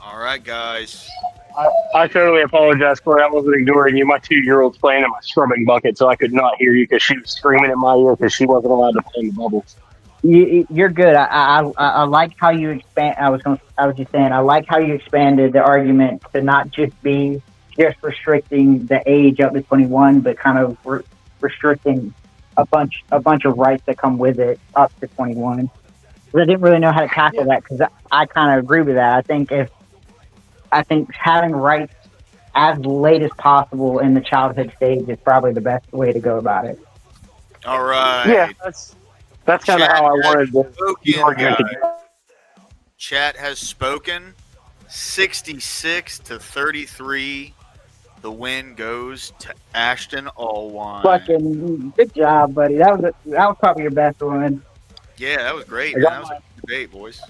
All right, guys. I totally apologize, Corey. I wasn't ignoring you. My 2-year-old's playing in my scrubbing bucket, so I could not hear you because she was screaming in my ear because she wasn't allowed to play in the bubbles. You're good. I like how you expand. I was just saying. I like how you expanded the argument to not just be just restricting the age up to 21, but kind of restricting a bunch of rights that come with it up to 21. I didn't really know how to tackle that because I kind of agree with that. I think having rights as late as possible in the childhood stage is probably the best way to go about it. All right. Yeah, that's kind of how I wanted the argument to go. Chat has spoken. 66-33. The win goes to Ashton Allwine. Fucking good job, buddy. That was probably your best one. Yeah, that was great, man. That was a good debate, boys.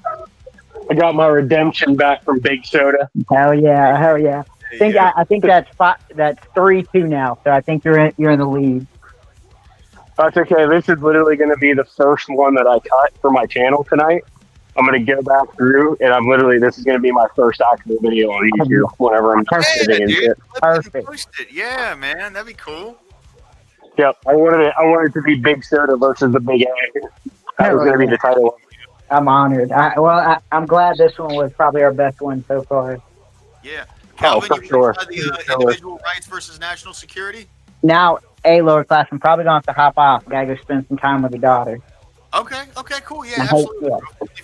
I got my redemption back from Big Soda. Hell yeah. I think that's 3-2 now. So I think you're in the lead. That's okay. This is literally going to be the first one that I cut for my channel tonight. I'm going to go back through, and this is going to be my first actual video on YouTube whenever I'm editing and shit. Perfect. Yeah, man, that'd be cool. Yep, I wanted it to be Big Soda versus the Big A. That was going to be the title. I'm honored. I'm glad this one was probably our best one so far. Yeah. Calvin, for sure. Individual rights versus national security? Now, lower class, I'm probably going to have to hop off. Gotta go spend some time with the daughter. Okay, cool. Yeah, absolutely.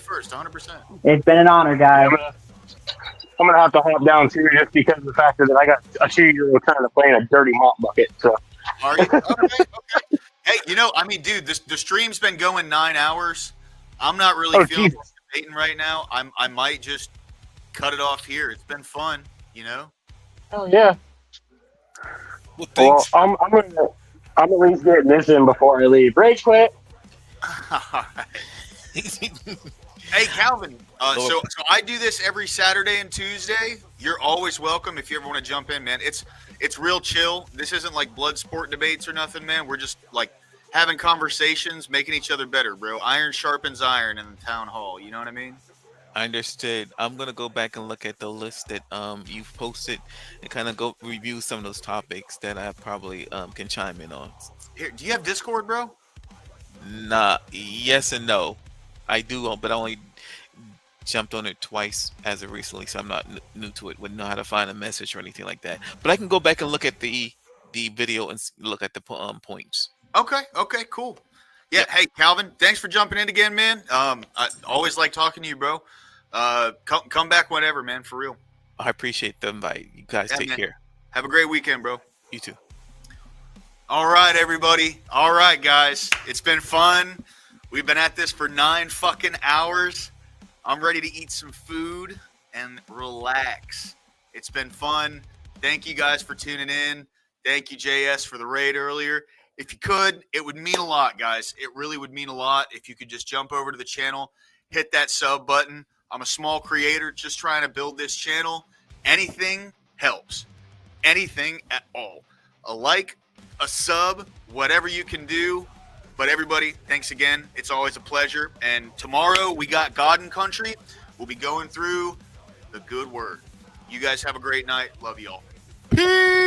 First, 100%. It's been an honor, guys. I'm going to have to hop down too just because of the fact that I got a 2-year-old trying to play in a dirty mop bucket. So. Are you? Okay. Hey, dude, the stream's been going 9 hours. I'm not really feeling debating right now. I might just cut it off here. It's been fun, Oh yeah. Well, I'm at least getting this in before I leave. Rage quit. Hey, Calvin. So I do this every Saturday and Tuesday. You're always welcome if you ever want to jump in, man. It's real chill. This isn't like blood sport debates or nothing, man. We're just like having conversations, making each other better, bro. Iron sharpens iron in the town hall. You know what I mean? I understood. I'm gonna go back and look at the list that you've posted and kind of go review some of those topics that I probably can chime in on. Here, do you have Discord, bro? Nah, yes and no. I do, but I only jumped on it twice as of recently, so I'm not new to it. Wouldn't know how to find a message or anything like that. But I can go back and look at the video and look at the points. Okay, cool. Yeah, Hey, Calvin, thanks for jumping in again, man. I always like talking to you, bro. Come back whenever, man, for real. I appreciate the invite. You guys take care. Have a great weekend, bro. You too. All right, everybody. All right, guys. It's been fun. We've been at this for 9 fucking hours. I'm ready to eat some food and relax. It's been fun. Thank you guys for tuning in. Thank you, JS, for the raid earlier. If you could, it would mean a lot, guys. It really would mean a lot if you could just jump over to the channel, hit that sub button. I'm a small creator just trying to build this channel. Anything helps. Anything at all. A like, a sub, whatever you can do. But everybody, thanks again. It's always a pleasure. And tomorrow we got God and Country. We'll be going through the good word. You guys have a great night. Love y'all. Peace.